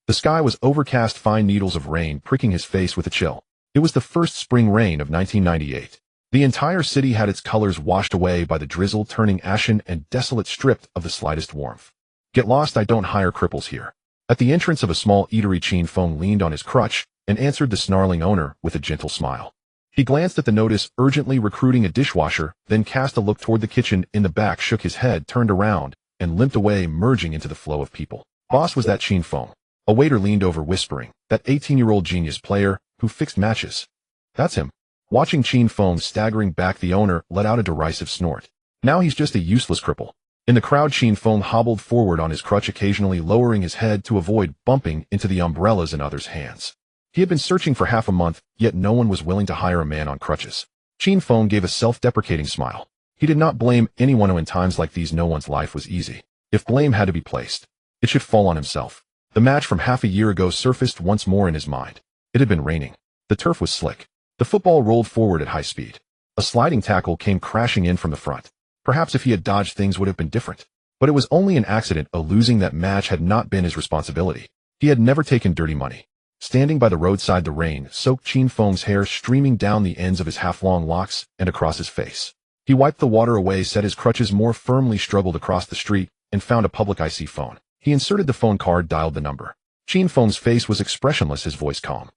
The sky was overcast, fine needles of rain pricking his face with a chill. It was the first spring rain of 1998. The entire city had its colors washed away by the drizzle, turning ashen and desolate, stripped of the slightest warmth. Get lost, I don't hire cripples here. At the entrance of a small eatery, Qin Feng leaned on his crutch and answered the snarling owner with a gentle smile. He glanced at the notice, urgently recruiting a dishwasher, then cast a look toward the kitchen in the back, shook his head, turned around, and limped away, merging into the flow of people. Boss, was that Qin Feng? A waiter leaned over, whispering, that 18-year-old genius player who fixed matches. That's him. Watching Qin Feng staggering back, the owner let out a derisive snort. Now he's just a useless cripple. In the crowd, Qin Feng hobbled forward on his crutch, occasionally lowering his head to avoid bumping into the umbrellas in others' hands. He had been searching for half a month, yet no one was willing to hire a man on crutches. Qin Feng gave a self-deprecating smile. He did not blame anyone, who in times like these no one's life was easy. If blame had to be placed, it should fall on himself. The match from half a year ago surfaced once more in his mind. It had been raining. The turf was slick. The football rolled forward at high speed. A sliding tackle came crashing in from the front. Perhaps if he had dodged, things would have been different. But it was only an accident. Losing that match had not been his responsibility. He had never taken dirty money. Standing by the roadside, the rain soaked Qin Feng's hair, streaming down the ends of his half-long locks and across his face. He wiped the water away, set his crutches more firmly, struggled across the street, and found a public IC phone. He inserted the phone card, dialed the number. Qin Feng's face was expressionless, his voice calm.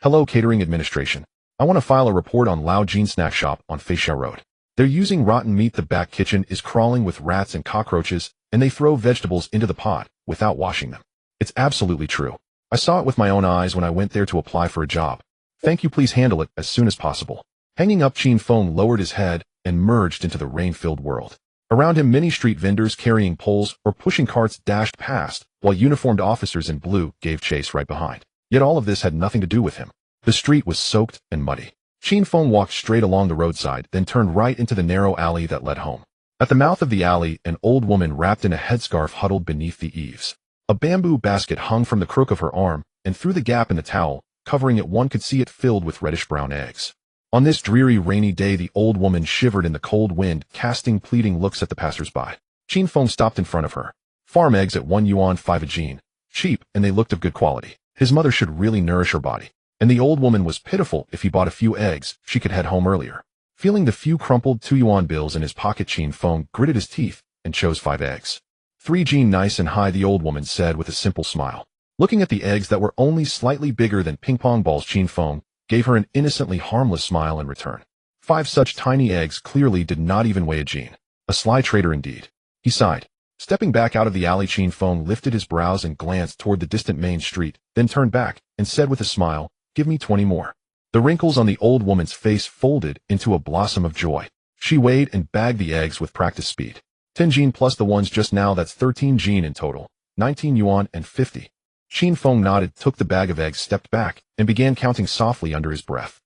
Hello, catering administration. I want to file a report on Lao Jin Snack Shop on Faixia Road. They're using rotten meat. The back kitchen is crawling with rats and cockroaches, and they throw vegetables into the pot without washing them. It's absolutely true. I saw it with my own eyes when I went there to apply for a job. Thank you, please handle it as soon as possible. Hanging up, Qin Feng lowered his head and merged into the rain-filled world. Around him, many street vendors carrying poles or pushing carts dashed past, while uniformed officers in blue gave chase right behind. Yet all of this had nothing to do with him. The street was soaked and muddy. Qin Feng walked straight along the roadside, then turned right into the narrow alley that led home. At the mouth of the alley, an old woman wrapped in a headscarf huddled beneath the eaves. A bamboo basket hung from the crook of her arm, and through the gap in the towel, covering it, one could see it filled with reddish-brown eggs. On this dreary, rainy day, the old woman shivered in the cold wind, casting pleading looks at the passers-by. Qin Feng stopped in front of her. Farm eggs at 1 yuan 5 a jean. Cheap, and they looked of good quality. His mother should really nourish her body. And the old woman was pitiful. If he bought a few eggs, she could head home earlier. Feeling the few crumpled 2 yuan bills in his pocket, Qin Feng gritted his teeth and chose 5 eggs. 3 jean, nice and high, the old woman said with a simple smile. Looking at the eggs that were only slightly bigger than ping-pong balls, Qin Feng gave her an innocently harmless smile in return. 5 such tiny eggs clearly did not even weigh a jean. A sly trader indeed. He sighed. Stepping back out of the alley, Qin Feng lifted his brows and glanced toward the distant main street, then turned back and said with a smile, "Give me 20 more." The wrinkles on the old woman's face folded into a blossom of joy. She weighed and bagged the eggs with practiced speed. 10 jean plus the ones just now, that's 13 jean in total. 19 yuan and 50. Qin Feng nodded, took the bag of eggs, stepped back, and began counting softly under his breath.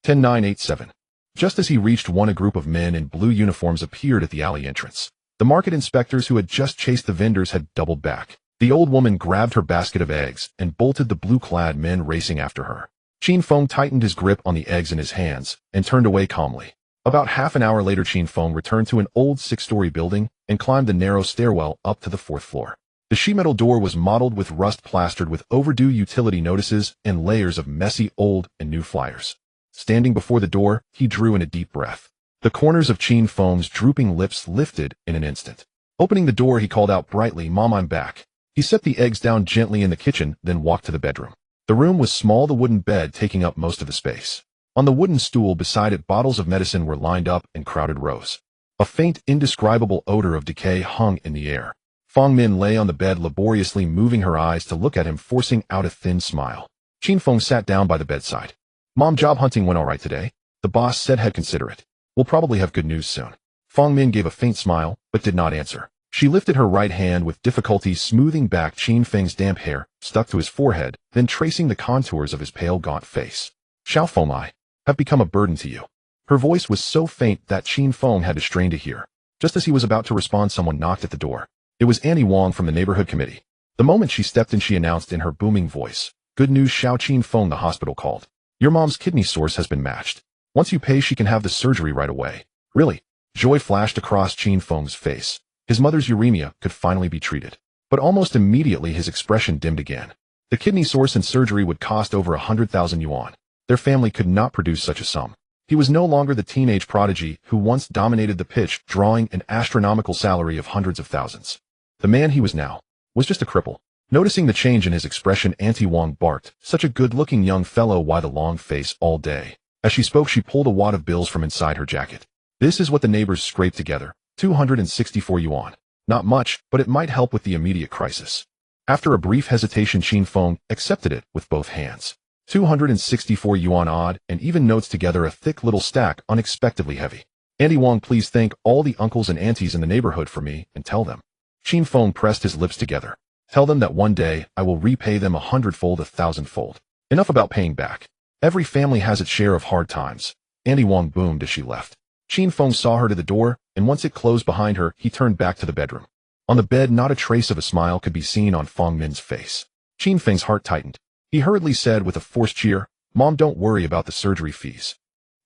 10, 9, 8, 7. Just as he reached one, a group of men in blue uniforms appeared at the alley entrance. The market inspectors who had just chased the vendors had doubled back. The old woman grabbed her basket of eggs and bolted, the blue-clad men racing after her. Qin Feng tightened his grip on the eggs in his hands and turned away calmly. About half an hour later, Qin Feng returned to an old 6-story building and climbed the narrow stairwell up to the 4th floor. The sheet-metal door was mottled with rust, plastered with overdue utility notices and layers of messy old and new flyers. Standing before the door, he drew in a deep breath. The corners of Qin Feng's drooping lips lifted in an instant. Opening the door, he called out brightly, "Mom, I'm back." He set the eggs down gently in the kitchen, then walked to the bedroom. The room was small, the wooden bed taking up most of the space. On the wooden stool beside it, bottles of medicine were lined up in crowded rows. A faint, indescribable odor of decay hung in the air. Feng Min lay on the bed, laboriously moving her eyes to look at him, forcing out a thin smile. Qin Feng sat down by the bedside. "Mom, job hunting went all right today," the boss said. "Head considerate. We'll probably have good news soon." Feng Min gave a faint smile, but did not answer. She lifted her right hand with difficulty, smoothing back Qin Feng's damp hair, stuck to his forehead, then tracing the contours of his pale, gaunt face. "Xiao Feng, I have become a burden to you." Her voice was so faint that Qin Feng had to strain to hear. Just as he was about to respond, someone knocked at the door. It was Annie Wong from the neighborhood committee. The moment she stepped in, she announced in her booming voice, "Good news, Xiao." Qin Feng, the hospital called. "Your mom's kidney source has been matched. Once you pay, she can have the surgery right away." "Really?" Joy flashed across Qin Feng's face. His mother's uremia could finally be treated. But almost immediately his expression dimmed again. The kidney source and surgery would cost over 100,000 yuan. Their family could not produce such a sum. He was no longer the teenage prodigy who once dominated the pitch, drawing an astronomical salary of hundreds of thousands. The man he was now was just a cripple. Noticing the change in his expression, Auntie Wang barked, "Such a good-looking young fellow, why the long face all day?" As she spoke, she pulled a wad of bills from inside her jacket. This is what the neighbors scraped together, 264 yuan. Not much, but it might help with the immediate crisis. After a brief hesitation, Qin Feng accepted it with both hands. 264 yuan odd, and even notes together a thick little stack, unexpectedly heavy. "Auntie Wang, please thank all the uncles and aunties in the neighborhood for me, and tell them." Qin Feng pressed his lips together. "Tell them that one day I will repay them 100-fold, 1,000-fold. Enough about paying back. Every family has its share of hard times." Auntie Wang boomed as she left. Qin Feng saw her to the door, and once it closed behind her, he turned back to the bedroom. On the bed, not a trace of a smile could be seen on Feng Min's face. Qin Feng's heart tightened. He hurriedly said with a forced cheer, "Mom, don't worry about the surgery fees.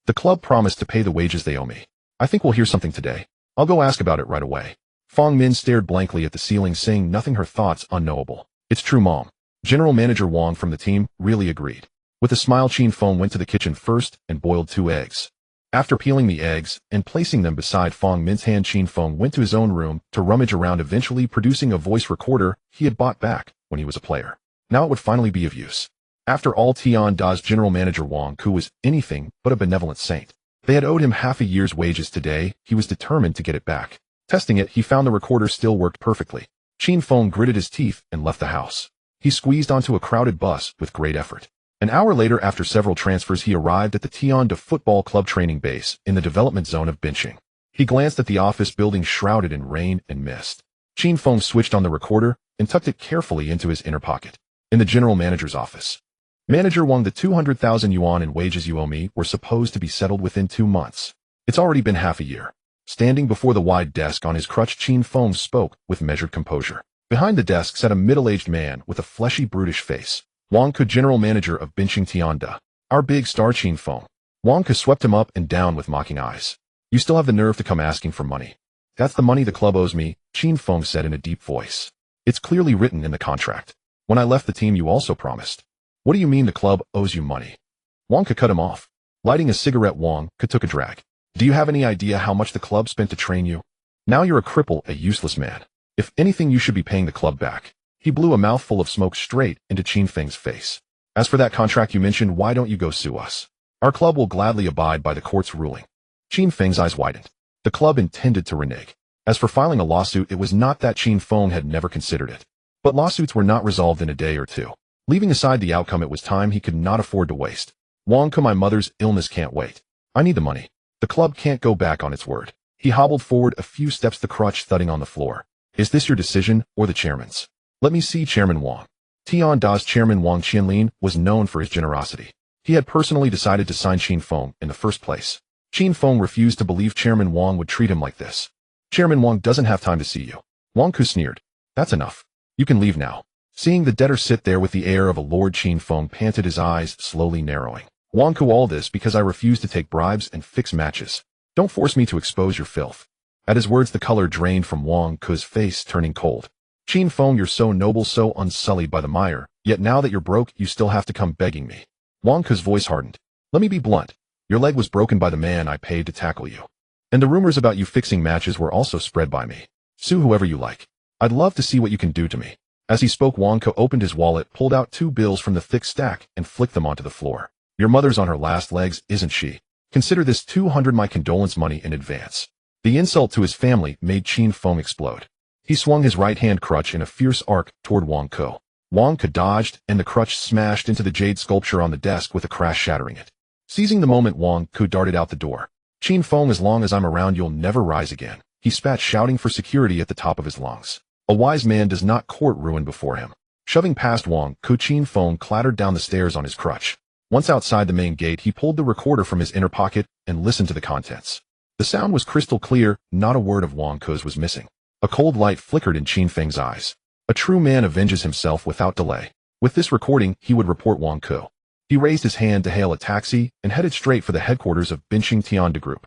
The club promised to pay the wages they owe me. I think we'll hear something today. I'll go ask about it right away." Feng Min stared blankly at the ceiling, saying nothing, her thoughts unknowable. "It's true, Mom." General Manager Wang from the team really agreed. With a smile, Qin Feng went to the kitchen first and boiled 2 eggs. After peeling the eggs and placing them beside Feng Min's hand, Qin Feng went to his own room to rummage around, eventually producing a voice recorder he had bought back when he was a player. Now it would finally be of use. After all, Tianda's general manager Wang Ku was anything but a benevolent saint. They had owed him half a year's wages. Today, he was determined to get it back. Testing it, he found the recorder still worked perfectly. Qin Feng gritted his teeth and left the house. He squeezed onto a crowded bus with great effort. An hour later, after several transfers, he arrived at the Liaodong Football Club training base in the development zone of Bincheng. He glanced at the office building shrouded in rain and mist. Qin Feng switched on the recorder and tucked it carefully into his inner pocket. In the general manager's office. "Manager Wang, the 200,000 yuan in wages you owe me were supposed to be settled within 2 months. It's already been half a year." Standing before the wide desk on his crutch, Qin Feng spoke with measured composure. Behind the desk sat a middle-aged man with a fleshy, brutish face. "Wang Ke, general manager of Bincheng Tianda. Our big star." Qin Feng. Wang Ke swept him up and down with mocking eyes. "You still have the nerve to come asking for money?" "That's the money the club owes me," Qin Feng said in a deep voice. "It's clearly written in the contract. When I left the team, you also promised." "What do you mean the club owes you money?" Wang Ke cut him off. Lighting a cigarette, Wang Ke took a drag. "Do you have any idea how much the club spent to train you? Now you're a cripple, a useless man. If anything, you should be paying the club back." He blew a mouthful of smoke straight into Qin Feng's face. "As for that contract you mentioned, why don't you go sue us? Our club will gladly abide by the court's ruling." Qin Feng's eyes widened. The club intended to renege. As for filing a lawsuit, it was not that Qin Feng had never considered it. But lawsuits were not resolved in a day or two. Leaving aside the outcome, it was time he could not afford to waste. "Wang Ke, my mother's illness can't wait. I need the money. The club can't go back on its word." He hobbled forward a few steps, the crutch thudding on the floor. "Is this your decision, or the chairman's?" "Let me see, Chairman Wang." Tianda's chairman Wang Qianlin was known for his generosity. He had personally decided to sign Qin Feng in the first place. Qin Feng refused to believe Chairman Wang would treat him like this. "Chairman Wang doesn't have time to see you." Wang Ku sneered. "That's enough. You can leave now." Seeing the debtor sit there with the air of a lord, Qin Feng panted, his eyes slowly narrowing. "Wang Ku, all this because I refuse to take bribes and fix matches. Don't force me to expose your filth." At his words, the color drained from Wang Ku's face, turning cold. "Qin Feng, you're so noble, so unsullied by the mire, yet now that you're broke, you still have to come begging me." Wang Ku's voice hardened. "Let me be blunt. Your leg was broken by the man I paid to tackle you. And the rumors about you fixing matches were also spread by me. Sue whoever you like. I'd love to see what you can do to me." As he spoke, Wang Ke opened his wallet, pulled out 2 bills from the thick stack, and flicked them onto the floor. "Your mother's on her last legs, isn't she? Consider this 200 my condolence money in advance." The insult to his family made Qin Feng explode. He swung his right-hand crutch in a fierce arc toward Wang Ke. Wang Ke dodged, and the crutch smashed into the jade sculpture on the desk with a crash, shattering it. Seizing the moment, Wang Ke darted out the door. "Qin Feng, as long as I'm around, you'll never rise again." He spat, shouting for security at the top of his lungs. A wise man does not court ruin before him. Shoving past Wang Ke, Qin Feng clattered down the stairs on his crutch. Once outside the main gate, he pulled the recorder from his inner pocket and listened to the contents. The sound was crystal clear, not a word of Wang Ke's was missing. A cold light flickered in Qin Feng's eyes. A true man avenges himself without delay. With this recording, he would report Wang Ke. He raised his hand to hail a taxi and headed straight for the headquarters of Bincheng Tianda Group.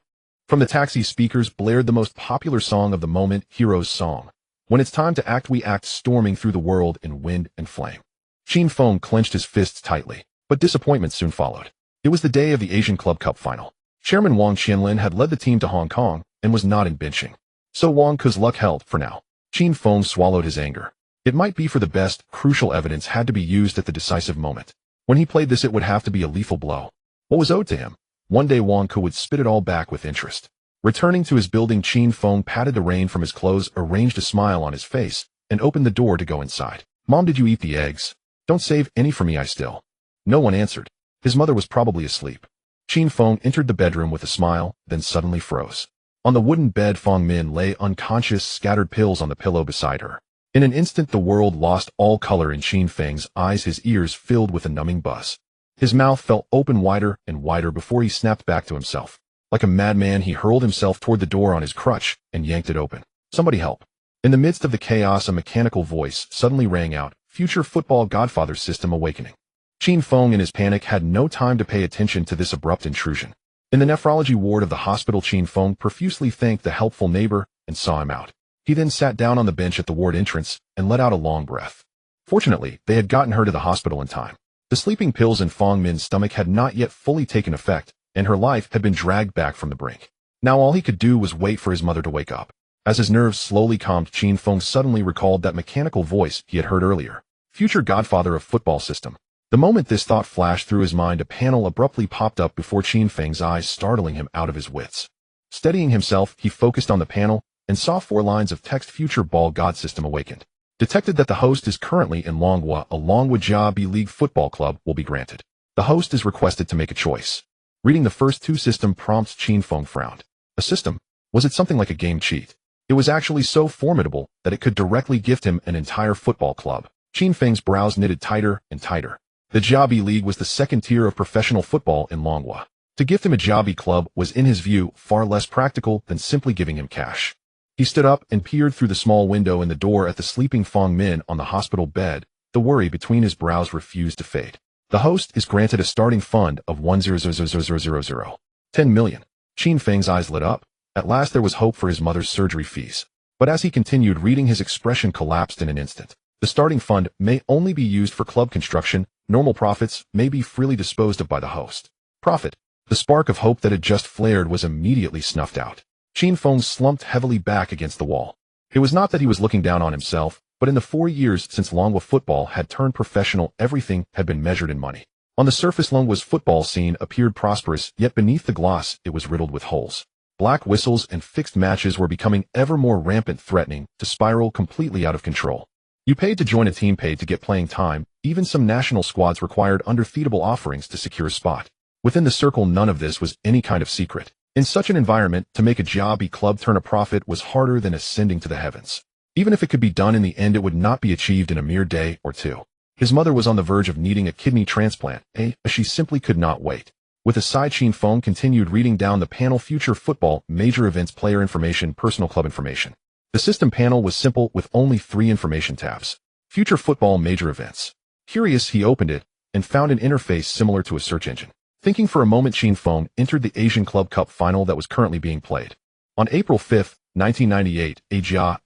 From the taxi speakers blared the most popular song of the moment, Hero's Song. "When it's time to act, we act," storming through the world in wind and flame. Qin Feng clenched his fists tightly, but disappointment soon followed. It was the day of the Asian Club Cup final. Chairman Wang Qianlin had led the team to Hong Kong and was not in benching. So Wang Ke's luck held for now. Qin Feng swallowed his anger. It might be for the best, crucial evidence had to be used at the decisive moment. When he played this, it would have to be a lethal blow. What was owed to him? One day Wang Ke would spit it all back with interest. Returning to his building, Qin Feng patted the rain from his clothes, arranged a smile on his face, and opened the door to go inside. Mom, did you eat the eggs? Don't save any for me, I still. No one answered. His mother was probably asleep. Qin Feng entered the bedroom with a smile, then suddenly froze. On the wooden bed, Feng Min lay unconscious, scattered pills on the pillow beside her. In an instant, the world lost all color in Qin Feng's eyes, his ears filled with a numbing buzz. His mouth fell open wider and wider before he snapped back to himself. Like a madman, he hurled himself toward the door on his crutch and yanked it open. Somebody help. In the midst of the chaos, a mechanical voice suddenly rang out, future football Godfather system awakening. Qin Feng in his panic had no time to pay attention to this abrupt intrusion. In the nephrology ward of the hospital, Qin Feng profusely thanked the helpful neighbor and saw him out. He then sat down on the bench at the ward entrance and let out a long breath. Fortunately, they had gotten her to the hospital in time. The sleeping pills in Feng Min's stomach had not yet fully taken effect, and her life had been dragged back from the brink. Now all he could do was wait for his mother to wake up. As his nerves slowly calmed, Qin Feng suddenly recalled that mechanical voice he had heard earlier. Future Godfather of football system. The moment this thought flashed through his mind, a panel abruptly popped up before Qin Feng's eyes, startling him out of his wits. Steadying himself, he focused on the panel and saw 4 lines of text: Future Ball God System awakened. Detected that the host is currently in Longwa, a Longwa Jia League Football Club will be granted. The host is requested to make a choice. Reading the first 2 system prompts, Qin Feng frowned. A system? Was it something like a game cheat? It was actually so formidable that it could directly gift him an entire football club. Qin Feng's brows knitted tighter and tighter. The Jia League was the second tier of professional football in Longwa. To gift him a Jia club was, in his view, far less practical than simply giving him cash. He stood up and peered through the small window in the door at the sleeping Feng Min on the hospital bed. The worry between his brows refused to fade. The host is granted a starting fund of 1,000,000. 10 million. Qin Feng's eyes lit up. At last there was hope for his mother's surgery fees. But as he continued reading, his expression collapsed in an instant. The starting fund may only be used for club construction. Normal profits may be freely disposed of by the host. Profit. The spark of hope that had just flared was immediately snuffed out. Qin Feng slumped heavily back against the wall. It was not that he was looking down on himself, but in the 4 years since Longwa football had turned professional, everything had been measured in money. On the surface, Longwa's football scene appeared prosperous, yet beneath the gloss, it was riddled with holes. Black whistles and fixed matches were becoming ever more rampant, threatening to spiral completely out of control. You paid to join a team, paid to get playing time. Even some national squads required undefeatable offerings to secure a spot. Within the circle, none of this was any kind of secret. In such an environment, to make a Jia club turn a profit was harder than ascending to the heavens. Even if it could be done in the end, it would not be achieved in a mere day or 2. His mother was on the verge of needing a kidney transplant, she simply could not wait. With a sigh, Qin Feng continued reading down the panel: Future Football, Major Events, Player Information, Personal Club Information. The system panel was simple, with only 3 information tabs. Future Football, Major Events. Curious, he opened it and found an interface similar to a search engine. Thinking for a moment, Qin Feng entered the Asian Club Cup final that was currently being played. On April 5, 1998,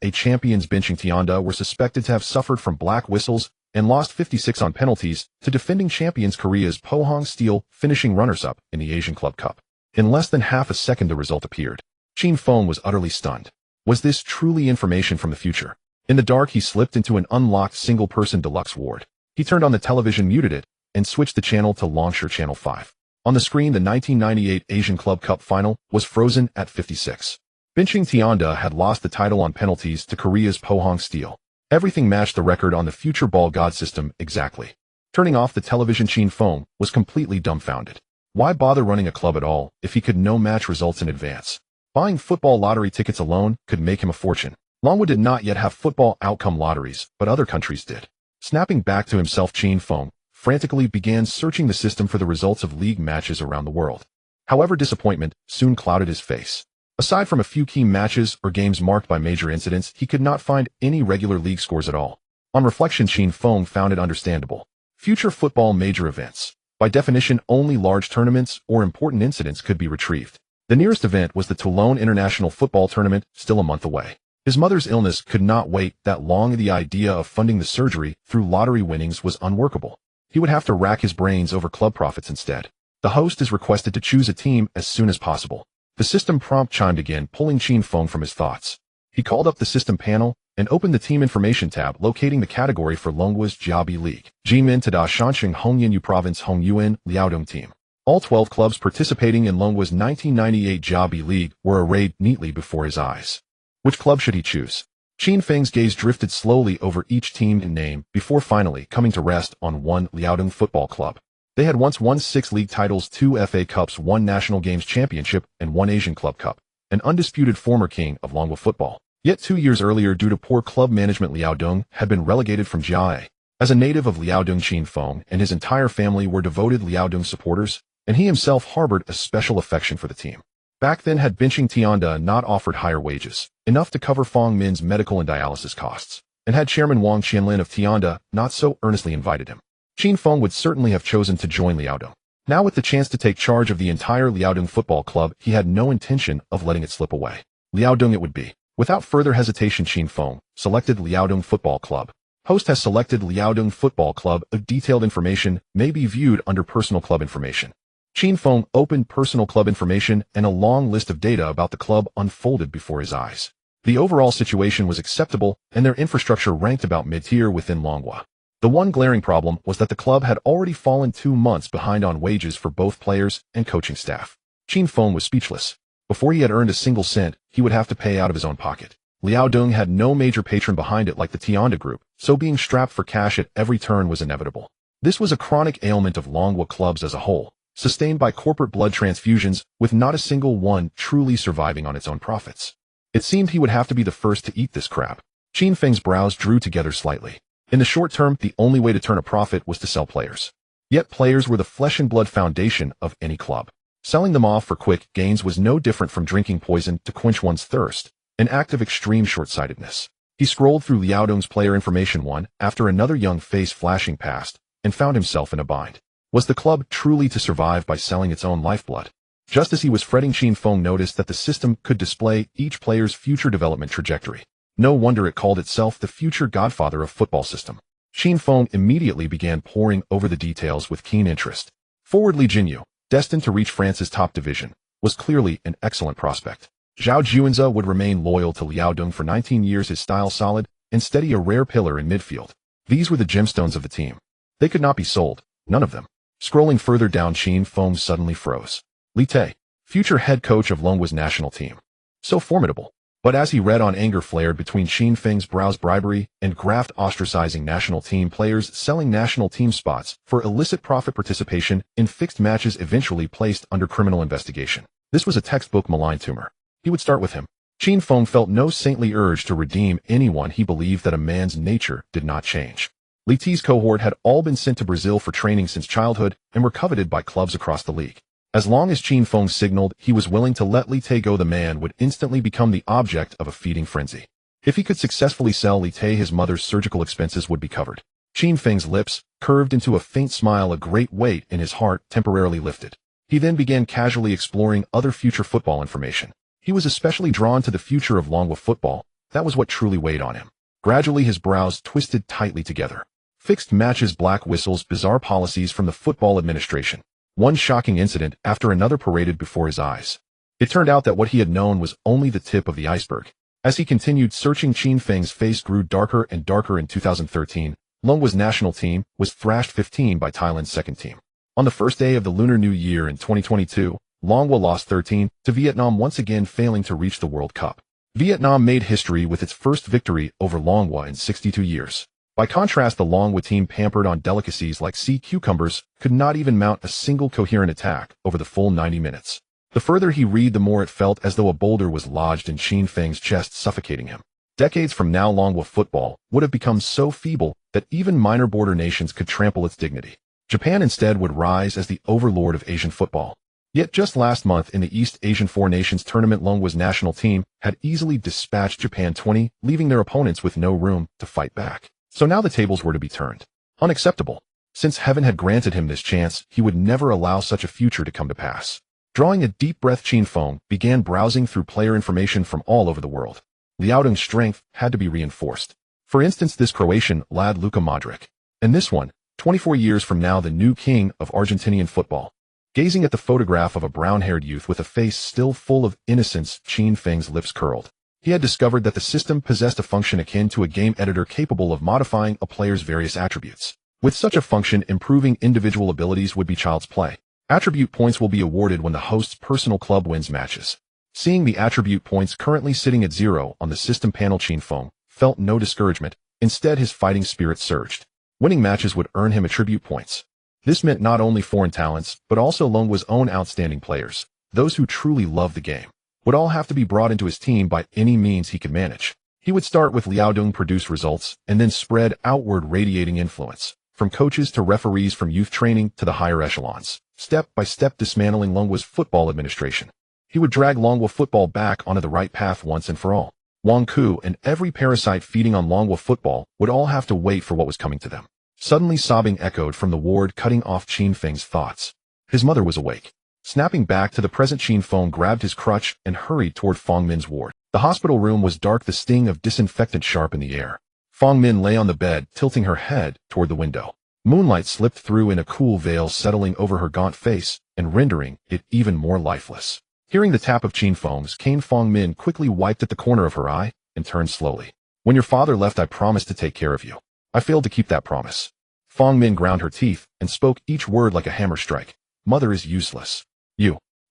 a champions benching Tianda were suspected to have suffered from black whistles and lost 56 on penalties to defending champions Korea's Pohang Steel, finishing runners-up in the Asian Club Cup. In less than half a second, the result appeared. Qin Feng was utterly stunned. Was this truly information from the future? In the dark, he slipped into an unlocked single-person deluxe ward. He turned on the television, muted it, and switched the channel to Launcher Channel 5. On the screen, the 1998 Asian Club Cup final was frozen at 56. Benching Tianda had lost the title on penalties to Korea's Pohang Steel. Everything matched the record on the Future Ball God System exactly. Turning off the television, Qin Feng was completely dumbfounded. Why bother running a club at all if he could know match results in advance? Buying football lottery tickets alone could make him a fortune. Longwa did not yet have football outcome lotteries, but other countries did. Snapping back to himself, Qin Feng frantically began searching the system for the results of league matches around the world. However, disappointment soon clouded his face. Aside from a few key matches or games marked by major incidents, he could not find any regular league scores at all. On reflection, Qin Feng found it understandable. Future football major events. By definition, only large tournaments or important incidents could be retrieved. The nearest event was the Toulon International Football Tournament, still a month away. His mother's illness could not wait that long, and the idea of funding the surgery through lottery winnings was unworkable. He would have to rack his brains over club profits instead. The host is requested to choose a team as soon as possible. The system prompt chimed again, pulling Qin Feng from his thoughts. He called up the system panel and opened the team information tab, locating the category for Longwa's Jiabi League. Jimin Tada Shanxing Hongyanyu Province Hongyuan Liaodong team. All 12 clubs participating in Longwa's 1998 Jiabi League were arrayed neatly before his eyes. Which club should he choose? Qin Feng's gaze drifted slowly over each team and name before finally coming to rest on one Liaodong Football Club. They had once won 6 league titles, 2 FA Cups, 1 National Games Championship, and 1 Asian Club Cup, an undisputed former king of Longwa football. Yet 2 years earlier, due to poor club management, Liaodong had been relegated from Jiae. As a native of Liaodong, Qin Feng and his entire family were devoted Liaodong supporters, and he himself harbored a special affection for the team. Back then, had Binching Tianda not offered higher wages, enough to cover Fong Min's medical and dialysis costs, and had Chairman Wang Qianlin of Tianda not so earnestly invited him, Qin Feng would certainly have chosen to join Liaodong. Now with the chance to take charge of the entire Liaodong Football Club, he had no intention of letting it slip away. Liaodong it would be. Without further hesitation, Qin Feng selected Liaodong Football Club. Host has selected Liaodong Football Club. A detailed information may be viewed under personal club information. Qin Feng opened personal club information, and a long list of data about the club unfolded before his eyes. The overall situation was acceptable, and their infrastructure ranked about mid-tier within Longwa. The one glaring problem was that the club had already fallen 2 months behind on wages for both players and coaching staff. Qin Feng was speechless. Before he had earned a single cent, he would have to pay out of his own pocket. Liaodong had no major patron behind it like the Tianda Group, so being strapped for cash at every turn was inevitable. This was a chronic ailment of Longwa clubs as a whole, sustained by corporate blood transfusions, with not a single one truly surviving on its own profits. It seemed he would have to be the first to eat this crap. Qin Feng's brows drew together slightly. In the short term, the only way to turn a profit was to sell players. Yet players were the flesh and blood foundation of any club. Selling them off for quick gains was no different from drinking poison to quench one's thirst, an act of extreme short-sightedness. He scrolled through Liaodong's player information one after another, young face flashing past, and found himself in a bind. Was the club truly to survive by selling its own lifeblood? Just as he was fretting, Qin Feng noticed that the system could display each player's future development trajectory. No wonder it called itself the future Godfather of football system. Qin Feng immediately began poring over the details with keen interest. Forward Li Jinyu, destined to reach France's top division, was clearly an excellent prospect. Zhao Juanza would remain loyal to Liaodong for 19 years, his style solid and steady, a rare pillar in midfield. These were the gemstones of the team. They could not be sold, none of them. Scrolling further down, Qin Feng suddenly froze. Li Te, future head coach of Longwa's national team. So formidable. But as he read on, anger flared between Qin Feng's brows. Bribery and graft, ostracizing national team players, selling national team spots for illicit profit, participation in fixed matches, eventually placed under criminal investigation. This was a textbook malign tumor. He would start with him. Qin Feng felt no saintly urge to redeem anyone. He believed that a man's nature did not change. Li Te's cohort had all been sent to Brazil for training since childhood and were coveted by clubs across the league. As long as Qin Feng signaled he was willing to let Li Te go, the man would instantly become the object of a feeding frenzy. If he could successfully sell Li Te, his mother's surgical expenses would be covered. Qin Feng's lips curved into a faint smile, a great weight in his heart temporarily lifted. He then began casually exploring other future football information. He was especially drawn to the future of Longwa football. That was what truly weighed on him. Gradually his brows twisted tightly together. Fixed matches, black whistles, bizarre policies from the football administration. One shocking incident after another paraded before his eyes. It turned out that what he had known was only the tip of the iceberg. As he continued searching, Qin Feng's face grew darker and darker. In 2013, Longwa's national team was thrashed 15 by Thailand's second team. On the first day of the Lunar New Year in 2022, Longwa lost 13 to Vietnam, once again failing to reach the World Cup. Vietnam made history with its first victory over Longwa in 62 years. By contrast, the Longwa team, pampered on delicacies like sea cucumbers, could not even mount a single coherent attack over the full 90 minutes. The further he read, the more it felt as though a boulder was lodged in Qin Feng's chest, suffocating him. Decades from now, Longwa football would have become so feeble that even minor border nations could trample its dignity. Japan instead would rise as the overlord of Asian football. Yet just last month in the East Asian Four Nations tournament, Longwa's national team had easily dispatched Japan 20, leaving their opponents with no room to fight back. So now the tables were to be turned. Unacceptable. Since heaven had granted him this chance, he would never allow such a future to come to pass. Drawing a deep breath, Qin Feng began browsing through player information from all over the world. Liaodong's strength had to be reinforced. For instance, this Croatian lad Luka Modrić. And this one, 24 years from now the new king of Argentinian football. Gazing at the photograph of a brown-haired youth with a face still full of innocence, Qin Feng's lips curled. He had discovered that the system possessed a function akin to a game editor capable of modifying a player's various attributes. With such a function, improving individual abilities would be child's play. Attribute points will be awarded when the host's personal club wins matches. Seeing the attribute points currently sitting at 0 on the system panel, Qin Feng felt no discouragement. Instead, his fighting spirit surged. Winning matches would earn him attribute points. This meant not only foreign talents, but also Longwa's own outstanding players. Those who truly loved the game would all have to be brought into his team by any means he could manage. He would start with Liaodong produce results and then spread outward, radiating influence, from coaches to referees, from youth training to the higher echelons, step by step dismantling Longwa's football administration. He would drag Longwa football back onto the right path once and for all. Wang Ku and every parasite feeding on Longwa football would all have to wait for what was coming to them. Suddenly sobbing echoed from the ward, cutting off Qin Feng's thoughts. His mother was awake. Snapping back to the present, Qin Feng grabbed his crutch and hurried toward Feng Min's ward. The hospital room was dark, the sting of disinfectant sharp in the air. Feng Min lay on the bed, tilting her head toward the window. Moonlight slipped through in a cool veil, settling over her gaunt face and rendering it even more lifeless. Hearing the tap of Qin Feng's cane, Feng Min quickly wiped at the corner of her eye and turned slowly. When your father left, I promised to take care of you. I failed to keep that promise. Feng Min ground her teeth and spoke each word like a hammer strike. Mother is useless.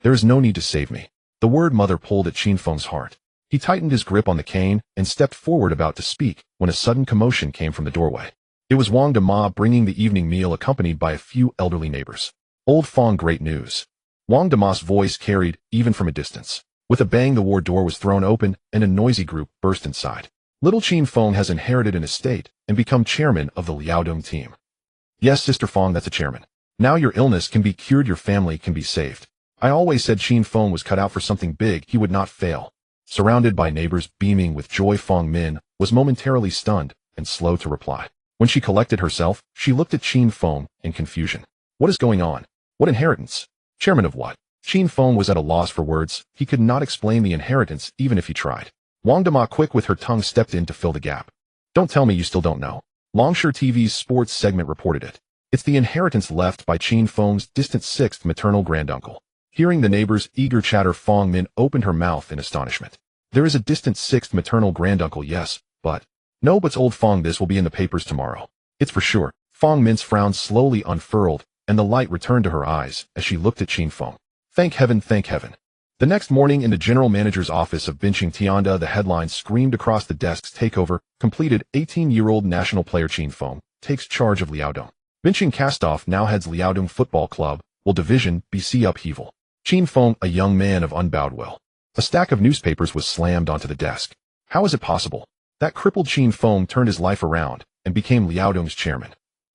There is no need to save me. The word mother pulled at Qin Feng's heart. He tightened his grip on the cane and stepped forward, about to speak, when a sudden commotion came from the doorway. It was Wang Dama bringing the evening meal, accompanied by a few elderly neighbors. Old Feng, great news. Wang Dama's voice carried, even from a distance. With a bang, the ward door was thrown open, and a noisy group burst inside. Little Qin Feng has inherited an estate and become chairman of the Liaodong team. Yes, Sister Feng, that's a chairman. Now your illness can be cured, your family can be saved. I always said Qin Feng was cut out for something big, he would not fail. Surrounded by neighbors beaming with joy, Feng Min was momentarily stunned and slow to reply. When she collected herself, she looked at Qin Feng in confusion. What is going on? What inheritance? Chairman of what? Qin Feng was at a loss for words. He could not explain the inheritance even if he tried. Wang Dama, quick with her tongue, stepped in to fill the gap. Don't tell me you still don't know. Longshore TV's sports segment reported it. It's the inheritance left by Qin Feng's distant sixth maternal granduncle. Hearing the neighbors' eager chatter, Feng Min opened her mouth in astonishment. There is a distant sixth maternal granduncle, yes, but... No buts, old Feng, this will be in the papers tomorrow. It's for sure. Feng Min's frown slowly unfurled, and the light returned to her eyes as she looked at Qin Feng. Thank heaven, thank heaven. The next morning in the general manager's office of Binching Tianda, the headline screamed across the desk's takeover, completed. 18-year-old national player Qin Feng takes charge of Liaodong. Binching Castoff now heads Liaodong Football Club, will Division BC upheaval. Qin Feng, a young man of unbowed will. A stack of newspapers was slammed onto the desk. How is it possible? That crippled Qin Feng turned his life around and became Liaodong's chairman.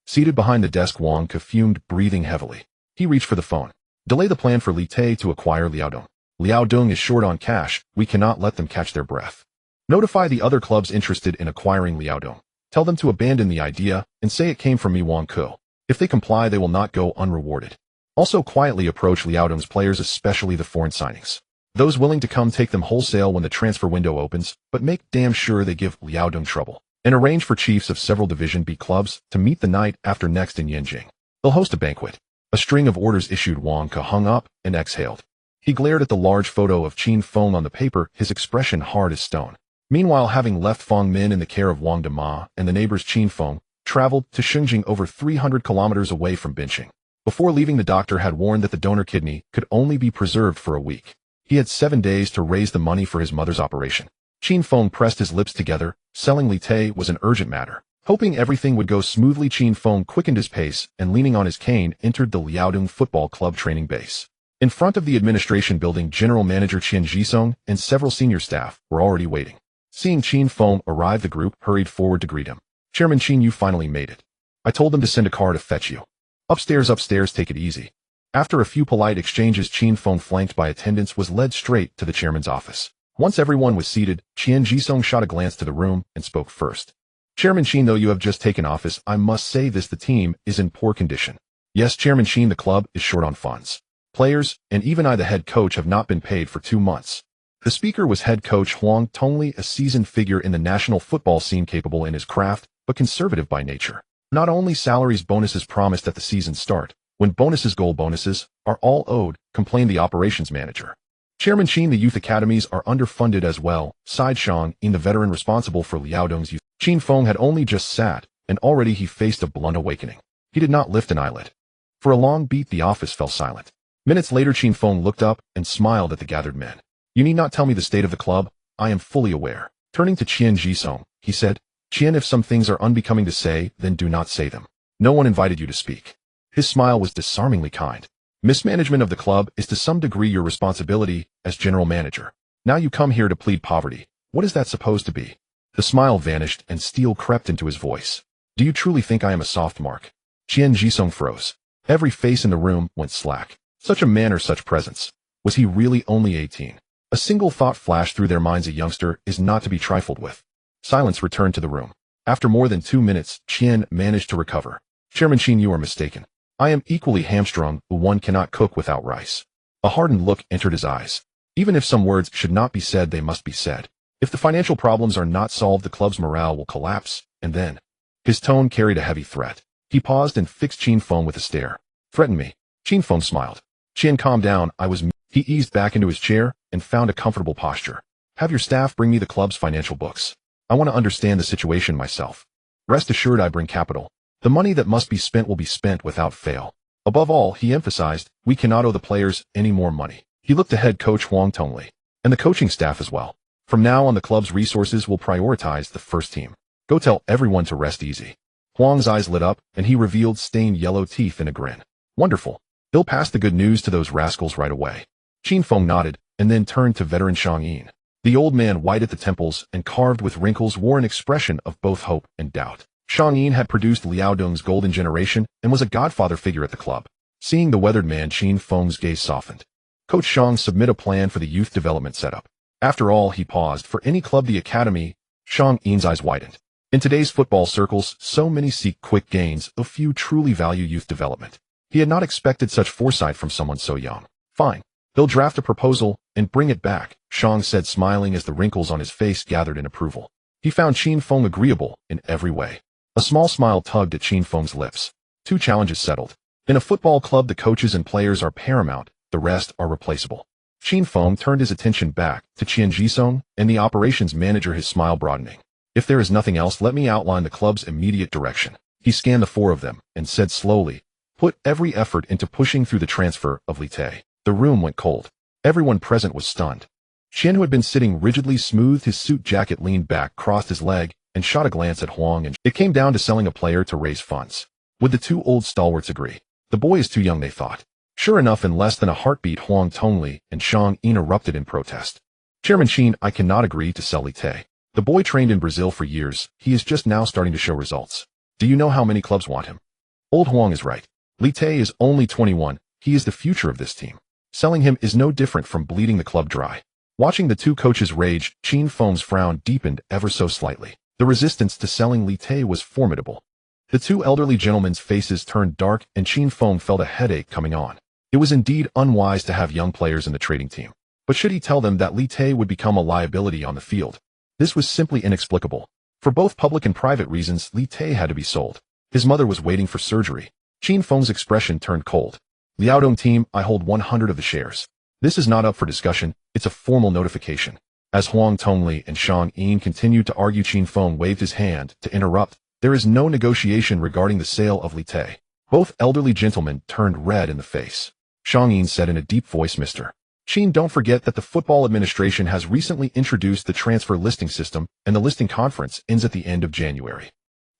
Seated behind the desk, Wang Ke fumed, breathing heavily. He reached for the phone. Delay the plan for Li Te to acquire Liaodong. Liaodong is short on cash. We cannot let them catch their breath. Notify the other clubs interested in acquiring Liaodong. Tell them to abandon the idea and say it came from me, Wang Ke. If they comply, they will not go unrewarded. Also quietly approach Liaodong's players, especially the foreign signings. Those willing to come, take them wholesale when the transfer window opens, but make damn sure they give Liaodong trouble. And arrange for chiefs of several Division B clubs to meet the night after next in Yanjing. They'll host a banquet. A string of orders issued. Wang Ke hung up and exhaled. He glared at the large photo of Qin Feng on the paper, his expression hard as stone. Meanwhile, having left Feng Min in the care of Wang Dama and the neighbors, Qin Feng traveled to Shengjing, over 300 kilometers away from Binching. Before leaving, the doctor had warned that the donor kidney could only be preserved for a week. He had 7 days to raise the money for his mother's operation. Qin Feng pressed his lips together. Selling Li Te was an urgent matter. Hoping everything would go smoothly, Qin Feng quickened his pace and, leaning on his cane, entered the Liaodong Football Club training base. In front of the administration building, General Manager Qian Jisong and several senior staff were already waiting. Seeing Qin Feng arrive, the group hurried forward to greet him. Chairman Qin, you finally made it. I told them to send a car to fetch you. Upstairs, take it easy. After a few polite exchanges, Qin Feng, flanked by attendants, was led straight to the chairman's office. Once everyone was seated, Qian Jisong shot a glance to the room and spoke first. Chairman Qin, though you have just taken office, I must say this: the team is in poor condition. Yes, Chairman Qin, the club is short on funds. Players, and even I, the head coach, have not been paid for 2 months. The speaker was head coach Huang Tongli, a seasoned figure in the national football scene, capable in his craft, but conservative by nature. Not only salaries bonuses promised at the season's start, when goal bonuses are all owed, complained the operations manager. Chairman Qin, the youth academies are underfunded as well, sighed Shang Yin, the veteran responsible for Liaodong's youth. Qin Feng had only just sat, and already he faced a blunt awakening. He did not lift an eyelid. For a long beat the office fell silent. Minutes later Qin Feng looked up and smiled at the gathered men. You need not tell me the state of the club, I am fully aware. Turning to Qian Jisong, he said, Qian, if some things are unbecoming to say, then do not say them. No one invited you to speak. His smile was disarmingly kind. Mismanagement of the club is to some degree your responsibility as general manager. Now you come here to plead poverty. What is that supposed to be? The smile vanished and steel crept into his voice. Do you truly think I am a soft mark? Qian Jisong froze. Every face in the room went slack. Such a man or such presence. Was he really only 18? A single thought flashed through their minds: a youngster is not to be trifled with. Silence returned to the room. After more than 2 minutes, Qian managed to recover. Chairman Qin, you are mistaken. I am equally hamstrung, but one cannot cook without rice. A hardened look entered his eyes. Even if some words should not be said, they must be said. If the financial problems are not solved, the club's morale will collapse, and then... His tone carried a heavy threat. He paused and fixed Qin Feng with a stare. Threaten me. Qin Feng smiled. Qian, calm down, He eased back into his chair and found a comfortable posture. Have your staff bring me the club's financial books. I want to understand the situation myself. Rest assured I bring capital. The money that must be spent will be spent without fail. Above all, he emphasized, we cannot owe the players any more money. He looked to head coach Huang Tongli, and the coaching staff as well. From now on, the club's resources will prioritize the first team. Go tell everyone to rest easy. Huang's eyes lit up, and he revealed stained yellow teeth in a grin. Wonderful. He'll pass the good news to those rascals right away. Qin Feng nodded, and then turned to veteran Shang Yin. The old man, white at the temples and carved with wrinkles, wore an expression of both hope and doubt. Shang Yin had produced Liaodong's golden generation and was a godfather figure at the club. Seeing the weathered man, Qin Feng's gaze softened. Coach Shang, submit a plan for the youth development setup. After all, he paused, for any club, the academy. Shang Yin's eyes widened. In today's football circles, so many seek quick gains, a few truly value youth development. He had not expected such foresight from someone so young. Fine. He'll draft a proposal and bring it back, Shang said, smiling as the wrinkles on his face gathered in approval. He found Qin Feng agreeable in every way. A small smile tugged at Qin Feng's lips. 2 challenges settled. In a football club, the coaches and players are paramount, the rest are replaceable. Qin Feng turned his attention back to Qian Jisong and the operations manager, his smile broadening. If there is nothing else, let me outline the club's immediate direction. He scanned the 4 of them and said slowly, put every effort into pushing through the transfer of Li Te. The room went cold. Everyone present was stunned. Qian, who had been sitting rigidly, smoothed his suit jacket, leaned back, crossed his leg, and shot a glance at Huang. And it came down to selling a player to raise funds. Would the 2 old stalwarts agree? The boy is too young, they thought. Sure enough, in less than a heartbeat, Huang Tongli and Shang Yin erupted in protest. Chairman Qin, I cannot agree to sell Li Te. The boy trained in Brazil for years. He is just now starting to show results. Do you know how many clubs want him? Old Huang is right. Li Te is only 21. He is the future of this team. Selling him is no different from bleeding the club dry. Watching the 2 coaches rage, Qin Feng's frown deepened ever so slightly. The resistance to selling Li Te was formidable. The 2 elderly gentlemen's faces turned dark, and Qin Feng felt a headache coming on. It was indeed unwise to have young players in the trading team. But should he tell them that Li Te would become a liability on the field? This was simply inexplicable. For both public and private reasons, Li Te had to be sold. His mother was waiting for surgery. Qin Feng's expression turned cold. Liaodong team, I hold 100 of the shares. This is not up for discussion, it's a formal notification. As Huang Tongli and Shang Yin continued to argue, Qin Feng waved his hand to interrupt. There is no negotiation regarding the sale of Li Te. Both elderly gentlemen turned red in the face. Shang Yin said in a deep voice, Mr. Qin, don't forget that the football administration has recently introduced the transfer listing system, and the listing conference ends at the end of January.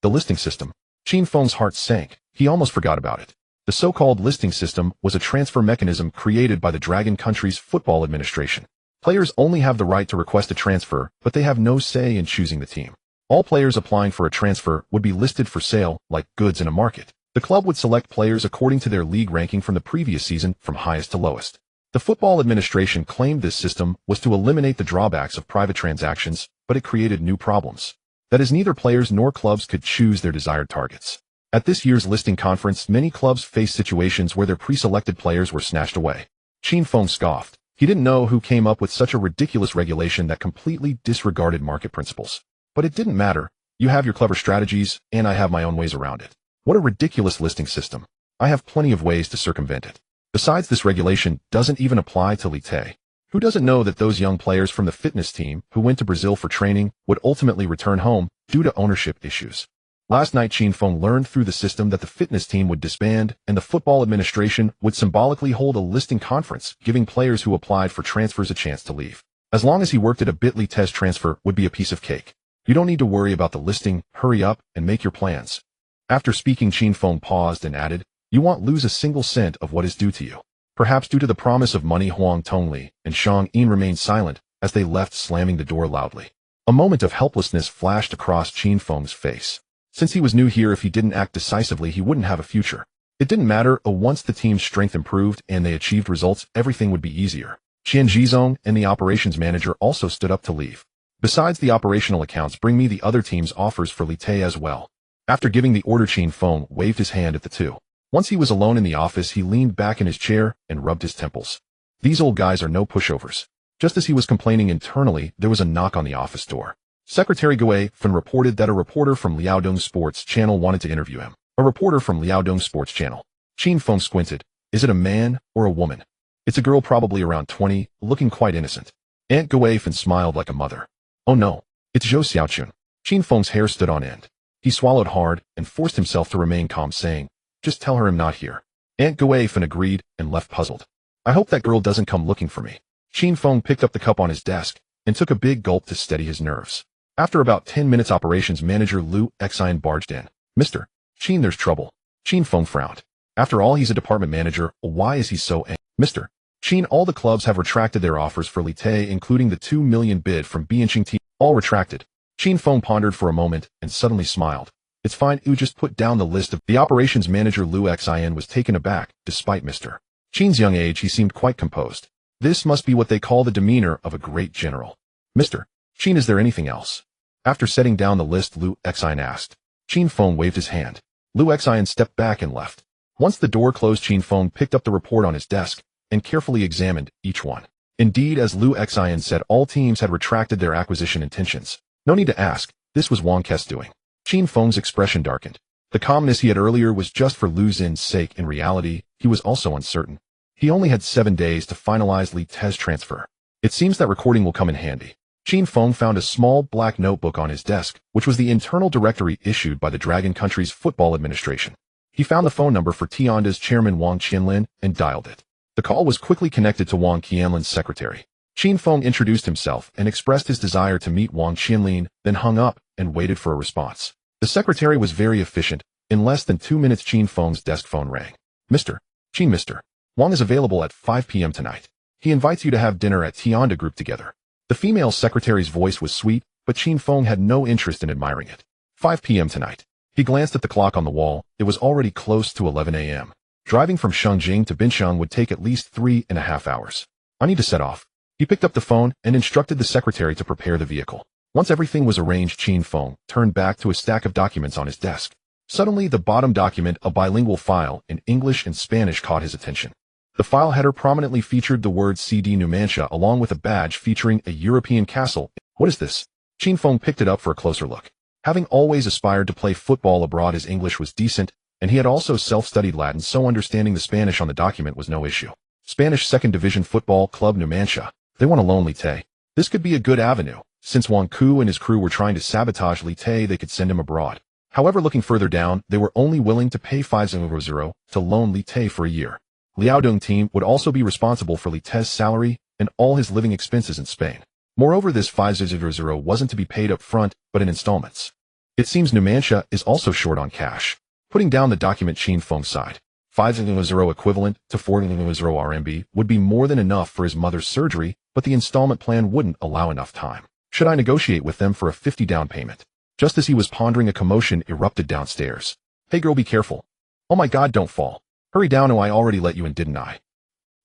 The listing system? Qin Feng's heart sank. He almost forgot about it. The so-called listing system was a transfer mechanism created by the Dragon country's football administration. Players only have the right to request a transfer, but they have no say in choosing the team. All players applying for a transfer would be listed for sale, like goods in a market. The club would select players according to their league ranking from the previous season, from highest to lowest. The football administration claimed this system was to eliminate the drawbacks of private transactions, but it created new problems. That is, neither players nor clubs could choose their desired targets. At this year's listing conference, many clubs faced situations where their pre-selected players were snatched away. Qin Feng scoffed. He didn't know who came up with such a ridiculous regulation that completely disregarded market principles. But it didn't matter. You have your clever strategies, and I have my own ways around it. What a ridiculous listing system. I have plenty of ways to circumvent it. Besides, this regulation doesn't even apply to Lite. Who doesn't know that those young players from the fitness team who went to Brazil for training would ultimately return home due to ownership issues? Last night, Qin Feng learned through the system that the fitness team would disband and the football administration would symbolically hold a listing conference, giving players who applied for transfers a chance to leave. As long as he worked at a bit, Lite's transfer would be a piece of cake. You don't need to worry about the listing. Hurry up and make your plans. After speaking, Qin Feng paused and added, "You won't lose a single cent of what is due to you." Perhaps due to the promise of money, Huang Tongli and Shang Yin remained silent as they left, slamming the door loudly. A moment of helplessness flashed across Qin Feng's face. Since he was new here, if he didn't act decisively, he wouldn't have a future. It didn't matter. Once the team's strength improved and they achieved results, everything would be easier. Qian Jizong and the operations manager also stood up to leave. Besides the operational accounts, bring me the other team's offers for Lite as well. After giving the order, Qin Feng waved his hand at the two. Once he was alone in the office, he leaned back in his chair and rubbed his temples. These old guys are no pushovers. Just as he was complaining internally, there was a knock on the office door. Secretary Godfather reported that a reporter from Liaodong Sports Channel wanted to interview him. A reporter from Liaodong Sports Channel. Qin Feng squinted. Is it a man or a woman? It's a girl, probably around 20, looking quite innocent. Aunt Godfather smiled like a mother. Oh no, it's Zhou Xiaochun. Qin Feng's hair stood on end. He swallowed hard and forced himself to remain calm, saying, "Just tell her I'm not here." Aunt Godfather agreed and left puzzled. I hope that girl doesn't come looking for me. Qin Feng picked up the cup on his desk and took a big gulp to steady his nerves. After about 10 minutes, operations manager Lu Xian barged in. "Mr. Qin, there's trouble." Qin Feng frowned. After all, he's a department manager. Why is he so angry? "Mr. Qin, all the clubs have retracted their offers for Lite, including the 2 million bid from Bianching team. All retracted." Qin Feng pondered for a moment and suddenly smiled. "It's fine, you just put down the list of..." The operations manager Lu Xian was taken aback. Despite Mr. Qin's young age, he seemed quite composed. This must be what they call the demeanor of a great general. "Mr. Qin, is there anything else?" After setting down the list, Lu Xian asked. Qin Feng waved his hand. Lu Xian stepped back and left. Once the door closed, Qin Feng picked up the report on his desk and carefully examined each one. Indeed, as Lu Xian said, all teams had retracted their acquisition intentions. No need to ask, this was Wang Kes doing. Qin Feng's expression darkened. The calmness he had earlier was just for Lu Xin's sake. In reality, he was also uncertain. He only had 7 days to finalize Li Te's transfer. It seems that recording will come in handy. Qin Feng found a small black notebook on his desk, which was the internal directory issued by the Dragon Country's football administration. He found the phone number for Tianda's chairman Wang Qianlin and dialed it. The call was quickly connected to Wang Qianlin's secretary. Qin Feng introduced himself and expressed his desire to meet Wang Qianlin, then hung up and waited for a response. The secretary was very efficient. In less than 2 minutes, Qin Feng's desk phone rang. "Mr. Qin, Mr. Wang is available at 5 p.m. tonight. He invites you to have dinner at Tianda Group together." The female secretary's voice was sweet, but Qin Feng had no interest in admiring it. 5 p.m. tonight. He glanced at the clock on the wall. It was already close to 11 a.m. Driving from Shengjing to Bincheng would take at least 3.5 hours. I need to set off. He picked up the phone and instructed the secretary to prepare the vehicle. Once everything was arranged, Qin Feng turned back to a stack of documents on his desk. Suddenly, the bottom document, a bilingual file in English and Spanish, caught his attention. The file header prominently featured the word CD Numancia along with a badge featuring a European castle. What is this? Qin Feng picked it up for a closer look. Having always aspired to play football abroad, his English was decent, and he had also self-studied Latin, so understanding the Spanish on the document was no issue. Spanish 2nd Division Football Club Numancia. They want a loan Lite. This could be a good avenue. Since Wang Ku and his crew were trying to sabotage Lite, they could send him abroad. However, looking further down, they were only willing to pay 500 to loan Lite for a year. Liaodong team would also be responsible for Lite's salary and all his living expenses in Spain. Moreover, this 500 wasn't to be paid up front, but in installments. It seems Numancia is also short on cash. Putting down the document, Qin Feng sighed. 500 equivalent to 400 RMB would be more than enough for his mother's surgery, but the installment plan wouldn't allow enough time. Should I negotiate with them for a 50 down payment? Just as he was pondering, a commotion erupted downstairs. Hey girl, be careful. Oh my god, don't fall. Hurry down, I already let you in, didn't I?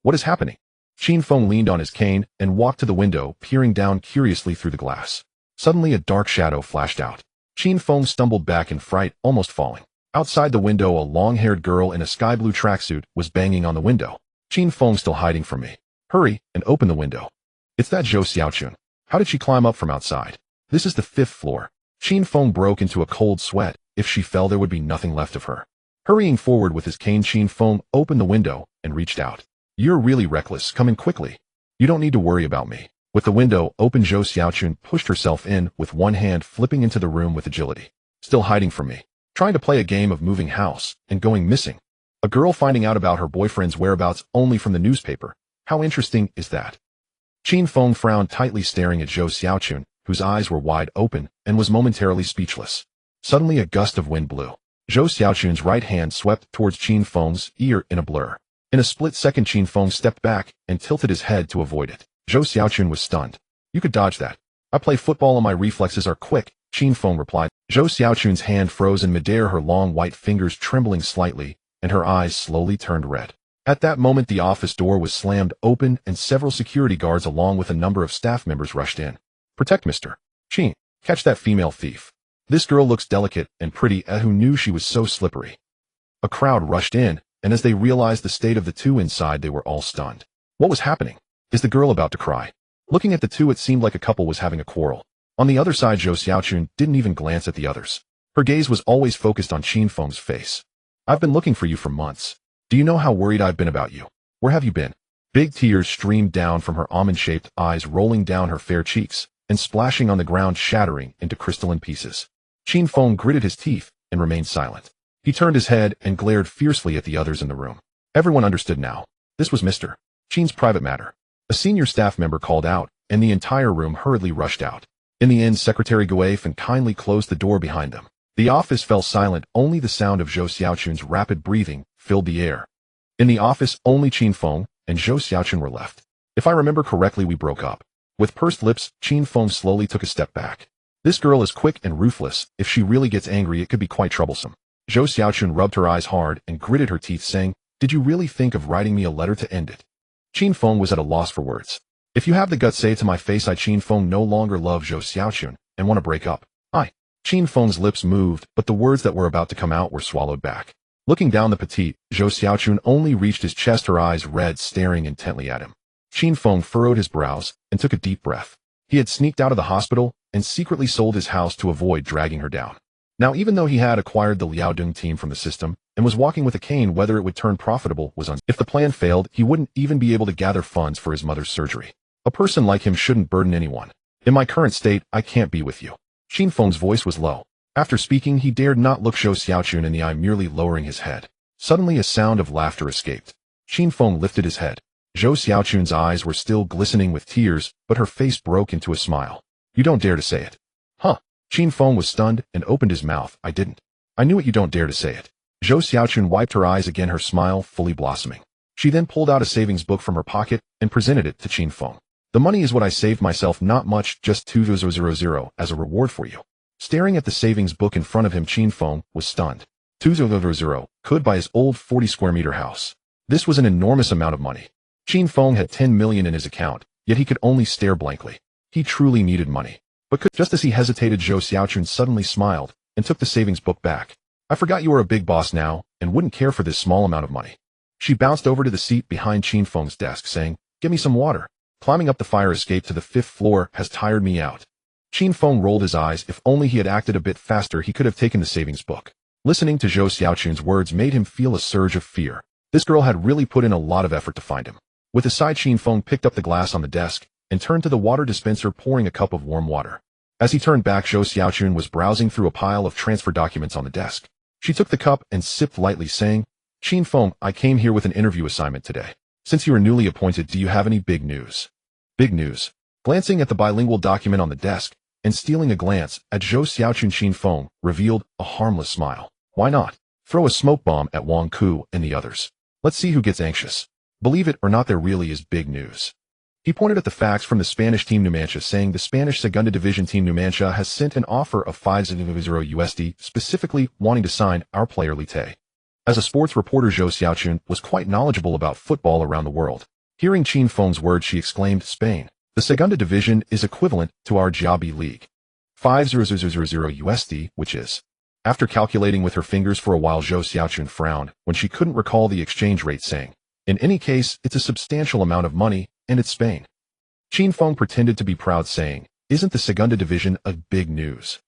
What is happening? Qin Feng leaned on his cane and walked to the window, peering down curiously through the glass. Suddenly a dark shadow flashed out. Qin Feng stumbled back in fright, almost falling. Outside the window, a long-haired girl in a sky blue tracksuit was banging on the window. Qin Feng, still hiding from me. Hurry and open the window. It's that Zhou Xiaochun. How did she climb up from outside? This is the 5th floor. Qin Feng broke into a cold sweat. If she fell, there would be nothing left of her. Hurrying forward with his cane, Qin Feng opened the window and reached out. You're really reckless. Come in quickly. You don't need to worry about me. With the window open, Zhou Xiaochun pushed herself in with one hand, flipping into the room with agility. Still hiding from me. Trying to play a game of moving house and going missing. A girl finding out about her boyfriend's whereabouts only from the newspaper. How interesting is that? Qin Feng frowned tightly, staring at Zhou Xiaochun, whose eyes were wide open and was momentarily speechless. Suddenly a gust of wind blew. Zhou Xiaochun's right hand swept towards Qin Feng's ear in a blur. In a split second, Qin Feng stepped back and tilted his head to avoid it. Zhou Xiaochun was stunned. You could dodge that. I play football and my reflexes are quick, Qin Feng replied. Zhou Xiaochun's hand froze in midair, her long white fingers trembling slightly, and her eyes slowly turned red. At that moment, the office door was slammed open and several security guards along with a number of staff members rushed in. Protect Mr. Qin. Catch that female thief. This girl looks delicate and pretty. Who knew she was so slippery? A crowd rushed in, and as they realized the state of the two inside, they were all stunned. What was happening? Is the girl about to cry? Looking at the two, it seemed like a couple was having a quarrel. On the other side, Zhou Xiaochun didn't even glance at the others. Her gaze was always focused on Qin Feng's face. I've been looking for you for months. Do you know how worried I've been about you? Where have you been? Big tears streamed down from her almond-shaped eyes, rolling down her fair cheeks and splashing on the ground, shattering into crystalline pieces. Qin Feng gritted his teeth and remained silent. He turned his head and glared fiercely at the others in the room. Everyone understood now. This was Mr. Qin's private matter. A senior staff member called out, and the entire room hurriedly rushed out. In the end, Secretary Guifan kindly closed the door behind them. The office fell silent. Only the sound of Zhou Xiaochun's rapid breathing filled the air. In the office, only Qin Feng and Zhou Xiaochun were left. If I remember correctly, we broke up. With pursed lips, Qin Feng slowly took a step back. This girl is quick and ruthless. If she really gets angry, it could be quite troublesome. Zhou Xiaochun rubbed her eyes hard and gritted her teeth, saying, Did you really think of writing me a letter to end it? Qin Feng was at a loss for words. If you have the guts, say it to my face. I, Qin Feng, no longer love Zhou Xiaochun and want to break up. Qin Feng's lips moved, but the words that were about to come out were swallowed back. Looking down the petite, Zhou Xiaochun only reached his chest, her eyes red, staring intently at him. Qin Feng furrowed his brows and took a deep breath. He had sneaked out of the hospital and secretly sold his house to avoid dragging her down. Now, even though he had acquired the Liaodong team from the system and was walking with a cane, whether it would turn profitable was uncertain. If the plan failed, he wouldn't even be able to gather funds for his mother's surgery. A person like him shouldn't burden anyone. In my current state, I can't be with you. Qin Feng's voice was low. After speaking, he dared not look Zhou Xiaochun in the eye, merely lowering his head. Suddenly, a sound of laughter escaped. Qin Feng lifted his head. Zhou Xiaochun's eyes were still glistening with tears, but her face broke into a smile. You don't dare to say it. Huh? Qin Feng was stunned and opened his mouth. I didn't. I knew it. You don't dare to say it. Zhou Xiaochun wiped her eyes again, her smile fully blossoming. She then pulled out a savings book from her pocket and presented it to Qin Feng. The money is what I saved myself, not much, just 2,000 as a reward for you. Staring at the savings book in front of him, Qin Feng was stunned. 2,000 could buy his old 40 square meter house. This was an enormous amount of money. Qin Feng had 10 million in his account, yet he could only stare blankly. He truly needed money. But just as he hesitated, Zhou Xiaochun suddenly smiled and took the savings book back. I forgot you were a big boss now and wouldn't care for this small amount of money. She bounced over to the seat behind Qin Feng's desk, saying, Give me some water. Climbing up the fire escape to the 5th floor has tired me out. Qin Feng rolled his eyes. If only he had acted a bit faster, he could have taken the savings book. Listening to Zhou Xiaochun's words made him feel a surge of fear. This girl had really put in a lot of effort to find him. With a sigh, Qin Feng picked up the glass on the desk and turned to the water dispenser, pouring a cup of warm water. As he turned back, Zhou Xiaochun was browsing through a pile of transfer documents on the desk. She took the cup and sipped lightly, saying, Qin Feng, I came here with an interview assignment today. Since you are newly appointed, do you have any big news? Big news. Glancing at the bilingual document on the desk and stealing a glance at Zhou Xiaochun, Qin Feng revealed a harmless smile. Why not? Throw a smoke bomb at Wang Ku and the others. Let's see who gets anxious. Believe it or not, there really is big news. He pointed at the facts from the Spanish team Numancia, saying the Spanish Segunda Division team Numancia has sent an offer of 5,000 USD, specifically wanting to sign our player Lite. As a sports reporter, Zhou Xiaochun was quite knowledgeable about football around the world. Hearing Qin Feng's words, she exclaimed, Spain. The Segunda Division is equivalent to our Jiabi League. 5,000 USD, which is. After calculating with her fingers for a while, Zhou Xiaochun frowned when she couldn't recall the exchange rate, saying, in any case, it's a substantial amount of money, and it's Spain. Qin Feng pretended to be proud, saying, "Isn't the Segunda Division a big news?"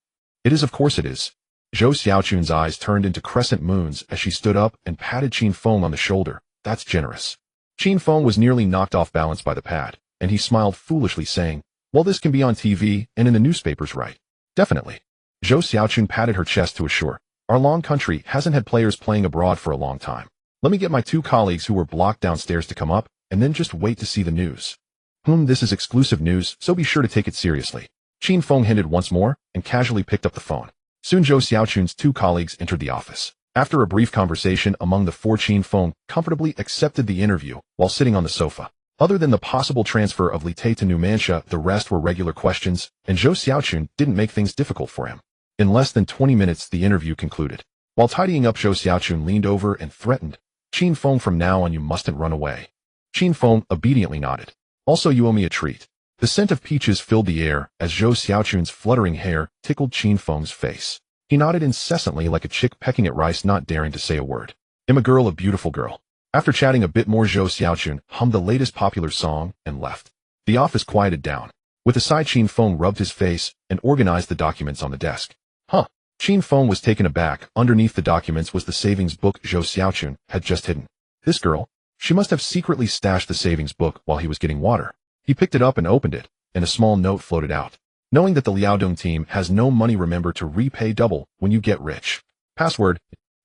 "It is, of course it is." Zhou Xiaochun's eyes turned into crescent moons as she stood up and patted Qin Feng on the shoulder. "That's generous." Qin Feng was nearly knocked off balance by the pat, and he smiled foolishly, saying, "Well, this can be on TV and in the newspapers, right?" "Definitely." Zhou Xiaochun patted her chest to assure, "Our long country hasn't had players playing abroad for a long time. Let me get my 2 colleagues who were blocked downstairs to come up, and then just wait to see the news." This is exclusive news, so be sure to take it seriously." Qin Feng hinted once more, and casually picked up the phone. Soon Zhou Xiaochun's 2 colleagues entered the office. After a brief conversation among the 4, Qin Feng comfortably accepted the interview while sitting on the sofa. Other than the possible transfer of Lite to Numancia, the rest were regular questions, and Zhou Xiaochun didn't make things difficult for him. In less than 20 minutes, the interview concluded. While tidying up, Zhou Xiaochun leaned over and threatened, "Qin Feng, from now on you mustn't run away." Qin Feng obediently nodded. "Also, you owe me a treat." The scent of peaches filled the air as Zhou Xiaochun's fluttering hair tickled Qin Feng's face. He nodded incessantly like a chick pecking at rice, not daring to say a word. "I'm a girl, a beautiful girl." After chatting a bit more, Zhou Xiaochun hummed the latest popular song and left. The office quieted down. With a sigh, Qin Feng rubbed his face and organized the documents on the desk. Qin Feng was taken aback. Underneath the documents was the savings book Zhou Xiaochun had just hidden. This girl, she must have secretly stashed the savings book while he was getting water. He picked it up and opened it, and a small note floated out. "Knowing that the Liaodong team has no money, remember to repay double when you get rich. Password.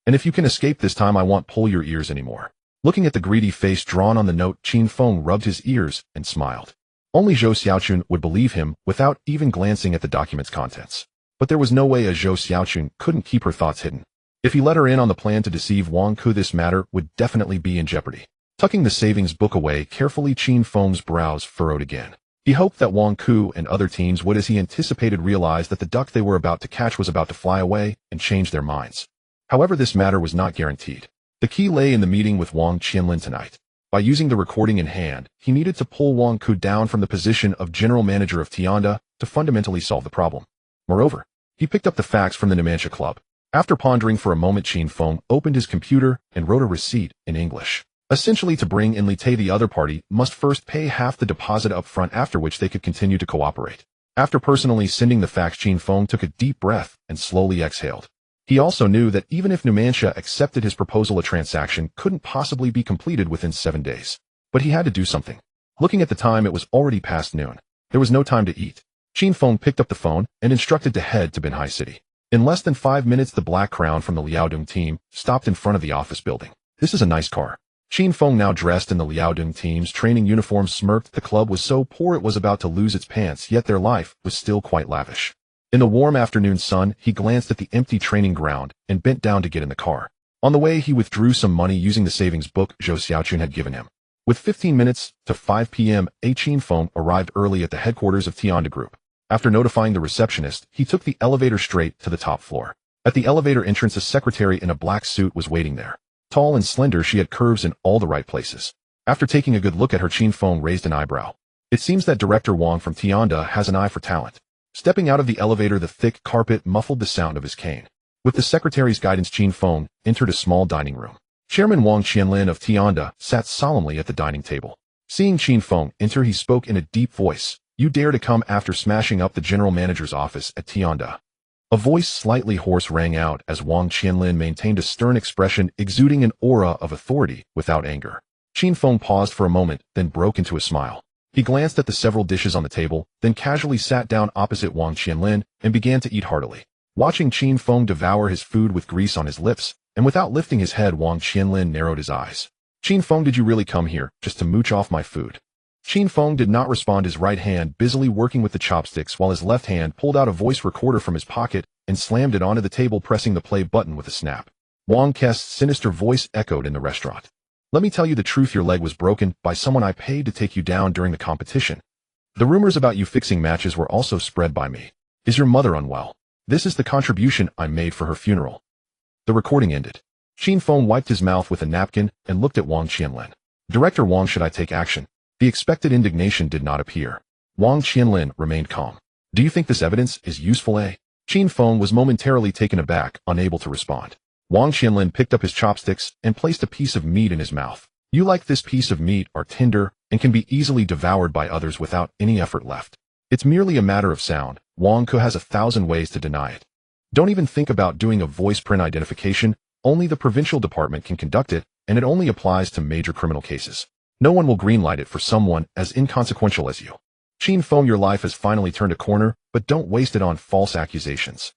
And if you can escape this time, I won't pull your ears anymore." Looking at the greedy face drawn on the note, Qin Feng rubbed his ears and smiled. Only Zhou Xiaochun would believe him without even glancing at the document's contents. But there was no way a Zhou Xiaochun couldn't keep her thoughts hidden. If he let her in on the plan to deceive Wang Ku, this matter would definitely be in jeopardy. Tucking the savings book away carefully, Qin Feng's brows furrowed again. He hoped that Wang Ku and other teams would, as he anticipated, realize that the duck they were about to catch was about to fly away and change their minds. However, this matter was not guaranteed. The key lay in the meeting with Wang Qianlin tonight. By using the recording in hand, he needed to pull Wang Ku down from the position of general manager of Tianda to fundamentally solve the problem. Moreover, he picked up the facts from the Numancia club. After pondering for a moment, Qin Feng opened his computer and wrote a receipt in English. Essentially, to bring in Lite, the other party must first pay half the deposit up front, after which they could continue to cooperate. After personally sending the facts, Qin Feng took a deep breath and slowly exhaled. He also knew that even if Numancia accepted his proposal, a transaction couldn't possibly be completed within 7 days. But he had to do something. Looking at the time, it was already past noon. There was no time to eat. Qin Feng picked up the phone and instructed to head to Binhai City. In less than 5 minutes, the black crown from the Liaodong team stopped in front of the office building. "This is a nice car." Qin Feng, now dressed in the Liaodong team's training uniform, smirked. The club was so poor it was about to lose its pants, yet their life was still quite lavish. In the warm afternoon sun, he glanced at the empty training ground and bent down to get in the car. On the way, he withdrew some money using the savings book Zhou Xiaochun had given him. With 15 minutes to 5 p.m., Qin Feng arrived early at the headquarters of Tianda Group. After notifying the receptionist, he took the elevator straight to the top floor. At the elevator entrance, a secretary in a black suit was waiting there. Tall and slender, she had curves in all the right places. After taking a good look at her, Qin Feng raised an eyebrow. It seems that Director Wang from Tianda has an eye for talent. Stepping out of the elevator, the thick carpet muffled the sound of his cane. With the secretary's guidance, Qin Feng entered a small dining room. Chairman Wang Qianlin of Tianda sat solemnly at the dining table. Seeing Qin Feng enter, he spoke in a deep voice. "You dare to come after smashing up the general manager's office at Tianda?" A voice slightly hoarse rang out as Wang Qianlin maintained a stern expression, exuding an aura of authority without anger. Qin Feng paused for a moment, then broke into a smile. He glanced at the several dishes on the table, then casually sat down opposite Wang Qianlin and began to eat heartily. Watching Qin Feng devour his food with grease on his lips, and without lifting his head, Wang Qianlin narrowed his eyes. "Qin Feng, did you really come here just to mooch off my food?" Qin Feng did not respond, his right hand busily working with the chopsticks while his left hand pulled out a voice recorder from his pocket and slammed it onto the table, pressing the play button with a snap. Wang Kest's sinister voice echoed in the restaurant. "Let me tell you the truth, your leg was broken by someone I paid to take you down during the competition. The rumors about you fixing matches were also spread by me. Is your mother unwell? This is the contribution I made for her funeral." The recording ended. Qin Feng wiped his mouth with a napkin and looked at Wang Qianlin. "Director Wang, should I take action?" The expected indignation did not appear. Wang Qianlin remained calm. "Do you think this evidence is useful, eh?" Qin Feng was momentarily taken aback, unable to respond. Wang Qianlin picked up his chopsticks and placed a piece of meat in his mouth. You like this piece of meat are tender and can be easily devoured by others without any effort left. It's merely a matter of sound. Wang Ke has 1,000 ways to deny it. Don't even think about doing a voice print identification. Only the provincial department can conduct it, and it only applies to major criminal cases. No one will greenlight it for someone as inconsequential as you. Qin Feng, your life has finally turned a corner, but don't waste it on false accusations.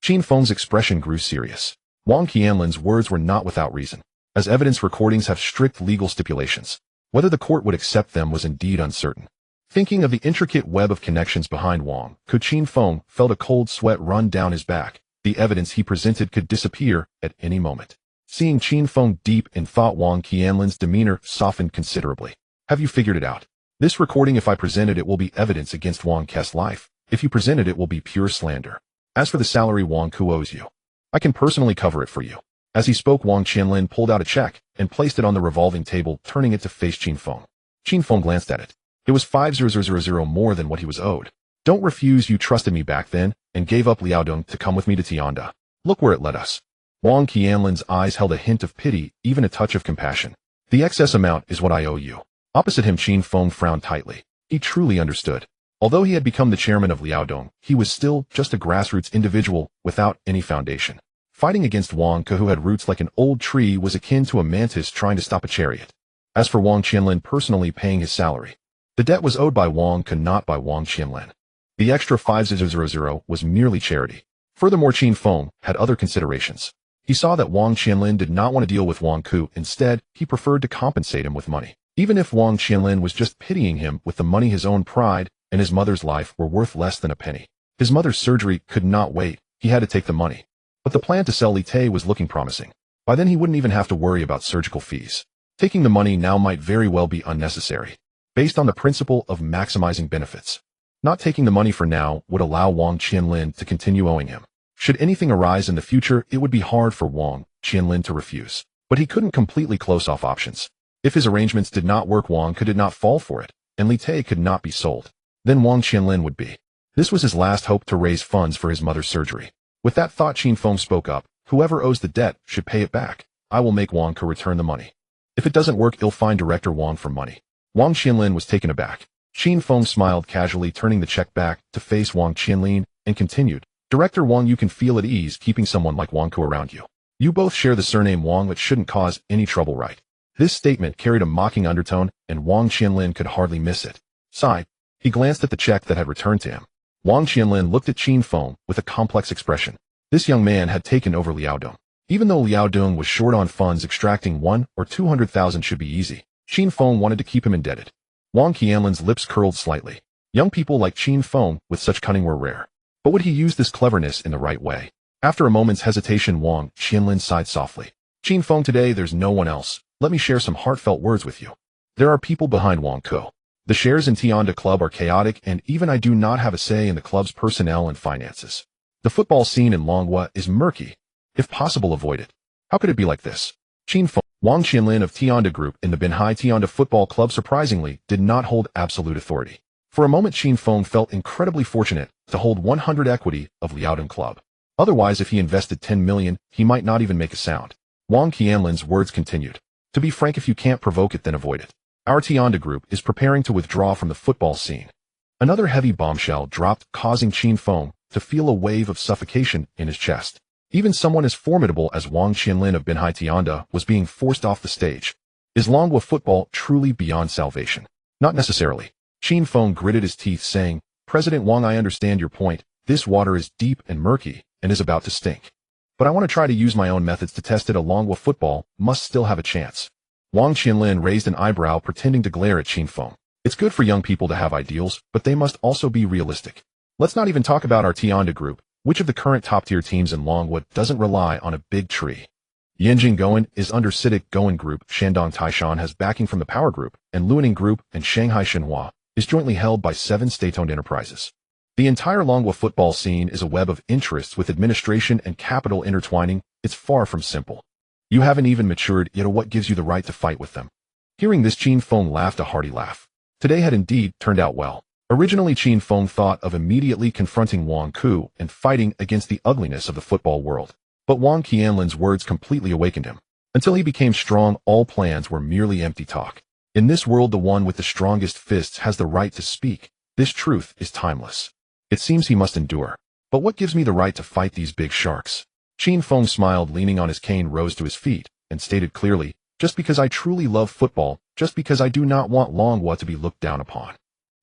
Qin Feng's expression grew serious. Wang Qianlin's words were not without reason, as evidence recordings have strict legal stipulations. Whether the court would accept them was indeed uncertain. Thinking of the intricate web of connections behind Wang Ke, Qin Feng felt a cold sweat run down his back. The evidence he presented could disappear at any moment. Seeing Qin Feng deep in thought, Wang Qianlin's demeanor softened considerably. Have you figured it out? This recording, if I present it will be evidence against Wang Ke's life. If you present it will be pure slander. As for the salary Wang Ke owes you, I can personally cover it for you. As he spoke, Wang Qianlin pulled out a check and placed it on the revolving table, turning it to face Qin Feng. Qin Feng glanced at it. It was 5,000 more than what he was owed. Don't refuse. You trusted me back then and gave up Liaodong to come with me to Tianda. Look where it led us. Wang Qianlin's eyes held a hint of pity, even a touch of compassion. The excess amount is what I owe you. Opposite him, Qin Feng frowned tightly. He truly understood. Although he had become the chairman of Liaodong, he was still just a grassroots individual without any foundation. Fighting against Wang Ke, who had roots like an old tree, was akin to a mantis trying to stop a chariot. As for Wang Qianlin personally paying his salary, the debt was owed by Wang Ke, not by Wang Qianlin. The extra 5,000 was merely charity. Furthermore, Qin Feng had other considerations. He saw that Wang Qianlin did not want to deal with Wang Ke. Instead, he preferred to compensate him with money. Even if Wang Qianlin was just pitying him with the money, his own pride and his mother's life were worth less than a penny. His mother's surgery could not wait. He had to take the money. But the plan to sell Lite was looking promising. By then he wouldn't even have to worry about surgical fees. Taking the money now might very well be unnecessary, based on the principle of maximizing benefits. Not taking the money for now would allow Wang Qianlin to continue owing him. Should anything arise in the future, it would be hard for Wang Qianlin to refuse. But he couldn't completely close off options. If his arrangements did not work, Wang Ke did not fall for it, and Lite could not be sold. Then Wang Qianlin would be. This was his last hope to raise funds for his mother's surgery. With that thought, Qin Feng spoke up. Whoever owes the debt should pay it back. I will make Wang Ke return the money. If it doesn't work, he'll find Director Wang for money. Wang Qianlin was taken aback. Qin Feng smiled casually, turning the check back to face Wang Qianlin, and continued. Director Wang, you can feel at ease keeping someone like Wang Ke around you. You both share the surname Wang, which shouldn't cause any trouble, right? This statement carried a mocking undertone, and Wang Qianlin could hardly miss it. Sighed. He glanced at the check that had returned to him. Wang Qianlin looked at Qin Feng with a complex expression. This young man had taken over Liaodong. Even though Liaodong was short on funds, extracting 100,000 or 200,000 should be easy. Qin Feng wanted to keep him indebted. Wang Qianlin's lips curled slightly. Young people like Qin Feng with such cunning were rare. But would he use this cleverness in the right way? After a moment's hesitation, Wang Qianlin sighed softly. Qin Feng, today there's no one else. Let me share some heartfelt words with you. There are people behind Wang Ke. The shares in Tianda Club are chaotic, and even I do not have a say in the club's personnel and finances. The football scene in Longhua is murky. If possible, avoid it. How could it be like this? Qin Feng, Wang Qianlin of Tianda Group in the Binhai Tianda Football Club surprisingly did not hold absolute authority. For a moment, Qin Feng felt incredibly fortunate to hold 100 equity of Liaodong Club. Otherwise, if he invested 10 million, he might not even make a sound. Wang Qianlin's words continued. To be frank, if you can't provoke it, then avoid it. Our Tianda Group is preparing to withdraw from the football scene. Another heavy bombshell dropped, causing Qin Feng to feel a wave of suffocation in his chest. Even someone as formidable as Wang Qianlin of Binhai Tianda was being forced off the stage. Is Longhua football truly beyond salvation? Not necessarily. Qin Feng gritted his teeth, saying, President Wang, I understand your point. This water is deep and murky and is about to stink. But I want to try to use my own methods to test it. A Longhua football must still have a chance. Wang Qianlin raised an eyebrow, pretending to glare at Qin Feng. It's good for young people to have ideals, but they must also be realistic. Let's not even talk about our Tianda Group. Which of the current top-tier teams in Longhua doesn't rely on a big tree? Yanjing Goan is under CITIC Goan Group, Shandong Taishan has backing from the Power Group, and Luaning Group and Shanghai Shenhua is jointly held by 7 state-owned enterprises. The entire Longhua football scene is a web of interests with administration and capital intertwining. It's far from simple. You haven't even matured yet. What gives you the right to fight with them? Hearing this, Qin Feng laughed a hearty laugh. Today had indeed turned out well. Originally, Qin Feng thought of immediately confronting Wang Ke and fighting against the ugliness of the football world. But Wang Qianlin's words completely awakened him. Until he became strong, all plans were merely empty talk. In this world, the one with the strongest fists has the right to speak. This truth is timeless. It seems he must endure. But what gives me the right to fight these big sharks? Qin Feng smiled, leaning on his cane, rose to his feet, and stated clearly, just because I truly love football, just because I do not want Longhua to be looked down upon.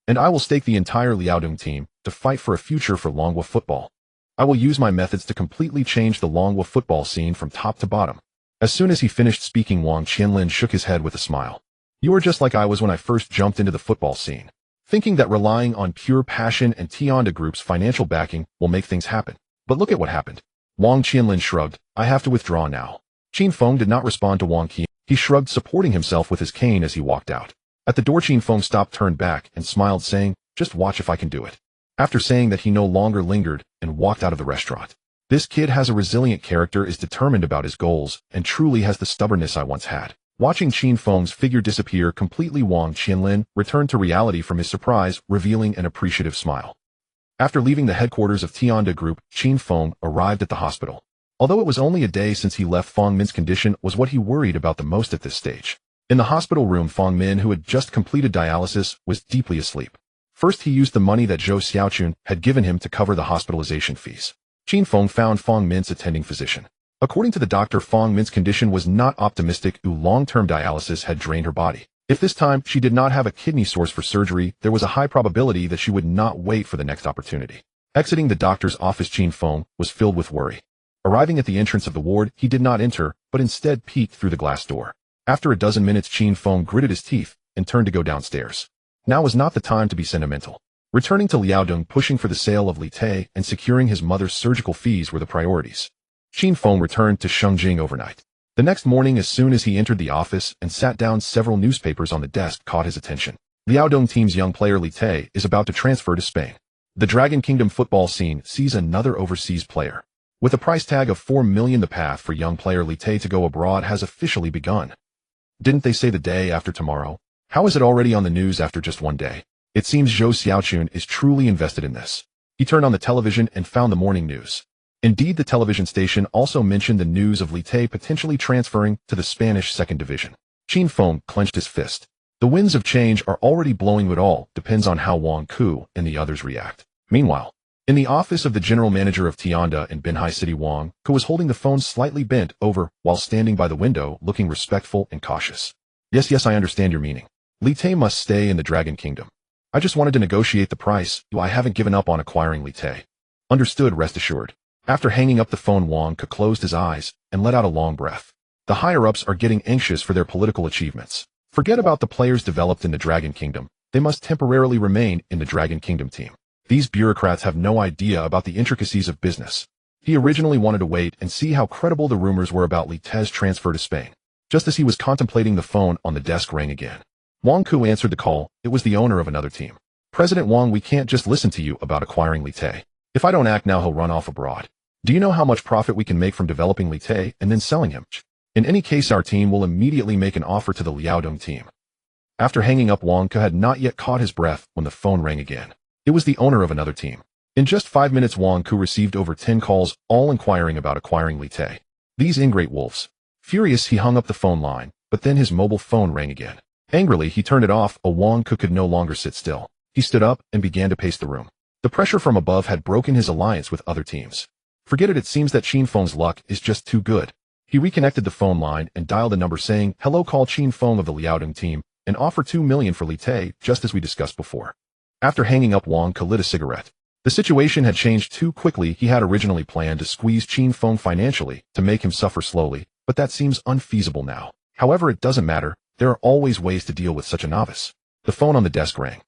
And I will stake the entire Liaodong team to fight for a future for Longhua football. I will use my methods to completely change the Longhua football scene from top to bottom. As soon as he finished speaking, Wang Qianlin shook his head with a smile. You are just like I was when I first jumped into the football scene, thinking that relying on pure passion and Tianda Group's financial backing will make things happen. But look at what happened. Wang Qianlin shrugged. I have to withdraw now. Qin Feng did not respond to Wang Qian. He shrugged, supporting himself with his cane as he walked out. At the door, Qin Feng stopped, turned back, and smiled, saying, just watch if I can do it. After saying that, he no longer lingered and walked out of the restaurant. This kid has a resilient character, is determined about his goals, and truly has the stubbornness I once had. Watching Qin Feng's figure disappear completely, Wang Qianlin returned to reality from his surprise, revealing an appreciative smile. After leaving the headquarters of Tianda Group, Qin Feng arrived at the hospital. Although it was only a day since he left, Feng Min's condition was what he worried about the most at this stage. In the hospital room, Feng Min, who had just completed dialysis, was deeply asleep. First, he used the money that Zhou Xiaochun had given him to cover the hospitalization fees. Qin Feng found Feng Min's attending physician. According to the doctor, Feng Min's condition was not optimistic. Long-term dialysis had drained her body. If this time she did not have a kidney source for surgery, there was a high probability that she would not wait for the next opportunity. Exiting the doctor's office, Qin Feng was filled with worry. Arriving at the entrance of the ward, he did not enter, but instead peeked through the glass door. After a dozen minutes, Qin Feng gritted his teeth and turned to go downstairs. Now was not the time to be sentimental. Returning to Liaodong, pushing for the sale of Li Te, and securing his mother's surgical fees were the priorities. Qin Feng returned to Shengjing overnight. The next morning, as soon as he entered the office and sat down, several newspapers on the desk caught his attention. Liaodong team's young player Li Te is about to transfer to Spain. The Dragon Kingdom football scene sees another overseas player. With a price tag of 4 million, the path for young player Li Te to go abroad has officially begun. Didn't they say the day after tomorrow? How is it already on the news after just one day? It seems Zhou Xiaochun is truly invested in this. He turned on the television and found the morning news. Indeed, the television station also mentioned the news of Li Te potentially transferring to the Spanish second division. Qin Feng clenched his fist. The winds of change are already blowing. It all depends on how Wang Ku and the others react. Meanwhile, in the office of the general manager of Tianda in Binhai City, Wang Ku was holding the phone slightly bent over while standing by the window, looking respectful and cautious. Yes, I understand your meaning. Li Te must stay in the Dragon Kingdom. I just wanted to negotiate the price. I haven't given up on acquiring Li Te. Understood, rest assured. After hanging up the phone, Wang Ku closed his eyes and let out a long breath. The higher-ups are getting anxious for their political achievements. Forget about the players developed in the Dragon Kingdom. They must temporarily remain in the Dragon Kingdom team. These bureaucrats have no idea about the intricacies of business. He originally wanted to wait and see how credible the rumors were about Li Te's transfer to Spain. Just as he was contemplating, the phone on the desk rang again. Wang Ku answered the call. It was the owner of another team. President Wang, we can't just listen to you about acquiring Li Te. If I don't act now, he'll run off abroad. Do you know how much profit we can make from developing Li Te and then selling him? In any case, our team will immediately make an offer to the Liaodong team. After hanging up, Wang Ku had not yet caught his breath when the phone rang again. It was the owner of another team. In just 5 minutes, Wang Ku received over 10 calls, all inquiring about acquiring Li Te. These ingrate wolves. Furious, he hung up the phone line, but then his mobile phone rang again. Angrily, he turned it off. Wang Ku could no longer sit still. He stood up and began to pace the room. The pressure from above had broken his alliance with other teams. Forget it seems that Qin Feng's luck is just too good. He reconnected the phone line and dialed a number saying, hello, call Qin Feng of the Liaodong team, and offer 2 million for Li Te, just as we discussed before. After hanging up, Wang Ku lit a cigarette. The situation had changed too quickly. He had originally planned to squeeze Qin Feng financially to make him suffer slowly, but that seems unfeasible now. However, it doesn't matter. There are always ways to deal with such a novice. The phone on the desk rang.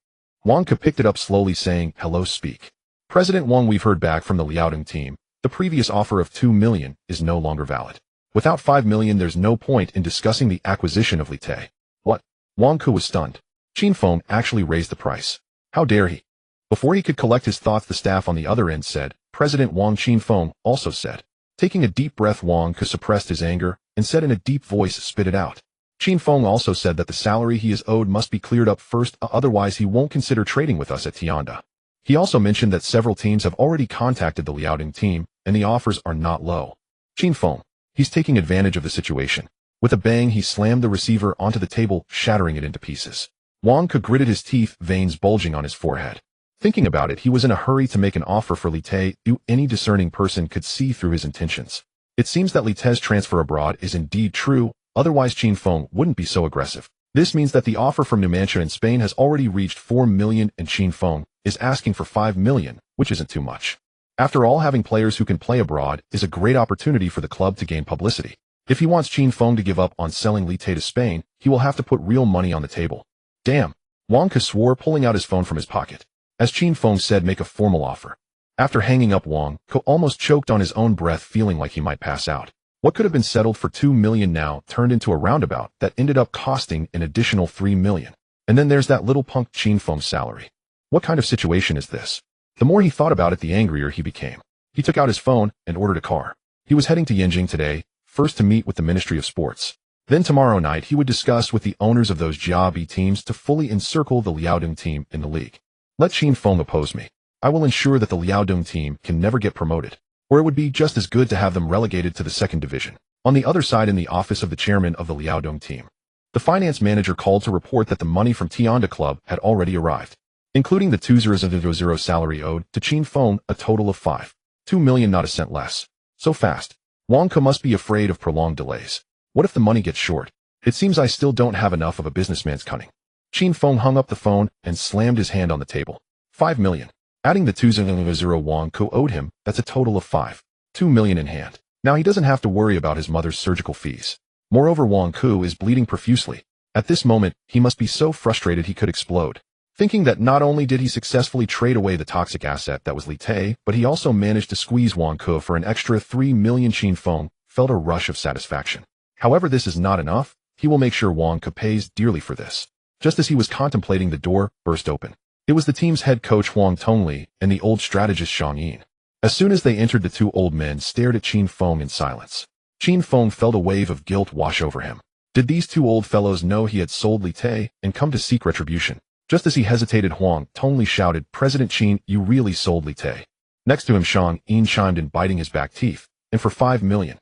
Wang Ku picked it up slowly, saying, hello, speak. President Wang, we've heard back from the Liaodong team. The previous offer of 2 million is no longer valid. Without 5 million, there's no point in discussing the acquisition of Li Te. What? Wang Ku was stunned. Qin Feng actually raised the price. How dare he? Before he could collect his thoughts, the staff on the other end said, President Wang. Qin Feng also said. Taking a deep breath, Wang Ku suppressed his anger and said in a deep voice, spit it out. Qin Feng also said that the salary he is owed must be cleared up first, otherwise he won't consider trading with us at Tianda. He also mentioned that several teams have already contacted the Liaodong team, and the offers are not low. Qin Feng. He's taking advantage of the situation. With a bang, he slammed the receiver onto the table, shattering it into pieces. Wang Ke gritted his teeth, veins bulging on his forehead. Thinking about it, he was in a hurry to make an offer for Li Te. Any discerning person could see through his intentions. It seems that Li Te's transfer abroad is indeed true, otherwise Qin Feng wouldn't be so aggressive. This means that the offer from Numancia in Spain has already reached 4 million and Qin Feng is asking for 5 million, which isn't too much. After all, having players who can play abroad is a great opportunity for the club to gain publicity. If he wants Qin Feng to give up on selling Li Te to Spain, he will have to put real money on the table. Damn, Wang Ke swore, pulling out his phone from his pocket. As Qin Feng said, make a formal offer. After hanging up, Wang Ke almost choked on his own breath, feeling like he might pass out. What could have been settled for 2 million now turned into a roundabout that ended up costing an additional 3 million. And then there's that little punk Qin Feng's salary. What kind of situation is this? The more he thought about it, the angrier he became. He took out his phone and ordered a car. He was heading to Yanjing today, first to meet with the Ministry of Sports. Then tomorrow night he would discuss with the owners of those Jiabi teams to fully encircle the Liaodong team in the league. Let Qin Feng oppose me. I will ensure that the Liaodong team can never get promoted, or it would be just as good to have them relegated to the second division. On the other side, in the office of the chairman of the Liaodong team, the finance manager called to report that the money from Tianda Club had already arrived, including the 2,000 salary owed to Qin Feng, a total of 2 million, not a cent less. So fast. Wang Ke must be afraid of prolonged delays. What if the money gets short? It seems I still don't have enough of a businessman's cunning. Qin Feng hung up the phone and slammed his hand on the table. 5 million. Adding the 2,000 Wang Ke owed him, that's a total of 2 million in hand. Now he doesn't have to worry about his mother's surgical fees. Moreover, Wang Ke is bleeding profusely. At this moment, he must be so frustrated he could explode. Thinking that not only did he successfully trade away the toxic asset that was Li Te, but he also managed to squeeze Wang Ke for an extra 3 million, Qin Feng felt a rush of satisfaction. However, this is not enough. He will make sure Wang Ke pays dearly for this. Just as he was contemplating, the door burst open. It was the team's head coach Huang Tongli and the old strategist Xiang Yin. As soon as they entered, the two old men stared at Qin Feng in silence. Qin Feng felt a wave of guilt wash over him. Did these two old fellows know he had sold Li Te and come to seek retribution? Just as he hesitated, Huang Tongli shouted, "President Qin, you really sold Li Te." Next to him, Xiang Yin chimed in, biting his back teeth. "And for 5 million.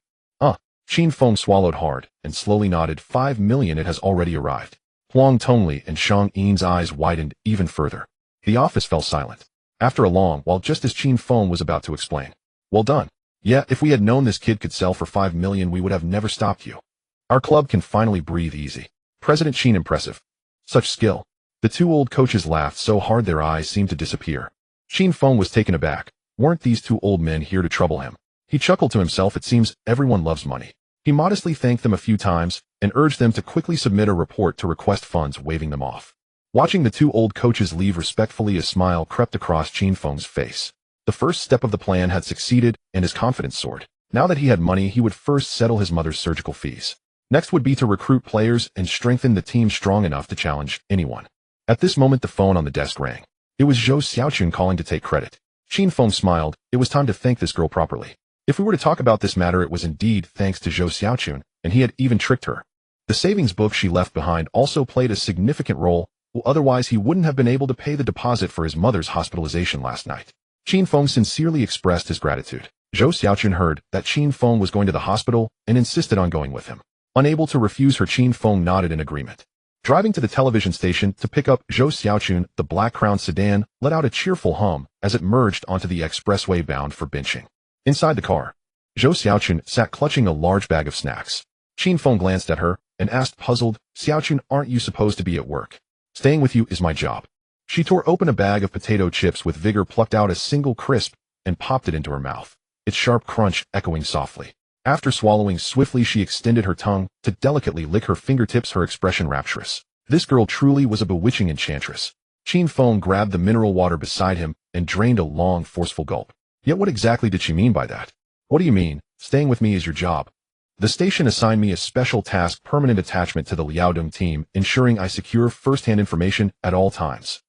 Qin Feng swallowed hard and slowly nodded. 5 million, it has already arrived. Huang Tongli and Xiang Yin's eyes widened even further. The office fell silent. After a long while, just as Qin Feng was about to explain, "Well done. Yeah, if we had known this kid could sell for 5 million, we would have never stopped you. Our club can finally breathe easy. President Qin, impressive. Such skill." The two old coaches laughed so hard their eyes seemed to disappear. Qin Feng was taken aback. Weren't these two old men here to trouble him? He chuckled to himself. It seems everyone loves money. He modestly thanked them a few times and urged them to quickly submit a report to request funds, waving them off. Watching the two old coaches leave respectfully, a smile crept across Qin Feng's face. The first step of the plan had succeeded, and his confidence soared. Now that he had money, he would first settle his mother's surgical fees. Next would be to recruit players and strengthen the team strong enough to challenge anyone. At this moment, the phone on the desk rang. It was Zhou Xiaochun calling to take credit. Qin Feng smiled. It was time to thank this girl properly. If we were to talk about this matter, it was indeed thanks to Zhou Xiaochun, and he had even tricked her. The savings book she left behind also played a significant role, otherwise he wouldn't have been able to pay the deposit for his mother's hospitalization last night. Qin Feng sincerely expressed his gratitude. Zhou Xiaochun heard that Qin Feng was going to the hospital and insisted on going with him. Unable to refuse her, Qin Feng nodded in agreement. Driving to the television station to pick up Zhou Xiaochun, the black-crowned sedan let out a cheerful hum as it merged onto the expressway bound for Binching. Inside the car, Zhou Xiaochun sat clutching a large bag of snacks. Qin Feng glanced at her and asked, puzzled, "Xiaochun, aren't you supposed to be at work? Staying with you is my job." She tore open a bag of potato chips with vigor, plucked out a single crisp, and popped it into her mouth, its sharp crunch echoing softly. After swallowing swiftly, she extended her tongue to delicately lick her fingertips, her expression rapturous. This girl truly was a bewitching enchantress. Qin Feng grabbed the mineral water beside him and drained a long, forceful gulp. Yet what exactly did she mean by that? "What do you mean, staying with me is your job?" "The station assigned me a special task, permanent attachment to the Liaodong team, ensuring I secure first-hand information at all times."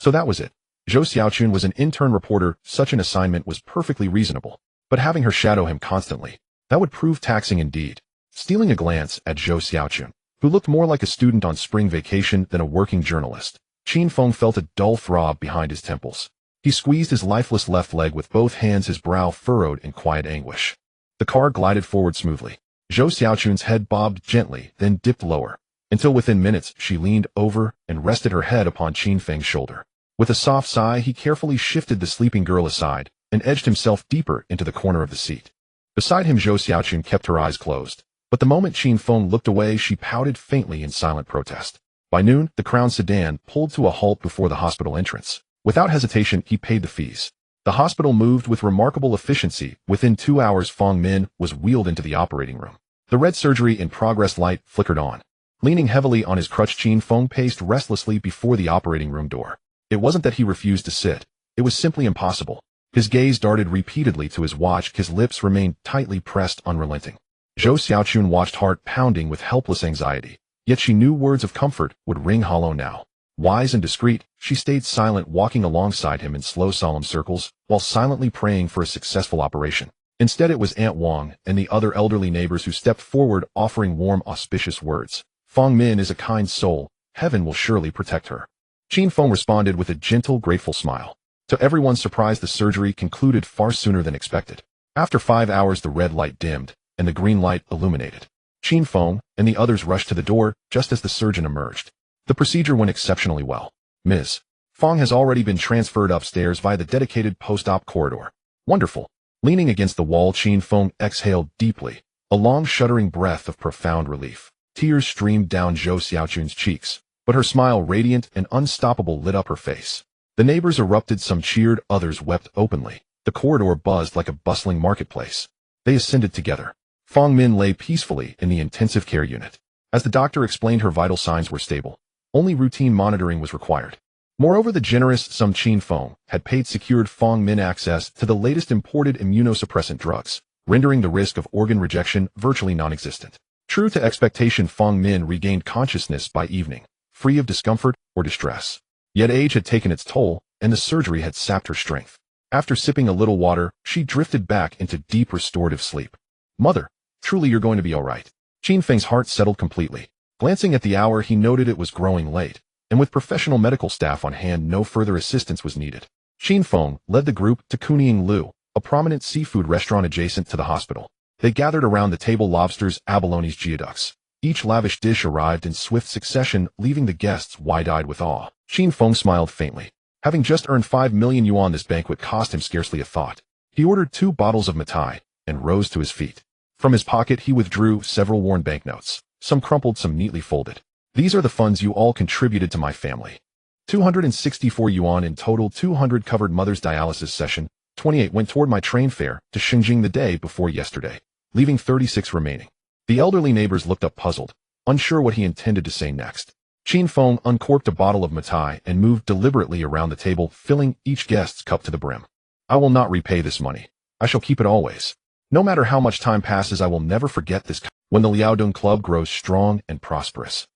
So that was it. Zhou Xiaochun was an intern reporter. Such an assignment was perfectly reasonable. But having her shadow him constantly, that would prove taxing indeed. Stealing a glance at Zhou Xiaochun, who looked more like a student on spring vacation than a working journalist, Qin Feng felt a dull throb behind his temples. He squeezed his lifeless left leg with both hands, his brow furrowed in quiet anguish. The car glided forward smoothly. Zhou Xiaochun's head bobbed gently, then dipped lower, until within minutes she leaned over and rested her head upon Qin Feng's shoulder. With a soft sigh, he carefully shifted the sleeping girl aside and edged himself deeper into the corner of the seat. Beside him, Zhou Xiaochun kept her eyes closed, but the moment Qin Feng looked away, she pouted faintly in silent protest. By noon, the Crown sedan pulled to a halt before the hospital entrance. Without hesitation, he paid the fees. The hospital moved with remarkable efficiency. Within 2 hours, Feng Min was wheeled into the operating room. The red surgery in progress light flickered on. Leaning heavily on his crutch, Qin Feng paced restlessly before the operating room door. It wasn't that he refused to sit. It was simply impossible. His gaze darted repeatedly to his watch. His lips remained tightly pressed, unrelenting. Zhou Xiaochun watched, heart pounding with helpless anxiety. Yet she knew words of comfort would ring hollow now. Wise and discreet, she stayed silent, walking alongside him in slow, solemn circles, while silently praying for a successful operation. Instead, it was Aunt Wang and the other elderly neighbors who stepped forward, offering warm, auspicious words. Feng Min is a kind soul. Heaven will surely protect her. Qin Feng responded with a gentle, grateful smile. To everyone's surprise, the surgery concluded far sooner than expected. After 5 hours, the red light dimmed, and the green light illuminated. Qin Feng and the others rushed to the door just as the surgeon emerged. The procedure went exceptionally well. Ms. Feng has already been transferred upstairs via the dedicated post-op corridor. Wonderful. Leaning against the wall, Qin Feng exhaled deeply, a long shuddering breath of profound relief. Tears streamed down Zhou Xiaochun's cheeks, but her smile, radiant and unstoppable, lit up her face. The neighbors erupted, some cheered, others wept openly. The corridor buzzed like a bustling marketplace. They ascended together. Feng Min lay peacefully in the intensive care unit. As the doctor explained, her vital signs were stable. Only routine monitoring was required. Moreover, the generous sum Qin Feng had paid secured Feng Min access to the latest imported immunosuppressant drugs, rendering the risk of organ rejection virtually non-existent. True to expectation, Feng Min regained consciousness by evening, free of discomfort or distress. Yet age had taken its toll, and the surgery had sapped her strength. After sipping a little water, she drifted back into deep restorative sleep. Mother, truly you're going to be all right. Qin Feng's heart settled completely. Glancing at the hour, he noted it was growing late, and with professional medical staff on hand, no further assistance was needed. Qin Feng led the group to Kuning Lu, a prominent seafood restaurant adjacent to the hospital. They gathered around the table, lobsters, abalones, geoducks. Each lavish dish arrived in swift succession, leaving the guests wide-eyed with awe. Qin Feng smiled faintly. Having just earned 5 million yuan, this banquet cost him scarcely a thought. He ordered 2 bottles of Matai and rose to his feet. From his pocket, he withdrew several worn banknotes, some crumpled, some neatly folded. These are the funds you all contributed to my family. 264 yuan in total. 200 covered mother's dialysis session. 28 went toward my train fare to Xinjiang the day before yesterday, leaving 36 remaining. The elderly neighbors looked up puzzled, unsure what he intended to say next. Qin Feng uncorked a bottle of Matai and moved deliberately around the table, filling each guest's cup to the brim. I will not repay this money. I shall keep it always. No matter how much time passes, I will never forget this. When the Liaodong Club grows strong and prosperous.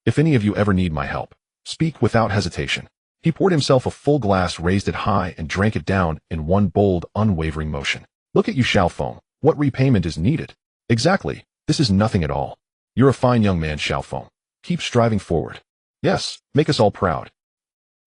If any of you ever need my help, speak without hesitation. He poured himself a full glass, raised it high, and drank it down in one bold, unwavering motion. Look at you, Xiao Feng. What repayment is needed? Exactly. This is nothing at all. You're a fine young man, Xiao Feng. Keep striving forward. Yes, make us all proud.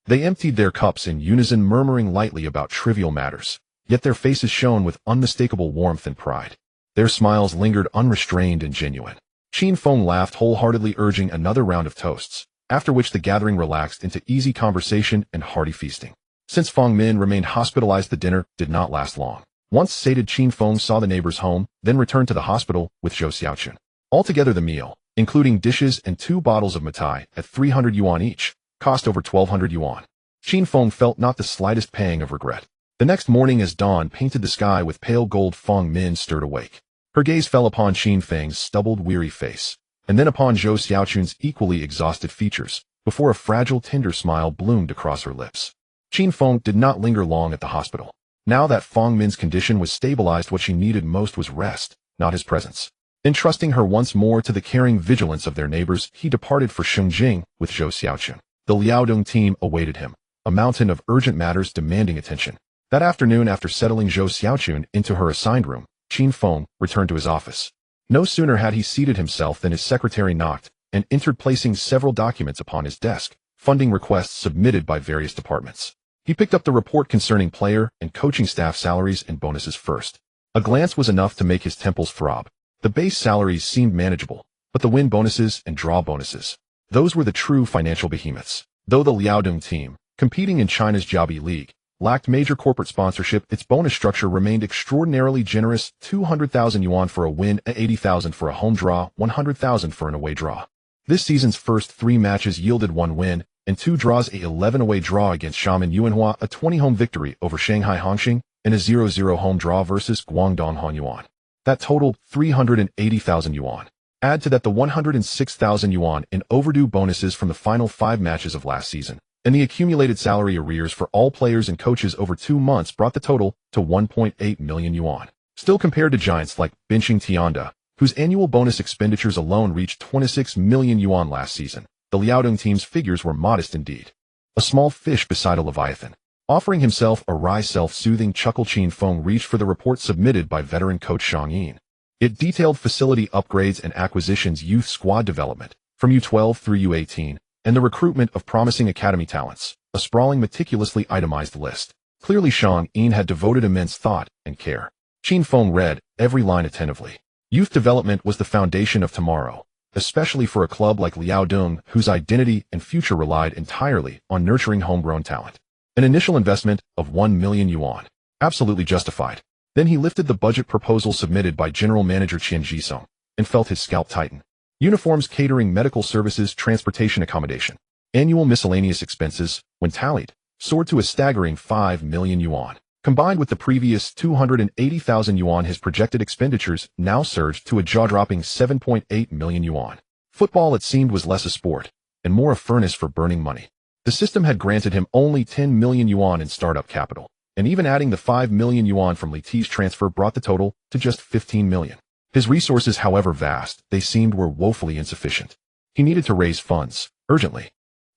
They emptied their cups in unison, murmuring lightly about trivial matters, yet their faces shone with unmistakable warmth and pride. Their smiles lingered unrestrained and genuine. Qin Feng laughed wholeheartedly, urging another round of toasts, after which the gathering relaxed into easy conversation and hearty feasting. Since Feng Min remained hospitalized, the dinner did not last long. Once sated, Qin Feng saw the neighbors home, then returned to the hospital with Zhou Xiaochun. Altogether, the meal, including dishes and 2 bottles of Matai at 300 yuan each, cost over 1,200 yuan. Qin Feng felt not the slightest pang of regret. The next morning, as dawn painted the sky with pale gold, Feng Min stirred awake. Her gaze fell upon Qin Feng's stubbled, weary face, and then upon Zhou Xiaochun's equally exhausted features, before a fragile, tender smile bloomed across her lips. Qin Feng did not linger long at the hospital. Now that Feng Min's condition was stabilized, what she needed most was rest, not his presence. Entrusting her once more to the caring vigilance of their neighbors, he departed for Xinjiang with Zhou Xiaochun. The Liaodong team awaited him, a mountain of urgent matters demanding attention. That afternoon, after settling Zhou Xiaochun into her assigned room, Qin Feng returned to his office. No sooner had he seated himself than his secretary knocked and entered, placing several documents upon his desk, funding requests submitted by various departments. He picked up the report concerning player and coaching staff salaries and bonuses first. A glance was enough to make his temples throb. The base salaries seemed manageable, but the win bonuses and draw bonuses, those were the true financial behemoths. Though the Liaodong team, competing in China's Jiabi League, lacked major corporate sponsorship, its bonus structure remained extraordinarily generous: 200,000 yuan for a win, 80,000 for a home draw, 100,000 for an away draw. This season's first 3 matches yielded 1 win and 2 draws: a 11 away draw against Xiamen Yuanhua, a 20 home victory over Shanghai Hongqing, and a 0-0 home draw versus Guangdong Hanyuan. That totaled 380,000 yuan. Add to that the 106,000 yuan in overdue bonuses from the final 5 matches of last season, and the accumulated salary arrears for all players and coaches over 2 months brought the total to 1.8 million yuan. Still, compared to giants like Binqing Tianda, whose annual bonus expenditures alone reached 26 million yuan last season, the Liaodong team's figures were modest indeed. A small fish beside a leviathan. Offering himself a wry self-soothing chuckle, Qin Feng reached for the report submitted by veteran coach Xiang Yin. It detailed facility upgrades and acquisitions, youth squad development, from U12 through U18, and the recruitment of promising academy talents, a sprawling, meticulously itemized list. Clearly Xiang Yin had devoted immense thought and care. Qin Feng read every line attentively. Youth development was the foundation of tomorrow, especially for a club like Liaodong, whose identity and future relied entirely on nurturing homegrown talent. An initial investment of 1 million yuan. Absolutely justified. Then he lifted the budget proposal submitted by General Manager Qian Jisong and felt his scalp tighten. Uniforms, catering, medical services, transportation, accommodation. Annual miscellaneous expenses, when tallied, soared to a staggering 5 million yuan. Combined with the previous 280,000 yuan, his projected expenditures now surged to a jaw-dropping 7.8 million yuan. Football, it seemed, was less a sport and more a furnace for burning money. The system had granted him only 10 million yuan in startup capital, and even adding the 5 million yuan from Li Ti's transfer brought the total to just 15 million. His resources, however vast they seemed, were woefully insufficient. He needed to raise funds, urgently.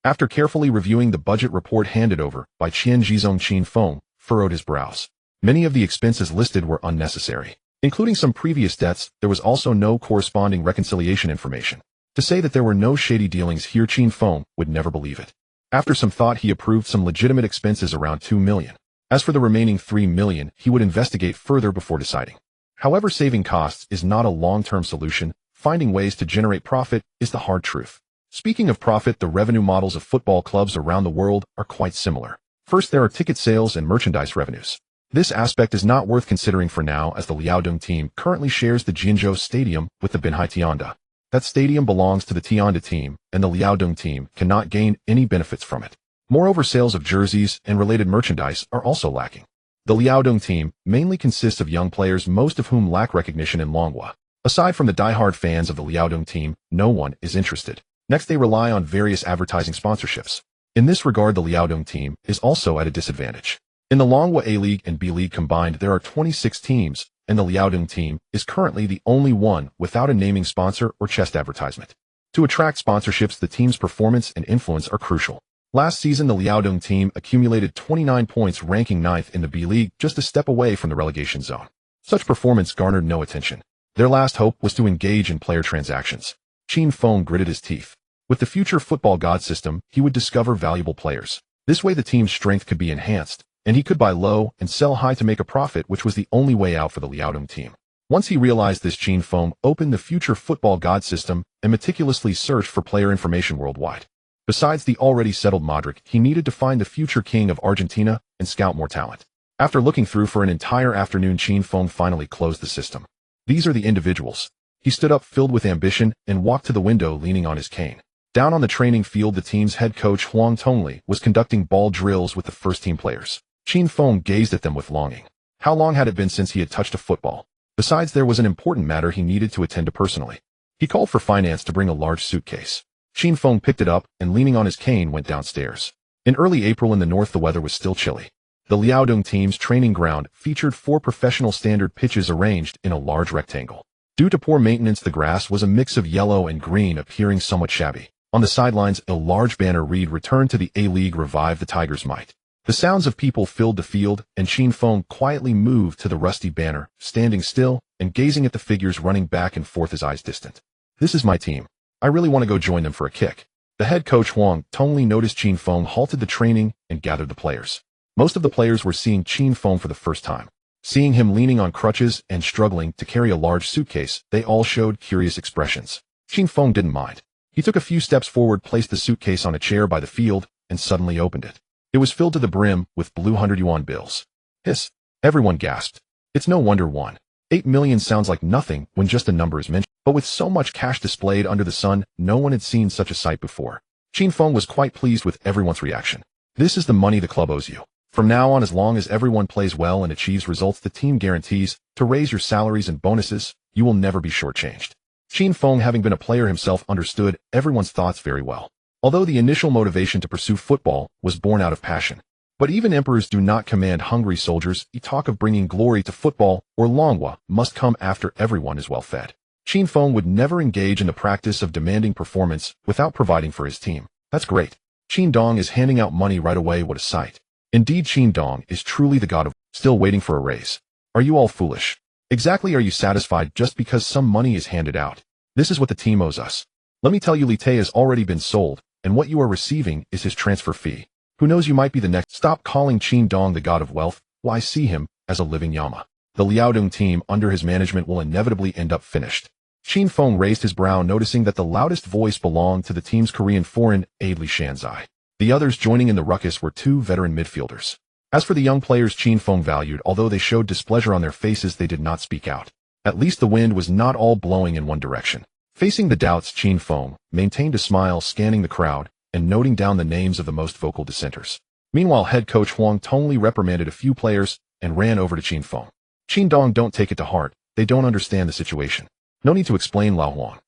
After carefully reviewing the budget report handed over by Qian Jizong, Qin Feng furrowed his brows. Many of the expenses listed were unnecessary. Including some previous debts, there was also no corresponding reconciliation information. To say that there were no shady dealings here, Qin Feng would never believe it. After some thought, he approved some legitimate expenses around 2 million. As for the remaining 3 million, he would investigate further before deciding. However, saving costs is not a long-term solution. Finding ways to generate profit is the hard truth. Speaking of profit, the revenue models of football clubs around the world are quite similar. First, there are ticket sales and merchandise revenues. This aspect is not worth considering for now, as the Liaodong team currently shares the Jinzhou Stadium with the Binhai Tianda. That stadium belongs to the Tianda team, and the Liaodong team cannot gain any benefits from it. Moreover, sales of jerseys and related merchandise are also lacking. The Liaodong team mainly consists of young players, most of whom lack recognition in Longhua. Aside from the die-hard fans of the Liaodong team, no one is interested. Next, they rely on various advertising sponsorships. In this regard, the Liaodong team is also at a disadvantage. In the Longhua A-League and B-League combined, there are 26 teams, and the Liaodong team is currently the only one without a naming sponsor or chest advertisement. To attract sponsorships, the team's performance and influence are crucial. Last season, the Liaodong team accumulated 29 points, ranking 9th in the B-League, just a step away from the relegation zone. Such performance garnered no attention. Their last hope was to engage in player transactions. Qin Feng gritted his teeth. With the future football god system, he would discover valuable players. This way the team's strength could be enhanced, and he could buy low and sell high to make a profit, which was the only way out for the Liaodong team. Once he realized this, Qin Feng opened the future football god system and meticulously searched for player information worldwide. Besides the already settled Modrić, he needed to find the future king of Argentina and scout more talent. After looking through for an entire afternoon, Qin Feng finally closed the system. These are the individuals. He stood up, filled with ambition, and walked to the window, leaning on his cane. Down on the training field, the team's head coach Huang Tongli was conducting ball drills with the first-team players. Qin Feng gazed at them with longing. How long had it been since he had touched a football? Besides, there was an important matter he needed to attend to personally. He called for finance to bring a large suitcase. Qin Feng picked it up and, leaning on his cane, went downstairs. In early April in the north, the weather was still chilly. The Liaodong team's training ground featured 4 professional standard pitches arranged in a large rectangle. Due to poor maintenance, the grass was a mix of yellow and green, appearing somewhat shabby. On the sidelines, a large banner read, "Return to the A-League, revive the Tigers' might." The sounds of people filled the field, and Qin Feng quietly moved to the rusty banner, standing still and gazing at the figures running back and forth, his eyes distant. This is my team. I really want to go join them for a kick. The head coach Huang Tongli noticed Qin Feng halted the training and gathered the players. Most of the players were seeing Qin Feng for the first time. Seeing him leaning on crutches and struggling to carry a large suitcase, they all showed curious expressions. Qin Feng didn't mind. He took a few steps forward, placed the suitcase on a chair by the field, and suddenly opened it. It was filled to the brim with blue 100 yuan bills. Hiss! Everyone gasped. It's no wonder 1.8 million sounds like nothing when just a number is mentioned, but with so much cash displayed under the sun, no one had seen such a sight before. Qin Feng was quite pleased with everyone's reaction. This is the money the club owes you. From now on, as long as everyone plays well and achieves results the team guarantees to raise your salaries and bonuses, you will never be shortchanged. Qin Feng, having been a player himself, understood everyone's thoughts very well. Although the initial motivation to pursue football was born out of passion. But even emperors do not command hungry soldiers. The talk of bringing glory to football, or Longhua, must come after everyone is well fed. Qin Feng would never engage in the practice of demanding performance without providing for his team. That's great. Qin Dong is handing out money right away. What a sight. Indeed, Qin Dong is truly the god of still waiting for a raise. Are you all foolish? Exactly, are you satisfied just because some money is handed out? This is what the team owes us. Let me tell you, Li Te has already been sold, and what you are receiving is his transfer fee. Who knows, you might be the next. Stop calling Qin Dong the god of wealth. Why, see him as a living Yama. The Liaodong team under his management will inevitably end up finished. Qin Feng raised his brow, noticing that the loudest voice belonged to the team's Korean foreign aide Li Shanzai. The others joining in the ruckus were two veteran midfielders. As for the young players Qin Feng valued, although they showed displeasure on their faces, they did not speak out. At least the wind was not all blowing in one direction. Facing the doubts, Qin Feng maintained a smile, scanning the crowd and noting down the names of the most vocal dissenters. Meanwhile, head coach Huang Tongli reprimanded a few players and ran over to Qin Feng. Qin Dong, don't take it to heart. They don't understand the situation. No need to explain, Lao Huang.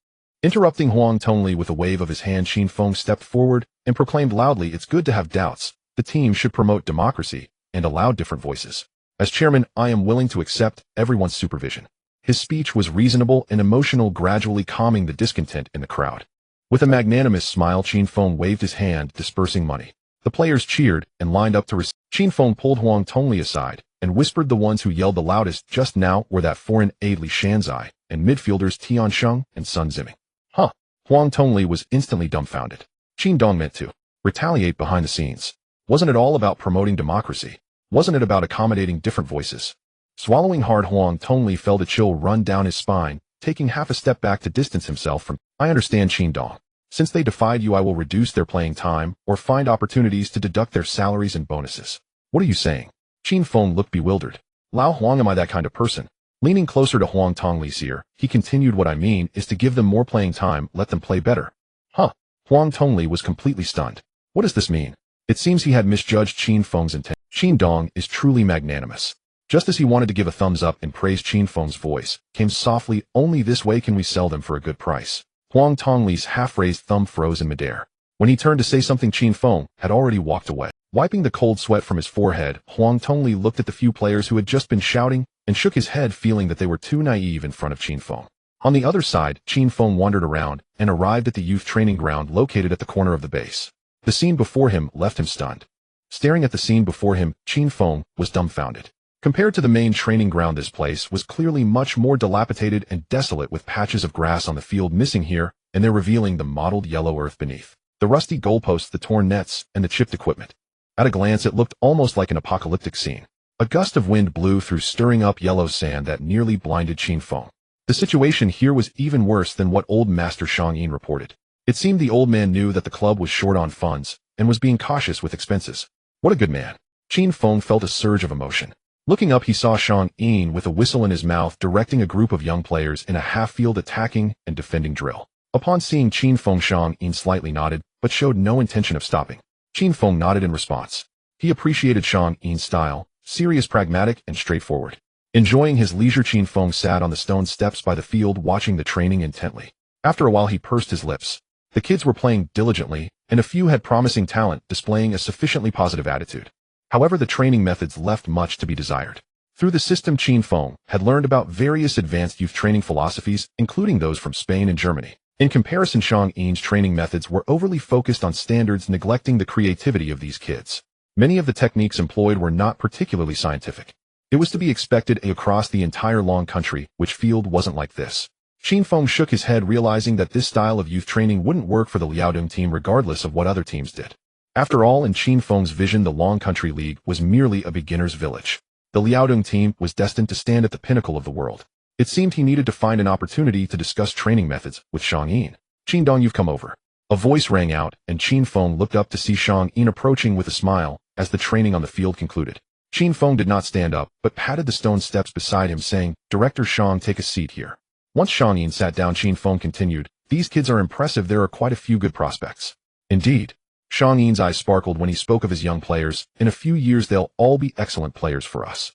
Interrupting Huang Tongli with a wave of his hand, Qin Feng stepped forward and proclaimed loudly, it's good to have doubts. The team should promote democracy and allow different voices. As chairman, I am willing to accept everyone's supervision. His speech was reasonable and emotional, gradually calming the discontent in the crowd. With a magnanimous smile, Qin Feng waved his hand, dispersing money. The players cheered and lined up to receive. Qin Feng pulled Huang Tongli aside and whispered, the ones who yelled the loudest just now were that foreign aide Li Shanzai and midfielders Tian Sheng and Sun Ziming. Huh. Huang Tongli was instantly dumbfounded. Qin Dong meant to retaliate behind the scenes. Wasn't it all about promoting democracy? Wasn't it about accommodating different voices? Swallowing hard, Huang Tongli felt a chill run down his spine, taking half a step back to distance himself from. I understand, Qin Dong. Since they defied you, I will reduce their playing time or find opportunities to deduct their salaries and bonuses. What are you saying? Qin Feng looked bewildered. Lao Huang, am I that kind of person? Leaning closer to Huang Tongli's ear, he continued, what I mean is to give them more playing time, let them play better. Huh. Huang Tongli was completely stunned. What does this mean? It seems he had misjudged Qin Feng's intent. Qin Dong is truly magnanimous. Just as he wanted to give a thumbs up and praise, Qin Feng's voice came softly, only this way can we sell them for a good price. Huang Tongli's half-raised thumb froze in midair. When he turned to say something, Qin Feng had already walked away. Wiping the cold sweat from his forehead, Huang Tongli looked at the few players who had just been shouting and shook his head, feeling that they were too naive in front of Qin Feng. On the other side, Qin Feng wandered around and arrived at the youth training ground located at the corner of the base. The scene before him left him stunned. Staring at the scene before him, Qin Feng was dumbfounded. Compared to the main training ground, this place was clearly much more dilapidated and desolate, with patches of grass on the field missing here and there, revealing the mottled yellow earth beneath. The rusty goalposts, the torn nets, and the chipped equipment. At a glance, it looked almost like an apocalyptic scene. A gust of wind blew through, stirring up yellow sand that nearly blinded Qin Feng. The situation here was even worse than what old Master Shang Yin reported. It seemed the old man knew that the club was short on funds and was being cautious with expenses. What a good man. Qin Feng felt a surge of emotion. Looking up, he saw Shang Yin with a whistle in his mouth directing a group of young players in a half-field attacking and defending drill. Upon seeing Qin Feng, Shang Yin slightly nodded, but showed no intention of stopping. Qin Feng nodded in response. He appreciated Shang Yin's style, serious, pragmatic, and straightforward. Enjoying his leisure, Qin Feng sat on the stone steps by the field, watching the training intently. After a while, he pursed his lips. The kids were playing diligently, and a few had promising talent, displaying a sufficiently positive attitude. However, the training methods left much to be desired. Through the system, Qin Feng had learned about various advanced youth training philosophies, including those from Spain and Germany. In comparison, Shang Yin's training methods were overly focused on standards, neglecting the creativity of these kids. Many of the techniques employed were not particularly scientific. It was to be expected across the entire long country, which field wasn't like this. Qin Feng shook his head, realizing that this style of youth training wouldn't work for the Liaodong team regardless of what other teams did. After all, in Qin Feng's vision, the Long Country League was merely a beginner's village. The Liaodong team was destined to stand at the pinnacle of the world. It seemed he needed to find an opportunity to discuss training methods with Xiang Yin. "Qin Dong, you've come over." A voice rang out, and Qin Feng looked up to see Xiang Yin approaching with a smile as the training on the field concluded. Qin Feng did not stand up, but patted the stone steps beside him, saying, "Director Xiang, take a seat here." Once Xiang Yin sat down, Qin Feng continued, "These kids are impressive. There are quite a few good prospects." Indeed. Xiang Yin's eyes sparkled when he spoke of his young players. "In a few years they'll all be excellent players for us."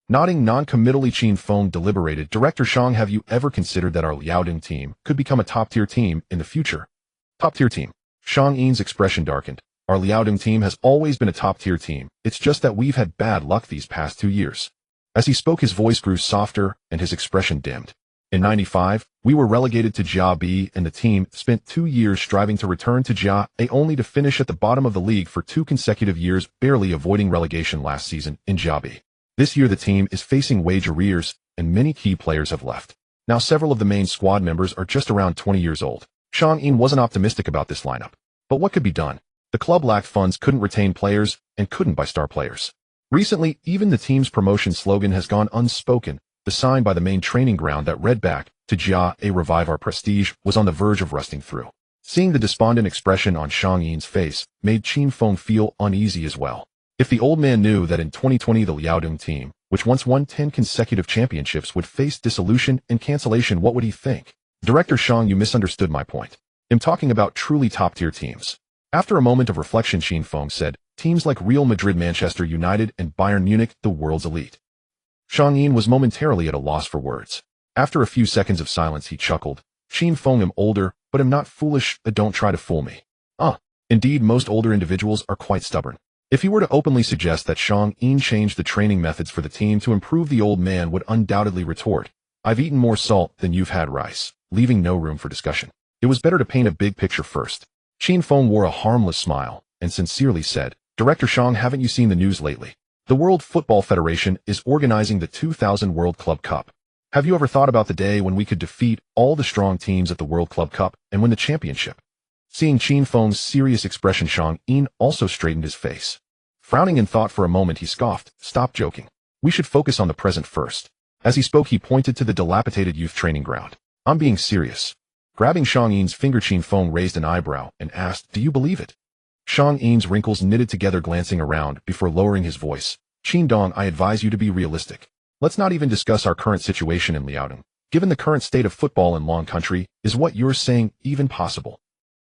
Nodding non-committally, Qin Feng deliberated. "Director Xiang, have you ever considered that our Liaodong team could become a top-tier team in the future?" "Top-tier team?" Xiang Yin's expression darkened. "Our Liaodong team has always been a top-tier team. It's just that we've had bad luck these past 2 years." As he spoke, his voice grew softer and his expression dimmed. "In '95, we were relegated to Jia B, and the team spent 2 years striving to return to Jia A, only to finish at the bottom of the league for 2 consecutive years, barely avoiding relegation last season in Jia B. This year the team is facing wage arrears, and many key players have left. Now several of the main squad members are just around 20 years old." Xiang Yin wasn't optimistic about this lineup. But what could be done? The club lacked funds, couldn't retain players, and couldn't buy star players. Recently, even the team's promotion slogan has gone unspoken. The sign by the main training ground that read "Back to Jia A, revive our prestige" was on the verge of rusting through. Seeing the despondent expression on Xiang Yin's face made Qin Feng feel uneasy as well. If the old man knew that in 2020 the Liaodong team, which once won 10 consecutive championships, would face dissolution and cancellation, what would he think? "Director Xiang, you misunderstood my point. I'm talking about truly top-tier teams." After a moment of reflection, Qin Feng said, "Teams like Real Madrid, Manchester United, and Bayern Munich, the world's elite." Xiang Yin was momentarily at a loss for words. After a few seconds of silence, he chuckled. "Qin Feng, I'm older, but I'm not foolish. Don't try to fool me." Indeed, most older individuals are quite stubborn. If he were to openly suggest that Xiang Yin changed the training methods for the team to improve, the old man would undoubtedly retort, "I've eaten more salt than you've had rice," leaving no room for discussion. It was better to paint a big picture first. Qin Feng wore a harmless smile and sincerely said, "Director Xiang, haven't you seen the news lately? The World Football Federation is organizing the 2000 World Club Cup. Have you ever thought about the day when we could defeat all the strong teams at the World Club Cup and win the championship?" Seeing Qin Feng's serious expression, Xiang Yin also straightened his face. Frowning in thought for a moment, he scoffed, "Stop joking. We should focus on the present first." As he spoke, he pointed to the dilapidated youth training ground. "I'm being serious." Grabbing Xiang Yin's finger, Qin Feng raised an eyebrow and asked, "Do you believe it?" Xiang Yin's wrinkles knitted together, glancing around before lowering his voice. "Qin Dong, I advise you to be realistic. Let's not even discuss our current situation in Liaodong. Given the current state of football in Long Country, is what you're saying even possible?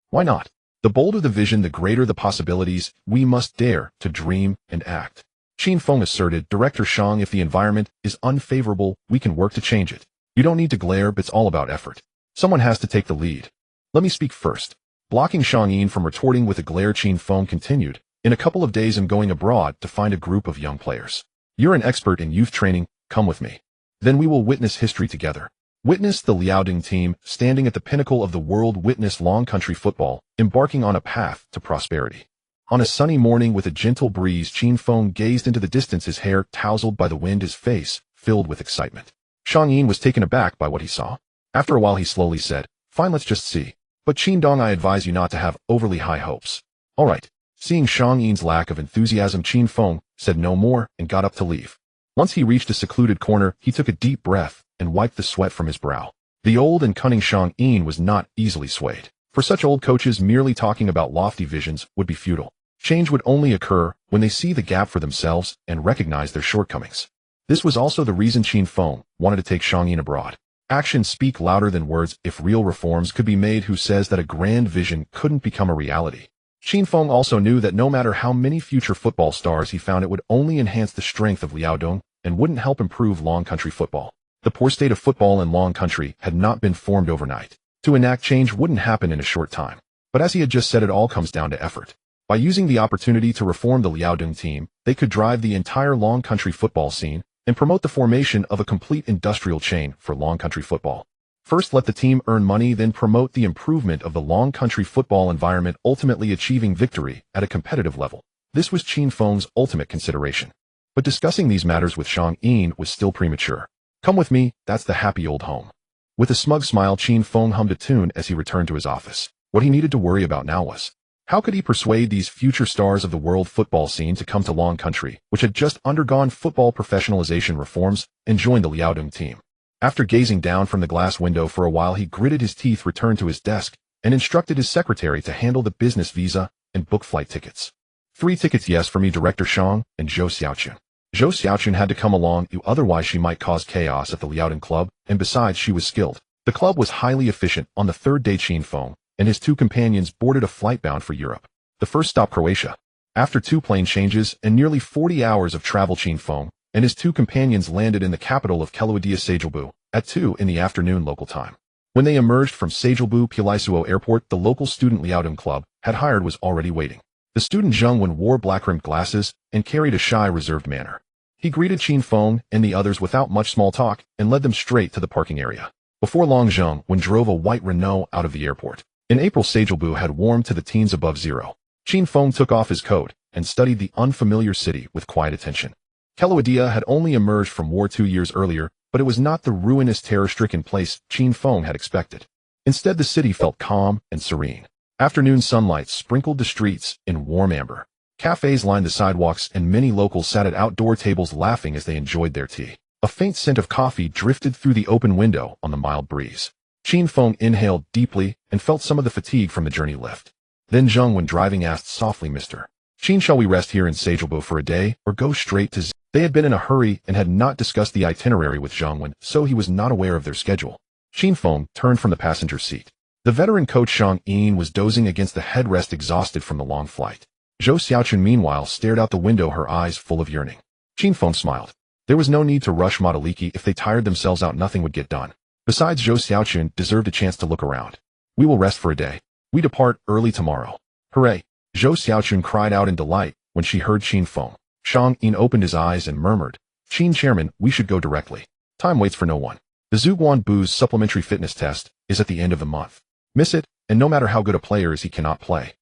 Why not? The bolder the vision, the greater the possibilities. We must dare to dream and act." Qin Feng asserted, "Director Xiang, if the environment is unfavorable, we can work to change it. You don't need to glare, but it's all about effort. Someone has to take the lead. Let me speak first." Blocking Xiang Yin from retorting with a glare, Qin Feng continued, "In a couple of days I'm going abroad to find a group of young players. You're an expert in youth training. Come with me. Then we will witness history together. Witness the Liaodong team standing at the pinnacle of the world. Witness Long Country football embarking on a path to prosperity." On a sunny morning with a gentle breeze, Qin Feng gazed into the distance, his hair tousled by the wind, his face filled with excitement. Xiang Yin was taken aback by what he saw. After a while he slowly said, "Fine, let's just see. But Qin Dong, I advise you not to have overly high hopes." "All right." Seeing Xiang Yin's lack of enthusiasm, Qin Feng said no more and got up to leave. Once he reached a secluded corner, he took a deep breath and wiped the sweat from his brow. The old and cunning Xiang Yin was not easily swayed. For such old coaches, merely talking about lofty visions would be futile. Change would only occur when they see the gap for themselves and recognize their shortcomings. This was also the reason Qin Feng wanted to take Xiang Yin abroad. Actions speak louder than words. If real reforms could be made, who says that a grand vision couldn't become a reality? Qin Feng also knew that no matter how many future football stars he found, it would only enhance the strength of Liaodong and wouldn't help improve Long Country football. The poor state of football in Long Country had not been formed overnight. To enact change wouldn't happen in a short time. But as he had just said, it all comes down to effort. By using the opportunity to reform the Liaodong team, they could drive the entire Long Country football scene and promote the formation of a complete industrial chain for Long Country football. First, let the team earn money, then promote the improvement of the Long Country football environment, ultimately achieving victory at a competitive level. This was Qin Feng's ultimate consideration. But discussing these matters with Xiang Yin was still premature. "Come with me, that's the happy old home." With a smug smile, Qin Feng hummed a tune as he returned to his office. What he needed to worry about now was How could he persuade these future stars of the world football scene to come to Long Country, which had just undergone football professionalization reforms, and join the Liaodong team? After gazing down from the glass window for a while, he gritted his teeth, returned to his desk, and instructed his secretary to handle the business visa and book flight tickets. 3 tickets, yes, for me, Director Shang, and Zhou Xiaochun. Zhou Xiaochun had to come along, otherwise she might cause chaos at the Liaodong club, and besides, she was skilled. The club was highly efficient. On the third day, Qin Feng and his 2 companions boarded a flight bound for Europe. The first stop, Croatia. After 2 plane changes and nearly 40 hours of travel, Qin Feng and his 2 companions landed in the capital of Keluadia Sajalbu at 2 in the afternoon local time. When they emerged from Sajalbu Pilaisuo Airport, the local student Liaodong club had hired was already waiting. The student Zhengwen wore black-rimmed glasses and carried a shy, reserved manner. He greeted Qin Feng and the others without much small talk and led them straight to the parking area. Before long, Zhengwen drove a white Renault out of the airport. In April, Sajalbu had warmed to the teens above zero. Qin Feng took off his coat and studied the unfamiliar city with quiet attention. Keluadia had only emerged from war 2 years earlier, but it was not the ruinous, terror-stricken place Qin Feng had expected. Instead, the city felt calm and serene. Afternoon sunlight sprinkled the streets in warm amber. Cafes lined the sidewalks, and many locals sat at outdoor tables laughing as they enjoyed their tea. A faint scent of coffee drifted through the open window on the mild breeze. Qin Feng inhaled deeply and felt some of the fatigue from the journey lift. Then Zhengwen, driving, asked softly, "Mr. Qin, shall we rest here in Sajalbu for a day or go straight to Z?" They had been in a hurry and had not discussed the itinerary with Zhengwen, so he was not aware of their schedule. Qin Feng turned from the passenger seat. The veteran coach Zhang Yin was dozing against the headrest, exhausted from the long flight. Zhou Xiaochun meanwhile stared out the window, her eyes full of yearning. Qin Feng smiled. There was no need to rush Modaliki. If they tired themselves out, nothing would get done. Besides, Zhou Xiaochun deserved a chance to look around. "We will rest for a day. We depart early tomorrow." "Hooray!" Zhou Xiaochun cried out in delight when she heard Qin Feng. Zhang Yin opened his eyes and murmured, "Qin Chairman, we should go directly. Time waits for no one. The Zhuguan Bu's supplementary fitness test is at the end of the month. Miss it, and no matter how good a player is, he cannot play."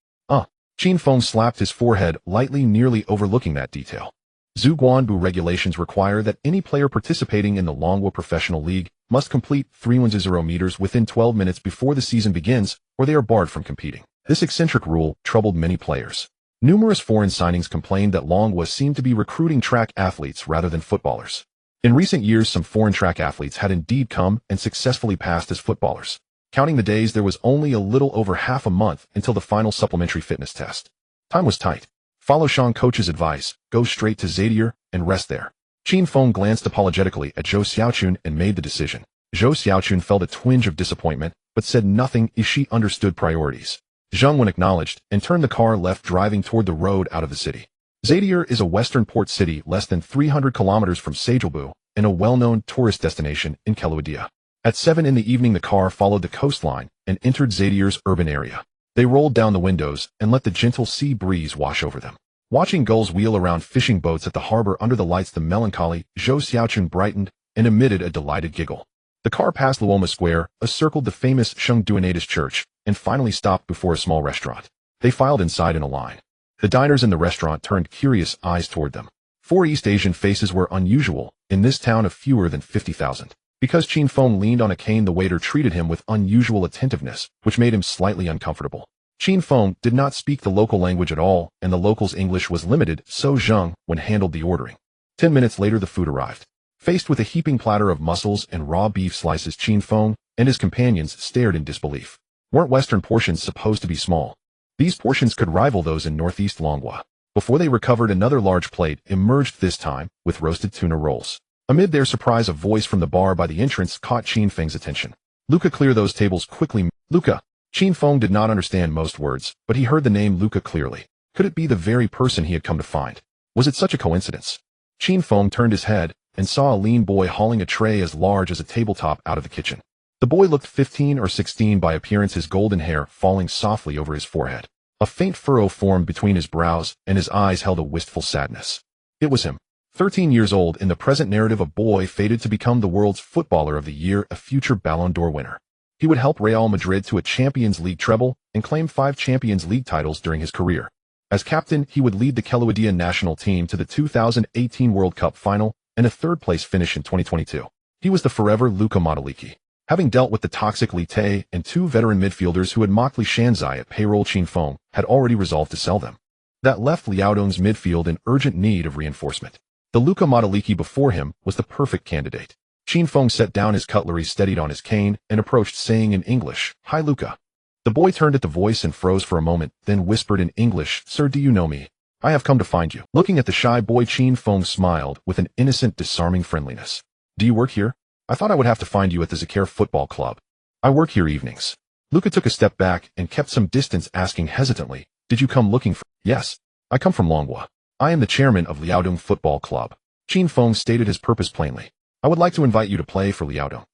Qin Feng slapped his forehead lightly, nearly overlooking that detail. Zhuguanbu regulations require that any player participating in the Longhua Professional League must complete 310 meters within 12 minutes before the season begins, or they are barred from competing. This eccentric rule troubled many players. Numerous foreign signings complained that Longhua seemed to be recruiting track athletes rather than footballers. In recent years, some foreign track athletes had indeed come and successfully passed as footballers. Counting the days, there was only a little over half a month until the final supplementary fitness test. Time was tight. Follow Shang coach's advice, go straight to Zadir and rest there. Qin Feng glanced apologetically at Zhou Xiaochun and made the decision. Zhou Xiaochun felt a twinge of disappointment, but said nothing as she understood priorities. Zhengwen acknowledged and turned the car left, driving toward the road out of the city. Zadir is a western port city less than 300 kilometers from Sajalbu and a well-known tourist destination in Keluadia. At 7 in the evening, the car followed the coastline and entered Zadir's urban area. They rolled down the windows and let the gentle sea breeze wash over them. Watching gulls wheel around fishing boats at the harbor under the lights, the melancholy Zhou Xiaochun brightened and emitted a delighted giggle. The car passed Luoma Square, circled the famous Shengduanatis Church, and finally stopped before a small restaurant. They filed inside in a line. The diners in the restaurant turned curious eyes toward them. 4 East Asian faces were unusual in this town of fewer than 50,000. Because Qin Feng leaned on a cane, the waiter treated him with unusual attentiveness, which made him slightly uncomfortable. Qin Feng did not speak the local language at all, and the locals' English was limited, so Zhengwen handled the ordering. 10 minutes later, the food arrived. Faced with a heaping platter of mussels and raw beef slices, Qin Feng and his companions stared in disbelief. Weren't Western portions supposed to be small? These portions could rival those in Northeast Longhua. Before they recovered, another large plate emerged, this time with roasted tuna rolls. Amid their surprise, a voice from the bar by the entrance caught Qin Feng's attention. "Luka, clear those tables quickly." Luka. Qin Feng did not understand most words, but he heard the name Luka clearly. Could it be the very person he had come to find? Was it such a coincidence? Qin Feng turned his head and saw a lean boy hauling a tray as large as a tabletop out of the kitchen. The boy looked 15 or 16 by appearance, his golden hair falling softly over his forehead. A faint furrow formed between his brows, and his eyes held a wistful sadness. It was him. 13 years old, in the present narrative, a boy fated to become the world's footballer of the year, a future Ballon d'Or winner. He would help Real Madrid to a Champions League treble and claim 5 Champions League titles during his career. As captain, he would lead the Keluadia national team to the 2018 World Cup final and a third-place finish in 2022. He was the forever Luka Modrić. Having dealt with the toxic Li Tae and two veteran midfielders who had mocked Li Shanzai at payroll, Qin Feng had already resolved to sell them. That left Liaodong's midfield in urgent need of reinforcement. The Luka Modrić before him was the perfect candidate. Qin Feng set down his cutlery, steadied on his cane, and approached, saying in English, "Hi, Luka." The boy turned at the voice and froze for a moment, then whispered in English, "Sir, do you know me? I have come to find you." Looking at the shy boy, Qin Feng smiled with an innocent, disarming friendliness. "Do you work here? I thought I would have to find you at the Zakhar Football Club." "I work here evenings." Luka took a step back and kept some distance, asking hesitantly, "Did you come looking for—" "Yes. I come from Longhua. I am the chairman of Liaodong Football Club." Qin Feng stated his purpose plainly. "I would like to invite you to play for Liaodong."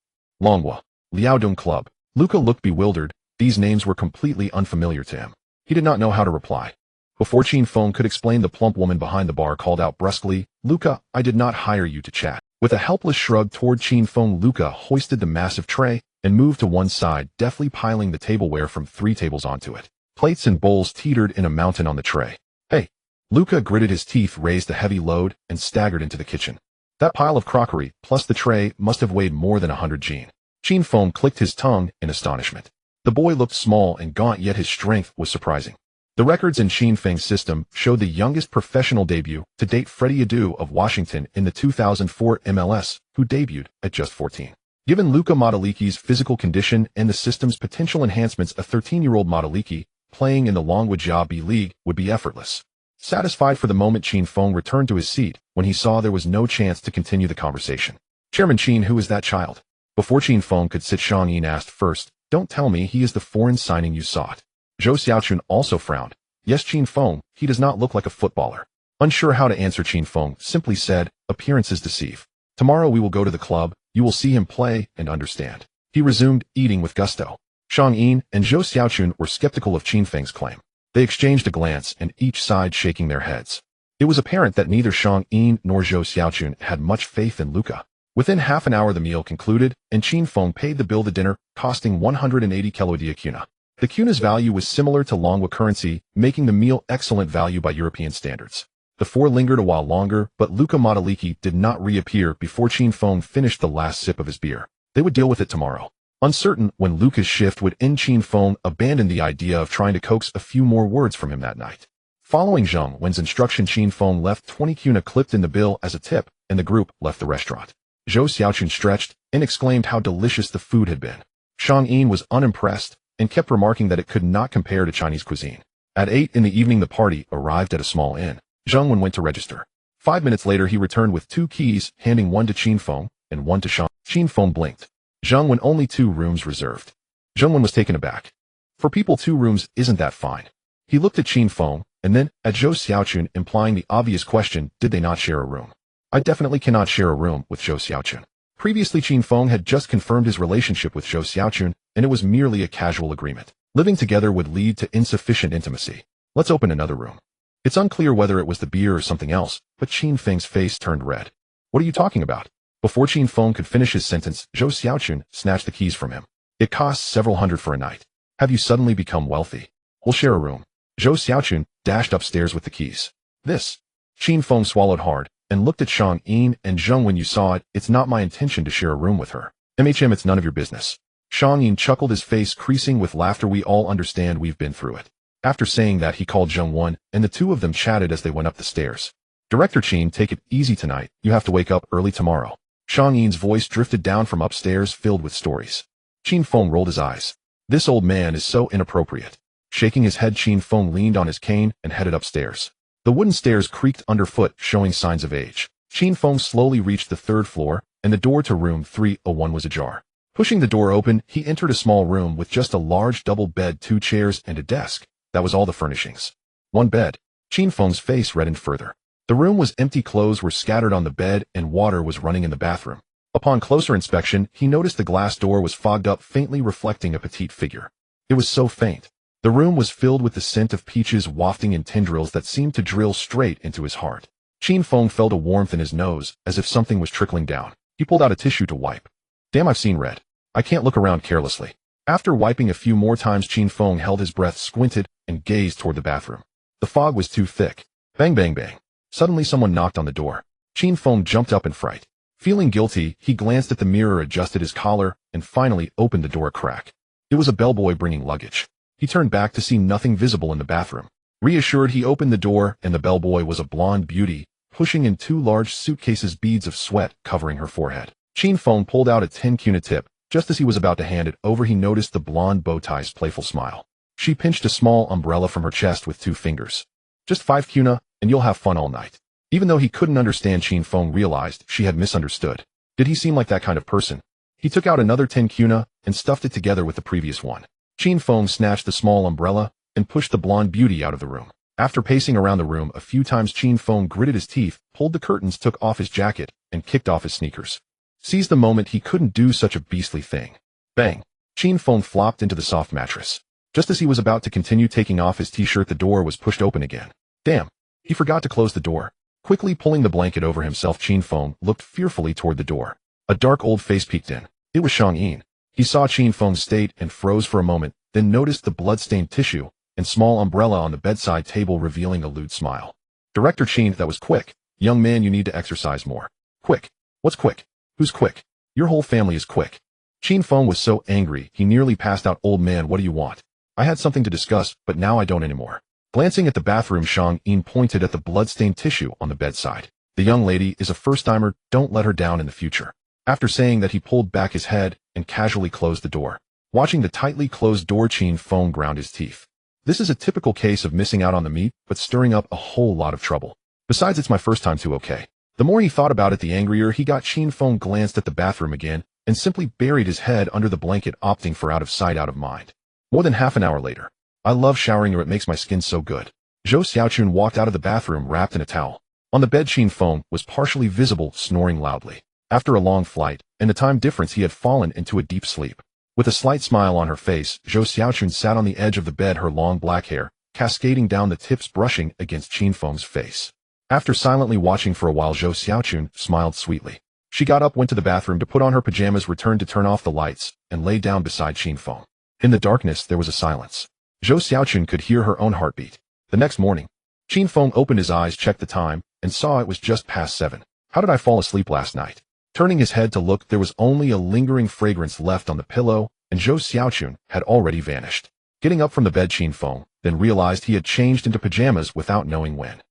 Longhua. Liaodong Club. Luka looked bewildered. These names were completely unfamiliar to him. He did not know how to reply. Before Qin Feng could explain, the plump woman behind the bar called out brusquely, "Luka, I did not hire you to chat." With a helpless shrug toward Qin Feng, Luka hoisted the massive tray and moved to one side, deftly piling the tableware from 3 tables onto it. Plates and bowls teetered in a mountain on the tray. "Hey." Luka gritted his teeth, raised the heavy load, and staggered into the kitchen. That pile of crockery, plus the tray, must have weighed more than 100 Gene. Qin Feng clicked his tongue in astonishment. The boy looked small and gaunt, yet his strength was surprising. The records in Qin Feng's system showed the youngest professional debut to date, Freddie Adu of Washington in the 2004 MLS, who debuted at just 14. Given Luka Modric's physical condition and the system's potential enhancements, a 13-year-old Modrić playing in the Longhua B League would be effortless. Satisfied for the moment, Qin Feng returned to his seat when he saw there was no chance to continue the conversation. "Chairman Qin, who is that child?" Before Qin Feng could sit, Shang Yin asked first, "Don't tell me he is the foreign signing you sought." Zhou Xiaochun also frowned. "Yes, Qin Feng, he does not look like a footballer." Unsure how to answer, Qin Feng simply said, "Appearances deceive. Tomorrow we will go to the club, you will see him play and understand." He resumed eating with gusto. Shang Yin and Zhou Xiaochun were skeptical of Qin Feng's claim. They exchanged a glance, and each side shaking their heads. It was apparent that neither Shang Yin nor Zhou Xiaochun had much faith in Luka. Within half an hour the meal concluded, and Qin Feng paid the bill. The dinner, costing 180 Kelodia kuna. The kuna's value was similar to Longhua currency, making the meal excellent value by European standards. The four lingered a while longer, but Luka Modrić did not reappear before Qin Feng finished the last sip of his beer. They would deal with it tomorrow. Uncertain when Luka's shift would end, Qin Feng abandoned the idea of trying to coax a few more words from him that night. Following Zhang Wen's instruction, Qin Feng left 20 kuna clipped in the bill as a tip, and the group left the restaurant. Zhou Xiaochun stretched and exclaimed how delicious the food had been. Shang Yin was unimpressed and kept remarking that it could not compare to Chinese cuisine. At 8 in the evening the party arrived at a small inn. Zhang Wen went to register. 5 minutes later he returned with 2 keys, handing one to Qin Feng and one to Shang. Qin Feng blinked. Zhang Wen, only 2 rooms reserved. Zhang Wen was taken aback. For people, 2 rooms isn't that fine. He looked at Qin Feng and then at Zhou Xiaochun, implying the obvious question, did they not share a room? "I definitely cannot share a room with Zhou Xiaochun." Previously, Qin Feng had just confirmed his relationship with Zhou Xiaochun, and it was merely a casual agreement. Living together would lead to insufficient intimacy. "Let's open another room." It's unclear whether it was the beer or something else, but Qin Feng's face turned red. "What are you talking about?" Before Qin Feng could finish his sentence, Zhou Xiaochun snatched the keys from him. "It costs several hundred for a night. Have you suddenly become wealthy? We'll share a room." Zhou Xiaochun dashed upstairs with the keys. "This." Qin Feng swallowed hard and looked at Shang Yin and Zheng. "When you saw it, it's not my intention to share a room with her. It's none of your business." Shang Yin chuckled, his face creasing with laughter. "We all understand, we've been through it." After saying that, he called Zheng Wen, and the two of them chatted as they went up the stairs. "Director Qin, take it easy tonight. You have to wake up early tomorrow." Shang Yin's voice drifted down from upstairs, filled with stories. Qin Feng rolled his eyes. This old man is so inappropriate. Shaking his head, Qin Feng leaned on his cane and headed upstairs. The wooden stairs creaked underfoot, showing signs of age. Qin Feng slowly reached the 3rd floor, and the door to room 301 was ajar. Pushing the door open, he entered a small room with just a large double bed, 2 chairs, and a desk. That was all the furnishings. 1 bed. Qin Feng's face reddened further. The room was empty, clothes were scattered on the bed, and water was running in the bathroom. Upon closer inspection, he noticed the glass door was fogged up, faintly reflecting a petite figure. It was so faint. The room was filled with the scent of peaches wafting in tendrils that seemed to drill straight into his heart. Qin Feng felt a warmth in his nose, as if something was trickling down. He pulled out a tissue to wipe. "Damn, I've seen red. I can't look around carelessly." After wiping a few more times, Qin Feng held his breath, squinted, and gazed toward the bathroom. The fog was too thick. Bang, bang, bang. Suddenly someone knocked on the door. Qin Feng jumped up in fright. Feeling guilty, he glanced at the mirror, adjusted his collar, and finally opened the door a crack. It was a bellboy bringing luggage. He turned back to see nothing visible in the bathroom. Reassured, he opened the door, and the bellboy was a blonde beauty, pushing in 2 large suitcases, beads of sweat covering her forehead. Qin Feng pulled out a 10 kuna tip. Just as he was about to hand it over, he noticed the blonde bow tie's playful smile. She pinched a small umbrella from her chest with 2 fingers. Just 5 kuna, and you'll have fun all night. Even though he couldn't understand, Qin Feng realized she had misunderstood. Did he seem like that kind of person? He took out another 10 kuna and stuffed it together with the previous one. Qin Feng snatched the small umbrella and pushed the blonde beauty out of the room. After pacing around the room a few times, Qin Feng gritted his teeth, pulled the curtains, took off his jacket, and kicked off his sneakers. Seized the moment he couldn't do such a beastly thing. Bang! Qin Feng flopped into the soft mattress. Just as he was about to continue taking off his t-shirt, the door was pushed open again. Damn! He forgot to close the door. Quickly pulling the blanket over himself, Qin Feng looked fearfully toward the door. A dark old face peeked in. It was Shang Yin. He saw Qin Feng's state and froze for a moment, then noticed the blood-stained tissue and small umbrella on the bedside table, revealing a lewd smile. Director Qin, that was quick. Young man, you need to exercise more. Quick. What's quick? Who's quick? Your whole family is quick. Qin Feng was so angry, he nearly passed out. Old man, what do you want? I had something to discuss, but now I don't anymore. Glancing at the bathroom, Shang Yin pointed at the blood-stained tissue on the bedside. The young lady is a first-timer, don't let her down in the future. After saying that, he pulled back his head and casually closed the door. Watching the tightly closed door, Qin Feng ground his teeth. This is a typical case of missing out on the meat, but stirring up a whole lot of trouble. Besides, it's my first time too, okay? The more he thought about it, the angrier he got. Qin Feng glanced at the bathroom again and simply buried his head under the blanket, opting for out of sight, out of mind. More than half an hour later. I love showering, or it makes my skin so good. Zhou Xiaochun walked out of the bathroom wrapped in a towel. On the bed, Qin Feng was partially visible, snoring loudly. After a long flight and the time difference, he had fallen into a deep sleep. With a slight smile on her face, Zhou Xiaochun sat on the edge of the bed, her long black hair cascading down, the tips brushing against Qin Feng's face. After silently watching for a while, Zhou Xiaochun smiled sweetly. She got up, went to the bathroom to put on her pajamas, returned to turn off the lights, and lay down beside Qin Feng. In the darkness, there was a silence. Zhou Xiaochun could hear her own heartbeat. The next morning, Qin Feng opened his eyes, checked the time, and saw it was just past 7. How did I fall asleep last night? Turning his head to look, there was only a lingering fragrance left on the pillow, and Zhou Xiaochun had already vanished. Getting up from the bed, Qin Feng then realized he had changed into pajamas without knowing when.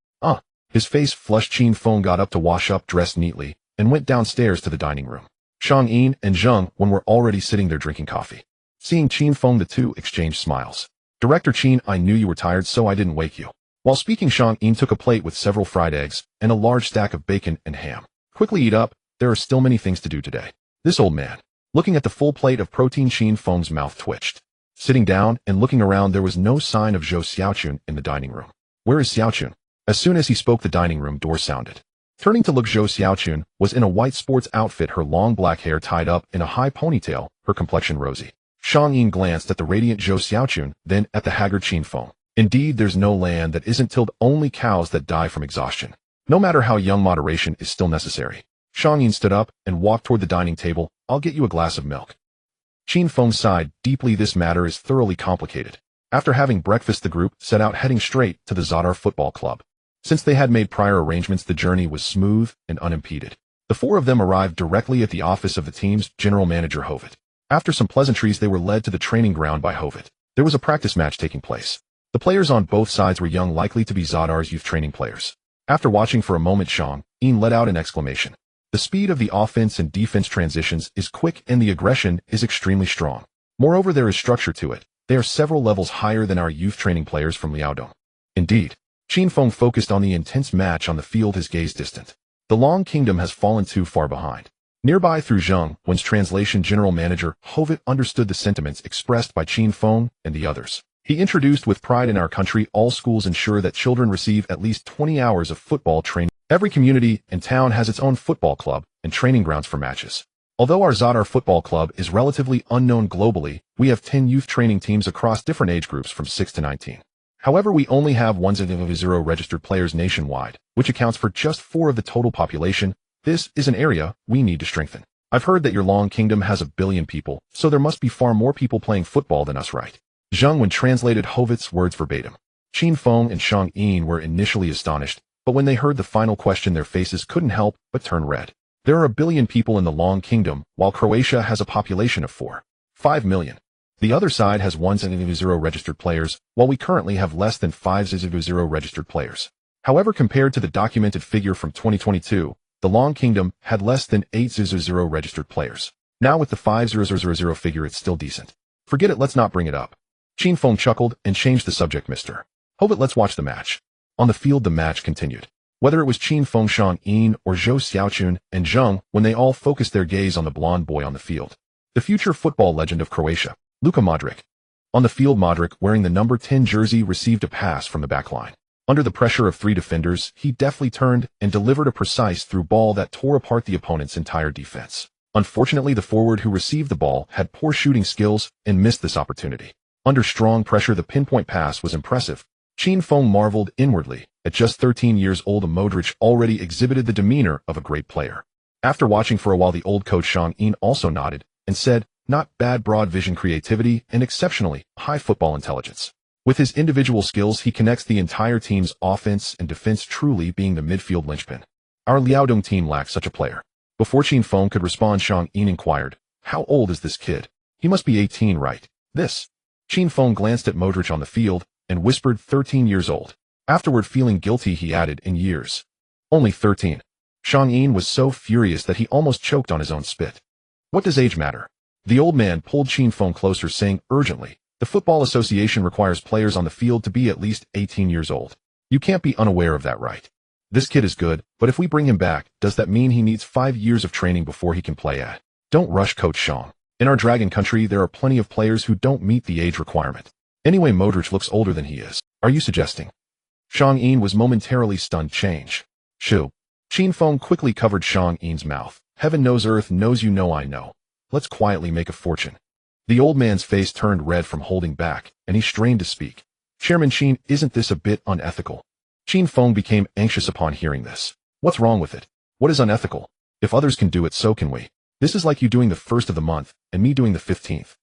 His face flushed. Qin Feng got up to wash up, dressed neatly, and went downstairs to the dining room. Shang Yin and Zheng Wen were already sitting there drinking coffee. Seeing Qin Feng, the two exchanged smiles. Director Qin, I knew you were tired, so I didn't wake you. While speaking, Shang Yin took a plate with several fried eggs and a large stack of bacon and ham. Quickly eat up, there are still many things to do today. This old man. Looking at the full plate of protein, Qin Feng's mouth twitched. Sitting down and looking around, there was no sign of Zhou Xiaochun in the dining room. Where is Xiaochun? As soon as he spoke, the dining room door sounded. Turning to look, Zhou Xiaochun was in a white sports outfit, her long black hair tied up in a high ponytail, her complexion rosy. Shang Yin glanced at the radiant Zhou Xiaochun, then at the haggard Qin Feng. Indeed, there's no land that isn't tilled, only cows that die from exhaustion. No matter how young, moderation is still necessary. Shang Yin stood up and walked toward the dining table. I'll get you a glass of milk. Qin Feng sighed deeply. This matter is thoroughly complicated. After having breakfast, the group set out, heading straight to the Zlatan Football Club. Since they had made prior arrangements, the journey was smooth and unimpeded. The 4 of them arrived directly at the office of the team's general manager, Hovit. After some pleasantries, they were led to the training ground by Hovit. There was a practice match taking place. The players on both sides were young, likely to be Zlatan's youth training players. After watching for a moment, Shang Yin let out an exclamation. The speed of the offense and defense transitions is quick, and the aggression is extremely strong. Moreover, there is structure to it. They are several levels higher than our youth training players from Liaodong. Indeed. Qin Feng focused on the intense match on the field, his gaze distant. The Long Kingdom has fallen too far behind. Nearby, through Zheng Wen's translation, general manager Hovit understood the sentiments expressed by Qin Feng and the others. He introduced with pride, in our country, all schools ensure that children receive at least 20 hours of football training. Every community and town has its own football club and training grounds for matches. Although our Zlatan Football Club is relatively unknown globally, we have 10 youth training teams across different age groups from 6 to 19. However, we only have 1,000 registered players nationwide, which accounts for just 4 of the total population. This is an area we need to strengthen. I've heard that your Long Kingdom has 1 billion people, so there must be far more people playing football than us, right? Zheng Wen translated Hovit's words verbatim. Qin Feng and Shang Yin were initially astonished, but when they heard the final question, their faces couldn't help but turn red. There are a billion people in the Long Kingdom, while Croatia has a population of 4.5 million. The other side has 1,000 registered players, while we currently have less than 5,000 registered players. However, compared to the documented figure from 2022, the Long Kingdom had less than 8,000 registered players. Now with the 5,000 figure, it's still decent. Forget it, let's not bring it up. Qin Feng chuckled and changed the subject. Mr. Hovet, let's watch the match. On the field, the match continued. Whether it was Qin Feng, Shang-in, or Zhou Xiaochun and Zheng, when they all focused their gaze on the blonde boy on the field. The future football legend of Croatia, Luka Modrić. On the field, Modrić, wearing the number 10 jersey, received a pass from the backline. Under the pressure of 3 defenders, he deftly turned and delivered a precise through ball that tore apart the opponent's entire defense. Unfortunately, the forward who received the ball had poor shooting skills and missed this opportunity. Under strong pressure, the pinpoint pass was impressive. Qin Feng marveled inwardly. At just 13 years old, Modrić already exhibited the demeanor of a great player. After watching for a while, the old coach Shang-in also nodded and said, "Not bad, broad vision, creativity, and exceptionally high football intelligence." With his individual skills, he connects the entire team's offense and defense, truly being the midfield linchpin. Our Liaodong team lacks such a player. Before Qin Feng could respond, Shang-in inquired, "How old is this kid?" "He must be 18, right?" "This." Qin Feng glanced at Modrić on the field and whispered, 13 years old. Afterward, feeling guilty, he added, "In years." "Only 13. Shang-in was so furious that he almost choked on his own spit. "What does age matter?" The old man pulled Qin Feng closer, saying urgently, "The Football Association requires players on the field to be at least 18 years old. You can't be unaware of that, right? This kid is good, but if we bring him back, does that mean he needs 5 years of training before he can play at?" "Don't rush, Coach Shang. In our Dragon country, there are plenty of players who don't meet the age requirement. Anyway, Modrić looks older than he is. Are you suggesting?" Shang-in was momentarily stunned. "Change." "Shoo." Qin Feng quickly covered Shang-in's mouth. "Heaven knows, earth knows, you know I know. Let's quietly make a fortune." The old man's face turned red from holding back, and he strained to speak. "Chairman Qin, isn't this a bit unethical?" Qin Feng became anxious upon hearing this. "What's wrong with it? What is unethical? If others can do it, so can we. This is like you doing the 1st of the month, and me doing the 15th.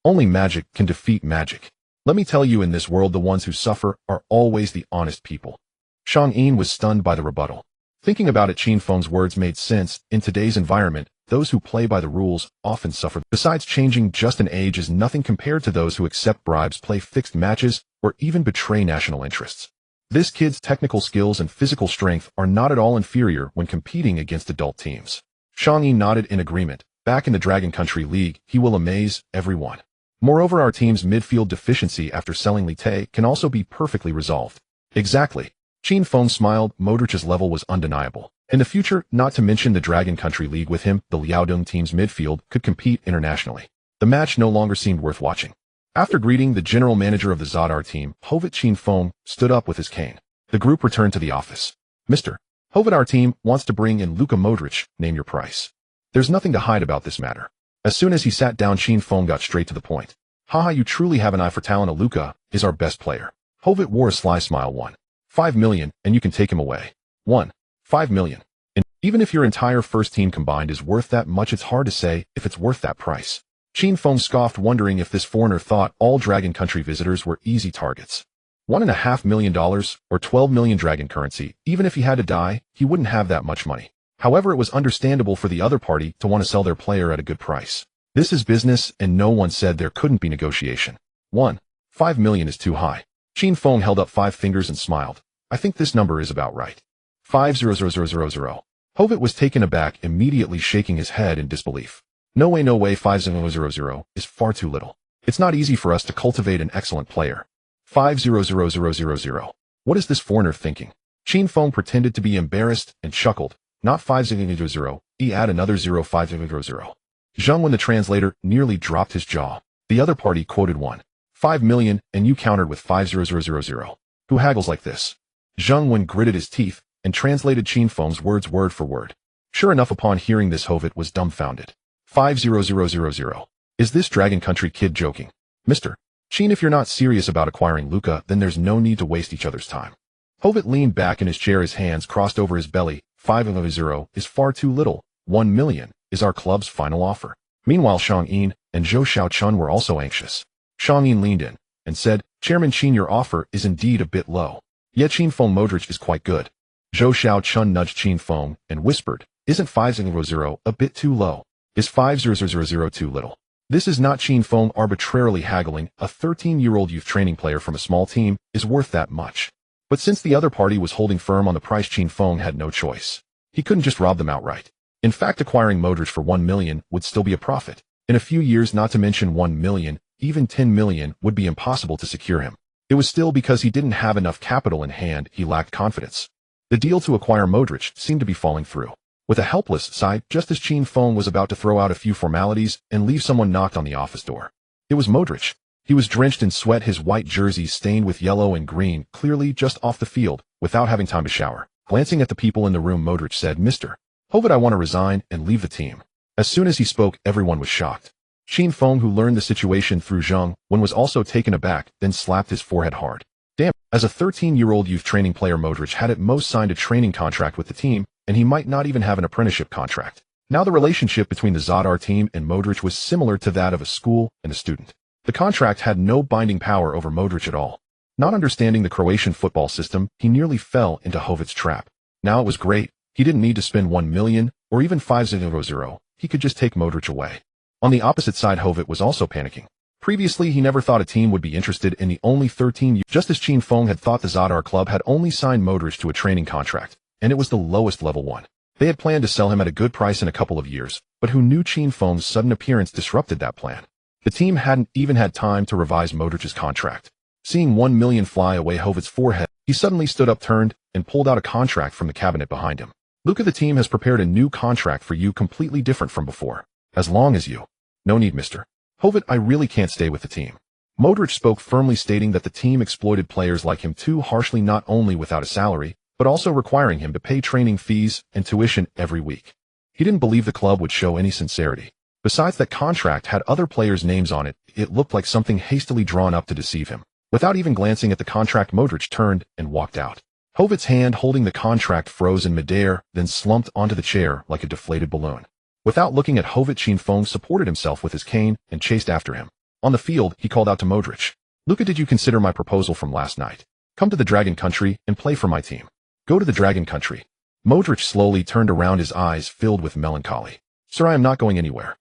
Only magic can defeat magic. Let me tell you, in this world, the ones who suffer are always the honest people." Shang-in was stunned by the rebuttal. Thinking about it, Qin Feng's words made sense. In today's environment, those who play by the rules often suffer. Besides, changing just an age is nothing compared to those who accept bribes, play fixed matches, or even betray national interests. This kid's technical skills and physical strength are not at all inferior when competing against adult teams. Shang-in nodded in agreement. Back in the Dragon Country League, he will amaze everyone. Moreover, our team's midfield deficiency after selling Lite can also be perfectly resolved. Exactly. Qin Feng smiled. Modric's level was undeniable. In the future, not to mention the Dragon Country League, with him, the Liaodong team's midfield could compete internationally. The match no longer seemed worth watching. After greeting the general manager of the Zadar team, Hovet, Qin Feng stood up with his cane. The group returned to the office. "Mr. Hovet, our team wants to bring in Luka Modrić. Name your price." There's nothing to hide about this matter. As soon as he sat down, Qin Feng got straight to the point. "Haha, you truly have an eye for talent. Luka is our best player." Hovet wore a sly smile. 1.5 million, and you can take him away. 1.5 million. And even if your entire first team combined is worth that much, it's hard to say if it's worth that price. Qin Feng scoffed, wondering if this foreigner thought all Dragon Country visitors were easy targets. $1.5 million, or 12 million Dragon currency. Even if he had to die, he wouldn't have that much money. However, it was understandable for the other party to want to sell their player at a good price. This is business, and no one said there couldn't be negotiation. 1.5 million is too high. Qin Feng held up 5 fingers and smiled. "I think this number is about right. 5,000,000. Hovet was taken aback, immediately shaking his head in disbelief. No way, 5,000,000 is far too little. It's not easy for us to cultivate an excellent player. 5,000,000. What is this foreigner thinking?" Qin Feng pretended to be embarrassed and chuckled. "Not 5,000,000, he add another 0.5,000. Zheng, when the translator, nearly dropped his jaw. The other party quoted 1.5 million, and you countered with 5,000. Who haggles like this? Zheng Wen gritted his teeth and translated Qin Feng's words word for word. Sure enough, upon hearing this, Hovet was dumbfounded. 5,000. Is this Dragon Country kid joking? "Mr. Qin, if you're not serious about acquiring Luka, then there's no need to waste each other's time." Hovet leaned back in his chair, his hands crossed over his belly. 5,000 is far too little. 1 million is our club's final offer. Meanwhile, Shang-in and Zhou Xiaochun were also anxious. Shang-in leaned in and said, "Chairman Qin, your offer is indeed a bit low. Yet Qin Feng Modrić is quite good." Zhou Xiaochun nudged Qin Feng and whispered, Isn't 500 a bit too low? Is 500 too little? This is not Qin Feng arbitrarily haggling. A 13-year-old youth training player from a small team is worth that much. But since the other party was holding firm on the price, Qin Feng had no choice. He couldn't just rob them outright. In fact, acquiring Modrić for 1 million would still be a profit. In a few years, not to mention 1 million, even 10 million would be impossible to secure him. It was still because he didn't have enough capital in hand, he lacked confidence. The deal to acquire Modrić seemed to be falling through. With a helpless sigh, just as Qin Feng was about to throw out a few formalities and leave, someone knocked on the office door. It was Modrić. He was drenched in sweat, his white jersey stained with yellow and green, clearly just off the field, without having time to shower. Glancing at the people in the room, Modrić said, "Mr. Hovet, I want to resign and leave the team." As soon as he spoke, everyone was shocked. Qin Feng, who learned the situation through Zheng Wen, was also taken aback, then slapped his forehead hard. Damn, as a 13-year-old youth training player, Modrić had at most signed a training contract with the team, and he might not even have an apprenticeship contract. Now the relationship between the Zadar team and Modrić was similar to that of a school and a student. The contract had no binding power over Modrić at all. Not understanding the Croatian football system, he nearly fell into Hovet's trap. Now it was great. He didn't need to spend 1 million or even 500. He could just take Modrić away. On the opposite side, Hovet was also panicking. Previously, he never thought a team would be interested in the only 13 years. Just as Qin Feng had thought, the Zadar club had only signed Modrić to a training contract, and it was the lowest level one. They had planned to sell him at a good price in a couple of years, but who knew Qin Feng's sudden appearance disrupted that plan? The team hadn't even had time to revise Modric's contract. Seeing 1 million fly away Hovet's forehead, he suddenly stood up, turned, and pulled out a contract from the cabinet behind him. "Luka, the team has prepared a new contract for you, completely different from before. As long as you..." "No need, Mr. Hovet, I really can't stay with the team." Modrić spoke firmly, stating that the team exploited players like him too harshly, not only without a salary, but also requiring him to pay training fees and tuition every week. He didn't believe the club would show any sincerity. Besides, that contract had other players' names on it. It looked like something hastily drawn up to deceive him. Without even glancing at the contract, Modrić turned and walked out. Hovet's hand holding the contract froze in midair, then slumped onto the chair like a deflated balloon. Without looking at Hovet, Qin Feng supported himself with his cane and chased after him. On the field, he called out to Modrić, "Luka, did you consider my proposal from last night? Come to the Dragon Country and play for my team." "Go to the Dragon Country." Modrić slowly turned around, his eyes filled with melancholy. "Sir, I am not going anywhere.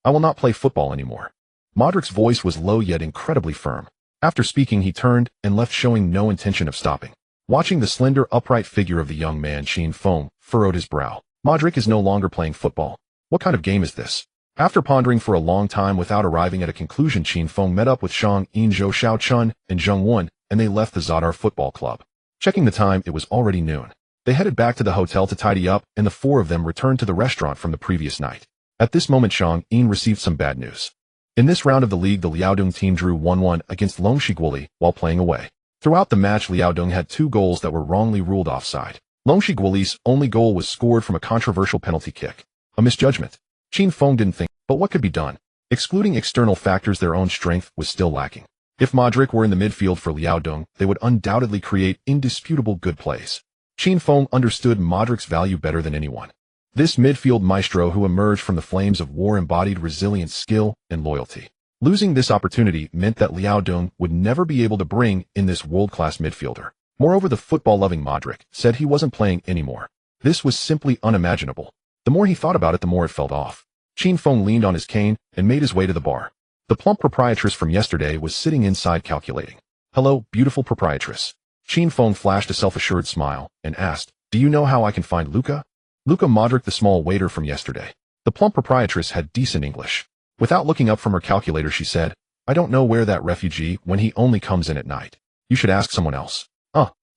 I will not play football anymore." Modric's voice was low yet incredibly firm. After speaking, he turned and left, showing no intention of stopping. Watching the slender, upright figure of the young man, Qin Feng furrowed his brow. Modrić is no longer playing football. What kind of game is this? After pondering for a long time without arriving at a conclusion, Qin Feng met up with Zhang Yin, Zhou Xiaochun, and Zheng Wen, and they left the Zadar Football Club. Checking the time, it was already noon. They headed back to the hotel to tidy up, and the four of them returned to the restaurant from the previous night. At this moment, Zhang Yin received some bad news. In this round of the league, the Liaodong team drew 1-1 against Longxiguoli while playing away. Throughout the match, Liaodong had 2 goals that were wrongly ruled offside. Longxiguoli's only goal was scored from a controversial penalty kick. A misjudgment. Qin Feng didn't think, but what could be done? Excluding external factors, their own strength was still lacking. If Modrić were in the midfield for Liaodong, they would undoubtedly create indisputable good plays. Qin Feng understood Modric's value better than anyone. This midfield maestro who emerged from the flames of war embodied resilience, skill, and loyalty. Losing this opportunity meant that Liaodong would never be able to bring in this world-class midfielder. Moreover, the football-loving Modrić said he wasn't playing anymore. This was simply unimaginable. The more he thought about it, the more it felt off. Qin Feng leaned on his cane and made his way to the bar. The plump proprietress from yesterday was sitting inside calculating. "Hello, beautiful proprietress." Qin Feng flashed a self-assured smile and asked, "Do you know how I can find Luka?" "Luka Modrić, the small waiter from yesterday." The plump proprietress had decent English. Without looking up from her calculator, she said, "I don't know where that refugee when he only comes in at night. You should ask someone else."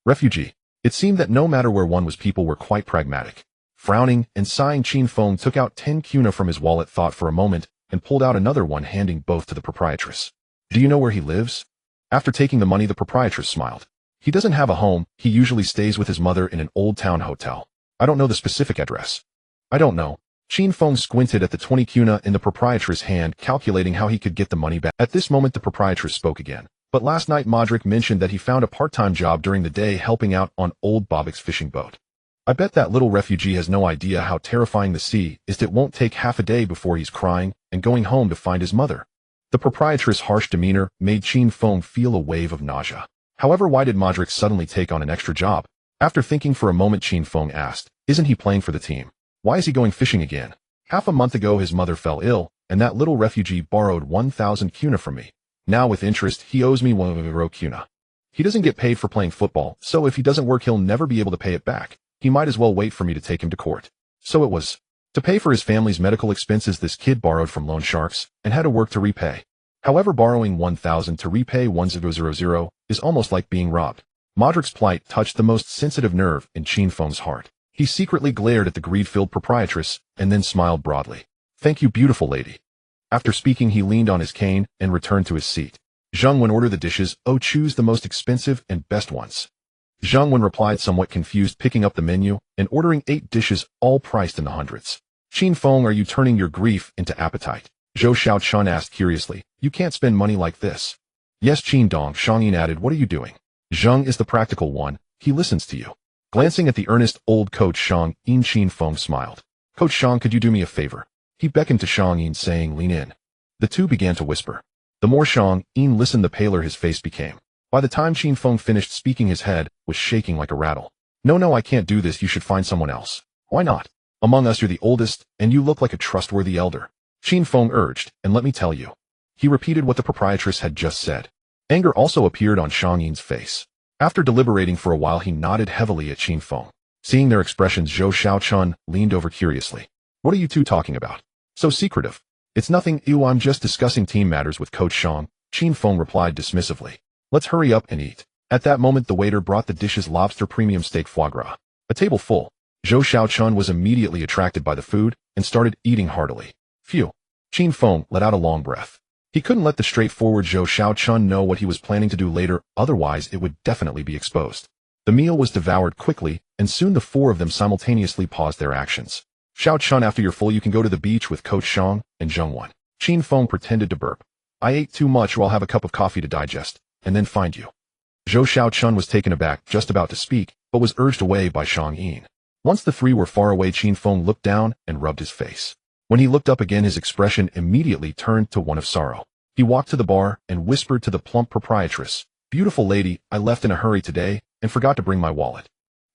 Refugee. It seemed that no matter where one was, people were quite pragmatic. Frowning and sighing, Qin Feng took out 10 kuna from his wallet, thought for a moment, and pulled out another one, handing both to the proprietress. "Do you know where he lives?" After taking the money, the proprietress smiled. "He doesn't have a home. He usually stays with his mother in an old town hotel. I don't know the specific address." "I don't know." Qin Feng squinted at the 20 kuna in the proprietress' hand, calculating how he could get the money back. At this moment, the proprietress spoke again. "But last night Modrić mentioned that he found a part-time job during the day helping out on old Bobik's fishing boat. I bet that little refugee has no idea how terrifying the sea is. It won't take half a day before he's crying and going home to find his mother." The proprietress' harsh demeanor made Qin Feng feel a wave of nausea. However, why did Modrić suddenly take on an extra job? After thinking for a moment, Qin Feng asked, "Isn't he playing for the team?" Why is he going fishing again? Half a month ago his mother fell ill, and that little refugee borrowed 1,000 kuna from me. Now with interest, he owes me 1 kuna. He doesn't get paid for playing football, so if he doesn't work he'll never be able to pay it back. He might as well wait for me to take him to court. So it was to pay for his family's medical expenses this kid borrowed from loan sharks, and had to work to repay. However, borrowing 1,000 to repay 1,000 is almost like being robbed. Modric's plight touched the most sensitive nerve in Qin Feng's heart. He secretly glared at the greed-filled proprietress, and then smiled broadly. Thank you, beautiful lady. After speaking, he leaned on his cane and returned to his seat. Zheng Wen ordered the dishes. Oh, choose the most expensive and best ones. Zheng Wen replied, somewhat confused, picking up the menu and ordering 8 dishes, all priced in the hundreds. Qin Feng, are you turning your grief into appetite? Zhou Xiaochun asked curiously. You can't spend money like this. Yes, Qin Dong, Shang added. What are you doing? Zheng is the practical one. He listens to you. Glancing at the earnest old coach Shang Yin, Qin Feng smiled. Coach Shang, could you do me a favor? He beckoned to Shang Yin, saying, lean in. The two began to whisper. The more Shang Yin listened, the paler his face became. By the time Qin Feng finished speaking, his head was shaking like a rattle. No, I can't do this. You should find someone else. Why not? Among us, you're the oldest, and you look like a trustworthy elder. Qin Feng urged, and let me tell you. He repeated what the proprietress had just said. Anger also appeared on Shang Yin's face. After deliberating for a while, he nodded heavily at Qin Feng. Seeing their expressions, Zhou Xiaochun leaned over curiously. What are you two talking about? So secretive. It's nothing, I'm just discussing team matters with Coach Shang, Qin Feng replied dismissively. Let's hurry up and eat. At that moment, the waiter brought the dishes: lobster premium steak foie gras. A table full. Zhou Xiaochun was immediately attracted by the food and started eating heartily. Phew. Qin Feng let out a long breath. He couldn't let the straightforward Zhou Xiaochun know what he was planning to do later, otherwise it would definitely be exposed. The meal was devoured quickly, and soon the four of them simultaneously paused their actions. Xiaochun, after you're full you can go to the beach with Coach Shang and Zheng Wen. Qin Feng pretended to burp. I ate too much, or I'll have a cup of coffee to digest, and then find you. Zhou Xiaochun was taken aback, just about to speak, but was urged away by Shang Yin. Once the three were far away, Qin Feng looked down and rubbed his face. When he looked up again, his expression immediately turned to one of sorrow. He walked to the bar and whispered to the plump proprietress, Beautiful lady, I left in a hurry today and forgot to bring my wallet.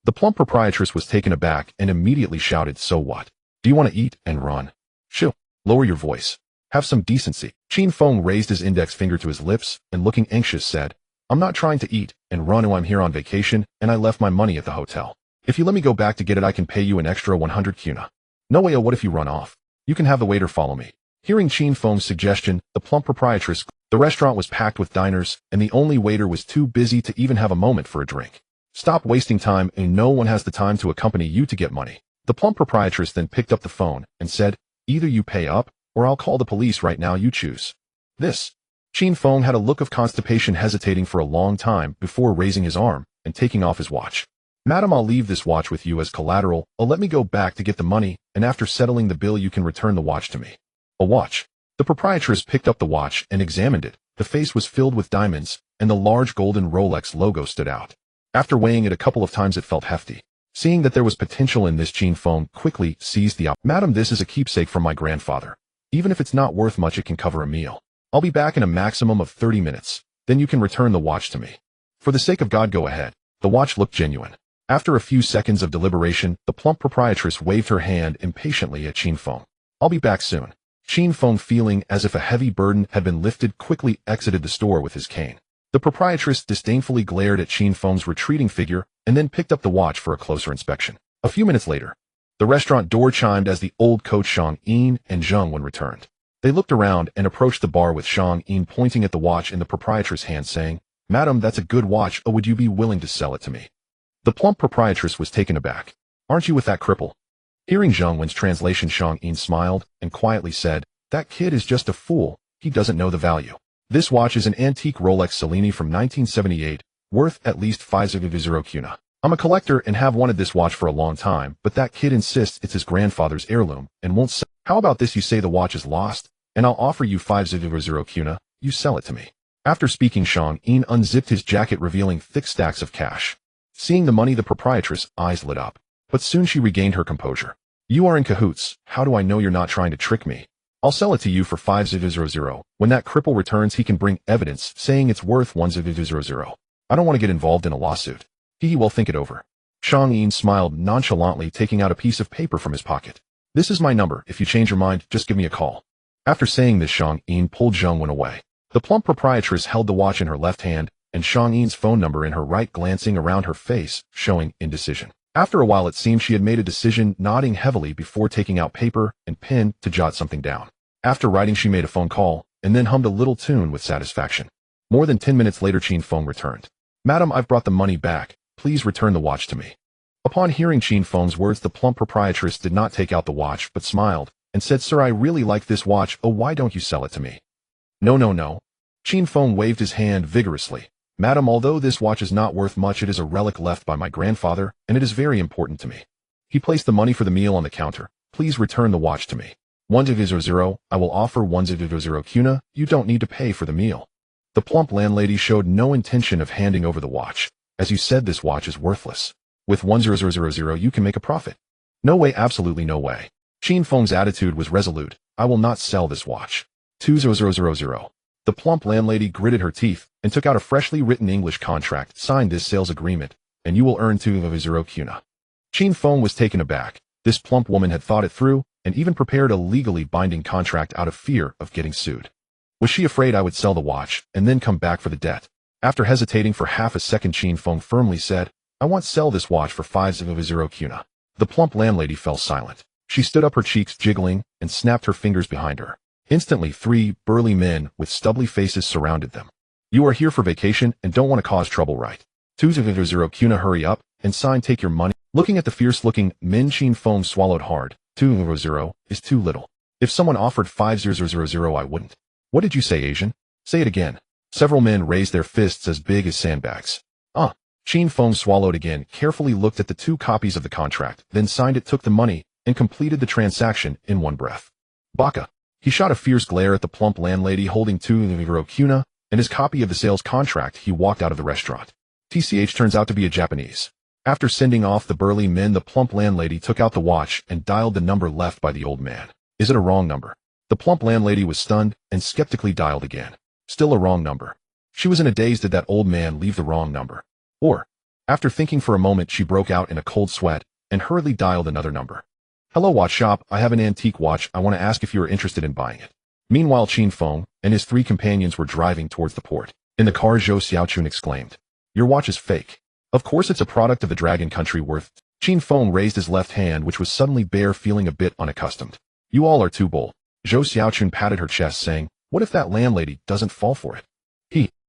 The plump proprietress was taken aback and immediately shouted, So what? Do you want to eat and run? Shoo. Lower your voice. Have some decency. Qin Feng raised his index finger to his lips and, looking anxious, said, I'm not trying to eat and run. I'm here on vacation and I left my money at the hotel. If you let me go back to get it, I can pay you an extra 100 kuna. No way. What if you run off? You can have the waiter follow me. Hearing Qin Feng's suggestion, the plump proprietress, the restaurant was packed with diners, and the only waiter was too busy to even have a moment for a drink. Stop wasting time, and no one has the time to accompany you to get money. The plump proprietress then picked up the phone and said, Either you pay up, or I'll call the police right now. You choose. This. Qin Feng had a look of constipation, hesitating for a long time before raising his arm and taking off his watch. Madam, I'll leave this watch with you as collateral. Let me go back to get the money, and after settling the bill you can return the watch to me. A watch. The proprietress picked up the watch and examined it. The face was filled with diamonds, and the large golden Rolex logo stood out. After weighing it a couple of times, it felt hefty. Seeing that there was potential in this, Qin Feng quickly seized the opportunity. Madam, this is a keepsake from my grandfather. Even if it's not worth much, it can cover a meal. I'll be back in a maximum of 30 minutes. Then you can return the watch to me. For the sake of God, go ahead. The watch looked genuine. After a few seconds of deliberation, the plump proprietress waved her hand impatiently at Qin Feng. I'll be back soon. Qin Feng, feeling as if a heavy burden had been lifted, quickly exited the store with his cane. The proprietress disdainfully glared at Qin Feng's retreating figure and then picked up the watch for a closer inspection. A few minutes later, the restaurant door chimed as the old coach Shang Yin and Zheng Wen returned. They looked around and approached the bar with Shang Yin pointing at the watch in the proprietress' hand, saying, Madam, that's a good watch. Would you be willing to sell it to me? The plump proprietress was taken aback. Aren't you with that cripple? Hearing Zheng Wen's translation, Shang Yin smiled and quietly said, That kid is just a fool. He doesn't know the value. This watch is an antique Rolex Cellini from 1978, worth at least 500 kuna. I'm a collector and have wanted this watch for a long time, but that kid insists it's his grandfather's heirloom and won't sell. How about this? You say the watch is lost, and I'll offer you 500 kuna. You sell it to me. After speaking, Shang Yin unzipped his jacket, revealing thick stacks of cash. Seeing the money, the proprietress' eyes lit up. But soon she regained her composure. You are in cahoots. How do I know you're not trying to trick me? I'll sell it to you for 500. When that cripple returns, he can bring evidence saying it's worth 100. I don't want to get involved in a lawsuit. He will think it over. Shang Yin smiled nonchalantly, taking out a piece of paper from his pocket. This is my number. If you change your mind, just give me a call. After saying this, Shang Yin pulled Zheng Wen away. The plump proprietress held the watch in her left hand and Shang Yin's phone number in her right, glancing around her face, showing indecision. After a while, it seemed she had made a decision, nodding heavily before taking out paper and pen to jot something down. After writing, she made a phone call and then hummed a little tune with satisfaction. More than 10 minutes later, Qin Feng returned. Madam, I've brought the money back. Please return the watch to me. Upon hearing Qin Feng's words, the plump proprietress did not take out the watch, but smiled and said, Sir, I really like this watch. Oh, why don't you sell it to me? No, no, no. Qin Feng waved his hand vigorously. Madam, although this watch is not worth much, it is a relic left by my grandfather, and it is very important to me. He placed the money for the meal on the counter. Please return the watch to me. 100, I will offer 100 kuna. You don't need to pay for the meal. The plump landlady showed no intention of handing over the watch. As you said, this watch is worthless. With 1000 you can make a profit. No way, absolutely no way. Qin Feng's attitude was resolute. I will not sell this watch. 2000. The plump landlady gritted her teeth and took out a freshly written English contract. Sign this sales agreement, and you will earn 200 kuna. Qin Feng was taken aback. This plump woman had thought it through and even prepared a legally binding contract out of fear of getting sued. Was she afraid I would sell the watch and then come back for the debt? After hesitating for half a second, Qin Feng firmly said, I want to sell this watch for 500 kuna. The plump landlady fell silent. She stood up, her cheeks jiggling, and snapped her fingers behind her. Instantly, 3 burly men with stubbly faces surrounded them. You are here for vacation and don't want to cause trouble, right? 200 kuna, hurry up and sign, take your money. Looking at the fierce-looking men, Qin Feng swallowed hard. 200 is too little. If someone offered 500, I wouldn't. What did you say, Asian? Say it again. Several men raised their fists as big as sandbags. Qin Feng swallowed again, carefully looked at the 2 copies of the contract, then signed it, took the money, and completed the transaction in one breath. Baka. He shot a fierce glare at the plump landlady holding 200 kuna and his copy of the sales contract. He walked out of the restaurant. TCH turns out to be a Japanese. After sending off the burly men, the plump landlady took out the watch and dialed the number left by the old man. Is it a wrong number? The plump landlady was stunned and skeptically dialed again. Still a wrong number. She was in a daze. Did that old man leave the wrong number? Or, after thinking for a moment, she broke out in a cold sweat and hurriedly dialed another number. Hello, watch shop. I have an antique watch. I want to ask if you are interested in buying it. Meanwhile, Qin Feng and his 3 companions were driving towards the port. In the car, Zhou Xiaochun exclaimed, Your watch is fake. Of course it's a product of the Dragon Country worth. Qin Feng raised his left hand, which was suddenly bare, feeling a bit unaccustomed. You all are too bold. Zhou Xiaochun patted her chest, saying, What if that landlady doesn't fall for it?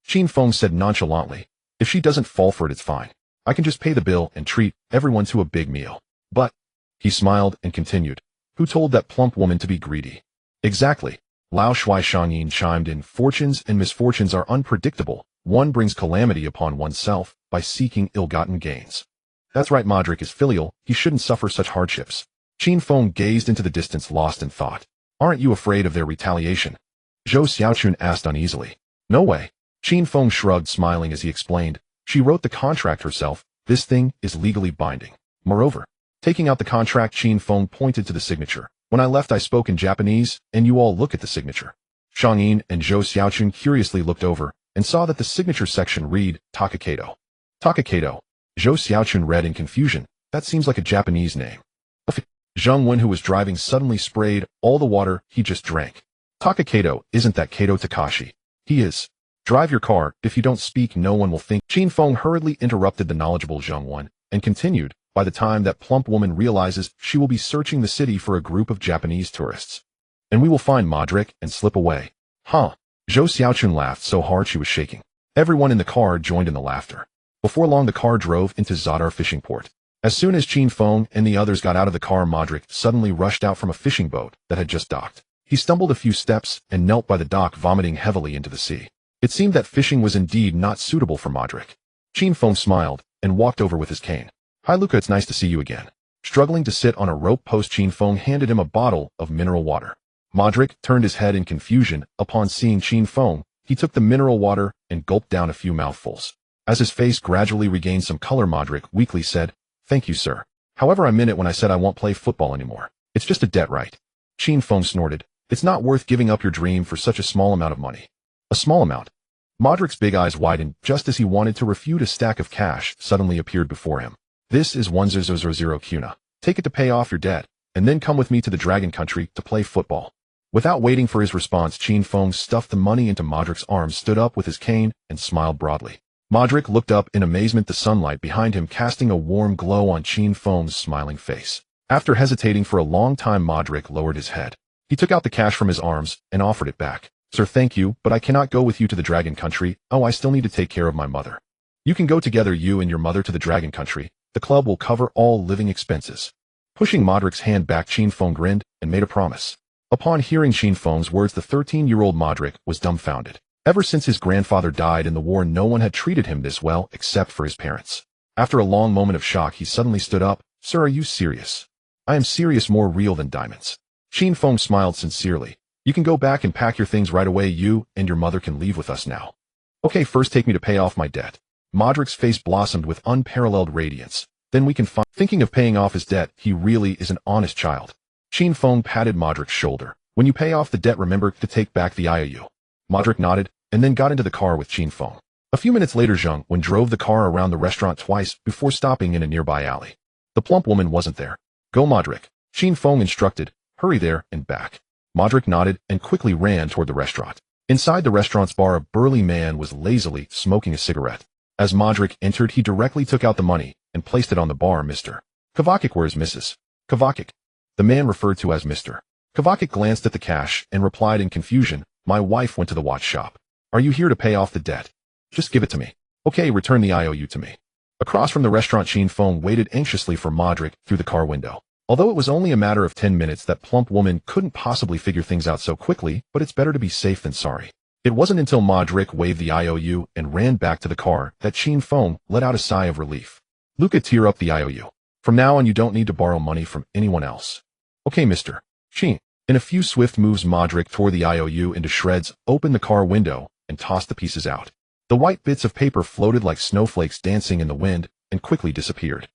Qin Feng said nonchalantly, If she doesn't fall for it, it's fine. I can just pay the bill and treat everyone to a big meal. But, he smiled and continued, Who told that plump woman to be greedy? Exactly. Lao Shui Shangyin chimed in, Fortunes and misfortunes are unpredictable. One brings calamity upon oneself by seeking ill-gotten gains. That's right, Modrić is filial. He shouldn't suffer such hardships. Qin Feng gazed into the distance, lost in thought. Aren't you afraid of their retaliation? Zhou Xiaochun asked uneasily. No way. Qin Feng shrugged, smiling as he explained. She wrote the contract herself. This thing is legally binding. Moreover, taking out the contract, Qin Feng pointed to the signature. When I left, I spoke in Japanese, and you all look at the signature. Shang Yin and Zhou Xiaochun curiously looked over and saw that the signature section read, Takakato. Takakato. Zhou Xiaochun read in confusion. That seems like a Japanese name. Zheng Wen, who was driving, suddenly sprayed all the water he just drank. Takakato, isn't that Kato Takashi? He is. Drive your car. If you don't speak, no one will think. Qin Feng hurriedly interrupted the knowledgeable Zheng Wen and continued, By the time that plump woman realizes, she will be searching the city for a group of Japanese tourists. And we will find Modrić and slip away. Huh? Zhou Xiaochun laughed so hard she was shaking. Everyone in the car joined in the laughter. Before long, the car drove into Zadar fishing port. As soon as Qin Feng and the others got out of the car, Modrić suddenly rushed out from a fishing boat that had just docked. He stumbled a few steps and knelt by the dock, vomiting heavily into the sea. It seemed that fishing was indeed not suitable for Modrić. Qin Feng smiled and walked over with his cane. Hi Luka, it's nice to see you again. Struggling to sit on a rope post, Qin Feng handed him a bottle of mineral water. Modrić turned his head in confusion. Upon seeing Qin Feng, he took the mineral water and gulped down a few mouthfuls. As his face gradually regained some color, Modrić weakly said, Thank you, sir. However, I meant it when I said I won't play football anymore. It's just a debt, right? Qin Feng snorted. It's not worth giving up your dream for such a small amount of money. A small amount. Modric's big eyes widened. Just as he wanted to refute, a stack of cash suddenly appeared before him. This is 1000 kuna. Take it to pay off your debt, and then come with me to the Dragon Country to play football. Without waiting for his response, Qin Feng stuffed the money into Modric's arms, stood up with his cane, and smiled broadly. Modrić looked up in amazement, the sunlight behind him casting a warm glow on Qin Feng's smiling face. After hesitating for a long time, Modrić lowered his head. He took out the cash from his arms and offered it back. Sir, thank you, but I cannot go with you to the Dragon Country. Oh, I still need to take care of my mother. You can go together, you and your mother, to the Dragon Country. The club will cover all living expenses. Pushing Modric's hand back, Qin Feng grinned and made a promise. Upon hearing Qin Feng's words, the 13-year-old Modrić was dumbfounded. Ever since his grandfather died in the war, no one had treated him this well except for his parents. After a long moment of shock, he suddenly stood up. Sir, are you serious? I am serious, more real than diamonds. Qin Feng smiled sincerely. You can go back and pack your things right away. You and your mother can leave with us now. Okay, first take me to pay off my debt. Modric's face blossomed with unparalleled radiance. Then we can find. Thinking of paying off his debt, he really is an honest child. Qin Feng patted Modric's shoulder. When you pay off the debt, remember to take back the IOU. Modrić nodded and then got into the car with Qin Feng. A few minutes later, Zheng Wen drove the car around the restaurant twice before stopping in a nearby alley. The plump woman wasn't there. Go, Modrić. Qin Feng instructed. Hurry there and back. Modrić nodded and quickly ran toward the restaurant. Inside the restaurant's bar, a burly man was lazily smoking a cigarette. As Modrić entered, he directly took out the money and placed it on the bar. Mr. Kovacic, where's Mrs. Kovacic? The man referred to as Mr. Kovacic glanced at the cash and replied in confusion, my wife went to the watch shop. Are you here to pay off the debt? Just give it to me. Okay, return the IOU to me. Across from the restaurant, Qin Feng waited anxiously for Modrić through the car window. Although it was only a matter of 10 minutes, that plump woman couldn't possibly figure things out so quickly, but it's better to be safe than sorry. It wasn't until Modrić waved the IOU and ran back to the car that Qin Feng let out a sigh of relief. Luka, tear up the IOU. From now on, you don't need to borrow money from anyone else. Okay, Mr. Qin. In a few swift moves, Modrić tore the IOU into shreds, opened the car window, and tossed the pieces out. The white bits of paper floated like snowflakes dancing in the wind and quickly disappeared.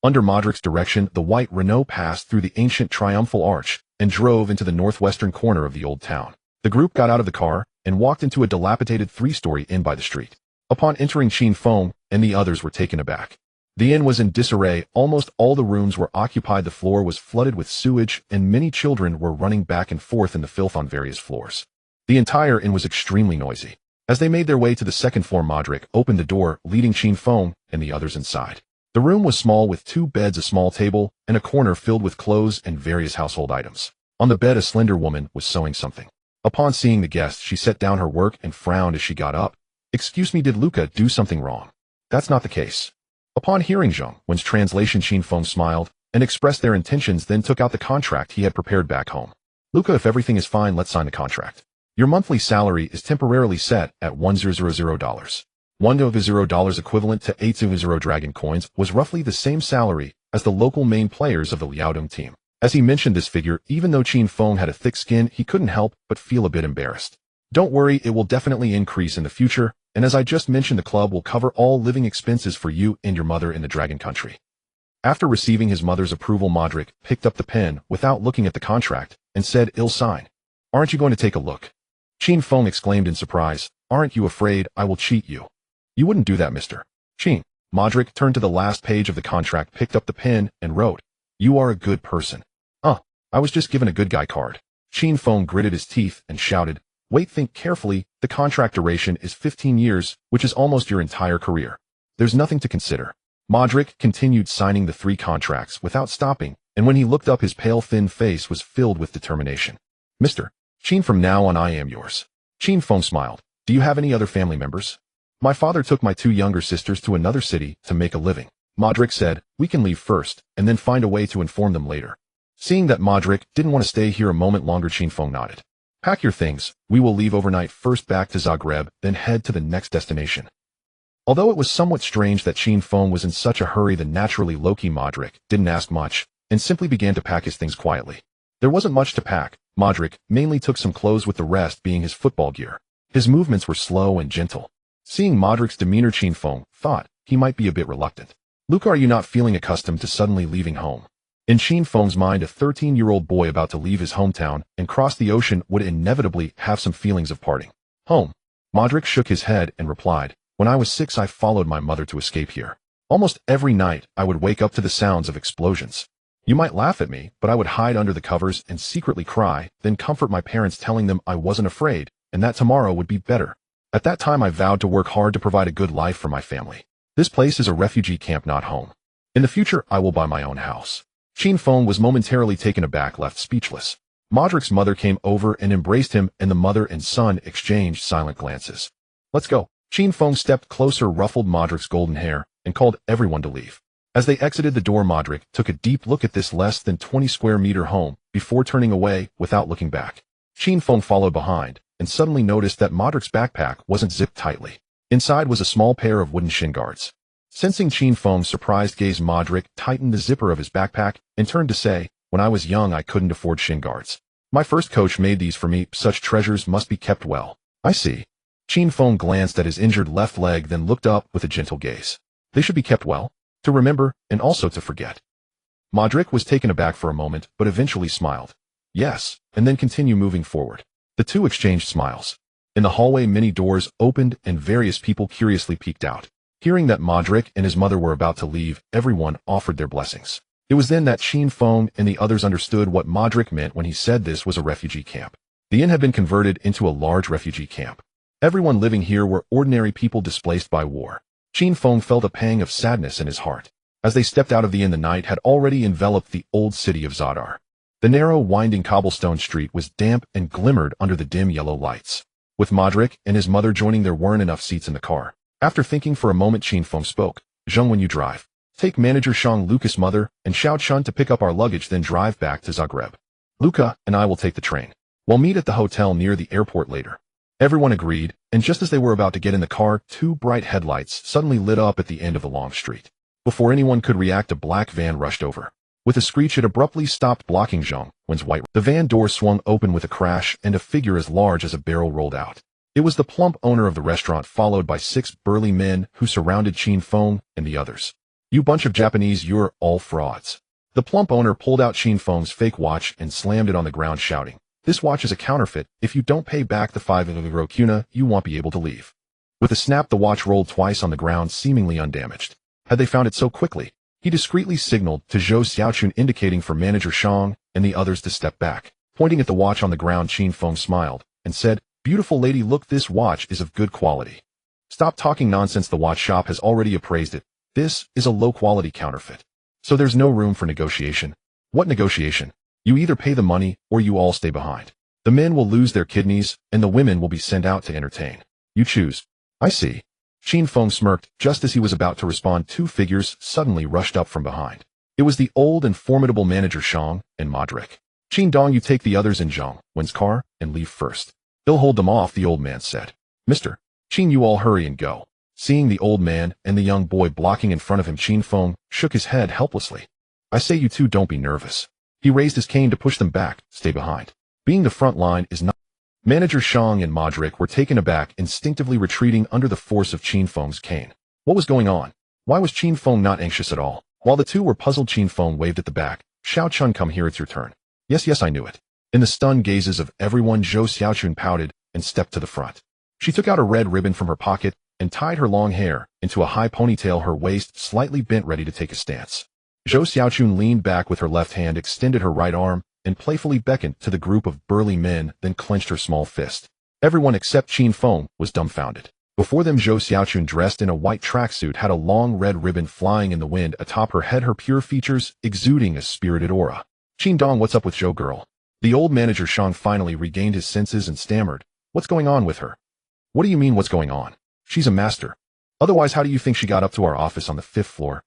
Under Modric's direction, the white Renault passed through the ancient triumphal arch and drove into the northwestern corner of the old town. The group got out of the car and walked into a dilapidated 3-story inn by the street. Upon entering, Qin Feng and the others were taken aback. The inn was in disarray. Almost all the rooms were occupied, the floor was flooded with sewage, and many children were running back and forth in the filth on various floors. The entire inn was extremely noisy. As they made their way to the second floor, Modrić opened the door, leading Qin Feng and the others inside. The room was small, with 2 beds, a small table, and a corner filled with clothes and various household items. On the bed, a slender woman was sewing something. Upon seeing the guest, she set down her work and frowned as she got up. Excuse me, did Luka do something wrong? That's not the case. Upon hearing Zheng Wen's translation, Qin Feng smiled and expressed their intentions, then took out the contract he had prepared back home. Luka, if everything is fine, let's sign the contract. Your monthly salary is temporarily set at $100. $100 equivalent to 800 dragon coins was roughly the same salary as the local main players of the Liaodong team. As he mentioned this figure, even though Qin Feng had a thick skin, he couldn't help but feel a bit embarrassed. Don't worry, it will definitely increase in the future, and as I just mentioned, the club will cover all living expenses for you and your mother in the Dragon Country. After receiving his mother's approval, Modrić picked up the pen without looking at the contract and said, "I'll sign. Aren't you going to take a look?" Qin Feng exclaimed in surprise, "Aren't you afraid I will cheat you?" "You wouldn't do that, Mr. Qin." Modrić turned to the last page of the contract, picked up the pen, and wrote, "You are a good person." I was just given a good guy card." Qin Feng gritted his teeth and shouted, "Wait, think carefully. The contract duration is 15 years, which is almost your entire career. There's nothing to consider." Modrić continued signing the 3 contracts without stopping, and when he looked up, his pale, thin face was filled with determination. "Mr. Qin, from now on I am yours." Qin Feng smiled. "Do you have any other family members?" "My father took my 2 younger sisters to another city to make a living." Modrić said, "We can leave first, and then find a way to inform them later." Seeing that Modrić didn't want to stay here a moment longer, Qin Feng nodded. "Pack your things. We will leave overnight, first back to Zagreb, then head to the next destination." Although it was somewhat strange that Qin Feng was in such a hurry, the naturally low-key Modrić didn't ask much and simply began to pack his things quietly. There wasn't much to pack. Modrić mainly took some clothes, with the rest being his football gear. His movements were slow and gentle. Seeing Modric's demeanor, Qin Feng thought he might be a bit reluctant. "Luka, are you not feeling accustomed to suddenly leaving home?" In Qin Feng's mind, a 13-year-old boy about to leave his hometown and cross the ocean would inevitably have some feelings of parting. "Home?" Modrić shook his head and replied, "When I was 6, I followed my mother to escape here. Almost every night, I would wake up to the sounds of explosions. You might laugh at me, but I would hide under the covers and secretly cry, then comfort my parents telling them I wasn't afraid, and that tomorrow would be better. At that time I vowed to work hard to provide a good life for my family. This place is a refugee camp, not home. In the future, I will buy my own house. Qin Feng was momentarily taken aback, left speechless. Modric's mother came over and embraced him, and the mother and son exchanged silent glances. Let's go. Qin Feng stepped closer, ruffled Modric's golden hair, and called everyone to leave. As they exited the door, Modrić took a deep look at this less than 20 square meter home before turning away without looking back. Qin Feng followed behind and suddenly noticed that Modric's backpack wasn't zipped tightly. Inside was a small pair of wooden shin guards. Sensing Qin Feng's surprised gaze, Modrić tightened the zipper of his backpack and turned to say, "When I was young, I couldn't afford shin guards. My first coach made these for me. Such treasures must be kept well." "I see." Qin Feng glanced at his injured left leg, then looked up with a gentle gaze. "They should be kept well? To remember, and also to forget." Modrić was taken aback for a moment, but eventually smiled. "Yes," and then continued moving forward. The two exchanged smiles. In the hallway, many doors opened and various people curiously peeked out. Hearing that Modrić and his mother were about to leave, everyone offered their blessings. It was then that Qin Feng and the others understood what Modrić meant when he said this was a refugee camp. The inn had been converted into a large refugee camp. Everyone living here were ordinary people displaced by war. Qin Feng felt a pang of sadness in his heart. As they stepped out of the inn, the night had already enveloped the old city of Zadar. The narrow, winding cobblestone street was damp and glimmered under the dim yellow lights. With Modrić and his mother joining, there weren't enough seats in the car. After thinking for a moment, Qin Feng spoke. "Zheng, when you drive, take manager Shang, Luka's mother, and Xiao Chun to pick up our luggage, then drive back to Zagreb. Luka and I will take the train. We'll meet at the hotel near the airport later." Everyone agreed, and just as they were about to get in the car, two bright headlights suddenly lit up at the end of the long street. Before anyone could react, a black van rushed over. With a screech, it abruptly stopped, blocking Zheng Wen's white. The van door swung open with a crash, and a figure as large as a barrel rolled out. It was the plump owner of the restaurant, followed by 6 burly men who surrounded Qin Feng and the others. "You bunch of Japanese, you're all frauds." The plump owner pulled out Qin Feng's fake watch and slammed it on the ground, shouting, "This watch is a counterfeit. If you don't pay back the 5 kuna, you won't be able to leave." With a snap, the watch rolled twice on the ground, seemingly undamaged. Had they found it so quickly? He discreetly signaled to Zhou Xiaochun, indicating for manager Shang and the others to step back. Pointing at the watch on the ground, Qin Feng smiled and said, "Beautiful lady, look, this watch is of good quality." "Stop talking nonsense. The watch shop has already appraised it. This is a low-quality counterfeit. So there's no room for negotiation." "What negotiation? You either pay the money or you all stay behind. The men will lose their kidneys and the women will be sent out to entertain. You choose." "I see." Qin Feng smirked. Just as he was about to respond, 2 figures suddenly rushed up from behind. It was the old and formidable manager Shang and Modrić. "Qin Dong, you take the others in Zheng Wen's car and leave first. He'll hold them off," the old man said. "Mr. Qin, you all hurry and go." Seeing the old man and the young boy blocking in front of him, Qin Feng shook his head helplessly. "I say, you two, don't be nervous." He raised his cane to push them back. "Stay behind. Being the front line is not..." Manager Shang and Modrić were taken aback, instinctively retreating under the force of Qin Feng's cane. What was going on? Why was Qin Feng not anxious at all? While the two were puzzled, Qin Feng waved at the back. "Xiao Chun, come here, it's your turn." Yes, I knew it." In the stunned gazes of everyone, Zhou Xiaochun pouted and stepped to the front. She took out a red ribbon from her pocket and tied her long hair into a high ponytail, her waist slightly bent, ready to take a stance. Zhou Xiaochun leaned back with her left hand, extended her right arm, and playfully beckoned to the group of burly men, then clenched her small fist. Everyone except Qin Feng was dumbfounded. Before them, Zhou Xiaochun, dressed in a white tracksuit, had a long red ribbon flying in the wind atop her head, her pure features exuding a spirited aura. "Qin Dong, what's up with Zhou girl?" The old manager Shang finally regained his senses and stammered, "What's going on with her?" "What do you mean, what's going on? She's a master. Otherwise, how do you think she got up to our office on the 5th floor?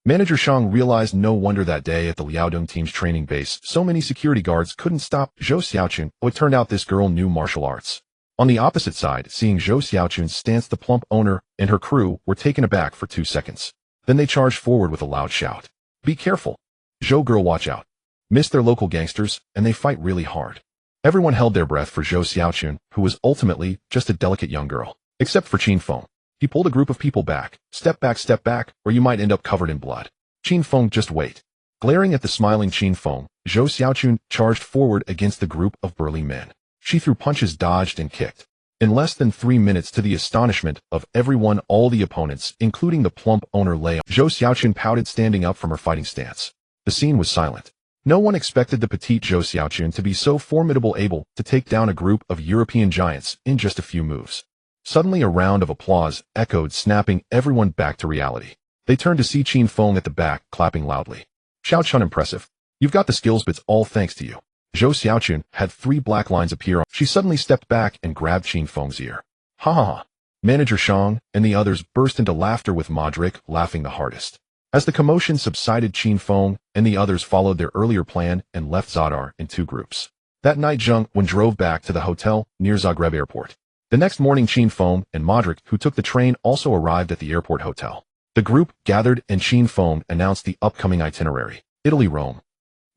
Manager Shang realized no wonder that day at the Liaodong team's training base, so many security guards couldn't stop Zhou Xiaochun. It turned out this girl knew martial arts. On the opposite side, seeing Zhou Xiaochun's stance, the plump owner and her crew were taken aback for 2 seconds. Then they charged forward with a loud shout. "Be careful. Zhou girl, watch out. Miss, their local gangsters, and they fight really hard." Everyone held their breath for Zhou Xiaochun, who was ultimately just a delicate young girl. Except for Qin Feng. He pulled a group of people back. Step back, or you might end up covered in blood." "Qin Feng, just wait." Glaring at the smiling Qin Feng, Zhou Xiaochun charged forward against the group of burly men. She threw punches, dodged, and kicked. In less than 3 minutes, to the astonishment of everyone, all the opponents, including the plump owner Leo, Zhou Xiaoqun pouted, standing up from her fighting stance. The scene was silent. No one expected the petite Zhou Xiaoqun to be so formidable, able to take down a group of European giants in just a few moves. Suddenly a round of applause echoed, snapping everyone back to reality. They turned to see Qin Feng at the back, clapping loudly. Xiaoqun, impressive. You've got the skills, but it's all thanks to you. Zhou Xiaoqun had 3 black lines appear. She suddenly stepped back and grabbed Qin Feng's ear. Ha ha ha. Manager Shang and the others burst into laughter, with Modrić laughing the hardest. As the commotion subsided, Qin Feng and the others followed their earlier plan and left Zadar in 2 groups. That night, Zhang Wen drove back to the hotel near Zagreb airport. The next morning, Qin Feng and Modrić, who took the train, also arrived at the airport hotel. The group gathered and Qin Feng announced the upcoming itinerary: Italy-Rome.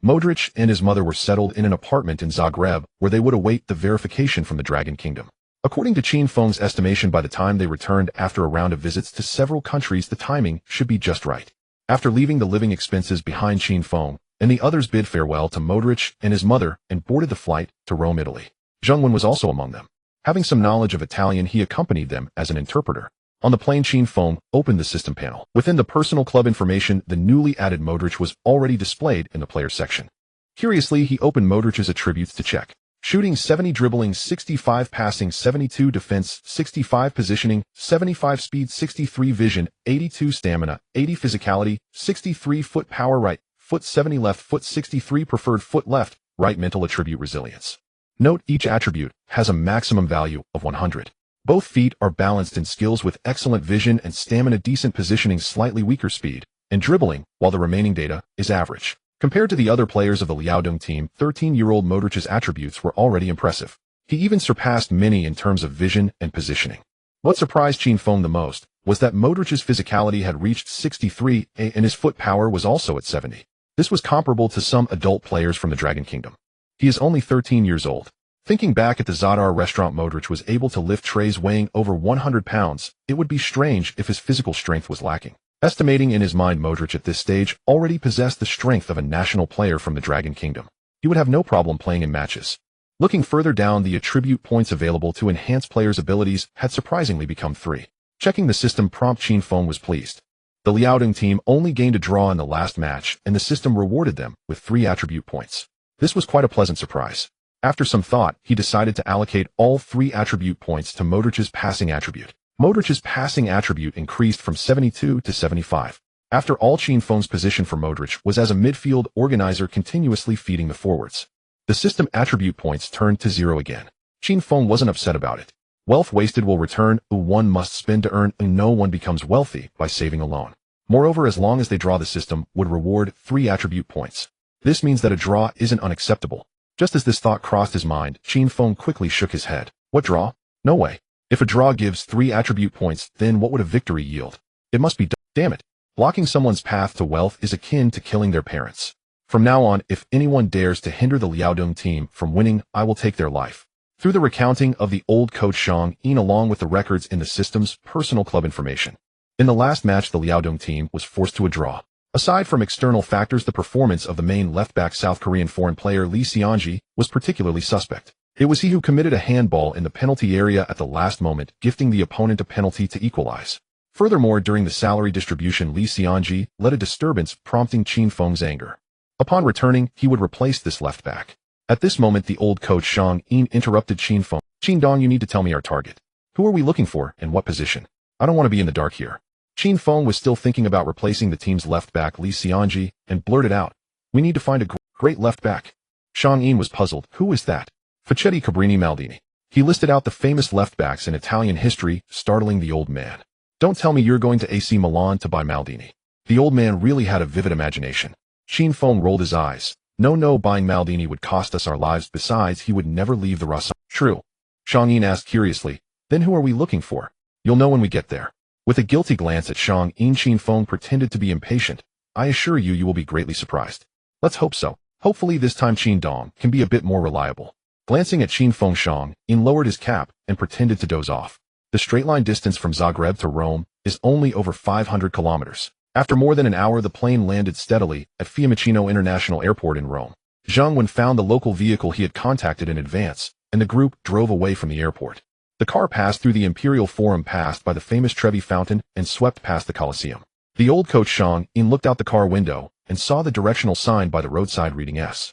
Modrić and his mother were settled in an apartment in Zagreb, where they would await the verification from the Dragon Kingdom. According to Qin Feng's estimation, by the time they returned after a round of visits to several countries, the timing should be just right. After leaving the living expenses behind, Qin Feng and the others bid farewell to Modrić and his mother and boarded the flight to Rome, Italy. Zhang Wen was also among them. Having some knowledge of Italian, he accompanied them as an interpreter. On the plane, Qin Feng opened the system panel. Within the personal club information, the newly added Modrić was already displayed in the players section. Curiously, he opened Modric's attributes to check. Shooting 70, dribbling 65, passing 72, defense 65, positioning 75, speed 63, vision 82, stamina 80, physicality 63, foot power right foot 70, left foot 63, preferred foot left, right, mental attribute resilience. Note, each attribute has a maximum value of 100. Both feet are balanced in skills with excellent vision and stamina, decent positioning, slightly weaker speed and dribbling, while the remaining data is average. Compared to the other players of the Liaodong team, 13-year-old Modric's attributes were already impressive. He even surpassed many in terms of vision and positioning. What surprised Qin Feng the most was that Modric's physicality had reached 63 and his foot power was also at 70. This was comparable to some adult players from the Dragon Kingdom. He is only 13 years old. Thinking back at the Zadar restaurant, Modrić was able to lift trays weighing over 100 pounds. It would be strange if his physical strength was lacking. Estimating in his mind, Modrić at this stage already possessed the strength of a national player from the Dragon Kingdom. He would have no problem playing in matches. Looking further down, the attribute points available to enhance players' abilities had surprisingly become 3. Checking the system prompt, Qin Feng was pleased. The Liaodong team only gained a draw in the last match, and the system rewarded them with 3 attribute points. This was quite a pleasant surprise. After some thought, he decided to allocate all 3 attribute points to Modric's passing attribute. Modric's passing attribute increased from 72 to 75. After all, Qin Feng's position for Modrić was as a midfield organizer, continuously feeding the forwards. The system attribute points turned to 0 again. Qin Feng wasn't upset about it. Wealth wasted will return. One must spend to earn. No one becomes wealthy by saving alone. Moreover, as long as they draw, the system would reward 3 attribute points. This means that a draw isn't unacceptable. Just as this thought crossed his mind, Qin Feng quickly shook his head. What draw? No way. If a draw gives 3 attribute points, then what would a victory yield? It must be damn it. Blocking someone's path to wealth is akin to killing their parents. From now on, if anyone dares to hinder the Liaodong team from winning, I will take their life. Through the recounting of the old coach Shang Yin along with the records in the system's personal club information. In the last match, the Liaodong team was forced to a draw. Aside from external factors, the performance of the main left-back South Korean foreign player Lee Seonji was particularly suspect. It was he who committed a handball in the penalty area at the last moment, gifting the opponent a penalty to equalize. Furthermore, during the salary distribution, Lee Seonji led a disturbance, prompting Qin Feng's anger. Upon returning, he would replace this left-back. At this moment, the old coach Shang Yin interrupted Qin Feng. Qin Dong, you need to tell me our target. Who are we looking for, and what position? I don't want to be in the dark here. Qin Feng was still thinking about replacing the team's left-back Lee Seonji and blurted out, we need to find a great left-back. Shang Yin was puzzled. Who is that? Facchetti, Cabrini, Maldini. He listed out the famous left-backs in Italian history, startling the old man. Don't tell me you're going to AC Milan to buy Maldini. The old man really had a vivid imagination. Qin Feng rolled his eyes. No, buying Maldini would cost us our lives. Besides, he would never leave the Rasa. True. Shang Yin asked curiously, then who are we looking for? You'll know when we get there. With a guilty glance at Shang Yin, Qin Feng pretended to be impatient. I assure you, you will be greatly surprised. Let's hope so. Hopefully this time Qin Dong can be a bit more reliable. Glancing at Qin Feng, Shang Yin lowered his cap and pretended to doze off. The straight-line distance from Zagreb to Rome is only over 500 kilometers. After more than an hour, the plane landed steadily at Fiumicino International Airport in Rome. Zhang Wen found the local vehicle he had contacted in advance, and the group drove away from the airport. The car passed through the Imperial Forum, passed by the famous Trevi Fountain, and swept past the Colosseum. The old coach Shang-in looked out the car window and saw the directional sign by the roadside reading S.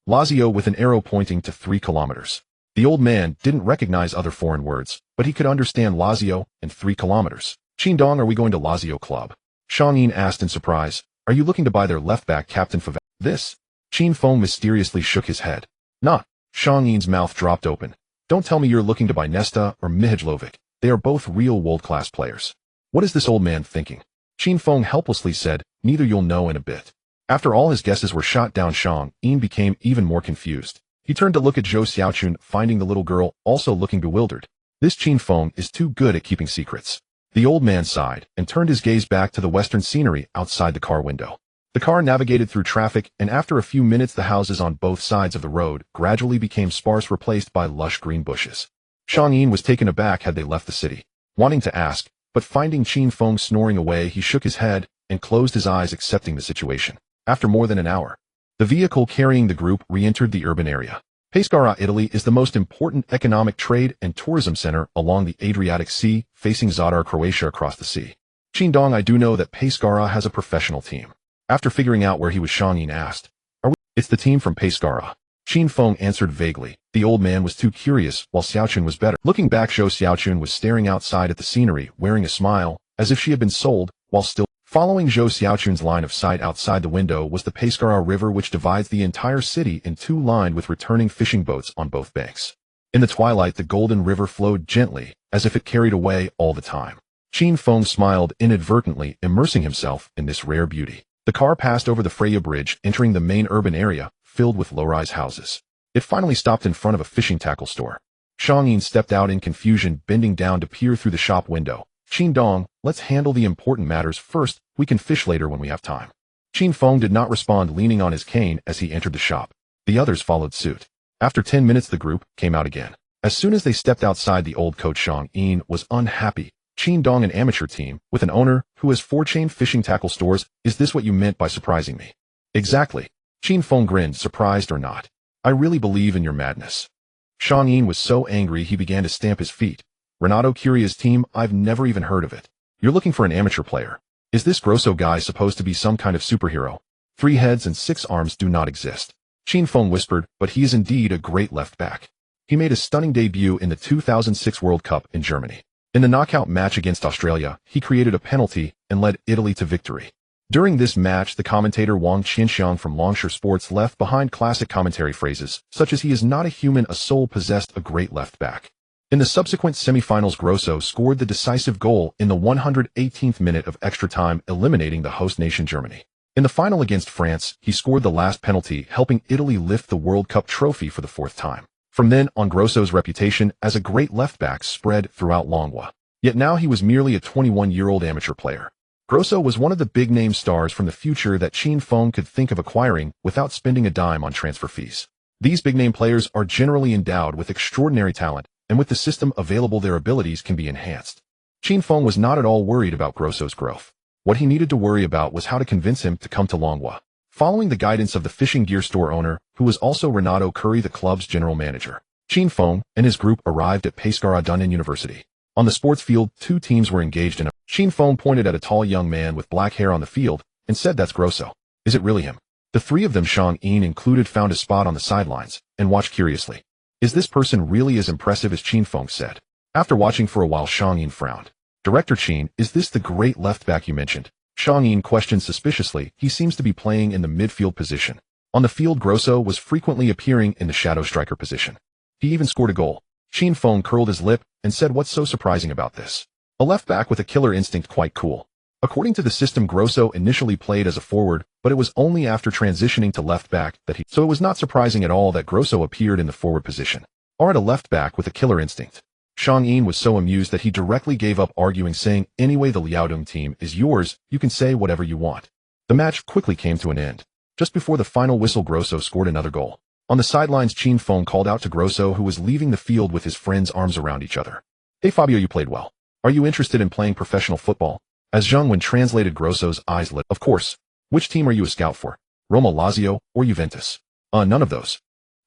Lazio with an arrow pointing to 3 kilometers. The old man didn't recognize other foreign words, but he could understand Lazio and 3 kilometers. Qin, are we going to Lazio Club? Shang-in asked in surprise. Are you looking to buy their left-back, Captain Feng? This? Qin Feng mysteriously shook his head. Not. Shang-in's mouth dropped open. Don't tell me you're looking to buy Nesta or Mihajlovic. They are both real world-class players. What is this old man thinking? Qin Feng helplessly said, neither you'll know in a bit. After all his guesses were shot down, Shang-in became even more confused. He turned to look at Zhou Xiaochun, finding the little girl also looking bewildered. This Qin Feng is too good at keeping secrets. The old man sighed and turned his gaze back to the western scenery outside the car window. The car navigated through traffic, and after a few minutes the houses on both sides of the road gradually became sparse, replaced by lush green bushes. Shang-in was taken aback had they left the city, wanting to ask, but finding Qin Feng snoring away, he shook his head and closed his eyes, accepting the situation. After more than an hour, the vehicle carrying the group re-entered the urban area. Pescara, Italy is the most important economic trade and tourism center along the Adriatic Sea, facing Zadar, Croatia across the sea. Qin, I do know that Pescara has a professional team. After figuring out where he was, Shang-in asked, are we? It's the team from Pescara. Qin Feng answered vaguely. The old man was too curious, while Xiaochun was better. Looking back, Zhou Xiaochun was staring outside at the scenery, wearing a smile, as if she had been sold, while still following Zhou Xiaochun's line of sight outside the window was the Pescara River, which divides the entire city in two, lined with returning fishing boats on both banks. In the twilight, the golden river flowed gently, as if it carried away all the time. Qin Feng smiled inadvertently, immersing himself in this rare beauty. The car passed over the Freya Bridge, entering the main urban area, filled with low-rise houses. It finally stopped in front of a fishing tackle store. Shang-in stepped out in confusion, bending down to peer through the shop window. Qin, let's handle the important matters first. We can fish later when we have time. Qin Feng did not respond, leaning on his cane as he entered the shop. The others followed suit. After 10 minutes, the group came out again. As soon as they stepped outside, the old coach Shang-in was unhappy. Qin, an amateur team, with an owner who has 4 chain fishing tackle stores. Is this what you meant by surprising me? Exactly. Qin Feng grinned, surprised or not. I really believe in your madness. Shang-in was so angry he began to stamp his feet. Renato Curia's team? I've never even heard of it. You're looking for an amateur player. Is this Grosso guy supposed to be some kind of superhero? 3 heads and 6 arms do not exist. Qin Feng whispered, but he is indeed a great left back. He made a stunning debut in the 2006 World Cup in Germany. In the knockout match against Australia, he created a penalty and led Italy to victory. During this match, the commentator Wang Qianxiang from Longshore Sports left behind classic commentary phrases, such as "he is not a human, a soul possessed, a great left back." In the subsequent semifinals, Grosso scored the decisive goal in the 118th minute of extra time, eliminating the host nation Germany. In the final against France, he scored the last penalty, helping Italy lift the World Cup trophy for the 4th time. From then on, Grosso's reputation as a great left-back spread throughout Longwa. Yet now he was merely a 21-year-old amateur player. Grosso was one of the big-name stars from the future that Qin Feng could think of acquiring without spending a dime on transfer fees. These big-name players are generally endowed with extraordinary talent, and with the system available, their abilities can be enhanced. Qin Feng was not at all worried about Grosso's growth. What he needed to worry about was how to convince him to come to Longwa. Following the guidance of the fishing gear store owner, who was also Renato Curry, the club's general manager, Qin Feng and his group arrived at Pescara Dunnan University. On the sports field, 2 teams were engaged in a. Qin Feng pointed at a tall young man with black hair on the field and said, "That's Grosso." "Is it really him?" The 3 of them, Shang-in included, found a spot on the sidelines and watched curiously. "Is this person really as impressive as Qin Feng said?" After watching for a while, Shang-in frowned. "Director Qin, is this the great left back you mentioned?" Shang-in questioned suspiciously. "He seems to be playing in the midfield position." On the field, Grosso was frequently appearing in the shadow striker position. He even scored a goal. Qin Feng curled his lip and said, "What's so surprising about this? A left back with a killer instinct, quite cool." According to the system, Grosso initially played as a forward, but it was only after transitioning to left back that so it was not surprising at all that Grosso appeared in the forward position, or at a left back with a killer instinct. Shang-in was so amused that he directly gave up arguing, saying, "Anyway, the Liaodong team is yours, you can say whatever you want." The match quickly came to an end. Just before the final whistle, Grosso scored another goal. On the sidelines, Qin Feng called out to Grosso, who was leaving the field with his friends' arms around each other. "Hey Fabio, you played well. Are you interested in playing professional football?" As Zheng Wen translated, Grosso's eyes lit. "Of course. Which team are you a scout for? Roma, Lazio, or Juventus?" None of those."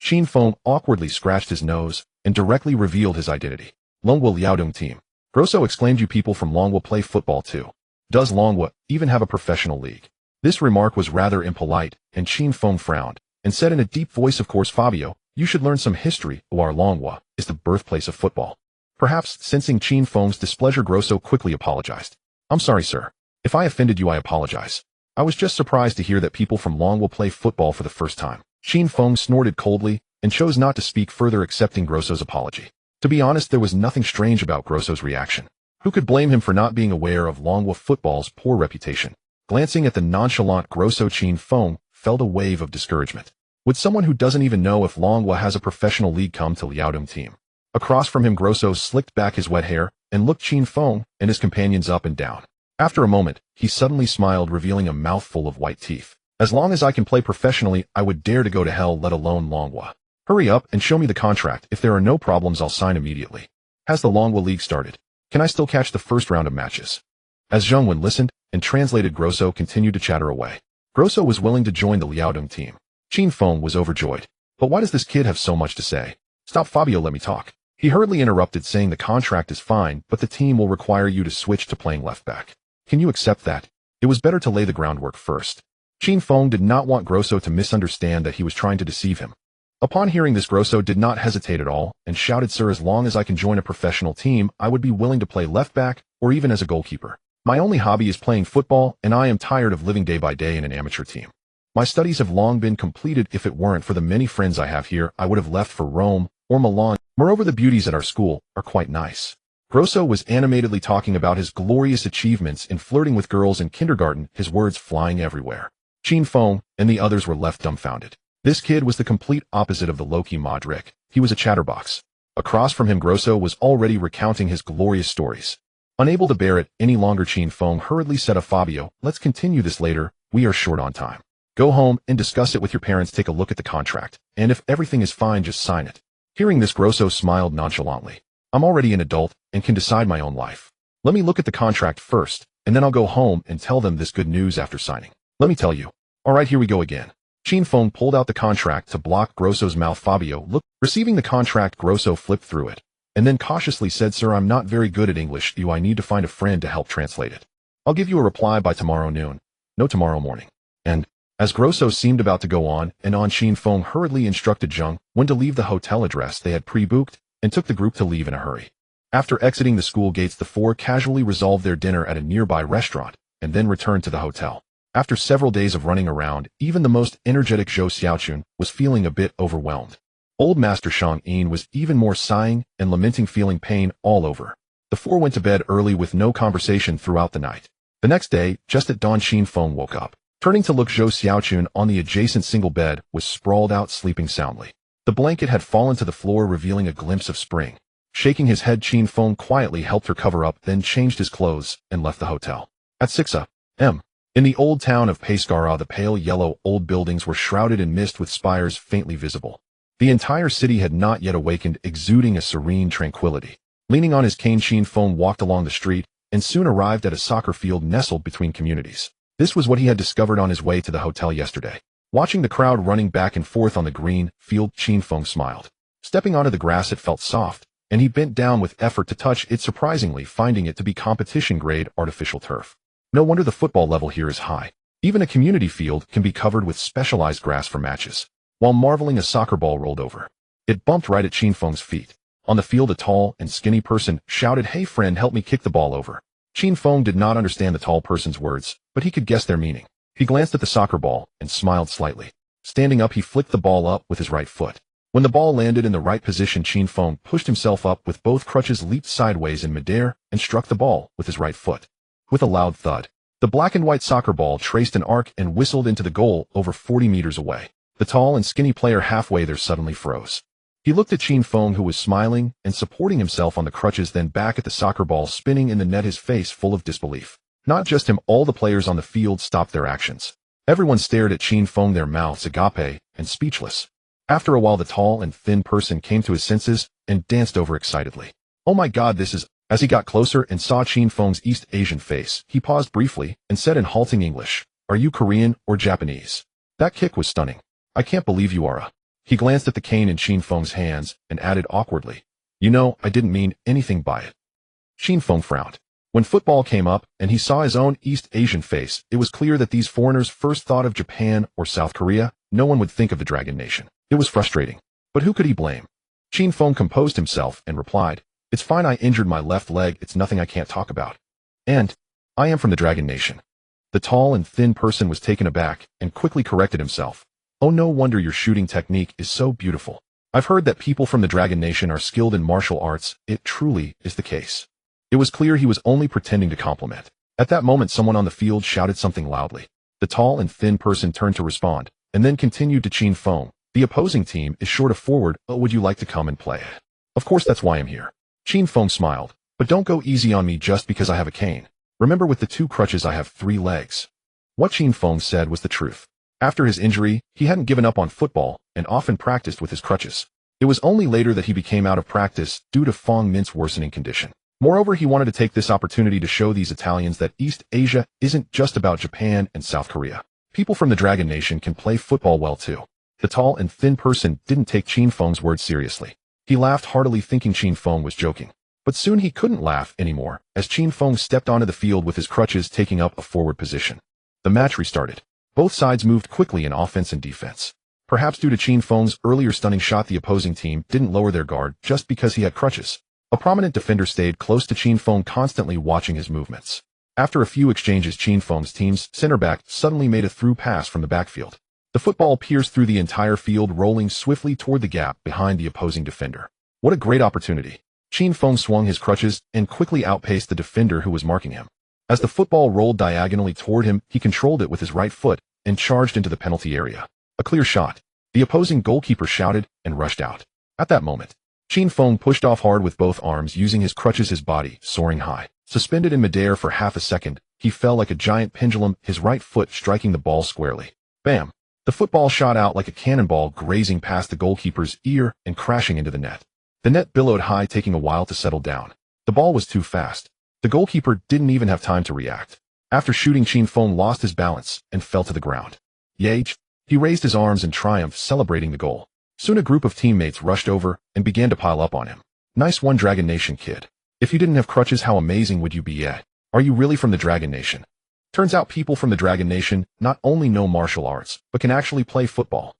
Qin Feng awkwardly scratched his nose and directly revealed his identity. Longwa Liaodong team. Grosso exclaimed, you people from Longwa play football too. Does Longwa even have a professional league? This remark was rather impolite, and Qin Feng frowned, and said in a deep voice, of course Fabio, you should learn some history, or Longwa is the birthplace of football. Perhaps, sensing Qin Feng's displeasure, Grosso quickly apologized. I'm sorry, sir. If I offended you, I apologize. I was just surprised to hear that people from Longwa play football for the first time. Qin Feng snorted coldly, and chose not to speak further, accepting Grosso's apology. To be honest, there was nothing strange about Grosso's reaction. Who could blame him for not being aware of Longwa football's poor reputation? Glancing at the nonchalant Grosso, Qin Feng felt a wave of discouragement. Would someone who doesn't even know if Longwa has a professional league come to Liaodong team? Across from him, Grosso slicked back his wet hair and looked Qin Feng and his companions up and down. After a moment, he suddenly smiled, revealing a mouthful of white teeth. As long as I can play professionally, I would dare to go to hell, let alone Longwa. Hurry up and show me the contract. If there are no problems, I'll sign immediately. Has the Longwa League started? Can I still catch the first round of matches? As Zheng Wen listened and translated, Grosso continued to chatter away. Grosso was willing to join the Liaodong team. Qin Feng was overjoyed. But why does this kid have so much to say? Stop, Fabio, let me talk. He hurriedly interrupted, saying the contract is fine, but the team will require you to switch to playing left back. Can you accept that? It was better to lay the groundwork first. Qin Feng did not want Grosso to misunderstand that he was trying to deceive him. Upon hearing this, Grosso did not hesitate at all, and shouted, sir, as long as I can join a professional team, I would be willing to play left back, or even as a goalkeeper. My only hobby is playing football, and I am tired of living day by day in an amateur team. My studies have long been completed. If it weren't for the many friends I have here, I would have left for Rome or Milan. Moreover, the beauties at our school are quite nice. Grosso was animatedly talking about his glorious achievements in flirting with girls in kindergarten, his words flying everywhere. Qin Feng and the others were left dumbfounded. This kid was the complete opposite of the Luka Modrić. He was a chatterbox. Across from him, Grosso was already recounting his glorious stories. Unable to bear it any longer, Qin Feng hurriedly said, Fabio, let's continue this later. We are short on time. Go home and discuss it with your parents. Take a look at the contract, and if everything is fine, just sign it. Hearing this, Grosso smiled nonchalantly. I'm already an adult and can decide my own life. Let me look at the contract first, and then I'll go home and tell them this good news after signing. Let me tell you. All right, here we go again. Qin Feng pulled out the contract to block Grosso's mouth. Fabio looked. Receiving the contract, Grosso flipped through it, and then cautiously said, sir, I'm not very good at English. Do I need to find a friend to help translate it? I'll give you a reply by tomorrow noon. No, tomorrow morning. And as Grosso seemed about to go on and on, Qin Feng hurriedly instructed Zheng when to leave the hotel address they had pre-booked and took the group to leave in a hurry. After exiting the school gates, the four casually resolved their dinner at a nearby restaurant and then returned to the hotel. After several days of running around, even the most energetic Zhou Xiaochun was feeling a bit overwhelmed. Old Master Shang Yin was even more sighing and lamenting, feeling pain all over. The four went to bed early with no conversation throughout the night. The next day, just at dawn, Qin Feng woke up. Turning to look, Zhou Xiaochun on the adjacent single bed was sprawled out, sleeping soundly. The blanket had fallen to the floor, revealing a glimpse of spring. Shaking his head, Qin Feng quietly helped her cover up, then changed his clothes and left the hotel. At 6 a.m. in the old town of Pescara, the pale yellow old buildings were shrouded in mist with spires faintly visible. The entire city had not yet awakened, exuding a serene tranquility. Leaning on his cane, Qin Feng walked along the street and soon arrived at a soccer field nestled between communities. This was what he had discovered on his way to the hotel yesterday. Watching the crowd running back and forth on the green field, Qin Feng smiled. Stepping onto the grass, it felt soft, and he bent down with effort to touch it, surprisingly finding it to be competition-grade artificial turf. No wonder the football level here is high. Even a community field can be covered with specialized grass for matches. While marveling, a soccer ball rolled over. It bumped right at Qin Feng's feet. On the field, a tall and skinny person shouted, "Hey friend, help me kick the ball over." Qin Feng did not understand the tall person's words, but he could guess their meaning. He glanced at the soccer ball and smiled slightly. Standing up, he flicked the ball up with his right foot. When the ball landed in the right position, Qin Feng pushed himself up with both crutches, leaped sideways in midair, and struck the ball with his right foot. With a loud thud, the black and white soccer ball traced an arc and whistled into the goal over 40 meters away. The tall and skinny player halfway there suddenly froze. He looked at Qin Feng, who was smiling and supporting himself on the crutches, then back at the soccer ball spinning in the net, his face full of disbelief. Not just him, all the players on the field stopped their actions. Everyone stared at Qin Feng, their mouths agape and speechless. After a while, the tall and thin person came to his senses and danced over excitedly. "Oh my God, this is..." As he got closer and saw Qin Feng's East Asian face, he paused briefly and said in halting English, "Are you Korean or Japanese?" That kick was stunning. "I can't believe you are a..." He glanced at the cane in Qin Feng's hands and added awkwardly, You know, I didn't mean anything by it. Qin Feng frowned. When football came up and he saw his own East Asian face, it was clear that these foreigners first thought of Japan or South Korea. No one would think of the Dragon Nation. It was frustrating. But who could he blame? Qin Feng composed himself and replied, "It's fine, I injured my left leg, it's nothing I can't talk about. And I am from the Dragon Nation." The tall and thin person was taken aback and quickly corrected himself. "Oh, no wonder your shooting technique is so beautiful. I've heard that people from the Dragon Nation are skilled in martial arts. It truly is the case." It was clear he was only pretending to compliment. At that moment, someone on the field shouted something loudly. The tall and thin person turned to respond, and then continued to Qin Feng. "The opposing team is short of forward. Oh, would you like to come and play?" "Of course, that's why I'm here." Qin Feng smiled. "But don't go easy on me just because I have a cane. Remember, with the 2 crutches I have 3 legs." What Qin Feng said was the truth. After his injury, he hadn't given up on football and often practiced with his crutches. It was only later that he became out of practice due to Feng Mint's worsening condition. Moreover, he wanted to take this opportunity to show these Italians that East Asia isn't just about Japan and South Korea. People from the Dragon Nation can play football well too. The tall and thin person didn't take Qin Feng's words seriously. He laughed heartily, thinking Qin Feng was joking. But soon he couldn't laugh anymore, as Qin Feng stepped onto the field with his crutches taking up a forward position. The match restarted. Both sides moved quickly in offense and defense. Perhaps due to Qin Feng's earlier stunning shot, the opposing team didn't lower their guard just because he had crutches. A prominent defender stayed close to Qin Feng, constantly watching his movements. After a few exchanges, Qin Feng's team's center back suddenly made a through pass from the backfield. The football pierced through the entire field, rolling swiftly toward the gap behind the opposing defender. What a great opportunity! Qin Feng swung his crutches and quickly outpaced the defender who was marking him. As the football rolled diagonally toward him, he controlled it with his right foot and charged into the penalty area. A clear shot. The opposing goalkeeper shouted and rushed out. At that moment, Qin Feng pushed off hard with both arms, using his crutches, his body soaring high. Suspended in midair for half a second, he fell like a giant pendulum, his right foot striking the ball squarely. Bam! The football shot out like a cannonball, grazing past the goalkeeper's ear and crashing into the net. The net billowed high, taking a while to settle down. The ball was too fast. The goalkeeper didn't even have time to react. After shooting, Qin Feng lost his balance and fell to the ground. Yage! He raised his arms in triumph, celebrating the goal. Soon a group of teammates rushed over and began to pile up on him. "Nice one, Dragon Nation kid. If you didn't have crutches, how amazing would you be yet? Are you really from the Dragon Nation?" Turns out people from the Dragon Nation not only know martial arts, but can actually play football.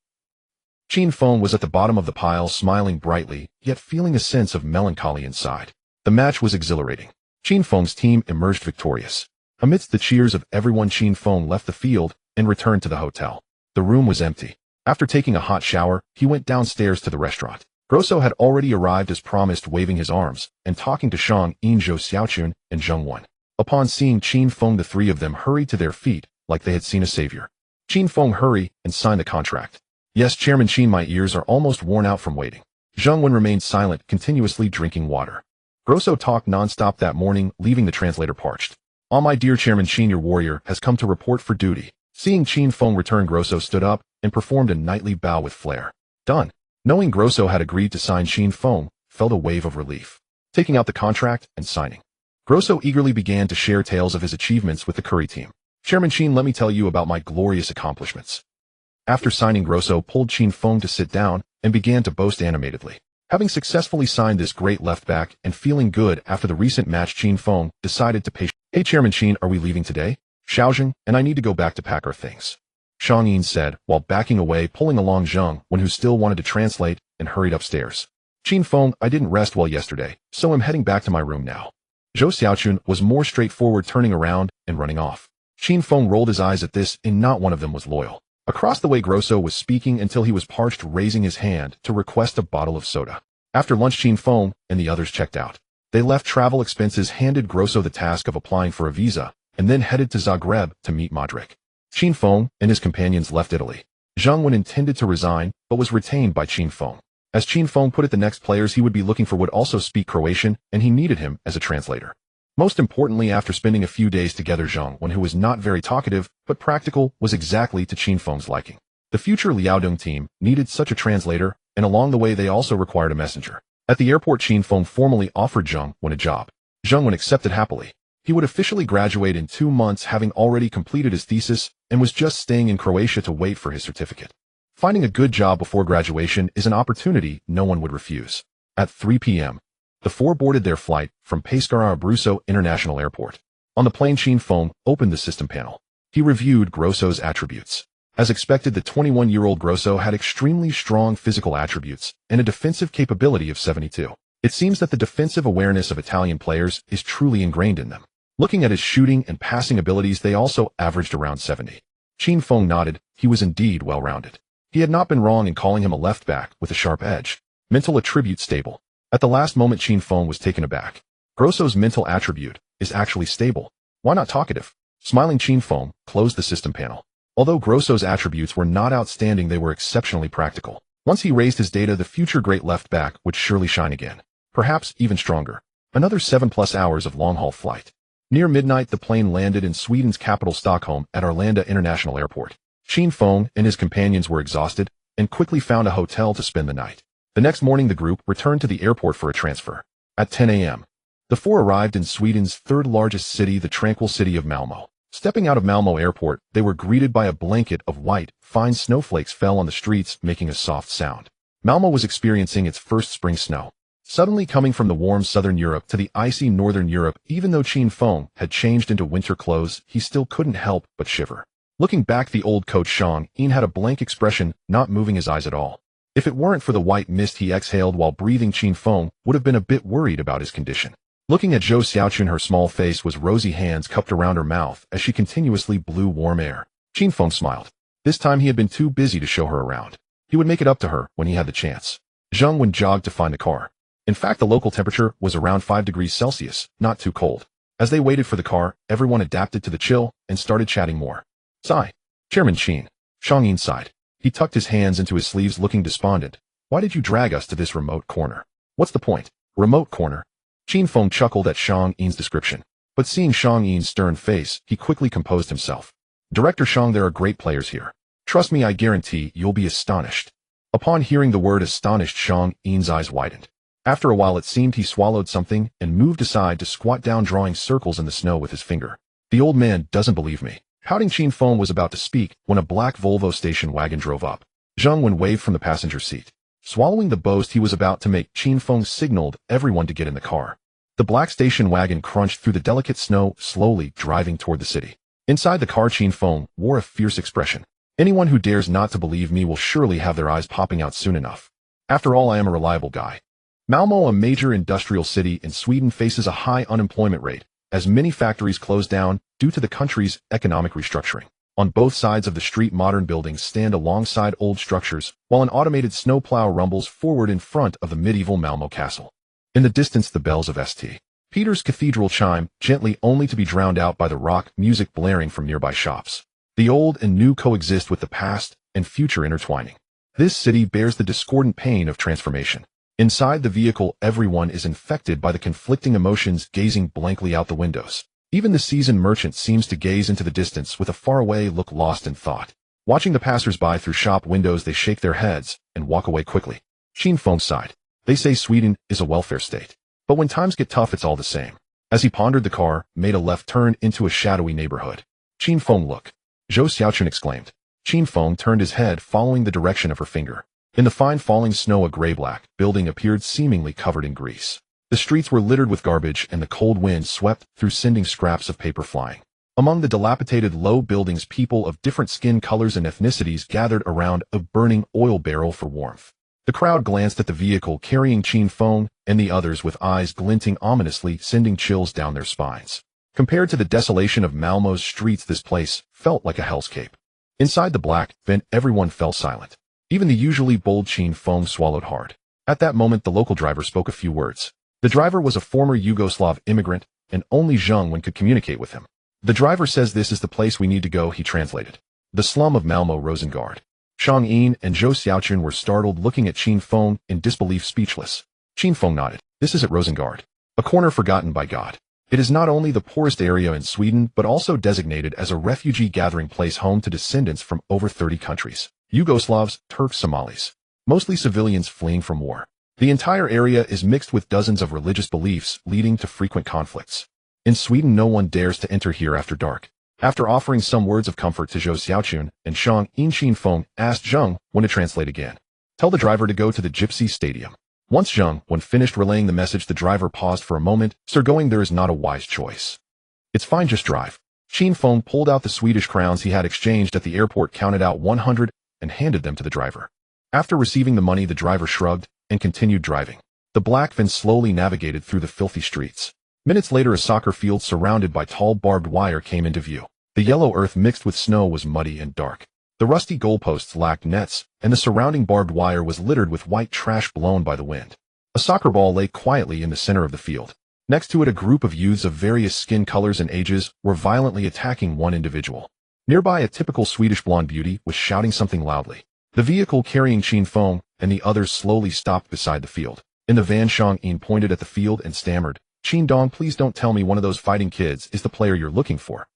Qin Feng was at the bottom of the pile, smiling brightly, yet feeling a sense of melancholy inside. The match was exhilarating. Qin Feng's team emerged victorious. Amidst the cheers of everyone, Qin Feng left the field and returned to the hotel. The room was empty. After taking a hot shower, he went downstairs to the restaurant. Grosso had already arrived as promised, waving his arms and talking to Shang Yin, Zhou Xiaochun, and Zheng Wen. Upon seeing Qin Feng, the 3 of them hurried to their feet like they had seen a savior. Qin Feng hurried and signed the contract. "Yes, Chairman Qin, my ears are almost worn out from waiting." Zheng Wen remained silent, continuously drinking water. Grosso talked non-stop that morning, leaving the translator parched. "Ah, my dear Chairman Qin, your warrior has come to report for duty." Seeing Qin Feng return, Grosso stood up and performed a knightly bow with flair. "Done." Knowing Grosso had agreed to sign, Qin Feng felt a wave of relief. Taking out the contract and signing, Grosso eagerly began to share tales of his achievements with the Curry team. "Chairman Qin, let me tell you about my glorious accomplishments." After signing, Grosso pulled Qin Feng to sit down and began to boast animatedly. Having successfully signed this great left back and feeling good after the recent match, Qin Feng decided to pay. "Hey Chairman Qin, are we leaving today?" "Xiaozheng and I need to go back to pack our things," Shang Yin said, while backing away, pulling along Zheng Wen, who still wanted to translate, and hurried upstairs. "Qin Feng, I didn't rest well yesterday, so I'm heading back to my room now." Zhou Xiaochun was more straightforward, turning around and running off. Qin Feng rolled his eyes at this, and not one of them was loyal. Across the way, Grosso was speaking until he was parched, raising his hand to request a bottle of soda. After lunch, Qin Feng and the others checked out. They left travel expenses, handed Grosso the task of applying for a visa, and then headed to Zagreb to meet Modrić. Qin Feng and his companions left Italy. Zheng Wen intended to resign, but was retained by Qin Feng. As Qin Feng put it, the next players he would be looking for would also speak Croatian, and he needed him as a translator. Most importantly, after spending a few days together, Zheng Wen, who was not very talkative but practical, was exactly to Qin Feng's liking. The future Liaodong team needed such a translator, and along the way they also required a messenger. At the airport, Qin Feng formally offered Zheng Wen a job. Zheng Wen accepted happily. He would officially graduate in 2 months, having already completed his thesis, and was just staying in Croatia to wait for his certificate. Finding a good job before graduation is an opportunity no one would refuse. At 3 p.m., The four boarded their flight from Pescara Abruzzo International Airport. On the plane, Qin Feng opened the system panel. He reviewed Grosso's attributes. As expected, the 21-year-old Grosso had extremely strong physical attributes and a defensive capability of 72. It seems that the defensive awareness of Italian players is truly ingrained in them. Looking at his shooting and passing abilities, they also averaged around 70. Qin Feng nodded. He was indeed well-rounded. He had not been wrong in calling him a left-back with a sharp edge. Mental attribute stable. At the last moment, Qin Feng was taken aback. Grosso's mental attribute is actually stable. Why not talkative? Smiling, Qin Feng closed the system panel. Although Grosso's attributes were not outstanding, they were exceptionally practical. Once he raised his data, the future great left-back would surely shine again. Perhaps even stronger. Another 7+ hours of long-haul flight. Near midnight, the plane landed in Sweden's capital Stockholm at Arlanda International Airport. Qin Feng and his companions were exhausted and quickly found a hotel to spend the night. The next morning, the group returned to the airport for a transfer. At 10 a.m., the four arrived in Sweden's third-largest city, the tranquil city of Malmo. Stepping out of Malmo Airport, they were greeted by a blanket of white, fine snowflakes fell on the streets, making a soft sound. Malmo was experiencing its first spring snow. Suddenly coming from the warm southern Europe to the icy northern Europe, even though Qin Feng had changed into winter clothes, he still couldn't help but shiver. Looking back, the old coach Shang-in had a blank expression, not moving his eyes at all. If it weren't for the white mist he exhaled while breathing, Qin Feng would have been a bit worried about his condition. Looking at Zhou Xiaochun, her small face was rosy, hands cupped around her mouth as she continuously blew warm air. Qin Feng smiled. This time he had been too busy to show her around. He would make it up to her when he had the chance. Zheng Wen jogged to find a car. In fact, the local temperature was around 5 degrees Celsius, not too cold. As they waited for the car, everyone adapted to the chill and started chatting more. Sigh. Chairman Qin. Shang-in sighed. He tucked his hands into his sleeves, looking despondent. Why did you drag us to this remote corner? What's the point? Remote corner? Qin Feng chuckled at Shang-in's description. But seeing Shang-in's stern face, he quickly composed himself. Director Shang, there are great players here. Trust me, I guarantee you'll be astonished. Upon hearing the word astonished, Shang-in's eyes widened. After a while, it seemed he swallowed something and moved aside to squat down, drawing circles in the snow with his finger. The old man doesn't believe me. Pouting, Qin Feng was about to speak when a black Volvo station wagon drove up. Zheng Wen waved from the passenger seat. Swallowing the boast he was about to make, Qin Feng signaled everyone to get in the car. The black station wagon crunched through the delicate snow, slowly driving toward the city. Inside the car, Qin Feng wore a fierce expression. Anyone who dares not to believe me will surely have their eyes popping out soon enough. After all, I am a reliable guy. Malmo, a major industrial city in Sweden, faces a high unemployment rate, as many factories close down due to the country's economic restructuring. On both sides of the street, modern buildings stand alongside old structures, while an automated snowplow rumbles forward in front of the medieval Malmo castle. In the distance, the bells of St. Peter's Cathedral chime, gently, only to be drowned out by the rock music blaring from nearby shops. The old and new coexist, with the past and future intertwining. This city bears the discordant pain of transformation. Inside the vehicle, everyone is infected by the conflicting emotions, gazing blankly out the windows. Even the seasoned merchant seems to gaze into the distance with a faraway look, lost in thought. Watching the passers-by through shop windows, they shake their heads and walk away quickly. Qin Feng sighed. They say Sweden is a welfare state. But when times get tough, it's all the same. As he pondered, the car made a left turn into a shadowy neighborhood. Qin Feng, look. Zhou Xiaochun exclaimed. Qin Feng turned his head, following the direction of her finger. In the fine falling snow, a gray-black building appeared, seemingly covered in grease. The streets were littered with garbage, and the cold wind swept through, sending scraps of paper flying. Among the dilapidated low buildings, people of different skin colors and ethnicities gathered around a burning oil barrel for warmth. The crowd glanced at the vehicle carrying Qin Feng and the others with eyes glinting ominously, sending chills down their spines. Compared to the desolation of Malmo's streets, this place felt like a hellscape. Inside the black vent, everyone fell silent. Even the usually bold Qin Feng swallowed hard. At that moment, the local driver spoke a few words. The driver was a former Yugoslav immigrant, and only Zheng Wen could communicate with him. The driver says this is the place we need to go, he translated. The slum of Malmo, Rosengard. Shang-in and Zhou Xiaochun were startled, looking at Qin Feng in disbelief, speechless. Qin Feng nodded. This is at Rosengard. A corner forgotten by God. It is not only the poorest area in Sweden, but also designated as a refugee gathering place, home to descendants from over 30 countries. Yugoslavs, Turks, Somalis. Mostly civilians fleeing from war. The entire area is mixed with dozens of religious beliefs, leading to frequent conflicts. In Sweden, no one dares to enter here after dark. After offering some words of comfort to Zhou Xiaochun and Shang-in, Qin Feng asked Zheng Wen to translate again. Tell the driver to go to the Gypsy Stadium. Once Zhang, when finished relaying the message, the driver paused for a moment. Sir, going there is not a wise choice. It's fine, just drive. Qin Feng pulled out the Swedish crowns he had exchanged at the airport, counted out 100, and handed them to the driver. After receiving the money, the driver shrugged and continued driving. The black van slowly navigated through the filthy streets. Minutes later, a soccer field surrounded by tall barbed wire came into view. The yellow earth mixed with snow was muddy and dark. The rusty goalposts lacked nets, and the surrounding barbed wire was littered with white trash blown by the wind. A soccer ball lay quietly in the center of the field. Next to it, a group of youths of various skin colors and ages were violently attacking one individual. Nearby, a typical Swedish blonde beauty was shouting something loudly. The vehicle carrying Qin Feng and the others slowly stopped beside the field. In the van, Shang-Yin pointed at the field and stammered, "Qin Dong, please don't tell me one of those fighting kids is the player you're looking for."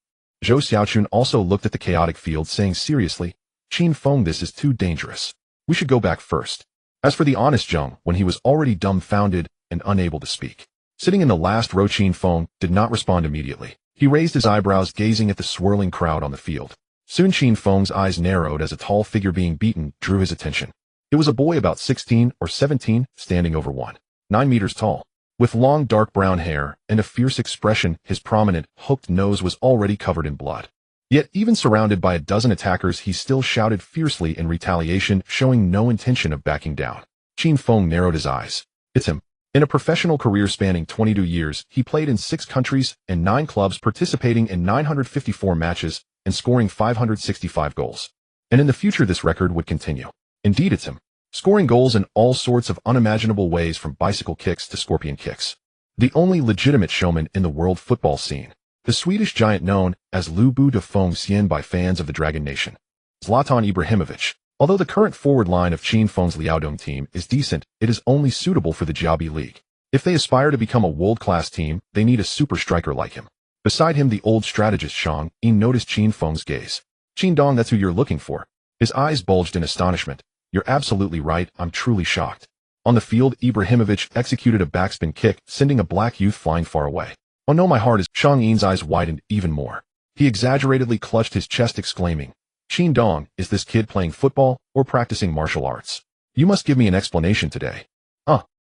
Zhou Xiaochun also looked at the chaotic field, saying seriously, "Qin Feng, this is too dangerous. We should go back first." As for the honest Zhang, when he was already dumbfounded and unable to speak. Sitting in the last row, Qin Feng did not respond immediately. He raised his eyebrows, gazing at the swirling crowd on the field. Soon Qin Feng's eyes narrowed as a tall figure being beaten drew his attention. It was a boy about 16 or 17, standing over 1.9 meters tall. With long dark brown hair and a fierce expression, his prominent, hooked nose was already covered in blood. Yet, even surrounded by a dozen attackers, he still shouted fiercely in retaliation, showing no intention of backing down. Qin Feng narrowed his eyes. It's him. In a professional career spanning 22 years, he played in 6 countries and 9 clubs, participating in 954 matches and scoring 565 goals. And in the future, this record would continue. Indeed, it's him. Scoring goals in all sorts of unimaginable ways, from bicycle kicks to scorpion kicks. The only legitimate showman in the world football scene. The Swedish giant known as Lubu de Feng Xian by fans of the Dragon Nation. Zlatan Ibrahimović. Although the current forward line of Qin Feng's Liaodong team is decent, it is only suitable for the Jiaobi League. If they aspire to become a world-class team, they need a super striker like him. Beside him, the old strategist Shang-Yin noticed Qin Feng's gaze. "Qin Dong, that's who you're looking for." His eyes bulged in astonishment. "You're absolutely right, I'm truly shocked." On the field, Ibrahimović executed a backspin kick, sending a black youth flying far away. "Oh no, my heart is..." Shang-Yin's eyes widened even more. He exaggeratedly clutched his chest, exclaiming, "Qin Dong, is this kid playing football or practicing martial arts? You must give me an explanation today."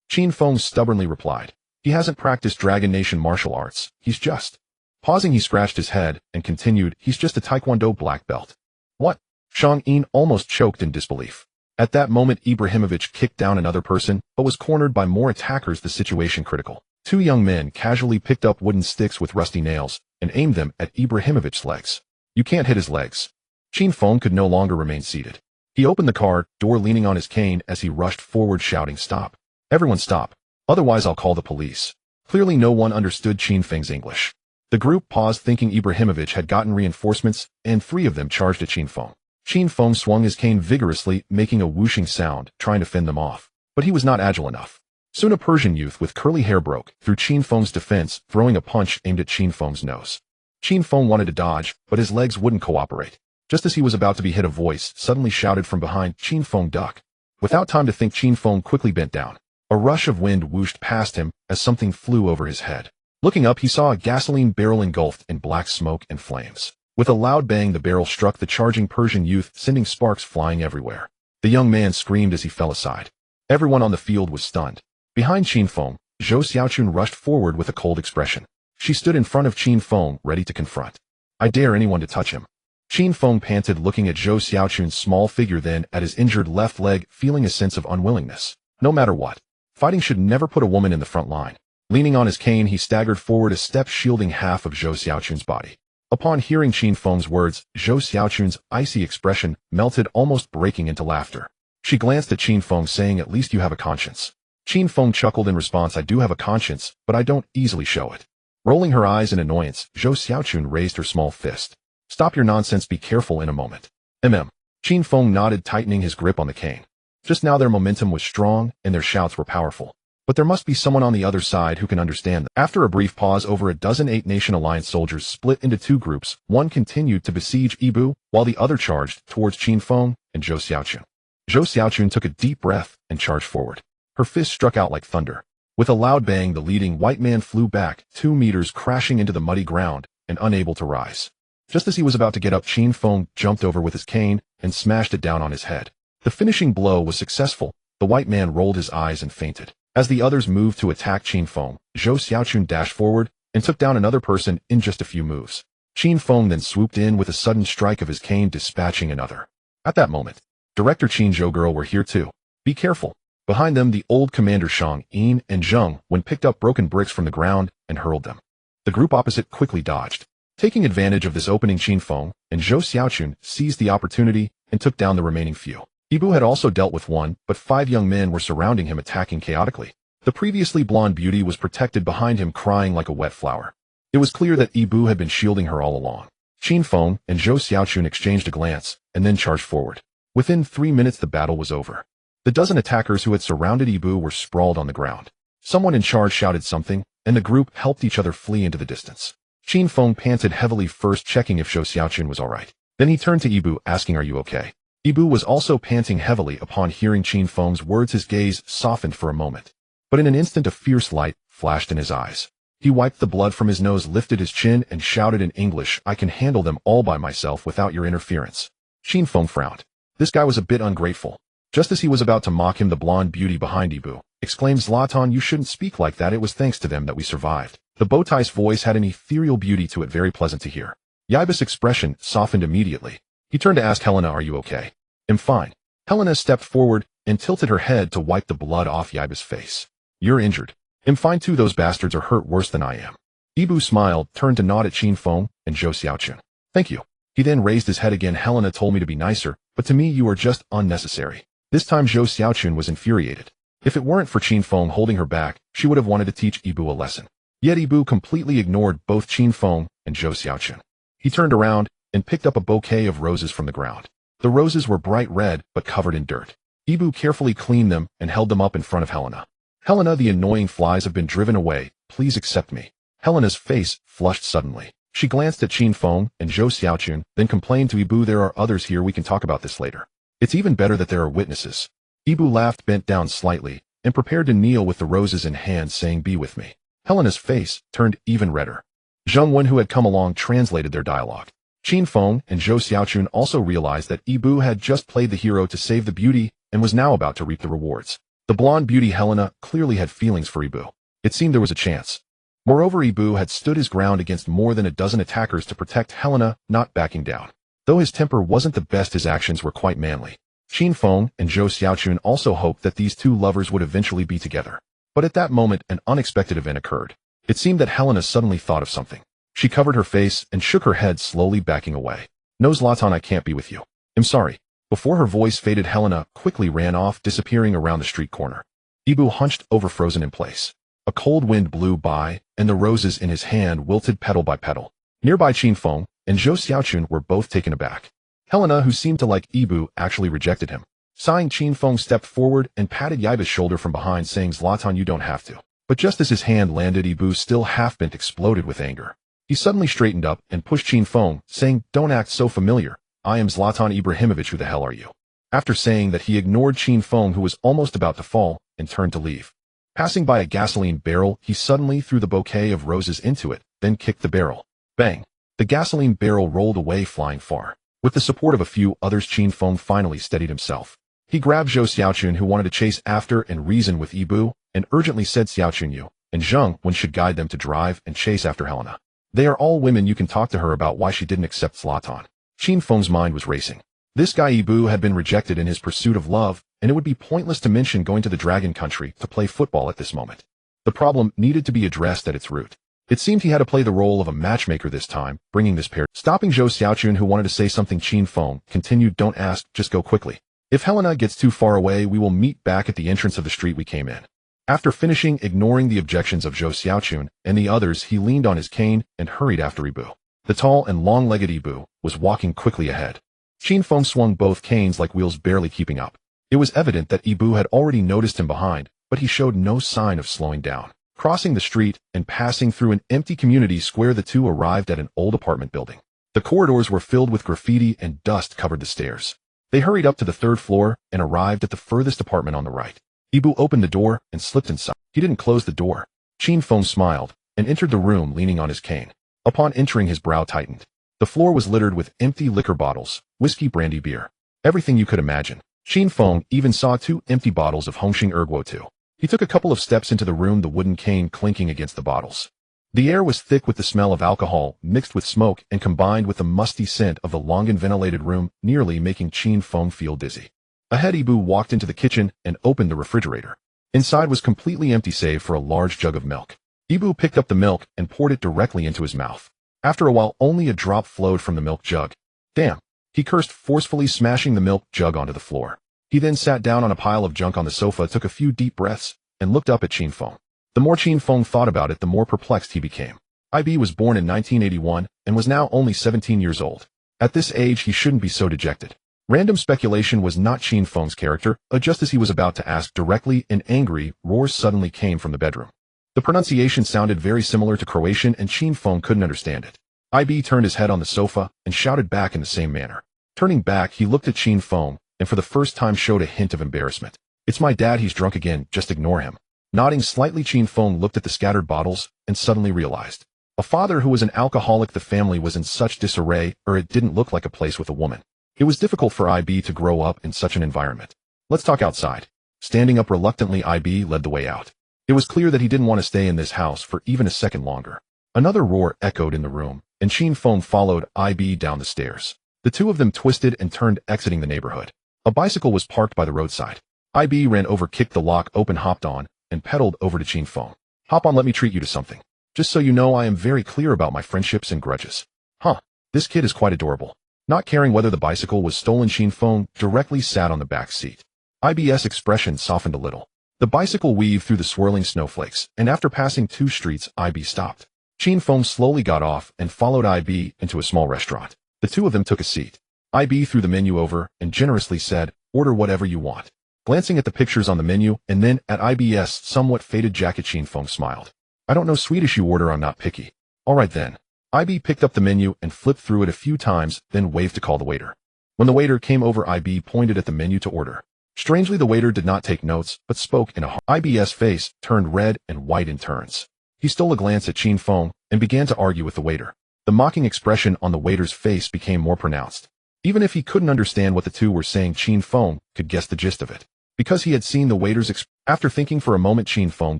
Qin Feng stubbornly replied. "He hasn't practiced Dragon Nation martial arts, he's just..." Pausing, he scratched his head and continued, "He's just a Taekwondo black belt." "What?" Shang-Yin almost choked in disbelief. At that moment, Ibrahimović kicked down another person, but was cornered by more attackers, the situation critical. 2 young men casually picked up wooden sticks with rusty nails and aimed them at Ibrahimovic's legs. "You can't hit his legs." Qin Feng could no longer remain seated. He opened the car door, leaning on his cane as he rushed forward, shouting, "Stop. Everyone stop. Otherwise I'll call the police." Clearly no one understood Qin Feng's English. The group paused, thinking Ibrahimović had gotten reinforcements, and 3 of them charged at Qin Feng. Qin Feng swung his cane vigorously, making a whooshing sound, trying to fend them off. But he was not agile enough. Soon a Persian youth with curly hair broke through Qin Feng's defense, throwing a punch aimed at Qin Feng's nose. Qin Feng wanted to dodge, but his legs wouldn't cooperate. Just as he was about to be hit, a voice suddenly shouted from behind, "Qin Feng, duck." Without time to think, Qin Feng quickly bent down. A rush of wind whooshed past him as something flew over his head. Looking up, he saw a gasoline barrel engulfed in black smoke and flames. With a loud bang, the barrel struck the charging Persian youth, sending sparks flying everywhere. The young man screamed as he fell aside. Everyone on the field was stunned. Behind Qin Feng, Zhou Xiaochun rushed forward with a cold expression. She stood in front of Qin Feng, ready to confront. "I dare anyone to touch him." Qin Feng panted, looking at Zhou Xiaochun's small figure, then at his injured left leg, feeling a sense of unwillingness. No matter what, fighting should never put a woman in the front line. Leaning on his cane, he staggered forward a step, shielding half of Zhou Xiaochun's body. Upon hearing Qin Feng's words, Zhou Xiaochun's icy expression melted, almost breaking into laughter. She glanced at Qin Feng, saying, "At least you have a conscience." Qin Feng chuckled in response, "I do have a conscience, but I don't easily show it." Rolling her eyes in annoyance, Zhou Xiaochun raised her small fist. "Stop your nonsense, be careful in a moment." Qin Feng nodded, tightening his grip on the cane. Just now their momentum was strong, and their shouts were powerful. But there must be someone on the other side who can understand them. After a brief pause, over a dozen 8-Nation Alliance soldiers split into 2 groups. One continued to besiege Ibu, while the other charged towards Qin Feng and Zhou Xiaochun. Zhou Xiaochun took a deep breath and charged forward. Her fist struck out like thunder. With a loud bang, the leading white man flew back 2 meters, crashing into the muddy ground and unable to rise. Just as he was about to get up, Qin Feng jumped over with his cane and smashed it down on his head. The finishing blow was successful, The white man rolled his eyes and fainted. As the others moved to attack Qin Feng, Zhou Xiaochun dashed forward and took down another person in just a few moves. Qin Feng then swooped in with a sudden strike of his cane, dispatching another. At that moment, Director Qin Zhou were here too. Be careful. Behind them, the old commander Shang, Yin, and Zheng picked up broken bricks from the ground and hurled them. The group opposite quickly dodged. Taking advantage of this opening, Qin Feng and Zhou Xiaochun seized the opportunity and took down the remaining few. Ibu had also dealt with one, but 5 young men were surrounding him, attacking chaotically. The previously blonde beauty was protected behind him, crying like a wet flower. It was clear that Ibu had been shielding her all along. Qin Feng and Zhou Xiaochun exchanged a glance and then charged forward. Within 3 minutes, the battle was over. The dozen attackers who had surrounded Ibu were sprawled on the ground. Someone in charge shouted something, and the group helped each other flee into the distance. Qin Feng panted heavily, first checking if Zhou Xiaochun was all right. Then he turned to Ibu, asking, "Are you okay?" Ibu was also panting heavily upon hearing Qin Feng's words. His gaze softened for a moment, but in an instant a fierce light flashed in his eyes. He wiped the blood from his nose, lifted his chin, and shouted in English, "I can handle them all by myself without your interference." Qin Feng frowned. This guy was a bit ungrateful. Just as he was about to mock him, the blonde beauty behind Ibu exclaimed, "Zlatan, you shouldn't speak like that. It was thanks to them that we survived." The bowtie's voice had an ethereal beauty to it, very pleasant to hear. Yaiba's expression softened immediately. He turned to ask Helena, "Are you okay?" "I'm fine." Helena stepped forward and tilted her head to wipe the blood off Yaiba's face. "You're injured." "I'm fine too. Those bastards are hurt worse than I am." Ibu smiled, turned to nod at Qin Feng and Zhou Xiaochun. "Thank you." He then raised his head again. "Helena told me to be nicer, but to me you are just unnecessary." This time Zhou Xiaochun was infuriated. If it weren't for Qin Feng holding her back, she would have wanted to teach Ibu a lesson. Yet Ibu completely ignored both Qin Feng and Zhou Xiaochun. He turned around and picked up a bouquet of roses from the ground. The roses were bright red but covered in dirt. Ibu carefully cleaned them and held them up in front of Helena. "Helena, the annoying flies have been driven away. Please accept me." Helena's face flushed suddenly. She glanced at Qin Feng and Zhou Xiaochun, then complained to Ibu, "There are others here. We can talk about this later. It's even better that there are witnesses." Ibu laughed, bent down slightly, and prepared to kneel with the roses in hand, saying, "Be with me." Helena's face turned even redder. Zheng Wen, who had come along, translated their dialogue. Qin Feng and Zhou Xiaochun also realized that Ibu had just played the hero to save the beauty and was now about to reap the rewards. The blonde beauty Helena clearly had feelings for Ibu. It seemed there was a chance. Moreover, Ibu had stood his ground against more than a dozen attackers to protect Helena, not backing down. Though his temper wasn't the best, his actions were quite manly. Qin Feng and Zhou Xiaochun also hoped that these two lovers would eventually be together. But at that moment, an unexpected event occurred. It seemed that Helena suddenly thought of something. She covered her face and shook her head, slowly backing away. "No, Zlatan, I can't be with you. I'm sorry." Before her voice faded, Helena quickly ran off, disappearing around the street corner. Ibu hunched over, frozen in place. A cold wind blew by, and the roses in his hand wilted petal by petal. Nearby, Qin Feng and Zhou Xiaochun were both taken aback. Helena, who seemed to like Ibu, actually rejected him. Sighing, Qin Feng stepped forward and patted Yaiba's shoulder from behind, saying, "Zlatan, you don't have to." But just as his hand landed, Ibu, still half-bent, exploded with anger. He suddenly straightened up and pushed Qin Feng, saying, "Don't act so familiar. I am Zlatan Ibrahimović. Who the hell are you?" After saying that, he ignored Qin Feng, who was almost about to fall, and turned to leave. Passing by a gasoline barrel, he suddenly threw the bouquet of roses into it, then kicked the barrel. Bang! The gasoline barrel rolled away, flying far. With the support of a few others, Qin Feng finally steadied himself. He grabbed Zhou Xiaochun, who wanted to chase after and reason with Ibu, and urgently said, "Xiaochun, you and Zheng Wen should guide them to drive and chase after Helena. They are all women. You can talk to her about why she didn't accept Zlatan." Qin Feng's mind was racing. This guy Ibu had been rejected in his pursuit of love, and it would be pointless to mention going to the Dragon Country to play football at this moment. The problem needed to be addressed at its root. It seemed he had to play the role of a matchmaker this time, bringing this pair. Stopping Zhou Xiaochun, who wanted to say something, Qin Feng continued, "Don't ask, just go quickly. If Helena gets too far away, we will meet back at the entrance of the street we came in." After finishing ignoring the objections of Zhou Xiaochun and the others, he leaned on his cane and hurried after Ibu. The tall and long-legged Ibu was walking quickly ahead. Qin Feng swung both canes like wheels, barely keeping up. It was evident that Ibu had already noticed him behind, but he showed no sign of slowing down. Crossing the street and passing through an empty community square, the two arrived at an old apartment building. The corridors were filled with graffiti and dust covered the stairs. They hurried up to the 3rd floor and arrived at the furthest apartment on the right. Ibu opened the door and slipped inside. He didn't close the door. Qin Feng smiled and entered the room, leaning on his cane. Upon entering, his brow tightened. The floor was littered with empty liquor bottles, whiskey, brandy, beer. Everything you could imagine. Qin Feng even saw 2 empty bottles of Hongxing Erguo too. He took a couple of steps into the room, the wooden cane clinking against the bottles. The air was thick with the smell of alcohol mixed with smoke and combined with the musty scent of the long-ventilated room, nearly making Qin Feng feel dizzy. Ahead, Ibu walked into the kitchen and opened the refrigerator. Inside was completely empty save for a large jug of milk. Ibu picked up the milk and poured it directly into his mouth. After a while, only a drop flowed from the milk jug. Damn! He cursed, forcefully smashing the milk jug onto the floor. He then sat down on a pile of junk on the sofa, took a few deep breaths, and looked up at Qin Feng. The more Qin Feng thought about it, the more perplexed he became. IB was born in 1981 and was now only 17 years old. At this age, he shouldn't be so dejected. Random speculation was not Qin Feng's character, just as he was about to ask directly, an angry roar suddenly came from the bedroom. The pronunciation sounded very similar to Croatian and Qin Feng couldn't understand it. IB turned his head on the sofa and shouted back in the same manner. Turning back, he looked at Qin Feng and for the first time showed a hint of embarrassment. It's my dad, he's drunk again, just ignore him. Nodding slightly, Qin Feng looked at the scattered bottles and suddenly realized. A father who was an alcoholic, the family was in such disarray, or it didn't look like a place with a woman. It was difficult for IB to grow up in such an environment. Let's talk outside. Standing up reluctantly, IB led the way out. It was clear that he didn't want to stay in this house for even a second longer. Another roar echoed in the room, and Qin Feng followed IB down the stairs. The two of them twisted and turned, exiting the neighborhood. A bicycle was parked by the roadside. IB ran over, kicked the lock open, hopped on, and pedaled over to Qin Feng. Hop on, let me treat you to something. Just so you know, I am very clear about my friendships and grudges. Huh, this kid is quite adorable. Not caring whether the bicycle was stolen, Qin Feng directly sat on the back seat. IB's expression softened a little. The bicycle weaved through the swirling snowflakes, and after passing 2 streets, IB stopped. Qin Feng slowly got off and followed IB into a small restaurant. The two of them took a seat. IB threw the menu over and generously said, order whatever you want. Glancing at the pictures on the menu and then at IB's somewhat faded jacket, Qin Feng smiled. I don't know Swedish, you order, I'm not picky. Alright then. IB picked up the menu and flipped through it a few times, then waved to call the waiter. When the waiter came over, IB pointed at the menu to order. Strangely, the waiter did not take notes, but spoke in a IB's face turned red and white in turns. He stole a glance at Qin Feng and began to argue with the waiter. The mocking expression on the waiter's face became more pronounced. Even if he couldn't understand what the two were saying, Qin Feng could guess the gist of it. Because he had seen the waiter's After thinking for a moment, Qin Feng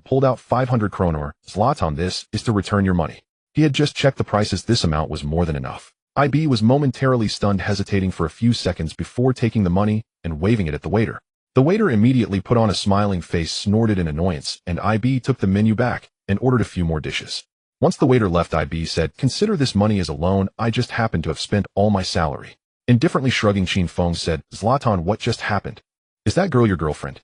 pulled out 500 kronor. Zlatan, this is to return your money. He had just checked the prices. This amount was more than enough. IB was momentarily stunned, hesitating for a few seconds before taking the money and waving it at the waiter. The waiter immediately put on a smiling face, snorted in annoyance, and IB took the menu back and ordered a few more dishes. Once the waiter left, IB said, consider this money as a loan. I just happened to have spent all my salary. Indifferently shrugging, Qin Feng said, Zlatan, what just happened? Is that girl your girlfriend?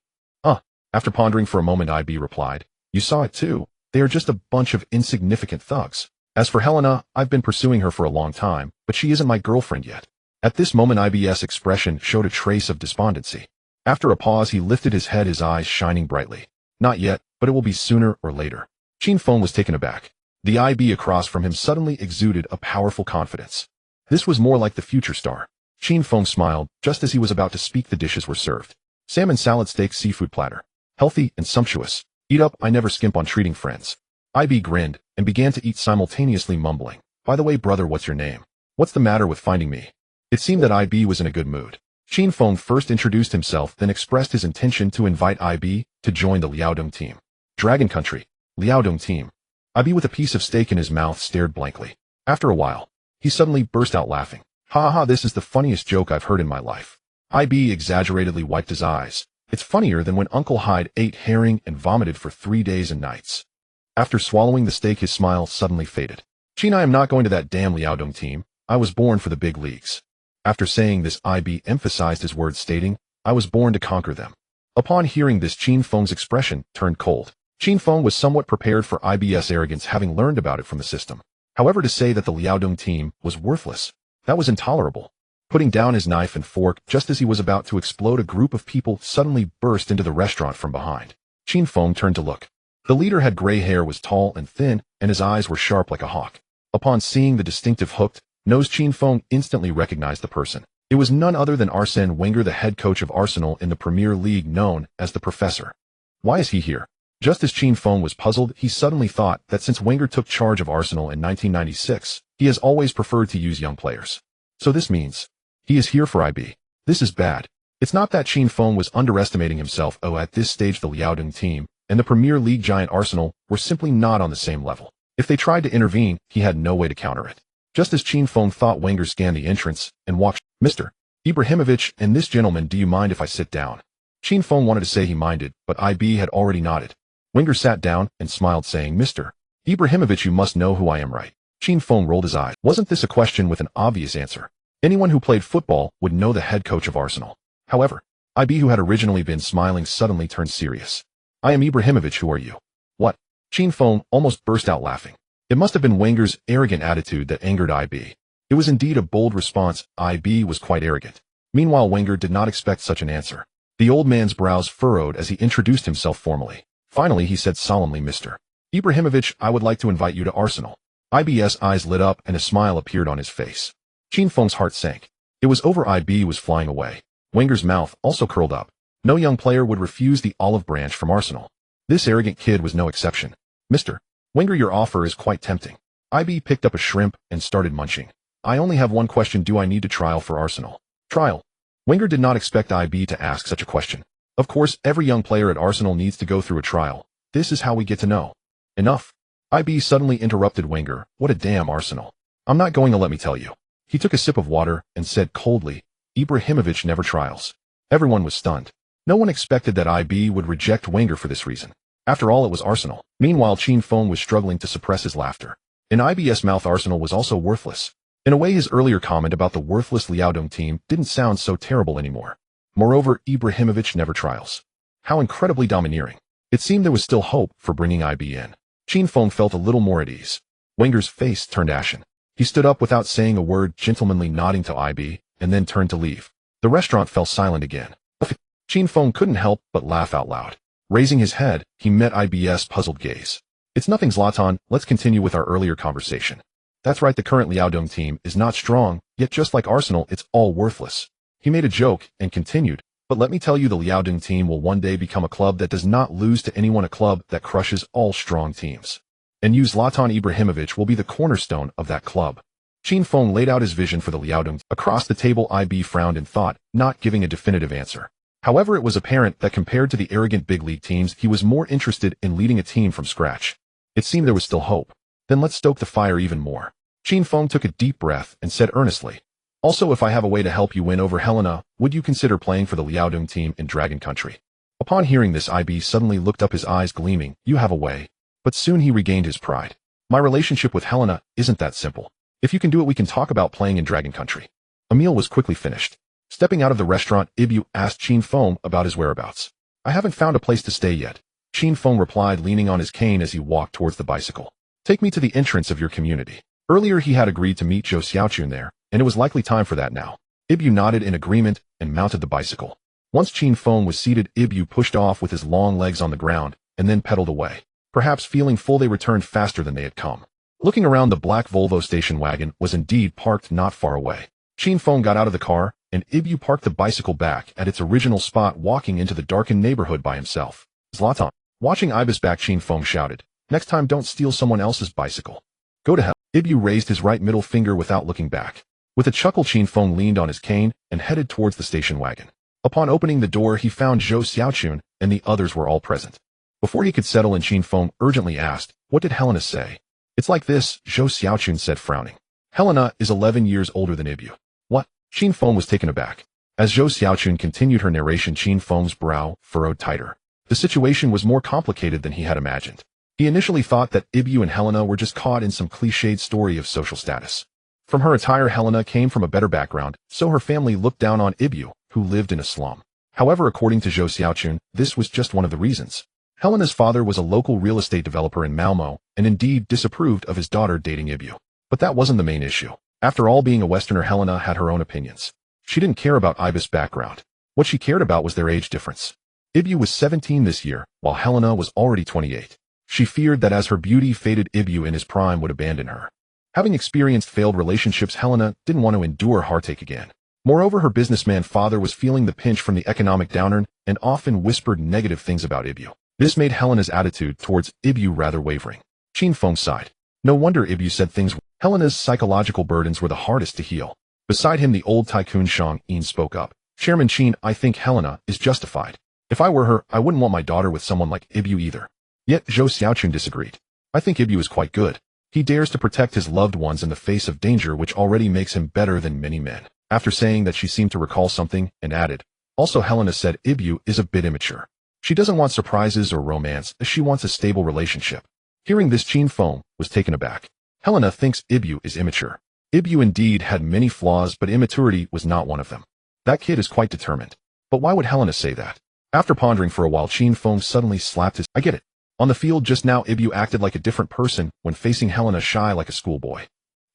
After pondering for a moment, IB replied, you saw it too. They are just a bunch of insignificant thugs. As for Helena, I've been pursuing her for a long time, but she isn't my girlfriend yet. At this moment, IB's expression showed a trace of despondency. After a pause, he lifted his head, his eyes shining brightly. Not yet, but it will be sooner or later. Qin Feng was taken aback. The IB across from him suddenly exuded a powerful confidence. This was more like the future star. Qin Feng smiled. Just as he was about to speak, the dishes were served. Salmon salad, steak, seafood platter. Healthy and sumptuous. Eat up, I never skimp on treating friends. IB grinned and began to eat, simultaneously mumbling, by the way, brother, what's your name? What's the matter with finding me? It seemed that IB was in a good mood. Qin Feng first introduced himself, then expressed his intention to invite IB to join the Liaodong team. Dragon Country. Liaodong team. IB, with a piece of steak in his mouth, stared blankly. After a while, he suddenly burst out laughing. Ha ha, this is the funniest joke I've heard in my life. IB exaggeratedly wiped his eyes. It's funnier than when Uncle Hyde ate herring and vomited for 3 days and nights. After swallowing the steak, his smile suddenly faded. Qin, I am not going to that damn Liaodong team. I was born for the big leagues. After saying this, IB emphasized his words, stating, I was born to conquer them. Upon hearing this, Qin Feng's expression turned cold. Qin Feng was somewhat prepared for IB's arrogance, having learned about it from the system. However, to say that the Liaodong team was worthless, that was intolerable. Putting down his knife and fork just as he was about to explode, a group of people suddenly burst into the restaurant from behind. Qin Feng turned to look. The leader had gray hair, was tall and thin, and his eyes were sharp like a hawk. Upon seeing the distinctive hooked nose, Qin Feng instantly recognized the person. It was none other than Arsene Wenger, the head coach of Arsenal in the Premier League, known as the Professor. Why is he here? Just as Qin Feng was puzzled, he suddenly thought that since Wenger took charge of Arsenal in 1996, he has always preferred to use young players. So this means he is here for IB. This is bad. It's not that Qin Feng was underestimating himself. At this stage the Liaodong team and the Premier League giant Arsenal were simply not on the same level. If they tried to intervene, he had no way to counter it. Just as Qin Feng thought, Wenger scanned the entrance and walked. Mr. Ibrahimović and this gentleman, do you mind if I sit down? Qin Feng wanted to say he minded, but IB had already nodded. Wenger sat down and smiled, saying, Mr. Ibrahimović, you must know who I am, right? Qin Feng rolled his eyes. Wasn't this a question with an obvious answer? Anyone who played football would know the head coach of Arsenal. However, IB, who had originally been smiling, suddenly turned serious. I am Ibrahimović, who are you? What? Qin Feng almost burst out laughing. It must have been Wenger's arrogant attitude that angered IB. It was indeed a bold response. IB was quite arrogant. Meanwhile, Wenger did not expect such an answer. The old man's brows furrowed as he introduced himself formally. Finally, he said solemnly, Mr. Ibrahimović, I would like to invite you to Arsenal. IB's eyes lit up and a smile appeared on his face. Qin Feng's heart sank. It was over. IB was flying away. Wenger's mouth also curled up. No young player would refuse the olive branch from Arsenal. This arrogant kid was no exception. Mr. Wenger, your offer is quite tempting. IB picked up a shrimp and started munching. I only have one question. Do I need to trial for Arsenal? Trial? Wenger did not expect IB to ask such a question. Of course, every young player at Arsenal needs to go through a trial. This is how we get to know. Enough. IB suddenly interrupted Wenger. What a damn Arsenal. I'm not going to let me tell you. He took a sip of water and said coldly, Ibrahimović never trials. Everyone was stunned. No one expected that IB would reject Wenger for this reason. After all, it was Arsenal. Meanwhile, Qin Feng was struggling to suppress his laughter. In IB's mouth, Arsenal was also worthless. In a way, his earlier comment about the worthless Liaodong team didn't sound so terrible anymore. Moreover, Ibrahimović never trials. How incredibly domineering. It seemed there was still hope for bringing IB in. Qin Feng felt a little more at ease. Wenger's face turned ashen. He stood up without saying a word, gentlemanly nodding to IB, and then turned to leave. The restaurant fell silent again. Qin Feng couldn't help but laugh out loud. Raising his head, he met IB's puzzled gaze. It's nothing, Zlatan, let's continue with our earlier conversation. That's right, the current Liaodong team is not strong, yet just like Arsenal, it's all worthless. He made a joke and continued, but let me tell you, the Liaodong team will one day become a club that does not lose to anyone, a club that crushes all strong teams. And you, Zlatan Ibrahimović, will be the cornerstone of that club. Qin Feng laid out his vision for the Liaodong. Across the table, IB frowned in thought, not giving a definitive answer. However, it was apparent that compared to the arrogant big league teams, he was more interested in leading a team from scratch. It seemed there was still hope. Then let's stoke the fire even more. Qin Feng took a deep breath and said earnestly, also, if I have a way to help you win over Helena, would you consider playing for the Liaodong team in Dragon Country? Upon hearing this, IB suddenly looked up, his eyes gleaming. You have a way. But soon he regained his pride. My relationship with Helena isn't that simple. If you can do it, we can talk about playing in Dragon Country. A meal was quickly finished. Stepping out of the restaurant, Ibu asked Qin Feng about his whereabouts. I haven't found a place to stay yet. Qin Feng replied, leaning on his cane as he walked towards the bicycle. Take me to the entrance of your community. Earlier he had agreed to meet Zhou Xiaochun there, and it was likely time for that now. Ibu nodded in agreement and mounted the bicycle. Once Qin Feng was seated, Ibu pushed off with his long legs on the ground and then pedaled away. Perhaps feeling full, they returned faster than they had come. Looking around, the black Volvo station wagon was indeed parked not far away. Qin Feng got out of the car, and Ibu parked the bicycle back at its original spot, walking into the darkened neighborhood by himself. Zlatan. Watching Ibis back, Qin Feng shouted, next time don't steal someone else's bicycle. Go to hell. Ibu raised his right middle finger without looking back. With a chuckle, Qin Feng leaned on his cane and headed towards the station wagon. Upon opening the door, he found Zhou Xiaochun and the others were all present. Before he could settle in, Qin Feng urgently asked, what did Helena say? It's like this, Zhou Xiaochun said, frowning. Helena is 11 years older than Ibu. What? Qin Feng was taken aback. As Zhou Xiaochun continued her narration, Qin Feng's brow furrowed tighter. The situation was more complicated than he had imagined. He initially thought that Ibu and Helena were just caught in some cliched story of social status. From her attire, Helena came from a better background, so her family looked down on Ibu, who lived in a slum. However, according to Zhou Xiaochun, this was just one of the reasons. Helena's father was a local real estate developer in Malmo, and indeed disapproved of his daughter dating Ibu. But that wasn't the main issue. After all, being a Westerner, Helena had her own opinions. She didn't care about Ibis' background. What she cared about was their age difference. Ibu was 17 this year, while Helena was already 28. She feared that as her beauty faded, Ibu in his prime would abandon her. Having experienced failed relationships, Helena didn't want to endure heartache again. Moreover, her businessman father was feeling the pinch from the economic downturn and often whispered negative things about Ibu. This made Helena's attitude towards Ibu rather wavering. Qin Feng sighed. No wonder Ibu said things. Helena's psychological burdens were the hardest to heal. Beside him, the old tycoon Shang Yin spoke up. Chairman Qin, I think Helena is justified. If I were her, I wouldn't want my daughter with someone like Ibu either. Yet Zhou Xiaochun disagreed. I think Ibu is quite good. He dares to protect his loved ones in the face of danger, which already makes him better than many men. After saying that, she seemed to recall something and added, also Helena said Ibu is a bit immature. She doesn't want surprises or romance, she wants a stable relationship. Hearing this, Qin Feng was taken aback. Helena thinks Ibu is immature. Ibu indeed had many flaws, but immaturity was not one of them. That kid is quite determined. But why would Helena say that? After pondering for a while, Qin Feng suddenly slapped his, I get it. On the field just now, Ibu acted like a different person when facing Helena, shy like a schoolboy.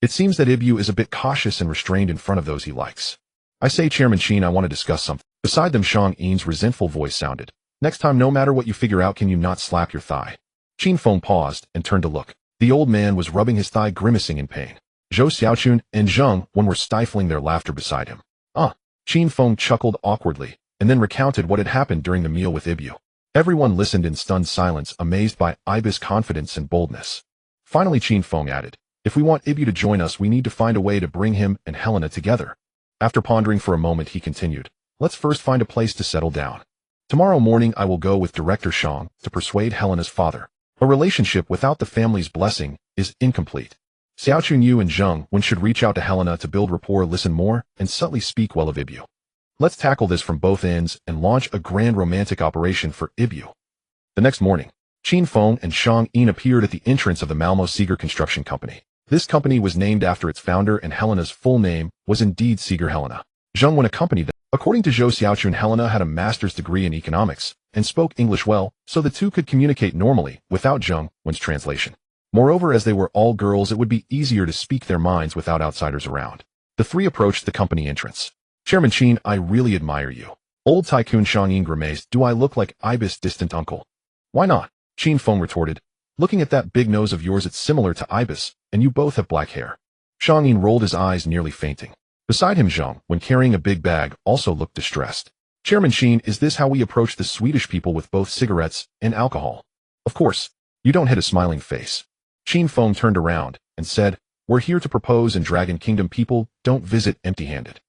It seems that Ibu is a bit cautious and restrained in front of those he likes. I say, Chairman Qin, I want to discuss something. Beside them, Shang Yin's resentful voice sounded. Next time, no matter what you figure out, can you not slap your thigh? Qin Feng paused and turned to look. The old man was rubbing his thigh, grimacing in pain. Zhou Xiaochun and Zheng Wen were stifling their laughter beside him. Qin Feng chuckled awkwardly, and then recounted what had happened during the meal with Ibu. Everyone listened in stunned silence, amazed by Ibu's confidence and boldness. Finally, Qin Feng added, if we want Ibu to join us, we need to find a way to bring him and Helena together. After pondering for a moment, he continued, let's first find a place to settle down. Tomorrow morning I will go with Director Shang to persuade Helena's father. A relationship without the family's blessing is incomplete. Xiaochun, you and Zheng Wen should reach out to Helena to build rapport, listen more, and subtly speak well of Ibu. Let's tackle this from both ends and launch a grand romantic operation for Ibu. The next morning, Qin Feng and Shang Yin appeared at the entrance of the Malmo Seeger Construction Company. This company was named after its founder, and Helena's full name was indeed Seeger Helena. Zheng Wen accompanied them. According to Zhou Xiaochun, Helena had a master's degree in economics and spoke English well, so the two could communicate normally without Zheng Wen's translation. Moreover, as they were all girls, it would be easier to speak their minds without outsiders around. The three approached the company entrance. Chairman Qin, I really admire you. Old tycoon Shang Yin grimaced. Do I look like Ibis' distant uncle? Why not? Qin Feng retorted. Looking at that big nose of yours, it's similar to Ibis, and you both have black hair. Shang Yin rolled his eyes, nearly fainting. Beside him, Zheng, when carrying a big bag, also looked distressed. Chairman Qin, is this how we approach the Swedish people with both cigarettes and alcohol? Of course. You don't hit a smiling face. Qin Feng turned around and said, we're here to propose, and Dragon Kingdom people don't visit empty-handed.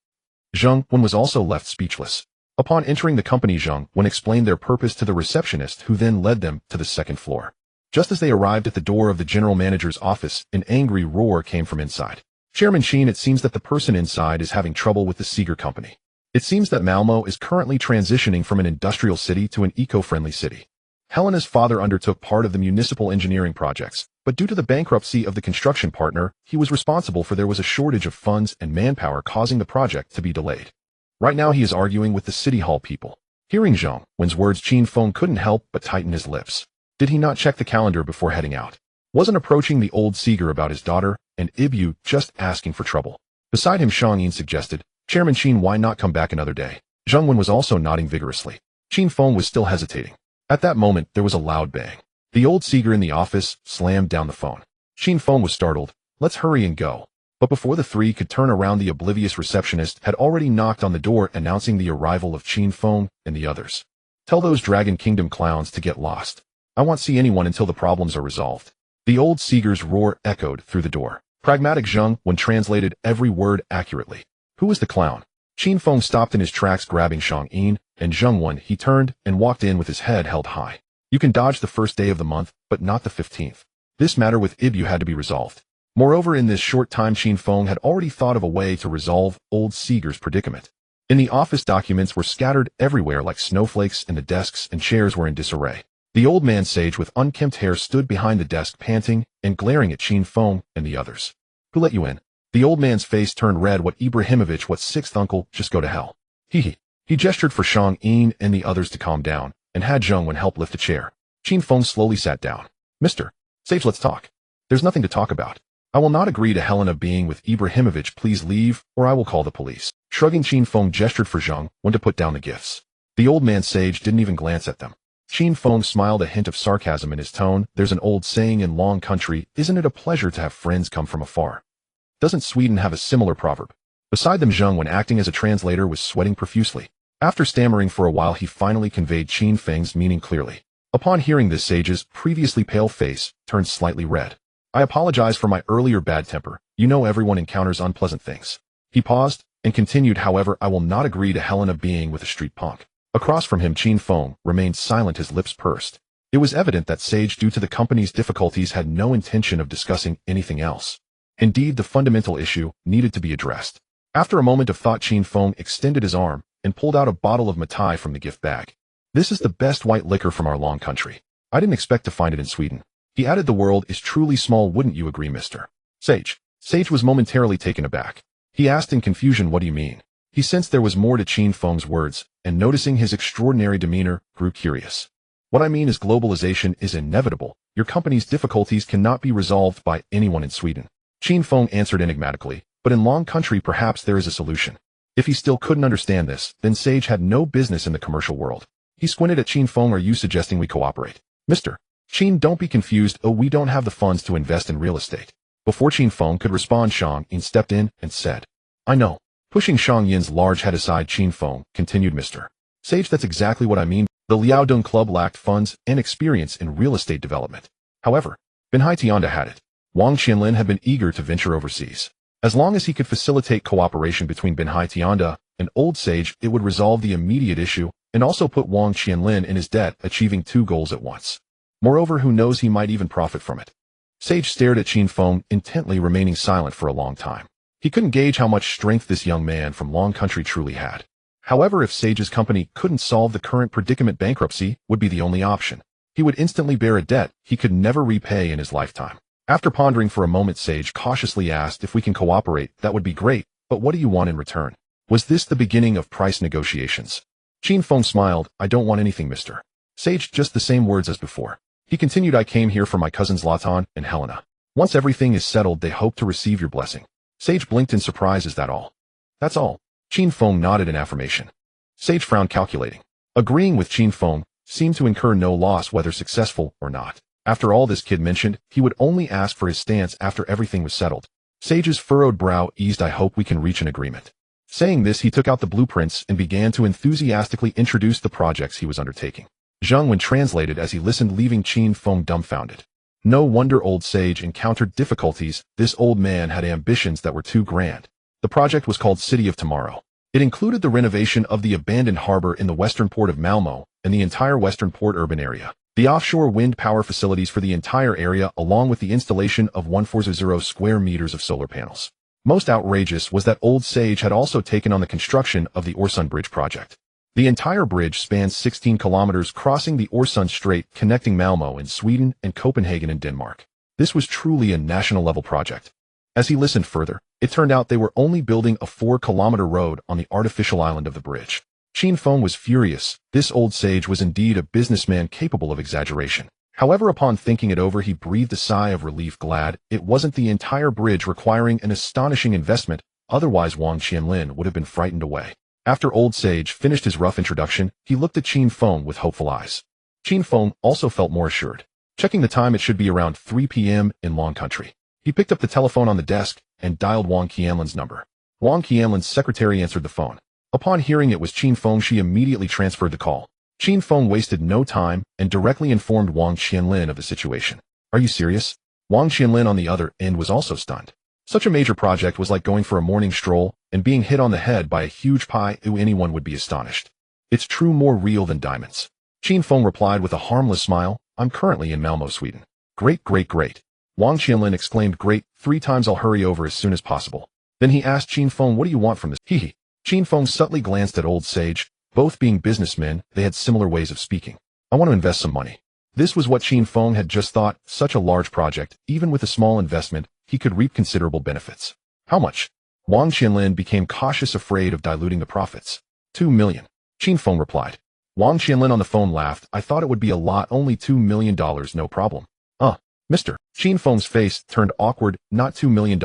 Zheng Wen was also left speechless. Upon entering the company, Zheng Wen explained their purpose to the receptionist, who then led them to the second floor. Just as they arrived at the door of the general manager's office, an angry roar came from inside. Chairman Qin, it seems that the person inside is having trouble with the Seeger Company. It seems that Malmo is currently transitioning from an industrial city to an eco-friendly city. Helena's father undertook part of the municipal engineering projects, but due to the bankruptcy of the construction partner he was responsible for, there was a shortage of funds and manpower, causing the project to be delayed. Right now he is arguing with the city hall people. Hearing Zheng Wen's words, Qin Feng couldn't help but tighten his lips. Did he not check the calendar before heading out? Wasn't approaching the old Seeger about his daughter and Ibu just asking for trouble? Beside him, Shang Yin suggested, Chairman Qin, why not come back another day? Zheng Wen was also nodding vigorously. Qin Feng was still hesitating. At that moment, there was a loud bang. The old Seeger in the office slammed down the phone. Qin Feng was startled. Let's hurry and go. But before the three could turn around, the oblivious receptionist had already knocked on the door, announcing the arrival of Qin Feng and the others. Tell those Dragon Kingdom clowns to get lost. I won't see anyone until the problems are resolved. The old Seeger's roar echoed through the door. Pragmatic Zheng Wen translated every word accurately. Who is the clown? Qin Feng stopped in his tracks, grabbing Shang Yin and Zheng Wen. He turned and walked in with his head held high. You can dodge the first day of the month, but not the 15th. This matter with Ibu had to be resolved. Moreover, in this short time, Qin Feng had already thought of a way to resolve old Seeger's predicament. In the office, documents were scattered everywhere like snowflakes, and the desks and chairs were in disarray. The old man sage with unkempt hair stood behind the desk, panting and glaring at Qin Feng and the others. Who let you in? The old man's face turned red. What Ibrahimović, what sixth uncle, just go to hell. He gestured for Shang Yin and the others to calm down, and had Zheng Wen help lift a chair. Qin Feng slowly sat down. Mr. Sage, let's talk. There's nothing to talk about. I will not agree to Helena being with Ibrahimović. Please leave, or I will call the police. Shrugging, Qin Feng gestured for Zheng Wen to put down the gifts. The old man sage didn't even glance at them. Qin Feng smiled, a hint of sarcasm in his tone. There's an old saying in Long Country, isn't it a pleasure to have friends come from afar? Doesn't Sweden have a similar proverb? Beside them, Zheng Wen, acting as a translator, was sweating profusely. After stammering for a while, he finally conveyed Qin Feng's meaning clearly. Upon hearing this, Sage's previously pale face turned slightly red. I apologize for my earlier bad temper. You know, everyone encounters unpleasant things. He paused, and continued, however, I will not agree to Helena being with a street punk. Across from him, Qin Feng remained silent, his lips pursed. It was evident that Sage, due to the company's difficulties, had no intention of discussing anything else. Indeed, the fundamental issue needed to be addressed. After a moment of thought, Qin Feng extended his arm and pulled out a bottle of Matai from the gift bag. This is the best white liquor from our long country. I didn't expect to find it in Sweden. He added, the world is truly small, wouldn't you agree, Mr. Sage? Sage was momentarily taken aback. He asked in confusion, what do you mean? He sensed there was more to Qin Feng's words, and noticing his extraordinary demeanor, grew curious. What I mean is globalization is inevitable. Your company's difficulties cannot be resolved by anyone in Sweden. Qin Feng answered enigmatically, but in long country perhaps there is a solution. If he still couldn't understand this, then Sage had no business in the commercial world. He squinted at Qin Feng. Are you suggesting we cooperate? Mr. Qin, don't be confused. Oh, we don't have the funds to invest in real estate. Before Qin Feng could respond, Shang Yin stepped in and said, I know. Pushing Shang Yin's large head aside, Qin Feng continued, Mr. Sage, that's exactly what I mean. The Liaodong Club lacked funds and experience in real estate development. However, Binhai Tianda had it. Wang Qianlin had been eager to venture overseas. As long as he could facilitate cooperation between Binhai Tianda and Old Sage, it would resolve the immediate issue and also put Wang Qianlin in his debt, achieving two goals at once. Moreover, who knows, he might even profit from it. Sage stared at Qin Feng intently, remaining silent for a long time. He couldn't gauge how much strength this young man from Long Country truly had. However, if Sage's company couldn't solve the current predicament, bankruptcy would be the only option. He would instantly bear a debt he could never repay in his lifetime. After pondering for a moment, Sage cautiously asked, if we can cooperate, that would be great, but what do you want in return? Was this the beginning of price negotiations? Qin Feng smiled, I don't want anything, Mr. Sage, just the same words as before. He continued, I came here for my cousins Zlatan and Helena. Once everything is settled, they hope to receive your blessing. Sage blinked in surprise. Is that all? That's all. Qin Feng nodded in affirmation. Sage frowned, calculating. Agreeing with Qin Feng seemed to incur no loss whether successful or not. After all, this kid mentioned he would only ask for his stance after everything was settled. Sage's furrowed brow eased. I hope we can reach an agreement. Saying this, he took out the blueprints and began to enthusiastically introduce the projects he was undertaking. Zheng Wen translated as he listened, leaving Qin Feng dumbfounded. No wonder Old Sage encountered difficulties. This old man had ambitions that were too grand. The project was called City of Tomorrow. It included the renovation of the abandoned harbor in the western port of Malmo and the entire western port urban area, the offshore wind power facilities for the entire area, along with the installation of 140 square meters of solar panels. Most outrageous was that Old Sage had also taken on the construction of the Øresund Bridge project. The entire bridge spans 16 kilometers, crossing the Øresund Strait, connecting Malmo in Sweden and Copenhagen in Denmark. This was truly a national-level project. As he listened further, it turned out they were only building a 4-kilometer road on the artificial island of the bridge. Qin Feng was furious. This Old Sage was indeed a businessman capable of exaggeration. However, upon thinking it over, he breathed a sigh of relief, glad it wasn't the entire bridge requiring an astonishing investment, otherwise Wang Qianlin would have been frightened away. After Old Sage finished his rough introduction, he looked at Qin Feng with hopeful eyes. Qin Feng also felt more assured. Checking the time, it should be around 3 p.m. in Long Country. He picked up the telephone on the desk and dialed Wang Qianlin's number. Wang Qianlin's secretary answered the phone. Upon hearing it was Qin Feng, she immediately transferred the call. Qin Feng wasted no time and directly informed Wang Qianlin of the situation. Are you serious? Wang Qianlin on the other end was also stunned. Such a major project was like going for a morning stroll and being hit on the head by a huge pie. Anyone would be astonished. It's true, more real than diamonds. Qin Feng replied with a harmless smile, I'm currently in Malmo, Sweden. Great, great, great. Wang Qianlin exclaimed, great, 3 times. I'll hurry over as soon as possible. Then he asked Qin Feng, what do you want from this? Hee. Qin Feng subtly glanced at Old Sage. Both being businessmen, they had similar ways of speaking. I want to invest some money. This was what Qin Feng had just thought. Such a large project, even with a small investment, he could reap considerable benefits. How much? Wang Qianlin became cautious, afraid of diluting the profits. 2 million. Qin Feng replied. Wang Qianlin on the phone laughed. I thought it would be a lot, only $2 million, no problem. Mr. Qin Feng's face turned awkward, not $2 million,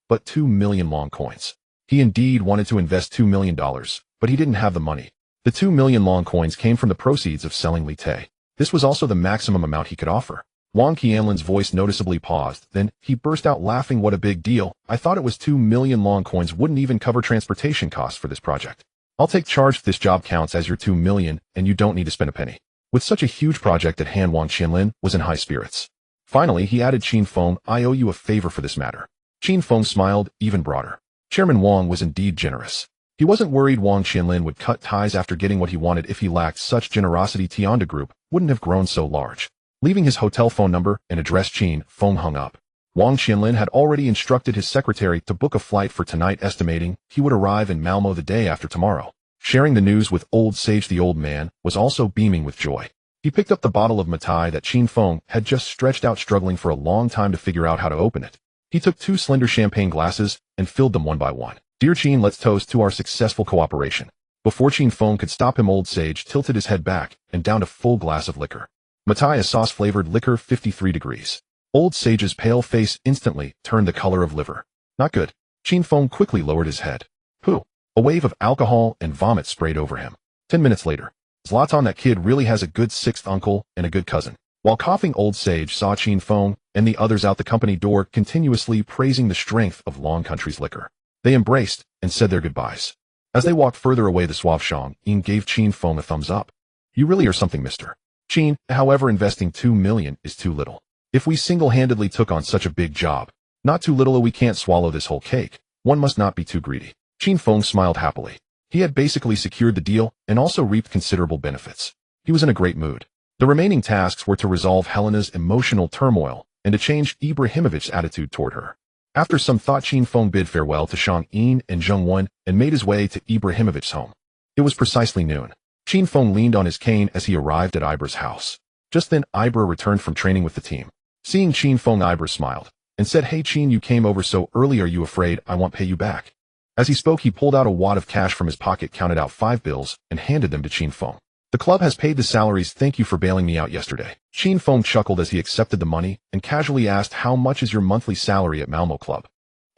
but 2 million long coins. He indeed wanted to invest $2 million, but he didn't have the money. The 2 million long coins came from the proceeds of selling Lite. This was also the maximum amount he could offer. Wang Qianlin's voice noticeably paused, then he burst out laughing. What a big deal. I thought it was 2 million long coins wouldn't even cover transportation costs for this project. I'll take charge if this job counts as your 2 million and you don't need to spend a penny. With such a huge project at hand, Wang Qianlin was in high spirits. Finally, he added, Qin Feng, I owe you a favor for this matter. Qin Feng smiled, even broader. Chairman Wang was indeed generous. He wasn't worried Wang Qianlin would cut ties after getting what he wanted. If he lacked such generosity, Tianda Group wouldn't have grown so large. Leaving his hotel phone number and address, Qin Feng hung up. Wang Qianlin had already instructed his secretary to book a flight for tonight, estimating he would arrive in Malmo the day after tomorrow. Sharing the news with Old Sage, the old man was also beaming with joy. He picked up the bottle of Matai that Qin Feng had just stretched out, struggling for a long time to figure out how to open it. He took 2 slender champagne glasses and filled them one by one. Dear Qin, let's toast to our successful cooperation. Before Qin Feng could stop him, Old Sage tilted his head back and downed a full glass of liquor. Matai, a sauce-flavored liquor, 53 degrees. Old Sage's pale face instantly turned the color of liver. Not good. Qin Feng quickly lowered his head. Pooh. A wave of alcohol and vomit sprayed over him. 10 minutes later. Zlatan, that kid really has a good 6th uncle and a good cousin. While coughing, Old Sage saw Qin Feng and the others out the company door, continuously praising the strength of Long Country's liquor. They embraced and said their goodbyes. As they walked further away, the suave Shang-Yin gave Qin Feng a thumbs up. You really are something, Mr. Qin. However, investing 2 million is too little. If we single-handedly took on such a big job, not too little, we can't swallow this whole cake. One must not be too greedy. Qin Feng smiled happily. He had basically secured the deal and also reaped considerable benefits. He was in a great mood. The remaining tasks were to resolve Helena's emotional turmoil and to change Ibrahimovic's attitude toward her. After some thought, Qin Feng bid farewell to Shang-Yin and Zheng-Wen and made his way to Ibrahimovic's home. It was precisely noon. Qin Feng leaned on his cane as he arrived at Ibra's house. Just then, Ibra returned from training with the team. Seeing Qin Feng, Ibra smiled and said, Hey Qin, you came over so early. Are you afraid I won't pay you back? As he spoke, he pulled out a wad of cash from his pocket, counted out 5 bills, and handed them to Qin Feng. The club has paid the salaries. Thank you for bailing me out yesterday. Qin Feng chuckled as he accepted the money and casually asked, How much is your monthly salary at Malmo Club?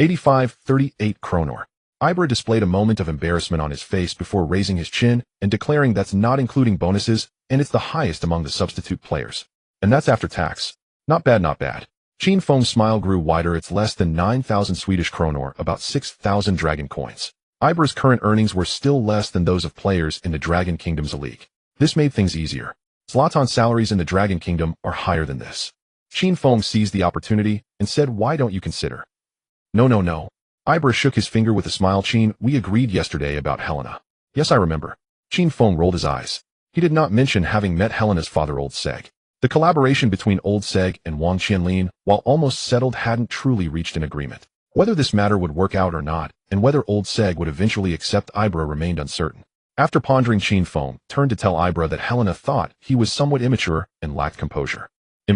85.38 kronor. Ibra displayed a moment of embarrassment on his face before raising his chin and declaring, That's not including bonuses, and it's the highest among the substitute players. And that's after tax. Not bad, not bad. Qin Feng's smile grew wider. It's less than 9,000 Swedish kronor, about 6,000 dragon coins. Ibra's current earnings were still less than those of players in the Dragon Kingdom's league. This made things easier. Zlatan's salaries in the Dragon Kingdom are higher than this. Qin Feng seized the opportunity and said, Why don't you consider? No. Ibra shook his finger with a smile. Qin, we agreed yesterday about Helena. Yes, I remember. Qin Feng rolled his eyes. He did not mention having met Helena's father, Old Seg. The collaboration between Old Seg and Wang Qianlin, while almost settled, hadn't truly reached an agreement. Whether this matter would work out or not, and whether Old Seg would eventually accept Ibra, remained uncertain. After pondering, Qin Feng turned to tell Ibra that Helena thought he was somewhat immature and lacked composure.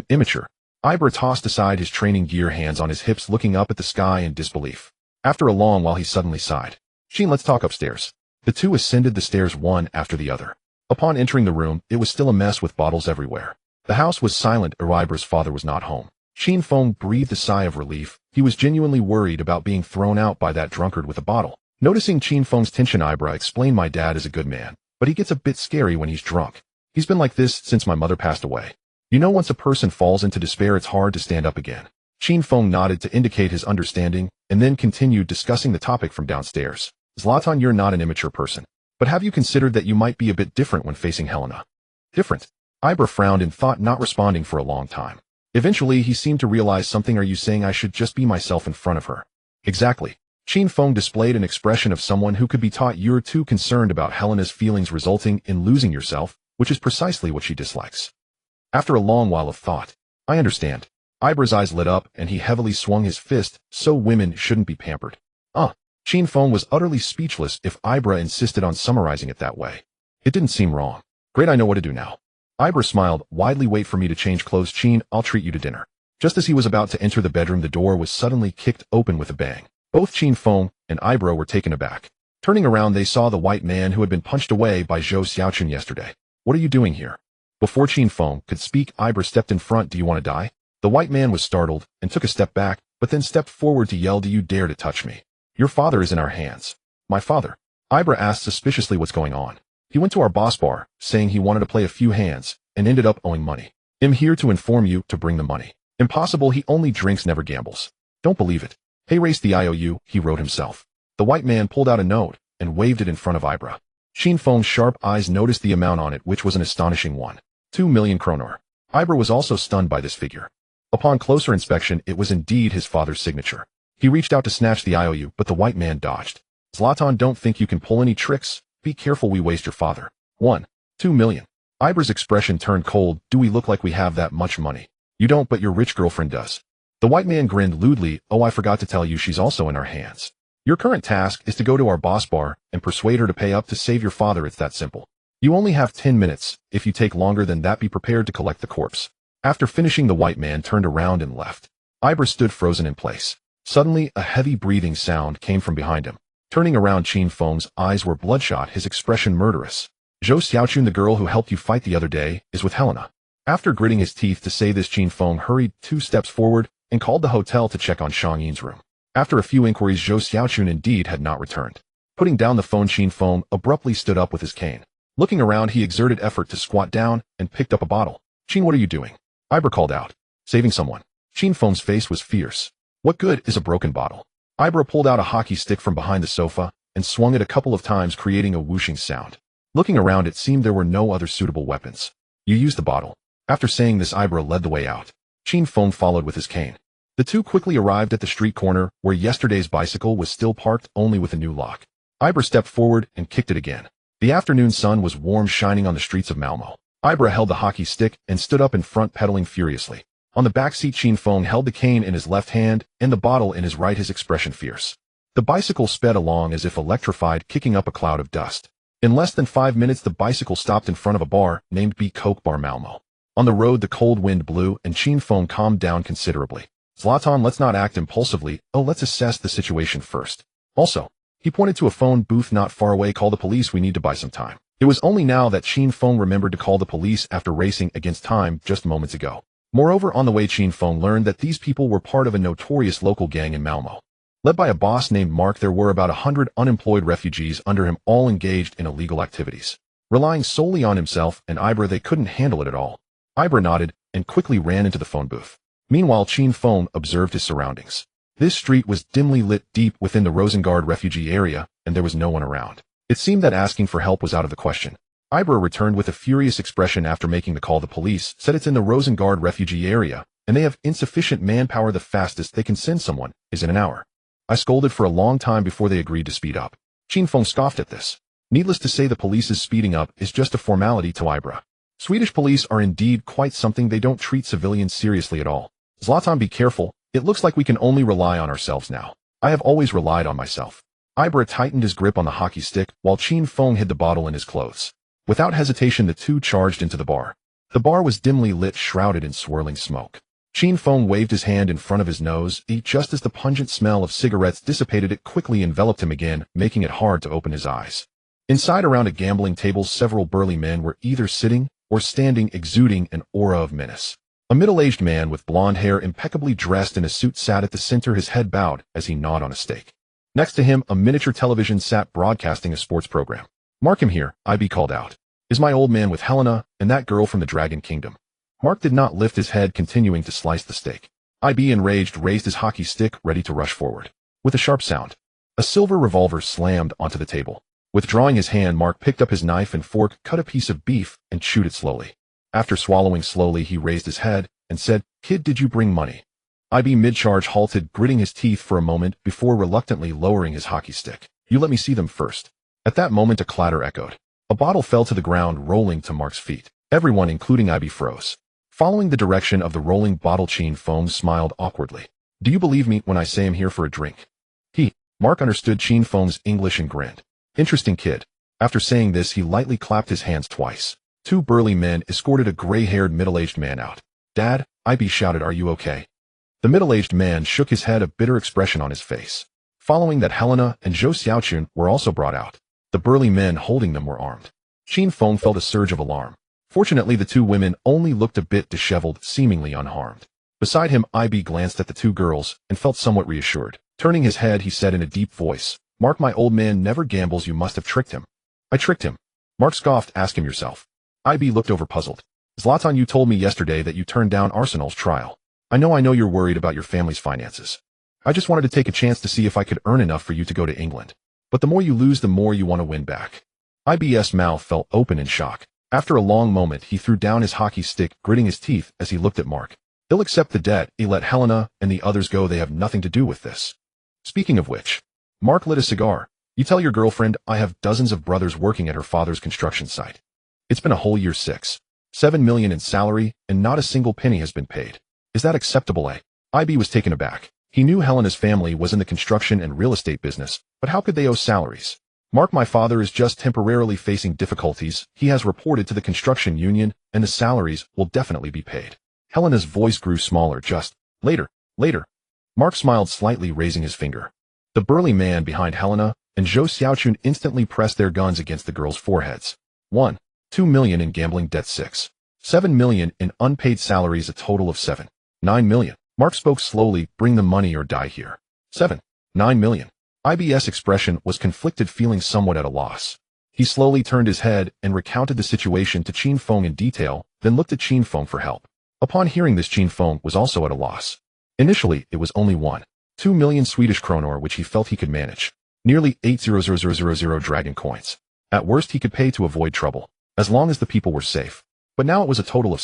Immature? Ibra tossed aside his training gear, hands on his hips, looking up at the sky in disbelief. After a long while, he suddenly sighed. Qin, let's talk upstairs. The two ascended the stairs one after the other. Upon entering the room, it was still a mess with bottles everywhere. The house was silent. Ibra's father was not home. Qin Feng breathed a sigh of relief. He was genuinely worried about being thrown out by that drunkard with a bottle. Noticing Qin Feng's tension, Ibra explained, My dad is a good man, but he gets a bit scary when he's drunk. He's been like this since my mother passed away. You know, once a person falls into despair, it's hard to stand up again. Qin Feng nodded to indicate his understanding and then continued discussing the topic from downstairs. Zlatan, you're not an immature person, but have you considered that you might be a bit different when facing Helena? Different? Ibra frowned and thought, not responding for a long time. Eventually, he seemed to realize something. Are you saying I should just be myself in front of her? Exactly. Qin Feng displayed an expression of someone who could be taught. You're too concerned about Helena's feelings resulting in losing yourself, which is precisely what she dislikes. After a long while of thought, I understand. Ibra's eyes lit up and he heavily swung his fist. So women shouldn't be pampered. Qin Feng was utterly speechless if Ibra insisted on summarizing it that way. It didn't seem wrong. Great, I know what to do now. Ibra smiled widely. Wait for me to change clothes. Qin, I'll treat you to dinner. Just as he was about to enter the bedroom, the door was suddenly kicked open with a bang. Both Qin Feng and Ibra were taken aback. Turning around, they saw the white man who had been punched away by Zhou Xiaochun yesterday. What are you doing here? Before Qin Feng could speak, Ibra stepped in front. Do you want to die? The white man was startled and took a step back, but then stepped forward to yell, Do you dare to touch me? Your father is in our hands. My father? Ibra asked suspiciously, what's going on? He went to our boss bar, saying he wanted to play a few hands, and ended up owing money. I'm here to inform you to bring the money. Impossible, he only drinks, never gambles. Don't believe it. Hey, race the IOU, he wrote himself. The white man pulled out a note and waved it in front of Ibra. Qin Feng's sharp eyes noticed the amount on it, which was an astonishing 2 million kronor. Ibra was also stunned by this figure. Upon closer inspection, it was indeed his father's signature. He reached out to snatch the IOU, but the white man dodged. Zlatan, don't think you can pull any tricks. Be careful we waste your father. 1. 2 million. Ibra's expression turned cold. Do we look like we have that much money? You don't, but your rich girlfriend does. The white man grinned lewdly. Oh, I forgot to tell you, she's also in our hands. Your current task is to go to our boss bar and persuade her to pay up to save your father. It's that simple. You only have 10 minutes. If you take longer than that, be prepared to collect the corpse. After finishing, the white man turned around and left. Ibra stood frozen in place. Suddenly, a heavy breathing sound came from behind him. Turning around, Qin Feng's eyes were bloodshot, his expression murderous. Zhou Xiaochun, the girl who helped you fight the other day, is with Helena. After gritting his teeth to say this, Qin Feng hurried 2 steps forward and called the hotel to check on Shang Yin's room. After a few inquiries, Zhou Xiaochun indeed had not returned. Putting down the phone, Qin Feng abruptly stood up with his cane. Looking around, he exerted effort to squat down and picked up a bottle. Qin, what are you doing? Ibra called out. Saving someone. Qin Feng's face was fierce. What good is a broken bottle? Ibra pulled out a hockey stick from behind the sofa and swung it a couple of times, creating a whooshing sound. Looking around, it seemed there were no other suitable weapons. You used the bottle. After saying this, Ibra led the way out. Qin Feng followed with his cane. The two quickly arrived at the street corner where yesterday's bicycle was still parked, only with a new lock. Ibra stepped forward and kicked it again. The afternoon sun was warm, shining on the streets of Malmo. Ibra held the hockey stick and stood up in front, pedaling furiously. On the back seat, Qin Feng held the cane in his left hand and the bottle in his right, his expression fierce. The bicycle sped along as if electrified, kicking up a cloud of dust. In less than 5 minutes, the bicycle stopped in front of a bar named B Coke Bar Malmo. On the road, the cold wind blew and Qin Feng calmed down considerably. Zlatan, let's not act impulsively. Oh, let's assess the situation first. Also, he pointed to a phone booth not far away. Call the police, we need to buy some time. It was only now that Qin Feng remembered to call the police after racing against time just moments ago. Moreover, on the way, Qin Feng learned that these people were part of a notorious local gang in Malmo. Led by a boss named Mark, there were about 100 unemployed refugees under him, all engaged in illegal activities. Relying solely on himself and Ibra, they couldn't handle it at all. Ibra nodded and quickly ran into the phone booth. Meanwhile, Qin Feng observed his surroundings. This street was dimly lit deep within the Rosengard refugee area, and there was no one around. It seemed that asking for help was out of the question. Ibra returned with a furious expression after making the call. The police said it's in the Rosengard refugee area, and they have insufficient manpower. The fastest they can send someone is in an hour. I scolded for a long time before they agreed to speed up. Qin Feng scoffed at this. Needless to say, the police's speeding up is just a formality to Ibra. Swedish police are indeed quite something. They don't treat civilians seriously at all. Zlatan, be careful. It looks like we can only rely on ourselves now. I have always relied on myself. Ibra tightened his grip on the hockey stick while Qin Feng hid the bottle in his clothes. Without hesitation, the two charged into the bar. The bar was dimly lit, shrouded in swirling smoke. Qin Feng waved his hand in front of his nose. Just as the pungent smell of cigarettes dissipated, it quickly enveloped him again, making it hard to open his eyes. Inside, around a gambling table, several burly men were either sitting or standing, exuding an aura of menace. A middle-aged man with blonde hair, impeccably dressed in a suit, sat at the center, his head bowed as he gnawed on a steak. Next to him, a miniature television sat broadcasting a sports program. Mark, him here, IB called out. Is my old man with Helena and that girl from the Dragon Kingdom? Mark did not lift his head, continuing to slice the steak. IB, enraged, raised his hockey stick, ready to rush forward. With a sharp sound, a silver revolver slammed onto the table. Withdrawing his hand, Mark picked up his knife and fork, cut a piece of beef, and chewed it slowly. After swallowing slowly, he raised his head and said, Kid, did you bring money? IB, mid-charge, halted, gritting his teeth for a moment before reluctantly lowering his hockey stick. You let me see them first. At that moment, a clatter echoed. A bottle fell to the ground, rolling to Mark's feet. Everyone, including IB, froze. Following the direction of the rolling bottle, Qin Feng smiled awkwardly. Do you believe me when I say I'm here for a drink? Mark understood Qin Feng's English and grinned. Interesting kid. After saying this, he lightly clapped his hands twice. Two burly men escorted a gray-haired middle-aged man out. Dad, IB shouted, are you okay? The middle-aged man shook his head, a bitter expression on his face. Following that, Helena and Zhou Xiaochun were also brought out. The burly men holding them were armed. Qin Feng felt a surge of alarm. Fortunately, the two women only looked a bit disheveled, seemingly unharmed. Beside him, IB glanced at the two girls and felt somewhat reassured. Turning his head, he said in a deep voice, Mark, my old man never gambles. You must have tricked him. I tricked him. Mark scoffed. Ask him yourself. IB looked over puzzled. Zlatan, you told me yesterday that you turned down Arsenal's trial. I know you're worried about your family's finances. I just wanted to take a chance to see if I could earn enough for you to go to England. But the more you lose, the more you want to win back. IB's mouth fell open in shock. After a long moment, he threw down his hockey stick, gritting his teeth as he looked at Mark. They'll accept the debt. He let Helena and the others go. They have nothing to do with this. Speaking of which, Mark lit a cigar. You tell your girlfriend I have dozens of brothers working at her father's construction site. It's been a whole year 7 million in salary, and not a single penny has been paid. Is that acceptable, eh? IB was taken aback. He knew Helena's family was in the construction and real estate business, but how could they owe salaries? Mark, my father is just temporarily facing difficulties. He has reported to the construction union, and the salaries will definitely be paid. Helena's voice grew smaller. Just later. Mark smiled slightly, raising his finger. The burly man behind Helena and Zhou Xiaochun instantly pressed their guns against the girls' foreheads. 2 million in gambling debt, 7 million in unpaid salaries, a total of 9 million. Mark spoke slowly. Bring the money or die here. 9 million. IB's expression was conflicted, feeling somewhat at a loss. He slowly turned his head and recounted the situation to Qin Feng in detail, then looked at Qin Feng for help. Upon hearing this, Qin Feng was also at a loss. Initially, it was only 2 million Swedish kronor which he felt he could manage. Nearly 8,000,000 dragon coins. At worst, he could pay to avoid trouble, as long as the people were safe. But now it was a total of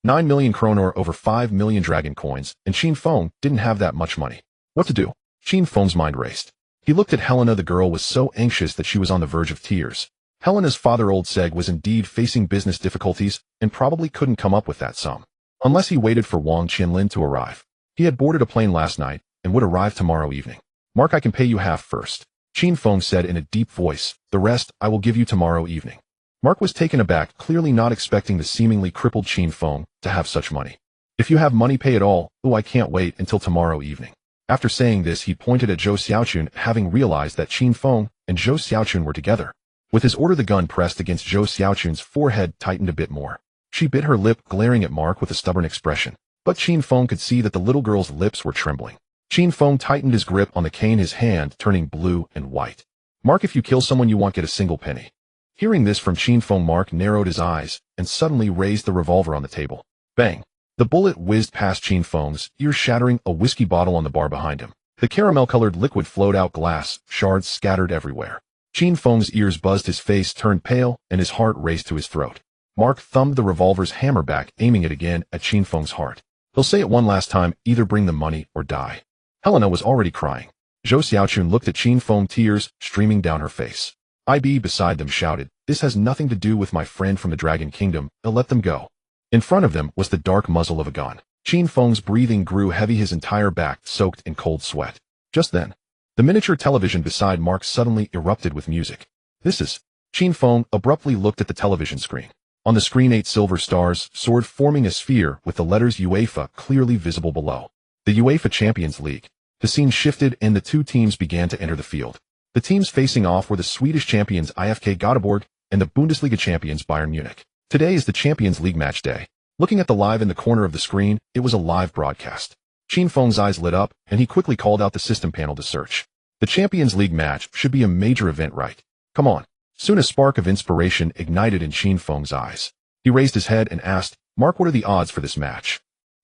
9 million kronor, over 5 million dragon coins, and Qin Feng didn't have that much money. What to do? Qin Feng's mind raced. He looked at Helena. The girl was so anxious that she was on the verge of tears. Helena's father, Old Seg, was indeed facing business difficulties and probably couldn't come up with that sum, unless he waited for Wang Qinlin to arrive. He had boarded a plane last night and would arrive tomorrow evening. Mark, I can pay you half first, Qin Feng said in a deep voice. The rest I will give you tomorrow evening. Mark was taken aback, clearly not expecting the seemingly crippled Qin Feng to have such money. If you have money, pay it all. Oh, I can't wait until tomorrow evening. After saying this, he pointed at Zhou Xiaochun, having realized that Qin Feng and Zhou Xiaochun were together. With his order, the gun pressed against Zhou Xiaochun's forehead tightened a bit more. She bit her lip, glaring at Mark with a stubborn expression. But Qin Feng could see that the little girl's lips were trembling. Qin Feng tightened his grip on the cane, his hand turning blue and white. Mark, if you kill someone, you won't get a single penny. Hearing this from Qin Feng, Mark narrowed his eyes and suddenly raised the revolver on the table. Bang! The bullet whizzed past Qin Feng's ear, shattering a whiskey bottle on the bar behind him. The caramel-colored liquid flowed out, glass shards scattered everywhere. Qin Feng's ears buzzed, his face turned pale, and his heart raced to his throat. Mark thumbed the revolver's hammer back, aiming it again at Qin Feng's heart. He'll say it one last time, either bring the money or die. Helena was already crying. Zhou Xiaochun looked at Qin Feng, tears streaming down her face. IB beside them shouted, "This has nothing to do with my friend from the Dragon Kingdom, let them go." In front of them was the dark muzzle of a gun. Qin Feng's breathing grew heavy, his entire back soaked in cold sweat. Just then, the miniature television beside Mark suddenly erupted with music. This is... Qin Feng abruptly looked at the television screen. On the screen, 8 silver stars soared, forming a sphere with the letters UEFA clearly visible below. The UEFA Champions League. The scene shifted and the two teams began to enter the field. The teams facing off were the Swedish champions IFK Göteborg and the Bundesliga champions Bayern Munich. Today is the Champions League match day. Looking at the live in the corner of the screen, it was a live broadcast. Qin Feng's eyes lit up, and he quickly called out the system panel to search. The Champions League match should be a major event, right? Come on. Soon a spark of inspiration ignited in Qin Feng's eyes. He raised his head and asked, Mark, what are the odds for this match?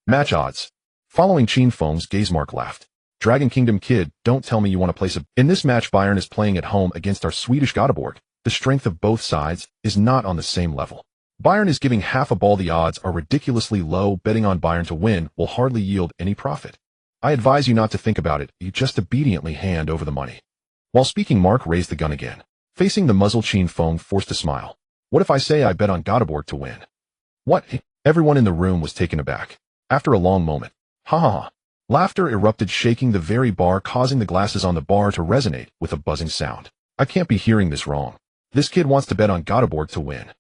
Match odds. Following Qin Feng's gaze, Mark laughed. Dragon Kingdom kid, don't tell me you want to place a... In this match, Bayern is playing at home against our Swedish Göteborg. The strength of both sides is not on the same level. Bayern is giving half a ball. The odds are ridiculously low. Betting on Bayern to win will hardly yield any profit. I advise you not to think about it. You just obediently hand over the money. While speaking, Mark raised the gun again. Facing the muzzle, Qin Feng forced a smile. What if I say I bet on Göteborg to win? What? Everyone in the room was taken aback. After a long moment, ha ha ha. Laughter erupted, shaking the very bar, causing the glasses on the bar to resonate with a buzzing sound. I can't be hearing this wrong. This kid wants to bet on Göteborg to win.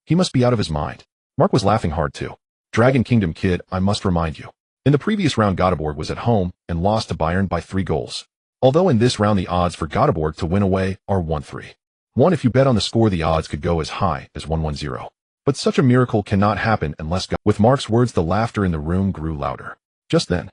He must be out of his mind. Mark was laughing hard too. Dragon Kingdom kid, I must remind you. In the previous round, Göteborg was at home and lost to Bayern by 3 goals. Although in this round the odds for Göteborg to win away are 1-3. If you bet on the score, the odds could go as high as 1-10. But such a miracle cannot happen unless With Mark's words, the laughter in the room grew louder. Just then,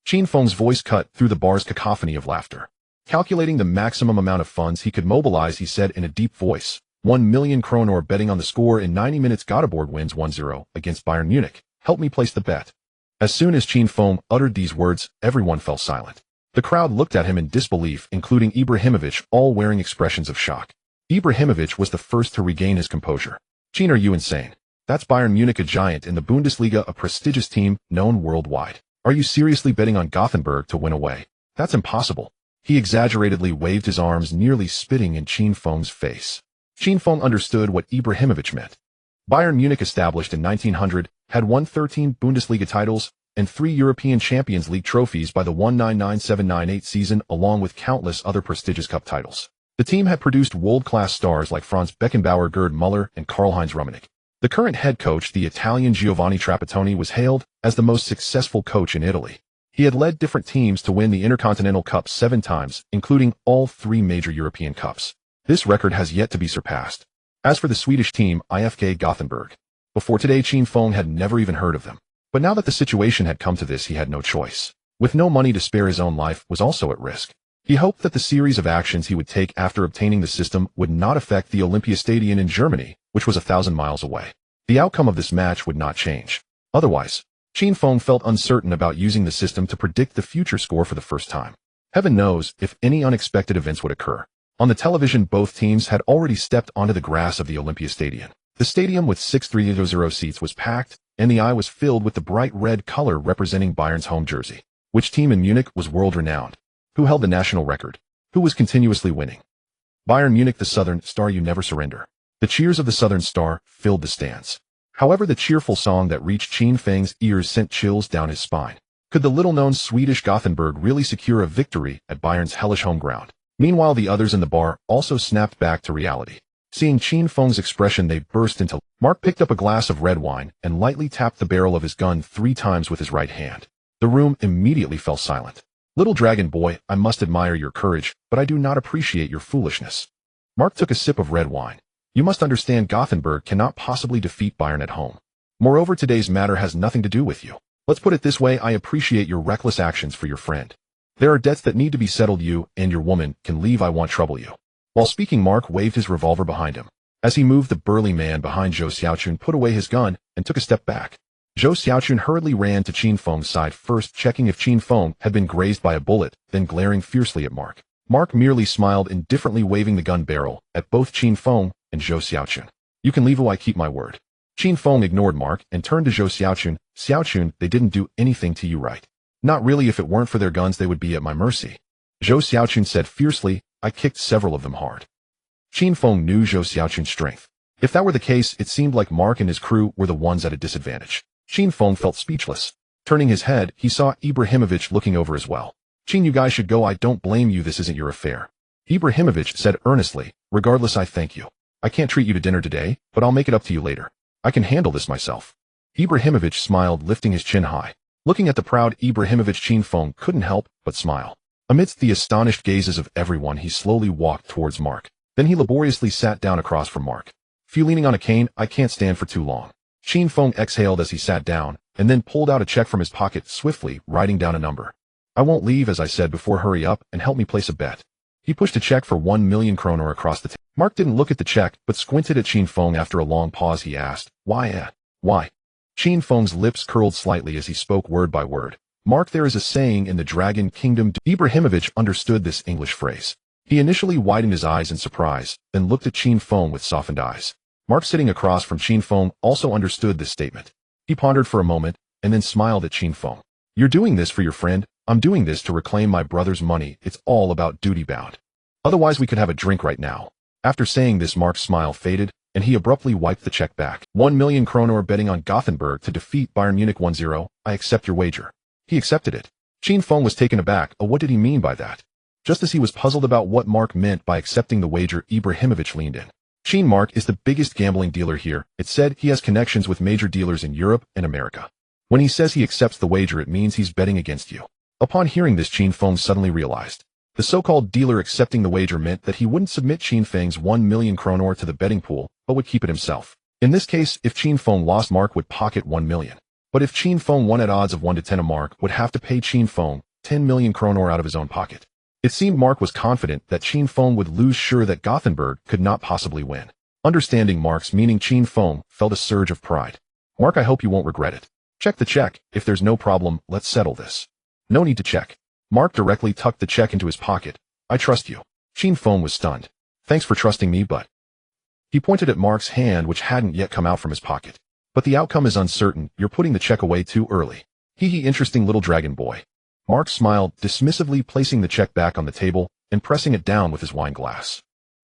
Qin Feng's voice cut through the bar's cacophony of laughter. Calculating the maximum amount of funds he could mobilize, he said in a deep voice, 1 million kronor betting on the score in 90 minutes. Göteborg wins 1-0 against Bayern Munich. Help me place the bet. As soon as Qin Feng uttered these words, everyone fell silent. The crowd looked at him in disbelief, including Ibrahimović, all wearing expressions of shock. Ibrahimović was the first to regain his composure. Qin, are you insane? That's Bayern Munich, a giant in the Bundesliga, a prestigious team known worldwide. Are you seriously betting on Gothenburg to win away? That's impossible. He exaggeratedly waved his arms, nearly spitting in Qin Feng's face. Qin Feng understood what Ibrahimović meant. Bayern Munich, established in 1900, had won 13 Bundesliga titles and 3 European Champions League trophies by the 1997-98 season, along with countless other prestigious cup titles. The team had produced world-class stars like Franz Beckenbauer, Gerd Müller, and Karl-Heinz Rummenigge. The current head coach, the Italian Giovanni Trapattoni, was hailed as the most successful coach in Italy. He had led different teams to win the Intercontinental Cup 7 times, including all 3 major European Cups. This record has yet to be surpassed. As for the Swedish team, IFK Gothenburg. Before today, Qin Feng had never even heard of them. But now that the situation had come to this, he had no choice. With no money to spare, his own life was also at risk. He hoped that the series of actions he would take after obtaining the system would not affect the Olympiastadion in Germany, which was 1,000 miles away. The outcome of this match would not change. Otherwise, Qin Feng felt uncertain about using the system to predict the future score for the first time. Heaven knows if any unexpected events would occur. On the television, both teams had already stepped onto the grass of the Olympiastadion. The stadium with 6,300 seats was packed, and the eye was filled with the bright red color representing Bayern's home jersey. Which team in Munich was world-renowned? Who held the national record? Who was continuously winning? Bayern Munich, the Southern Star, you never surrender. The cheers of the Southern Star filled the stands. However, the cheerful song that reached Qin Feng's ears sent chills down his spine. Could the little-known Swedish Gothenburg really secure a victory at Bayern's hellish home ground? Meanwhile, the others in the bar also snapped back to reality. Seeing Qin Feng's expression, they burst into... Mark picked up a glass of red wine and lightly tapped the barrel of his gun 3 times with his right hand. The room immediately fell silent. Little dragon boy, I must admire your courage, but I do not appreciate your foolishness. Mark took a sip of red wine. You must understand, Gothenburg cannot possibly defeat Bayern at home. Moreover, today's matter has nothing to do with you. Let's put it this way, I appreciate your reckless actions for your friend. There are debts that need to be settled. You and your woman can leave. I won't trouble you. While speaking, Mark waved his revolver behind him. As he moved, the burly man behind Zhou Xiaochun put away his gun and took a step back. Zhou Xiaochun hurriedly ran to Qin Feng's side, first checking if Qin Feng had been grazed by a bullet, then glaring fiercely at Mark. Mark merely smiled, indifferently waving the gun barrel at both Qin Feng and Zhou Xiaochun. You can leave, I keep my word. Qin Feng ignored Mark and turned to Zhou Xiaochun. Xiaochun, they didn't do anything to you, right? Not really. If it weren't for their guns, they would be at my mercy. Zhou Xiaochun said fiercely. I kicked several of them hard. Qin Feng knew Zhou Xiaochun's strength. If that were the case, it seemed like Mark and his crew were the ones at a disadvantage. Qin Feng felt speechless. Turning his head, he saw Ibrahimović looking over as well. Qin, you guys should go. I don't blame you. This isn't your affair. Ibrahimović said earnestly. Regardless, I thank you. I can't treat you to dinner today, but I'll make it up to you later. I can handle this myself. Ibrahimović smiled, lifting his chin high. Looking at the proud Ibrahimović, Qin Feng couldn't help but smile. Amidst the astonished gazes of everyone, he slowly walked towards Mark. Then he laboriously sat down across from Mark. Few leaning on a cane, I can't stand for too long. Qin Feng exhaled as he sat down, and then pulled out a check from his pocket, swiftly writing down a number. I won't leave, as I said before. Hurry up and help me place a bet. He pushed a check for 1 million kroner across the table. Mark didn't look at the check, but squinted at Qin Feng. After a long pause, he asked, Why? Why? Qin Feng's lips curled slightly as he spoke word by word. Mark, there is a saying in the Dragon Kingdom. Ibrahimović understood this English phrase. He initially widened his eyes in surprise, then looked at Qin Feng with softened eyes. Mark, sitting across from Qin Feng, also understood this statement. He pondered for a moment, and then smiled at Qin Feng. You're doing this for your friend. I'm doing this to reclaim my brother's money. It's all about duty bound. Otherwise, we could have a drink right now. After saying this, Mark's smile faded, and he abruptly wiped the check back. 1 million kroner betting on Gothenburg to defeat Bayern Munich 1-0. I accept your wager. He accepted it. Qin Feng was taken aback. Oh, what did he mean by that? Just as he was puzzled about what Mark meant by accepting the wager, Ibrahimović leaned in. Qin, Mark is the biggest gambling dealer here. It said he has connections with major dealers in Europe and America. When he says he accepts the wager, it means he's betting against you. Upon hearing this, Qin Feng suddenly realized. The so-called dealer accepting the wager meant that he wouldn't submit Qin Feng's 1 million kroner to the betting pool, but would keep it himself. In this case, if Qin Feng lost, Mark would pocket 1 million. But if Qin Feng won at odds of 1 to 10, Mark would have to pay Qin Feng 10 million kroner out of his own pocket. It seemed Mark was confident that Qin Feng would lose, sure that Gothenburg could not possibly win. Understanding Mark's meaning, Qin Feng felt a surge of pride. Mark, I hope you won't regret it. Check the check. If there's no problem, let's settle this. No need to check. Mark directly tucked the check into his pocket. I trust you. Qin Feng was stunned. Thanks for trusting me, but... He pointed at Mark's hand, which hadn't yet come out from his pocket. But the outcome is uncertain. You're putting the check away too early. Hee hee, interesting little dragon boy. Mark smiled, dismissively placing the check back on the table and pressing it down with his wine glass.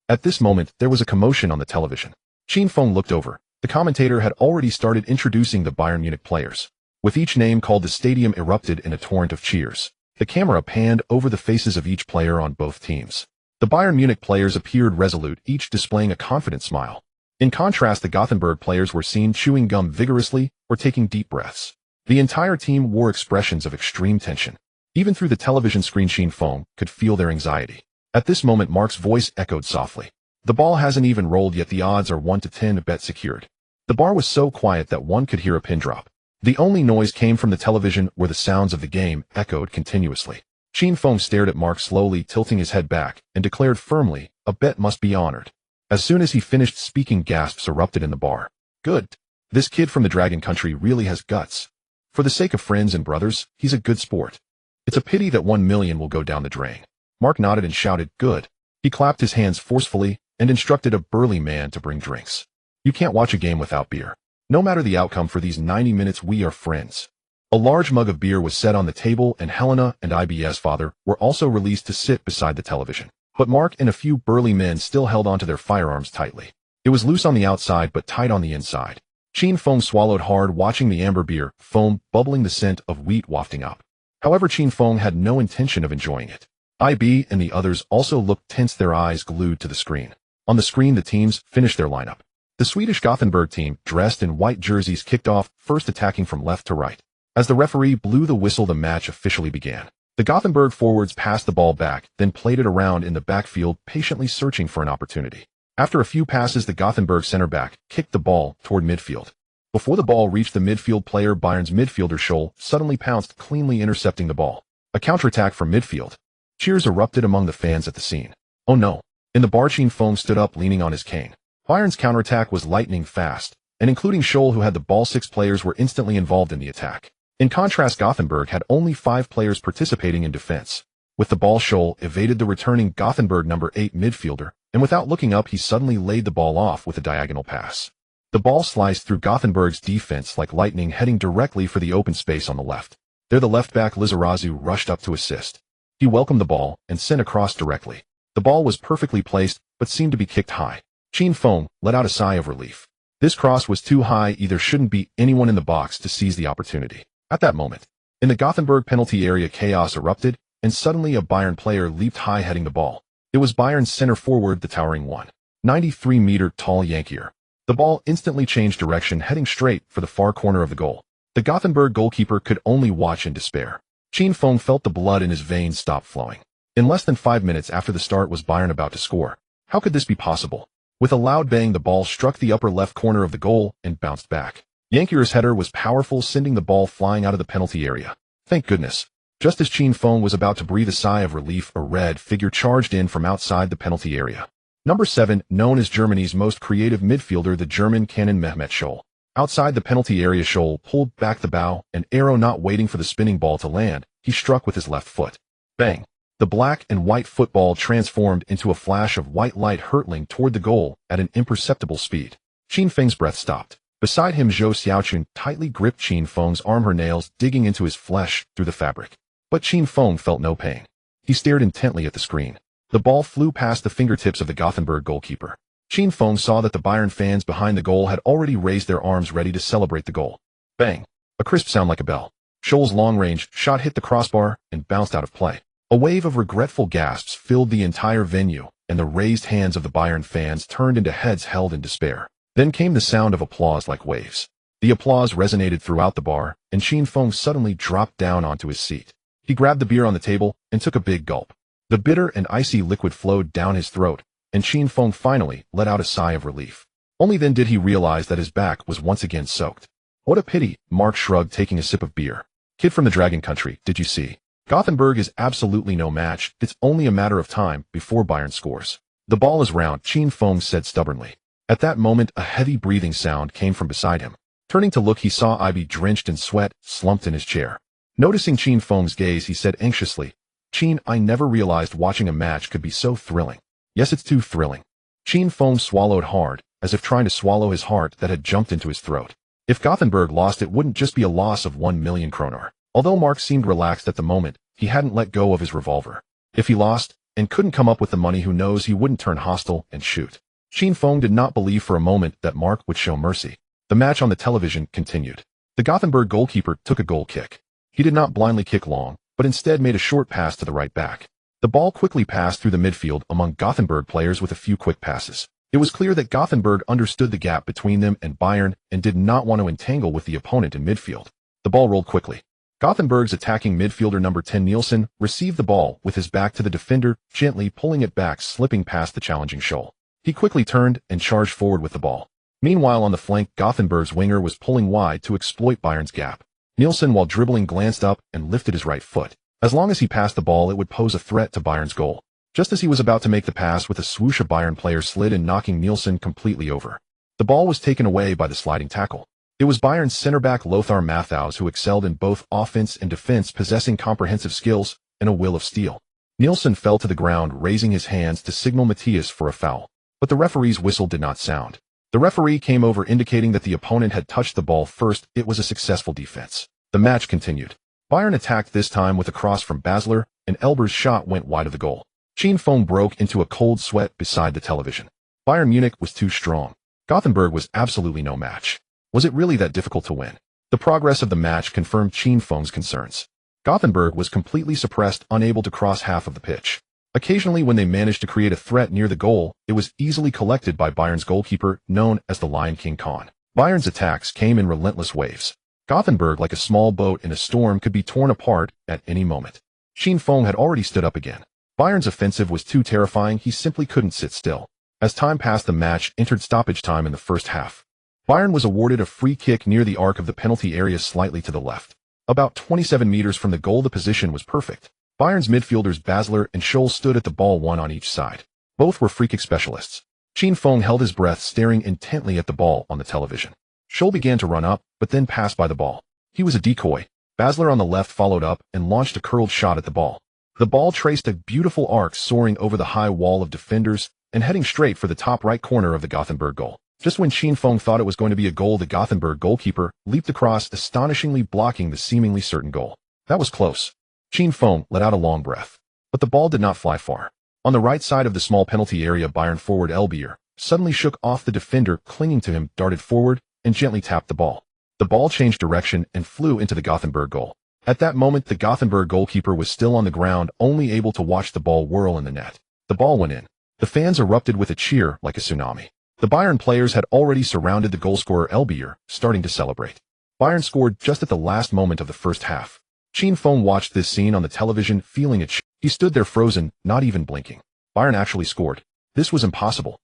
At this moment, there was a commotion on the television. Qin Feng looked over. The commentator had already started introducing the Bayern Munich players. With each name called, the stadium erupted in a torrent of cheers. The camera panned over the faces of each player on both teams. The Bayern Munich players appeared resolute, each displaying a confident smile. In contrast, the Gothenburg players were seen chewing gum vigorously or taking deep breaths. The entire team wore expressions of extreme tension. Even through the television screen, Qin Feng could feel their anxiety. At this moment, Mark's voice echoed softly. The ball hasn't even rolled yet, the odds are 1 to 10, bet secured. The bar was so quiet that one could hear a pin drop. The only noise came from the television, where the sounds of the game echoed continuously. Qin Feng stared at Mark, slowly tilting his head back, and declared firmly, "A bet must be honored." As soon as he finished speaking, gasps erupted in the bar. "Good. This kid from the Dragon Country really has guts. For the sake of friends and brothers, he's a good sport. It's a pity that 1 million will go down the drain." Mark nodded and shouted, "Good." He clapped his hands forcefully and instructed a burly man to bring drinks. "You can't watch a game without beer. No matter the outcome, for these 90 minutes we are friends." A large mug of beer was set on the table, and Helena and IB's father were also released to sit beside the television. But Mark and a few burly men still held onto their firearms tightly. It was loose on the outside but tight on the inside. Qin Feng swallowed hard, watching the amber beer foam bubbling, the scent of wheat wafting up. However, Qin Feng had no intention of enjoying it. IB and the others also looked tense, their eyes glued to the screen. On the screen, the teams finished their lineup. The Swedish Gothenburg team, dressed in white jerseys, kicked off, first attacking from left to right. As the referee blew the whistle, the match officially began. The Gothenburg forwards passed the ball back, then played it around in the backfield, patiently searching for an opportunity. After a few passes, the Gothenburg center back kicked the ball toward midfield. Before the ball reached the midfield player, Bayern's midfielder Scholl suddenly pounced, cleanly intercepting the ball. A counterattack from midfield. Cheers erupted among the fans at the scene. "Oh no." In the bar, Qin Feng stood up, leaning on his cane. Bayern's counterattack was lightning fast, and including Scholl, who had the ball, 6 players were instantly involved in the attack. In contrast, Gothenburg had only 5 players participating in defense. With the ball, Scholl evaded the returning Gothenburg number 8 midfielder, and without looking up, he suddenly laid the ball off with a diagonal pass. The ball sliced through Gothenburg's defense like lightning, heading directly for the open space on the left. There, the left back Lizarazu rushed up to assist. He welcomed the ball and sent across directly. The ball was perfectly placed, but seemed to be kicked high. Qin Feng let out a sigh of relief. This cross was too high, there shouldn't be anyone in the box to seize the opportunity. At that moment, in the Gothenburg penalty area, chaos erupted, and suddenly a Bayern player leaped high, heading the ball. It was Bayern's center forward, the towering 193-meter tall Yankier. The ball instantly changed direction, heading straight for the far corner of the goal. The Gothenburg goalkeeper could only watch in despair. Qin Feng felt the blood in his veins stop flowing. In less than 5 minutes after the start was Bayern about to score. How could this be possible? With a loud bang, the ball struck the upper left corner of the goal and bounced back. Yankier's header was powerful, sending the ball flying out of the penalty area. Thank goodness. Just as Qin Feng was about to breathe a sigh of relief, a red figure charged in from outside the penalty area. Number 7, known as Germany's most creative midfielder, the German cannon Mehmet Scholl. Outside the penalty area, Scholl pulled back the bow, an arrow not waiting for the spinning ball to land. He struck with his left foot. Bang! The black and white football transformed into a flash of white light, hurtling toward the goal at an imperceptible speed. Qin Feng's breath stopped. Beside him, Zhou Xiaochun tightly gripped Qin Feng's arm, her nails digging into his flesh through the fabric. But Qin Feng felt no pain. He stared intently at the screen. The ball flew past the fingertips of the Gothenburg goalkeeper. Qin Feng saw that the Bayern fans behind the goal had already raised their arms, ready to celebrate the goal. Bang! A crisp sound like a bell. Scholl's long-range shot hit the crossbar and bounced out of play. A wave of regretful gasps filled the entire venue, and the raised hands of the Bayern fans turned into heads held in despair. Then came the sound of applause like waves. The applause resonated throughout the bar, and Qin Feng suddenly dropped down onto his seat. He grabbed the beer on the table and took a big gulp. The bitter and icy liquid flowed down his throat, and Qin Feng finally let out a sigh of relief. Only then did he realize that his back was once again soaked. "What a pity," Mark shrugged, taking a sip of beer. "Kid from the Dragon Country, did you see? Gothenburg is absolutely no match. It's only a matter of time before Bayern scores." "The ball is round," Qin Feng said stubbornly. At that moment, a heavy breathing sound came from beside him. Turning to look, he saw Ibe, drenched in sweat, slumped in his chair. Noticing Qin Feng's gaze, he said anxiously, "Qin, I never realized watching a match could be so thrilling." "Yes, it's too thrilling." Qin Feng swallowed hard, as if trying to swallow his heart that had jumped into his throat. If Gothenburg lost, it wouldn't just be a loss of 1 million kroner. Although Mark seemed relaxed at the moment, he hadn't let go of his revolver. If he lost, and couldn't come up with the money, who knows, he wouldn't turn hostile and shoot. Qin Feng did not believe for a moment that Mark would show mercy. The match on the television continued. The Gothenburg goalkeeper took a goal kick. He did not blindly kick long, but instead made a short pass to the right back. The ball quickly passed through the midfield among Gothenburg players with a few quick passes. It was clear that Gothenburg understood the gap between them and Bayern and did not want to entangle with the opponent in midfield. The ball rolled quickly. Gothenburg's attacking midfielder number 10 Nielsen received the ball with his back to the defender, gently pulling it back, slipping past the challenging Scholl. He quickly turned and charged forward with the ball. Meanwhile, on the flank, Gothenburg's winger was pulling wide to exploit Bayern's gap. Nielsen, while dribbling, glanced up and lifted his right foot. As long as he passed the ball, it would pose a threat to Bayern's goal. Just as he was about to make the pass, with a swoosh, a Bayern player slid in, knocking Nielsen completely over. The ball was taken away by the sliding tackle. It was Bayern's center-back Lothar Matthäus who excelled in both offense and defense, possessing comprehensive skills and a will of steel. Nielsen fell to the ground, raising his hands to signal Matthias for a foul. But the referee's whistle did not sound. The referee came over, indicating that the opponent had touched the ball first. It was a successful defense. The match continued. Bayern attacked, this time with a cross from Basler, and Elber's shot went wide of the goal. Qin Feng broke into a cold sweat beside the television. Bayern Munich was too strong. Gothenburg was absolutely no match. Was it really that difficult to win? The progress of the match confirmed Qin Feng's concerns. Gothenburg was completely suppressed, unable to cross half of the pitch. Occasionally, when they managed to create a threat near the goal, it was easily collected by Bayern's goalkeeper, known as the Lion King Khan. Bayern's attacks came in relentless waves. Gothenburg, like a small boat in a storm, could be torn apart at any moment. Qin Feng had already stood up again. Bayern's offensive was too terrifying, he simply couldn't sit still. As time passed, the match entered stoppage time in the first half. Bayern was awarded a free kick near the arc of the penalty area, slightly to the left. About 27 meters from the goal, the position was perfect. Bayern's midfielders Basler and Scholl stood at the ball, one on each side. Both were free-kick specialists. Qin Feng held his breath, staring intently at the ball on the television. Scholl began to run up, but then passed by the ball. He was a decoy. Basler on the left followed up and launched a curled shot at the ball. The ball traced a beautiful arc, soaring over the high wall of defenders and heading straight for the top right corner of the Gothenburg goal. Just when Qin Feng thought it was going to be a goal, the Gothenburg goalkeeper leaped across, astonishingly blocking the seemingly certain goal. That was close. Qin Feng let out a long breath. But the ball did not fly far. On the right side of the small penalty area, Bayern forward Elbier suddenly shook off the defender clinging to him, darted forward, and gently tapped the ball. The ball changed direction and flew into the Gothenburg goal. At that moment, the Gothenburg goalkeeper was still on the ground, only able to watch the ball whirl in the net. The ball went in. The fans erupted with a cheer like a tsunami. The Bayern players had already surrounded the goalscorer Elbier, starting to celebrate. Bayern scored just at the last moment of the first half. Qin Feng watched this scene on the television, feeling it. He stood there frozen, not even blinking. Bayern actually scored. This was impossible.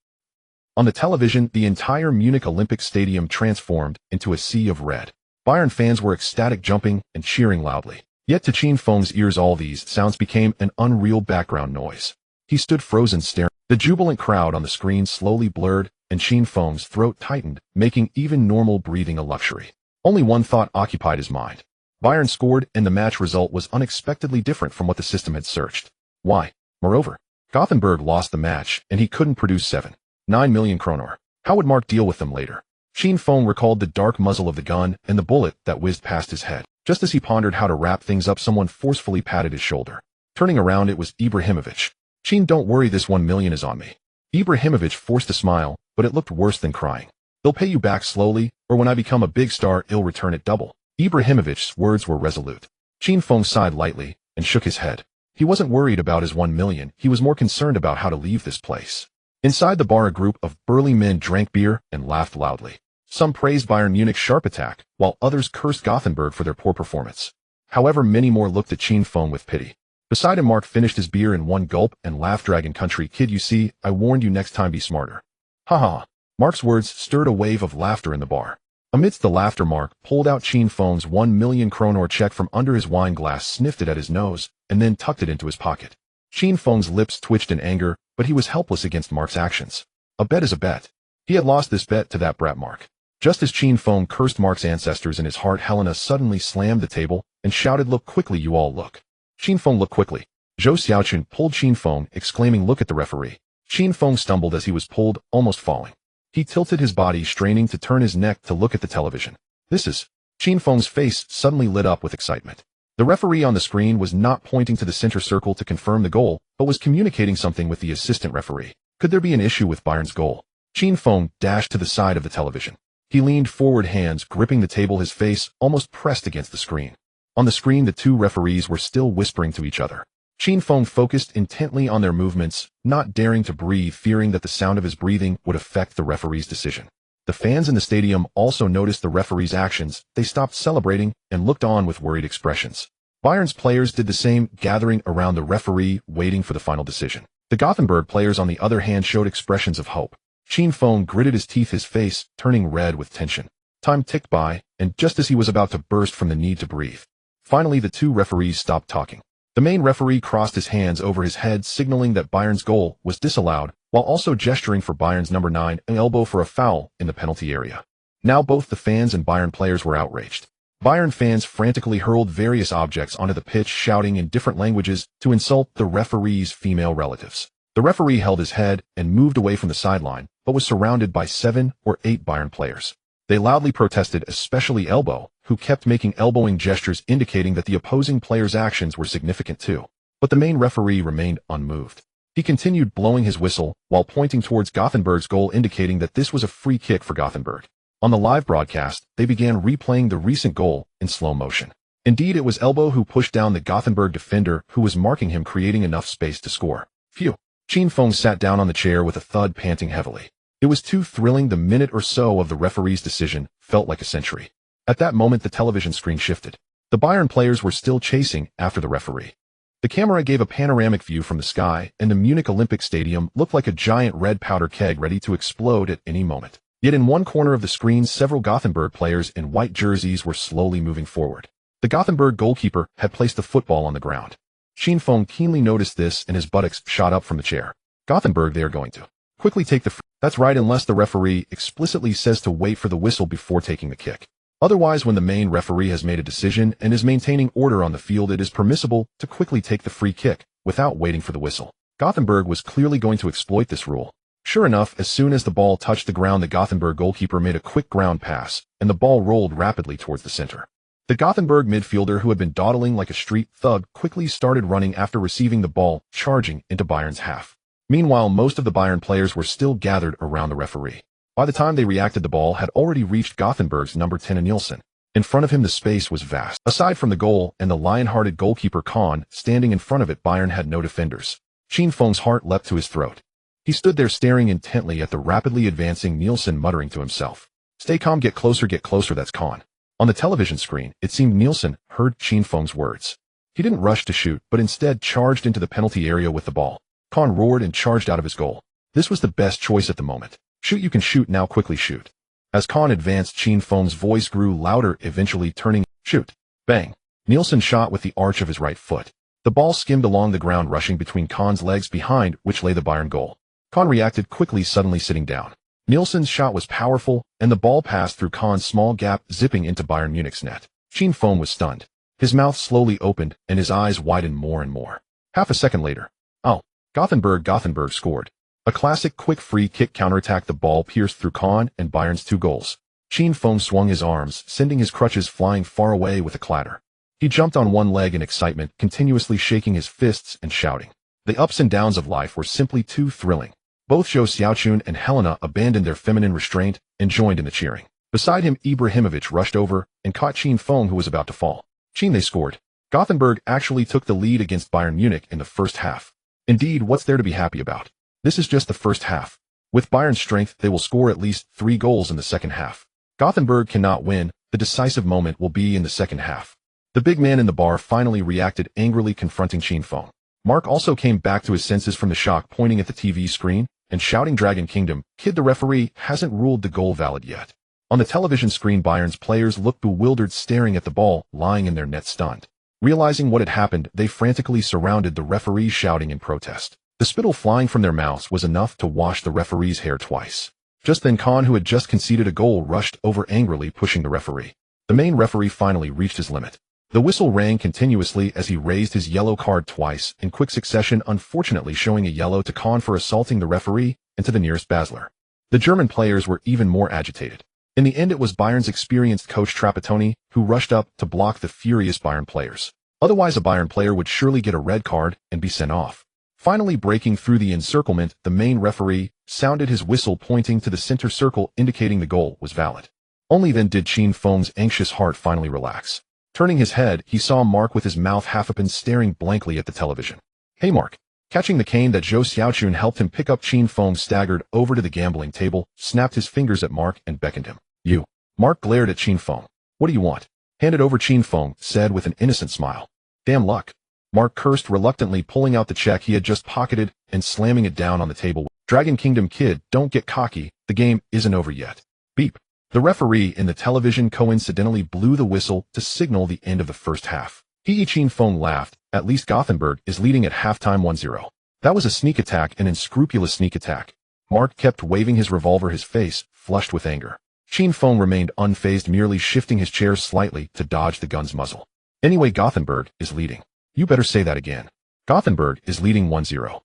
On the television, the entire Munich Olympic Stadium transformed into a sea of red. Bayern fans were ecstatic, jumping and cheering loudly. Yet to Qin Feng's ears, all these sounds became an unreal background noise. He stood frozen, staring. The jubilant crowd on the screen slowly blurred, and Qin Feng's throat tightened, making even normal breathing a luxury. Only one thought occupied his mind. Bayern scored, and the match result was unexpectedly different from what the system had searched. Why? Moreover, Gothenburg lost the match, and he couldn't produce 7.9 million kronor. How would Mark deal with them later? Qin Feng recalled the dark muzzle of the gun and the bullet that whizzed past his head. Just as he pondered how to wrap things up, someone forcefully patted his shoulder. Turning around, it was Ibrahimović. Qin, don't worry, this 1 million is on me. Ibrahimović forced a smile, but it looked worse than crying. They'll pay you back slowly, or when I become a big star, I'll return it double. Ibrahimovic's words were resolute. Qin Feng sighed lightly and shook his head. He wasn't worried about his 1 million, he was more concerned about how to leave this place. Inside the bar, a group of burly men drank beer and laughed loudly. Some praised Bayern Munich's sharp attack, while others cursed Gothenburg for their poor performance. However, many more looked at Qin Feng with pity. Beside him, Mark finished his beer in one gulp and laughed. Dragon Country kid, you see, I warned you, next time be smarter. Ha ha. Mark's words stirred a wave of laughter in the bar. Amidst the laughter, Mark pulled out Qin Feng's 1 million kronor check from under his wine glass, sniffed it at his nose, and then tucked it into his pocket. Qin Feng's lips twitched in anger, but he was helpless against Mark's actions. A bet is a bet. He had lost this bet to that brat Mark. Just as Qin Feng cursed Mark's ancestors in his heart, Helena suddenly slammed the table and shouted, "Look quickly, you all look." Qin Feng looked quickly. Zhou Xiaochun pulled Qin Feng, exclaiming, "Look at the referee." Qin Feng stumbled as he was pulled, almost falling. He tilted his body, straining to turn his neck to look at the television. This is... Qin Feng's face suddenly lit up with excitement. The referee on the screen was not pointing to the center circle to confirm the goal, but was communicating something with the assistant referee. Could there be an issue with Bayern's goal? Qin Feng dashed to the side of the television. He leaned forward, hands gripping the table, his face almost pressed against the screen. On the screen, the two referees were still whispering to each other. Qin Feng focused intently on their movements, not daring to breathe, fearing that the sound of his breathing would affect the referee's decision. The fans in the stadium also noticed the referee's actions. They stopped celebrating and looked on with worried expressions. Bayern's players did the same, gathering around the referee, waiting for the final decision. The Gothenburg players, on the other hand, showed expressions of hope. Qin Feng gritted his teeth, his face turning red with tension. Time ticked by, and just as he was about to burst from the need to breathe, finally the two referees stopped talking. The main referee crossed his hands over his head, signaling that Bayern's goal was disallowed, while also gesturing for Bayern's number 9, an elbow for a foul in the penalty area. Now both the fans and Bayern players were outraged. Bayern fans frantically hurled various objects onto the pitch, shouting in different languages to insult the referee's female relatives. The referee held his head and moved away from the sideline, but was surrounded by 7 or 8 Bayern players. They loudly protested, especially Elbow, who kept making elbowing gestures indicating that the opposing player's actions were significant too. But the main referee remained unmoved. He continued blowing his whistle while pointing towards Gothenburg's goal, indicating that this was a free kick for Gothenburg. On the live broadcast, they began replaying the recent goal in slow motion. Indeed, it was Elbow who pushed down the Gothenburg defender who was marking him, creating enough space to score. Phew. Qin Feng sat down on the chair with a thud, panting heavily. It was too thrilling. The minute or so of the referee's decision felt like a century. At that moment, the television screen shifted. The Bayern players were still chasing after the referee. The camera gave a panoramic view from the sky, and the Munich Olympic Stadium looked like a giant red powder keg ready to explode at any moment. Yet in one corner of the screen, several Gothenburg players in white jerseys were slowly moving forward. The Gothenburg goalkeeper had placed the football on the ground. Qin Feng keenly noticed this, and his buttocks shot up from the chair. Gothenburg, they are going to quickly take the That's right, unless the referee explicitly says to wait for the whistle before taking the kick. Otherwise, when the main referee has made a decision and is maintaining order on the field, it is permissible to quickly take the free kick without waiting for the whistle. Gothenburg was clearly going to exploit this rule. Sure enough, as soon as the ball touched the ground, the Gothenburg goalkeeper made a quick ground pass, and the ball rolled rapidly towards the center. The Gothenburg midfielder, who had been dawdling like a street thug, quickly started running after receiving the ball, charging into Bayern's half. Meanwhile, most of the Bayern players were still gathered around the referee. By the time they reacted, the ball had already reached Gothenburg's number 10, Nielsen. In front of him, the space was vast. Aside from the goal and the lion-hearted goalkeeper Kahn standing in front of it, Bayern had no defenders. Qin Feng's heart leapt to his throat. He stood there staring intently at the rapidly advancing Nielsen, muttering to himself, "Stay calm, get closer, that's Kahn." On the television screen, it seemed Nielsen heard Qin Feng's words. He didn't rush to shoot, but instead charged into the penalty area with the ball. Kahn roared and charged out of his goal. This was the best choice at the moment. "Shoot, you can shoot now, quickly shoot." As Kahn advanced, Qin Feng's voice grew louder, eventually turning, "Shoot." Bang. Nielsen shot with the arch of his right foot. The ball skimmed along the ground, rushing between Kahn's legs, behind which lay the Bayern goal. Kahn reacted quickly, suddenly sitting down. Nielsen's shot was powerful, and the ball passed through Kahn's small gap, zipping into Bayern Munich's net. Qin Feng was stunned. His mouth slowly opened, and his eyes widened more and more. Half a second later. Oh. Gothenburg scored. A classic quick free kick counterattack. The ball pierced through Kahn and Bayern's 2 goals. Qin Feng swung his arms, sending his crutches flying far away with a clatter. He jumped on one leg in excitement, continuously shaking his fists and shouting. The ups and downs of life were simply too thrilling. Both Zhou Xiaochun and Helena abandoned their feminine restraint and joined in the cheering. Beside him, Ibrahimović rushed over and caught Qin Feng, who was about to fall. Qin, they scored. Gothenburg actually took the lead against Bayern Munich in the first half. Indeed, what's there to be happy about? This is just the first half. With Bayern's strength, they will score at least 3 goals in the second half. Gothenburg cannot win. The decisive moment will be in the second half. The big man in the bar finally reacted, angrily confronting Qin Feng. Mark also came back to his senses from the shock, pointing at the TV screen and shouting, "Dragon Kingdom, kid, the referee hasn't ruled the goal valid yet." On the television screen, Bayern's players looked bewildered, staring at the ball lying in their net, stunned. Realizing what had happened, they frantically surrounded the referee, shouting in protest. The spittle flying from their mouths was enough to wash the referee's hair twice. Just then, Kahn, who had just conceded a goal, rushed over, angrily pushing the referee. The main referee finally reached his limit. The whistle rang continuously as he raised his yellow card twice in quick succession, unfortunately showing a yellow to Kahn for assaulting the referee and to the nearest Basler. The German players were even more agitated. In the end, it was Bayern's experienced coach Trapattoni who rushed up to block the furious Bayern players. Otherwise, a Bayern player would surely get a red card and be sent off. Finally breaking through the encirclement, the main referee sounded his whistle pointing to the center circle indicating the goal was valid. Only then did Qin Feng's anxious heart finally relax. Turning his head, he saw Mark with his mouth half open staring blankly at the television. "Hey Mark." Catching the cane that Zhou Xiaochun helped him pick up, Qin Feng staggered over to the gambling table, snapped his fingers at Mark and beckoned him. "You." Mark glared at Qin Feng. "What do you want?" "Hand it over," Qin Feng said with an innocent smile. "Damn luck." Mark cursed reluctantly, pulling out the check he had just pocketed and slamming it down on the table. "Dragon Kingdom kid, don't get cocky, the game isn't over yet." Beep. The referee in the television coincidentally blew the whistle to signal the end of the first half. Qin Feng laughed. "At least Gothenburg is leading at halftime 1-0. That was a sneak attack, an unscrupulous sneak attack." Mark kept waving his revolver, his face flushed with anger. Qin Feng remained unfazed, merely shifting his chair slightly to dodge the gun's muzzle. "Anyway, Gothenburg is leading." "You better say that again." "Gothenburg is leading 1-0.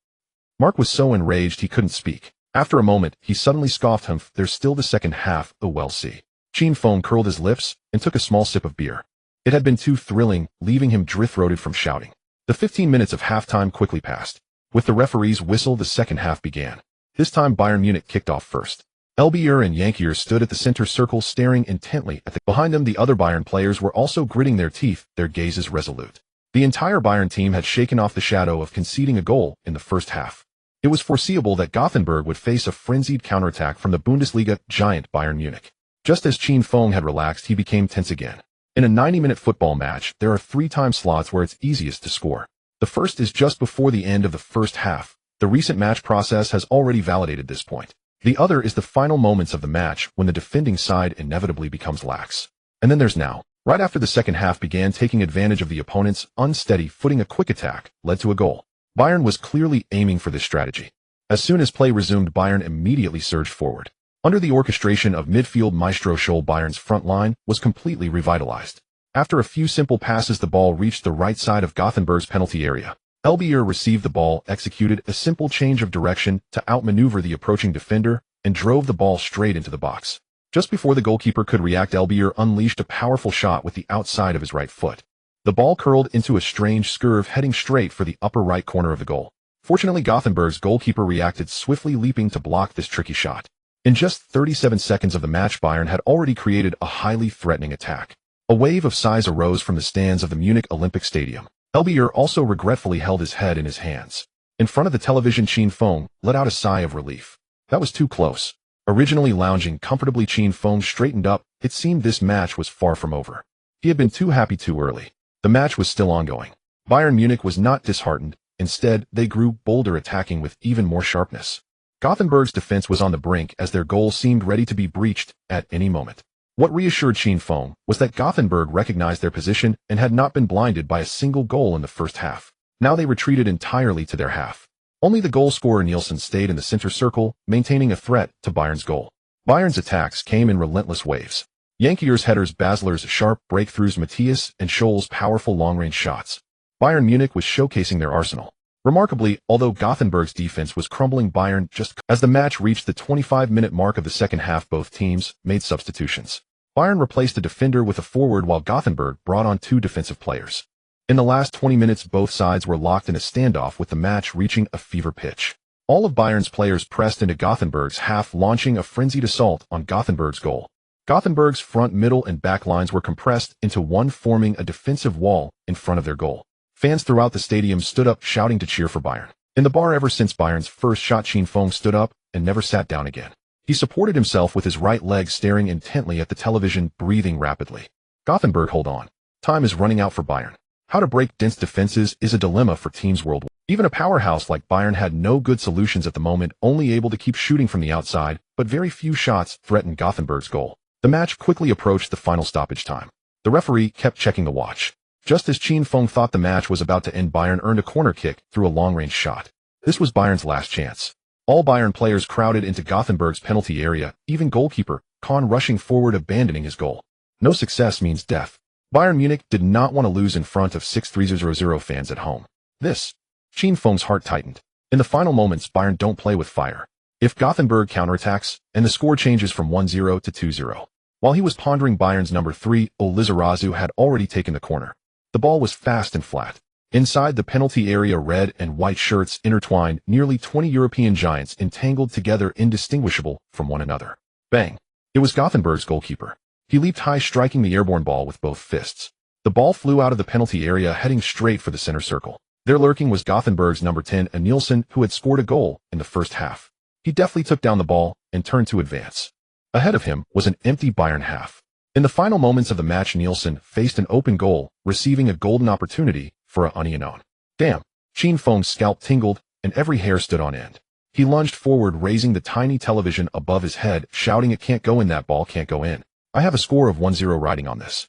Mark was so enraged he couldn't speak. After a moment, he suddenly scoffed, "There's still the second half, oh well, see." Qin Feng curled his lips and took a small sip of beer. It had been too thrilling, leaving him dry-throated from shouting. The 15 minutes of halftime quickly passed. With the referee's whistle, the second half began. This time Bayern Munich kicked off first. Elbier and Yankier stood at the center circle staring intently at behind them. The other Bayern players were also gritting their teeth, their gazes resolute. The entire Bayern team had shaken off the shadow of conceding a goal in the first half. It was foreseeable that Gothenburg would face a frenzied counterattack from the Bundesliga giant Bayern Munich. Just as Qin Feng had relaxed, he became tense again. In a 90-minute football match, there are 3 time slots where it's easiest to score. The first is just before the end of the first half. The recent match process has already validated this point. The other is the final moments of the match, when the defending side inevitably becomes lax. And then there's now. Right after the second half began, taking advantage of the opponent's unsteady footing, a quick attack led to a goal. Bayern was clearly aiming for this strategy. As soon as play resumed, Bayern immediately surged forward. Under the orchestration of midfield maestro Scholl, Bayern's front line was completely revitalized. After a few simple passes, the ball reached the right side of Gothenburg's penalty area. Elbier received the ball, executed a simple change of direction to outmaneuver the approaching defender, and drove the ball straight into the box. Just before the goalkeeper could react, Elbier unleashed a powerful shot with the outside of his right foot. The ball curled into a strange scurve, heading straight for the upper right corner of the goal. Fortunately, Gothenburg's goalkeeper reacted swiftly, leaping to block this tricky shot. In just 37 seconds of the match, Bayern had already created a highly threatening attack. A wave of sighs arose from the stands of the Munich Olympic Stadium. Elbier also regretfully held his head in his hands. In front of the television, Qin Feng let out a sigh of relief. That was too close. Originally lounging comfortably, Qin Feng straightened up. It seemed this match was far from over. He had been too happy too early. The match was still ongoing. Bayern Munich was not disheartened. Instead, they grew bolder, attacking with even more sharpness. Gothenburg's defense was on the brink, as their goal seemed ready to be breached at any moment. What reassured Qin Feng was that Gothenburg recognized their position and had not been blinded by a single goal in the first half. Now they retreated entirely to their half. Only the goal scorer Nielsen stayed in the center circle, maintaining a threat to Bayern's goal. Bayern's attacks came in relentless waves. Yankier's headers, Basler's sharp breakthroughs, Matthias and Scholl's powerful long-range shots. Bayern Munich was showcasing their arsenal. Remarkably, although Gothenburg's defense was crumbling, Bayern just as the match reached the 25-minute mark of the second half, both teams made substitutions. Bayern replaced a defender with a forward, while Gothenburg brought on 2 defensive players. In the last 20 minutes, both sides were locked in a standoff, with the match reaching a fever pitch. All of Bayern's players pressed into Gothenburg's half, launching a frenzied assault on Gothenburg's goal. Gothenburg's front, middle, and back lines were compressed into one, forming a defensive wall in front of their goal. Fans throughout the stadium stood up, shouting to cheer for Bayern. In the bar, ever since Bayern's first shot, Qin Feng stood up and never sat down again. He supported himself with his right leg, staring intently at the television, breathing rapidly. Gothenburg, hold on. Time is running out for Bayern. How to break dense defenses is a dilemma for teams worldwide. Even a powerhouse like Bayern had no good solutions at the moment, only able to keep shooting from the outside, but very few shots threatened Gothenburg's goal. The match quickly approached the final stoppage time. The referee kept checking the watch. Just as Qin Feng thought the match was about to end, Bayern earned a corner kick through a long-range shot. This was Bayern's last chance. All Bayern players crowded into Gothenburg's penalty area, even goalkeeper Kahn rushing forward, abandoning his goal. No success means death. Bayern Munich did not want to lose in front of 6,300 fans at home. Qin Feng's heart tightened. In the final moments, Bayern don't play with fire. If Gothenburg counterattacks, and the score changes from 1-0 to 2-0. While he was pondering, Bayern's number 3, Lizarazu, had already taken the corner. The ball was fast and flat. Inside the penalty area, red and white shirts intertwined, nearly 20 European giants entangled together, indistinguishable from one another. Bang! It was Gothenburg's goalkeeper. He leaped high, striking the airborne ball with both fists. The ball flew out of the penalty area, heading straight for the center circle. There lurking was Gothenburg's number 10, Nielsen, who had scored a goal in the first half. He deftly took down the ball and turned to advance. Ahead of him was an empty Bayern half. In the final moments of the match, Nielsen faced an open goal, receiving a golden opportunity for a unknown. Damn! Qin Feng's scalp tingled, and every hair stood on end. He lunged forward, raising the tiny television above his head, shouting, "It can't go in, that ball can't go in. I have a score of 1-0 riding on this."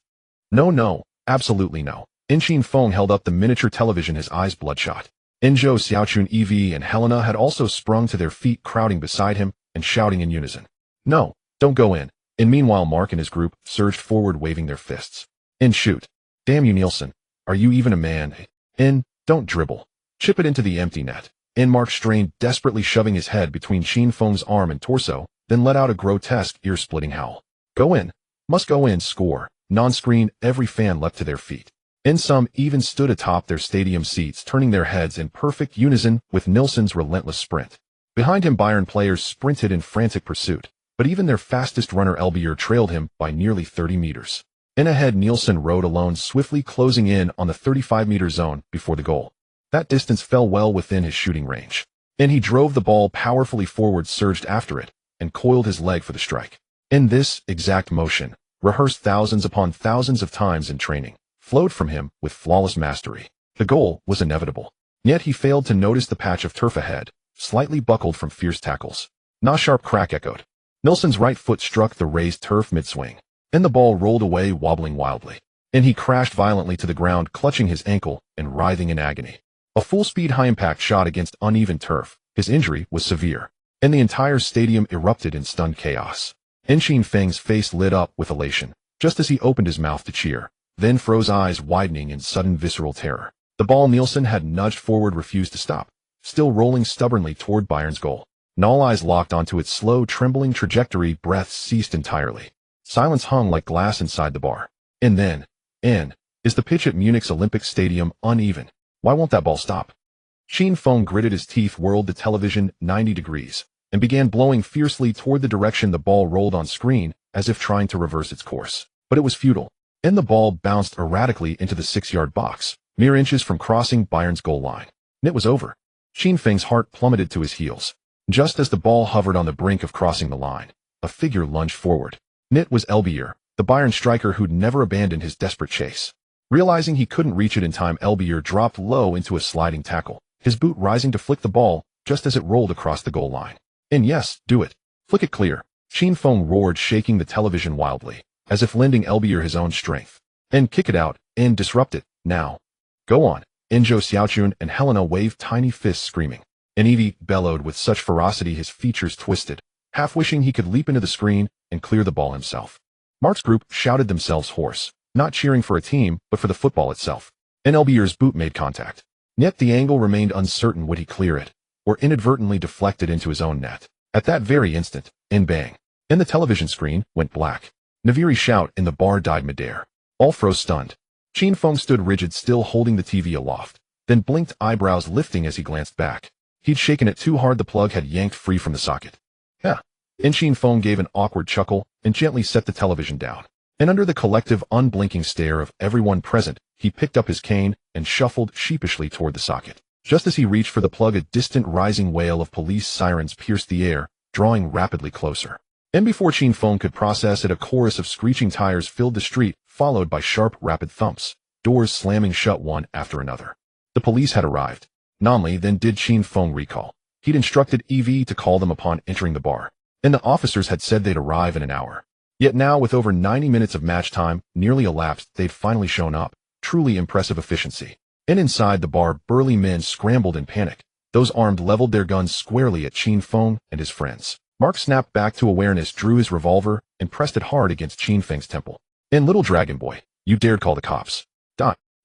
No, absolutely no. Qin Feng held up the miniature television, his eyes bloodshot. Enjo, Xiaochun, Evie, and Helena had also sprung to their feet, crowding beside him and shouting in unison, "No, don't go in." And meanwhile, Mark and his group surged forward, waving their fists. "And shoot. Damn you, Nielsen. Are you even a man? And don't dribble. Chip it into the empty net." And Mark strained, desperately shoving his head between Qin Feng's arm and torso, then let out a grotesque, ear-splitting howl. "Go in. Must go in, score." Non-screen, every fan leapt to their feet. And some even stood atop their stadium seats, turning their heads in perfect unison with Nielsen's relentless sprint. Behind him, Bayern players sprinted in frantic pursuit, but even their fastest runner Elbier trailed him by nearly 30 meters. In ahead, Nielsen rode alone, swiftly closing in on the 35-meter zone before the goal. That distance fell well within his shooting range. And he drove the ball powerfully forward, surged after it, and coiled his leg for the strike. In this exact motion, rehearsed thousands upon thousands of times in training, flowed from him with flawless mastery. The goal was inevitable. Yet he failed to notice the patch of turf ahead, slightly buckled from fierce tackles. A sharp crack echoed. Nielsen's right foot struck the raised turf mid-swing, and the ball rolled away, wobbling wildly. And he crashed violently to the ground, clutching his ankle and writhing in agony. A full-speed high-impact shot against uneven turf. His injury was severe, and the entire stadium erupted in stunned chaos. Qin Feng's face lit up with elation, just as he opened his mouth to cheer, then froze, eyes widening in sudden visceral terror. The ball Nielsen had nudged forward refused to stop, still rolling stubbornly toward Bayern's goal. All eyes locked onto its slow, trembling trajectory. Breaths ceased entirely. Silence hung like glass inside the bar. And then, is the pitch at Munich's Olympic Stadium uneven? Why won't that ball stop? Qin Feng gritted his teeth, whirled the television 90 degrees, and began blowing fiercely toward the direction the ball rolled on screen, as if trying to reverse its course. But it was futile, and the ball bounced erratically into the 6-yard box, mere inches from crossing Bayern's goal line. And it was over. Qin Feng's heart plummeted to his heels. Just as the ball hovered on the brink of crossing the line, a figure lunged forward. It was Elbier, the Bayern striker who'd never abandoned his desperate chase. Realizing he couldn't reach it in time, Elbier dropped low into a sliding tackle, his boot rising to flick the ball just as it rolled across the goal line. And yes, do it. Flick it clear. Qin Feng roared, shaking the television wildly, as if lending Elbier his own strength. And kick it out, and disrupt it, now. Go on. Enjo, Xiaochun, and Helena waved tiny fists, screaming. And Evie bellowed with such ferocity his features twisted, half wishing he could leap into the screen and clear the ball himself. Mark's group shouted themselves hoarse, not cheering for a team, but for the football itself. And Elbier's boot made contact. Yet the angle remained uncertain. Would he clear it, or inadvertently deflect it into his own net? At that very instant, and bang, and the television screen went black. Naviri's shout in the bar died midair. All froze stunned. Qin Feng stood rigid, still holding the TV aloft, then blinked, eyebrows lifting as he glanced back. He'd shaken it too hard, the plug had yanked free from the socket. Yeah. And Qin Feng gave an awkward chuckle and gently set the television down. And under the collective, unblinking stare of everyone present, he picked up his cane and shuffled sheepishly toward the socket. Just as he reached for the plug, a distant rising wail of police sirens pierced the air, drawing rapidly closer. And before Qin Feng could process it, a chorus of screeching tires filled the street, followed by sharp, rapid thumps, doors slamming shut one after another. The police had arrived. Namely, then did Qin Feng recall. He'd instructed Evie to call them upon entering the bar, and the officers had said they'd arrive in an hour. Yet now, with over 90 minutes of match time nearly elapsed, they'd finally shown up. Truly impressive efficiency. And inside the bar, burly men scrambled in panic. Those armed leveled their guns squarely at Qin Feng and his friends. Mark snapped back to awareness, drew his revolver, and pressed it hard against Qin Feng's temple. And little dragon boy, you dared call the cops.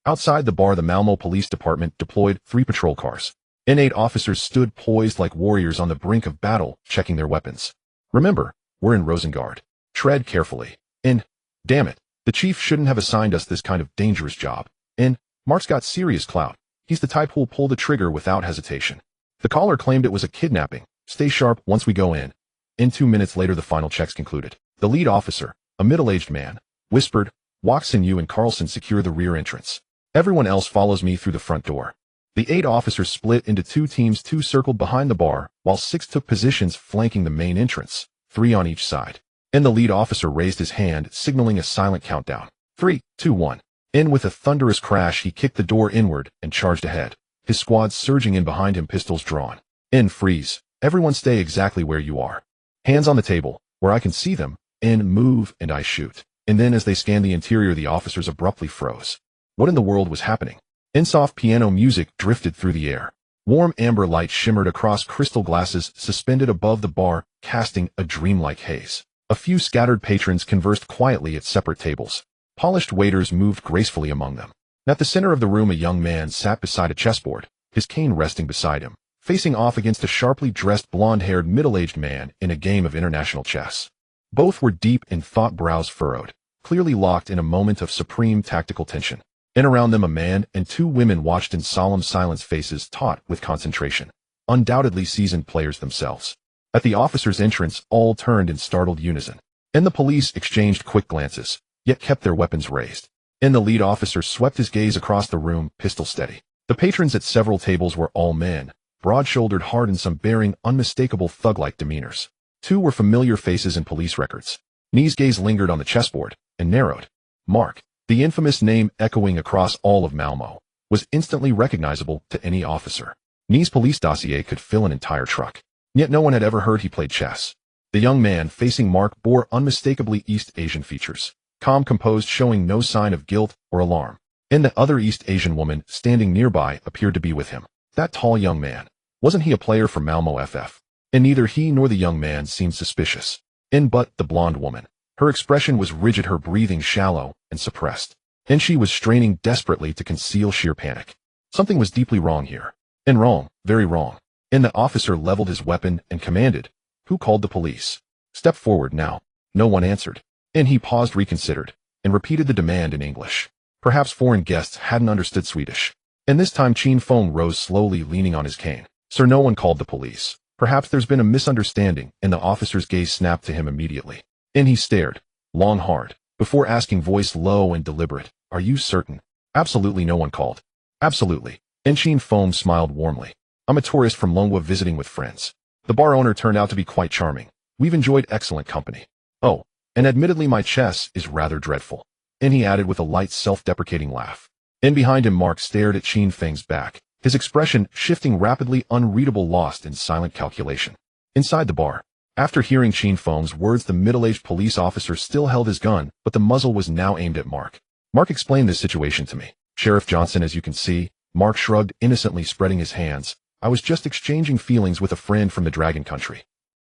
Outside the bar, the Malmo Police Department deployed 3 patrol cars. And 8 officers stood poised like warriors on the brink of battle, checking their weapons. Remember, we're in Rosengard. Tread carefully. And, damn it, the chief shouldn't have assigned us this kind of dangerous job. And Mark's got serious clout. He's the type who'll pull the trigger without hesitation. The caller claimed it was a kidnapping. Stay sharp once we go in. 2 minutes later the final checks concluded. The lead officer, a middle-aged man, whispered, Watson, you and Carlson secure the rear entrance. Everyone else follows me through the front door. The 8 officers split into 2 teams, 2 circled behind the bar, while 6 took positions flanking the main entrance, 3 on each side. And the lead officer raised his hand, signaling a silent countdown. 3, 2, 1. In with a thunderous crash, he kicked the door inward and charged ahead, his squad surging in behind him, pistols drawn. In, freeze. Everyone stay exactly where you are. Hands on the table, where I can see them. In, move, and I shoot. And then as they scanned the interior, the officers abruptly froze. What in the world was happening? In, soft piano music drifted through the air. Warm amber light shimmered across crystal glasses suspended above the bar, casting a dreamlike haze. A few scattered patrons conversed quietly at separate tables. Polished waiters moved gracefully among them. At the center of the room, a young man sat beside a chessboard, his cane resting beside him, facing off against a sharply dressed blonde-haired middle-aged man in a game of international chess. Both were deep in thought, brows furrowed, clearly locked in a moment of supreme tactical tension. And around them a man and 2 women watched in solemn silence, faces taut with concentration, undoubtedly seasoned players themselves. At the officer's entrance, all turned in startled unison. And the police exchanged quick glances, yet kept their weapons raised. And the lead officer swept his gaze across the room, pistol steady. The patrons at several tables were all men, broad-shouldered, hardened, some bearing unmistakable thug-like demeanors. 2 were familiar faces in police records. Nee's gaze lingered on the chessboard, and narrowed. Mark, the infamous name echoing across all of Malmo, was instantly recognizable to any officer. Nee's police dossier could fill an entire truck. Yet no one had ever heard he played chess. The young man facing Mark bore unmistakably East Asian features, calm, composed, showing no sign of guilt or alarm. And the other East Asian woman standing nearby appeared to be with him. That tall young man. Wasn't he a player for Malmo FF? And neither he nor the young man seemed suspicious. But the blonde woman. Her expression was rigid, her breathing shallow and suppressed. And she was straining desperately to conceal sheer panic. Something was deeply wrong here. And wrong, very wrong. And the officer leveled his weapon and commanded, Who called the police? Step forward now. No one answered. And he paused, reconsidered, and repeated the demand in English. Perhaps foreign guests hadn't understood Swedish. And this time Qin Feng rose slowly, leaning on his cane. Sir, no one called the police. Perhaps there's been a misunderstanding. And the officer's gaze snapped to him immediately. And he stared, long, hard, before asking, voice low and deliberate, Are you certain? Absolutely no one called. Absolutely. And Qin Feng smiled warmly. I'm a tourist from Longwa visiting with friends. The bar owner turned out to be quite charming. We've enjoyed excellent company. Oh, and admittedly my chess is rather dreadful. And he added with a light self-deprecating laugh. And behind him Mark stared at Qin Feng's back, his expression shifting rapidly, unreadable, lost in silent calculation. Inside the bar, after hearing Qin Feng's words, the middle-aged police officer still held his gun, but the muzzle was now aimed at Mark. Mark explained this situation to me. Sheriff Johnson, as you can see, Mark shrugged, innocently spreading his hands. I was just exchanging feelings with a friend from the Dragon Country.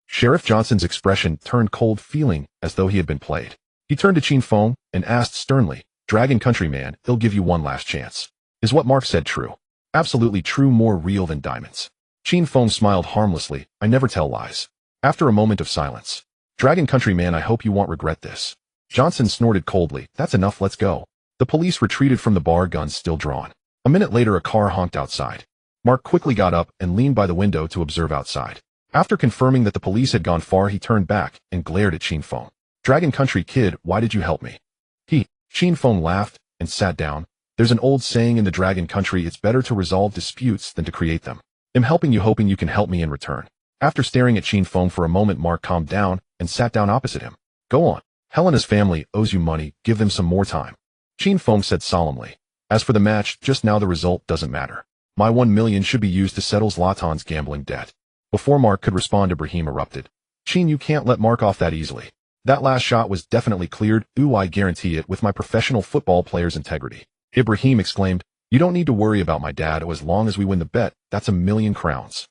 Sheriff Johnson's expression turned cold, feeling as though he had been played. He turned to Qin Feng and asked sternly, Dragon Country man, he'll give you one last chance. Is what Mark said true? Absolutely true, more real than diamonds. Qin Feng smiled harmlessly. I never tell lies. After a moment of silence, Dragon Country man, I hope you won't regret this. Johnson snorted coldly. That's enough, let's go. The police retreated from the bar, guns still drawn. A minute later a car honked outside. Mark quickly got up and leaned by the window to observe outside. After confirming that the police had gone far, he turned back and glared at Qin Feng. Dragon Country kid, why did you help me? Qin Feng laughed and sat down. There's an old saying in the Dragon Country, it's better to resolve disputes than to create them. I'm helping you, hoping you can help me in return. After staring at Qin Feng for a moment, Mark calmed down and sat down opposite him. Go on. Helena's family owes you money, give them some more time. Qin Feng said solemnly. As for the match, just now the result doesn't matter. My 1 million should be used to settle Zlatan's gambling debt. Before Mark could respond, Ibrahim erupted. Qin, you can't let Mark off that easily. That last shot was definitely cleared. Ooh, I guarantee it with my professional football player's integrity. Ibrahim exclaimed, You don't need to worry about my dad, as long as we win the bet, that's 1 million crowns.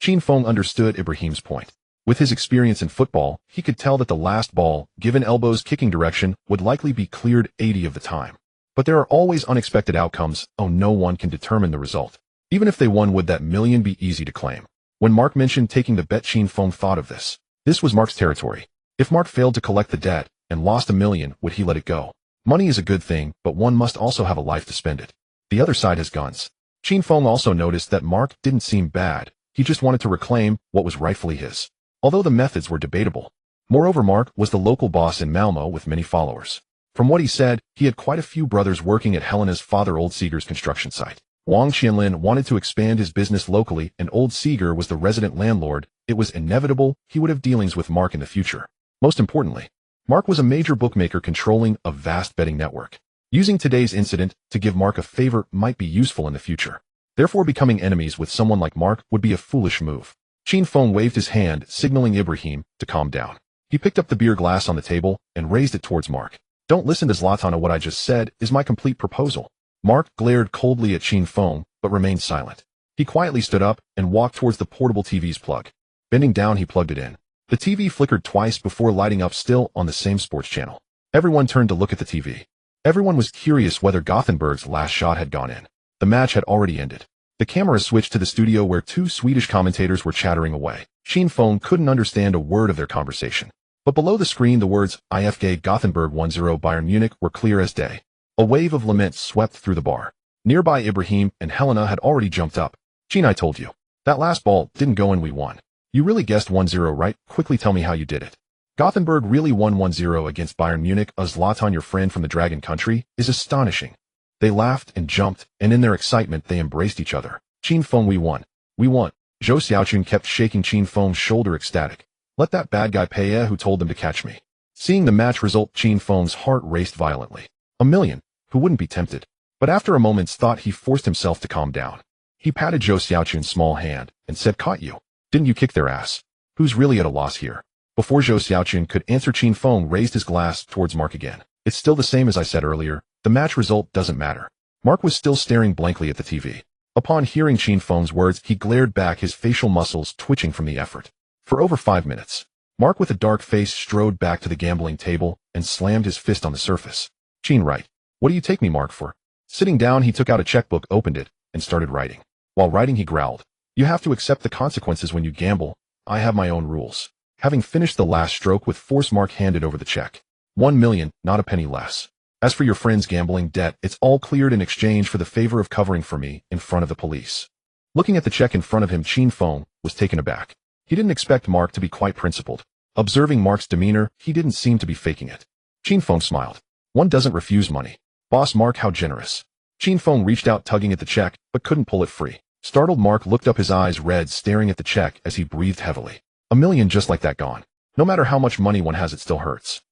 Qin Feng understood Ibrahim's point. With his experience in football, he could tell that the last ball, given elbow's kicking direction, would likely be cleared 80 of the time. But there are always unexpected outcomes. Oh, no one can determine the result. Even if they won, would that million be easy to claim? When Mark mentioned taking the bet, Qin Feng thought of this. This was Mark's territory. If Mark failed to collect the debt and lost 1 million, would he let it go? Money is a good thing, but one must also have a life to spend it. The other side has guns. Qin Feng also noticed that Mark didn't seem bad. He just wanted to reclaim what was rightfully his, although the methods were debatable. Moreover, Mark was the local boss in Malmo with many followers. From what he said, he had quite a few brothers working at Helena's father Old Seeger's construction site. Wang Qianlin wanted to expand his business locally, and Old Seeger was the resident landlord. It was inevitable he would have dealings with Mark in the future. Most importantly, Mark was a major bookmaker controlling a vast betting network. Using today's incident to give Mark a favor might be useful in the future. Therefore, becoming enemies with someone like Mark would be a foolish move. Qin Feng waved his hand, signaling Ibrahim to calm down. He picked up the beer glass on the table and raised it towards Mark. Don't listen to Zlatan. What I just said is my complete proposal. Mark glared coldly at Qin Feng, but remained silent. He quietly stood up and walked towards the portable TV's plug. Bending down, he plugged it in. The TV flickered twice before lighting up, still on the same sports channel. Everyone turned to look at the TV. Everyone was curious whether Gothenburg's last shot had gone in. The match had already ended. The camera switched to the studio where two Swedish commentators were chattering away. Qin Feng couldn't understand a word of their conversation. But below the screen, the words, IFK Gothenburg 1-0 Bayern Munich, were clear as day. A wave of lament swept through the bar. Nearby, Ibrahim and Helena had already jumped up. Qin, I told you. That last ball didn't go in, we won. You really guessed 1-0, right? Quickly tell me how you did it. Gothenburg really won 1-0 against Bayern Munich. Zlatan, your friend from the Dragon Country, is astonishing. They laughed and jumped, and in their excitement they embraced each other. Qin Feng, we won. We won. Zhou Xiaochun kept shaking Qin Feng's shoulder, ecstatic. Let that bad guy pay who told them to catch me. Seeing the match result, Qin Feng's heart raced violently. A million. Who wouldn't be tempted? But after a moment's thought, he forced himself to calm down. He patted Zhou Xiaochun's small hand and said, caught you. Didn't you kick their ass? Who's really at a loss here? Before Zhou Xiaochun could answer, Qin Feng raised his glass towards Mark again. It's still the same as I said earlier. The match result doesn't matter. Mark was still staring blankly at the TV. Upon hearing Qin Feng's words, he glared back, his facial muscles twitching from the effort. For over 5 minutes, Mark with a dark face strode back to the gambling table and slammed his fist on the surface. Qin, right. What do you take me, Mark, for? Sitting down, he took out a checkbook, opened it, and started writing. While writing, he growled. You have to accept the consequences when you gamble. I have my own rules. Having finished the last stroke with force, Mark handed over the check. 1 million, not a penny less. As for your friend's gambling debt, it's all cleared in exchange for the favor of covering for me in front of the police. Looking at the check in front of him, Qin Feng was taken aback. He didn't expect Mark to be quite principled. Observing Mark's demeanor, he didn't seem to be faking it. Qin Feng smiled. One doesn't refuse money. Boss Mark, how generous. Qin Feng reached out, tugging at the check, but couldn't pull it free. Startled, Mark looked up, his eyes red, staring at the check as he breathed heavily. 1 million just like that gone. No matter how much money one has, it still hurts.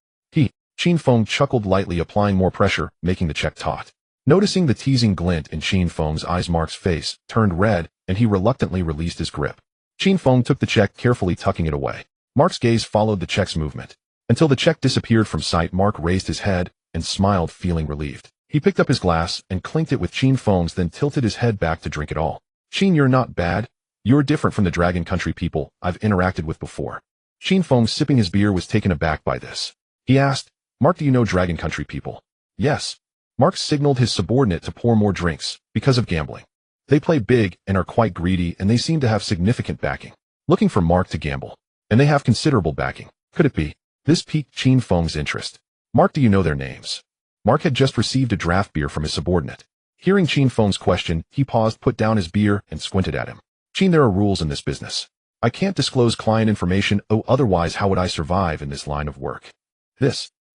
Qin Feng chuckled lightly, applying more pressure, making the check taut. Noticing the teasing glint in Qin Feng's eyes, Mark's face turned red, and he reluctantly released his grip. Qin Feng took the check, carefully tucking it away. Mark's gaze followed the check's movement. Until the check disappeared from sight, Mark raised his head and smiled, feeling relieved. He picked up his glass and clinked it with Qin Feng's, then tilted his head back to drink it all. Qin, you're not bad. You're different from the Dragon Country people I've interacted with before. Qin Feng, sipping his beer, was taken aback by this. He asked, Mark, do you know Dragon Country people? Yes. Mark signaled his subordinate to pour more drinks, because of gambling. They play big and are quite greedy, and they seem to have significant backing. Looking for Mark to gamble. And they have considerable backing. Could it be? This piqued Qin Feng's interest. Mark, do you know their names? Mark had just received a draft beer from his subordinate. Hearing Qin Feng's question, he paused, put down his beer, and squinted at him. Qin, there are rules in this business. I can't disclose client information, otherwise how would I survive in this line of work?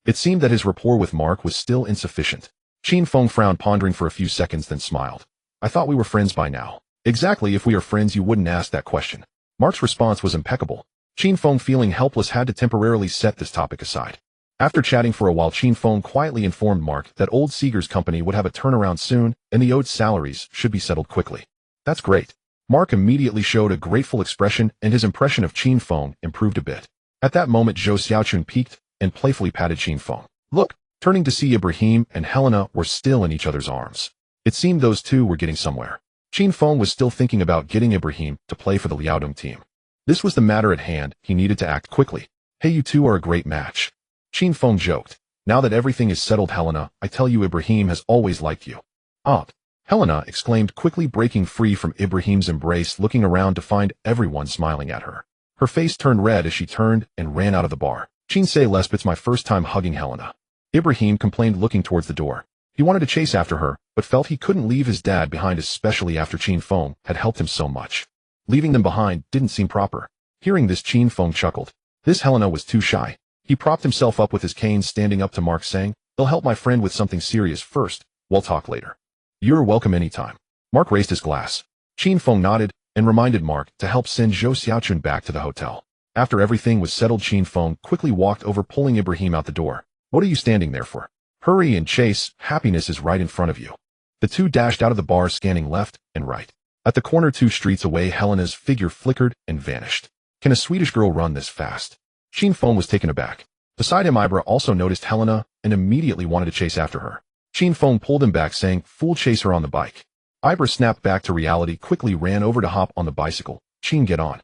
It seemed that his rapport with Mark was still insufficient. Qin Feng frowned, pondering for a few seconds, then smiled. I thought we were friends by now. Exactly, if we are friends, you wouldn't ask that question. Mark's response was impeccable. Qin Feng, feeling helpless, had to temporarily set this topic aside. After chatting for a while, Qin Feng quietly informed Mark that Old Seeger's company would have a turnaround soon, and the owed salaries should be settled quickly. That's great. Mark immediately showed a grateful expression, and his impression of Qin Feng improved a bit. At that moment, Zhou Xiaochun peeked and playfully patted Qin Feng. Look, turning to see Ibrahim and Helena were still in each other's arms. It seemed those two were getting somewhere. Qin Feng was still thinking about getting Ibrahim to play for the Liaodong team. This was the matter at hand. He needed to act quickly. Hey, you two are a great match. Qin Feng joked. Now that everything is settled, Helena, I tell you, Ibrahim has always liked you. Helena exclaimed, quickly breaking free from Ibrahim's embrace, looking around to find everyone smiling at her. Her face turned red as she turned and ran out of the bar. Qin, say less, it's my first time hugging Helena. Ibrahim complained, looking towards the door. He wanted to chase after her, but felt he couldn't leave his dad behind, especially after Qin Feng had helped him so much. Leaving them behind didn't seem proper. Hearing this, Qin Feng chuckled. This Helena was too shy. He propped himself up with his cane, standing up to Mark, saying, "They'll help my friend with something serious first. We'll talk later." "You're welcome anytime." Mark raised his glass. Qin Feng nodded and reminded Mark to help send Zhou Xiaochun back to the hotel. After everything was settled, Qin Feng quickly walked over, pulling Ibrahim out the door. "What are you standing there for? Hurry and chase, happiness is right in front of you." The two dashed out of the bar, scanning left and right. At the corner 2 streets away, Helena's figure flickered and vanished. Can a Swedish girl run this fast? Qin Feng was taken aback. Beside him, Ibra also noticed Helena and immediately wanted to chase after her. Qin Feng pulled him back, saying, "Fool, chase her on the bike." Ibra snapped back to reality, quickly ran over to hop on the bicycle. "Qin, get on."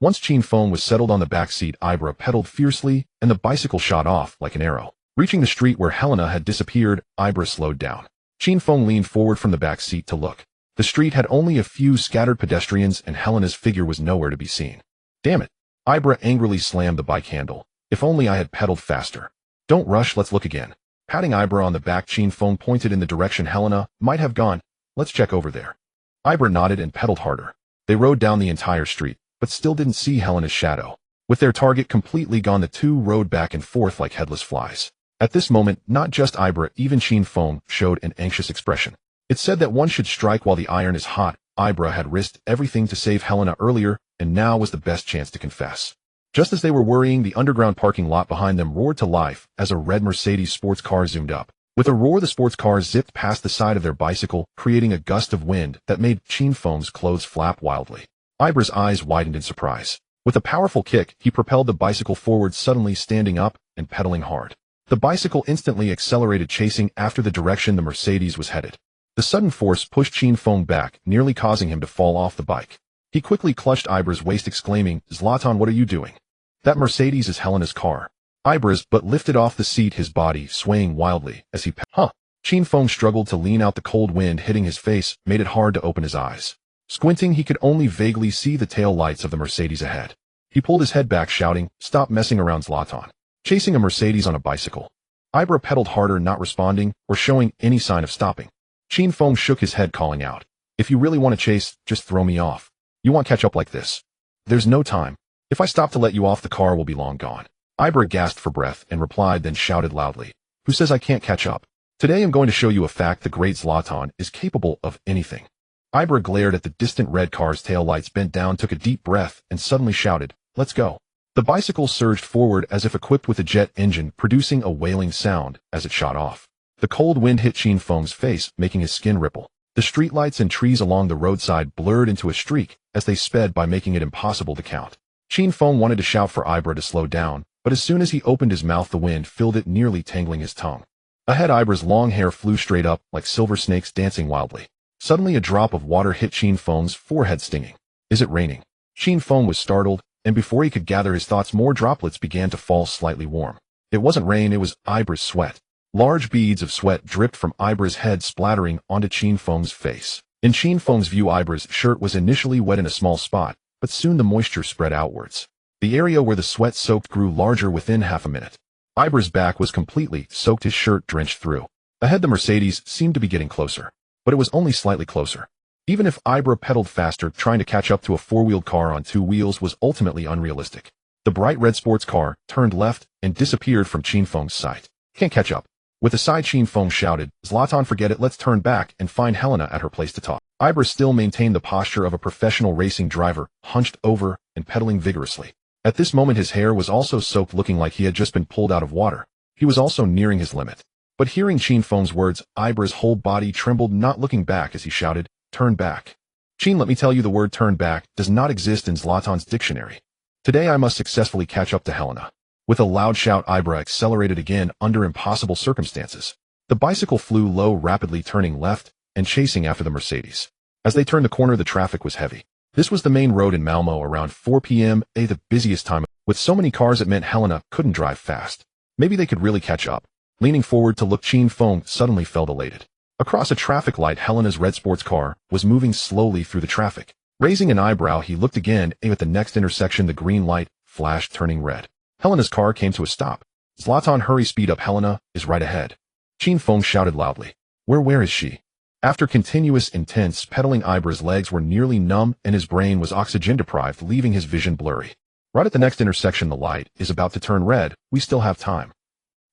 Once Qin Feng was settled on the back seat, Ibra pedaled fiercely, and the bicycle shot off like an arrow. Reaching the street where Helena had disappeared, Ibra slowed down. Qin Feng leaned forward from the back seat to look. The street had only a few scattered pedestrians, and Helena's figure was nowhere to be seen. "Damn it." Ibra angrily slammed the bike handle. "If only I had pedaled faster." "Don't rush, let's look again." Patting Ibra on the back, Qin Feng pointed in the direction Helena might have gone. "Let's check over there." Ibra nodded and pedaled harder. They rode down the entire street, but still didn't see Helena's shadow. With their target completely gone, the two rode back and forth like headless flies. At this moment, not just Ibra, even Qin Feng showed an anxious expression. It's said that one should strike while the iron is hot. Ibra had risked everything to save Helena earlier, and now was the best chance to confess. Just as they were worrying, the underground parking lot behind them roared to life as a red Mercedes sports car zoomed up. With a roar, the sports car zipped past the side of their bicycle, creating a gust of wind that made Qin Feng's clothes flap wildly. Ibra's eyes widened in surprise. With a powerful kick, he propelled the bicycle forward, suddenly standing up and pedaling hard. The bicycle instantly accelerated, chasing after the direction the Mercedes was headed. The sudden force pushed Qin Feng back, nearly causing him to fall off the bike. He quickly clutched Ibra's waist, exclaiming, "Zlatan, what are you doing? That Mercedes is Helena's car." Ibra's but lifted off the seat, his body swaying wildly as he Qin Feng struggled to lean out. The cold wind hitting his face made it hard to open his eyes. Squinting, he could only vaguely see the tail lights of the Mercedes ahead. He pulled his head back, shouting, "Stop messing around, Zlatan." Chasing a Mercedes on a bicycle. Ibra pedaled harder, not responding or showing any sign of stopping. Qin Feng shook his head, calling out, "If you really want to chase, just throw me off. You won't catch up like this. There's no time. If I stop to let you off, the car will be long gone." Ibra gasped for breath and replied, then shouted loudly, "Who says I can't catch up? Today I'm going to show you a fact: the great Zlatan is capable of anything." Ibra glared at the distant red car's taillights, bent down, took a deep breath, and suddenly shouted, "Let's go." The bicycle surged forward as if equipped with a jet engine, producing a wailing sound as it shot off. The cold wind hit Qin Feng's face, making his skin ripple. The streetlights and trees along the roadside blurred into a streak as they sped by, making it impossible to count. Qin Feng wanted to shout for Ibra to slow down, but as soon as he opened his mouth, the wind filled it, nearly tangling his tongue. Ahead, Ibra's long hair flew straight up like silver snakes, dancing wildly. Suddenly, a drop of water hit Qin Feng's forehead, stinging. "Is it raining?" Qin Feng was startled, and before he could gather his thoughts, more droplets began to fall, slightly warm. It wasn't rain, it was Ibra's sweat. Large beads of sweat dripped from Ibra's head, splattering onto Qin Feng's face. In Qin Feng's view, Ibra's shirt was initially wet in a small spot, but soon the moisture spread outwards. The area where the sweat soaked grew larger within half a minute. Ibra's back was completely soaked, his shirt drenched through. Ahead, the Mercedes seemed to be getting closer, but it was only slightly closer. Even if Ibra pedaled faster, trying to catch up to a four-wheeled car on two wheels was ultimately unrealistic. The bright red sports car turned left and disappeared from Qin Feng's sight. "Can't catch up." With a sigh, Qin Feng shouted, "Zlatan, forget it, let's turn back and find Helena at her place to talk." Ibra still maintained the posture of a professional racing driver, hunched over and pedaling vigorously. At this moment, his hair was also soaked, looking like he had just been pulled out of water. He was also nearing his limit. But hearing Qin Feng's words, Ibra's whole body trembled, not looking back as he shouted, "Turn back." "Qin, let me tell you, the word turn back does not exist in Zlatan's dictionary. Today I must successfully catch up to Helena." With a loud shout, Ibra accelerated again under impossible circumstances. The bicycle flew low, rapidly turning left and chasing after the Mercedes. As they turned the corner, the traffic was heavy. This was the main road in Malmo around 4 p.m., the busiest time. With so many cars, it meant Helena couldn't drive fast. Maybe they could really catch up. Leaning forward to look, Qin Feng suddenly felt elated. Across a traffic light, Helena's red sports car was moving slowly through the traffic. Raising an eyebrow, he looked again, at the next intersection. The green light flashed, turning red. Helena's car came to a stop. "Zlatan, hurry, speed up, Helena is right ahead." Qin Feng shouted loudly. Where is she?" After continuous intense pedaling, Ibra's legs were nearly numb and his brain was oxygen deprived, leaving his vision blurry. Right at the next intersection, the light is about to turn red. We still have time.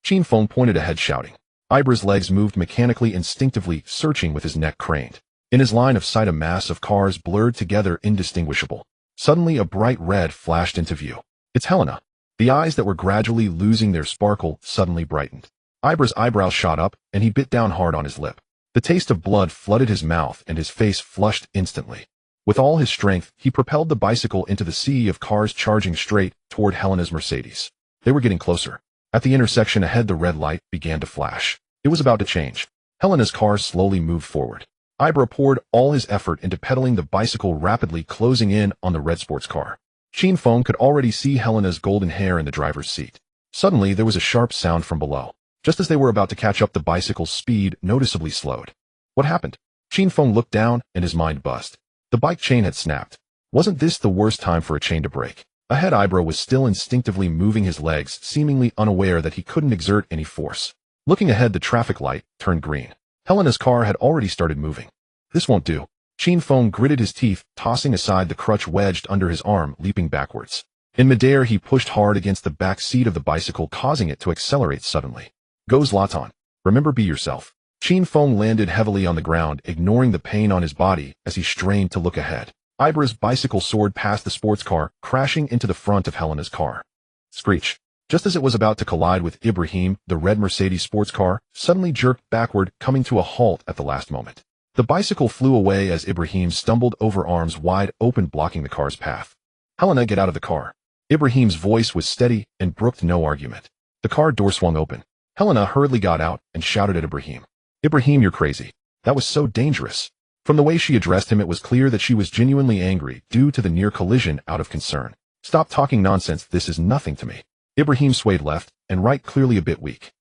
Qin Feng pointed ahead, shouting. Ibra's legs moved mechanically, instinctively, searching with his neck craned. In his line of sight, a mass of cars blurred together, indistinguishable. Suddenly, a bright red flashed into view. It's Helena. The eyes that were gradually losing their sparkle suddenly brightened. Ibra's eyebrows shot up, and he bit down hard on his lip. The taste of blood flooded his mouth, and his face flushed instantly. With all his strength, he propelled the bicycle into the sea of cars, charging straight toward Helena's Mercedes. They were getting closer. At the intersection ahead, the red light began to flash. It was about to change. Helena's car slowly moved forward. Ibra poured all his effort into pedaling the bicycle, rapidly closing in on the red sports car. Qin Feng could already see Helena's golden hair in the driver's seat. Suddenly, there was a sharp sound from below. Just as they were about to catch up, the bicycle's speed noticeably slowed. What happened? Qin Feng looked down, and his mind buzzed. The bike chain had snapped. Wasn't this the worst time for a chain to break? Ahead, Ibra was still instinctively moving his legs, seemingly unaware that he couldn't exert any force. Looking ahead, the traffic light turned green. Helena's car had already started moving. This won't do. Qin Feng gritted his teeth, tossing aside the crutch wedged under his arm, leaping backwards. In midair, he pushed hard against the back seat of the bicycle, causing it to accelerate suddenly. Go, Zlatan. Remember, be yourself. Qin Feng landed heavily on the ground, ignoring the pain on his body as he strained to look ahead. Ibra's bicycle soared past the sports car, crashing into the front of Helena's car. Screech. Just as it was about to collide with Ibrahim, the red Mercedes sports car suddenly jerked backward, coming to a halt at the last moment. The bicycle flew away as Ibrahim stumbled over, arms wide open, blocking the car's path. Helena, get out of the car. Ibrahim's voice was steady and brooked no argument. The car door swung open. Helena hurriedly got out and shouted at Ibrahim. Ibrahim, you're crazy. That was so dangerous. From the way she addressed him, it was clear that she was genuinely angry due to the near collision, out of concern. Stop talking nonsense, this is nothing to me. Ibrahim swayed left and right, clearly a bit weak.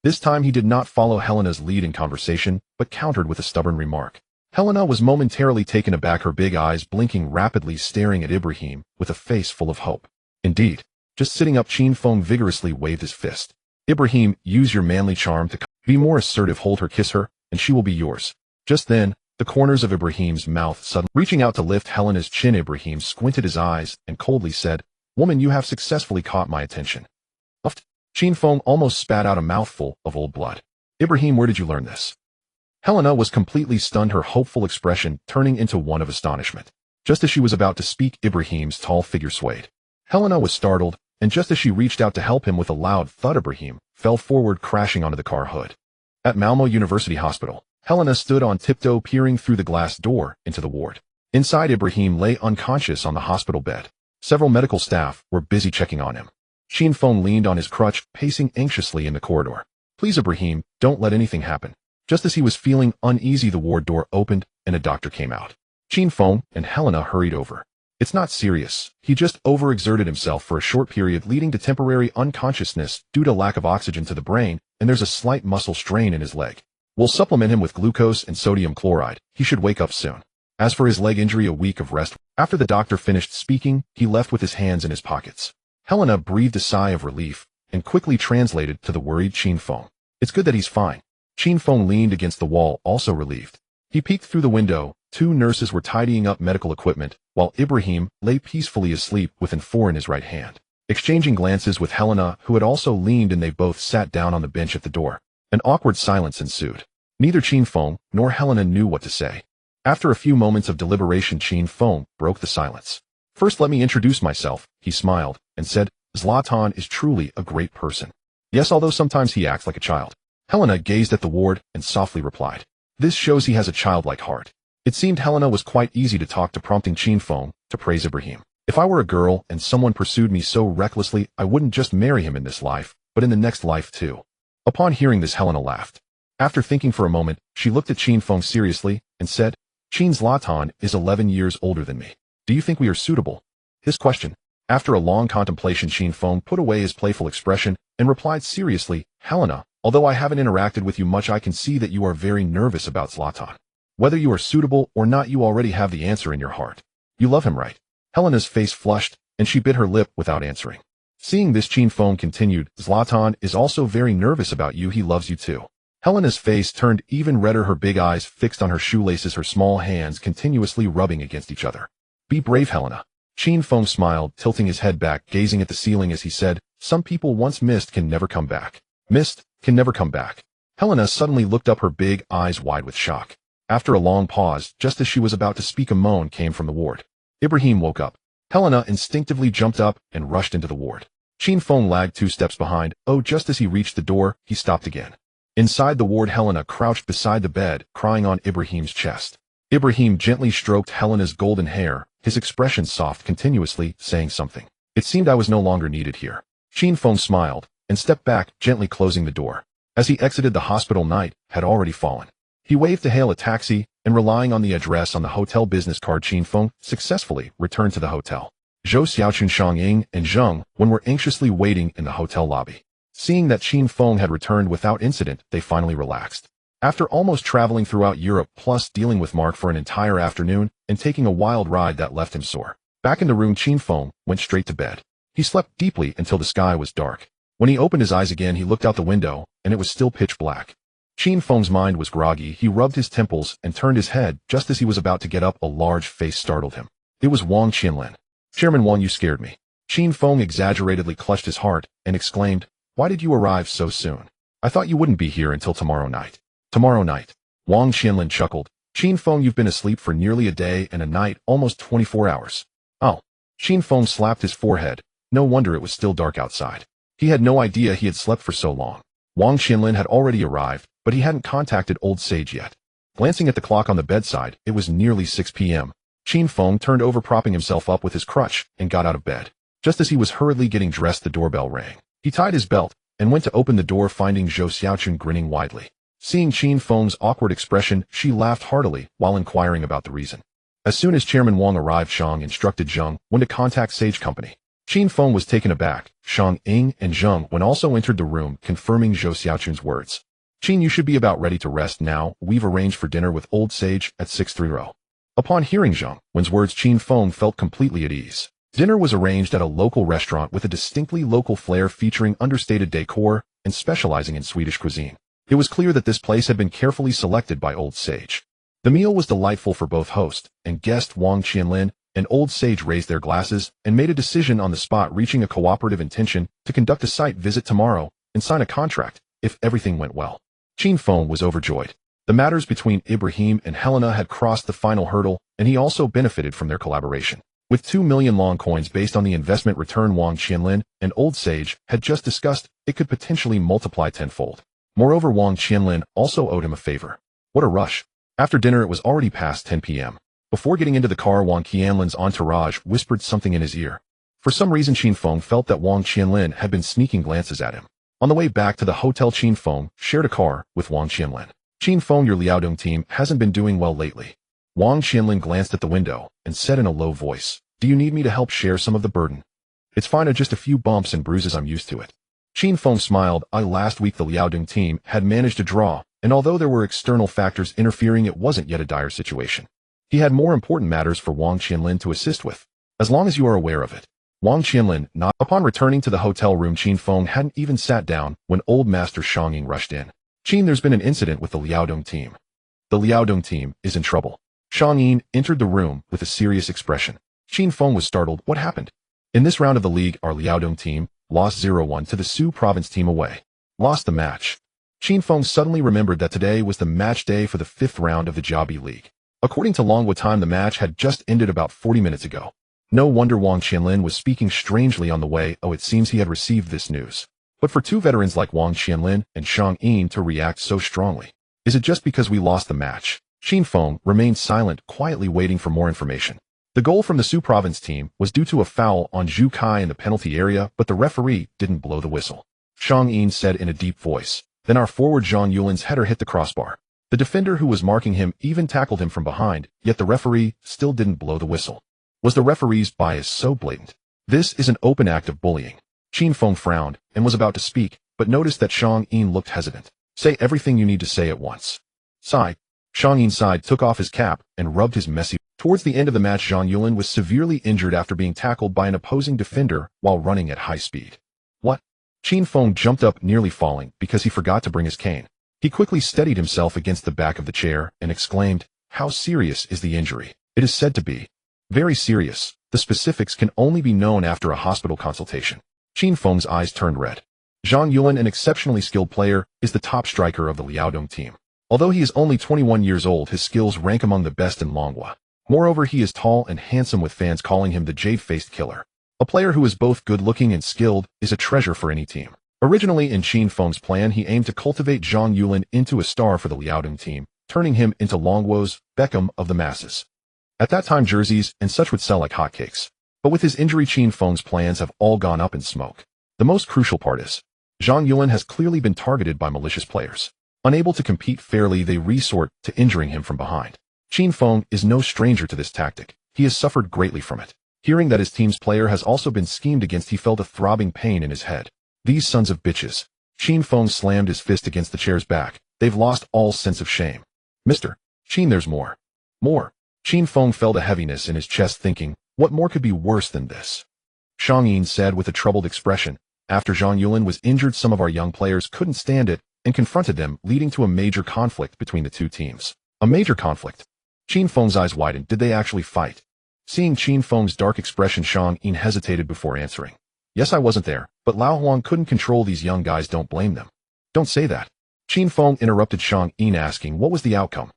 This time he did not follow Helena's lead in conversation, but countered with a stubborn remark. Helena was momentarily taken aback, her big eyes blinking rapidly, staring at Ibrahim with a face full of hope. Indeed. Just sitting up, Qin Feng vigorously waved his fist. Ibrahim, use your manly charm to be more assertive, hold her, kiss her, and she will be yours. Just then, the corners of Ibrahim's mouth suddenly reaching out to lift Helena's chin. Ibrahim squinted his eyes and coldly said, Woman, you have successfully caught my attention. Uffed. Qin Feng almost spat out a mouthful of old blood. Ibrahim, where did you learn this? Helena was completely stunned, her hopeful expression turning into one of astonishment. Just as she was about to speak, Ibrahim's tall figure swayed. Helena was startled, and just as she reached out to help him, with a loud thud, Ibrahim fell forward, crashing onto the car hood. At Malmo University Hospital, Helena stood on tiptoe, peering through the glass door into the ward. Inside, Ibrahim lay unconscious on the hospital bed. Several medical staff were busy checking on him. Qin Feng leaned on his crutch, pacing anxiously in the corridor. Please, Ibrahim, don't let anything happen. Just as he was feeling uneasy, the ward door opened and a doctor came out. Qin Feng and Helena hurried over. It's not serious. He just overexerted himself for a short period, leading to temporary unconsciousness due to lack of oxygen to the brain, and there's a slight muscle strain in his leg. We'll supplement him with glucose and sodium chloride. He should wake up soon. As for his leg injury, a week of rest. After the doctor finished speaking, he left with his hands in his pockets. Helena breathed a sigh of relief and quickly translated to the worried Qin Feng. It's good that he's fine. Qin Feng leaned against the wall, also relieved. He peeked through the window. Two nurses were tidying up medical equipment, while Ibrahim lay peacefully asleep with an M4 in his right hand. Exchanging glances with Helena, who had also leaned, and they both sat down on the bench at the door. An awkward silence ensued. Neither Qin Feng nor Helena knew what to say. After a few moments of deliberation, Qin Feng broke the silence. First, let me introduce myself, he smiled, and said, Zlatan is truly a great person. Yes, although sometimes he acts like a child. Helena gazed at the ward and softly replied. This shows he has a childlike heart. It seemed Helena was quite easy to talk to, prompting Qin Feng to praise Ibrahim. If I were a girl and someone pursued me so recklessly, I wouldn't just marry him in this life, but in the next life too. Upon hearing this, Helena laughed. After thinking for a moment, she looked at Qin Feng seriously and said, Qin, Zlatan is 11 years older than me. Do you think we are suitable? His question. After a long contemplation, Qin Feng put away his playful expression and replied seriously, Helena, although I haven't interacted with you much, I can see that you are very nervous about Zlatan. Whether you are suitable or not, you already have the answer in your heart. You love him, right? Helena's face flushed, and she bit her lip without answering. Seeing this, Qin Feng continued, Zlatan is also very nervous about you. He loves you too. Helena's face turned even redder, her big eyes fixed on her shoelaces, her small hands continuously rubbing against each other. Be brave, Helena. Qin Feng smiled, tilting his head back, gazing at the ceiling as he said, some people once missed can never come back. Missed can never come back. Helena suddenly looked up, her big eyes wide with shock. After a long pause, just as she was about to speak, a moan came from the ward. Ibrahim woke up. Helena instinctively jumped up and rushed into the ward. Qin Feng lagged 2 steps behind. Oh, just as he reached the door, he stopped again. Inside the ward, Helena crouched beside the bed, crying on Ibrahim's chest. Ibrahim gently stroked Helena's golden hair, his expression soft, continuously saying something. It seemed I was no longer needed here. Qin Feng smiled and stepped back, gently closing the door. As he exited the hospital, night had already fallen. He waved to hail a taxi, and relying on the address on the hotel business card, Qin Feng successfully returned to the hotel. Zhou Xiaochun, Shang Ying, and Zheng Wen were anxiously waiting in the hotel lobby. Seeing that Qin Feng had returned without incident, they finally relaxed. After almost traveling throughout Europe plus dealing with Mark for an entire afternoon and taking a wild ride that left him sore, back in the room, Qin Feng went straight to bed. He slept deeply until the sky was dark. When he opened his eyes again, he looked out the window, and it was still pitch black. Qin Feng's mind was groggy. He rubbed his temples and turned his head. Just as he was about to get up, a large face startled him. It was Wang Qianlin. Chairman Wang, you scared me. Qin Feng exaggeratedly clutched his heart and exclaimed, why did you arrive so soon? I thought you wouldn't be here until tomorrow night. Tomorrow night. Wang Qianlin chuckled. Qin Feng, you've been asleep for nearly a day and a night, almost 24 hours. Oh. Qin Feng slapped his forehead. No wonder it was still dark outside. He had no idea he had slept for so long. Wang Qianlin had already arrived, but he hadn't contacted Old Sage yet. Glancing at the clock on the bedside, it was nearly 6 p.m. Qin Feng turned over, propping himself up with his crutch, and got out of bed. Just as he was hurriedly getting dressed, the doorbell rang. He tied his belt and went to open the door, finding Zhou Xiaochun grinning widely. Seeing Qin Feng's awkward expression, she laughed heartily while inquiring about the reason. As soon as Chairman Wang arrived, Shang instructed Zheng Wen to contact Sage Company. Qin Feng was taken aback. Shang Ying and Zheng Wen also entered the room, confirming Zhou Xiaochun's words. Qin, you should be about ready to rest now. We've arranged for dinner with Old Sage at 630. Upon hearing Zheng Wen's words, Qin Feng felt completely at ease. Dinner was arranged at a local restaurant with a distinctly local flair, featuring understated decor and specializing in Swedish cuisine. It was clear that this place had been carefully selected by Old Sage. The meal was delightful for both host and guest. Wang Qianlin and Old Sage raised their glasses and made a decision on the spot, reaching a cooperative intention to conduct a site visit tomorrow and sign a contract if everything went well. Qin Feng was overjoyed. The matters between Ibrahim and Helena had crossed the final hurdle, and he also benefited from their collaboration. With 2 million long coins based on the investment return Wang Qianlin and Old Sage had just discussed, it could potentially multiply tenfold. Moreover, Wang Qianlin also owed him a favor. What a rush. After dinner, it was already past 10 p.m. Before getting into the car, Wang Qianlin's entourage whispered something in his ear. For some reason, Qin Feng felt that Wang Qianlin had been sneaking glances at him. On the way back to the hotel, Qin Feng shared a car with Wang Qianlin. Qin Feng, your Liaodong team hasn't been doing well lately. Wang Qianlin glanced at the window and said in a low voice, do you need me to help share some of the burden? It's fine, just a few bumps and bruises, I'm used to it. Qin Feng smiled. Last week the Liaodong team had managed to draw, and although there were external factors interfering, it wasn't yet a dire situation. He had more important matters for Wang Qianlin to assist with. As long as you are aware of it. Wang Qianlin nodded. Upon returning to the hotel room, Qin Feng hadn't even sat down when Old Master Shang Ying rushed in. Qin, there's been an incident with the Liaodong team. The Liaodong team is in trouble. Shang Ying entered the room with a serious expression. Qin Feng was startled. What happened? In this round of the league, our Liaodong team lost 0-1 to the Su province team away. Lost the match. Qin Feng suddenly remembered that today was the match day for the 5th round of the Jiabi League. According to Longwa time, the match had just ended about 40 minutes ago. No wonder Wang Qianlin was speaking strangely on the way. It seems he had received this news. But for two veterans like Wang Qianlin and Shang Ying to react so strongly, is it just because we lost the match? Qin Feng remained silent, quietly waiting for more information. The goal from the Su province team was due to a foul on Zhu Kai in the penalty area, but the referee didn't blow the whistle. Shang Ying said in a deep voice. Then our forward Zhang Yulin's header hit the crossbar. The defender who was marking him even tackled him from behind, yet the referee still didn't blow the whistle. Was the referee's bias so blatant? This is an open act of bullying. Qin Feng frowned and was about to speak, but noticed that Shang Ying looked hesitant. Say everything you need to say at once. Sigh. Shang Ying sighed, took off his cap, and rubbed his messy. Towards the end of the match, Zhang Yulin was severely injured after being tackled by an opposing defender while running at high speed. What? Qin Feng jumped up, nearly falling, because he forgot to bring his cane. He quickly steadied himself against the back of the chair and exclaimed, "How serious is the injury?" "It is said to be very serious. The specifics can only be known after a hospital consultation." Qin Feng's eyes turned red. Zhang Yuan, an exceptionally skilled player, is the top striker of the Liaodong team. Although he is only 21 years old, his skills rank among the best in Longhua. Moreover, he is tall and handsome, with fans calling him the jade-faced killer. A player who is both good-looking and skilled is a treasure for any team. Originally, in Qin Feng's plan, he aimed to cultivate Zhang Yuan into a star for the Liaodong team, turning him into Longhua's Beckham of the masses. At that time, jerseys and such would sell like hotcakes. But with his injury, Qin Feng's plans have all gone up in smoke. The most crucial part is, Zhang Yuan has clearly been targeted by malicious players. Unable to compete fairly, they resort to injuring him from behind. Qin Feng is no stranger to this tactic. He has suffered greatly from it. Hearing that his team's player has also been schemed against, he felt a throbbing pain in his head. These sons of bitches. Qin Feng slammed his fist against the chair's back. They've lost all sense of shame. Mr. Qin, there's more. More. Qin Feng felt a heaviness in his chest, thinking, what more could be worse than this? Shang Yin said with a troubled expression. After Zhang Yuan was injured, some of our young players couldn't stand it and confronted them, leading to a major conflict between the two teams. A major conflict? Qin Feng's eyes widened. Did they actually fight? Seeing Qin Feng's dark expression, Shang Yin hesitated before answering. Yes, I wasn't there, but Lao Huang couldn't control these young guys. Don't blame them. Don't say that. Qin Feng interrupted Shang Yin, asking, what was the outcome?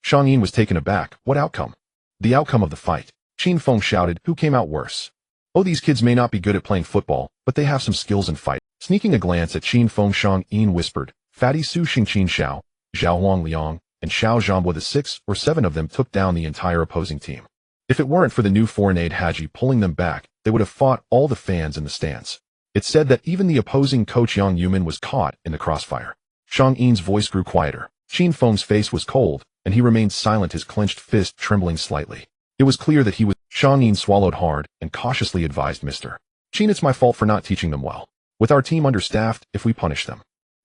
Shang Yin was taken aback. What outcome? The outcome of the fight. Qin Feng shouted. Who came out worse? Oh, these kids may not be good at playing football, but they have some skills in fight. Sneaking a glance at Qin Feng, Shang Yin whispered, Fatty Su Xing Qin Xiao, Zhao Huang Liang, and Xiao Zhambua. The 6 or 7 of them took down the entire opposing team. If it weren't for the new foreign aide Haji pulling them back, they would have fought all the fans in the stands. It's said that even the opposing coach Yang Yuman was caught in the crossfire. Shang Yin's voice grew quieter. Qin Feng's face was cold, and he remained silent, his clenched fist trembling slightly. It was clear that he was. Shang Yin swallowed hard and cautiously advised, Mr. Qin, it's my fault for not teaching them well. With our team understaffed, if we punish them.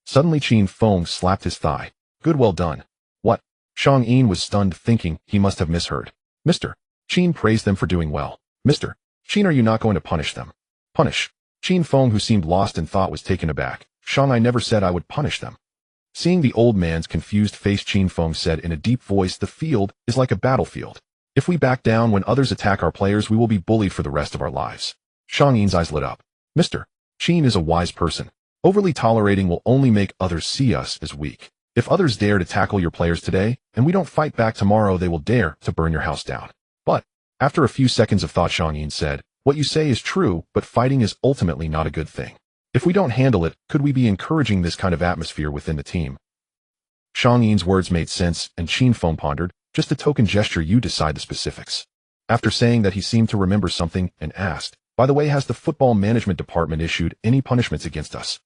Suddenly Qin Feng slapped his thigh. Good, well done. What? Shang Yin was stunned, thinking he must have misheard. Mr. Qin praised them for doing well. Mr. Qin, are you not going to punish them? Punish? Qin Feng, who seemed lost in thought, was taken aback. Shang, I never said I would punish them. Seeing the old man's confused face, Qin Feng said in a deep voice, the field is like a battlefield. If we back down when others attack our players, we will be bullied for the rest of our lives. Shang Yin's eyes lit up. Mr. Qin is a wise person. Overly tolerating will only make others see us as weak. If others dare to tackle your players today, and we don't fight back tomorrow, they will dare to burn your house down. But, after a few seconds of thought, Shang Yin said, what you say is true, but fighting is ultimately not a good thing. If we don't handle it, could we be encouraging this kind of atmosphere within the team? Shang Yin's words made sense, and Qin Feng pondered. Just a token gesture, you decide the specifics. After saying that, he seemed to remember something and asked, by the way, has the football management department issued any punishments against us?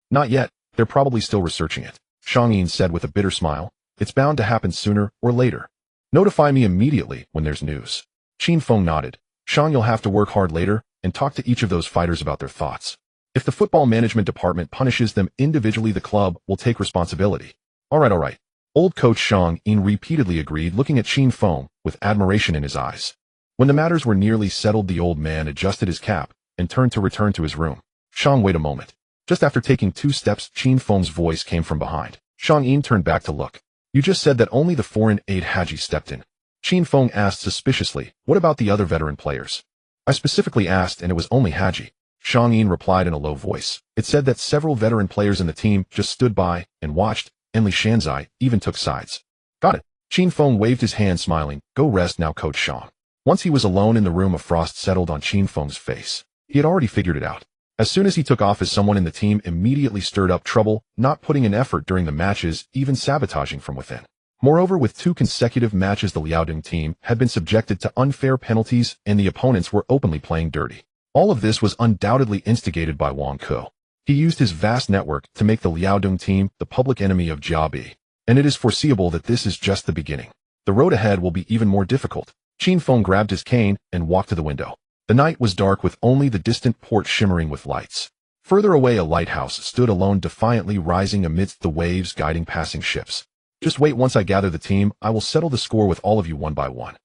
Not yet. They're probably still researching it. Shang Yin said with a bitter smile. It's bound to happen sooner or later. Notify me immediately when there's news. Qin Feng nodded. Shang, you'll have to work hard later and talk to each of those fighters about their thoughts. If the football management department punishes them individually, the club will take responsibility. All right. Old coach Shang Yin repeatedly agreed, looking at Qin Feng with admiration in his eyes. When the matters were nearly settled, the old man adjusted his cap and turned to return to his room. Shang, wait a moment. Just after taking 2 steps, Qin Feng's voice came from behind. Shang Yin turned back to look. You just said that only the foreign aide Haji stepped in. Qin Feng asked suspiciously, what about the other veteran players? I specifically asked, and it was only Haji. Shang Yin replied in a low voice. It said that several veteran players in the team just stood by and watched, and Li Shanzai even took sides. Got it. Qin Feng waved his hand, smiling. Go rest now, Coach Shang. Once he was alone in the room, a frost settled on Qin Feng's face. He had already figured it out. As soon as he took office, someone in the team immediately stirred up trouble, not putting in effort during the matches, even sabotaging from within. Moreover, with 2 consecutive matches, the Liaodong team had been subjected to unfair penalties, and the opponents were openly playing dirty. All of this was undoubtedly instigated by Wang Ke. He used his vast network to make the Liaodong team the public enemy of Jiabi, and it is foreseeable that this is just the beginning. The road ahead will be even more difficult. Qin Feng grabbed his cane and walked to the window. The night was dark, with only the distant port shimmering with lights. Further away, a lighthouse stood alone, defiantly rising amidst the waves, guiding passing ships. Just wait, once I gather the team, I will settle the score with all of you one by one.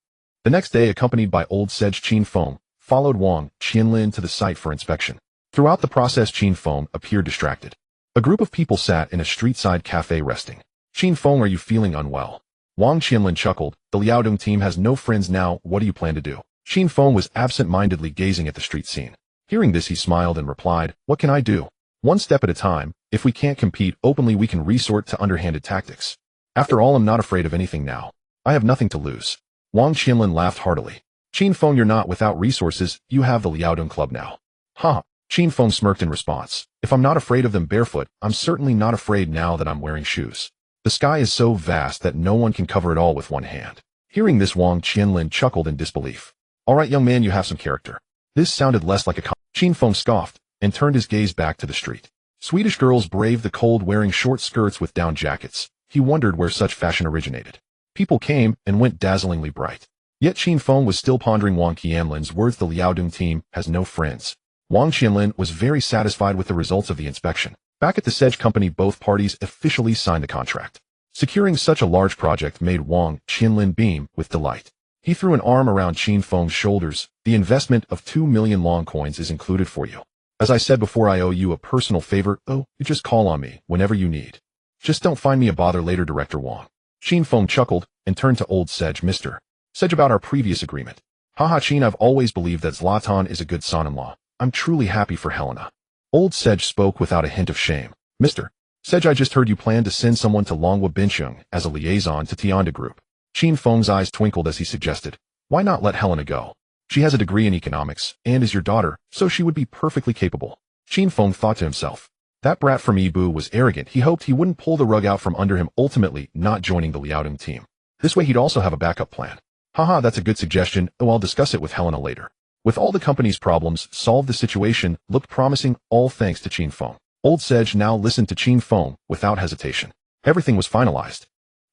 The next day, accompanied by old sage Qin Feng, followed Wang Qianlin to the site for inspection. Throughout the process, Qin Feng appeared distracted. A group of people sat in a street-side cafe resting. Qin Feng, are you feeling unwell? Wang Qianlin chuckled. The Liaodong team has no friends now, what do you plan to do? Qin Feng was absent-mindedly gazing at the street scene. Hearing this, he smiled and replied, what can I do? One step at a time. If we can't compete openly, we can resort to underhanded tactics. After all, I'm not afraid of anything now. I have nothing to lose. Wang Qianlin laughed heartily. Qin Feng, you're not without resources, you have the Liaodong Club now. Ha! Qin Feng smirked in response. If I'm not afraid of them barefoot, I'm certainly not afraid now that I'm wearing shoes. The sky is so vast that no one can cover it all with one hand. Hearing this, Wang Qianlin chuckled in disbelief. All right, young man, you have some character. This sounded less like a Qin Feng scoffed and turned his gaze back to the street. Swedish girls braved the cold wearing short skirts with down jackets. He wondered where such fashion originated. People came and went dazzlingly bright. Yet Qin Feng was still pondering Wang Qianlin's words. The Liaodong team has no friends. Wang Qianlin was very satisfied with the results of the inspection. Back at the Sedge company, both parties officially signed the contract. Securing such a large project made Wang Qianlin beam with delight. He threw an arm around Qin Feng's shoulders. The investment of 2 million long coins is included for you. As I said before, I owe you a personal favor. Oh, you just call on me whenever you need. Just don't find me a bother later, Director Wang. Qin Feng chuckled and turned to old Sedge. Mr. Sedge, about our previous agreement. Haha, Qin, I've always believed that Zlatan is a good son-in-law. I'm truly happy for Helena. Old Sedge spoke without a hint of shame. Mr. Sedge, I just heard you plan to send someone to Longwa Bincheng as a liaison to Tianda Group. Qin Feng's eyes twinkled as he suggested, why not let Helena go? She has a degree in economics and is your daughter, so she would be perfectly capable. Qin Feng thought to himself. That brat from Ibu was arrogant. He hoped he wouldn't pull the rug out from under him, ultimately not joining the Liaodong team. This way he'd also have a backup plan. Haha, that's a good suggestion. Oh, I'll discuss it with Helena later. With all the company's problems solved, the situation looked promising, all thanks to Qin Feng. Old Sedge now listened to Qin Feng without hesitation. Everything was finalized.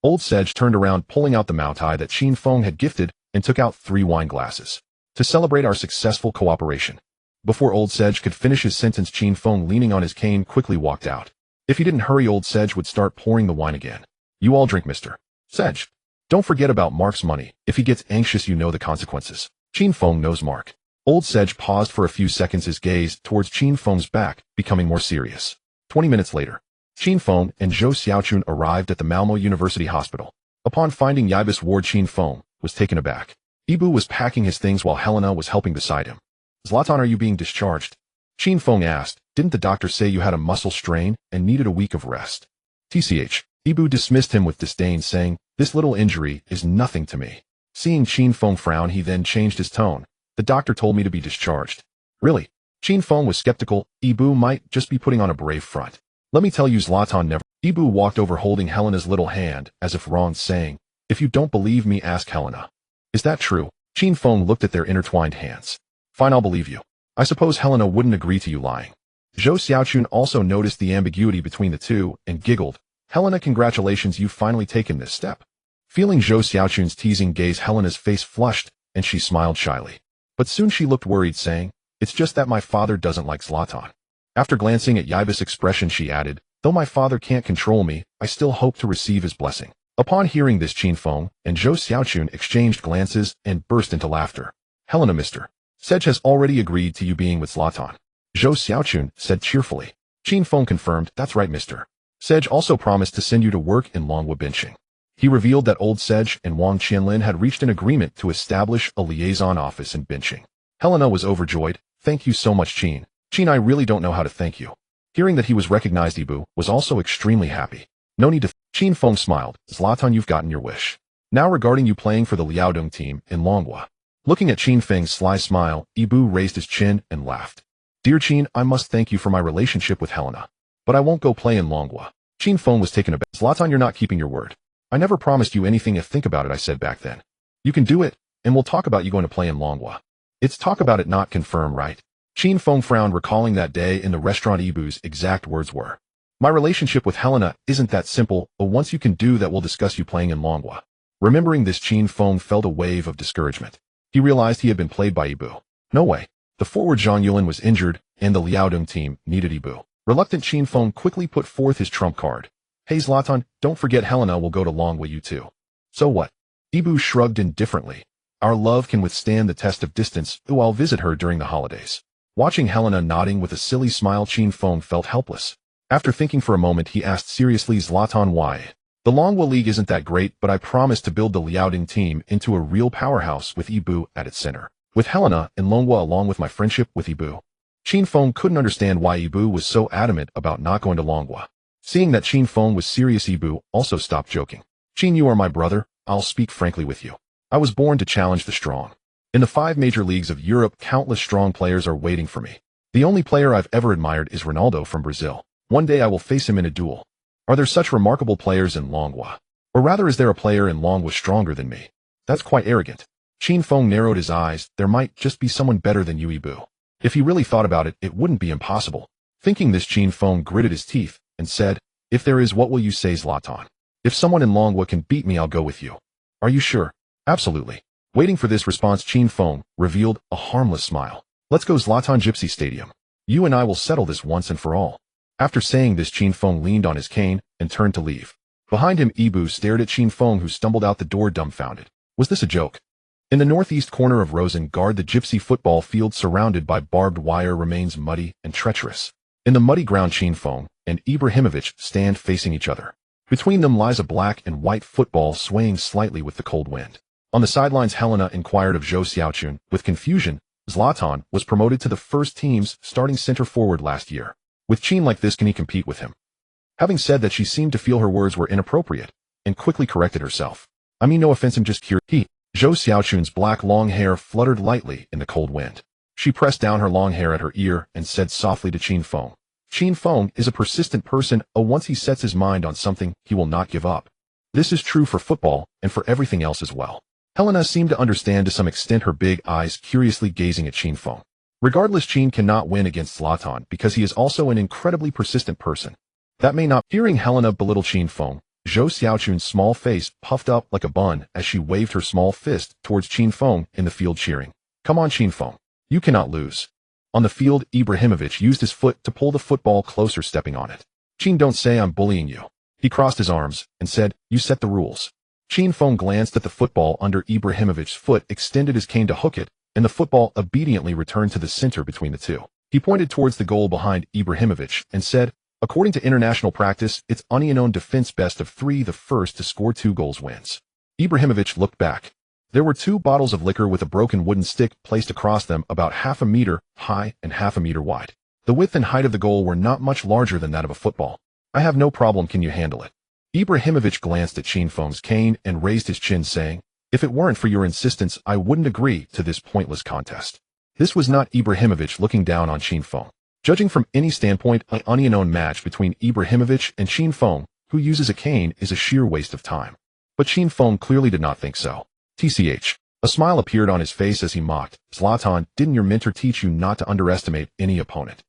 Old Sedge turned around, pulling out the Moutai that Qin Feng had gifted, and took out 3 wine glasses. To celebrate our successful cooperation. Before Old Sedge could finish his sentence, Qin Feng, leaning on his cane, quickly walked out. If he didn't hurry, Old Sedge would start pouring the wine again. You all drink, Mr. Sedge. Don't forget about Mark's money. If he gets anxious, you know the consequences. Qin Feng knows Mark. Old Sedge paused for a few seconds, his gaze towards Qin Feng's back, becoming more serious. 20 minutes later, Qin Feng and Zhou Xiaochun arrived at the Malmo University Hospital. Upon finding Yibus ward, Qin Feng was taken aback. Ibu was packing his things while Helena was helping beside him. Zlatan, are you being discharged? Qin Feng asked. Didn't the doctor say you had a muscle strain and needed a week of rest? TCH. Ibu dismissed him with disdain, saying, this little injury is nothing to me. Seeing Qin Feng frown, he then changed his tone. The doctor told me to be discharged. Really? Qin Feng was skeptical. Ibu might just be putting on a brave front. Let me tell you, Zlatan never. Ibu walked over, holding Helena's little hand, as if wronged, saying, if you don't believe me, ask Helena. Is that true? Qin Feng looked at their intertwined hands. Fine, I'll believe you. I suppose Helena wouldn't agree to you lying. Zhou Xiaochun also noticed the ambiguity between the two and giggled. Helena, congratulations, you've finally taken this step. Feeling Zhou Xiaochun's teasing gaze, Helena's face flushed, and she smiled shyly. But soon she looked worried, saying, it's just that my father doesn't like Zlatan. After glancing at Yibus' expression, she added, though my father can't control me, I still hope to receive his blessing. Upon hearing this, Qin Feng and Zhou Xiaochun exchanged glances and burst into laughter. Helena, Mr. Sedge has already agreed to you being with Zlatan. Zhou Xiaochun said cheerfully. Qin Feng confirmed, that's right, Mr. Sedge also promised to send you to work in Longwa Bincheng. He revealed that Old Sedge and Wang Qianlin had reached an agreement to establish a liaison office in Bincheng. Helena was overjoyed. Thank you so much, Qin. Qin, I really don't know how to thank you. Hearing that he was recognized, Ibu was also extremely happy. No need to Qin Feng smiled. Zlatan, you've gotten your wish. Now regarding you playing for the Liaodong team in Longwa. Looking at Qin Feng's sly smile, Ibu raised his chin and laughed. Dear Qin, I must thank you for my relationship with Helena. But I won't go play in Longwa. Qin Feng was taken aback. Zlatan, you're not keeping your word. I never promised you anything. If think about it, I said back then. You can do it, and we'll talk about you going to play in Longwa. It's talk about it, not confirm, right? Qin Feng frowned, recalling that day in the restaurant. Ibu's exact words were, my relationship with Helena isn't that simple, but once you can do that, we'll discuss you playing in Longwa. Remembering this, Qin Feng felt a wave of discouragement. He realized he had been played by Ibu. No way. The forward Zhang Yulin was injured, and the Liaodong team needed Ibu. Reluctant, Qin Feng quickly put forth his trump card. Hey Zlatan, don't forget Helena will go to Longwa, you too. So what? Ibu shrugged indifferently. Our love can withstand the test of distance. Ooh, I'll visit her during the holidays. Watching Helena nodding with a silly smile, Qin Feng felt helpless. After thinking for a moment, he asked seriously, Zlatan, why? The Longwa League isn't that great, but I promise to build the Liaodong team into a real powerhouse with Ibu at its center. With Helena and Longwa along with my friendship with Ibu. Qin Feng couldn't understand why Ibu was so adamant about not going to Longwa. Seeing that Qin Feng was serious, Ibu also stopped joking. Qin, you are my brother, I'll speak frankly with you. I was born to challenge the strong. In the 5 major leagues of Europe, countless strong players are waiting for me. The only player I've ever admired is Ronaldo from Brazil. One day I will face him in a duel. Are there such remarkable players in Longwa? Or rather, is there a player in Longwa stronger than me? That's quite arrogant. Qin Feng narrowed his eyes. There might just be someone better than you, Ibu. If he really thought about it, it wouldn't be impossible. Thinking this, Qin Feng gritted his teeth and said, if there is, what will you say, Zlatan? If someone in Longwa can beat me, I'll go with you. Are you sure? Absolutely. Waiting for this response, Qin Feng revealed a harmless smile. Let's go Zlatan Gypsy Stadium. You and I will settle this once and for all. After saying this, Qin Feng leaned on his cane and turned to leave. Behind him, Ibu stared at Qin Feng, who stumbled out the door dumbfounded. Was this a joke? In the northeast corner of Rosengard, the gypsy football field surrounded by barbed wire remains muddy and treacherous. In the muddy ground, Qin Feng and Ibrahimović stand facing each other. Between them lies a black and white football swaying slightly with the cold wind. On the sidelines, Helena inquired of Zhou Xiaochun. With confusion, Zlatan was promoted to the first team's starting center forward last year. With Qin like this, can he compete with him? Having said that, she seemed to feel her words were inappropriate and quickly corrected herself. I mean no offense, I'm just curious. Zhou Xiaochun's black long hair fluttered lightly in the cold wind. She pressed down her long hair at her ear and said softly to Qin Feng. Qin Feng is a persistent person. Once he sets his mind on something, he will not give up. This is true for football and for everything else as well. Helena seemed to understand to some extent, her big eyes curiously gazing at Qin Feng. Regardless, Qin cannot win against Zlatan because he is also an incredibly persistent person. That may not. Hearing Helena belittle Qin Feng, Zhou Xiaochun's small face puffed up like a bun as she waved her small fist towards Qin Feng in the field, cheering. Come on, Qin Feng. You cannot lose. On the field, Ibrahimović used his foot to pull the football closer, stepping on it. Qin, don't say I'm bullying you. He crossed his arms and said, you set the rules. Qin Feng glanced at the football under Ibrahimovic's foot, extended his cane to hook it, and the football obediently returned to the center between the two. He pointed towards the goal behind Ibrahimović and said, according to international practice, it's unknown defense best of 3. The first to score 2 goals wins. Ibrahimović looked back. There were 2 bottles of liquor with a broken wooden stick placed across them, about half a meter high and half a meter wide. The width and height of the goal were not much larger than that of a football. I have no problem, can you handle it? Ibrahimović glanced at Qin Feng's cane and raised his chin, saying, if it weren't for your insistence, I wouldn't agree to this pointless contest. This was not Ibrahimović looking down on Qin Feng. Judging from any standpoint, an unknown match between Ibrahimović and Qin Feng, who uses a cane, is a sheer waste of time. But Qin Feng clearly did not think so. TCH. A smile appeared on his face as he mocked. Zlatan, didn't your mentor teach you not to underestimate any opponent?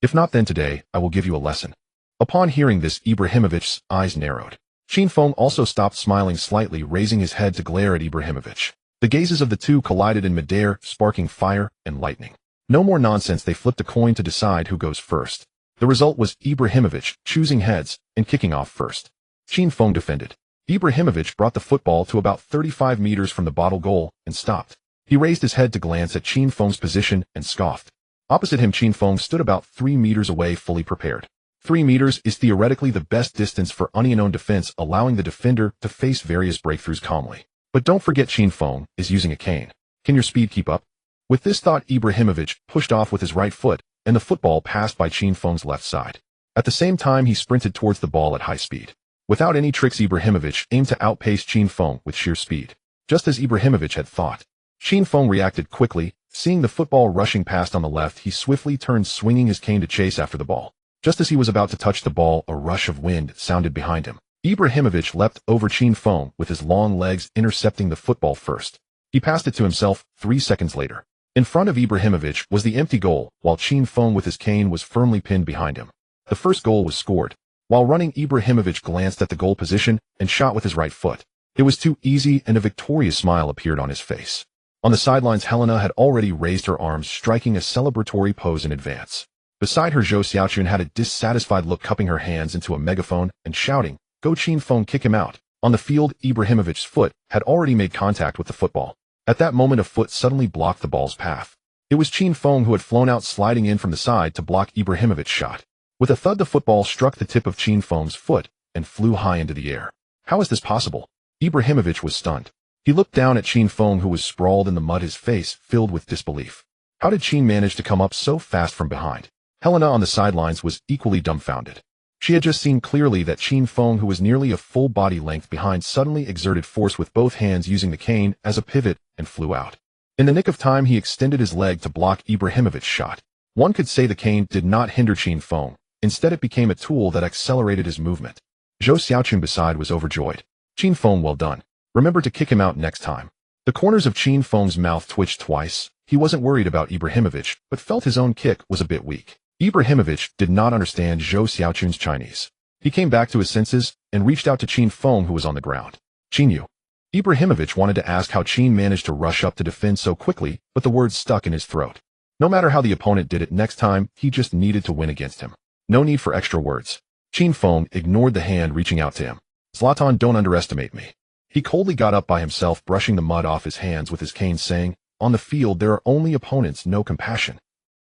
If not, then today, I will give you a lesson. Upon hearing this, Ibrahimovic's eyes narrowed. Qin Feng also stopped smiling slightly, raising his head to glare at Ibrahimović. The gazes of the two collided in midair, sparking fire and lightning. No more nonsense, they flipped a coin to decide who goes first. The result was Ibrahimović choosing heads and kicking off first. Qin Feng defended. Ibrahimović brought the football to about 35 meters from the bottle goal and stopped. He raised his head to glance at Qin Feng's position and scoffed. Opposite him, Qin Feng stood about 3 meters away, fully prepared. 3 meters is theoretically the best distance for unknown defense, allowing the defender to face various breakthroughs calmly. But don't forget, Qin Feng is using a cane. Can your speed keep up? With this thought, Ibrahimović pushed off with his right foot, and the football passed by Qin Feng's left side. At the same time, he sprinted towards the ball at high speed. Without any tricks, Ibrahimović aimed to outpace Qin Feng with sheer speed. Just as Ibrahimović had thought. Qin Feng reacted quickly. Seeing the football rushing past on the left, he swiftly turned, swinging his cane to chase after the ball. Just as he was about to touch the ball, a rush of wind sounded behind him. Ibrahimović leapt over Qin Feng with his long legs, intercepting the football first. He passed it to himself 3 seconds later. In front of Ibrahimović was the empty goal, while Qin Feng with his cane was firmly pinned behind him. The first goal was scored. While running, Ibrahimović glanced at the goal position and shot with his right foot. It was too easy, and a victorious smile appeared on his face. On the sidelines, Helena had already raised her arms, striking a celebratory pose in advance. Beside her, Zhou Xiaochun had a dissatisfied look, cupping her hands into a megaphone and shouting, "Go Qin Feng, kick him out." On the field, Ibrahimovic's foot had already made contact with the football. At that moment, a foot suddenly blocked the ball's path. It was Qin Feng, who had flown out, sliding in from the side to block Ibrahimovic's shot. With a thud, the football struck the tip of Qin Feng's foot and flew high into the air. How is this possible? Ibrahimović was stunned. He looked down at Qin Feng, who was sprawled in the mud, his face filled with disbelief. How did Qin manage to come up so fast from behind? Helena on the sidelines was equally dumbfounded. She had just seen clearly that Qin Feng, who was nearly a full body length behind, suddenly exerted force with both hands using the cane as a pivot and flew out. In the nick of time, he extended his leg to block Ibrahimovic's shot. One could say the cane did not hinder Qin Feng. Instead, it became a tool that accelerated his movement. Zhou Xiaochun beside was overjoyed. Qin Feng, well done. Remember to kick him out next time. The corners of Qin Feng's mouth twitched twice. He wasn't worried about Ibrahimović, but felt his own kick was a bit weak. Ibrahimović did not understand Zhou Xiaochun's Chinese. He came back to his senses and reached out to Qin Feng, who was on the ground. Qin Yu. Ibrahimović wanted to ask how Qin managed to rush up to defend so quickly, but the words stuck in his throat. No matter how the opponent did it next time, he just needed to win against him. No need for extra words. Qin Feng ignored the hand reaching out to him. Zlatan, don't underestimate me. He coldly got up by himself, brushing the mud off his hands with his cane, saying, on the field there are only opponents, no compassion.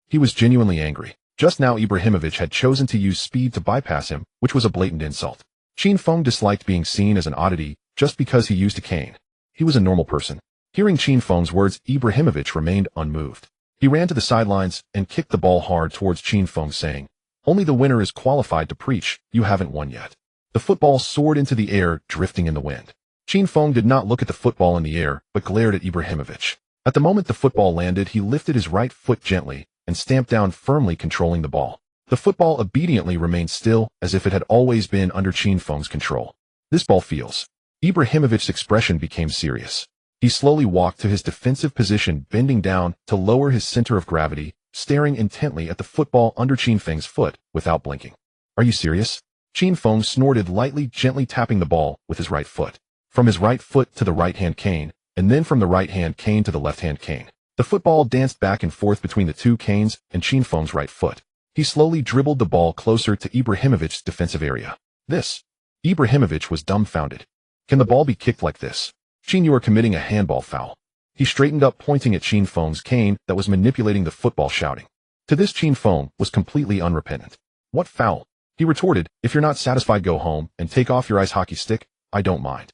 He was genuinely angry. Just now Ibrahimović had chosen to use speed to bypass him, which was a blatant insult. Qin Feng disliked being seen as an oddity just because he used a cane. He was a normal person. Hearing Qin Feng's words, Ibrahimović remained unmoved. He ran to the sidelines and kicked the ball hard towards Qin Feng, saying, only the winner is qualified to preach, you haven't won yet. The football soared into the air, drifting in the wind. Qin Feng did not look at the football in the air, but glared at Ibrahimović. At the moment the football landed, he lifted his right foot gently and stamped down firmly, controlling the ball. The football obediently remained still, as if it had always been under Qin Feng's control. This ball feels. Ibrahimovic's expression became serious. He slowly walked to his defensive position, bending down to lower his center of gravity, staring intently at the football under Qin Feng's foot without blinking. Are you serious? Qin Feng snorted lightly, gently tapping the ball with his right foot. From his right foot to the right-hand cane, and then from the right-hand cane to the left-hand cane. The football danced back and forth between the two canes and Qin Feng's right foot. He slowly dribbled the ball closer to Ibrahimovic's defensive area. Ibrahimović was dumbfounded. Can the ball be kicked like this? Qin, you are committing a handball foul. He straightened up, pointing at Qin Feng's cane that was manipulating the football, shouting. To this, Qin Feng was completely unrepentant. What foul? He retorted, if you're not satisfied, go home and take off your ice hockey stick, I don't mind.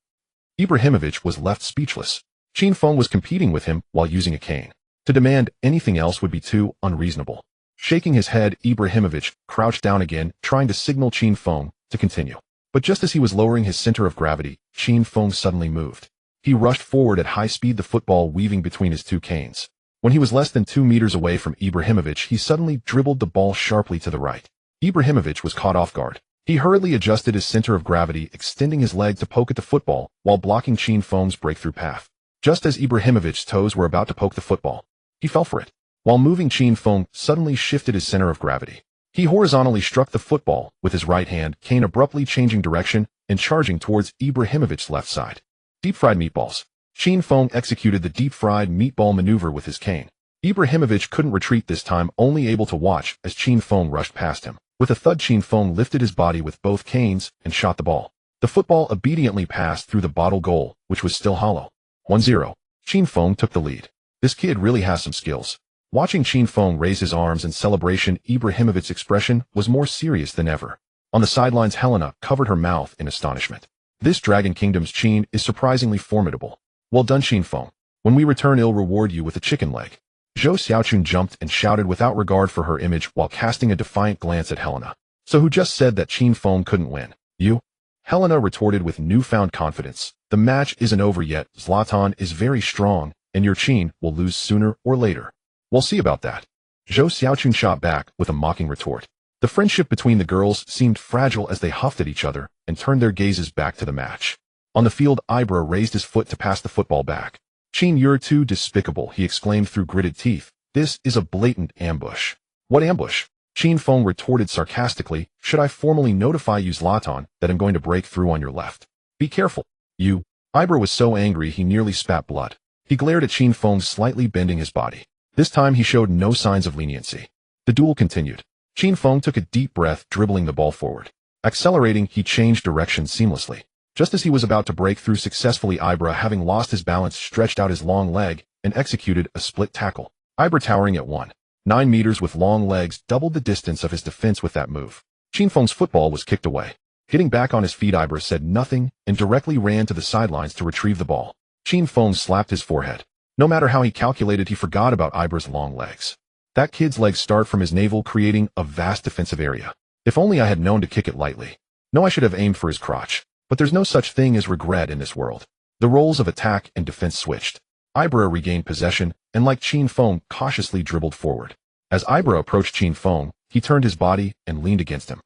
Ibrahimović was left speechless. Qin Feng was competing with him while using a cane. To demand anything else would be too unreasonable. Shaking his head, Ibrahimović crouched down again, trying to signal Qin Feng to continue. But just as he was lowering his center of gravity, Qin Feng suddenly moved. He rushed forward at high speed, the football weaving between his two canes. When he was less than 2 meters away from Ibrahimović, he suddenly dribbled the ball sharply to the right. Ibrahimović was caught off guard. He hurriedly adjusted his center of gravity, extending his leg to poke at the football while blocking Qin Feng's breakthrough path. Just as Ibrahimovic's toes were about to poke the football, he fell for it. While moving, Qin Feng suddenly shifted his center of gravity. He horizontally struck the football with his right hand, cane abruptly changing direction and charging towards Ibrahimovic's left side. Deep-fried meatballs. Qin Feng executed the deep-fried meatball maneuver with his cane. Ibrahimović couldn't retreat this time, only able to watch as Qin Feng rushed past him. With a thud, Qin Feng lifted his body with both canes and shot the ball. The football obediently passed through the bottle goal, which was still hollow. 1-0. Qin Feng took the lead. This kid really has some skills. Watching Qin Feng raise his arms in celebration, Ibrahimovic's expression was more serious than ever. On the sidelines, Helena covered her mouth in astonishment. This Dragon Kingdom's Qin is surprisingly formidable. Well done, Qin Feng. When we return, I'll reward you with a chicken leg. Zhou Xiaochun jumped and shouted without regard for her image while casting a defiant glance at Helena. So who just said that Qin Feng couldn't win? You? Helena retorted with newfound confidence. The match isn't over yet. Zlatan is very strong, and your Qin will lose sooner or later. We'll see about that. Zhou Xiaochun shot back with a mocking retort. The friendship between the girls seemed fragile as they huffed at each other and turned their gazes back to the match. On the field, Ibra raised his foot to pass the football back. Qin, you're too despicable, he exclaimed through gritted teeth. This is a blatant ambush. What ambush? Qin Feng retorted sarcastically. Should I formally notify you, Zlatan, that I'm going to break through on your left? Be careful. You. Ibra was so angry he nearly spat blood. He glared at Qin Feng, slightly bending his body. This time he showed no signs of leniency. The duel continued. Qin Feng took a deep breath, dribbling the ball forward. Accelerating, he changed direction seamlessly. Just as he was about to break through successfully, Ibra, having lost his balance, stretched out his long leg and executed a split tackle. Ibra, towering at 1.9 meters with long legs, doubled the distance of his defense with that move. Qin Feng's football was kicked away. Getting back on his feet, Ibra said nothing and directly ran to the sidelines to retrieve the ball. Qin Feng slapped his forehead. No matter how he calculated, he forgot about Ibra's long legs. That kid's legs start from his navel, creating a vast defensive area. If only I had known to kick it lightly. No, I should have aimed for his crotch. But there's no such thing as regret in this world. The roles of attack and defense switched. Ibra regained possession, and like Qin Feng, cautiously dribbled forward. As Ibra approached Qin Feng, he turned his body and leaned against him.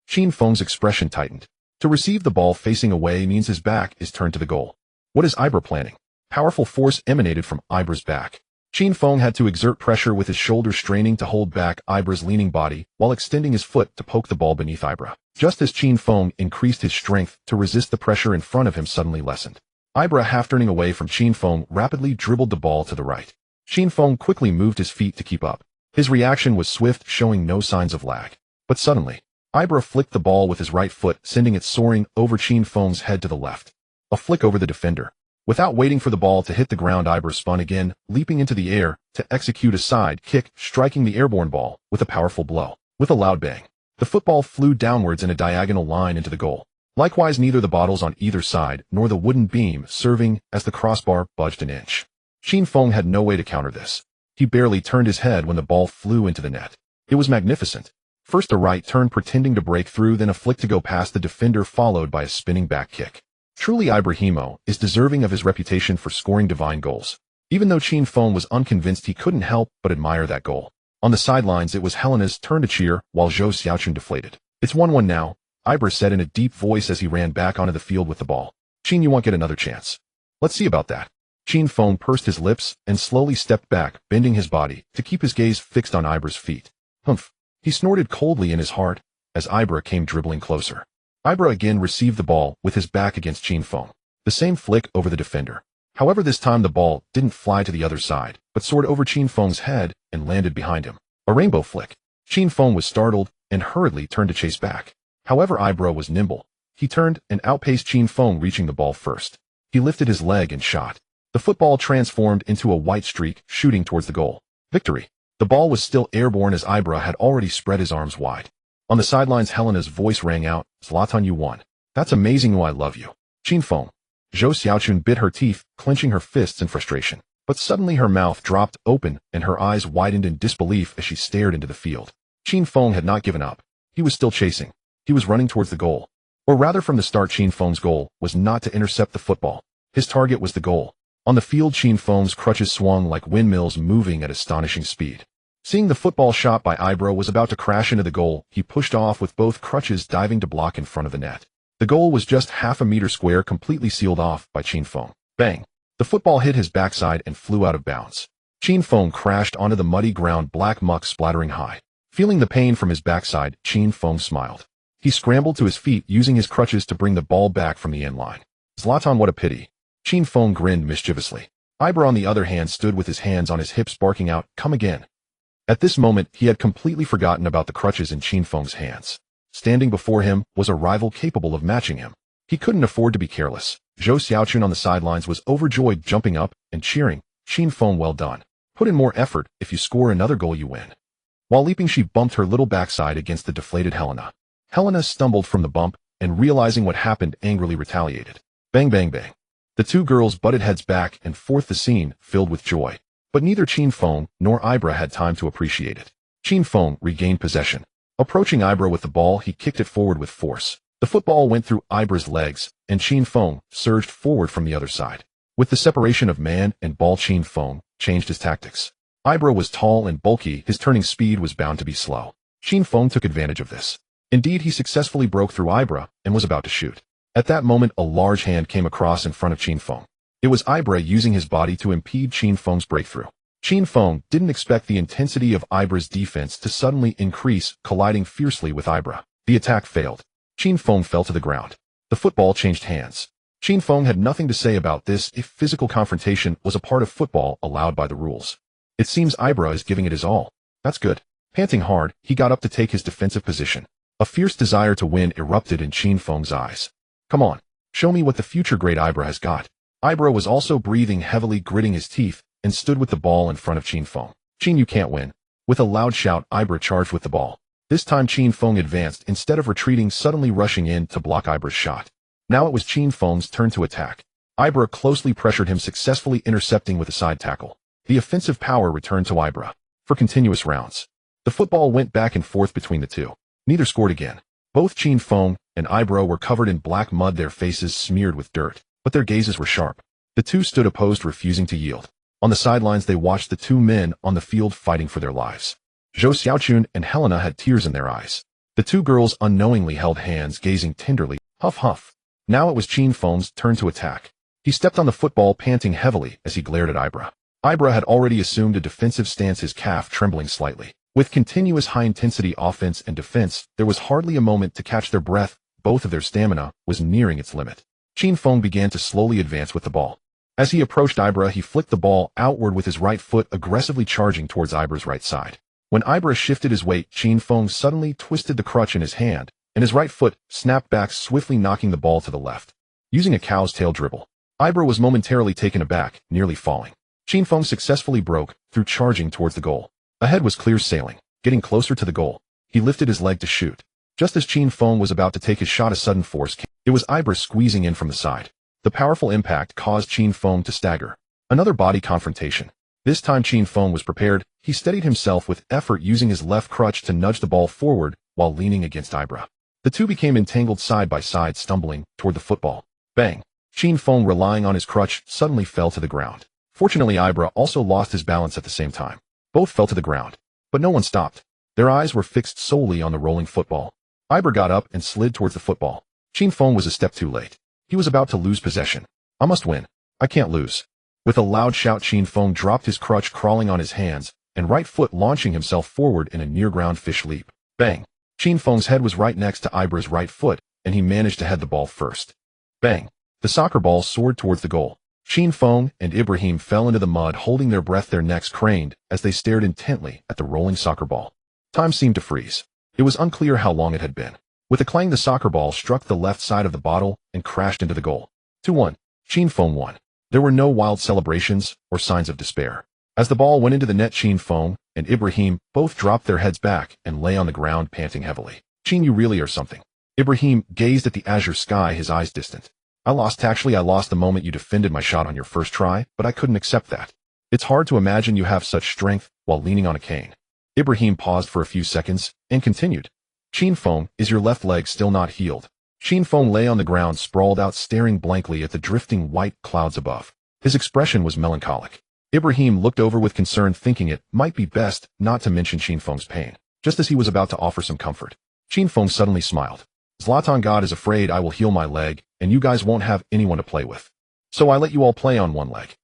Qin Feng's expression tightened. To receive the ball facing away means his back is turned to the goal. What is Ibra planning? Powerful force emanated from Ibra's back. Qin Feng had to exert pressure with his shoulders straining to hold back Ibra's leaning body while extending his foot to poke the ball beneath Ibra. Just as Qin Feng increased his strength to resist, the pressure in front of him suddenly lessened. Ibra, half turning away from Qin Feng, rapidly dribbled the ball to the right. Qin Feng quickly moved his feet to keep up. His reaction was swift, showing no signs of lag. But suddenly, Ibra flicked the ball with his right foot, sending it soaring over Qin Feng's head to the left. A flick over the defender. Without waiting for the ball to hit the ground, Ibra spun again, leaping into the air to execute a side kick, striking the airborne ball with a powerful blow. With a loud bang, the football flew downwards in a diagonal line into the goal. Likewise, neither the bottles on either side nor the wooden beam serving as the crossbar budged an inch. Qin Feng had no way to counter this. He barely turned his head when the ball flew into the net. It was magnificent. First a right turn pretending to break through, then a flick to go past the defender, followed by a spinning back kick. Truly, Ibrahimo is deserving of his reputation for scoring divine goals. Even though Qin Feng was unconvinced, he couldn't help but admire that goal. On the sidelines, it was Helena's turn to cheer, while Zhou Xiaochun deflated. It's 1-1 now, Ibra said in a deep voice as he ran back onto the field with the ball. Qin, you won't get another chance. Let's see about that. Qin Feng pursed his lips and slowly stepped back, bending his body to keep his gaze fixed on Ibra's feet. Humph. He snorted coldly in his heart as Ibra came dribbling closer. Ibra again received the ball with his back against Qin Feng. The same flick over the defender. However, this time the ball didn't fly to the other side, but soared over Qin Feng's head and landed behind him. A rainbow flick. Qin Feng was startled and hurriedly turned to chase back. However, Ibra was nimble. He turned and outpaced Qin Feng, reaching the ball first. He lifted his leg and shot. The football transformed into a white streak, shooting towards the goal. Victory. The ball was still airborne as Ibra had already spread his arms wide. On the sidelines, Helena's voice rang out, Zlatan, you won. That's amazing. Oh, I love you. Qin Feng. Zhou Xiaochun bit her teeth, clenching her fists in frustration. But suddenly her mouth dropped open and her eyes widened in disbelief as she stared into the field. Qin Feng had not given up. He was still chasing. He was running towards the goal. Or rather, from the start, Qin Feng's goal was not to intercept the football. His target was the goal. On the field, Qin Feng's crutches swung like windmills, moving at astonishing speed. Seeing the football shot by Ibra was about to crash into the goal, he pushed off with both crutches, diving to block in front of the net. The goal was just half a meter square, completely sealed off by Qin Feng. Bang! The football hit his backside and flew out of bounds. Qin Feng crashed onto the muddy ground, black muck splattering high. Feeling the pain from his backside, Qin Feng smiled. He scrambled to his feet, using his crutches to bring the ball back from the end line. Zlatan, what a pity. Qin Feng grinned mischievously. Ibra, on the other hand, stood with his hands on his hips, barking out, come again. At this moment, he had completely forgotten about the crutches in Qin Feng's hands. Standing before him was a rival capable of matching him. He couldn't afford to be careless. Zhou Xiaochun on the sidelines was overjoyed, jumping up and cheering, Qin Feng, well done. Put in more effort. If you score another goal, you win. While leaping, she bumped her little backside against the deflated Helena. Helena stumbled from the bump and, realizing what happened, angrily retaliated. Bang, bang, bang. The two girls butted heads back and forth, the scene filled with joy. But neither Qin Feng nor Ibra had time to appreciate it. Qin Feng regained possession. Approaching Ibra with the ball, he kicked it forward with force. The football went through Ibra's legs, and Qin Feng surged forward from the other side. With the separation of man and ball, Qin Feng changed his tactics. Ibra was tall and bulky, his turning speed was bound to be slow. Qin Feng took advantage of this. Indeed, he successfully broke through Ibra and was about to shoot. At that moment, a large hand came across in front of Qin Feng. It was Ibra using his body to impede Qin Feng's breakthrough. Qin Feng didn't expect the intensity of Ibra's defense to suddenly increase, colliding fiercely with Ibra. The attack failed. Qin Feng fell to the ground. The football changed hands. Qin Feng had nothing to say about this if physical confrontation was a part of football allowed by the rules. It seems Ibra is giving it his all. That's good. Panting hard, he got up to take his defensive position. A fierce desire to win erupted in Qin Feng's eyes. Come on, show me what the future great Ibra has got. Ibra was also breathing heavily, gritting his teeth, and stood with the ball in front of Qin Feng. Qin, you can't win. With a loud shout, Ibra charged with the ball. This time Qin Feng advanced instead of retreating, suddenly rushing in to block Ibra's shot. Now it was Qin Feng's turn to attack. Ibra closely pressured him, successfully intercepting with a side tackle. The offensive power returned to Ibra for continuous rounds. The football went back and forth between the two. Neither scored again. Both Qin Feng and Ibra were covered in black mud, their faces smeared with dirt, but their gazes were sharp. The two stood opposed, refusing to yield. On the sidelines they watched the two men on the field fighting for their lives. Zhou Xiaochun and Helena had tears in their eyes. The two girls unknowingly held hands, gazing tenderly. Huff huff. Now it was Qin Feng's turn to attack. He stepped on the football, panting heavily as he glared at Ibra. Ibra had already assumed a defensive stance, his calf trembling slightly. With continuous high-intensity offense and defense, there was hardly a moment to catch their breath. Both of their stamina was nearing its limit. Qin Feng began to slowly advance with the ball. As he approached Ibra, he flicked the ball outward with his right foot, aggressively charging towards Ibra's right side. When Ibra shifted his weight, Qin Feng suddenly twisted the crutch in his hand, and his right foot snapped back, swiftly knocking the ball to the left. Using a cow's tail dribble, Ibra was momentarily taken aback, nearly falling. Qin Feng successfully broke through, charging towards the goal. Ahead was clear sailing. Getting closer to the goal, he lifted his leg to shoot. Just as Qin Feng was about to take his shot, a sudden force came. It was Ibra squeezing in from the side. The powerful impact caused Qin Feng to stagger. Another body confrontation. This time Qin Feng was prepared. He steadied himself with effort, using his left crutch to nudge the ball forward while leaning against Ibra. The two became entangled side by side, stumbling toward the football. Bang! Qin Feng, relying on his crutch, suddenly fell to the ground. Fortunately, Ibra also lost his balance at the same time. Both fell to the ground, but no one stopped. Their eyes were fixed solely on the rolling football. Ibra got up and slid towards the football. Qin Feng was a step too late. He was about to lose possession. I must win. I can't lose. With a loud shout, Qin Feng dropped his crutch, crawling on his hands, and right foot launching himself forward in a near-ground fish leap. Bang! Qin Feng's head was right next to Ibra's right foot, and he managed to head the ball first. Bang! The soccer ball soared towards the goal. Qin Feng and Ibrahim fell into the mud, holding their breath, their necks craned as they stared intently at the rolling soccer ball. Time seemed to freeze. It was unclear how long it had been. With a clang, the soccer ball struck the left side of the bottle and crashed into the goal. 2-1. Qin Feng won. There were no wild celebrations or signs of despair. As the ball went into the net, Qin Feng and Ibrahim both dropped their heads back and lay on the ground, panting heavily. Qin, you really are something. Ibrahim gazed at the azure sky, his eyes distant. I lost the moment you defended my shot on your first try, but I couldn't accept that. It's hard to imagine you have such strength while leaning on a cane. Ibrahim paused for a few seconds and continued. Qin Feng, is your left leg still not healed? Qin Feng lay on the ground, sprawled out, staring blankly at the drifting white clouds above. His expression was melancholic. Ibrahim looked over with concern, thinking it might be best not to mention Qin Feng's pain, just as he was about to offer some comfort. Qin Feng suddenly smiled. Zlatan, God is afraid I will heal my leg, and you guys won't have anyone to play with. So I let you all play on one leg.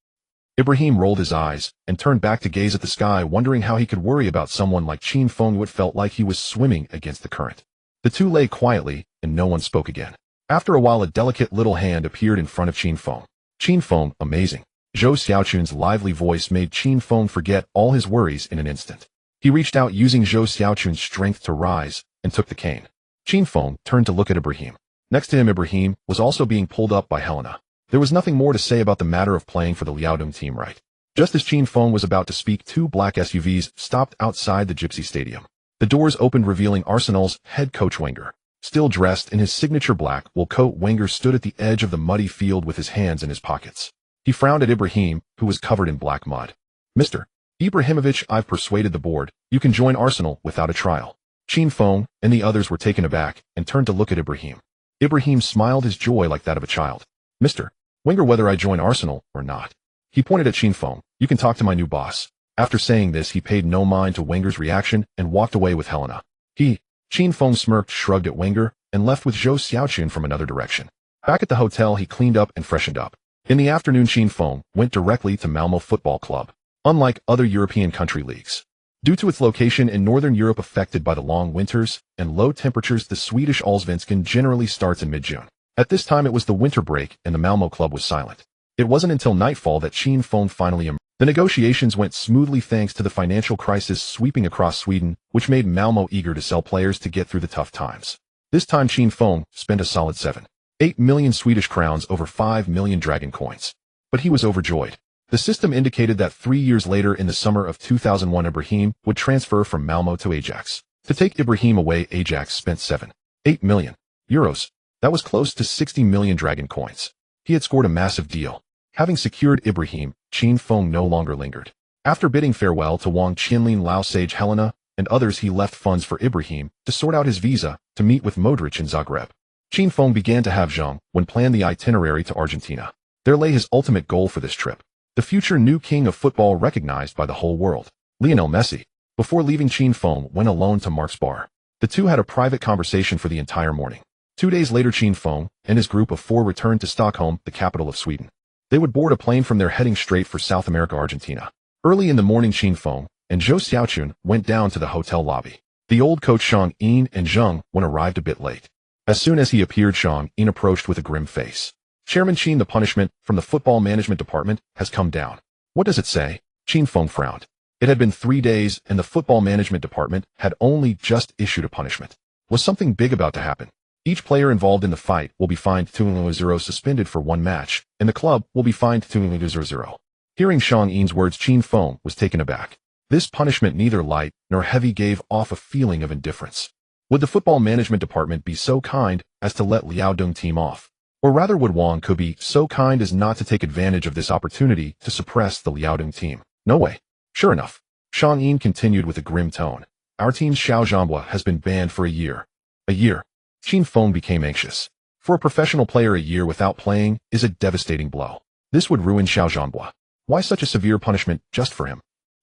Ibrahim rolled his eyes and turned back to gaze at the sky, wondering how he could worry about someone like Qin Feng. It felt like he was swimming against the current. The two lay quietly, and no one spoke again. After a while, a delicate little hand appeared in front of Qin Feng. Qin Feng, amazing. Zhou Xiaochun's lively voice made Qin Feng forget all his worries in an instant. He reached out, using Zhou Xiaochun's strength to rise, and took the cane. Qin Feng turned to look at Ibrahim. Next to him, Ibrahim was also being pulled up by Helena. There was nothing more to say about the matter of playing for the Liaodong team, right? Just as Qin Feng was about to speak, two black SUVs stopped outside the Gypsy Stadium. The doors opened, revealing Arsenal's head coach Wenger. Still dressed in his signature black wool coat, Wenger stood at the edge of the muddy field with his hands in his pockets. He frowned at Ibrahim, who was covered in black mud. Mr. Ibrahimović, I've persuaded the board. You can join Arsenal without a trial. Qin Feng and the others were taken aback and turned to look at Ibrahim. Ibrahim smiled, his joy like that of a child. Mr. Wenger, whether I join Arsenal or not. He pointed at Qin Feng. You can talk to my new boss. After saying this, he paid no mind to Wenger's reaction and walked away with Helena. Qin Feng smirked, shrugged at Wenger, and left with Zhou Xiaochun from another direction. Back at the hotel, he cleaned up and freshened up. In the afternoon, Qin Feng went directly to Malmo Football Club. Unlike other European country leagues, due to its location in Northern Europe affected by the long winters and low temperatures, the Swedish Allsvenskan generally starts in mid-June. At this time, it was the winter break and the Malmo club was silent. It wasn't until nightfall that Qin Feng finally emerged. The negotiations went smoothly thanks to the financial crisis sweeping across Sweden, which made Malmo eager to sell players to get through the tough times. This time Qin Feng spent a solid 7.8 million Swedish crowns, over 5 million dragon coins. But he was overjoyed. The system indicated that 3 years later, in the summer of 2001, Ibrahim would transfer from Malmo to Ajax. To take Ibrahim away, Ajax spent 7.8 million euros. That was close to 60 million dragon coins. He had scored a massive deal. Having secured Ibrahim, Qin Feng no longer lingered. After bidding farewell to Wang Qinlin, Lao Sage Helena, and others, he left funds for Ibrahim to sort out his visa to meet with Modrić in Zagreb. Qin Feng began to have Zhang when planned the itinerary to Argentina. There lay his ultimate goal for this trip. The future new king of football recognized by the whole world, Lionel Messi. Before leaving, Qin Feng went alone to Mark's bar. The two had a private conversation for the entire morning. 2 days later, Qin Feng and his group of 4 returned to Stockholm, the capital of Sweden. They would board a plane from there heading straight for South America, Argentina. Early in the morning, Qin Feng and Zhou Xiaochun went down to the hotel lobby. The old coach Shang Yin and Zheng Wen arrived a bit late. As soon as he appeared, Shang Yin approached with a grim face. Chairman Qin, the punishment from the football management department has come down. What does it say? Qin Feng frowned. It had been 3 days and the football management department had only just issued a punishment. Was something big about to happen? Each player involved in the fight will be fined 2-0, suspended for 1 match, and the club will be fined 2-0. Hearing Shang Yin's words, Qin Feng was taken aback. This punishment, neither light nor heavy, gave off a feeling of indifference. Would the football management department be so kind as to let Liaodong team off? Or rather, would Wang Ke be so kind as not to take advantage of this opportunity to suppress the Liaodong team? No way. Sure enough, Shang Yin continued with a grim tone. Our team's Xiao Zhanghua has been banned for a year. A year. Qin Feng became anxious. For a professional player, a year without playing is a devastating blow. This would ruin Xiao Zhanghua. Why such a severe punishment just for him?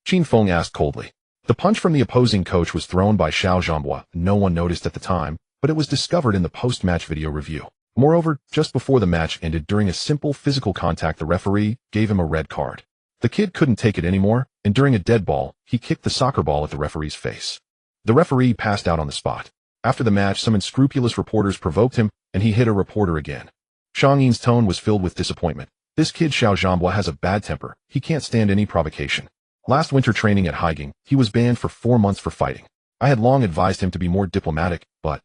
Qin Feng asked coldly. The punch from the opposing coach was thrown by Xiao Zhanghua. No one noticed at the time, but it was discovered in the post-match video review. Moreover, just before the match ended, during a simple physical contact, the referee gave him a red card. The kid couldn't take it anymore, and during a dead ball, he kicked the soccer ball at the referee's face. The referee passed out on the spot. After the match, some unscrupulous reporters provoked him, and he hit a reporter again. Shang Yin's tone was filled with disappointment. This kid Xiao Zhanghua has a bad temper. He can't stand any provocation. Last winter training at Haiging, he was banned for 4 months for fighting. I had long advised him to be more diplomatic, but...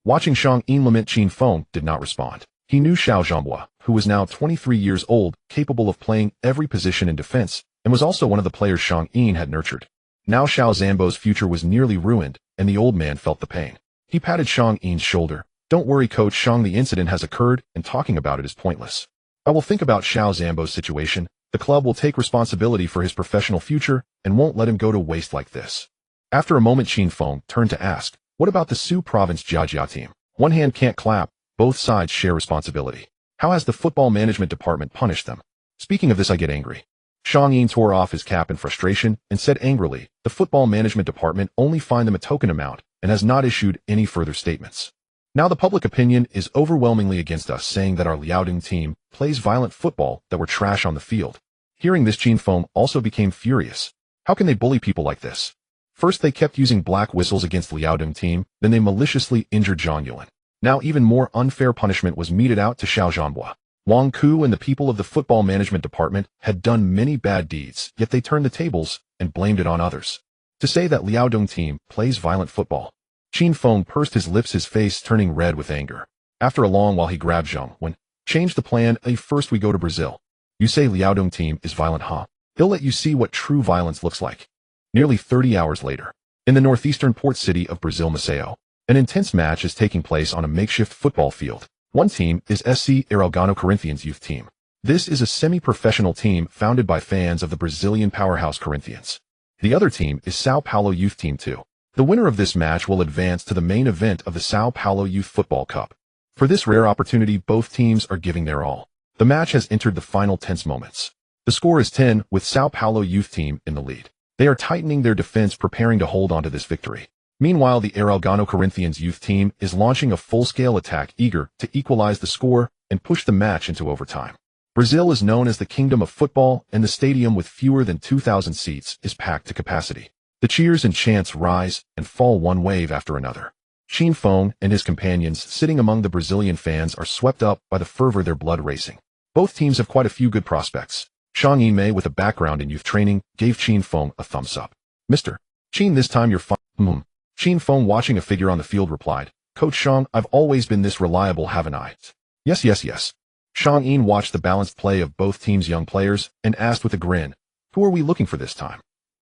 Watching Shang Yin lament, Qin Feng did not respond. He knew Xiao Zhanghua, who was now 23 years old, capable of playing every position in defense, and was also one of the players Shang Yin had nurtured. Now Xiao Zhanhua's future was nearly ruined, and the old man felt the pain. He patted Shang Yin's shoulder. Don't worry, Coach Shang, the incident has occurred, and talking about it is pointless. I will think about Xiao Zhanhua's situation. The club will take responsibility for his professional future and won't let him go to waste like this. After a moment, Qin Feng turned to ask, what about the Sioux province Jiajia team? One hand can't clap, both sides share responsibility. How has the football management department punished them? Speaking of this, I get angry. Shang Yin tore off his cap in frustration and said angrily, the football management department only fined them a token amount and has not issued any further statements. Now the public opinion is overwhelmingly against us, saying that our Liaodong team plays violent football, that we're trash on the field. Hearing this, Qin Feng also became furious. How can they bully people like this? First they kept using black whistles against Liaodong team, then they maliciously injured Zhang Yuan. Now even more unfair punishment was meted out to Xiao Zhanghua. Wang Ku and the people of the football management department had done many bad deeds, yet they turned the tables and blamed it on others. To say that Liaodong team plays violent football. Qin Feng pursed his lips, his face turning red with anger. After a long while he grabbed Zhang Wen. Change the plan. First we go to Brazil. You say Liaodong team is violent, huh? He'll let you see what true violence looks like. Nearly 30 hours later, in the northeastern port city of Brazil, Masia, an intense match is taking place on a makeshift football field. One team is SC Araucano Corinthians youth team. This is a semi-professional team founded by fans of the Brazilian powerhouse Corinthians. The other team is Sao Paulo youth team 2. The winner of this match will advance to the main event of the Sao Paulo Youth Football Cup. For this rare opportunity, both teams are giving their all. The match has entered the final tense moments. The score is 10, with Sao Paulo youth team in the lead. They are tightening their defense, preparing to hold on to this victory. Meanwhile, the Araucano Corinthians youth team is launching a full-scale attack, eager to equalize the score and push the match into overtime. Brazil is known as the kingdom of football, and the stadium with fewer than 2,000 seats is packed to capacity. The cheers and chants rise and fall one wave after another. Qin Feng and his companions sitting among the Brazilian fans are swept up by the fervor, their blood racing. Both teams have quite a few good prospects. Shang Yimei, with a background in youth training, gave Qin Feng a thumbs up. Mr. Qin, this time you're fine. Qin Feng, watching a figure on the field, replied, Coach Shang, I've always been this reliable, haven't I? Yes. Shang Yin watched the balanced play of both teams' young players and asked with a grin, who are we looking for this time?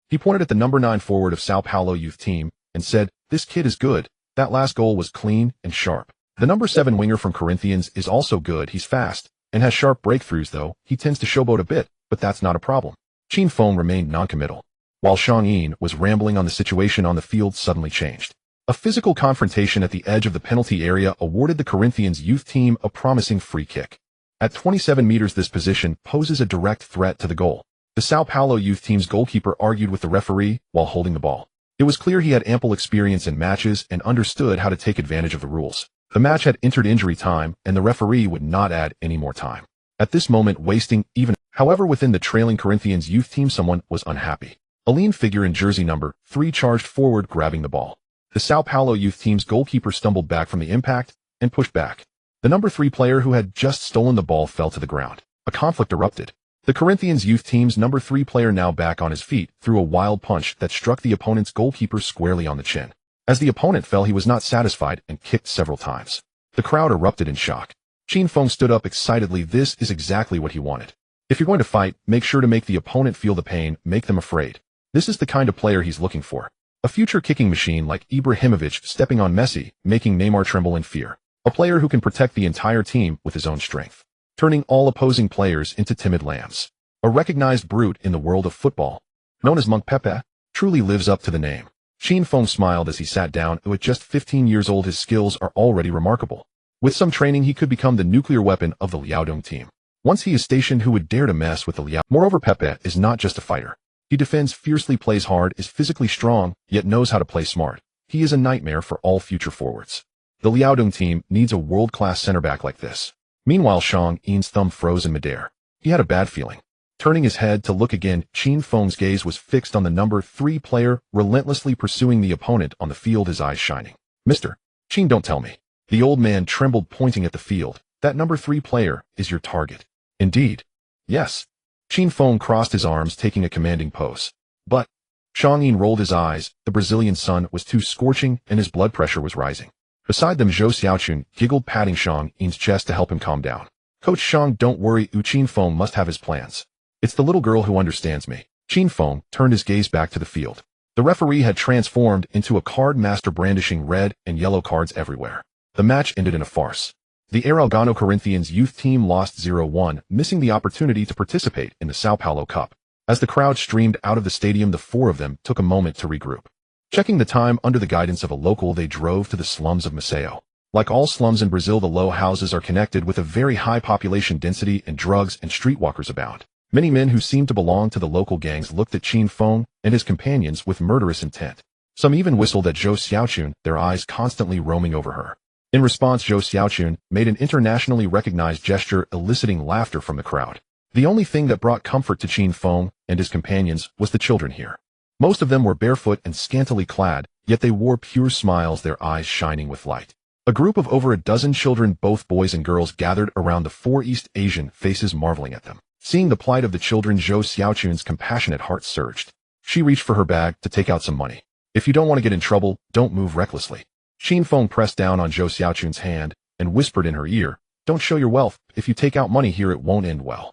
He pointed at the number 9 forward of Sao Paulo youth team and said, This kid is good. That last goal was clean and sharp. The number 7 winger from Corinthians is also good. He's fast and has sharp breakthroughs, though he tends to showboat a bit, but that's not a problem. Qin Feng remained non-committal, while Zhang Yin was rambling on. The situation on the field suddenly changed. A physical confrontation at the edge of the penalty area awarded the Corinthians youth team a promising free kick. At 27 meters, this position poses a direct threat to the goal. The Sao Paulo youth team's goalkeeper argued with the referee while holding the ball. It was clear he had ample experience in matches and understood how to take advantage of the rules. The match had entered injury time, and the referee would not add any more time. At this moment, wasting even. However, within the trailing Corinthians youth team, someone was unhappy. A lean figure in jersey number 3 charged forward, grabbing the ball. The Sao Paulo youth team's goalkeeper stumbled back from the impact and pushed back. The number 3 player who had just stolen the ball fell to the ground. A conflict erupted. The Corinthians youth team's number 3 player, now back on his feet, threw a wild punch that struck the opponent's goalkeeper squarely on the chin. As the opponent fell, he was not satisfied and kicked several times. The crowd erupted in shock. Qin Feng stood up excitedly. This is exactly what he wanted. If you're going to fight, make sure to make the opponent feel the pain, make them afraid. This is the kind of player he's looking for. A future kicking machine like Ibrahimović stepping on Messi, making Neymar tremble in fear. A player who can protect the entire team with his own strength, turning all opposing players into timid lambs. A recognized brute in the world of football, known as Monk Pepe, truly lives up to the name. Qin Feng smiled as he sat down. At just 15 years old, his skills are already remarkable. With some training, he could become the nuclear weapon of the Liaodong team. Once he is stationed, who would dare to mess with the Liaodong? Moreover, Pepe is not just a fighter. He defends fiercely, plays hard, is physically strong, yet knows how to play smart. He is a nightmare for all future forwards. The Liaodong team needs a world-class center back like this. Meanwhile, Zhang Yin's thumb froze in midair. He had a bad feeling. Turning his head to look again, Qin Feng's gaze was fixed on the number 3 player, relentlessly pursuing the opponent on the field, his eyes shining. Mr. Qin, don't tell me. The old man trembled, pointing at the field. That number 3 player is your target. Indeed. Yes. Qin Feng crossed his arms, taking a commanding pose. But Zhang Yin rolled his eyes. The Brazilian sun was too scorching, and his blood pressure was rising. Beside them, Zhou Xiaochun giggled, patting Zhang Yin's chest to help him calm down. Coach Zhang, don't worry, Qin Feng must have his plans. It's the little girl who understands me. Qin Feng turned his gaze back to the field. The referee had transformed into a card master, brandishing red and yellow cards everywhere. The match ended in a farce. The Araucano Corinthians youth team lost 0-1, missing the opportunity to participate in the Sao Paulo Cup. As the crowd streamed out of the stadium, the 4 of them took a moment to regroup. Checking the time under the guidance of a local, they drove to the slums of Masia. Like all slums in Brazil, the low houses are connected with a very high population density, and drugs and streetwalkers abound. Many men who seemed to belong to the local gangs looked at Qin Feng and his companions with murderous intent. Some even whistled at Zhou Xiaochun, their eyes constantly roaming over her. In response, Zhou Xiaochun made an internationally recognized gesture, eliciting laughter from the crowd. The only thing that brought comfort to Qin Feng and his companions was the children here. Most of them were barefoot and scantily clad, yet they wore pure smiles, their eyes shining with light. A group of over a dozen children, both boys and girls, gathered around the 4 East Asian faces, marveling at them. Seeing the plight of the children, Zhou Xiaochun's compassionate heart surged. She reached for her bag to take out some money. If you don't want to get in trouble, don't move recklessly. Qin Feng pressed down on Zhou Xiaochun's hand and whispered in her ear, don't show your wealth. If you take out money here, it won't end well.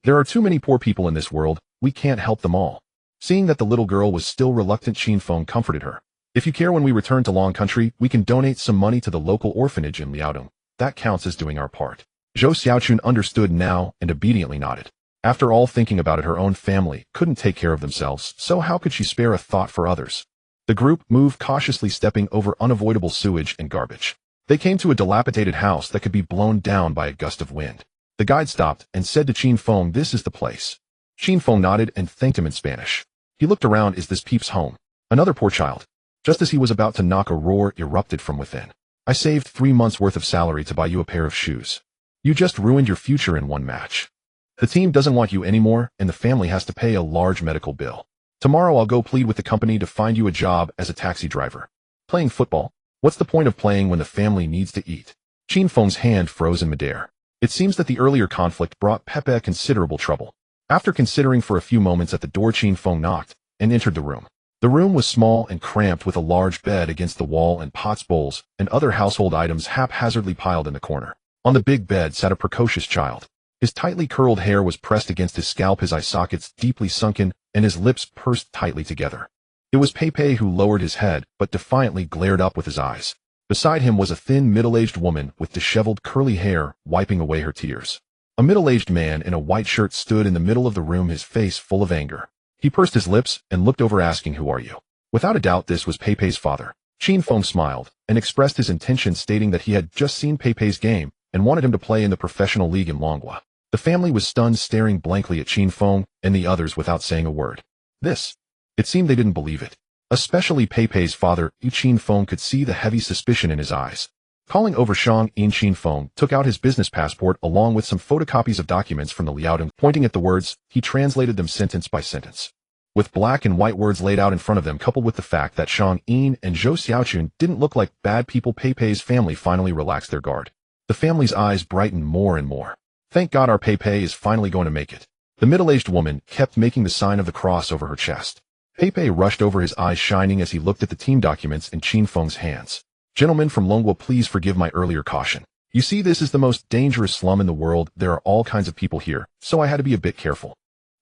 There are too many poor people in this world. We can't help them all. Seeing that the little girl was still reluctant, Qin Feng comforted her. If you care, when we return to Long Country, we can donate some money to the local orphanage in Liaodong. That counts as doing our part. Zhou Xiaochun understood now and obediently nodded. After all, thinking about it, her own family couldn't take care of themselves, so how could she spare a thought for others? The group moved cautiously, stepping over unavoidable sewage and garbage. They came to a dilapidated house that could be blown down by a gust of wind. The guide stopped and said to Qin Feng, this is the place. Qin Feng nodded and thanked him in Spanish. He looked around. Is this Peep's home? Another poor child. Just as he was about to knock, a roar erupted from within. I saved 3 months' worth of salary to buy you a pair of shoes. You just ruined your future in one match. The team doesn't want you anymore, and the family has to pay a large medical bill. Tomorrow I'll go plead with the company to find you a job as a taxi driver. Playing football? What's the point of playing when the family needs to eat? Qin Feng's hand froze in midair. It seems that the earlier conflict brought Pepe considerable trouble. After considering for a few moments, at the door Qin Feng knocked and entered the room. The room was small and cramped, with a large bed against the wall and pots, bowls, and other household items haphazardly piled in the corner. On the big bed sat a precocious child. His tightly curled hair was pressed against his scalp, his eye sockets deeply sunken, and his lips pursed tightly together. It was Pepe who lowered his head, but defiantly glared up with his eyes. Beside him was a thin, middle-aged woman with disheveled curly hair, wiping away her tears. A middle-aged man in a white shirt stood in the middle of the room, his face full of anger. He pursed his lips and looked over, asking, "Who are you?" Without a doubt, this was Pepe's father. Qin Feng smiled and expressed his intention, stating that he had just seen Pepe's game and wanted him to play in the professional league in Longwa. The family was stunned, staring blankly at Qin Feng and the others without saying a word. It seemed they didn't believe it. Especially Pepe's father. Qin Feng could see the heavy suspicion in his eyes. Calling over Shang Yin, Qin Feng took out his business passport along with some photocopies of documents from the Liaodong. Pointing at the words, he translated them sentence by sentence. With black and white words laid out in front of them, coupled with the fact that Shang Yin and Zhou Xiaochun didn't look like bad people, Pepe's family finally relaxed their guard. The family's eyes brightened more and more. "Thank God our Pepe is finally going to make it." The middle-aged woman kept making the sign of the cross over her chest. Pepe rushed over, his eyes shining as he looked at the team documents in Qin Feng's hands. "Gentlemen from Longwa, please forgive my earlier caution. You see, this is the most dangerous slum in the world. There are all kinds of people here, so I had to be a bit careful.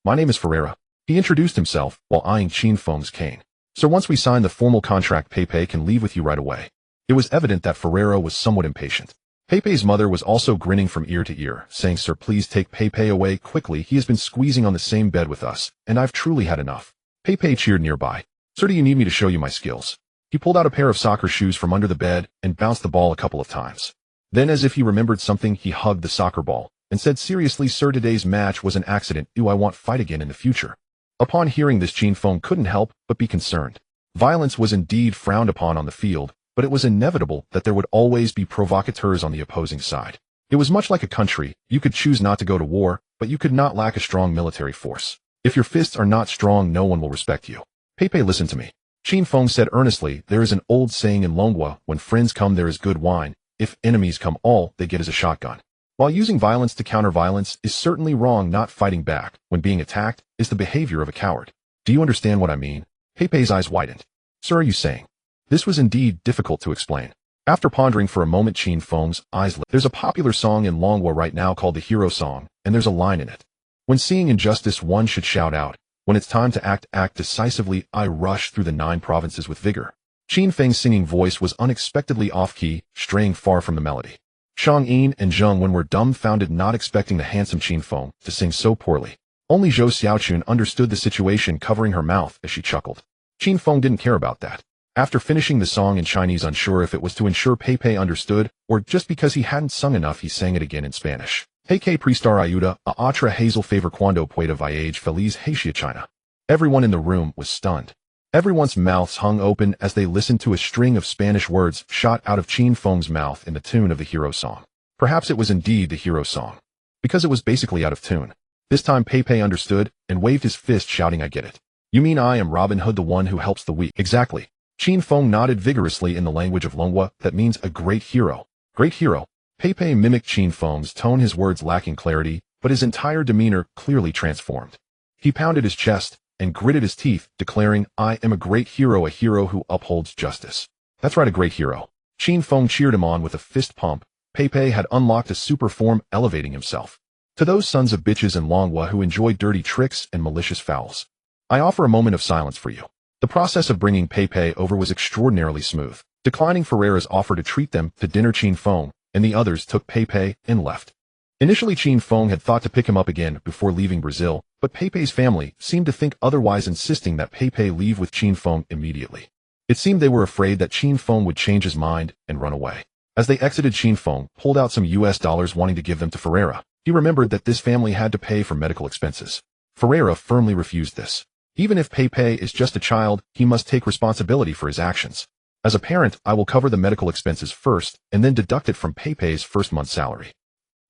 My name is Ferreira." He introduced himself while eyeing Qin Feng's cane. "So once we sign the formal contract, Pepe can leave with you right away." It was evident that Ferreira was somewhat impatient. Pepe's mother was also grinning from ear to ear, saying, "Sir, please take Pepe away quickly. He has been squeezing on the same bed with us, and I've truly had enough." Pepe cheered nearby. "Sir, do you need me to show you my skills?" He pulled out a pair of soccer shoes from under the bed and bounced the ball a couple of times. Then, as if he remembered something, he hugged the soccer ball and said, "Seriously, sir, today's match was an accident. Do I want fight again in the future?" Upon hearing this, Qin Feng couldn't help but be concerned. Violence was indeed frowned upon on the field, but it was inevitable that there would always be provocateurs on the opposing side. It was much like a country. You could choose not to go to war, but you could not lack a strong military force. If your fists are not strong, no one will respect you. "Pepe, listen to me," Qin Feng said earnestly. "There is an old saying in Longwa, when friends come there is good wine. If enemies come, all they get is a shotgun. While using violence to counter violence is certainly wrong, not fighting back when being attacked is the behavior of a coward. Do you understand what I mean?" Pepe's eyes widened. "Sir, are you saying?" This was indeed difficult to explain. After pondering for a moment, Qin Feng's eyes lit. "There's a popular song in Longwa right now called the Hero Song, and there's a line in it. When seeing injustice, one should shout out. When it's time to act, act decisively. I rush through the 9 provinces with vigor." Qin Feng's singing voice was unexpectedly off-key, straying far from the melody. Shang Yin and Zheng Wen were dumbfounded, not expecting the handsome Qin Feng to sing so poorly. Only Zhou Xiaochun understood the situation, covering her mouth as she chuckled. Qin Feng didn't care about that. After finishing the song in Chinese, unsure if it was to ensure Pepe understood or just because he hadn't sung enough, he sang it again in Spanish. "Hey que prestar ayuda a otra hazel favor cuando pueda viaje feliz hacia China." Everyone in the room was stunned. Everyone's mouths hung open as they listened to a string of Spanish words shot out of Qin Feng's mouth in the tune of the Hero Song. Perhaps it was indeed the Hero Song, because it was basically out of tune. This time Pepe understood and waved his fist, shouting, "I get it. You mean I am Robin Hood, the one who helps the weak?" "Exactly." Qin Feng nodded vigorously. "In the language of Longwa, that means a great hero." "Great hero?" Pepe mimicked Qin Feng's tone, his words lacking clarity, but his entire demeanor clearly transformed. He pounded his chest and gritted his teeth, declaring, "I am a great hero, a hero who upholds justice." "That's right, a great hero." Qin Feng cheered him on with a fist pump. Pepe had unlocked a super form, elevating himself. "To those sons of bitches in Longwa who enjoy dirty tricks and malicious fouls, I offer a moment of silence for you." The process of bringing Pepe over was extraordinarily smooth. Declining Ferreira's offer to treat them to dinner, Qin Feng and the others took Pepe and left. Initially, Qin Feng had thought to pick him up again before leaving Brazil, but Pepe's family seemed to think otherwise, insisting that Pepe leave with Qin Feng immediately. It seemed they were afraid that Qin Feng would change his mind and run away. As they exited, Qin Feng pulled out some US dollars, wanting to give them to Ferreira. He remembered that this family had to pay for medical expenses. Ferreira firmly refused this. Even if Pepe is just a child, he must take responsibility for his actions. "As a parent, I will cover the medical expenses first and then deduct it from Pepe's first month's salary."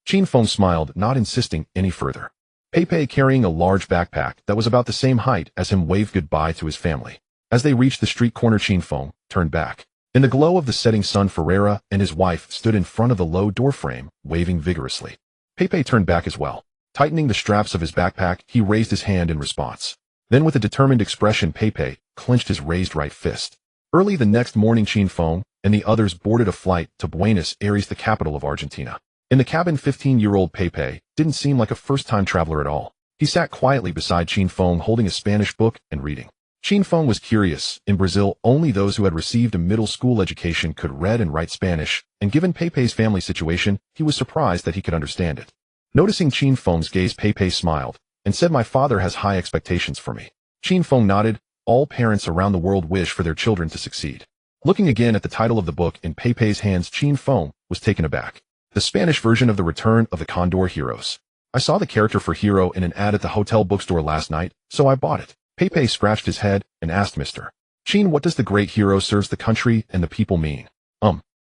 Qin Feng smiled, not insisting any further. Pepe, carrying a large backpack that was about the same height as him, waved goodbye to his family. As they reached the street corner, Qin Feng turned back. In the glow of the setting sun, Ferreira and his wife stood in front of the low doorframe, waving vigorously. Pepe turned back as well. Tightening the straps of his backpack, he raised his hand in response. Then, with a determined expression, Pepe clenched his raised right fist. Early the next morning, Qin Feng and the others boarded a flight to Buenos Aires, the capital of Argentina. In the cabin, 15-year-old Pepe didn't seem like a first-time traveler at all. He sat quietly beside Qin Feng, holding a Spanish book and reading. Qin Feng was curious. In Brazil, only those who had received a middle school education could read and write Spanish, and given Pepe's family situation, he was surprised that he could understand it. Noticing Qin Feng's gaze, Pepe smiled and said, "My father has high expectations for me." Qin Feng nodded. All parents around the world wish for their children to succeed. Looking again at the title of the book in Pepe's hands, Qin Feng was taken aback. The Spanish version of The Return of the Condor Heroes. "I saw the character for hero in an ad at the hotel bookstore last night, so I bought it." Pepe scratched his head and asked Mr. Qin, "What does the great hero serves the country and the people mean?"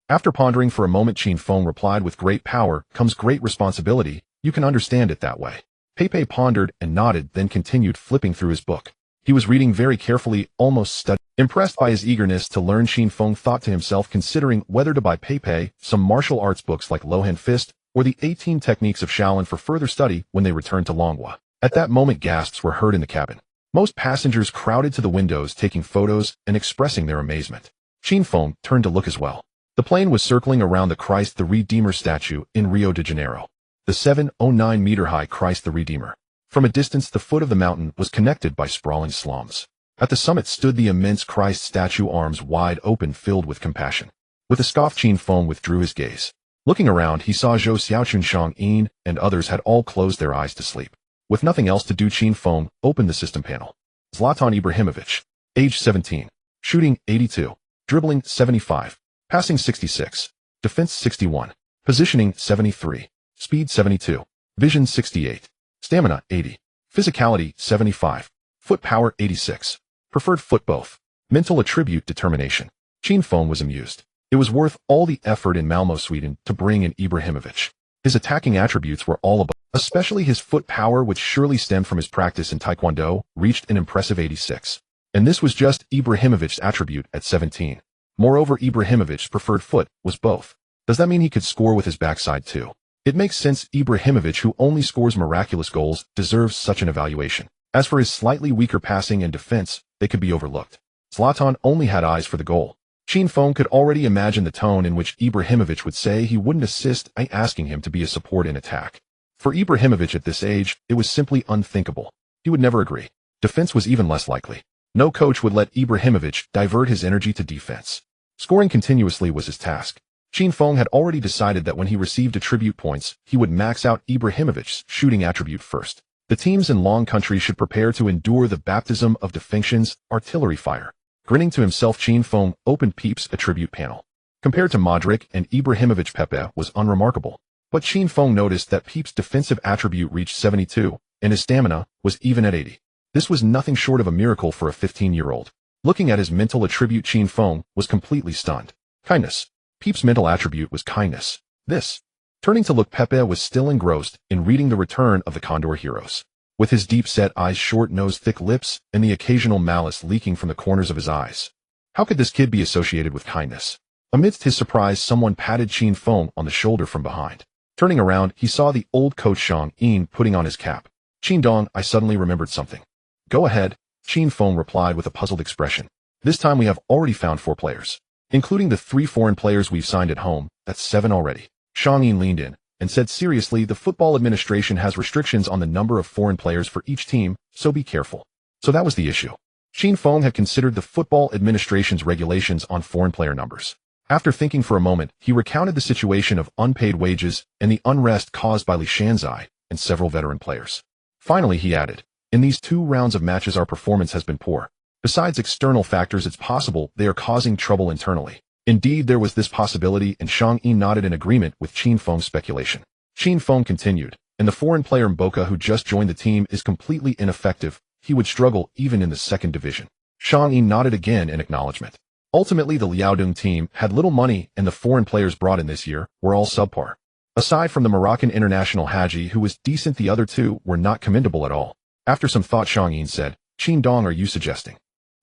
After pondering for a moment, Qin Feng replied, "With great power comes great responsibility. You can understand it that way." Pepe pondered and nodded, then continued flipping through his book. He was reading very carefully, almost studying. Impressed by his eagerness to learn, Qin Feng thought to himself, considering whether to buy Pepe some martial arts books like Lohan Fist or the 18 Techniques of Shaolin for further study when they returned to Longhua. At that moment, gasps were heard in the cabin. Most passengers crowded to the windows, taking photos and expressing their amazement. Qin Feng turned to look as well. The plane was circling around the Christ the Redeemer statue in Rio de Janeiro. The 709-meter-high Christ the Redeemer. From a distance, the foot of the mountain was connected by sprawling slums. At the summit stood the immense Christ statue, arms wide open, filled with compassion. With a scoff, Qin Feng withdrew his gaze. Looking around, he saw Zhou Xiaochun, Shang Yin, and others had all closed their eyes to sleep. With nothing else to do, Qin Feng opened the system panel. Zlatan Ibrahimović, age 17, shooting 82, dribbling 75, passing 66, defense 61, positioning 73, speed 72, vision 68, stamina 80, physicality 75, foot power 86, preferred foot both, mental attribute determination. Qin Feng was amused. It was worth all the effort in Malmö, Sweden, to bring in Ibrahimović. His attacking attributes were all above. Especially his foot power, which surely stemmed from his practice in Taekwondo, reached an impressive 86. And this was just Ibrahimovic's attribute at 17. Moreover, Ibrahimovic's preferred foot was both. Does that mean he could score with his backside too? It makes sense. Ibrahimović, who only scores miraculous goals, deserves such an evaluation. As for his slightly weaker passing and defense, they could be overlooked. Zlatan only had eyes for the goal. Qin Feng could already imagine the tone in which Ibrahimović would say he wouldn't assist by asking him to be a support in attack. For Ibrahimović at this age, it was simply unthinkable. He would never agree. Defense was even less likely. No coach would let Ibrahimović divert his energy to defense. Scoring continuously was his task. Qin Feng had already decided that when he received attribute points, he would max out Ibrahimovic's shooting attribute first. The teams in Long Country should prepare to endure the baptism of Definction's artillery fire. Grinning to himself, Qin Feng opened Pepe's attribute panel. Compared to Modrić and Ibrahimović, Pepe was unremarkable. But Qin Feng noticed that Pepe's defensive attribute reached 72, and his stamina was even at 80. This was nothing short of a miracle for a 15-year-old. Looking at his mental attribute, Qin Feng was completely stunned. Kindness. Pepe's mental attribute was kindness. This. Turning to look, Pepe was still engrossed in reading The Return of the Condor Heroes. With his deep-set eyes, short nose, thick lips, and the occasional malice leaking from the corners of his eyes. How could this kid be associated with kindness? Amidst his surprise, someone patted Qin Feng on the shoulder from behind. Turning around, he saw the old coach Shang Yin putting on his cap. "Qin Dong, I suddenly remembered something." "Go ahead," Qin Feng replied with a puzzled expression. "This time we have already found 4 players. Including the 3 foreign players we've signed at home, that's 7 already." Shang Yin leaned in and said seriously, "The football administration has restrictions on the number of foreign players for each team, so be careful." So that was the issue. Qin Feng had considered the football administration's regulations on foreign player numbers. After thinking for a moment, he recounted the situation of unpaid wages and the unrest caused by Li Shanzai and several veteran players. Finally, he added, "In these 2 rounds of matches, our performance has been poor. Besides external factors, it's possible they are causing trouble internally." Indeed, there was this possibility, and Shang Yin nodded in agreement with Qin Feng's speculation. Qin Feng continued, "And the foreign player Mboka who just joined the team is completely ineffective. He would struggle even in the 2nd division." Shang Yin nodded again in acknowledgement. Ultimately, the Liaodong team had little money, and the foreign players brought in this year were all subpar. Aside from the Moroccan international Haji, who was decent, the other 2 were not commendable at all. After some thought, Shang Yin said, "Qin Dong, are you suggesting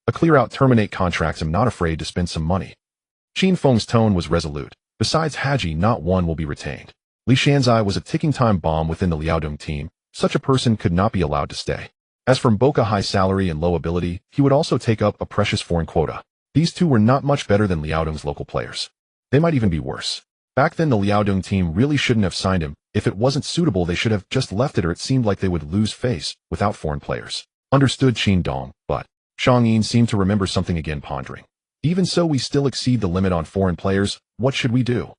a clear-out terminate contracts? I'm not afraid to spend some money." Qin Feng's tone was resolute. Besides Haji, not one will be retained. Li Shanzai was a ticking time bomb within the Liaodong team. Such a person could not be allowed to stay. As for Mboka, high salary and low ability, he would also take up a precious foreign quota. These 2 were not much better than Liaodong's local players. They might even be worse. Back then, the Liaodong team really shouldn't have signed him. If it wasn't suitable, they should have just left it, or it seemed like they would lose face without foreign players. Understood, Qin Dong, but Shang Yin seemed to remember something again, pondering. Even so, we still exceed the limit on foreign players. What should we do?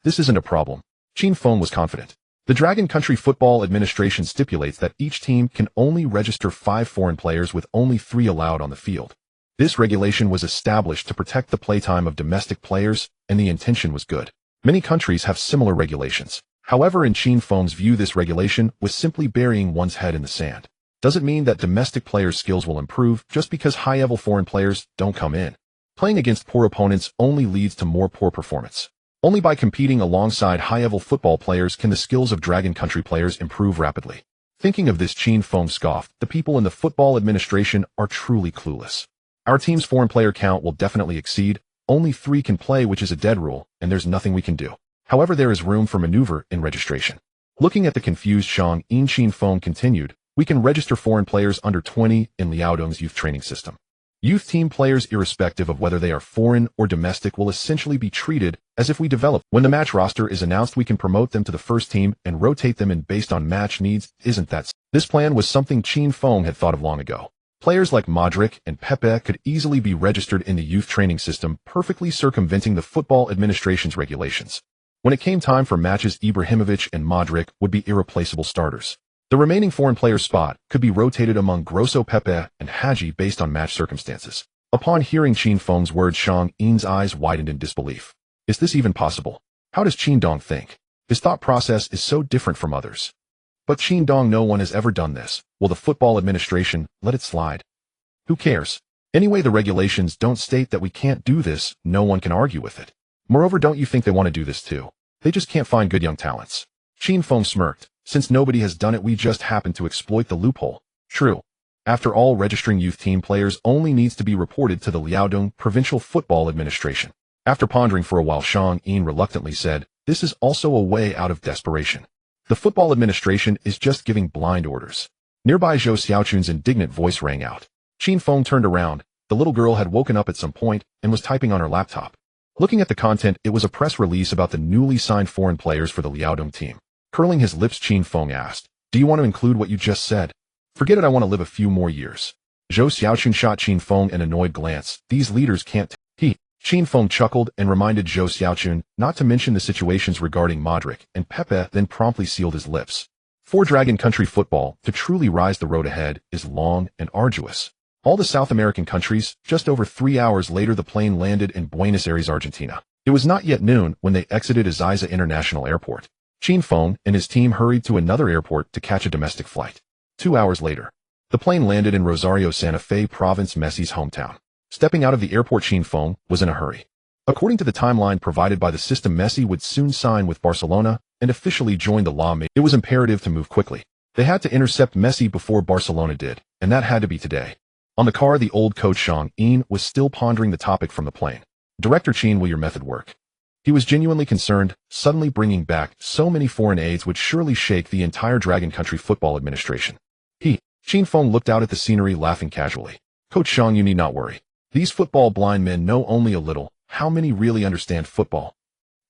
This isn't a problem. Qin Feng was confident. The Dragon Country Football Administration stipulates that each team can only register 5 foreign players with only 3 allowed on the field. This regulation was established to protect the playtime of domestic players, and the intention was good. Many countries have similar regulations. However, in Qin Feng's view, this regulation was simply burying one's head in the sand. Doesn't mean that domestic players' skills will improve just because high-level foreign players don't come in. Playing against poor opponents only leads to more poor performance. Only by competing alongside high-level football players can the skills of Dragon Country players improve rapidly. Thinking of this, Qin Feng scoffed. The people in the football administration are truly clueless. Our team's foreign player count will definitely exceed. Only 3 can play, which is a dead rule, and there's nothing we can do. However, there is room for maneuver in registration. Looking at the confused Shang Yin, Qin Feng continued, we can register foreign players under 20 in Liaodong's youth training system. Youth team players, irrespective of whether they are foreign or domestic, will essentially be treated as if we develop. When the match roster is announced, we can promote them to the first team and rotate them in based on match needs. Isn't that? This plan was something Qin Feng had thought of long ago. Players like Modrić and Pepe could easily be registered in the youth training system, perfectly circumventing the football administration's regulations. When it came time for matches, Ibrahimović and Modrić would be irreplaceable starters. The remaining foreign player spot could be rotated among Grosso, Pepe, and Hadji based on match circumstances. Upon hearing Qin Feng's words, Shang Yin's eyes widened in disbelief. Is this even possible? How does Qin Dong think? His thought process is so different from others. But Qin Dong, no one has ever done this. Will the football administration let it slide? Who cares? Anyway, the regulations don't state that we can't do this. No one can argue with it. Moreover, don't you think they want to do this too? They just can't find good young talents. Qin Feng smirked. Since nobody has done it, we just happen to exploit the loophole. True. After all, registering youth team players only needs to be reported to the Liaodong Provincial Football Administration. After pondering for a while, Shang Yin reluctantly said, this is also a way out of desperation. The football administration is just giving blind orders. Nearby, Zhou Xiaochun's indignant voice rang out. Qin Feng turned around. The little girl had woken up at some point and was typing on her laptop. Looking at the content, it was a press release about the newly signed foreign players for the Liaodong team. Curling his lips, Qin Feng asked, do you want to include what you just said? Forget it, I want to live a few more years. Zhou Xiaochun shot Qin Feng an annoyed glance. These leaders can't. Qin Feng chuckled and reminded Zhou Xiaochun not to mention the situations regarding Modrić and Pepe, then promptly sealed his lips. For Dragon Country football to truly rise, the road ahead is long and arduous. All the South American countries, just over 3 hours later, the plane landed in Buenos Aires, Argentina. It was not yet noon when they exited Ezeiza International Airport. Qin Feng and his team hurried to another airport to catch a domestic flight. 2 hours later, the plane landed in Rosario, Santa Fe Province, Messi's hometown. Stepping out of the airport, Qin Feng was in a hurry. According to the timeline provided by the system, Messi would soon sign with Barcelona and officially join the La Masia. It was imperative to move quickly. They had to intercept Messi before Barcelona did, and that had to be today. On the car, the old coach Shang Yin was still pondering the topic from the plane. Director Qin, will your method work? He was genuinely concerned. Suddenly bringing back so many foreign aides would surely shake the entire Dragon Country Football Administration. Qin Feng looked out at the scenery, laughing casually. Coach Shang, you need not worry. These football blind men know only a little. How many really understand football?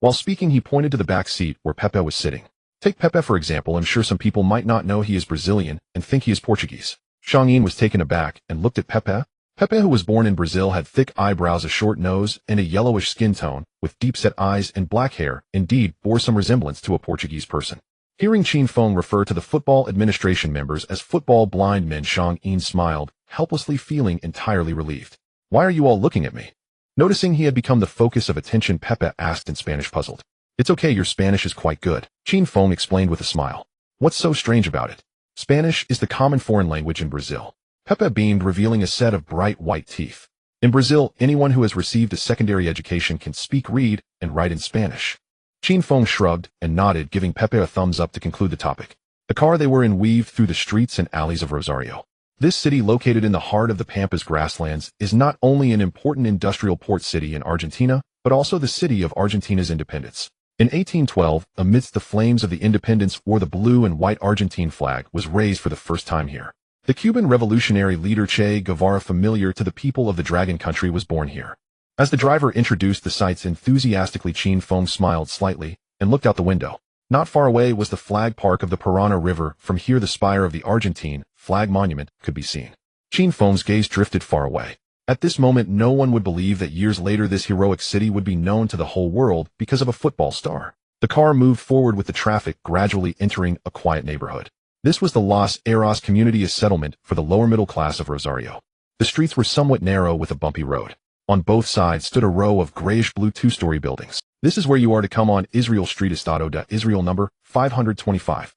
While speaking, he pointed to the back seat where Pepe was sitting. Take Pepe for example. I'm sure some people might not know he is Brazilian and think he is Portuguese. Shang Yin was taken aback and looked at Pepe. Pepe, who was born in Brazil, had thick eyebrows, a short nose, and a yellowish skin tone, with deep-set eyes and black hair. Indeed, bore some resemblance to a Portuguese person. Hearing Qin Feng refer to the football administration members as football blind men, Shang Yin smiled, helplessly, feeling entirely relieved. Why are you all looking at me? Noticing he had become the focus of attention, Pepe asked in Spanish, puzzled. It's okay, your Spanish is quite good, Qin Feng explained with a smile. What's so strange about it? Spanish is the common foreign language in Brazil. Pepe beamed, revealing a set of bright white teeth. In Brazil, anyone who has received a secondary education can speak, read, and write in Spanish. Qin Feng shrugged and nodded, giving Pepe a thumbs up to conclude the topic. The car they were in weaved through the streets and alleys of Rosario. This city, located in the heart of the Pampas grasslands, is not only an important industrial port city in Argentina, but also the city of Argentina's independence. In 1812, amidst the flames of the Independence War, the blue and white Argentine flag was raised for the first time here. The Cuban revolutionary leader Che Guevara, familiar to the people of the Dragon Country, was born here. As the driver introduced the sights enthusiastically, Qin Feng smiled slightly and looked out the window. Not far away was the flag park of the Parana River. From here, the spire of the Argentine flag monument could be seen. Qin Feng's gaze drifted far away. At this moment, no one would believe that years later this heroic city would be known to the whole world because of a football star. The car moved forward with the traffic gradually entering a quiet neighborhood. This was the Los Eros community settlement for the lower middle class of Rosario. The streets were somewhat narrow with a bumpy road. On both sides stood a row of grayish-blue two-story buildings. This is where you are to come on Israel Street, Estado de Israel number 525.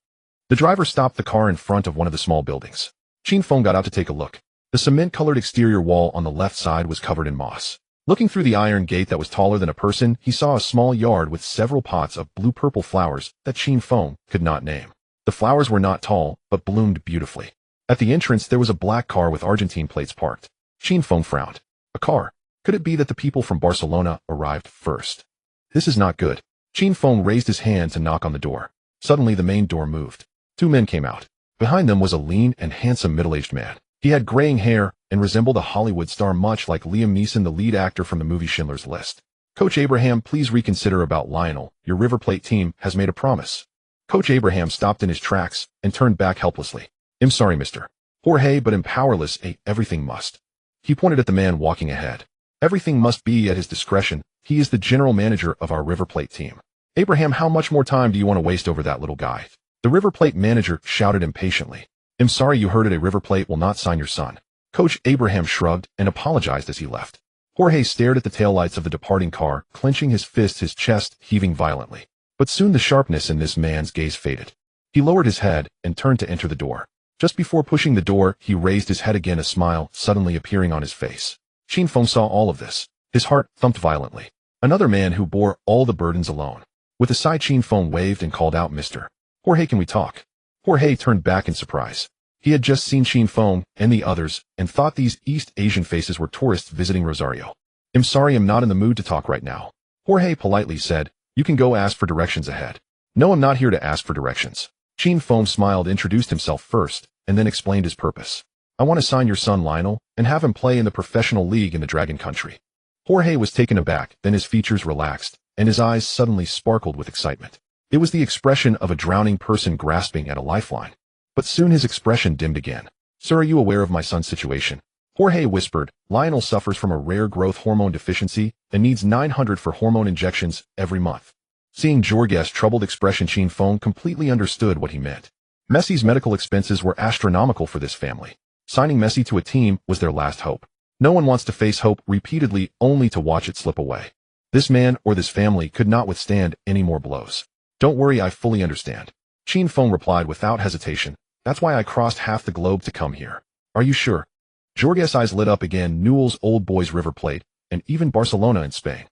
The driver stopped the car in front of one of the small buildings. Qin Feng got out to take a look. The cement-colored exterior wall on the left side was covered in moss. Looking through the iron gate that was taller than a person, he saw a small yard with several pots of blue-purple flowers that Qin Feng could not name. The flowers were not tall, but bloomed beautifully. At the entrance, there was a black car with Argentine plates parked. Qin Feng frowned. A car? Could it be that the people from Barcelona arrived first? This is not good. Qin Feng raised his hand to knock on the door. Suddenly, the main door moved. Two men came out. Behind them was a lean and handsome middle-aged man. He had graying hair and resembled a Hollywood star much like Liam Neeson, the lead actor from the movie Schindler's List. Coach Abraham, please reconsider about Lionel. Your River Plate team has made a promise. Coach Abraham stopped in his tracks and turned back helplessly. I'm sorry, Mr. Jorge, but I'm powerless. Everything must. He pointed at the man walking ahead. Everything must be at his discretion. He is the general manager of our River Plate team. Abraham, how much more time do you want to waste over that little guy? The River Plate manager shouted impatiently. I'm sorry you heard it. A River Plate will not sign your son. Coach Abraham shrugged and apologized as he left. Jorge stared at the taillights of the departing car, clenching his fists, his chest heaving violently. But soon the sharpness in this man's gaze faded. He lowered his head and turned to enter the door. Just before pushing the door, he raised his head again, a smile suddenly appearing on his face. Qin Feng saw all of this. His heart thumped violently. Another man who bore all the burdens alone. With a sigh, Qin Feng waved and called out, Mr. Jorge, can we talk? Jorge turned back in surprise. He had just seen Qin Feng and the others and thought these East Asian faces were tourists visiting Rosario. I'm sorry, I'm not in the mood to talk right now. Jorge politely said, you can go ask for directions ahead. No, I'm not here to ask for directions. Qin Feng smiled, introduced himself first, and then explained his purpose. I want to sign your son Lionel and have him play in the professional league in the Dragon Country. Jorge was taken aback, then his features relaxed, and his eyes suddenly sparkled with excitement. It was the expression of a drowning person grasping at a lifeline. But soon his expression dimmed again. Sir, are you aware of my son's situation? Jorge whispered, Lionel suffers from a rare growth hormone deficiency and needs 900 for hormone injections every month. Seeing Jorge's troubled expression, Qin Feng completely understood what he meant. Messi's medical expenses were astronomical for this family. Signing Messi to a team was their last hope. No one wants to face hope repeatedly only to watch it slip away. This man or this family could not withstand any more blows. Don't worry, I fully understand. Qin Feng replied without hesitation. That's why I crossed half the globe to come here. Are you sure? Jorge's eyes lit up again. Newell's Old Boys, River Plate, and even Barcelona in Spain.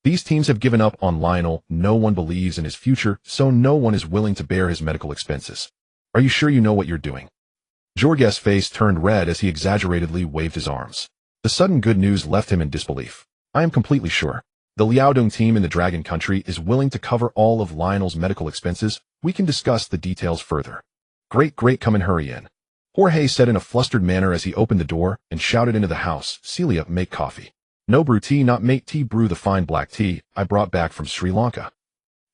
These teams have given up on Lionel. No one believes in his future, so no one is willing to bear his medical expenses. Are you sure you know what you're doing? Jorge's face turned red as he exaggeratedly waved his arms. The sudden good news left him in disbelief. I am completely sure. The Liaodong team in the Dragon Country is willing to cover all of Lionel's medical expenses. We can discuss the details further. Great, come and hurry in. Jorge said in a flustered manner as he opened the door and shouted into the house, Celia, make coffee. No brew tea, not make tea, brew the fine black tea I brought back from Sri Lanka.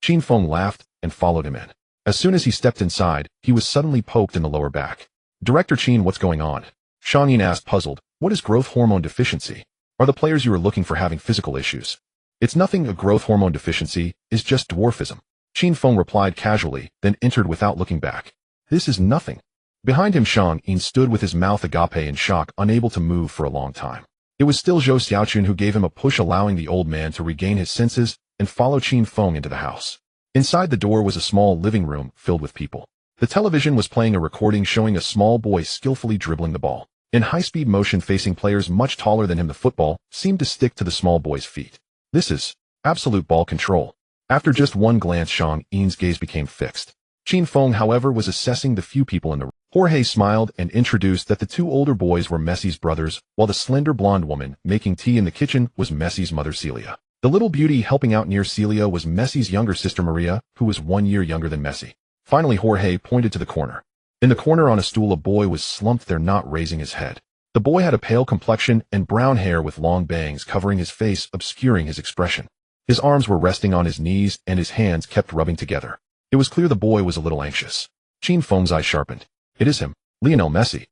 Qin Feng laughed and followed him in. As soon as he stepped inside, he was suddenly poked in the lower back. Director Qin, what's going on? Shang Yin asked, puzzled. What is growth hormone deficiency? Are the players you are looking for having physical issues? It's nothing. A growth hormone deficiency is just dwarfism. Qin Feng replied casually, then entered without looking back. This is nothing. Behind him, Shang Yin stood with his mouth agape in shock, unable to move for a long time. It was still Zhou Xiaochun who gave him a push, allowing the old man to regain his senses and follow Qin Feng into the house. Inside the door was a small living room filled with people. The television was playing a recording showing a small boy skillfully dribbling the ball. In high-speed motion, facing players much taller than him, the football seemed to stick to the small boy's feet. This is absolute ball control. After just one glance, Shang Yin's gaze became fixed. Qin Feng, however, was assessing the few people in the room. Jorge smiled and introduced that the two older boys were Messi's brothers, while the slender blonde woman making tea in the kitchen was Messi's mother, Celia. The little beauty helping out near Celia was Messi's younger sister, Maria, who was 1 year younger than Messi. Finally, Jorge pointed to the corner. In the corner on a stool, a boy was slumped there, not raising his head. The boy had a pale complexion and brown hair with long bangs covering his face, obscuring his expression. His arms were resting on his knees and his hands kept rubbing together. It was clear the boy was a little anxious. Qin Feng's eyes sharpened. It is him, Lionel Messi.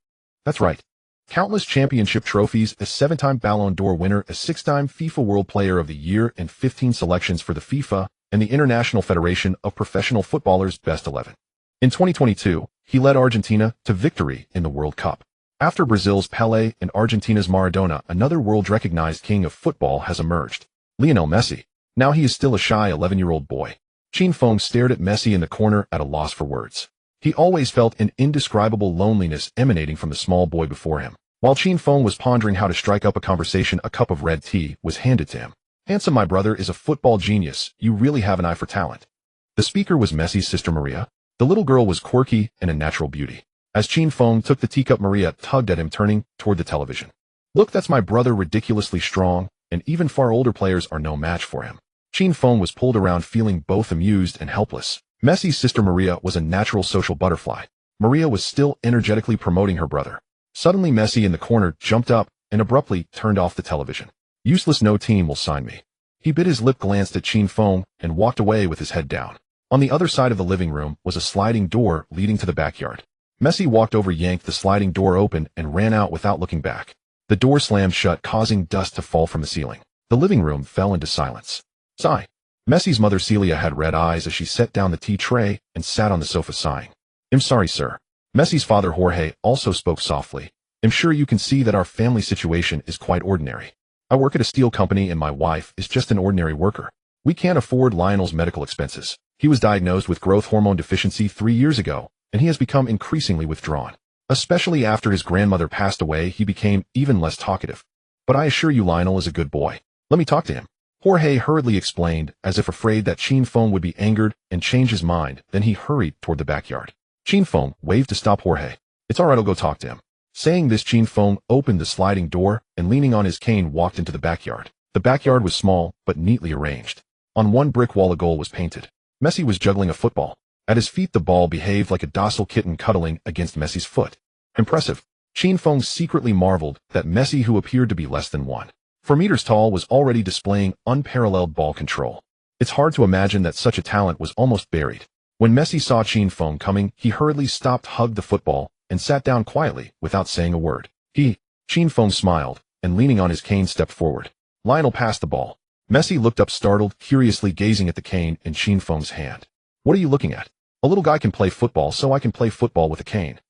That's right. Countless championship trophies, a 7-time Ballon d'Or winner, a 6-time FIFA World Player of the Year, and 15 selections for the FIFA and the International Federation of Professional Footballers Best 11. In 2022, he led Argentina to victory in the World Cup. After Brazil's Pelé and Argentina's Maradona, another world-recognized king of football has emerged. Lionel Messi. Now he is still a shy 11-year-old boy. Qin Feng stared at Messi in the corner at a loss for words. He always felt an indescribable loneliness emanating from the small boy before him. While Qin Feng was pondering how to strike up a conversation, a cup of red tea was handed to him. "Handsome, my brother is a football genius. You really have an eye for talent." The speaker was Messi's sister Maria. The little girl was quirky and a natural beauty. As Qin Feng took the teacup, Maria tugged at him, turning toward the television. "Look, that's my brother, ridiculously strong, and even far older players are no match for him." Qin Feng was pulled around, feeling both amused and helpless. Messi's sister Maria was a natural social butterfly. Maria was still energetically promoting her brother. Suddenly Messi in the corner jumped up and abruptly turned off the television. "Useless, no team will sign me." He bit his lip, glanced at Qin Feng, and walked away with his head down. On the other side of the living room was a sliding door leading to the backyard. Messi walked over, yanked the sliding door open, and ran out without looking back. The door slammed shut, causing dust to fall from the ceiling. The living room fell into silence. Sigh. Messi's mother Celia had red eyes as she set down the tea tray and sat on the sofa sighing. "I'm sorry, sir." Messi's father Jorge also spoke softly. "I'm sure you can see that our family situation is quite ordinary. I work at a steel company and my wife is just an ordinary worker. We can't afford Lionel's medical expenses. He was diagnosed with growth hormone deficiency 3 years ago, and he has become increasingly withdrawn. Especially after his grandmother passed away, he became even less talkative. But I assure you Lionel is a good boy. Let me talk to him." Jorge hurriedly explained, as if afraid that Qin Feng would be angered and change his mind. Then he hurried toward the backyard. Qin Feng waved to stop Jorge. "It's all right, I'll go talk to him." Saying this, Qin Feng opened the sliding door and, leaning on his cane, walked into the backyard. The backyard was small, but neatly arranged. On one brick wall a goal was painted. Messi was juggling a football. At his feet the ball behaved like a docile kitten cuddling against Messi's foot. Impressive. Qin Feng secretly marveled that Messi, who appeared to be less than 1.4 meters tall, was already displaying unparalleled ball control. It's hard to imagine that such a talent was almost buried. When Messi saw Qin Feng coming, he hurriedly stopped, hugged the football, and sat down quietly without saying a word. Qin Feng smiled, and leaning on his cane stepped forward. Lionel passed the ball. Messi looked up, startled, curiously gazing at the cane in Qin Feng's hand. "What are you looking at?" "A little guy can play football, so I can play football with a cane."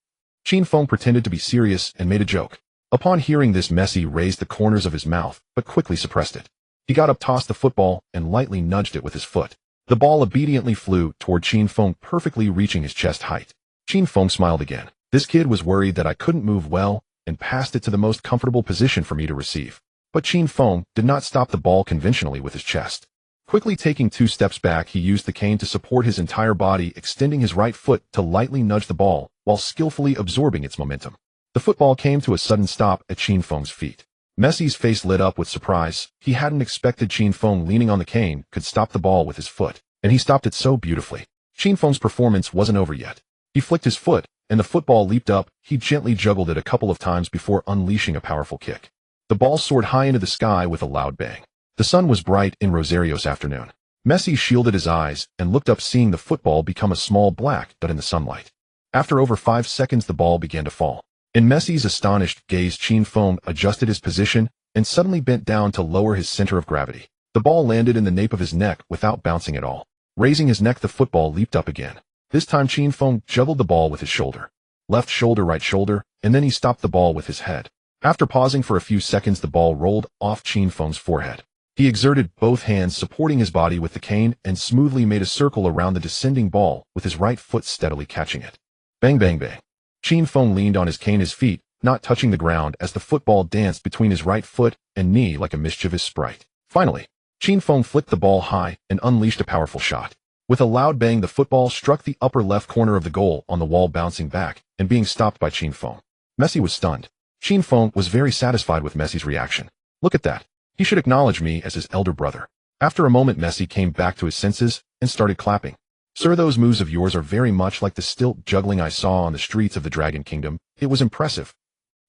Qin Feng pretended to be serious and made a joke. Upon hearing this, Messi raised the corners of his mouth, but quickly suppressed it. He got up, tossed the football, and lightly nudged it with his foot. The ball obediently flew toward Qin Feng, perfectly reaching his chest height. Qin Feng smiled again. "This kid was worried that I couldn't move well, and passed it to the most comfortable position for me to receive." But Qin Feng did not stop the ball conventionally with his chest. Quickly taking 2 steps back, he used the cane to support his entire body, extending his right foot to lightly nudge the ball, while skillfully absorbing its momentum. The football came to a sudden stop at Qin Feng's feet. Messi's face lit up with surprise. He hadn't expected Qin Feng, leaning on the cane, could stop the ball with his foot, and he stopped it so beautifully. Qin Feng's performance wasn't over yet. He flicked his foot, and the football leaped up. He gently juggled it a couple of times before unleashing a powerful kick. The ball soared high into the sky with a loud bang. The sun was bright in Rosario's afternoon. Messi shielded his eyes and looked up, seeing the football become a small black dot in the sunlight. After over 5 seconds, the ball began to fall. In Messi's astonished gaze, Qin Feng adjusted his position and suddenly bent down to lower his center of gravity. The ball landed in the nape of his neck without bouncing at all. Raising his neck, the football leaped up again. This time Qin Feng juggled the ball with his shoulder. Left shoulder, right shoulder, and then he stopped the ball with his head. After pausing for a few seconds, the ball rolled off Qin Feng's forehead. He exerted both hands, supporting his body with the cane, and smoothly made a circle around the descending ball, with his right foot steadily catching it. Bang, bang, bang. Qin Feng leaned on his cane, his feet not touching the ground, as the football danced between his right foot and knee like a mischievous sprite. Finally, Qin Feng flicked the ball high and unleashed a powerful shot. With a loud bang, the football struck the upper left corner of the goal on the wall, bouncing back and being stopped by Qin Feng. Messi was stunned. Qin Feng was very satisfied with Messi's reaction. "Look at that. He should acknowledge me as his elder brother." After a moment, Messi came back to his senses and started clapping. "Sir, those moves of yours are very much like the stilt juggling I saw on the streets of the Dragon Kingdom. It was impressive."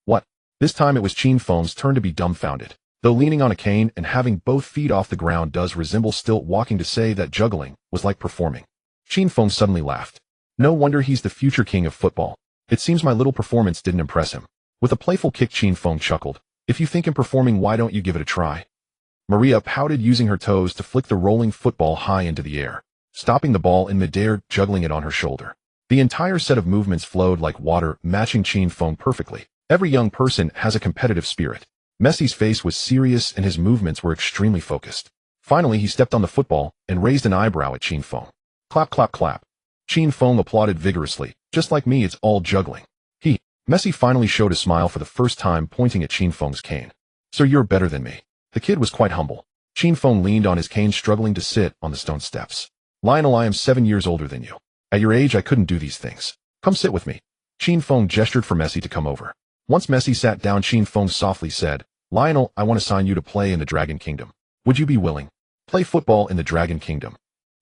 "What?" This time it was Qin Feng's turn to be dumbfounded. Though leaning on a cane and having both feet off the ground does resemble stilt walking, to say that juggling was like performing. Qin Feng suddenly laughed. "No wonder he's the future king of football. It seems my little performance didn't impress him." With a playful kick, Qin Feng chuckled. If you think I'm performing, why don't you give it a try? Maria pouted, using her toes to flick the rolling football high into the air, stopping the ball in midair, juggling it on her shoulder. The entire set of movements flowed like water, matching Qin Feng perfectly. Every young person has a competitive spirit. Messi's face was serious and his movements were extremely focused. Finally, he stepped on the football and raised an eyebrow at Qin Feng. Clap, clap, clap. Qin Feng applauded vigorously. Just like me, it's all juggling. Messi finally showed a smile for the first time, pointing at Qin Feng's cane. Sir, you're better than me. The kid was quite humble. Qin Feng leaned on his cane, struggling to sit on the stone steps. Lionel, I am 7 years older than you. At your age, I couldn't do these things. Come sit with me. Qin Feng gestured for Messi to come over. Once Messi sat down, Qin Feng softly said, Lionel, I want to sign you to play in the Dragon Kingdom. Would you be willing? Play football in the Dragon Kingdom.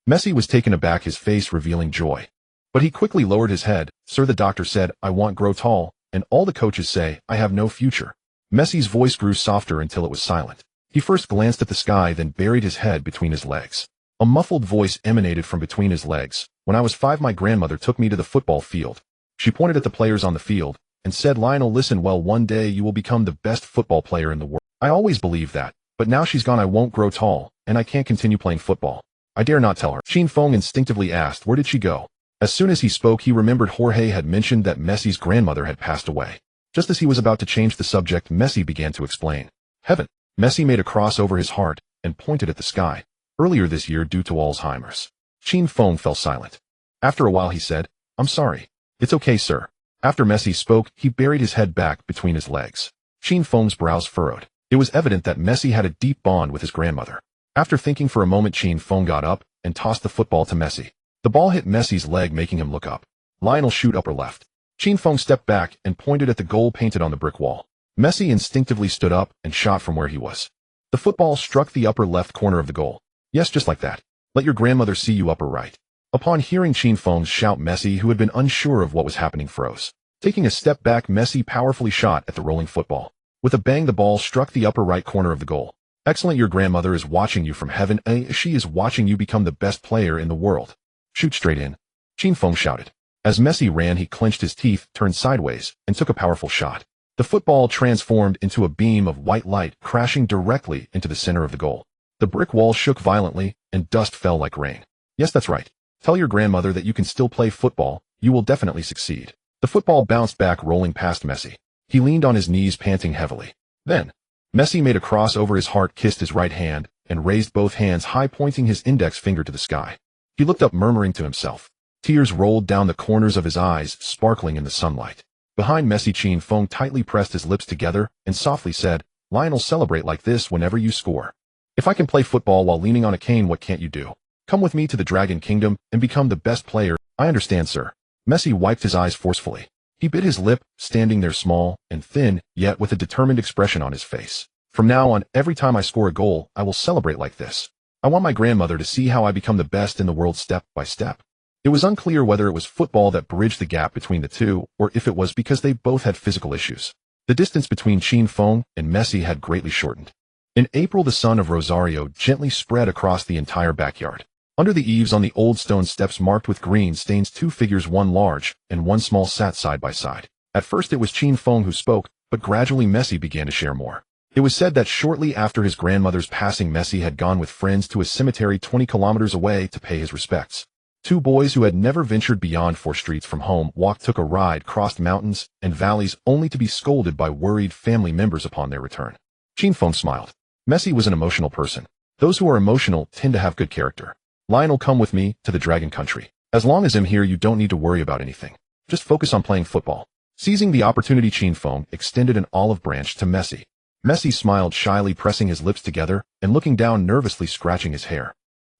Messi was taken aback, his face revealing joy. But he quickly lowered his head. Sir, the doctor said, I won't grow tall, and all the coaches say, I have no future. Messi's voice grew softer until it was silent. He first glanced at the sky, then buried his head between his legs. A muffled voice emanated from between his legs. When I was 5, my grandmother took me to the football field. She pointed at the players on the field and said, Lionel, listen well, one day you will become the best football player in the world. I always believed that, but now she's gone, I won't grow tall, and I can't continue playing football. I dare not tell her. Qin Feng instinctively asked, where did she go? As soon as he spoke, he remembered Jorge had mentioned that Messi's grandmother had passed away. Just as he was about to change the subject, Messi began to explain. Heaven. Messi made a cross over his heart and pointed at the sky. Earlier this year, due to Alzheimer's. Qin Feng fell silent. After a while, he said, I'm sorry. It's okay, sir. After Messi spoke, he buried his head back between his legs. Qin Feng's brows furrowed. It was evident that Messi had a deep bond with his grandmother. After thinking for a moment, Qin Feng got up and tossed the football to Messi. The ball hit Messi's leg, making him look up. Lionel, shoot upper left. Qin Feng stepped back and pointed at the goal painted on the brick wall. Messi instinctively stood up and shot from where he was. The football struck the upper left corner of the goal. Yes, just like that. Let your grandmother see you, upper right. Upon hearing Qin Feng's shout, Messi, who had been unsure of what was happening, froze. Taking a step back, Messi powerfully shot at the rolling football. With a bang, the ball struck the upper right corner of the goal. Excellent, your grandmother is watching you from heaven. She is watching you become the best player in the world. Shoot straight in. Qin Feng shouted. As Messi ran, he clenched his teeth, turned sideways, and took a powerful shot. The football transformed into a beam of white light, crashing directly into the center of the goal. The brick wall shook violently, and dust fell like rain. Yes, that's right. Tell your grandmother that you can still play football. You will definitely succeed. The football bounced back, rolling past Messi. He leaned on his knees, panting heavily. Then, Messi made a cross over his heart, kissed his right hand, and raised both hands high, pointing his index finger to the sky. He looked up, murmuring to himself. Tears rolled down the corners of his eyes, sparkling in the sunlight. Behind Messi, Qin Feng tightly pressed his lips together and softly said, Lionel, celebrate like this whenever you score. If I can play football while leaning on a cane, what can't you do? Come with me to the Dragon Kingdom and become the best player. I understand, sir. Messi wiped his eyes forcefully. He bit his lip, standing there small and thin, yet with a determined expression on his face. From now on, every time I score a goal, I will celebrate like this. I want my grandmother to see how I become the best in the world step by step. It was unclear whether it was football that bridged the gap between the two, or if it was because they both had physical issues. The distance between Qin Feng and Messi had greatly shortened. In April, the sun of Rosario gently spread across the entire backyard. Under the eaves on the old stone steps marked with green stains, 2 figures, one large and one small, sat side by side. At first it was Qin Feng who spoke, but gradually Messi began to share more. It was said that shortly after his grandmother's passing, Messi had gone with friends to a cemetery 20 kilometers away to pay his respects. 2 boys who had never ventured beyond 4 streets from home took a ride, crossed mountains and valleys, only to be scolded by worried family members upon their return. Qin Feng smiled. Messi was an emotional person. Those who are emotional tend to have good character. Lionel, come with me to the Dragon Country. As long as I'm here, you don't need to worry about anything. Just focus on playing football. Seizing the opportunity, Qin Feng extended an olive branch to Messi. Messi smiled shyly, pressing his lips together and looking down, nervously scratching his hair.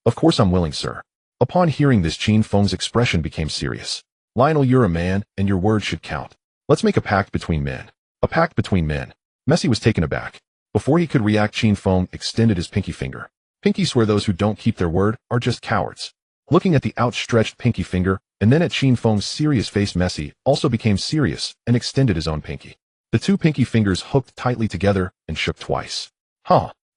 Of course I'm willing, sir. Upon hearing this, Qin Feng's expression became serious. Lionel, you're a man, and your word should count. Let's make a pact between men. A pact between men. Messi was taken aback. Before he could react, Qin Feng extended his pinky finger. Pinky swear those who don't keep their word are just cowards. Looking at the outstretched pinky finger, and then at Qin Feng's serious face, Messi also became serious and extended his own pinky. The 2 pinky fingers hooked tightly together and shook twice.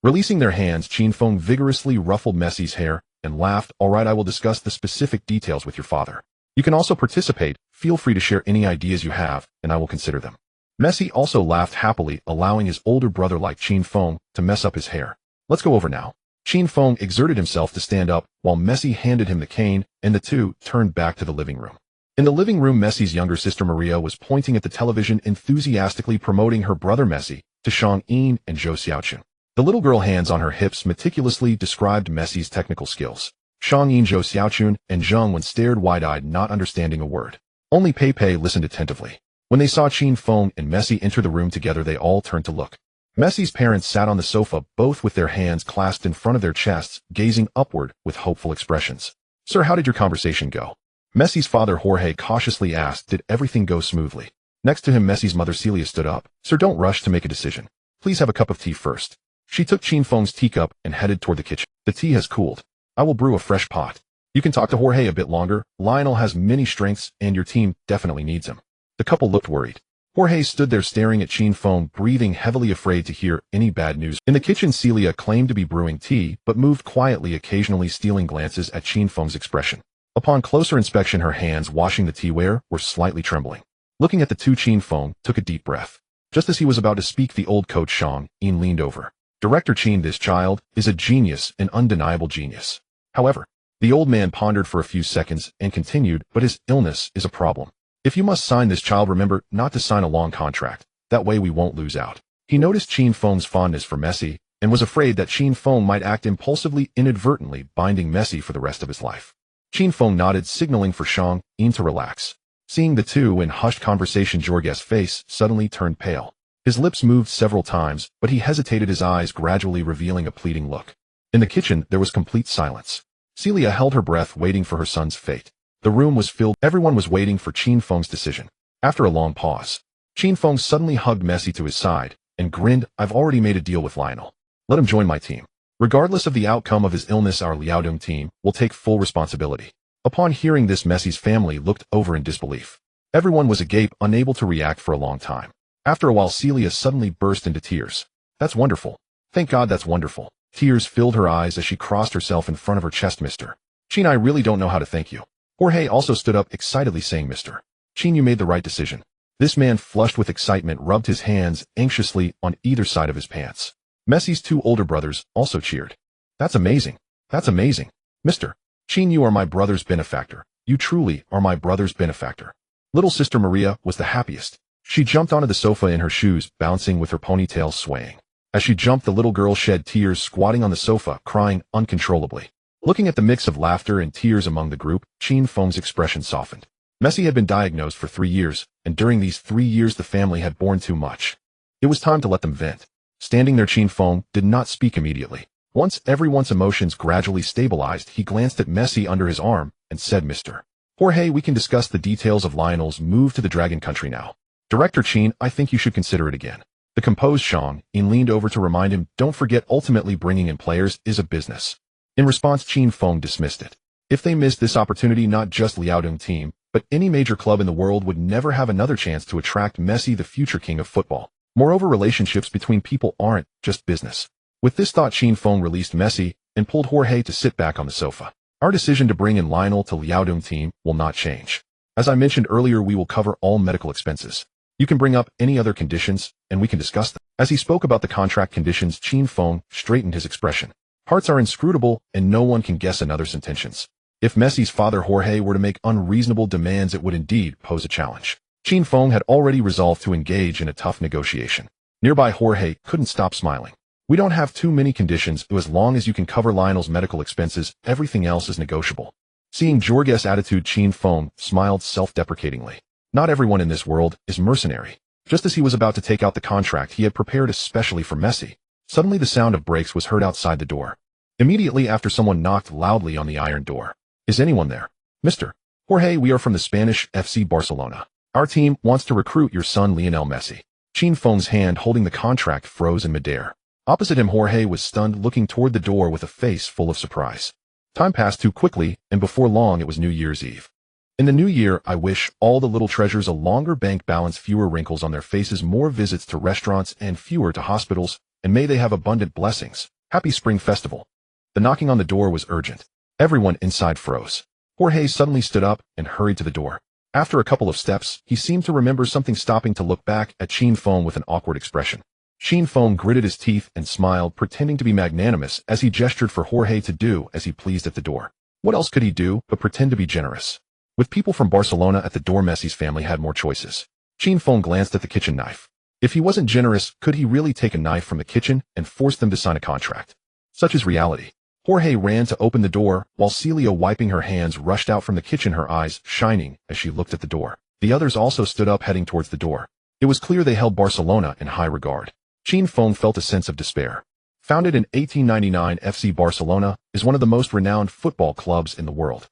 Releasing their hands, Qin Feng vigorously ruffled Messi's hair and laughed. All right, I will discuss the specific details with your father. You can also participate. Feel free to share any ideas you have, and I will consider them. Messi also laughed happily, allowing his older brother like Qin Feng to mess up his hair. Let's go over now. Qin Feng exerted himself to stand up while Messi handed him the cane, and the two turned back to the living room. In the living room, Messi's younger sister Maria was pointing at the television, enthusiastically promoting her brother Messi to Shang-in and Zhou Xiaochun. The little girl, hands on her hips, meticulously described Messi's technical skills. Shang-in, Zhou Xiaochun, and Zheng Wen stared wide-eyed, not understanding a word. Only Pei listened attentively. When they saw Qin Feng and Messi enter the room together, they all turned to look. Messi's parents sat on the sofa, both with their hands clasped in front of their chests, gazing upward with hopeful expressions. "Sir, how did your conversation go?" Messi's father Jorge cautiously asked. "Did everything go smoothly?" Next to him, Messi's mother Celia stood up. "Sir, don't rush to make a decision. Please have a cup of tea first." She took Qin Feng's teacup and headed toward the kitchen. "The tea has cooled. I will brew a fresh pot. You can talk to Jorge a bit longer. Lionel has many strengths, and your team definitely needs him." The couple looked worried. Jorge stood there staring at Qin Feng, breathing heavily, afraid to hear any bad news. In the kitchen, Celia claimed to be brewing tea, but moved quietly, occasionally stealing glances at Qin Feng's expression. Upon closer inspection, her hands washing the teaware were slightly trembling. Looking at the two, Qin Feng took a deep breath. Just as he was about to speak, the old coach Shang-in leaned over. "Director Qin, this child is a genius, an undeniable genius." However, the old man pondered for a few seconds and continued, "But his illness is a problem. If you must sign this child, remember not to sign a long contract. That way we won't lose out." He noticed Qin Feng's fondness for Messi and was afraid that Qin Feng might act impulsively, inadvertently binding Messi for the rest of his life. Qin Feng nodded, signaling for Shang-in to relax. Seeing the two in hushed conversation, Jorge's face suddenly turned pale. His lips moved several times, but he hesitated, his eyes gradually revealing a pleading look. In the kitchen, there was complete silence. Celia held her breath, waiting for her son's fate. The room was filled. Everyone was waiting for Qin Feng's decision. After a long pause, Qin Feng suddenly hugged Messi to his side and grinned. "I've already made a deal with Lionel. Let him join my team. Regardless of the outcome of his illness, our Liaodong team will take full responsibility." Upon hearing this, Messi's family looked over in disbelief. Everyone was agape, unable to react for a long time. After a while, Celia suddenly burst into tears. "That's wonderful. Thank God, that's wonderful." Tears filled her eyes as she crossed herself in front of her chest. "Mr. Qin, I really don't know how to thank you." Jorge also stood up excitedly, saying, "Mr. Qin, you made the right decision." This man, flushed with excitement, rubbed his hands anxiously on either side of his pants. Messi's two older brothers also cheered. "That's amazing. That's amazing. Mr. Qin, you are my brother's benefactor. You truly are my brother's benefactor." Little sister Maria was the happiest. She jumped onto the sofa in her shoes, bouncing with her ponytail swaying. As she jumped, the little girl shed tears, squatting on the sofa, crying uncontrollably. Looking at the mix of laughter and tears among the group, Qin Feng's expression softened. Messi had been diagnosed for 3 years, and during these 3 years the family had borne too much. It was time to let them vent. Standing there, Qin Feng did not speak immediately. Once everyone's emotions gradually stabilized, he glanced at Messi under his arm and said, "Mr. Jorge, we can discuss the details of Lionel's move to the Dragon Country now. Director Qin, I think you should consider it again." The composed Shang-in leaned over to remind him, "Don't forget, ultimately bringing in players is a business." In response, Qin Feng dismissed it. If they missed this opportunity, not just Liaodong team, but any major club in the world would never have another chance to attract Messi, the future king of football. Moreover, relationships between people aren't just business. With this thought, Qin Feng released Messi and pulled Jorge to sit back on the sofa. "Our decision to bring in Lionel to Liaodong team will not change. As I mentioned earlier, we will cover all medical expenses. You can bring up any other conditions, and we can discuss them." As he spoke about the contract conditions, Qin Feng straightened his expression. Hearts are inscrutable, and no one can guess another's intentions. If Messi's father Jorge were to make unreasonable demands, it would indeed pose a challenge. Qin Feng had already resolved to engage in a tough negotiation. Nearby, Jorge couldn't stop smiling. "We don't have too many conditions, as long as you can cover Lionel's medical expenses, everything else is negotiable." Seeing Jorge's attitude, Qin Feng smiled self-deprecatingly. Not everyone in this world is mercenary. Just as he was about to take out the contract he had prepared especially for Messi, suddenly the sound of brakes was heard outside the door. Immediately after, someone knocked loudly on the iron door. "Is anyone there?" "Mr. Jorge, we are from the Spanish FC Barcelona. Our team wants to recruit your son Lionel Messi." Qin Feng's hand holding the contract froze in midair. Opposite him, Jorge was stunned, looking toward the door with a face full of surprise. Time passed too quickly, and before long it was New Year's Eve. In the new year, I wish all the little treasures a longer bank balance, fewer wrinkles on their faces, more visits to restaurants and fewer to hospitals, and may they have abundant blessings. Happy Spring Festival. The knocking on the door was urgent. Everyone inside froze. Jorge suddenly stood up and hurried to the door. After a couple of steps, he seemed to remember something, stopping to look back at Qin Feng with an awkward expression. Qin Feng gritted his teeth and smiled, pretending to be magnanimous as he gestured for Jorge to do as he pleased at the door. What else could he do but pretend to be generous? With people from Barcelona at the door, Messi's family had more choices. Qin Feng glanced at the kitchen knife. If he wasn't generous, could he really take a knife from the kitchen and force them to sign a contract? Such is reality. Jorge ran to open the door, while Celia, wiping her hands, rushed out from the kitchen, her eyes shining as she looked at the door. The others also stood up, heading towards the door. It was clear they held Barcelona in high regard. Qin Feng felt a sense of despair. Founded in 1899, FC Barcelona is one of the most renowned football clubs in the world.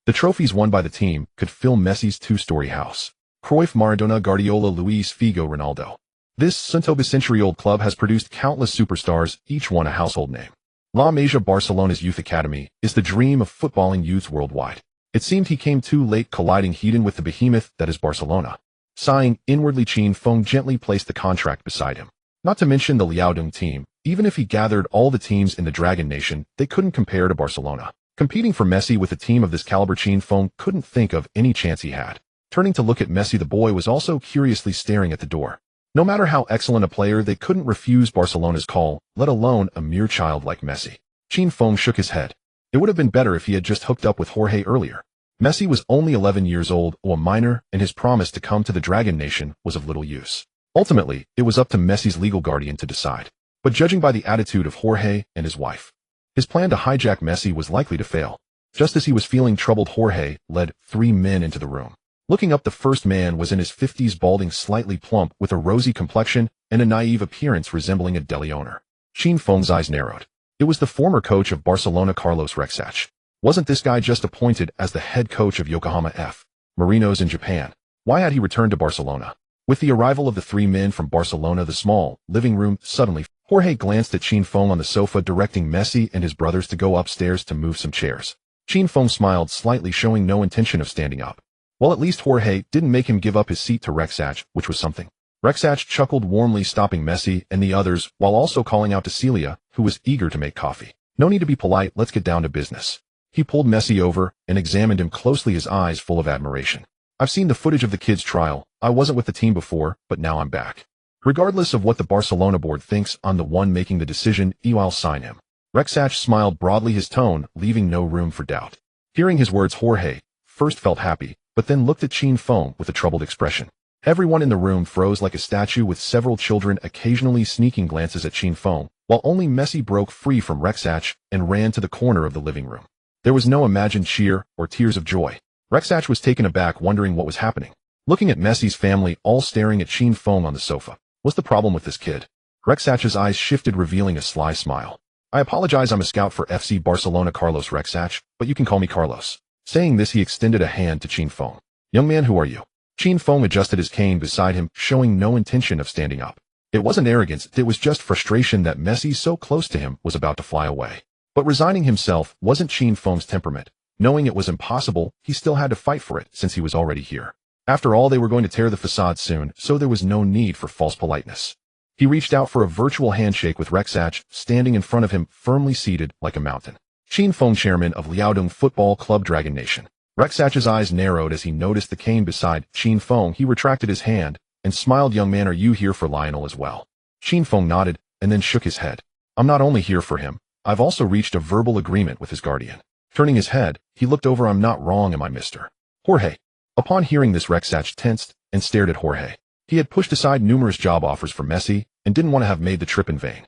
The trophies won by the team could fill Messi's two-story house. Cruyff, Maradona, Guardiola, Luis Figo, Ronaldo. This century-old club has produced countless superstars, each one a household name. La Masia, Barcelona's youth academy, is the dream of footballing youths worldwide. It seemed he came too late, colliding head-on with the behemoth that is Barcelona. Sighing inwardly, Qin Feng gently placed the contract beside him. Not to mention the Liaodong team. Even if he gathered all the teams in the Dragon Nation, they couldn't compare to Barcelona. Competing for Messi with a team of this caliber, Qin Feng couldn't think of any chance he had. Turning to look at Messi, the boy was also curiously staring at the door. No matter how excellent a player, they couldn't refuse Barcelona's call, let alone a mere child like Messi. Qin Feng shook his head. It would have been better if he had just hooked up with Jorge earlier. Messi was only 11 years old, or a minor, and his promise to come to the Dragon Nation was of little use. Ultimately, it was up to Messi's legal guardian to decide. But judging by the attitude of Jorge and his wife, his plan to hijack Messi was likely to fail. Just as he was feeling troubled, Jorge led 3 men into the room. Looking up, the first man was in his 50s, balding, slightly plump, with a rosy complexion and a naive appearance resembling a deli owner. Qin Feng's eyes narrowed. It was the former coach of Barcelona, Carlos Rexach. Wasn't this guy just appointed as the head coach of Yokohama F. Marinos in Japan? Why had he returned to Barcelona? With the arrival of the 3 men from Barcelona, the small living room suddenly. Jorge glanced at Qin Feng on the sofa, directing Messi and his brothers to go upstairs to move some chairs. Qin Feng smiled slightly, showing no intention of standing up. Well, at least Jorge didn't make him give up his seat to Rexach, which was something. Rexach chuckled warmly, stopping Messi and the others, while also calling out to Celia, who was eager to make coffee. No need to be polite, let's get down to business. He pulled Messi over and examined him closely, his eyes full of admiration. I've seen the footage of the kid's trial. I wasn't with the team before, but now I'm back. Regardless of what the Barcelona board thinks, I'm the one making the decision. I'll sign him. Rexach smiled broadly, his tone leaving no room for doubt. Hearing his words, Jorge first felt happy, but then looked at Qin Feng with a troubled expression. Everyone in the room froze like a statue, with several children occasionally sneaking glances at Qin Feng, while only Messi broke free from Rexach and ran to the corner of the living room. There was no imagined cheer or tears of joy. Rexach was taken aback, wondering what was happening. Looking at Messi's family, all staring at Qin Feng on the sofa. What's the problem with this kid? Rexach's eyes shifted, revealing a sly smile. I apologize, I'm a scout for FC Barcelona, Carlos Rexach, but you can call me Carlos. Saying this, he extended a hand to Qin Feng. Young man, who are you? Qin Feng adjusted his cane beside him, showing no intention of standing up. It wasn't arrogance, it was just frustration that Messi, so close to him, was about to fly away. But resigning himself wasn't Qin Feng's temperament. Knowing it was impossible, he still had to fight for it, since he was already here. After all, they were going to tear the facade soon, so there was no need for false politeness. He reached out for a virtual handshake with Rexach, standing in front of him, firmly seated like a mountain. Qin Feng, chairman of Liaodong Football Club, Dragon Nation. Rexach's eyes narrowed as he noticed the cane beside Qin Feng. He retracted his hand and smiled. Young man, are you here for Lionel as well? Qin Feng nodded and then shook his head. I'm not only here for him, I've also reached a verbal agreement with his guardian. Turning his head, he looked over. I'm not wrong, am I, Mr. Jorge? Upon hearing this, Rexach tensed and stared at Jorge. He had pushed aside numerous job offers for Messi and didn't want to have made the trip in vain.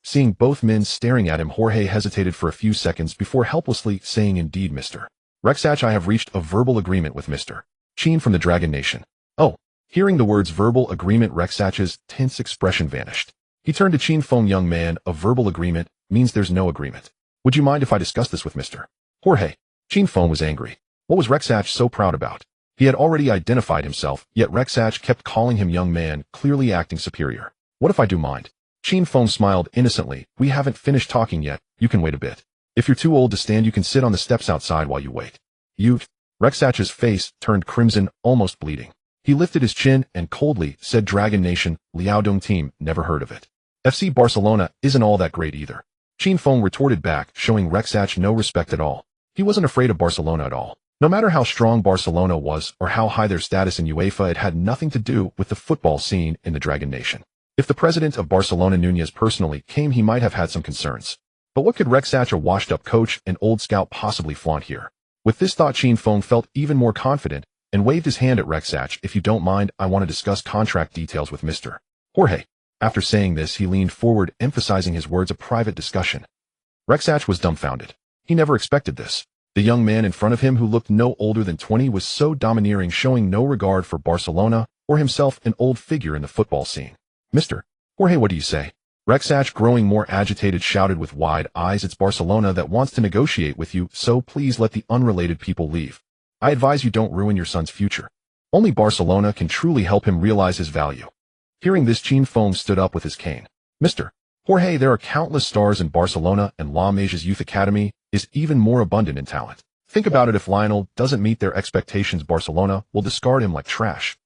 Seeing both men staring at him, Jorge hesitated for a few seconds before helplessly saying, indeed, Mr. Rexach, I have reached a verbal agreement with Mr. Qin from the Dragon Nation. Oh. Hearing the words verbal agreement, Rexach's tense expression vanished. He turned to Qin Feng. Young man, a verbal agreement means there's no agreement. Would you mind if I discuss this with Mr. Jorge? Qin Feng was angry. What was Rexach so proud about? He had already identified himself, yet Rexach kept calling him young man, clearly acting superior. What if I do mind? Qin Feng smiled innocently. We haven't finished talking yet, you can wait a bit. If you're too old to stand, you can sit on the steps outside while you wait. You. Rexach's face turned crimson, almost bleeding. He lifted his chin and coldly said, Dragon Nation, Liaodong team, never heard of it. FC Barcelona isn't all that great either. Qin Feng retorted back, showing Rexach no respect at all. He wasn't afraid of Barcelona at all. No matter how strong Barcelona was or how high their status in UEFA, it had nothing to do with the football scene in the Dragon Nation. If the president of Barcelona Núñez personally came, he might have had some concerns. But what could Rexach, a washed-up coach and old scout, possibly flaunt here? With this thought, Qin Feng felt even more confident and waved his hand at Rexach. If you don't mind, I want to discuss contract details with Mr. Jorge. After saying this, he leaned forward, emphasizing his words, a private discussion. Rexach was dumbfounded. He never expected this. The young man in front of him, who looked no older than 20, was so domineering, showing no regard for Barcelona or himself, an old figure in the football scene. Mr. Jorge, what do you say? Rexach, growing more agitated, shouted with wide eyes, it's Barcelona that wants to negotiate with you, so please let the unrelated people leave. I advise you don't ruin your son's future. Only Barcelona can truly help him realize his value. Hearing this, Qin Feng stood up with his cane. Mr. Jorge, there are countless stars in Barcelona, and La Masia's youth academy is even more abundant in talent. Think about it, if Lionel doesn't meet their expectations, Barcelona will discard him like trash.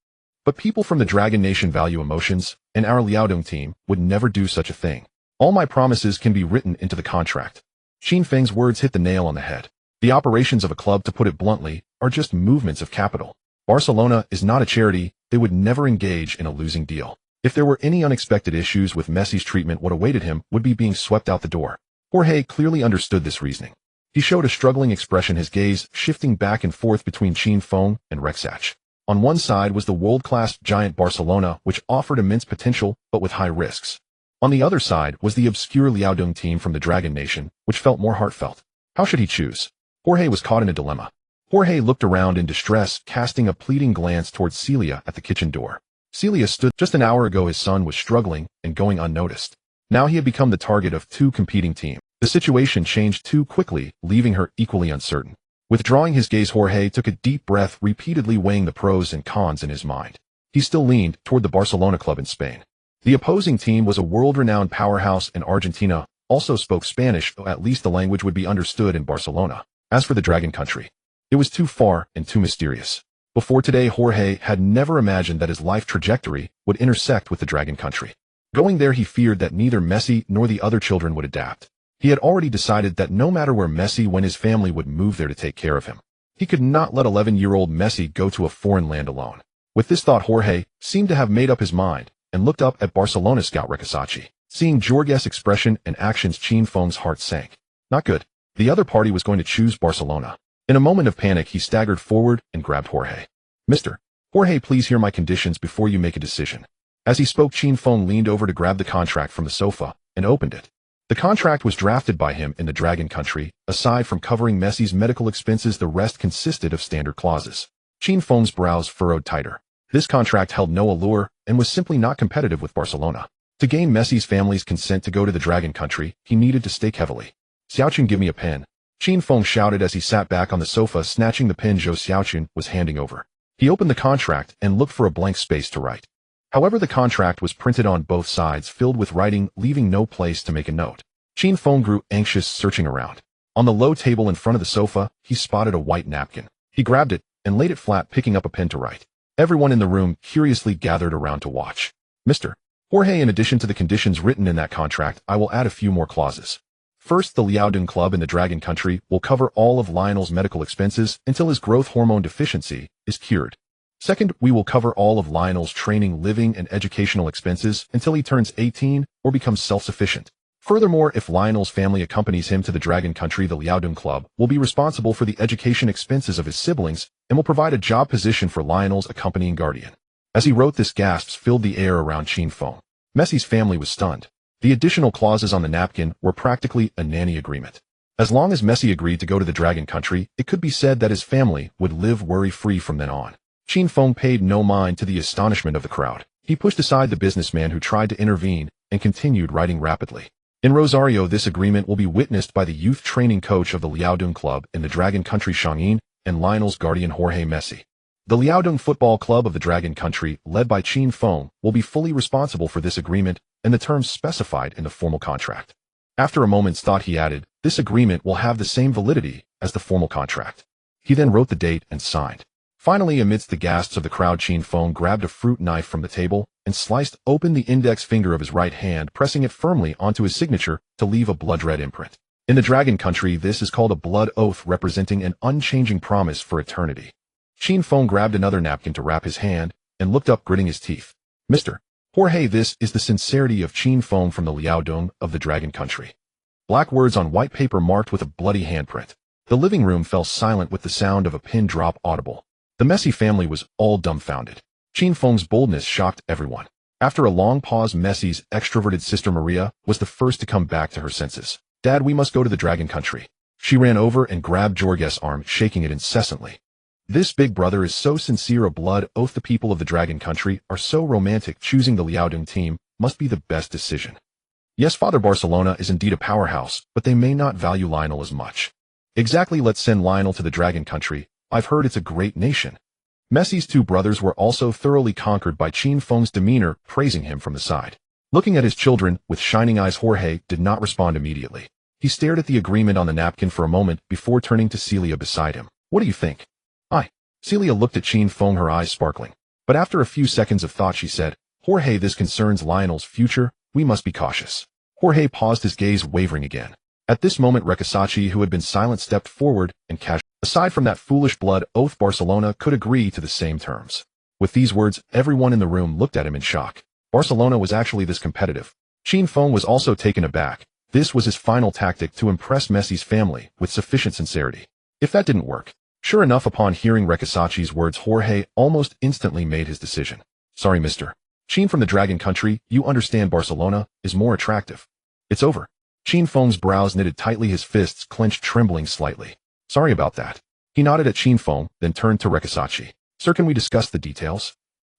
But people from the Dragon Nation value emotions, and our Liaodong team would never do such a thing. All my promises can be written into the contract. Qin Feng's words hit the nail on the head. The operations of a club, to put it bluntly, are just movements of capital. Barcelona is not a charity. They would never engage in a losing deal. If there were any unexpected issues with Messi's treatment, what awaited him would be being swept out the door. Jorge clearly understood this reasoning. He showed a struggling expression, his gaze shifting back and forth between Qin Feng and Rexach. On one side was the world-class giant Barcelona, which offered immense potential, but with high risks. On the other side was the obscure Liaodong team from the Dragon Nation, which felt more heartfelt. How should he choose? Jorge was caught in a dilemma. Jorge looked around in distress, casting a pleading glance towards Celia at the kitchen door. Celia stood. Just an hour ago, his son was struggling and going unnoticed. Now he had become the target of two competing teams. The situation changed too quickly, leaving her equally uncertain. Withdrawing his gaze, Jorge took a deep breath, repeatedly weighing the pros and cons in his mind. He still leaned toward the Barcelona club in Spain. The opposing team was a world-renowned powerhouse, and Argentina also spoke Spanish, though at least the language would be understood in Barcelona. As for the Dragon country, it was too far and too mysterious. Before today, Jorge had never imagined that his life trajectory would intersect with the Dragon country. Going there, he feared that neither Messi nor the other children would adapt. He had already decided that no matter where Messi went, his family would move there to take care of him. He could not let 11-year-old Messi go to a foreign land alone. With this thought, Jorge seemed to have made up his mind and looked up at Barcelona scout Rexach. Seeing Jorge's expression and actions, Qin Feng's heart sank. Not good. The other party was going to choose Barcelona. In a moment of panic, he staggered forward and grabbed Jorge. Mr. Jorge, please hear my conditions before you make a decision. As he spoke, Qin Feng leaned over to grab the contract from the sofa and opened it. The contract was drafted by him in the Dragon country. Aside from covering Messi's medical expenses, the rest consisted of standard clauses. Qin Feng's brows furrowed tighter. This contract held no allure and was simply not competitive with Barcelona. To gain Messi's family's consent to go to the Dragon country, he needed to stake heavily. Xiaochun, give me a pen. Qin Feng shouted as he sat back on the sofa, snatching the pen Zhou Xiaochun was handing over. He opened the contract and looked for a blank space to write. However, the contract was printed on both sides, filled with writing, leaving no place to make a note. Qin Feng grew anxious, searching around. On the low table in front of the sofa, he spotted a white napkin. He grabbed it and laid it flat, picking up a pen to write. Everyone in the room curiously gathered around to watch. Mr. Jorge, in addition to the conditions written in that contract, I will add a few more clauses. First, the Liaodong Club in the Dragon country will cover all of Lionel's medical expenses until his growth hormone deficiency is cured. Second, we will cover all of Lionel's training, living, and educational expenses until he turns 18 or becomes self-sufficient. Furthermore, if Lionel's family accompanies him to the Dragon country, the Liaodong Club will be responsible for the education expenses of his siblings and will provide a job position for Lionel's accompanying guardian. As he wrote this, gasps filled the air around Qin Feng. Messi's family was stunned. The additional clauses on the napkin were practically a nanny agreement. As long as Messi agreed to go to the Dragon country, it could be said that his family would live worry-free from then on. Qin Feng paid no mind to the astonishment of the crowd. He pushed aside the businessman who tried to intervene and continued writing rapidly. In Rosario, this agreement will be witnessed by the youth training coach of the Liaodong Club in the Dragon country, Shangyin, and Lionel's guardian, Jorge Messi. The Liaodong Football Club of the Dragon country, led by Qin Feng, will be fully responsible for this agreement and the terms specified in the formal contract. After a moment's thought, he added, this agreement will have the same validity as the formal contract. He then wrote the date and signed. Finally, amidst the gasps of the crowd, Qin Feng grabbed a fruit knife from the table and sliced open the index finger of his right hand, pressing it firmly onto his signature to leave a blood-red imprint. In the Dragon Country, this is called a blood oath representing an unchanging promise for eternity. Qin Feng grabbed another napkin to wrap his hand and looked up, gritting his teeth. Mr. Jorge, this is the sincerity of Qin Feng from the Liaodong of the Dragon Country. Black words on white paper marked with a bloody handprint. The living room fell silent with the sound of a pin drop audible. The Messi family was all dumbfounded. Qin Feng's boldness shocked everyone. After a long pause, Messi's extroverted sister Maria was the first to come back to her senses. Dad, we must go to the Dragon Country. She ran over and grabbed Jorge's arm, shaking it incessantly. This big brother is so sincere, a blood oath. The people of the Dragon Country are so romantic. Choosing the Liaodong team must be the best decision. Yes, Father, Barcelona is indeed a powerhouse, but they may not value Lionel as much. Exactly, let's send Lionel to the Dragon Country. I've heard it's a great nation. Messi's two brothers were also thoroughly conquered by Qin Feng's demeanor, praising him from the side. Looking at his children with shining eyes, Jorge did not respond immediately. He stared at the agreement on the napkin for a moment before turning to Celia beside him. What do you think? Celia looked at Qin Feng, her eyes sparkling. But after a few seconds of thought, she said, Jorge, this concerns Lionel's future. We must be cautious. Jorge paused, his gaze wavering again. At this moment, Rekisachi, who had been silent, stepped forward and casually. Aside from that foolish blood oath, Barcelona could agree to the same terms. With these words, everyone in the room looked at him in shock. Barcelona was actually this competitive. Qin Feng was also taken aback. This was his final tactic to impress Messi's family with sufficient sincerity. If that didn't work, sure enough, upon hearing Rekisachi's words, Jorge almost instantly made his decision. Sorry, Mr. Qin from the Dragon Country, you understand Barcelona is more attractive. It's over. Qin Feng's brows knitted tightly, his fists clenched, trembling slightly. Sorry about that. He nodded at Qin Feng, then turned to Rekisachi. Sir, can we discuss the details?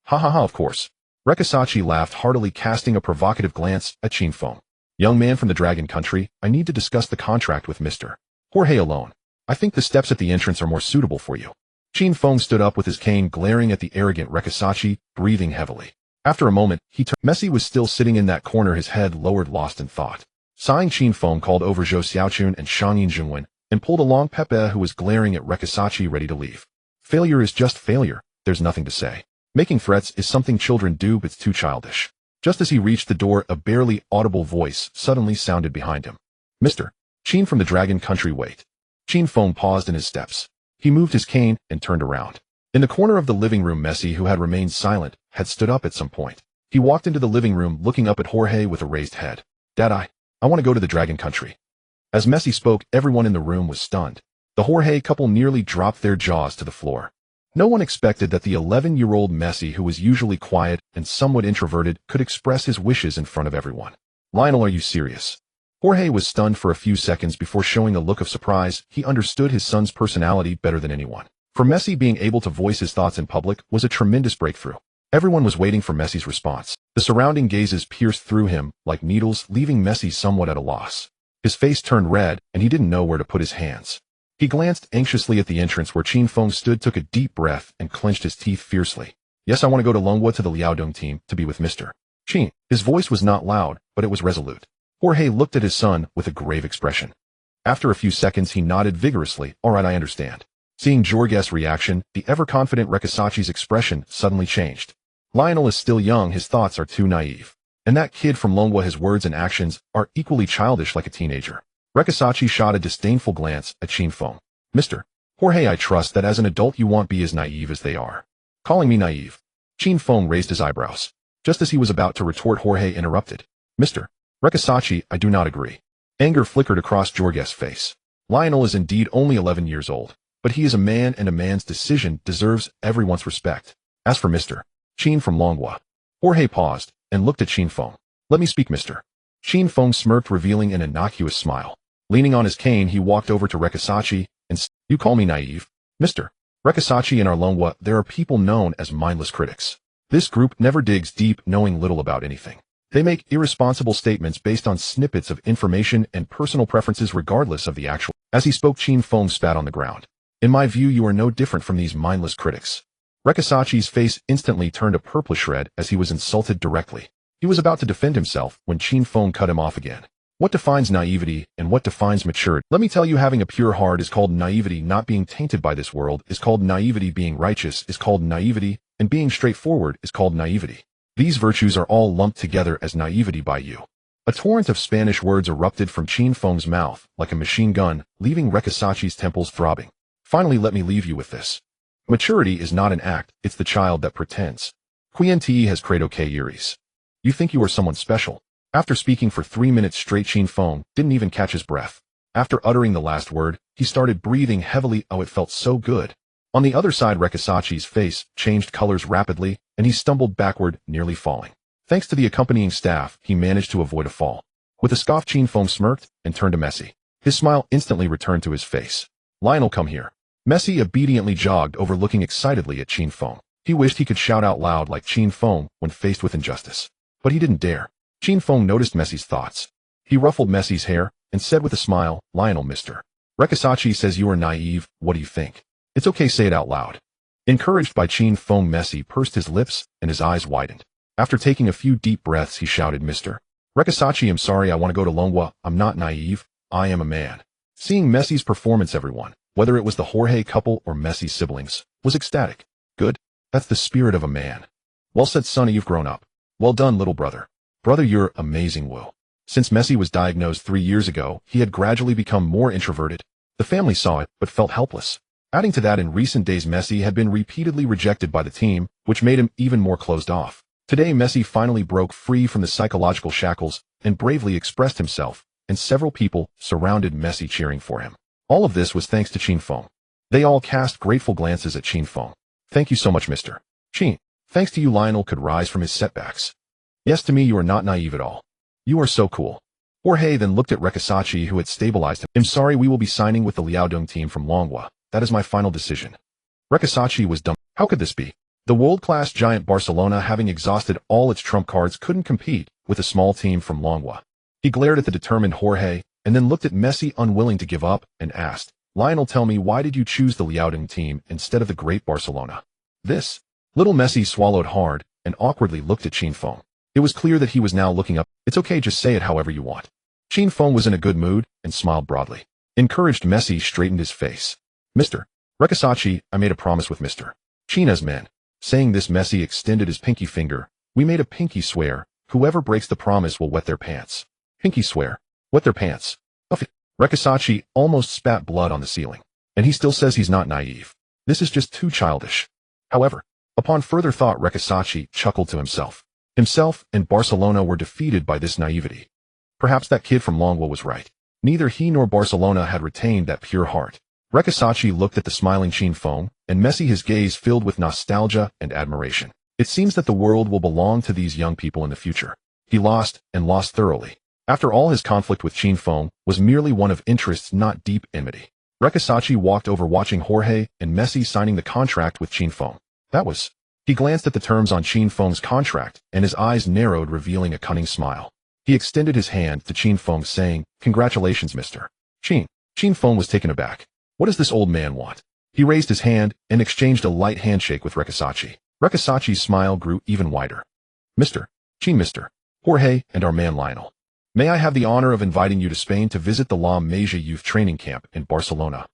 Ha ha ha, of course. Rekisachi laughed heartily, casting a provocative glance at Qin Feng. Young man from the Dragon Country, I need to discuss the contract with Mr. Jorge alone. I think the steps at the entrance are more suitable for you. Qin Feng stood up with his cane, glaring at the arrogant Rekisachi, breathing heavily. After a moment, he turned. Messi was still sitting in that corner, his head lowered, lost in thought. Sighing, Qin Feng called over Zhou Xiaochun and Shangyin Zhongwen and pulled along Pepe, who was glaring at Rekisachi, ready to leave. Failure is just failure. There's nothing to say. Making threats is something children do, but it's too childish. Just as he reached the door, a barely audible voice suddenly sounded behind him. Mr. Qin from the Dragon Country, wait. Qin Feng paused in his steps. He moved his cane and turned around. In the corner of the living room, Messi, who had remained silent, had stood up at some point. He walked into the living room, looking up at Jorge with a raised head. Dad, I want to go to the Dragon Country. As Messi spoke, everyone in the room was stunned. The Jorge couple nearly dropped their jaws to the floor. No one expected that the 11-year-old Messi, who was usually quiet and somewhat introverted, could express his wishes in front of everyone. Lionel, are you serious? Jorge was stunned for a few seconds before showing a look of surprise. He understood his son's personality better than anyone. For Messi, being able to voice his thoughts in public was a tremendous breakthrough. Everyone was waiting for Messi's response. The surrounding gazes pierced through him like needles, leaving Messi somewhat at a loss. His face turned red, and he didn't know where to put his hands. He glanced anxiously at the entrance where Qin Feng stood, took a deep breath, and clenched his teeth fiercely. Yes, I want to go to Longwa, to the Liaodong team, to be with Mr. Qin. His voice was not loud, but it was resolute. Jorge looked at his son with a grave expression. After a few seconds, he nodded vigorously. All right, I understand. Seeing Jorge's reaction, the ever-confident Rekisachi's expression suddenly changed. Lionel is still young, his thoughts are too naive. And that kid from Longwa, his words and actions are equally childish, like a teenager. Rekisachi shot a disdainful glance at Qin Feng. Mr. Jorge, I trust that as an adult you won't be as naive as they are. Calling me naive? Qin Feng raised his eyebrows. Just as he was about to retort, Jorge interrupted. Mr. Rekisachi, I do not agree. Anger flickered across Jorge's face. Lionel is indeed only 11 years old, but he is a man, and a man's decision deserves everyone's respect. As for Mr. Qin from Longwa. Jorge paused and looked at Qin Feng. Let me speak, Mr. Qin Feng smirked, revealing an innocuous smile. Leaning on his cane, he walked over to Rekisachi and said, You call me naive? Mr. Rekisachi, in our Longwa, there are people known as mindless critics. This group never digs deep, knowing little about anything. They make irresponsible statements based on snippets of information and personal preferences regardless of the actual. As he spoke, Qin Feng spat on the ground. In my view, you are no different from these mindless critics. Rekisachi's face instantly turned a purplish red as he was insulted directly. He was about to defend himself when Qin Feng cut him off again. What defines naivety and what defines maturity? Let me tell you, having a pure heart is called naivety. Not being tainted by this world is called naivety. Being righteous is called naivety, and being straightforward is called naivety. These virtues are all lumped together as naivety by you. A torrent of Spanish words erupted from Qin Feng's mouth like a machine gun, leaving Rekisachi's temples throbbing. Finally, let me leave you with this. Maturity is not an act, it's the child that pretends. Qin has credo que iris. You think you are someone special. After speaking for 3 minutes straight, Qin Feng didn't even catch his breath. After uttering the last word, he started breathing heavily. Oh, it felt so good. On the other side, Rekisachi's face changed colors rapidly, and he stumbled backward, nearly falling. Thanks to the accompanying staff, he managed to avoid a fall. With a scoff, Qin Feng smirked and turned to Messi. His smile instantly returned to his face. Lionel, come here. Messi obediently jogged over, looking excitedly at Qin Feng. He wished he could shout out loud like Qin Feng when faced with injustice. But he didn't dare. Qin Feng noticed Messi's thoughts. He ruffled Messi's hair and said with a smile, Lionel, mister. Rekisachi says you are naive, what do you think? It's okay, say it out loud. Encouraged by Qin Feng, Messi pursed his lips and his eyes widened. After taking a few deep breaths, he shouted, Mr. Rekisachi, I'm sorry, I want to go to Longwa. I'm not naive, I am a man. Seeing Messi's performance, everyone, whether it was the Jorge couple or Messi's siblings, was ecstatic. Good. That's the spirit of a man. Well said, sonny, you've grown up. Well done, little brother. Brother, you're amazing, Will. Since Messi was diagnosed 3 years ago, he had gradually become more introverted. The family saw it, but felt helpless. Adding to that, in recent days, Messi had been repeatedly rejected by the team, which made him even more closed off. Today, Messi finally broke free from the psychological shackles and bravely expressed himself, and several people surrounded Messi cheering for him. All of this was thanks to Qin Feng. They all cast grateful glances at Qin Feng. Thank you so much, Mr. Qin. Thanks to you, Lionel could rise from his setbacks. Yes, to me, you are not naive at all. You are so cool. Jorge then looked at Rekisachi, who had stabilized him. I'm sorry, we will be signing with the Liaodong team from Longwa. That is my final decision. Rekisachi was dumb. How could this be? The world-class giant Barcelona, having exhausted all its trump cards, couldn't compete with a small team from Longwa. He glared at the determined Jorge, and then looked at Messi, unwilling to give up, and asked, Lionel, tell me, why did you choose the Liaodong team instead of the great Barcelona? This. Little Messi swallowed hard and awkwardly looked at Qin Feng. It was clear that he was now looking up. It's okay, just say it however you want. Qin Feng was in a good mood and smiled broadly. Encouraged, Messi straightened his face. Mr. Rekisachi, I made a promise with Mr. Qin as men. Saying this, Messi extended his pinky finger. We made a pinky swear. Whoever breaks the promise will wet their pants. Pinky swear. Wet their pants. Rekisachi almost spat blood on the ceiling. And he still says he's not naive. This is just too childish. However, upon further thought, Rekisachi chuckled to himself. Himself and Barcelona were defeated by this naivety. Perhaps that kid from Longwa was right. Neither he nor Barcelona had retained that pure heart. Rekisachi looked at the smiling Qin Feng, and Messi, his gaze filled with nostalgia and admiration. It seems that the world will belong to these young people in the future. He lost, and lost thoroughly. After all, his conflict with Qin Feng was merely one of interests, not deep enmity. Rekisachi walked over, watching Jorge and Messi signing the contract with Qin Feng. That was. He glanced at the terms on Qin Feng's contract, and his eyes narrowed, revealing a cunning smile. He extended his hand to Qin Feng, saying, Congratulations, Mr. Qin. Qin Feng was taken aback. What does this old man want? He raised his hand and exchanged a light handshake with Rekisachi. Rekisachi's smile grew even wider. Mr. Qin, Mr. Jorge, and our man Lionel. May I have the honor of inviting you to Spain to visit the La Masia youth training camp in Barcelona?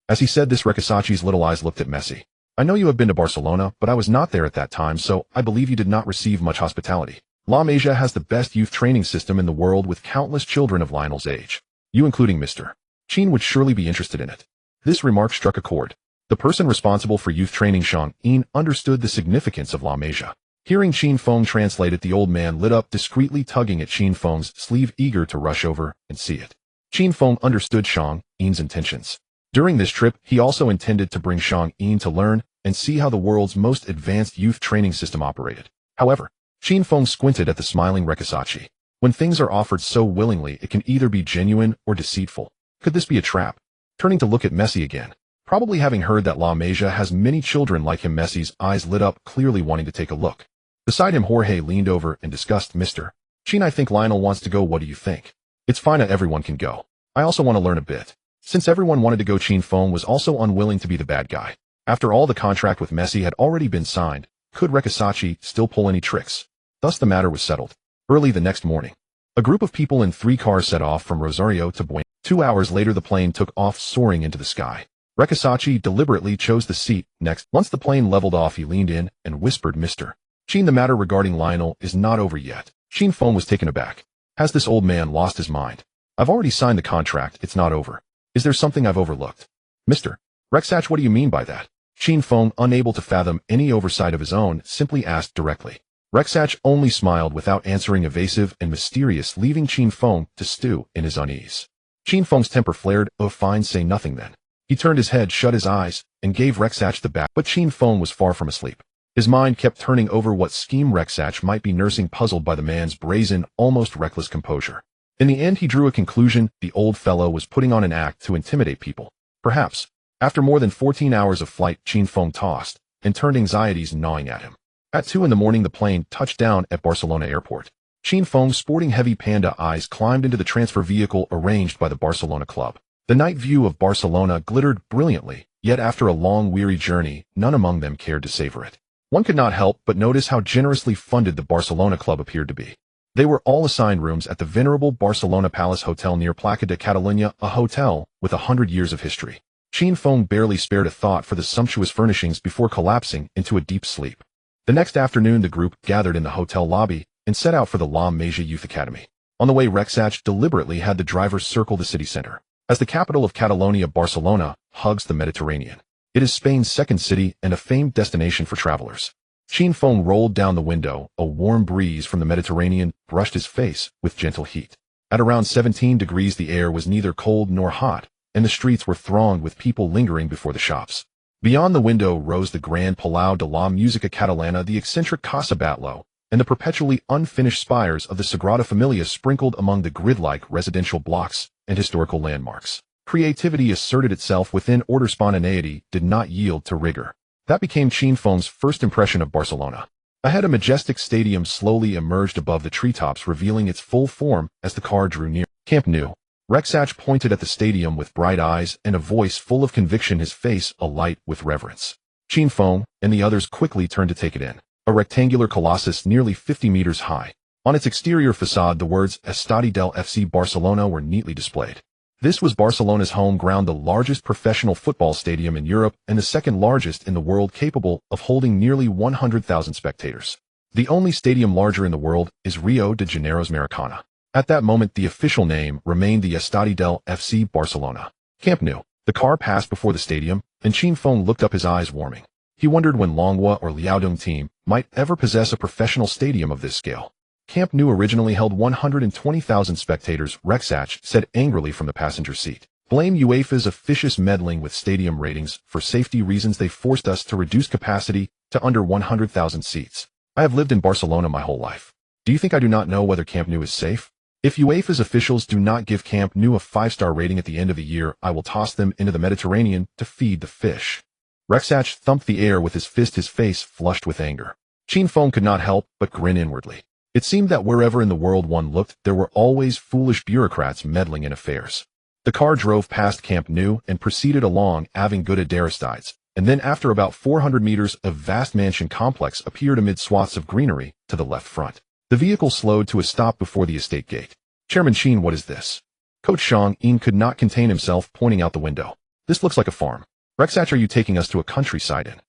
As he said this, Rekisachi's little eyes looked at Messi. I know you have been to Barcelona, but I was not there at that time, so I believe you did not receive much hospitality. La Masia has the best youth training system in the world, with countless children of Lionel's age. You, including Mr. Qin, would surely be interested in it. This remark struck a chord. The person responsible for youth training, Shang Yin, understood the significance of La Masia. Hearing Qin Feng translate it, the old man lit up, discreetly tugging at Qin Feng's sleeve, eager to rush over and see it. Qin Feng understood Shang Yin's intentions. During this trip, he also intended to bring Shang Yin to learn and see how the world's most advanced youth training system operated. However, Qin Feng squinted at the smiling Rekisachi. When things are offered so willingly, it can either be genuine or deceitful. Could this be a trap? Turning to look at Messi again. Probably having heard that La Masia has many children like him, Messi's eyes lit up, clearly wanting to take a look. Beside him, Jorge leaned over and discussed, Mr. Qin, I think Lionel wants to go. What do you think? It's fine, everyone can go. I also want to learn a bit. Since everyone wanted to go, Qin Feng was also unwilling to be the bad guy. After all, the contract with Messi had already been signed. Could Rekisachi still pull any tricks? Thus the matter was settled. Early the next morning, a group of people in 3 cars set off from Rosario to Buenos. 2 hours later, the plane took off, soaring into the sky. Rekisachi deliberately chose the seat next. Once the plane leveled off, he leaned in and whispered, Mr. Qin, the matter regarding Lionel is not over yet. Qin Feng was taken aback. Has this old man lost his mind? I've already signed the contract, it's not over. Is there something I've overlooked? Mr. Rexach, what do you mean by that? Qin Feng, unable to fathom any oversight of his own, simply asked directly. Rexach only smiled without answering, evasive and mysterious, leaving Qin Feng to stew in his unease. Qin Feng's temper flared. Oh, fine, say nothing then. He turned his head, shut his eyes, and gave Rexach the back, but Qin Feng was far from asleep. His mind kept turning over what scheme Rexach might be nursing, puzzled by the man's brazen, almost reckless composure. In the end, he drew a conclusion. The old fellow was putting on an act to intimidate people. Perhaps. After more than 14 hours of flight, Qin Feng tossed and turned, anxieties gnawing at him. At 2 a.m, the plane touched down at Barcelona airport. Qin Feng, sporting heavy panda eyes, climbed into the transfer vehicle arranged by the Barcelona club. The night view of Barcelona glittered brilliantly, yet after a long, weary journey, none among them cared to savor it. One could not help but notice how generously funded the Barcelona club appeared to be. They were all assigned rooms at the venerable Barcelona Palace Hotel near Plaça de Catalunya, a hotel with 100 years of history. Qin Feng barely spared a thought for the sumptuous furnishings before collapsing into a deep sleep. The next afternoon, the group gathered in the hotel lobby and set out for the La Masia Youth Academy. On the way, Rexach deliberately had the driver circle the city center. As the capital of Catalonia, Barcelona hugs the Mediterranean. It is Spain's second city and a famed destination for travelers. Qin Feng rolled down the window. A warm breeze from the Mediterranean brushed his face with gentle heat. At around 17 degrees, the air was neither cold nor hot, and the streets were thronged with people lingering before the shops. Beyond the window rose the grand Palau de la Música Catalana, the eccentric Casa Batlló, and the perpetually unfinished spires of the Sagrada Familia sprinkled among the grid-like residential blocks and historical landmarks. Creativity asserted itself within order. Spontaneity did not yield to rigor. That became Qin Feng's first impression of Barcelona. Ahead, a majestic stadium slowly emerged above the treetops, revealing its full form as the car drew near. Camp Nou. Rexach pointed at the stadium with bright eyes and a voice full of conviction, his face alight with reverence. Qin Feng and the others quickly turned to take it in. A rectangular colossus nearly 50 meters high. On its exterior facade, the words Estadi del FC Barcelona were neatly displayed. This was Barcelona's home ground, the largest professional football stadium in Europe and the second largest in the world, capable of holding nearly 100,000 spectators. The only stadium larger in the world is Rio de Janeiro's Maracana. At that moment, the official name remained the Estadi del FC Barcelona. Camp Nou. The car passed before the stadium, and Qin Feng looked up, his eyes warming. He wondered when Longhua or Liaodong team might ever possess a professional stadium of this scale. Camp Nou originally held 120,000 spectators, Rexach said angrily from the passenger seat. Blame UEFA's officious meddling with stadium ratings. For safety reasons, they forced us to reduce capacity to under 100,000 seats. I have lived in Barcelona my whole life. Do you think I do not know whether Camp Nou is safe? If UEFA's officials do not give Camp Nou a 5-star rating at the end of the year, I will toss them into the Mediterranean to feed the fish. Rexach thumped the air with his fist, his face flushed with anger. Qin Feng could not help but grin inwardly. It seemed that wherever in the world one looked, there were always foolish bureaucrats meddling in affairs. The car drove past Camp Nou and proceeded along Avinguda d'Aristides, and then after about 400 meters, a vast mansion complex appeared amid swaths of greenery to the left front. The vehicle slowed to a stop before the estate gate. Chairman Qin, what is this? Coach Shang Yin could not contain himself, pointing out the window. This looks like a farm. Rexach, are you taking us to a countryside inn?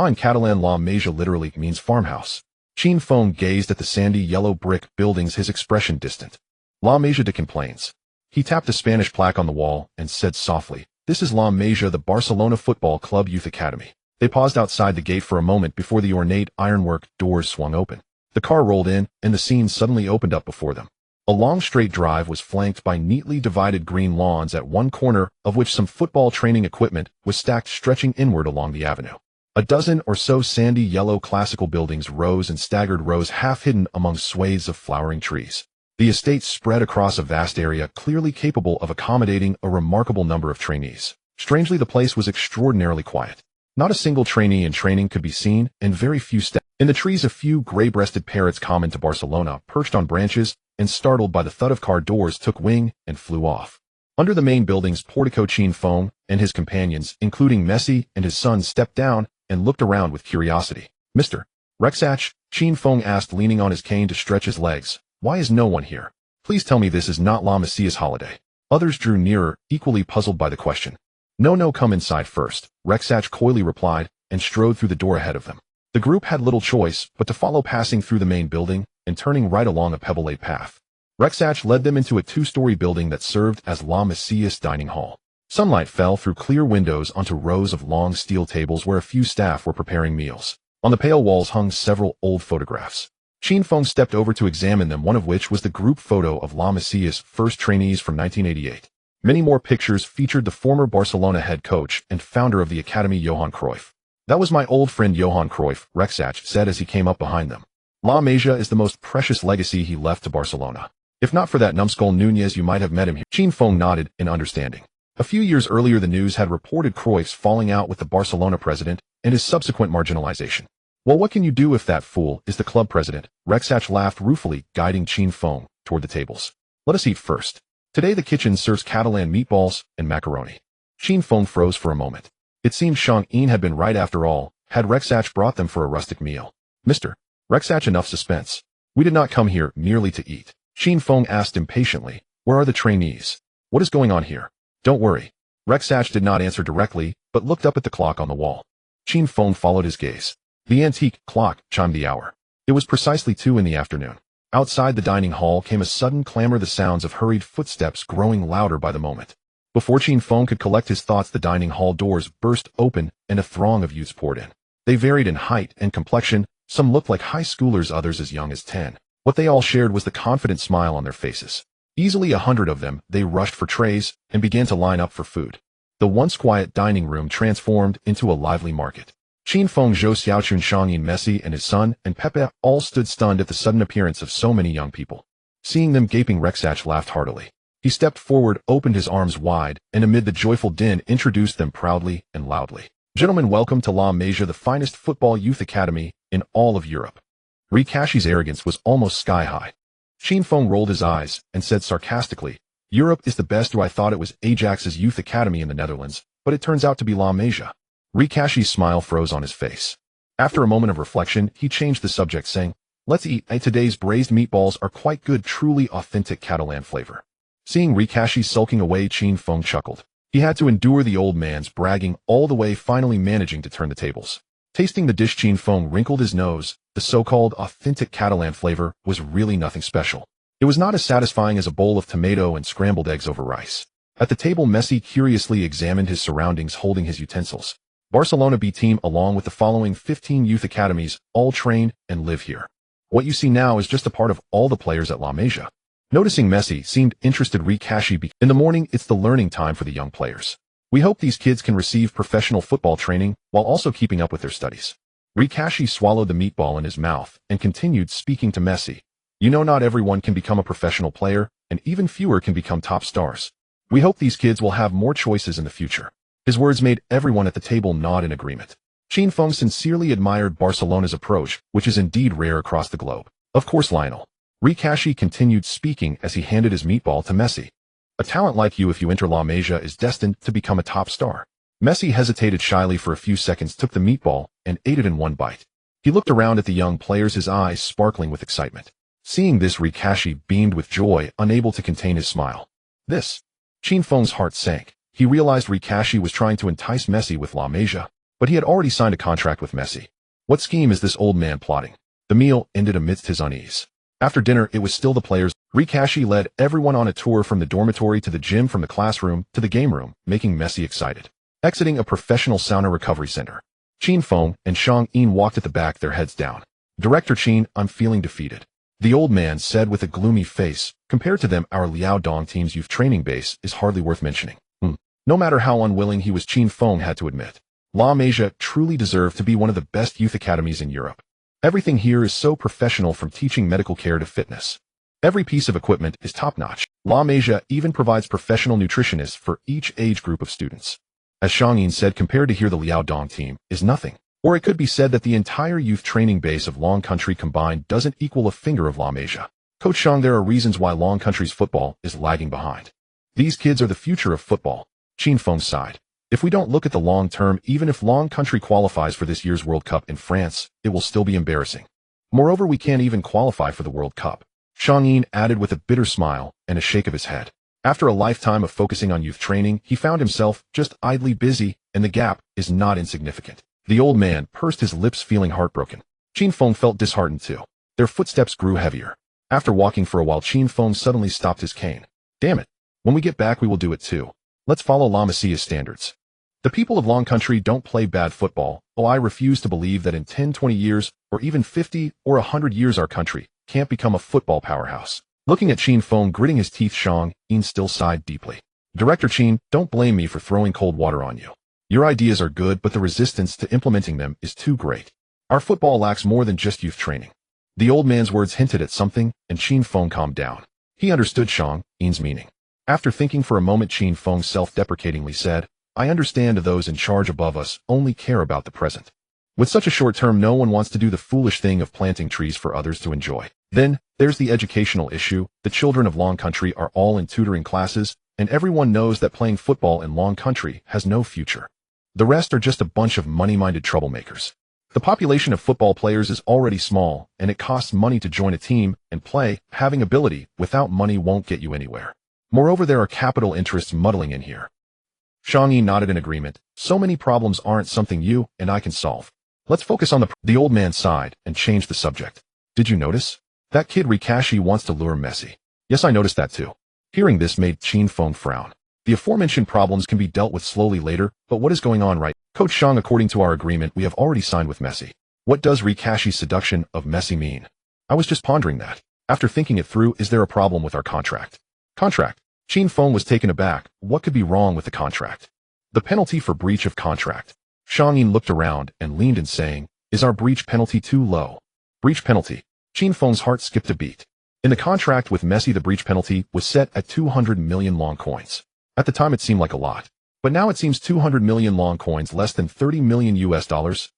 In Catalan, La Masia literally means farmhouse. Qin Feng gazed at the sandy yellow brick buildings, his expression distant. La Masia de complains. He tapped a Spanish plaque on the wall and said softly, "This is La Masia, the Barcelona Football Club Youth Academy." They paused outside the gate for a moment before the ornate ironwork doors swung open. The car rolled in, and the scene suddenly opened up before them. A long straight drive was flanked by neatly divided green lawns, at one corner of which some football training equipment was stacked, stretching inward along the avenue. A dozen or so sandy yellow classical buildings rose in staggered rows, half hidden among swathes of flowering trees. The estate spread across a vast area, clearly capable of accommodating a remarkable number of trainees. Strangely, the place was extraordinarily quiet. Not a single trainee in training could be seen, and very few staff. In the trees, a few gray-breasted parrots common to Barcelona perched on branches, and startled by the thud of car doors, took wing and flew off. Under the main building's portico, Qin Feng and his companions, including Messi and his son, stepped down and looked around with curiosity. "Mr. Rexach," Qin Feng asked, leaning on his cane to stretch his legs, "why is no one here? Please tell me this is not La Masia's holiday." Others drew nearer, equally puzzled by the question. No, come inside first," Rexach coyly replied, and strode through the door ahead of them. The group had little choice but to follow, passing through the main building and turning right along a pebble-laid path. Rexach led them into a two-story building that served as La Masia's dining hall. Sunlight fell through clear windows onto rows of long steel tables where a few staff were preparing meals. On the pale walls hung several old photographs. Qin Feng stepped over to examine them, one of which was the group photo of La Masia's first trainees from 1988. Many more pictures featured the former Barcelona head coach and founder of the academy, Johan Cruyff. "That was my old friend Johan Cruyff," Rexach said as he came up behind them. "La Masia is the most precious legacy he left to Barcelona. If not for that numbskull Nunez, you might have met him here." Qin Feng nodded in understanding. A few years earlier, the news had reported Cruyff's falling out with the Barcelona president and his subsequent marginalization. "Well, what can you do if that fool is the club president?" Rexach laughed ruefully, guiding Qin Feng toward the tables. "Let us eat first. Today the kitchen serves Catalan meatballs and macaroni." Qin Feng froze for a moment. It seemed Shang-Yin had been right after all. Had Rexach brought them for a rustic meal? "Mr. Rexach, enough suspense. We did not come here merely to eat." Qin Feng asked impatiently, "Where are the trainees? What is going on here?" "Don't worry." Rexach did not answer directly, but looked up at the clock on the wall. Qin Feng followed his gaze. The antique clock chimed the hour. It was precisely 2 in the afternoon. Outside the dining hall came a sudden clamor, the sounds of hurried footsteps growing louder by the moment. Before Qin Feng could collect his thoughts, the dining hall doors burst open and a throng of youths poured in. They varied in height and complexion. Some looked like high schoolers, others as young as 10. What they all shared was the confident smile on their faces. Easily 100 of them, they rushed for trays and began to line up for food. The once quiet dining room transformed into a lively market. Qin Feng, Zhou Xiaochun, Shang-Yin, Messi and his son, and Pepe all stood stunned at the sudden appearance of so many young people. Seeing them gaping, Rexach laughed heartily. He stepped forward, opened his arms wide, and amid the joyful din introduced them proudly and loudly. "Gentlemen, welcome to La Masia, the finest football youth academy in all of Europe." Rikashi's arrogance was almost sky-high. Qin Feng rolled his eyes and said sarcastically, "Europe is the best. I thought it was Ajax's youth academy in the Netherlands, but it turns out to be La Masia." Rikashi's smile froze on his face. After a moment of reflection, he changed the subject, saying, "Let's eat. Today's braised meatballs are quite good, truly authentic Catalan flavor." Seeing Rikashi sulking away, Qin Feng chuckled. He had to endure the old man's bragging all the way, finally managing to turn the tables. Tasting the dish, Qin Feng wrinkled his nose. The so-called authentic Catalan flavor was really nothing special. It was not as satisfying as a bowl of tomato and scrambled eggs over rice. At the table, Messi curiously examined his surroundings, holding his utensils. Barcelona B team, along with the following 15 youth academies, all train and live here. What you see now is just a part of all the players at La Masia. Noticing Messi seemed interested, Rikashi, "In the morning, it's the learning time for the young players. We hope these kids can receive professional football training while also keeping up with their studies." Rikashi swallowed the meatball in his mouth and continued, speaking to Messi. "You know, not everyone can become a professional player, and even fewer can become top stars. We hope these kids will have more choices in the future." His words made everyone at the table nod in agreement. Qin Feng sincerely admired Barcelona's approach, which is indeed rare across the globe. "Of course, Lionel." Rikashi continued, speaking as he handed his meatball to Messi. "A talent like you, if you enter La Masia, is destined to become a top star." Messi hesitated shyly for a few seconds, took the meatball, and ate it in one bite. He looked around at the young players, his eyes sparkling with excitement. Seeing this, Rikashi beamed with joy, unable to contain his smile. "This." Qin Feng's heart sank. He realized Rikashi was trying to entice Messi with La Masia, but he had already signed a contract with Messi. What scheme is this old man plotting? The meal ended amidst his unease. After dinner, it was still the players. Rikashi led everyone on a tour from the dormitory to the gym, from the classroom to the game room, making Messi excited. Exiting a professional sauna recovery center, Qin Feng and Shang-Yin walked at the back, their heads down. "Director Qin, I'm feeling defeated," the old man said with a gloomy face. "Compared to them, our Liaodong team's youth training base is hardly worth mentioning." No matter how unwilling he was, Qin Feng had to admit, La Masia truly deserved to be one of the best youth academies in Europe. Everything here is so professional, from teaching medical care to fitness. Every piece of equipment is top-notch. La Masia even provides professional nutritionists for each age group of students. As Shang-Yin said, compared to here, the Liaodong team is nothing. Or it could be said that the entire youth training base of Long Country combined doesn't equal a finger of La Masia. Coach Shang, there are reasons why Long Country's football is lagging behind. These kids are the future of football. Qin Feng sighed. If we don't look at the long term, even if Long Country qualifies for this year's World Cup in France, it will still be embarrassing. Moreover, we can't even qualify for the World Cup. Shang-Yin added with a bitter smile and a shake of his head. After a lifetime of focusing on youth training, he found himself just idly busy, and the gap is not insignificant. The old man pursed his lips, feeling heartbroken. Qin Feng felt disheartened too. Their footsteps grew heavier. After walking for a while, Qin Feng suddenly stopped his cane. Damn it. When we get back we will do it too. Let's follow La Masia's standards. The people of Long Country don't play bad football, I refuse to believe that in 10, 20 years, or even 50 or 100 years our country can't become a football powerhouse. Looking at Qin Feng gritting his teeth, Shang Yin still sighed deeply. Director Qin, don't blame me for throwing cold water on you. Your ideas are good, but the resistance to implementing them is too great. Our football lacks more than just youth training. The old man's words hinted at something, and Qin Feng calmed down. He understood Shang Yin's meaning. After thinking for a moment, Qin Feng self-deprecatingly said, I understand those in charge above us only care about the present. With such a short term, no one wants to do the foolish thing of planting trees for others to enjoy. Then, there's the educational issue. The children of Long Country are all in tutoring classes, and everyone knows that playing football in Long Country has no future. The rest are just a bunch of money-minded troublemakers. The population of football players is already small, and it costs money to join a team and play. Having ability without money won't get you anywhere. Moreover, there are capital interests muddling in here. Shang Yi nodded in agreement. So many problems aren't something you and I can solve. Let's focus on the old man sighed and changed the subject. Did you notice? That kid Rikashi wants to lure Messi. Yes, I noticed that too. Hearing this made Qin Feng frown. The aforementioned problems can be dealt with slowly later, but what is going on right? Coach Shang, according to our agreement, we have already signed with Messi. What does Rikashi's seduction of Messi mean? I was just pondering that. After thinking it through, is there a problem with our contract? Contract? Qin Feng was taken aback. What could be wrong with the contract? The penalty for breach of contract. Shang Yin looked around and leaned in, saying, is our breach penalty too low? Breach penalty. Qin Feng's heart skipped a beat. In the contract with Messi, the breach penalty was set at 200 million long coins. At the time it seemed like a lot. But now it seems 200 million long coins, less than $30 million,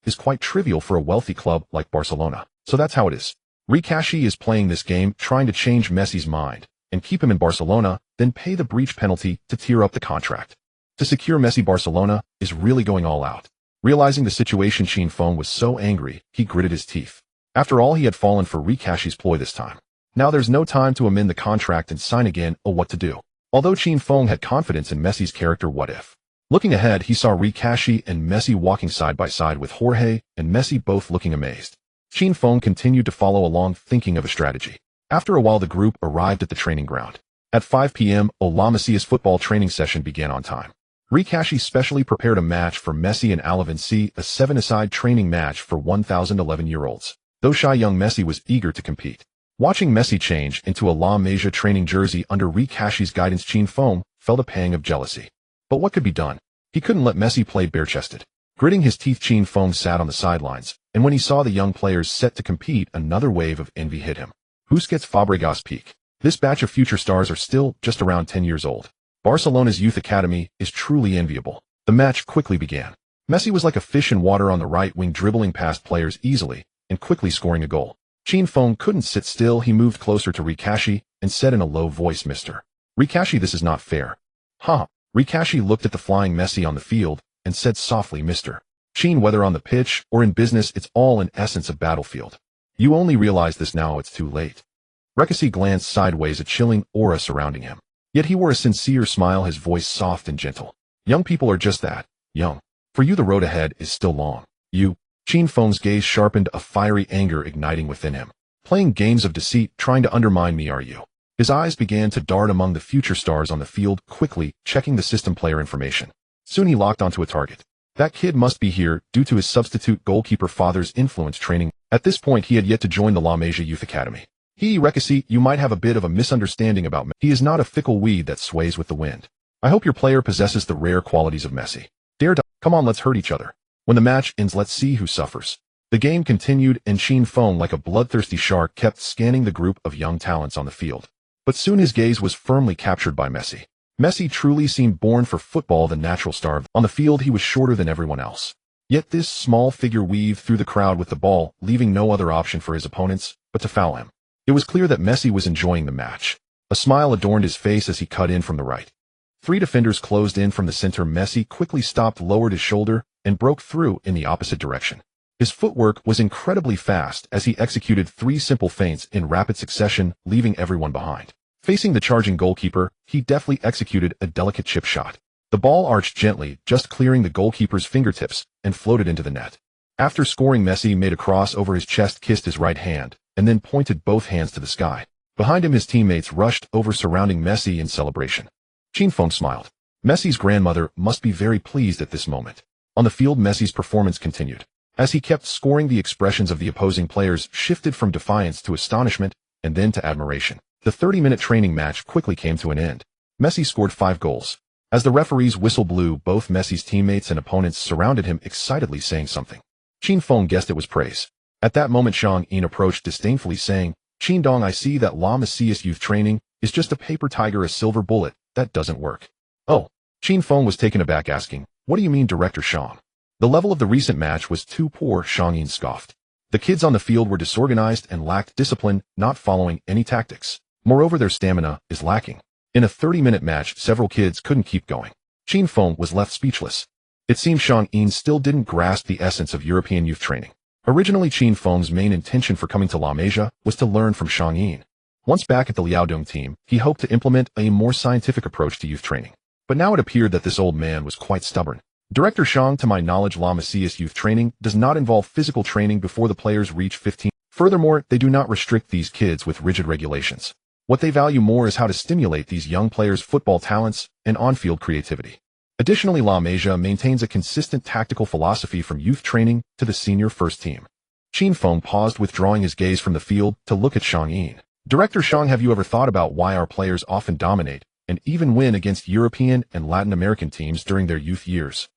is quite trivial for a wealthy club like Barcelona. So that's how it is. Rikashi is playing this game, trying to change Messi's mind and keep him in Barcelona, then pay the breach penalty to tear up the contract. To secure Messi, Barcelona is really going all out. Realizing the situation, Qin Feng was so angry, he gritted his teeth. After all, he had fallen for Rikashi's ploy this time. Now there's no time to amend the contract and sign again. What to do? Although Qin Feng had confidence in Messi's character, what if? Looking ahead, he saw Rikashi and Messi walking side by side with Jorge and Messi both looking amazed. Qin Feng continued to follow along, thinking of a strategy. After a while, the group arrived at the training ground. At 5 p.m., La Masia's football training session began on time. Rikashi specially prepared a match for Messi and Alavinci, a 7-a-side training match for 1,011-year-olds. Though shy young Messi was eager to compete. Watching Messi change into a La Masia training jersey under Rikashi's guidance, Qin Feng felt a pang of jealousy. But what could be done? He couldn't let Messi play bare-chested. Gritting his teeth, Qin Feng sat on the sidelines, and when he saw the young players set to compete, another wave of envy hit him. Busquets, Fabregas peak. This batch of future stars are still just around 10 years old. Barcelona's youth academy is truly enviable. The match quickly began. Messi was like a fish in water on the right wing, dribbling past players easily and quickly scoring a goal. Qin Feng couldn't sit still. He moved closer to Rikashi and said in a low voice, Mr. Rikashi, this is not fair. Huh? Rikashi looked at the flying Messi on the field and said softly, Mr. Qin, whether on the pitch or in business, it's all in essence a battlefield. You only realize this now, it's too late. Rikashi glanced sideways, a chilling aura surrounding him. Yet he wore a sincere smile, his voice soft and gentle. Young people are just that, young. For you the road ahead is still long. You. Qin Feng's gaze sharpened, a fiery anger igniting within him. Playing games of deceit, trying to undermine me, are you? His eyes began to dart among the future stars on the field, quickly checking the system player information. Soon he locked onto a target. That kid must be here due to his substitute goalkeeper father's influence training. At this point he had yet to join the La Masia Youth Academy. Rikashi, you might have a bit of a misunderstanding about Messi. He is not a fickle weed that sways with the wind. I hope your player possesses the rare qualities of Messi. Dare to, come on, let's hurt each other. When the match ends, let's see who suffers. The game continued, and Qin Feng, like a bloodthirsty shark, kept scanning the group of young talents on the field. But soon his gaze was firmly captured by Messi. Messi truly seemed born for football, the natural star. On the field he was shorter than everyone else. Yet this small figure weaved through the crowd with the ball, leaving no other option for his opponents but to foul him. It was clear that Messi was enjoying the match. A smile adorned his face as he cut in from the right. 3 defenders closed in from the center. Messi quickly stopped, lowered his shoulder, and broke through in the opposite direction. His footwork was incredibly fast as he executed 3 simple feints in rapid succession, leaving everyone behind. Facing the charging goalkeeper, he deftly executed a delicate chip shot. The ball arched gently, just clearing the goalkeeper's fingertips, and floated into the net. After scoring, Messi made a cross over his chest, kissed his right hand, and then pointed both hands to the sky. Behind him his teammates rushed over surrounding Messi in celebration. Qin Feng smiled. Messi's grandmother must be very pleased at this moment. On the field Messi's performance continued. As he kept scoring, the expressions of the opposing players shifted from defiance to astonishment and then to admiration. The 30-minute training match quickly came to an end. Messi scored 5 goals. As the referee's whistle blew, both Messi's teammates and opponents surrounded him excitedly saying something. Qin Feng guessed it was praise. At that moment Zhang Yin approached disdainfully saying, "Qin Dong, I see that La Masia's youth training is just a paper tiger, a silver bullet. That doesn't work." "Oh." Qin Feng was taken aback, asking, "What do you mean, Director Shang?" "The level of the recent match was too poor," Zhang Yin scoffed. "The kids on the field were disorganized and lacked discipline, not following any tactics. Moreover, their stamina is lacking. In a 30-minute match, several kids couldn't keep going." Qin Feng was left speechless. It seemed Zhang Yin still didn't grasp the essence of European youth training. Originally, Qin Feng's main intention for coming to La Masia was to learn from Zhang Yin. Once back at the Liaodong team, he hoped to implement a more scientific approach to youth training. But now it appeared that this old man was quite stubborn. "Director Shang, to my knowledge, La Masia's youth training does not involve physical training before the players reach 15. Furthermore, they do not restrict these kids with rigid regulations. What they value more is how to stimulate these young players' football talents and on-field creativity. Additionally, La Masia maintains a consistent tactical philosophy from youth training to the senior first team." Qin Feng paused, withdrawing his gaze from the field to look at Zhang Yin. "Director Shang, have you ever thought about why our players often dominate and even win against European and Latin American teams during their youth years?"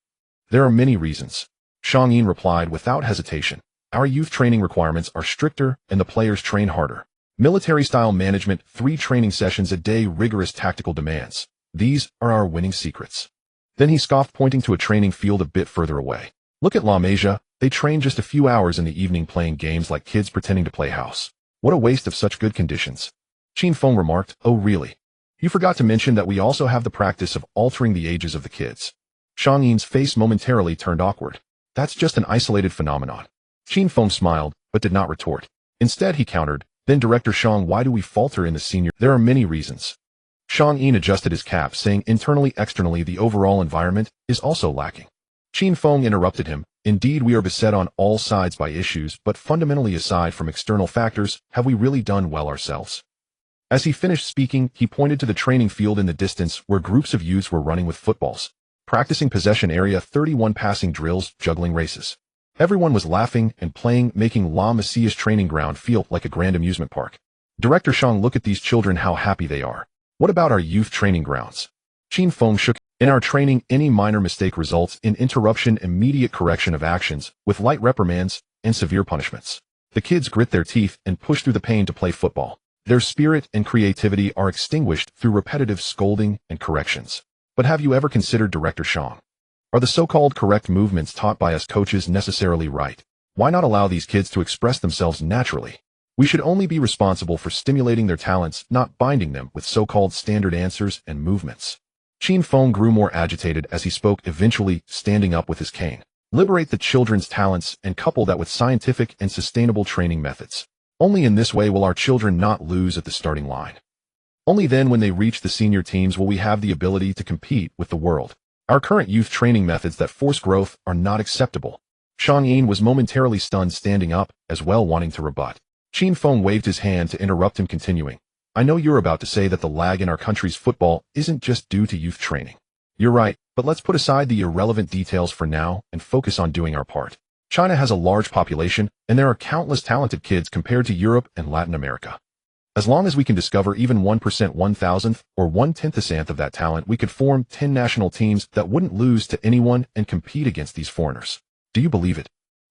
"There are many reasons," Zhang Yin replied without hesitation. "Our youth training requirements are stricter and the players train harder. Military-style management, 3 training sessions a day, rigorous tactical demands. These are our winning secrets." Then he scoffed, pointing to a training field a bit further away. "Look at La Masia. They train just a few hours in the evening, playing games like kids pretending to play house. What a waste of such good conditions." Qin Feng remarked, "Oh really? You forgot to mention that we also have the practice of altering the ages of the kids." Zhang Yin's face momentarily turned awkward. "That's just an isolated phenomenon." Qin Feng smiled, but did not retort. Instead he countered, "Then Director Shang, why do we falter in the senior?" "There are many reasons." Zhang Yin adjusted his cap, saying, "Internally, externally, the overall environment is also lacking." Qin Feng interrupted him, "Indeed, we are beset on all sides by issues, but fundamentally, aside from external factors, have we really done well ourselves?" As he finished speaking, he pointed to the training field in the distance where groups of youths were running with footballs, practicing possession area 31 passing drills, juggling races. Everyone was laughing and playing, making La Masia's training ground feel like a grand amusement park. "Director Shang, look at these children, how happy they are. What about our youth training grounds?" Qin Feng shook. "In our training, any minor mistake results in interruption, immediate correction of actions, with light reprimands and severe punishments. The kids grit their teeth and push through the pain to play football. Their spirit and creativity are extinguished through repetitive scolding and corrections. But have you ever considered, Director Shang? Are the so-called correct movements taught by us coaches necessarily right? Why not allow these kids to express themselves naturally? We should only be responsible for stimulating their talents, not binding them with so-called standard answers and movements." Qin Feng grew more agitated as he spoke, eventually standing up with his cane. "Liberate the children's talents and couple that with scientific and sustainable training methods. Only in this way will our children not lose at the starting line. Only then, when they reach the senior teams, will we have the ability to compete with the world. Our current youth training methods that force growth are not acceptable." Zhang Yin was momentarily stunned, standing up as well, wanting to rebut. Qin Feng waved his hand to interrupt him, continuing, "I know you're about to say that the lag in our country's football isn't just due to youth training. You're right, but let's put aside the irrelevant details for now and focus on doing our part. China has a large population, and there are countless talented kids compared to Europe and Latin America. As long as we can discover even 1%, 1,000th, or 1/10th of that talent, we could form 10 national teams that wouldn't lose to anyone and compete against these foreigners. Do you believe it?"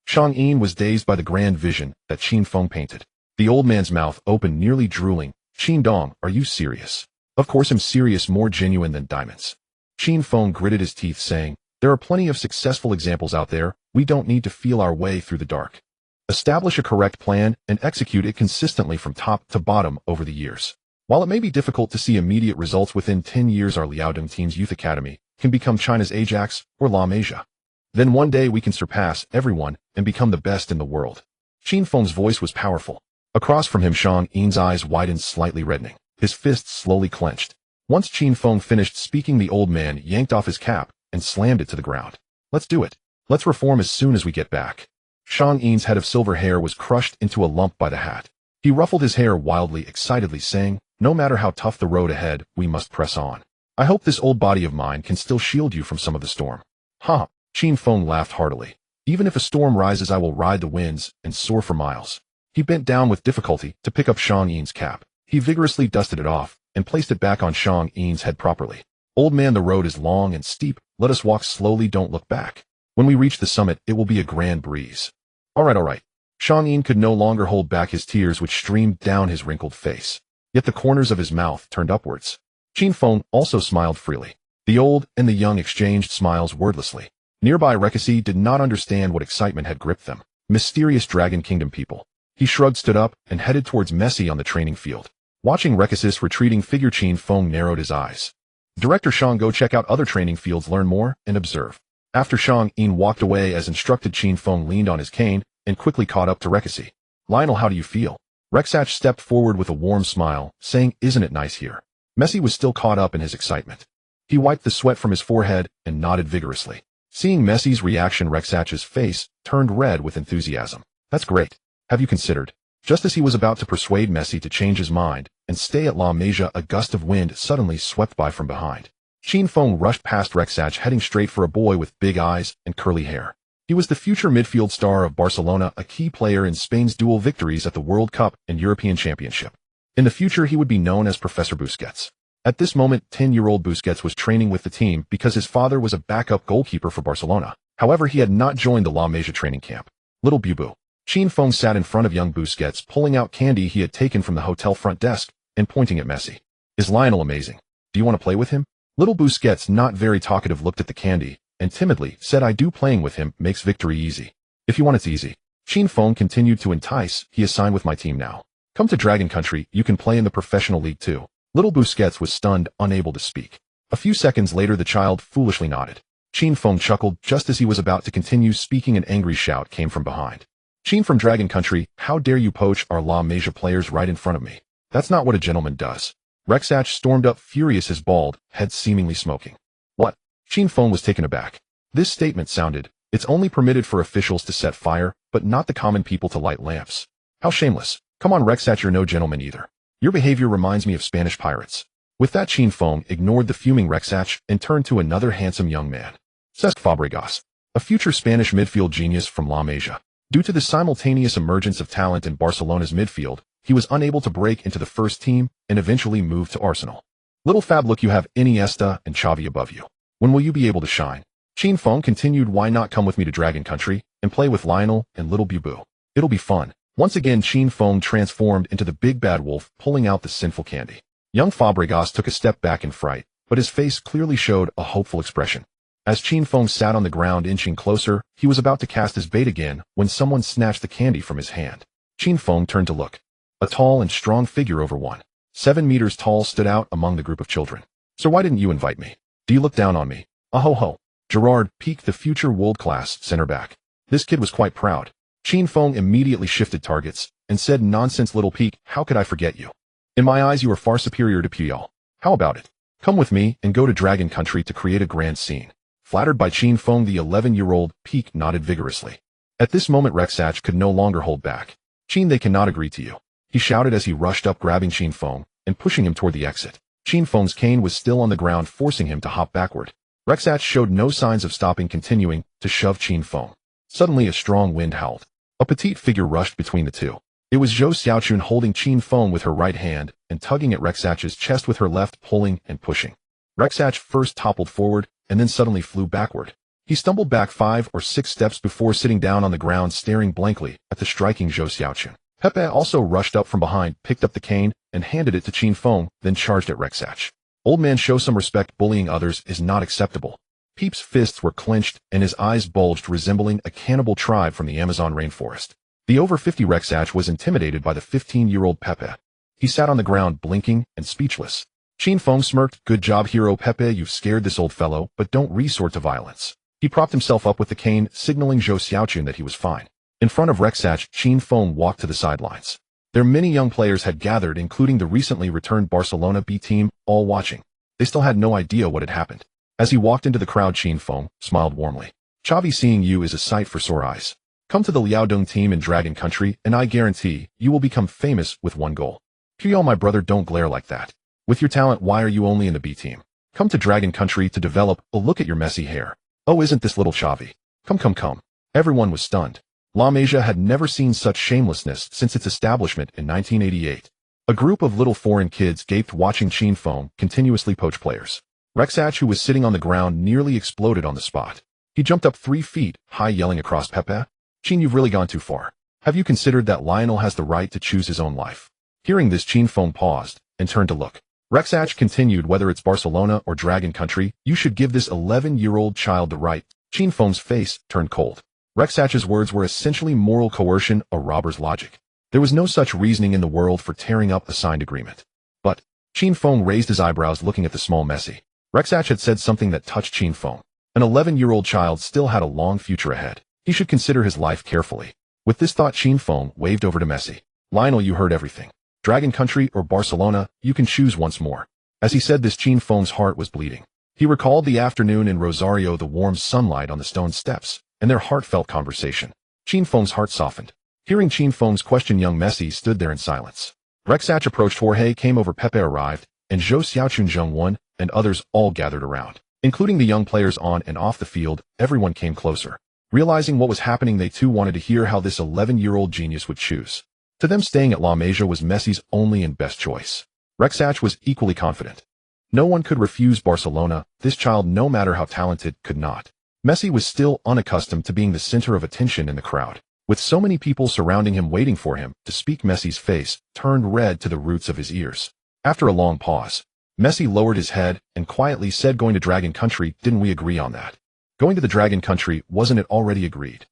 Zhang Yin was dazed by the grand vision that Qin Feng painted. The old man's mouth opened, nearly drooling. "Qin Dong, are you serious?" "Of course I'm serious, more genuine than diamonds." Qin Feng gritted his teeth, saying, "There are plenty of successful examples out there. We don't need to feel our way through the dark. Establish a correct plan and execute it consistently from top to bottom over the years. While it may be difficult to see immediate results within 10 years, our Liaodong team's youth academy can become China's Ajax or La Masia. Then one day we can surpass everyone and become the best in the world." Qin Feng's voice was powerful. Across from him, Zhang Yin's eyes widened, slightly reddening. His fists slowly clenched. Once Qin Feng finished speaking, the old man yanked off his cap and slammed it to the ground. "Let's do it. Let's reform as soon as we get back." Zhang Yin's head of silver hair was crushed into a lump by the hat. He ruffled his hair wildly, excitedly, saying, "No matter how tough the road ahead, we must press on. I hope this old body of mine can still shield you from some of the storm." "Ha!" Qin Feng laughed heartily. "Even if a storm rises, I will ride the winds and soar for miles." He bent down with difficulty to pick up Shang Yin's cap. He vigorously dusted it off and placed it back on Shang Yin's head properly. "Old man, the road is long and steep. Let us walk slowly, don't look back. When we reach the summit, it will be a grand breeze." All right. Shang Yin could no longer hold back his tears which streamed down his wrinkled face. Yet the corners of his mouth turned upwards. Qin Feng also smiled freely. The old and the young exchanged smiles wordlessly. Nearby Rekasi did not understand what excitement had gripped them. Mysterious Dragon Kingdom people. He shrugged, stood up, and headed towards Messi on the training field. Watching Rekasi's retreating figure, Qin Feng narrowed his eyes. "Director Shang, go check out other training fields, learn more, and observe." After Shang Yin walked away as instructed, Qin Feng leaned on his cane and quickly caught up to Rekasi. "Lionel, how do you feel?" Rek'Sach stepped forward with a warm smile, saying, "Isn't it nice here?" Messi was still caught up in his excitement. He wiped the sweat from his forehead and nodded vigorously. Seeing Messi's reaction, Rek'Sach's face turned red with enthusiasm. "That's great. Have you considered?" Just as he was about to persuade Messi to change his mind and stay at La Masia, a gust of wind suddenly swept by from behind. Qin Feng rushed past Rek'Sach, heading straight for a boy with big eyes and curly hair. He was the future midfield star of Barcelona, a key player in Spain's dual victories at the World Cup and European Championship. In the future, he would be known as Professor Busquets. At this moment, 10-year-old Busquets was training with the team because his father was a backup goalkeeper for Barcelona. However, he had not joined the La Masia training camp. Little Bubu. Qin Feng sat in front of young Busquets, pulling out candy he had taken from the hotel front desk and pointing at Messi. "Is Lionel amazing? Do you want to play with him?" Little Busquets, not very talkative, looked at the candy and timidly said, "I do. Playing with him makes victory easy." "If you want, it's easy." Qin Feng continued to entice. "He is signed with my team now. Come to Dragon Country, you can play in the professional league too." Little Busquets was stunned, unable to speak. A few seconds later, the child foolishly nodded. Qin Feng chuckled. Just as he was about to continue speaking, an angry shout came from behind. "Qin from Dragon Country, how dare you poach our La Masia players right in front of me? That's not what a gentleman does." Rek'Sach stormed up, furious, his bald head seemingly smoking. "What?" Qin Feng was taken aback. This statement sounded, "It's only permitted for officials to set fire, but not the common people to light lamps." How shameless. "Come on, Rek'Sach, you're no gentleman either. Your behavior reminds me of Spanish pirates." With that, Qin Feng ignored the fuming Rek'Sach and turned to another handsome young man. Cesc Fabregas, a future Spanish midfield genius from La Masia. Due to the simultaneous emergence of talent in Barcelona's midfield, he was unable to break into the first team and eventually moved to Arsenal. "Little Fab, look, you have Iniesta and Xavi above you. When will you be able to shine?" Qin Feng continued, "Why not come with me to Dragon Country and play with Lionel and little Bubu? It'll be fun." Once again, Qin Feng transformed into the big bad wolf, pulling out the sinful candy. Young Fabregas took a step back in fright, but his face clearly showed a hopeful expression. As Qin Feng sat on the ground inching closer, he was about to cast his bait again when someone snatched the candy from his hand. Qin Feng turned to look. A tall and strong figure over 1.7 meters tall stood out among the group of children. "Sir, why didn't you invite me? Do you look down on me?" "Oh-ho-ho." Gerard Pique, the future world-class center back. This kid was quite proud. Qin Feng immediately shifted targets and said, "Nonsense, little Pique, how could I forget you? In my eyes, you are far superior to Puyol. How about it? Come with me and go to Dragon Country to create a grand scene." Flattered by Qin Feng, the 11-year-old Pique nodded vigorously. At this moment, Rek'Sach could no longer hold back. "Qin, they cannot agree to you," he shouted as he rushed up, grabbing Qin Feng and pushing him toward the exit. Qin Feng's cane was still on the ground, forcing him to hop backward. Rek'Sach showed no signs of stopping, continuing to shove Qin Feng. Suddenly, a strong wind howled. A petite figure rushed between the two. It was Zhou Xiaochun, holding Qin Feng with her right hand and tugging at Rek'Sach's chest with her left, pulling and pushing. Rek'Sach first toppled forward and then suddenly flew backward. He stumbled back 5 or 6 steps before sitting down on the ground, staring blankly at the striking Zhou Xiaochun. Pepe also rushed up from behind, picked up the cane, and handed it to Qin Feng, then charged at Rek'Sach. "Old man, show some respect. Bullying others is not acceptable." Pepe's fists were clenched and his eyes bulged, resembling a cannibal tribe from the Amazon rainforest. The over 50 Rek'Sach was intimidated by the 15-year-old Pepe. He sat on the ground, blinking and speechless. Qin Feng smirked. "Good job, hero Pepe. You've scared this old fellow, but don't resort to violence." He propped himself up with the cane, signaling Zhou Xiaochun that he was fine. In front of Rek'Sach, Qin Feng walked to the sidelines. There many young players had gathered, including the recently returned Barcelona B team, all watching. They still had no idea what had happened. As he walked into the crowd, Qin Feng smiled warmly. "Xavi, seeing you is a sight for sore eyes. Come to the Liaodong team in Dragon Country, and I guarantee you will become famous with one goal. Kyo, my brother, don't glare like that. With your talent, why are you only in the B team? Come to Dragon Country to develop. Oh, look at your messy hair. Oh, isn't this little Xavi? Come. Everyone was stunned. Masia had never seen such shamelessness since its establishment in 1988. A group of little foreign kids gaped watching Qin Feng continuously poach players. Rexach, who was sitting on the ground, nearly exploded on the spot. He jumped up 3 feet high, yelling across Pepe, "Qin, you've really gone too far. Have you considered that Lionel has the right to choose his own life?" Hearing this, Qin Feng paused and turned to look. Rexach continued, "Whether it's Barcelona or Dragon Country, you should give this 11-year-old child the right." Qin Feng's face turned cold. Rexach's words were essentially moral coercion, a robber's logic. There was no such reasoning in the world for tearing up a signed agreement. But Qin Feng raised his eyebrows, looking at the small Messi. Rexach had said something that touched Qin Feng. An 11-year-old child still had a long future ahead. He should consider his life carefully. With this thought, Qin Feng waved over to Messi. "Lionel, you heard everything. Dragon Country or Barcelona, you can choose once more." As he said this, Qin Feng's heart was bleeding. He recalled the afternoon in Rosario, the warm sunlight on the stone steps, and their heartfelt conversation. Qin Feng's heart softened. Hearing Qin Feng's question, young Messi stood there in silence. Rexach approached. Jorge came over. Pepe arrived, and Zhou Xiaochun Zhengwen and others all gathered around. Including the young players on and off the field, everyone came closer. Realizing what was happening, they too wanted to hear how this 11-year-old genius would choose. To them, staying at La Masia was Messi's only and best choice. Rexach was equally confident. No one could refuse Barcelona. This child, no matter how talented, could not. Messi was still unaccustomed to being the center of attention in the crowd. With so many people surrounding him waiting for him to speak, Messi's face turned red to the roots of his ears. After a long pause, Messi lowered his head and quietly said, "Going to Dragon Country, didn't we agree on that? Going to the Dragon Country, wasn't it already agreed?"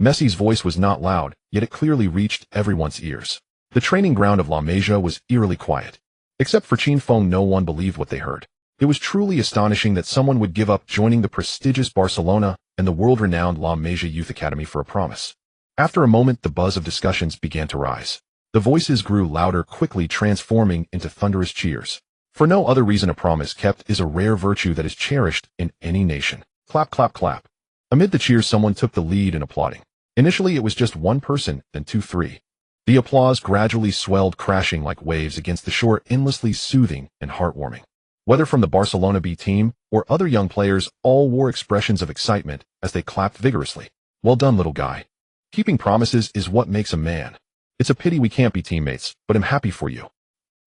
Messi's voice was not loud, yet it clearly reached everyone's ears. The training ground of La Masia was eerily quiet. Except for Qin Feng, no one believed what they heard. It was truly astonishing that someone would give up joining the prestigious Barcelona and the world-renowned La Masia Youth Academy for a promise. After a moment, the buzz of discussions began to rise. The voices grew louder, quickly transforming into thunderous cheers. For no other reason, a promise kept is a rare virtue that is cherished in any nation. Clap, clap, clap. Amid the cheers, someone took the lead in applauding. Initially, it was just one person, then 2, 3. The applause gradually swelled, crashing like waves against the shore, endlessly soothing and heartwarming. Whether from the Barcelona B team or other young players, all wore expressions of excitement as they clapped vigorously. "Well done, little guy. Keeping promises is what makes a man. It's a pity we can't be teammates, but I'm happy for you."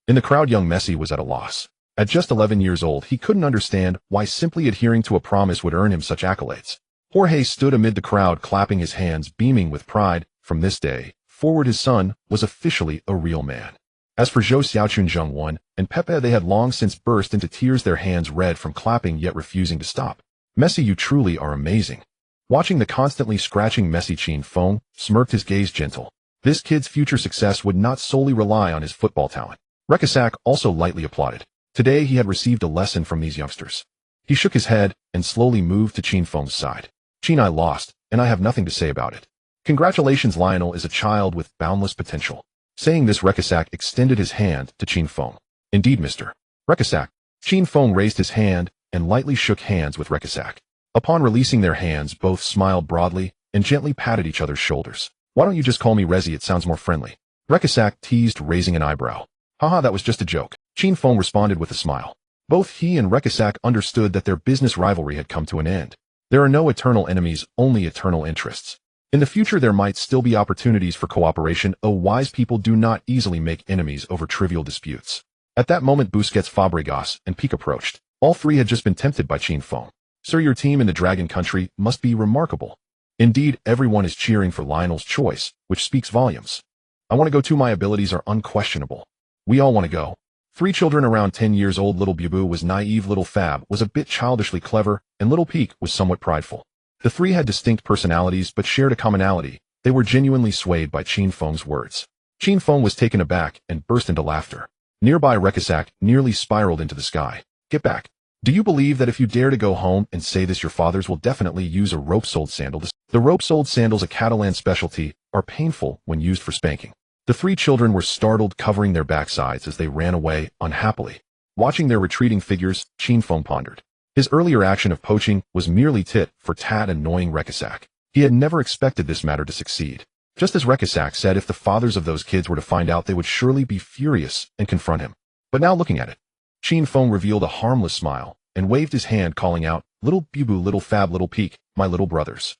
In the crowd, young Messi was at a loss. At just 11 years old, he couldn't understand why simply adhering to a promise would earn him such accolades. Jorge stood amid the crowd, clapping his hands, beaming with pride. From this day forward, his son was officially a real man. As for Zhou Xiaochun Zhengwen and Pepe, they had long since burst into tears, their hands red from clapping yet refusing to stop. "Messi, you truly are amazing." Watching the constantly scratching Messi, Qin Feng smirked, his gaze gentle. This kid's future success would not solely rely on his football talent. Rexach also lightly applauded. Today he had received a lesson from these youngsters. He shook his head and slowly moved to Qin Feng's side. "Qin, I lost, and I have nothing to say about it. Congratulations, Lionel is a child with boundless potential." Saying this, Rexach extended his hand to Qin Feng. "Indeed, Mr. Rexach." Qin Feng raised his hand and lightly shook hands with Rexach. Upon releasing their hands, both smiled broadly and gently patted each other's shoulders. "Why don't you just call me Rezi? It sounds more friendly." Rexach teased, raising an eyebrow. "Haha, that was just a joke." Qin Feng responded with a smile. Both he and Rexach understood that their business rivalry had come to an end. There are no eternal enemies, only eternal interests. In the future, there might still be opportunities for cooperation. Wise people do not easily make enemies over trivial disputes. At that moment, Busquets, Fabregas, and Pique approached. All three had just been tempted by Qin Feng. "Sir, your team in the Dragon Country must be remarkable." Indeed, everyone is cheering for Lionel's choice, which speaks volumes. "I want to go too. My abilities are unquestionable." "We all want to go." 3 children around 10 years old. Little Bubu was naive, little Fab was a bit childishly clever, and little Pique was somewhat prideful. The 3 had distinct personalities but shared a commonality. They were genuinely swayed by Qin Feng's words. Qin Feng was taken aback and burst into laughter. Nearby, Rexach nearly spiraled into the sky. "Get back. Do you believe that if you dare to go home and say this, your fathers will definitely use a rope-soled sandal?" The rope-soled sandals, a Catalan specialty, are painful when used for spanking. The 3 children were startled, covering their backsides as they ran away, unhappily. Watching their retreating figures, Qin Feng pondered. His earlier action of poaching was merely tit for tat, annoying Rexach. He had never expected this matter to succeed. Just as Rekisak said, if the fathers of those kids were to find out, they would surely be furious and confront him. But now looking at it, Qin Feng revealed a harmless smile and waved his hand, calling out, "Little Bubu, little Fab, little Peak, my little brothers."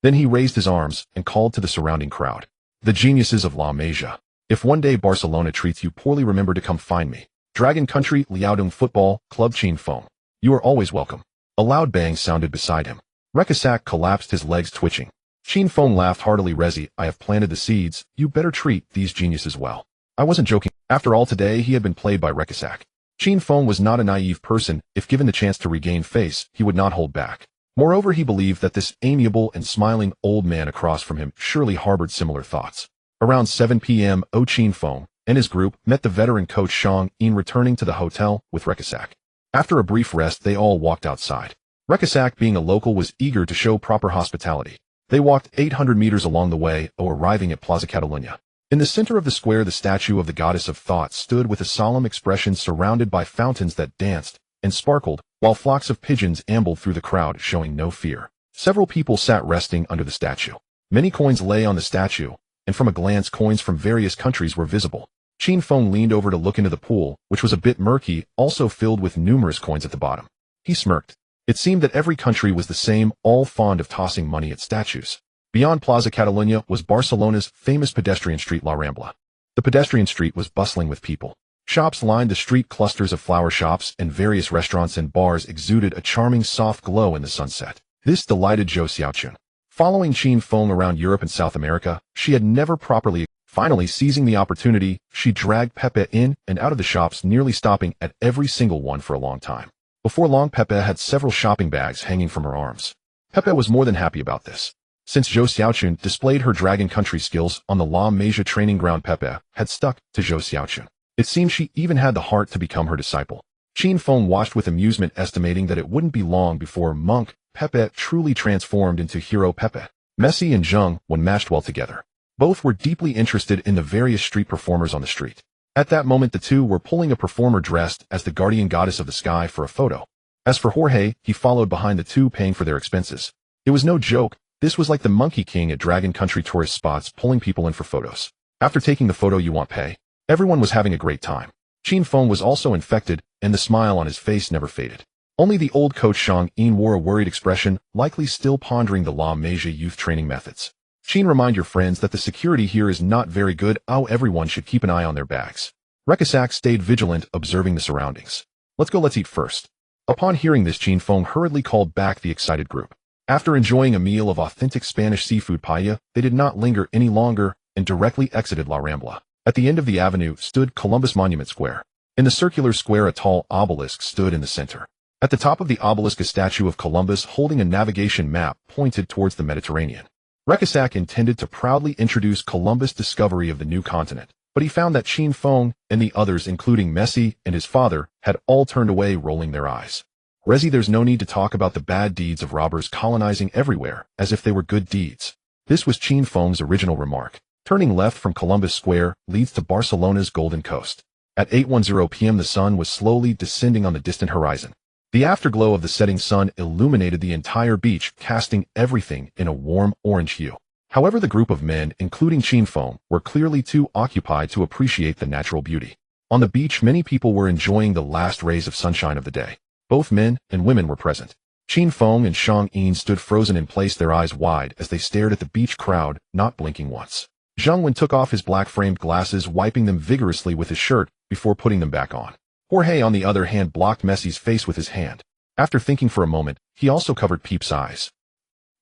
Then he raised his arms and called to the surrounding crowd, "The geniuses of La Masia. If one day Barcelona treats you poorly, remember to come find me. Dragon Country, Liaodong Football Club, Qin Feng. You are always welcome." A loud bang sounded beside him. Rekisak collapsed, his legs twitching. Qin Feng laughed heartily. "Rezi, I have planted the seeds. You better treat these geniuses well." I wasn't joking. After all, today he had been played by Rekisak. Qin Feng was not a naive person. If given the chance to regain face, he would not hold back. Moreover, he believed that this amiable and smiling old man across from him surely harbored similar thoughts. Around 7 p.m., Qin Feng and his group met the veteran coach Zhang Yin returning to the hotel with Rekisak. After a brief rest, they all walked outside. Rekisak, being a local, was eager to show proper hospitality. They walked 800 meters along the way, arriving at Plaza Catalunya. In the center of the square, the statue of the goddess of thought stood with a solemn expression, surrounded by fountains that danced and sparkled, while flocks of pigeons ambled through the crowd, showing no fear. Several people sat resting under the statue. Many coins lay on the statue, and from a glance, coins from various countries were visible. Qin Feng leaned over to look into the pool, which was a bit murky, also filled with numerous coins at the bottom. He smirked. It seemed that every country was the same, all fond of tossing money at statues. Beyond Plaza Catalunya was Barcelona's famous pedestrian street, La Rambla. The pedestrian street was bustling with people. Shops lined the street, clusters of flower shops and various restaurants and bars exuded a charming soft glow in the sunset. This delighted Zhou Xiaochun. Following Qin Feng around Europe and South America, she had never properly. Finally, seizing the opportunity, she dragged Pepe in and out of the shops, nearly stopping at every single one for a long time. Before long, Pepe had several shopping bags hanging from her arms. Pepe was more than happy about this. Since Zhou Xiaochun displayed her Dragon Country skills on the La Masia training ground, Pepe had stuck to Zhou Xiaochun. It seemed she even had the heart to become her disciple. Qin Feng watched with amusement, estimating that it wouldn't be long before monk Pepe truly transformed into hero Pepe. Messi and Zheng, when matched well together. Both were deeply interested in the various street performers on the street. At that moment, the two were pulling a performer dressed as the guardian goddess of the sky for a photo. As for Jorge, he followed behind the two, paying for their expenses. It was no joke. This was like the Monkey King at Dragon Country tourist spots, pulling people in for photos. After taking the photo, you want pay. Everyone was having a great time. Qin Feng was also infected, and the smile on his face never faded. Only the old coach Zhang Yin wore a worried expression, likely still pondering the La Masia youth training methods. Qin, remind your friends that the security here is not very good. Everyone should keep an eye on their bags. Rekisak stayed vigilant, observing the surroundings. Let's eat first. Upon hearing this, Qin Feng hurriedly called back the excited group. After enjoying a meal of authentic Spanish seafood paella, they did not linger any longer and directly exited La Rambla. At the end of the avenue stood Columbus Monument Square. In the circular square, a tall obelisk stood in the center. At the top of the obelisk, a statue of Columbus holding a navigation map pointed towards the Mediterranean. Rekisak intended to proudly introduce Columbus' discovery of the new continent, but he found that Qin Feng and the others, including Messi and his father, had all turned away, rolling their eyes. Rezi, there's no need to talk about the bad deeds of robbers colonizing everywhere, as if they were good deeds. This was Qin Feng's original remark. Turning left from Columbus Square leads to Barcelona's Golden Coast. At 8:10 p.m. the sun was slowly descending on the distant horizon. The afterglow of the setting sun illuminated the entire beach, casting everything in a warm orange hue. However, the group of men, including Qin Feng, were clearly too occupied to appreciate the natural beauty. On the beach, many people were enjoying the last rays of sunshine of the day. Both men and women were present. Qin Feng and Zhang Yin stood frozen in place, their eyes wide as they stared at the beach crowd, not blinking once. Zhang Wen took off his black-framed glasses, wiping them vigorously with his shirt before putting them back on. Jorge, on the other hand, blocked Messi's face with his hand. After thinking for a moment, he also covered Peep's eyes.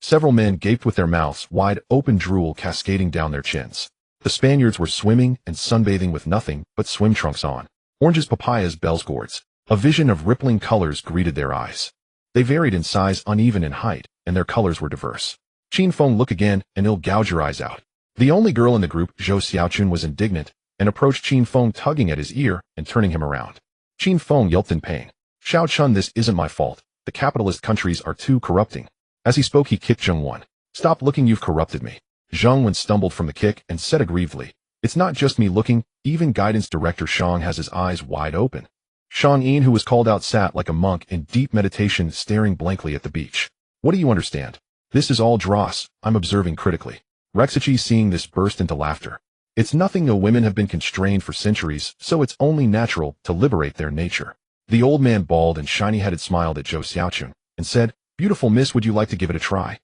Several men gaped with their mouths wide open, drool cascading down their chins. The Spaniards were swimming and sunbathing with nothing but swim trunks on. Oranges, papayas, bells, gourds. A vision of rippling colors greeted their eyes. They varied in size, uneven in height, and their colors were diverse. Qin Feng, look again, and it'll gouge your eyes out. The only girl in the group, Zhou Xiaochun, was indignant and approached Qin Feng, tugging at his ear and turning him around. Qin Feng yelped in pain. Xiaochun, this isn't my fault. The capitalist countries are too corrupting. As he spoke, he kicked Zheng Wen. Stop looking, you've corrupted me. Zheng Wen stumbled from the kick and said aggrievedly, it's not just me looking, even guidance director Shang has his eyes wide open. Shang Yin, who was called out, sat like a monk in deep meditation, staring blankly at the beach. What do you understand? This is all dross, I'm observing critically. Rexici seeing this burst into laughter. It's nothing, no, women have been constrained for centuries, so it's only natural to liberate their nature. The old man, bald and shiny-headed, smiled at Zhou Xiaochun and said, "Beautiful miss, would you like to give it a try?"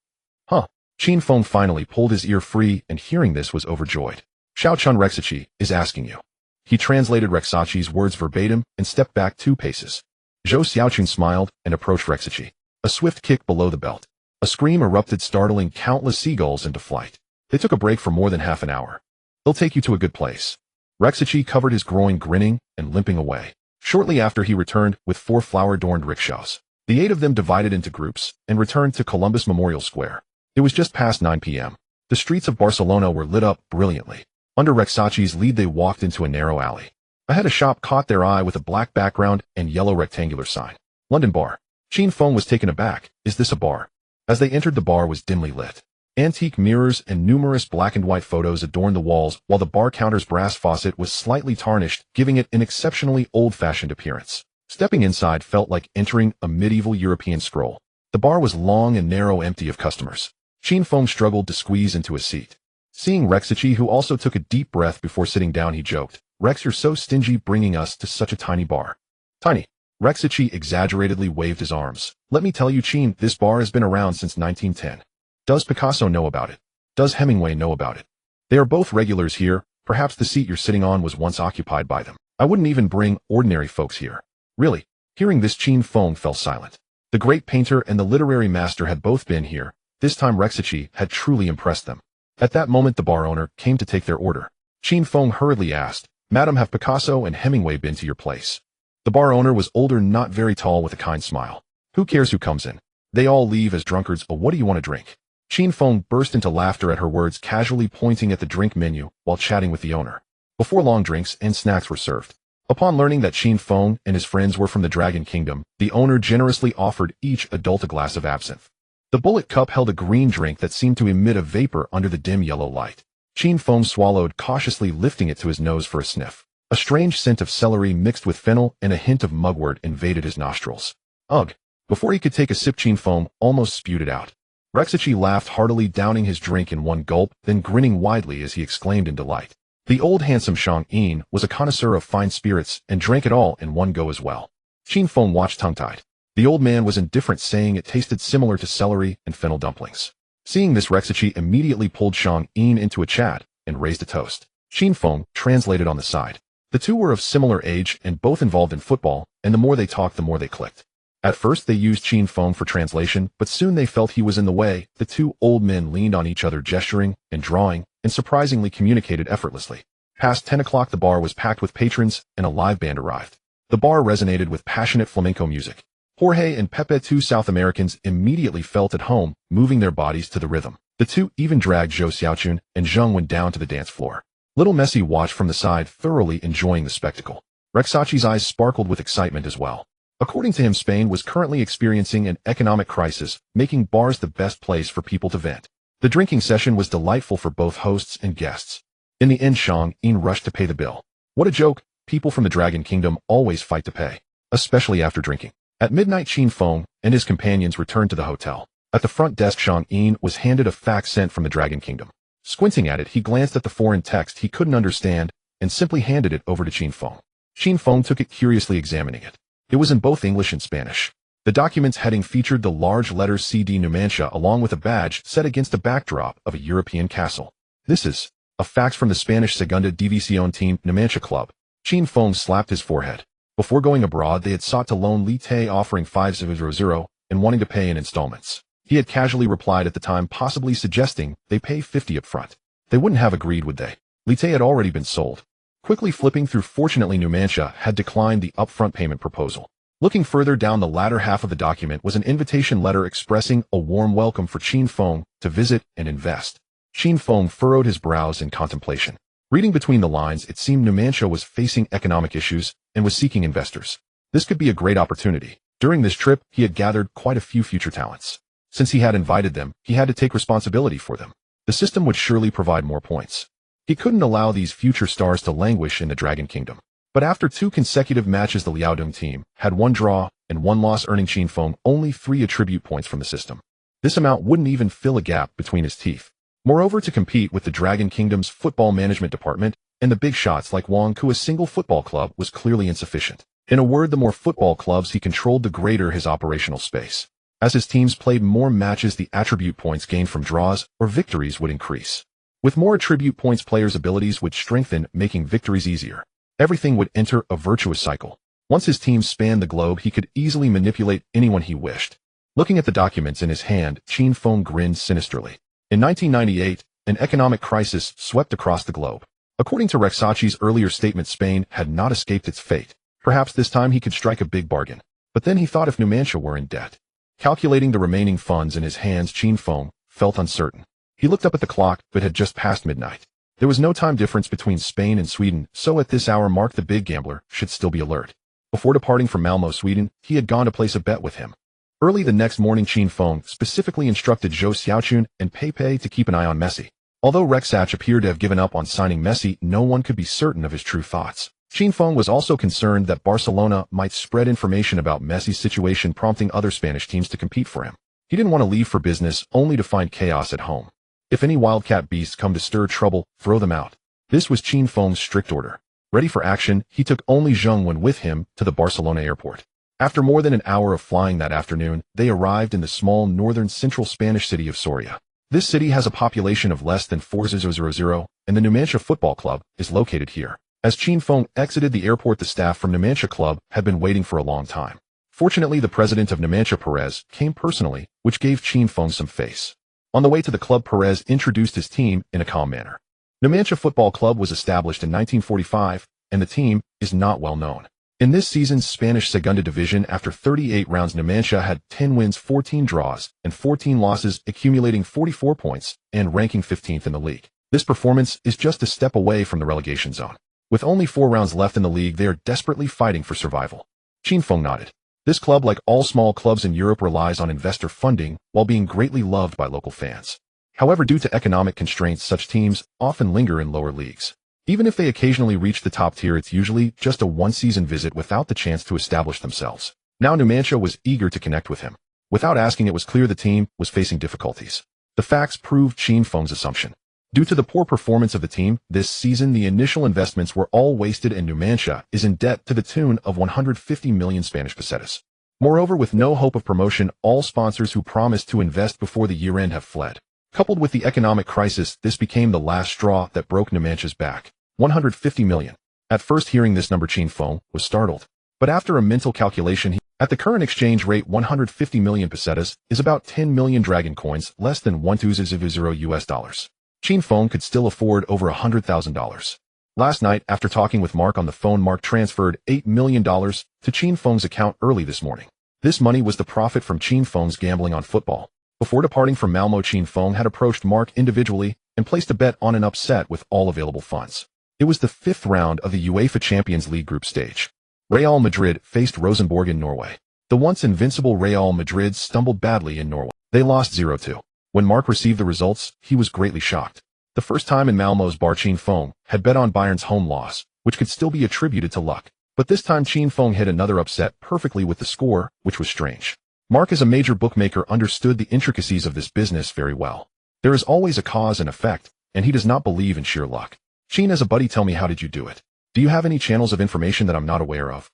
Huh. Qin Feng finally pulled his ear free and hearing this was overjoyed. "Xiaochun, Rexici is asking you." He translated Rexici's words verbatim and stepped back 2 paces. Zhou Xiaochun smiled and approached Rexici. A swift kick below the belt. A scream erupted, startling countless seagulls into flight. They took a break for more than half an hour. "They'll take you to a good place." Rexici covered his groin, grinning and limping away. Shortly after, he returned with 4 flower-adorned rickshaws. The 8 of them divided into groups and returned to Columbus Memorial Square. It was just past 9 p.m. The streets of Barcelona were lit up brilliantly. Under Rexaci's lead, they walked into a narrow alley. Ahead, a shop caught their eye with a black background and yellow rectangular sign. London Bar. Qin Feng was taken aback. Is this a bar? As they entered, the bar was dimly lit. Antique mirrors and numerous black and white photos adorned the walls, while the bar counter's brass faucet was slightly tarnished, giving it an exceptionally old-fashioned appearance. Stepping inside felt like entering a medieval European scroll. The bar was long and narrow, empty of customers. Qin Feng struggled to squeeze into a seat. Seeing Rexici, who also took a deep breath before sitting down, he joked, "Rex, you're so stingy bringing us to such a tiny bar." Tiny. Rexici exaggeratedly waved his arms. "Let me tell you, Qin, this bar has been around since 1910. Does Picasso know about it? Does Hemingway know about it? They are both regulars here. Perhaps the seat you're sitting on was once occupied by them. I wouldn't even bring ordinary folks here." Really? Hearing this, Qin Feng fell silent. The great painter and the literary master had both been here. This time Rexici had truly impressed them. At that moment, the bar owner came to take their order. Qin Feng hurriedly asked, "Madam, have Picasso and Hemingway been to your place?" The bar owner was older, not very tall, with a kind smile. "Who cares who comes in? They all leave as drunkards. Oh, what do you want to drink?" Qin Feng burst into laughter at her words, casually pointing at the drink menu while chatting with the owner. Before long, drinks and snacks were served. Upon learning that Qin Feng and his friends were from the Dragon Kingdom, the owner generously offered each adult a glass of absinthe. The bullet cup held a green drink that seemed to emit a vapor under the dim yellow light. Qin Feng swallowed, cautiously lifting it to his nose for a sniff. A strange scent of celery mixed with fennel and a hint of mugwort invaded his nostrils. Ugh! Before he could take a sip, Qin Feng almost spewed it out. Rexici laughed heartily, downing his drink in one gulp, then grinning widely as he exclaimed in delight. The old handsome Shang Yin was a connoisseur of fine spirits and drank it all in one go as well. Qin Feng watched tongue-tied. The old man was indifferent, saying it tasted similar to celery and fennel dumplings. Seeing this, Rexici immediately pulled Shang Yin into a chat and raised a toast. Qin Feng translated on the side. The two were of similar age and both involved in football, and the more they talked, the more they clicked. At first they used Qin Feng for translation, but soon they felt he was in the way. The 2 old men leaned on each other, gesturing and drawing, and surprisingly communicated effortlessly. Past 10 o'clock, the bar was packed with patrons, and a live band arrived. The bar resonated with passionate flamenco music. Jorge and Pepe, 2 South Americans, immediately felt at home, moving their bodies to the rhythm. The 2 even dragged Zhou Xiaochun and Zheng went down to the dance floor. Little Messi watched from the side, thoroughly enjoying the spectacle. Rexaci's eyes sparkled with excitement as well. According to him, Spain was currently experiencing an economic crisis, making bars the best place for people to vent. The drinking session was delightful for both hosts and guests. In the end, Shang Yin rushed to pay the bill. What a joke! People from the Dragon Kingdom always fight to pay, especially after drinking. At midnight, Qin Feng and his companions returned to the hotel. At the front desk, Shang Yin was handed a fax sent from the Dragon Kingdom. Squinting at it, he glanced at the foreign text he couldn't understand and simply handed it over to Qin Feng. Qin Feng took it, curiously examining it. It was in both English and Spanish. The document's heading featured the large letters CD Numancia along with a badge set against a backdrop of a European castle. This is a fax from the Spanish Segunda División team Numancia Club. Qin Feng slapped his forehead. Before going abroad, they had sought to loan Lite, offering 500 and wanting to pay in installments. He had casually replied at the time, possibly suggesting they pay 50 up front. They wouldn't have agreed, would they? Lite had already been sold. Quickly flipping through, fortunately Numancia had declined the upfront payment proposal. Looking further down, the latter half of the document was an invitation letter expressing a warm welcome for Qin Feng to visit and invest. Qin Feng furrowed his brows in contemplation. Reading between the lines, it seemed Numancia was facing economic issues and was seeking investors. This could be a great opportunity. During this trip, he had gathered quite a few future talents. Since he had invited them, he had to take responsibility for them. The system would surely provide more points. He couldn't allow these future stars to languish in the Dragon Kingdom. But after 2 consecutive matches, the Liaodong team had 1 draw and 1 loss, earning Qin Feng only 3 attribute points from the system. This amount wouldn't even fill a gap between his teeth. Moreover, to compete with the Dragon Kingdom's football management department and the big shots like Wang Kua's single football club was clearly insufficient. In a word, the more football clubs he controlled, the greater his operational space. As his teams played more matches, the attribute points gained from draws or victories would increase. With more attribute points, players' abilities would strengthen, making victories easier. Everything would enter a virtuous cycle. Once his team spanned the globe, he could easily manipulate anyone he wished. Looking at the documents in his hand, Qin Feng grinned sinisterly. In 1998, an economic crisis swept across the globe. According to Rexachi's earlier statement, Spain had not escaped its fate. Perhaps this time he could strike a big bargain. But then he thought if Numancia were in debt. Calculating the remaining funds in his hands, Qin Feng felt uncertain. He looked up at the clock, but had just passed midnight. There was no time difference between Spain and Sweden, so at this hour Mark the big gambler should still be alert. Before departing from Malmö, Sweden, he had gone to place a bet with him. Early the next morning, Qin Feng specifically instructed Zhou Xiaochun and Pepe to keep an eye on Messi. Although Rexach appeared to have given up on signing Messi, no one could be certain of his true thoughts. Qin Feng was also concerned that Barcelona might spread information about Messi's situation, prompting other Spanish teams to compete for him. He didn't want to leave for business only to find chaos at home. If any wildcat beasts come to stir trouble, throw them out. This was Qin Feng's strict order. Ready for action, he took only Zheng Wen with him to the Barcelona airport. After more than an hour of flying that afternoon, they arrived in the small northern central Spanish city of Soria. This city has a population of less than 4,000, and the Numancia Football Club is located here. As Qin Feng exited the airport, the staff from Numancia Club had been waiting for a long time. Fortunately, the president of Numancia, Perez, came personally, which gave Qin Feng some face. On the way to the club, Perez introduced his team in a calm manner. Numancia Football Club was established in 1945, and the team is not well known. In this season's Spanish Segunda Division, after 38 rounds, Numancia had 10 wins, 14 draws, and 14 losses, accumulating 44 points and ranking 15th in the league. This performance is just a step away from the relegation zone. With only 4 rounds left in the league, they are desperately fighting for survival. Qin Feng nodded. This club, like all small clubs in Europe, relies on investor funding while being greatly loved by local fans. However, due to economic constraints, such teams often linger in lower leagues. Even if they occasionally reach the top tier, it's usually just a one-season visit without the chance to establish themselves. Now Numancia was eager to connect with him. Without asking, it was clear the team was facing difficulties. The facts proved Qin Feng's assumption. Due to the poor performance of the team this season, the initial investments were all wasted, and Numancia is in debt to the tune of 150 million Spanish pesetas. Moreover, with no hope of promotion, all sponsors who promised to invest before the year-end have fled. Coupled with the economic crisis, this became the last straw that broke Numancia's back. 150 million. At first hearing this number, Qin Feng was startled. But after a mental calculation, at the current exchange rate, 150 million pesetas is about 10 million dragon coins, less than $1,200 US. Qin Feng could still afford over $100,000. Last night, after talking with Mark on the phone, Mark transferred $8 million to Qin Feng's account early this morning. This money was the profit from Qin Feng's gambling on football. Before departing from Malmö, Qin Feng had approached Mark individually and placed a bet on an upset with all available funds. It was the 5th round of the UEFA Champions League group stage. Real Madrid faced Rosenborg in Norway. The once invincible Real Madrid stumbled badly in Norway. They lost 0-2. When Mark received the results, he was greatly shocked. The first time in Malmö's bar, Qin Feng had bet on Bayern's home loss, which could still be attributed to luck. But this time Qin Feng hit another upset perfectly with the score, which was strange. Mark, as a major bookmaker, understood the intricacies of this business very well. There is always a cause and effect, and he does not believe in sheer luck. Qin, as a buddy, tell me, how did you do it? Do you have any channels of information that I'm not aware of?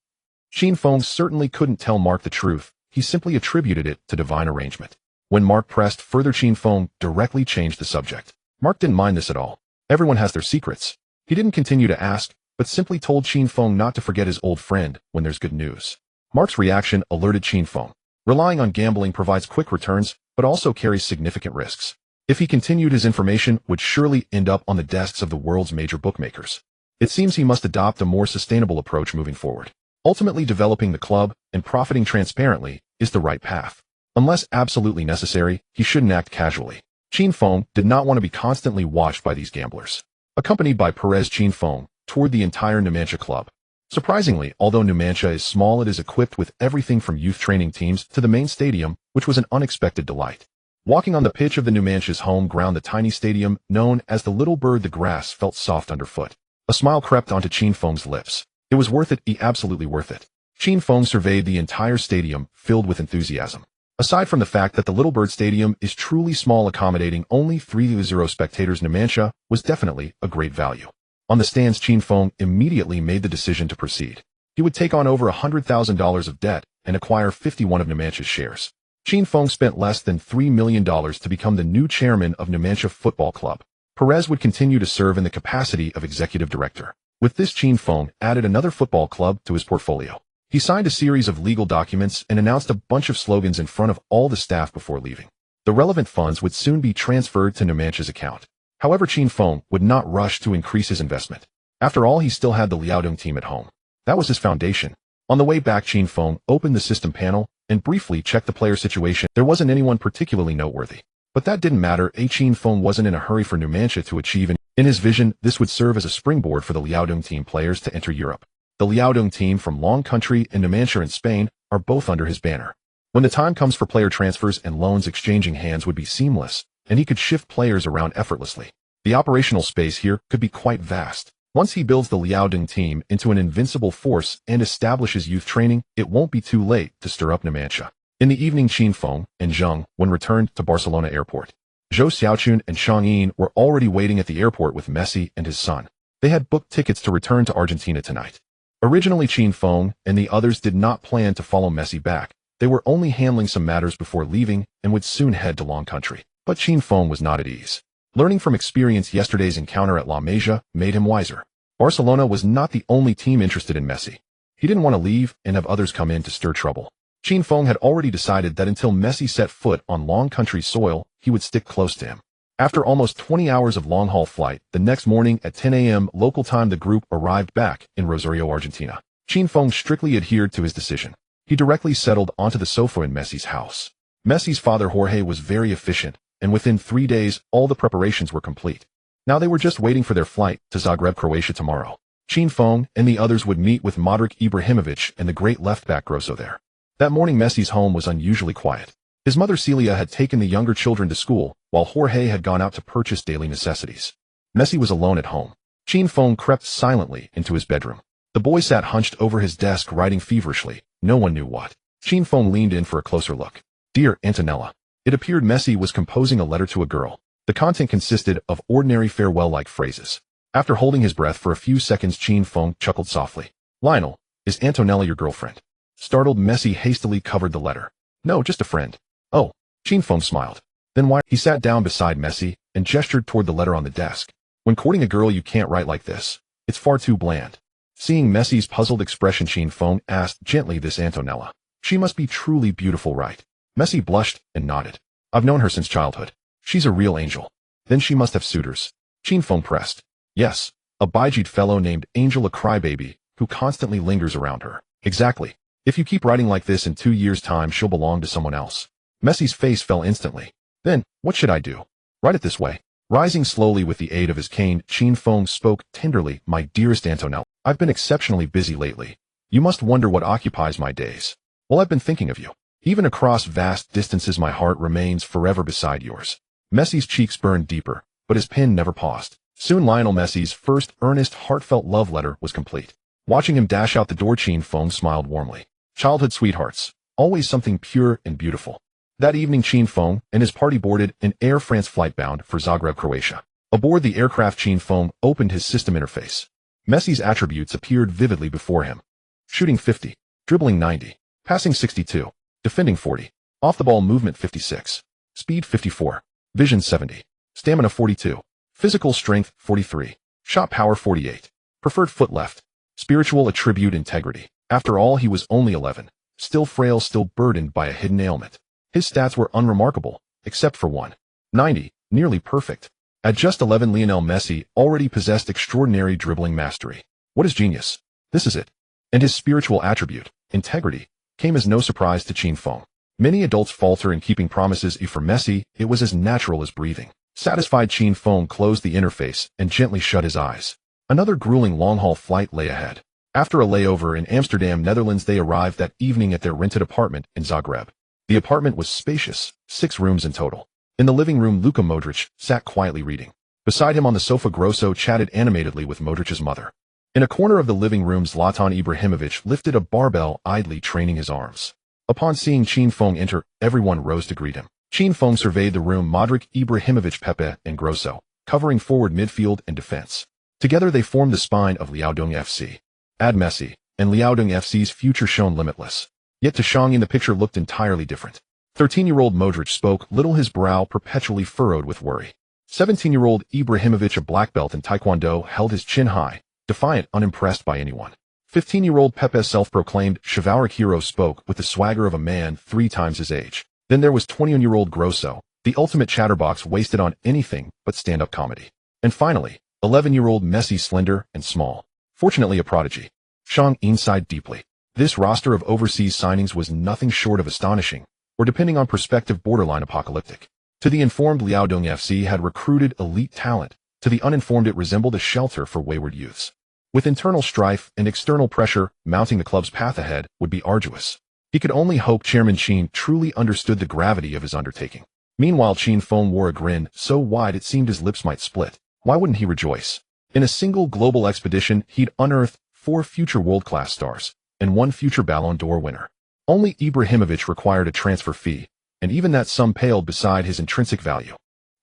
Qin Feng certainly couldn't tell Mark the truth. He simply attributed it to divine arrangement. When Mark pressed further, Qin Feng directly changed the subject. Mark didn't mind this at all. Everyone has their secrets. He didn't continue to ask, but simply told Qin Feng not to forget his old friend when there's good news. Mark's reaction alerted Qin Feng. Relying on gambling provides quick returns, but also carries significant risks. If he continued, his information would surely end up on the desks of the world's major bookmakers. It seems he must adopt a more sustainable approach moving forward. Ultimately, developing the club and profiting transparently is the right path. Unless absolutely necessary, he shouldn't act casually. Qin Feng did not want to be constantly watched by these gamblers. Accompanied by Perez, Qin Feng toured the entire Numancia club. Surprisingly, although Numancia is small, it is equipped with everything from youth training teams to the main stadium, which was an unexpected delight. Walking on the pitch of the Numancia's home ground, the tiny stadium, known as the Little Bird, the grass felt soft underfoot. A smile crept onto Qin Feng's lips. It was worth it, absolutely worth it. Qin Feng surveyed the entire stadium, filled with enthusiasm. Aside from the fact that the Little Bird Stadium is truly small, accommodating only 3,000 spectators, Numancia was definitely a great value. On the stands, Qin Feng immediately made the decision to proceed. He would take on over $100,000 of debt and acquire 51 of Numancia's shares. Qin Feng spent less than $3 million to become the new chairman of Numancia Football Club. Perez would continue to serve in the capacity of executive director. With this, Qin Feng added another football club to his portfolio. He signed a series of legal documents and announced a bunch of slogans in front of all the staff before leaving. The relevant funds would soon be transferred to Numancia's account. However, Qin Feng would not rush to increase his investment. After all, he still had the Liaodong team at home. That was his foundation. On the way back, Qin Feng opened the system panel and briefly checked the player situation. There wasn't anyone particularly noteworthy. But that didn't matter. Qin Feng wasn't in a hurry for Numancia to achieve, and in his vision, this would serve as a springboard for the Liaodong team players to enter Europe. The Liaodong team from Long Country and Numancia in Spain are both under his banner. When the time comes for player transfers and loans, exchanging hands would be seamless, and he could shift players around effortlessly. The operational space here could be quite vast. Once he builds the Liaodong team into an invincible force and establishes youth training, it won't be too late to stir up Numancia. In the evening, Qin Feng and Zheng Wen returned to Barcelona airport. Zhou Xiaochun and Shang Yin were already waiting at the airport with Messi and his son. They had booked tickets to return to Argentina tonight. Originally, Qin Feng and the others did not plan to follow Messi back. They were only handling some matters before leaving and would soon head to Long Country. But Qin Feng was not at ease. Learning from experience, yesterday's encounter at La Masia made him wiser. Barcelona was not the only team interested in Messi. He didn't want to leave and have others come in to stir trouble. Qin Feng had already decided that until Messi set foot on Long Country's soil, he would stick close to him. After almost 20 hours of long-haul flight, the next morning at 10 a.m. local time, the group arrived back in Rosario, Argentina. Qin Feng strictly adhered to his decision. He directly settled onto the sofa in Messi's house. Messi's father, Jorge, was very efficient, and within 3 days, all the preparations were complete. Now they were just waiting for their flight to Zagreb, Croatia tomorrow. Qin Feng and the others would meet with Zlatan Ibrahimović and the great left-back Grosso there. That morning, Messi's home was unusually quiet. His mother Celia had taken the younger children to school, while Jorge had gone out to purchase daily necessities. Messi was alone at home. Qin Feng crept silently into his bedroom. The boy sat hunched over his desk, writing feverishly, no one knew what. Qin Feng leaned in for a closer look. Dear Antonella. It appeared Messi was composing a letter to a girl. The content consisted of ordinary farewell-like phrases. After holding his breath for a few seconds, Qin Feng chuckled softly. Lionel, is Antonella your girlfriend? Startled, Messi hastily covered the letter. No, just a friend. Oh, Qin Feng smiled. Then why? He sat down beside Messi and gestured toward the letter on the desk. When courting a girl, you can't write like this. It's far too bland. Seeing Messi's puzzled expression, Qin Feng asked gently, this Antonella. She must be truly beautiful, right? Messi blushed and nodded. I've known her since childhood. She's a real angel. Then she must have suitors. Qin Feng pressed. Yes, a Baijid fellow named Angel, a crybaby, who constantly lingers around her. Exactly. If you keep writing like this, in 2 years' time she'll belong to someone else. Messi's face fell instantly. Then, what should I do? Write it this way. Rising slowly with the aid of his cane, Qin Feng spoke tenderly, my dearest Antonella, I've been exceptionally busy lately. You must wonder what occupies my days. Well, I've been thinking of you. Even across vast distances, my heart remains forever beside yours. Messi's cheeks burned deeper, but his pen never paused. Soon Lionel Messi's first earnest, heartfelt love letter was complete. Watching him dash out the door, Qin Feng smiled warmly. Childhood sweethearts, always something pure and beautiful. That evening, Qin Feng and his party boarded an Air France flight bound for Zagreb, Croatia. Aboard the aircraft, Qin Feng opened his system interface. Messi's attributes appeared vividly before him. Shooting 50, dribbling 90, passing 62, defending 40, off-the-ball movement 56, speed 54, vision 70, stamina 42, physical strength 43, shot power 48, preferred foot left, spiritual attribute integrity. After all, he was only 11, still frail, still burdened by a hidden ailment. His stats were unremarkable, except for one. 90, nearly perfect. At just 11, Lionel Messi already possessed extraordinary dribbling mastery. What is genius? This is it. And his spiritual attribute, integrity, came as no surprise to Qin Feng. Many adults falter in keeping promises. For Messi, it was as natural as breathing. Satisfied, Qin Feng closed the interface and gently shut his eyes. Another grueling long-haul flight lay ahead. After a layover in Amsterdam, Netherlands, they arrived that evening at their rented apartment in Zagreb. The apartment was spacious, 6 rooms in total. In the living room, Luka Modrić sat quietly reading. Beside him on the sofa, Grosso chatted animatedly with Modric's mother. In a corner of the living room, Zlatan Ibrahimović lifted a barbell, idly training his arms. Upon seeing Qin Feng enter, everyone rose to greet him. Qin Feng surveyed the room: Modrić, Ibrahimović, Pepe, and Grosso, covering forward, midfield, and defense. Together they formed the spine of Liaodong FC. Add Messi, and Liaodong FC's future shone limitless. Yet to Shang, the picture looked entirely different. 13-year-old Modrić spoke little, his brow perpetually furrowed with worry. 17-year-old Ibrahimović, a black belt in Taekwondo, held his chin high, defiant, unimpressed by anyone. 15-year-old Pepe, self-proclaimed chivalric hero, spoke with the swagger of a man 3 times his age. Then there was 21-year-old Grosso, the ultimate chatterbox, wasted on anything but stand-up comedy. And finally, 11-year-old Messi, slender and small, fortunately a prodigy. Shang sighed deeply. This roster of overseas signings was nothing short of astonishing, or depending on perspective, borderline apocalyptic. To the informed, Liaodong FC had recruited elite talent. To the uninformed, it resembled a shelter for wayward youths. With internal strife and external pressure mounting, the club's path ahead would be arduous. He could only hope Chairman Qin truly understood the gravity of his undertaking. Meanwhile, Qin Feng wore a grin so wide it seemed his lips might split. Why wouldn't he rejoice? In a single global expedition, he'd unearthed 4 future world-class stars and 1 future Ballon d'Or winner. Only Ibrahimović required a transfer fee, and even that sum paled beside his intrinsic value.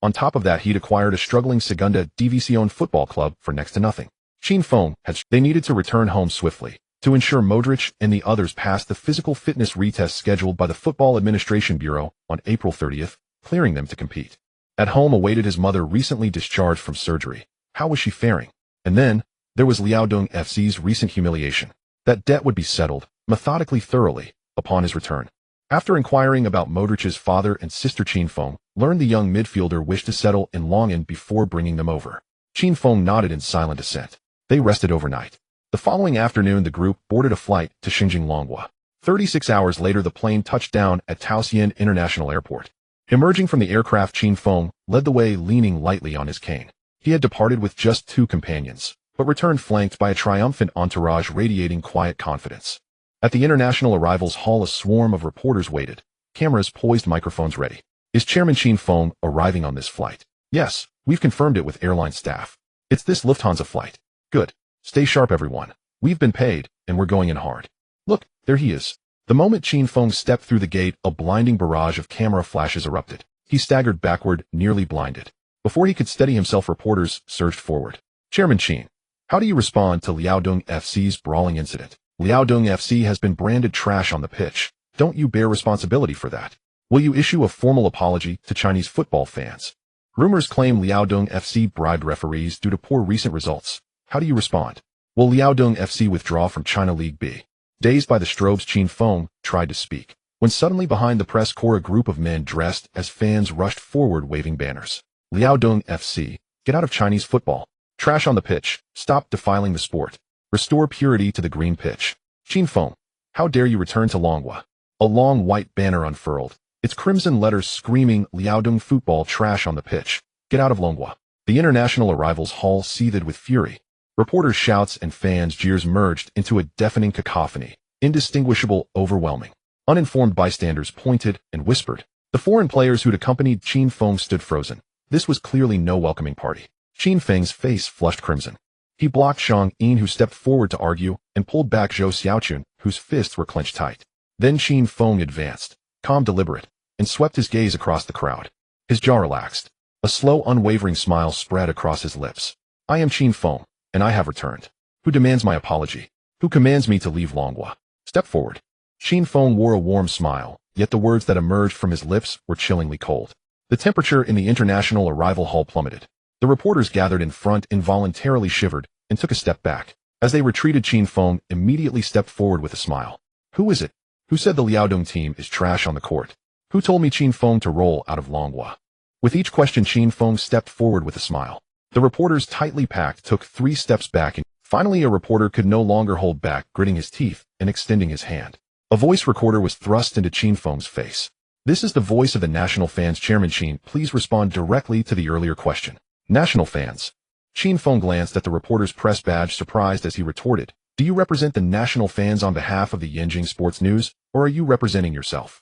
On top of that, he'd acquired a struggling Segunda División football club for next to nothing. Qin Feng they needed to return home swiftly to ensure Modrić and the others passed the physical fitness retest scheduled by the Football Administration Bureau on April 30th, clearing them to compete. At home awaited his mother, recently discharged from surgery. How was she faring? And then, there was Liaodong FC's recent humiliation. That debt would be settled, methodically, thoroughly, upon his return. After inquiring about Modric's father and sister, Qin Feng learned the young midfielder wished to settle in Longyan before bringing them over. Qin Feng nodded in silent assent. They rested overnight. The following afternoon, the group boarded a flight to Xinjiang Longhua. 36 hours later, the plane touched down at Taoxian International Airport. Emerging from the aircraft, Qin Feng led the way, leaning lightly on his cane. He had departed with just 2 companions, but returned flanked by a triumphant entourage radiating quiet confidence. At the international arrivals hall, a swarm of reporters waited, cameras poised, microphones ready. Is Chairman Qin Feng arriving on this flight? Yes, we've confirmed it with airline staff. It's this Lufthansa flight. Good. Stay sharp, everyone. We've been paid, and we're going in hard. Look, there he is. The moment Qin Feng stepped through the gate, a blinding barrage of camera flashes erupted. He staggered backward, nearly blinded. Before he could steady himself, reporters surged forward. Chairman Qin, how do you respond to Liaodong FC's brawling incident? Liaodong FC has been branded trash on the pitch. Don't you bear responsibility for that? Will you issue a formal apology to Chinese football fans? Rumors claim Liaodong FC bribed referees due to poor recent results. How do you respond? Will Liaodong FC withdraw from China League B? Dazed by the strobes, Qin Feng tried to speak, when suddenly behind the press corps a group of men dressed as fans rushed forward waving banners. Liaodong FC, get out of Chinese football. Trash on the pitch. Stop defiling the sport. Restore purity to the green pitch. Qin Feng, how dare you return to Longhua? A long white banner unfurled, its crimson letters screaming Liaodong football trash on the pitch. Get out of Longhua. The international arrivals hall seethed with fury. Reporters' shouts and fans' jeers merged into a deafening cacophony, indistinguishable, overwhelming. Uninformed bystanders pointed and whispered. The foreign players who'd accompanied Qin Feng stood frozen. This was clearly no welcoming party. Qin Feng's face flushed crimson. He blocked Shang Yin, who stepped forward to argue, and pulled back Zhou Xiaochun, whose fists were clenched tight. Then Qin Feng advanced, calm, deliberate, and swept his gaze across the crowd. His jaw relaxed. A slow, unwavering smile spread across his lips. I am Qin Feng, and I have returned. Who demands my apology? Who commands me to leave Longhua? Step forward. Qin Feng wore a warm smile, yet the words that emerged from his lips were chillingly cold. The temperature in the international arrival hall plummeted. The reporters gathered in front involuntarily shivered and took a step back. As they retreated, Qin Feng immediately stepped forward with a smile. Who is it? Who said the Liaodong team is trash on the court? Who told me Qin Feng to roll out of Longhua? With each question, Qin Feng stepped forward with a smile. The reporters, tightly packed, took 3 steps back, and finally a reporter could no longer hold back, gritting his teeth and extending his hand. A voice recorder was thrust into Qin Feng's face. This is the voice of the national fans. Chairman Qin, please respond directly to the earlier question. National fans. Qin Feng glanced at the reporter's press badge, surprised as he retorted. Do you represent the national fans on behalf of the Yanjing Sports News, or are you representing yourself?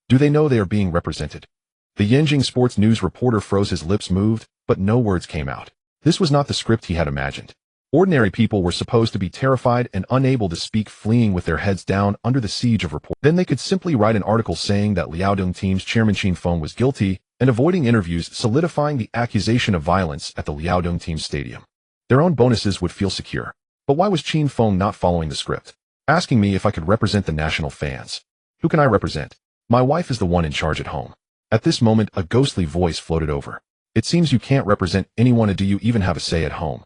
Do they know they are being represented? The Yanjing Sports News reporter froze, his lips moved, but no words came out. This was not the script he had imagined. Ordinary people were supposed to be terrified and unable to speak, fleeing with their heads down under the siege of report. Then they could simply write an article saying that Liaodong team's chairman Qin Feng was guilty and avoiding interviews, solidifying the accusation of violence at the Liaodong team stadium. Their own bonuses would feel secure. But why was Qin Feng not following the script? Asking me if I could represent the national fans. Who can I represent? My wife is the one in charge at home. At this moment, a ghostly voice floated over. It seems you can't represent anyone, and do you even have a say at home?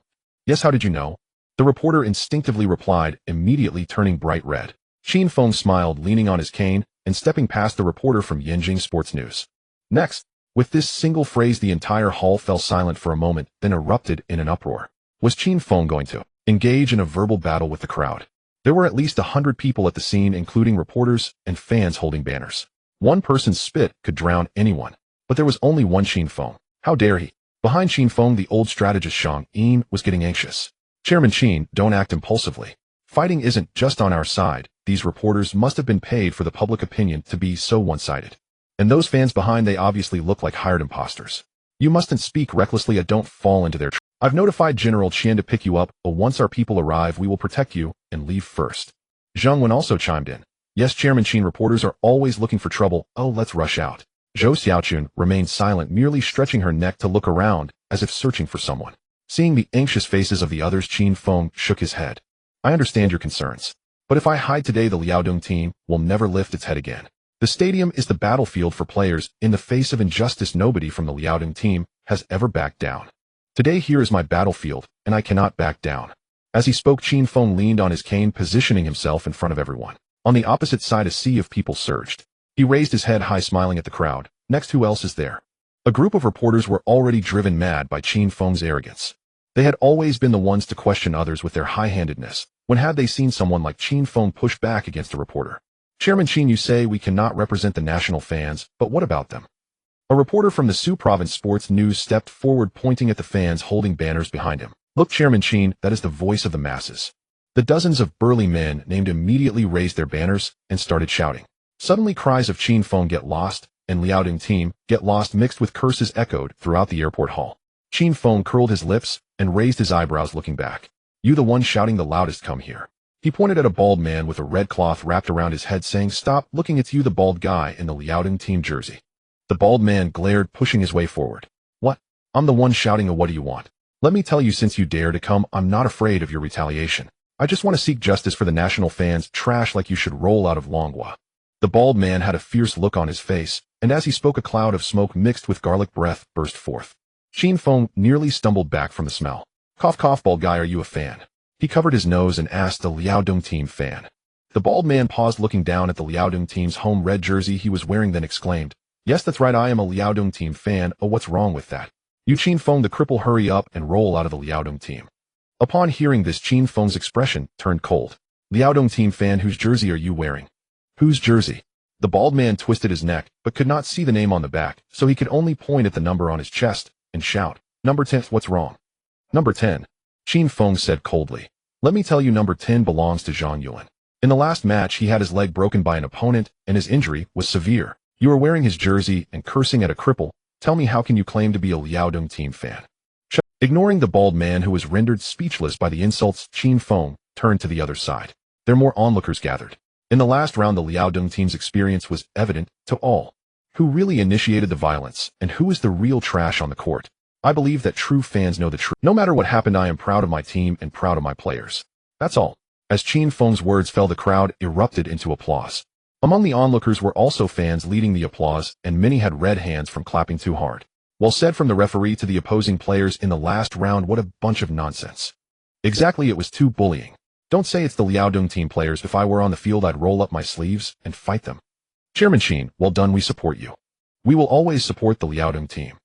Yes, how did you know? The reporter instinctively replied, immediately turning bright red. Qin Feng smiled, leaning on his cane and stepping past the reporter from Yanjing Sports News. Next, with this single phrase, the entire hall fell silent for a moment, then erupted in an uproar. Was Qin Feng going to engage in a verbal battle with the crowd? There were at least 100 people at the scene, including reporters and fans holding banners. One person's spit could drown anyone, but there was only one Qin Feng. How dare he? Behind Qin Feng, the old strategist Zhang Yin was getting anxious. Chairman Qin, don't act impulsively. Fighting isn't just on our side. These reporters must have been paid for the public opinion to be so one-sided. And those fans behind, they obviously look like hired imposters. You mustn't speak recklessly and don't fall into their trap. I've notified General Qian to pick you up, but once our people arrive, we will protect you and leave first. Zhang Wen also chimed in. Yes, Chairman Qin, reporters are always looking for trouble. Oh, let's rush out. Zhou Xiaochun remained silent, merely stretching her neck to look around, as if searching for someone. Seeing the anxious faces of the others, Qin Feng shook his head. I understand your concerns. But if I hide today, the Liaodong team will never lift its head again. The stadium is the battlefield for players. In the face of injustice, nobody from the Liaodong team has ever backed down. Today here is my battlefield, and I cannot back down. As he spoke, Qin Feng leaned on his cane, positioning himself in front of everyone. On the opposite side, a sea of people surged. He raised his head high, smiling at the crowd. Next, who else is there? A group of reporters were already driven mad by Qin Feng's arrogance. They had always been the ones to question others with their high-handedness. When had they seen someone like Qin Feng push back against a reporter? Chairman Qin, you say we cannot represent the national fans, but what about them? A reporter from the Su Province Sports News stepped forward, pointing at the fans holding banners behind him. Look, Chairman Qin, that is the voice of the masses. The dozens of burly men named immediately raised their banners and started shouting. Suddenly, cries of Qin Feng get lost and Liaodong team get lost mixed with curses echoed throughout the airport hall. Qin Feng curled his lips and raised his eyebrows, looking back. You the one shouting the loudest, come here. He pointed at a bald man with a red cloth wrapped around his head, saying, Stop looking, it's you, the bald guy in the Liaodong team jersey. The bald man glared, pushing his way forward. What? I'm the one shouting, what do you want? Let me tell you, since you dare to come, I'm not afraid of your retaliation. I just want to seek justice for the national fans. Trash like you should roll out of Longhua. The bald man had a fierce look on his face, and as he spoke, a cloud of smoke mixed with garlic breath burst forth. Qin Feng nearly stumbled back from the smell. Cough, cough, bald guy, are you a fan? He covered his nose and asked, the Liaodong team fan. The bald man paused, looking down at the Liaodong team's home red jersey he was wearing, then exclaimed, Yes, that's right, I am a Liaodong team fan. Oh, what's wrong with that? You, Qin Feng the cripple, hurry up and roll out of the Liaodong team. Upon hearing this, Qin Feng's expression turned cold. Liaodong team fan, whose jersey are you wearing? Whose jersey? The bald man twisted his neck, but could not see the name on the back, so he could only point at the number on his chest and shout, Number 10, what's wrong? Number 10. Qin Feng said coldly. Let me tell you, number 10 belongs to Zhang Yuan. In the last match, he had his leg broken by an opponent, and his injury was severe. You are wearing his jersey and cursing at a cripple. Tell me, how can you claim to be a Liaodong team fan? Ignoring the bald man, who was rendered speechless by the insults, Qin Feng turned to the other side. There more onlookers gathered. In the last round, the Liaodong team's experience was evident to all. Who really initiated the violence, and who is the real trash on the court? I believe that true fans know the truth. No matter what happened, I am proud of my team and proud of my players. That's all. As Qin Feng's words fell, the crowd erupted into applause. Among the onlookers were also fans leading the applause, and many had red hands from clapping too hard. Well said from the referee to the opposing players in the last round. What a bunch of nonsense. Exactly, it was too bullying. Don't say it's the Liaodong team players. If I were on the field, I'd roll up my sleeves and fight them. Chairman Qin, well done, we support you. We will always support the Liaodong team.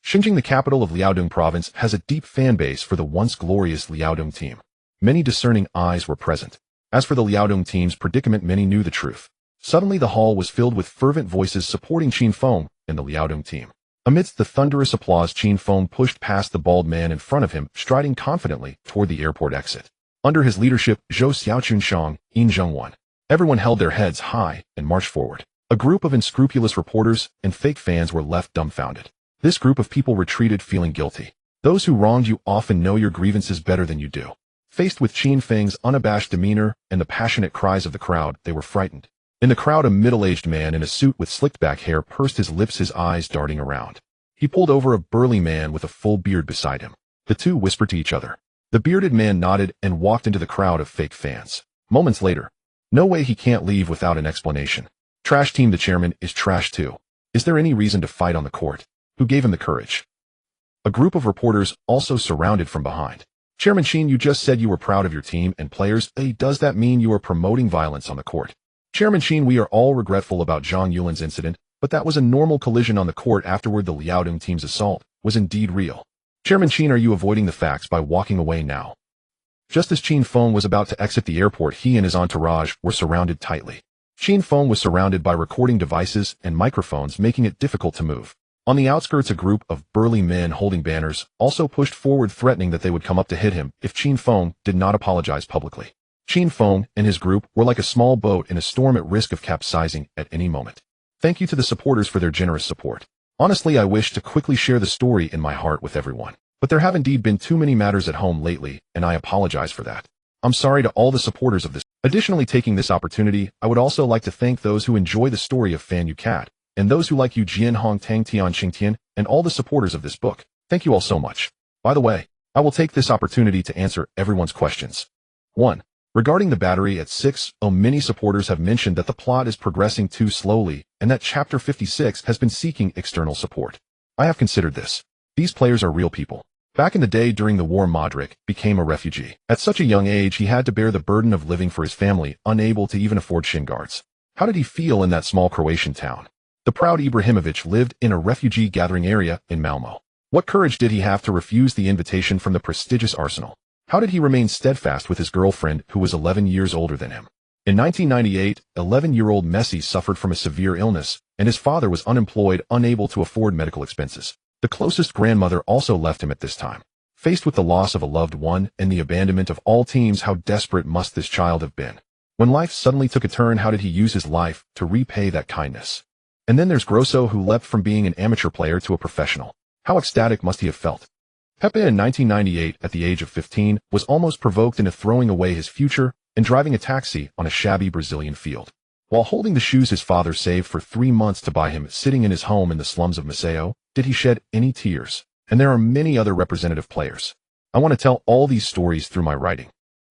Xinjiang, the capital of Liaodong province, has a deep fan base for the once glorious Liaodong team. Many discerning eyes were present. As for the Liaodong team's predicament, many knew the truth. Suddenly the hall was filled with fervent voices supporting Qin Feng and the Liaodong team. Amidst the thunderous applause, Qin Feng pushed past the bald man in front of him, striding confidently toward the airport exit. Under his leadership, Zhou Xiaochun Shang, Yin Zheng won. Everyone held their heads high and marched forward. A group of unscrupulous reporters and fake fans were left dumbfounded. This group of people retreated, feeling guilty. Those who wronged you often know your grievances better than you do. Faced with Qin Feng's unabashed demeanor and the passionate cries of the crowd, they were frightened. In the crowd, a middle-aged man in a suit with slicked-back hair pursed his lips, his eyes darting around. He pulled over a burly man with a full beard beside him. The two whispered to each other. The bearded man nodded and walked into the crowd of fake fans. Moments later, "No way, he can't leave without an explanation. Trash team, the chairman is trash too. Is there any reason to fight on the court? Who gave him the courage?" A group of reporters also surrounded from behind. "Chairman Qin, you just said you were proud of your team and players. Does that mean you are promoting violence on the court?" "Chairman Qin, we are all regretful about Zhang Yulin's incident, but that was a normal collision on the court. Afterward, the Liaodong team's assault was indeed real." "Chairman Qin, are you avoiding the facts by walking away now?" Just as Qin Feng was about to exit the airport, he and his entourage were surrounded tightly. Qin Feng was surrounded by recording devices and microphones, making it difficult to move. On the outskirts, a group of burly men holding banners also pushed forward, threatening that they would come up to hit him if Qin Feng did not apologize publicly. Qin Feng and his group were like a small boat in a storm, at risk of capsizing at any moment. Thank you to the supporters for their generous support. Honestly, I wish to quickly share the story in my heart with everyone, but there have indeed been too many matters at home lately, and I apologize for that. I'm sorry to all the supporters of this. Additionally, taking this opportunity, I would also like to thank those who enjoy the story of Fan Yu Cat, and those who like Yu Jian Hong Tang Tian Xingtian, and all the supporters of this book. Thank you all so much. By the way, I will take this opportunity to answer everyone's questions. 1. Regarding the battery at 6, many supporters have mentioned that the plot is progressing too slowly, and that Chapter 56 has been seeking external support. I have considered this. These players are real people. Back in the day during the war, Modrić became a refugee. At such a young age, he had to bear the burden of living for his family, unable to even afford shin guards. How did he feel in that small Croatian town? The proud Ibrahimović lived in a refugee gathering area in Malmo. What courage did he have to refuse the invitation from the prestigious Arsenal? How did he remain steadfast with his girlfriend, who was 11 years older than him? In 1998, 11-year-old Messi suffered from a severe illness, and his father was unemployed, unable to afford medical expenses. The closest grandmother also left him at this time. Faced with the loss of a loved one and the abandonment of all teams, how desperate must this child have been? When life suddenly took a turn, how did he use his life to repay that kindness? And then there's Grosso, who leapt from being an amateur player to a professional. How ecstatic must he have felt? Pepe, in 1998, at the age of 15, was almost provoked into throwing away his future and driving a taxi on a shabby Brazilian field. While holding the shoes his father saved for 3 months to buy him, sitting in his home in the slums of Masia, did he shed any tears? And there are many other representative players. I want to tell all these stories through my writing.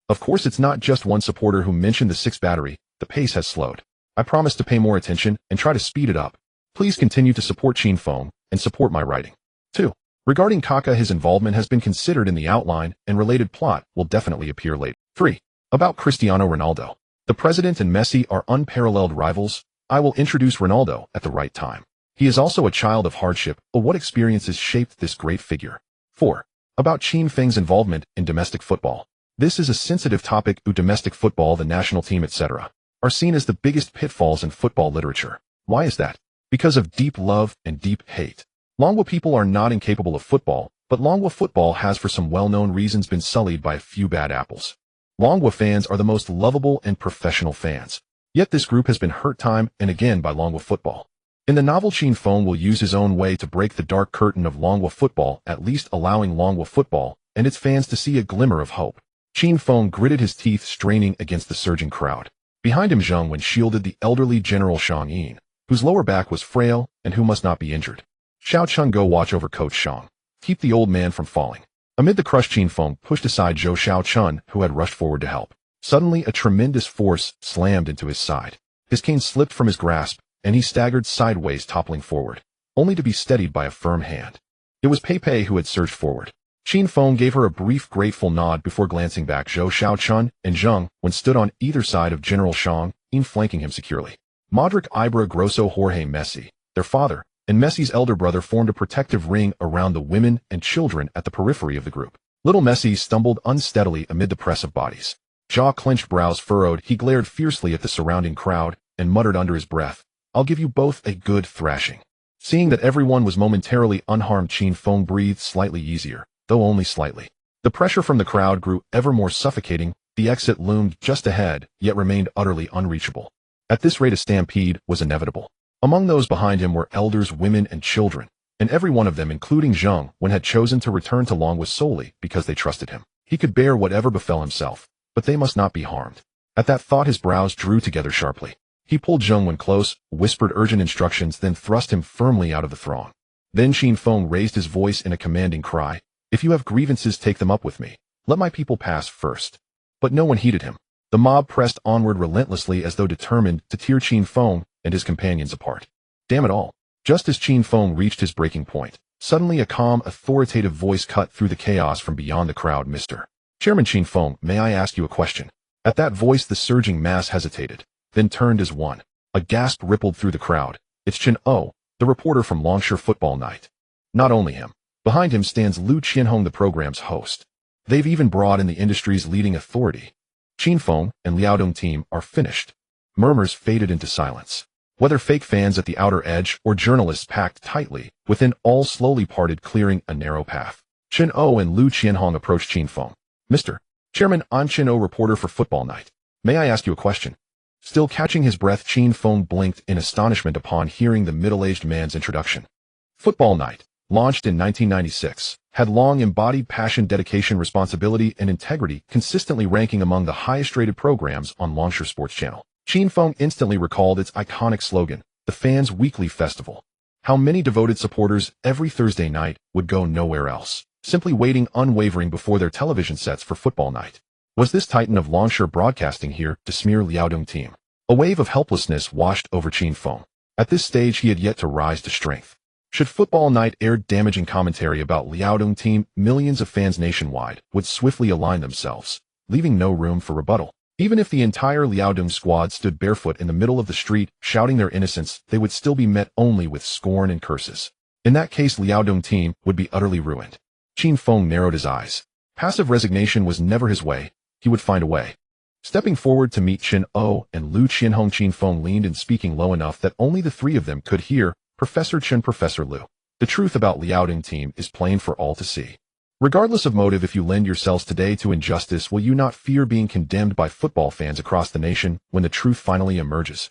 Of course, it's not just one supporter who mentioned the 6 battery. The pace has slowed. I promise to pay more attention and try to speed it up. Please continue to support Qin Feng and support my writing. 2. Regarding Kaka, his involvement has been considered in the outline, and related plot will definitely appear later. 3. About Cristiano Ronaldo. The president and Messi are unparalleled rivals. I will introduce Ronaldo at the right time. He is also a child of hardship, but what experiences shaped this great figure? 4. About Qin Feng's involvement in domestic football. This is a sensitive topic. Domestic football, the national team, etc., are seen as the biggest pitfalls in football literature. Why is that? Because of deep love and deep hate. Longwa people are not incapable of football, but Longwa football has, for some well-known reasons, been sullied by a few bad apples. Longwa fans are the most lovable and professional fans. Yet this group has been hurt time and again by Longwa football. In the novel, Qin Feng will use his own way to break the dark curtain of Longwa football, at least allowing Longwa football and its fans to see a glimmer of hope. Qin Feng gritted his teeth, straining against the surging crowd. Behind him, Zhang Wen shielded the elderly General Shang Yin, whose lower back was frail and who must not be injured. Xiao Chun, go watch over Coach Shang. Keep the old man from falling. Amid the crush, Qin Feng pushed aside Zhou Xiao Chun, who had rushed forward to help. Suddenly, a tremendous force slammed into his side. His cane slipped from his grasp, and he staggered sideways, toppling forward, only to be steadied by a firm hand. It was Pepe who had surged forward. Qin Feng gave her a brief, grateful nod before glancing back. Zhou Xiao Chun and Zhang Wen stood on either side of General Shang Yin, flanking him securely. Modrić, Ibra, Grosso, Jorge, Messi, their father, and Messi's elder brother formed a protective ring around the women and children at the periphery of the group. Little Messi stumbled unsteadily amid the press of bodies. Jaw-clenched, brows furrowed, he glared fiercely at the surrounding crowd and muttered under his breath, "I'll give you both a good thrashing." Seeing that everyone was momentarily unharmed, Qin Feng breathed slightly easier, though only slightly. The pressure from the crowd grew ever more suffocating. The exit loomed just ahead, yet remained utterly unreachable. At this rate, a stampede was inevitable. Among those behind him were elders, women, and children, and every one of them, including Zhang Wen, had chosen to return to Longwa solely because they trusted him. He could bear whatever befell himself, but they must not be harmed. At that thought his brows drew together sharply. He pulled Zheng Wen close, whispered urgent instructions, then thrust him firmly out of the throng. Then Qin Feng raised his voice in a commanding cry, "If you have grievances, take them up with me. Let my people pass first." But no one heeded him. The mob pressed onward relentlessly as though determined to tear Qin Feng and his companions apart. Damn it all. Just as Qin Feng reached his breaking point, suddenly a calm, authoritative voice cut through the chaos from beyond the crowd. "Mr. Chairman Qin Feng, may I ask you a question?" At that voice the surging mass hesitated, then turned as one. A gasp rippled through the crowd. "It's Chen O, the reporter from Longshore Football Night." Not only him. Behind him stands Lu Qianhong, the program's host. They've even brought in the industry's leading authority. Qin Feng and Liaodong team are finished. Murmurs faded into silence. Whether fake fans at the outer edge or journalists packed tightly, within all slowly parted, clearing a narrow path. Chen O and Lu Qianhong approached Qin Feng. "Mr. Chairman, I'm Chen O, reporter for Football Night. May I ask you a question?" Still catching his breath, Qin Feng blinked in astonishment upon hearing the middle-aged man's introduction. Football Night, launched in 1996, had long embodied passion, dedication, responsibility, and integrity, consistently ranking among the highest-rated programs on Longshore Sports Channel. Qin Feng instantly recalled its iconic slogan, the fans' weekly festival. How many devoted supporters every Thursday night would go nowhere else, simply waiting unwavering before their television sets for Football Night. Was this titan of Longshore broadcasting here to smear Liaodong team? A wave of helplessness washed over Qin Feng. At this stage he had yet to rise to strength. Should Football Night air damaging commentary about Liaodong team, millions of fans nationwide would swiftly align themselves, leaving no room for rebuttal. Even if the entire Liaodong squad stood barefoot in the middle of the street, shouting their innocence, they would still be met only with scorn and curses. In that case, Liaodong team would be utterly ruined. Qin Feng narrowed his eyes. Passive resignation was never his way. He would find a way. Stepping forward to meet Chen O and Lu Qianhong, Qin Feng leaned in, speaking low enough that only the three of them could hear. "Professor Chen, Professor Lu, the truth about Liaodong team is plain for all to see. Regardless of motive, if you lend yourselves today to injustice, will you not fear being condemned by football fans across the nation when the truth finally emerges?"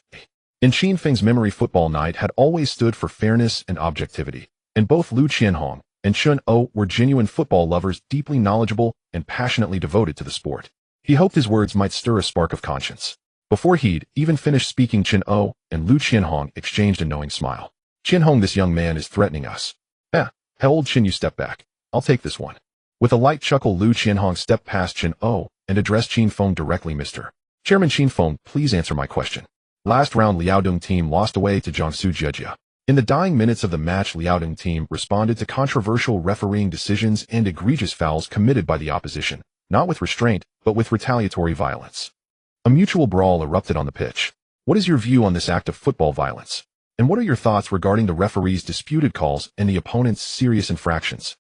In Qin Feng's memory, Football Night had always stood for fairness and objectivity, and both Lu Qianhong and Chen O were genuine football lovers, deeply knowledgeable and passionately devoted to the sport. He hoped his words might stir a spark of conscience. Before he'd even finished speaking, Chen O and Lu Qianhong exchanged a knowing smile. "Qianhong, this young man is threatening us." How old Chen, you step back. I'll take this one." With a light chuckle, Lu Qianhong stepped past Chen O and addressed Qin Feng directly. "Mr. Chairman Qin Feng, please answer my question. Last round Liaodong team lost away to Jiangsu Zhejiang. In the dying minutes of the match, Liaodong team responded to controversial refereeing decisions and egregious fouls committed by the opposition, not with restraint, but with retaliatory violence. A mutual brawl erupted on the pitch. What is your view on this act of football violence? And what are your thoughts regarding the referee's disputed calls and the opponent's serious infractions?"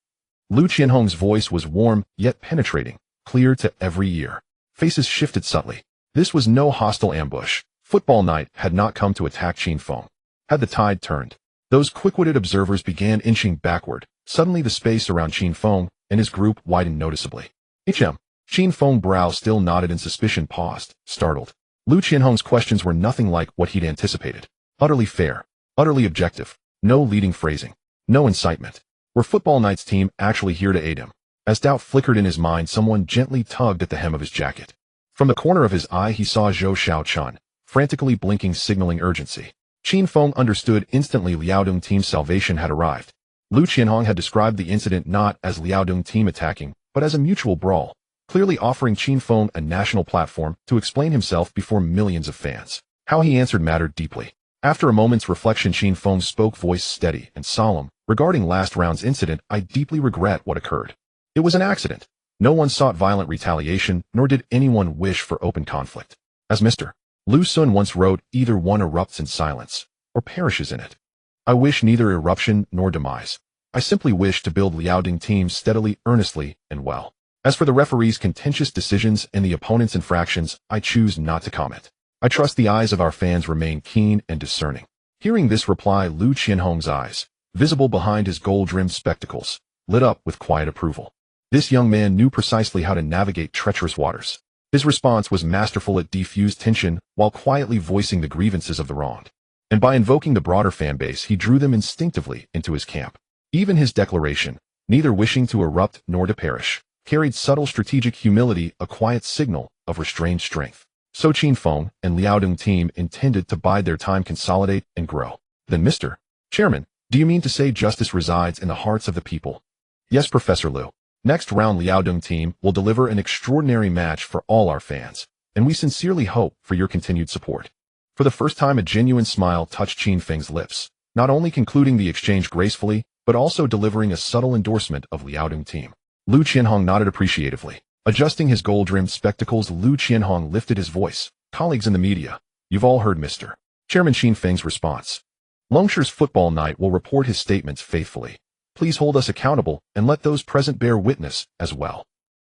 Lu Qianhong's voice was warm, yet penetrating, clear to every ear. Faces shifted subtly. This was no hostile ambush. Football Night had not come to attack Qin Feng. Had the tide turned? Those quick-witted observers began inching backward. Suddenly the space around Qin Feng and his group widened noticeably. Qin Feng's brow still nodded and suspicion paused, startled. Lu Qianhong's questions were nothing like what he'd anticipated. Utterly fair. Utterly objective. No leading phrasing. No incitement. Were Football Night's team actually here to aid him? As doubt flickered in his mind, someone gently tugged at the hem of his jacket. From the corner of his eye he saw Zhou Xiaochun, frantically blinking, signaling urgency. Qin Feng understood instantly. Liaodong team's salvation had arrived. Lu Qianhong had described the incident not as Liaodong team attacking, but as a mutual brawl, clearly offering Qin Feng a national platform to explain himself before millions of fans. How he answered mattered deeply. After a moment's reflection, Qin Feng spoke, voice steady and solemn. "Regarding last round's incident, I deeply regret what occurred. It was an accident. No one sought violent retaliation, nor did anyone wish for open conflict. As Mr. Lu Sun once wrote, either one erupts in silence, or perishes in it. I wish neither eruption nor demise. I simply wish to build Liaodong team steadily, earnestly, and well. As for the referee's contentious decisions and the opponent's infractions, I choose not to comment. I trust the eyes of our fans remain keen and discerning." Hearing this reply, Lu Qianhong's eyes, visible behind his gold-rimmed spectacles, lit up with quiet approval. This young man knew precisely how to navigate treacherous waters. His response was masterful. It diffused tension while quietly voicing the grievances of the wronged. And by invoking the broader fan base, he drew them instinctively into his camp. Even his declaration, neither wishing to erupt nor to perish, carried subtle strategic humility, a quiet signal of restrained strength. So Qin Feng and Liaodong team intended to bide their time, consolidate, and grow. Then Mr. Chairman, do you mean to say justice resides in the hearts of the people? Yes, Professor Liu. Next round Liaodong team will deliver an extraordinary match for all our fans, and we sincerely hope for your continued support. For the first time, a genuine smile touched Qin Feng's lips, not only concluding the exchange gracefully, but also delivering a subtle endorsement of Liaodong team. Lu Qianhong nodded appreciatively. Adjusting his gold-rimmed spectacles, Lu Qianhong lifted his voice. Colleagues in the media, you've all heard Mr. Chairman Qin Feng's response. Longshire's football night will report his statements faithfully. Please hold us accountable and let those present bear witness as well.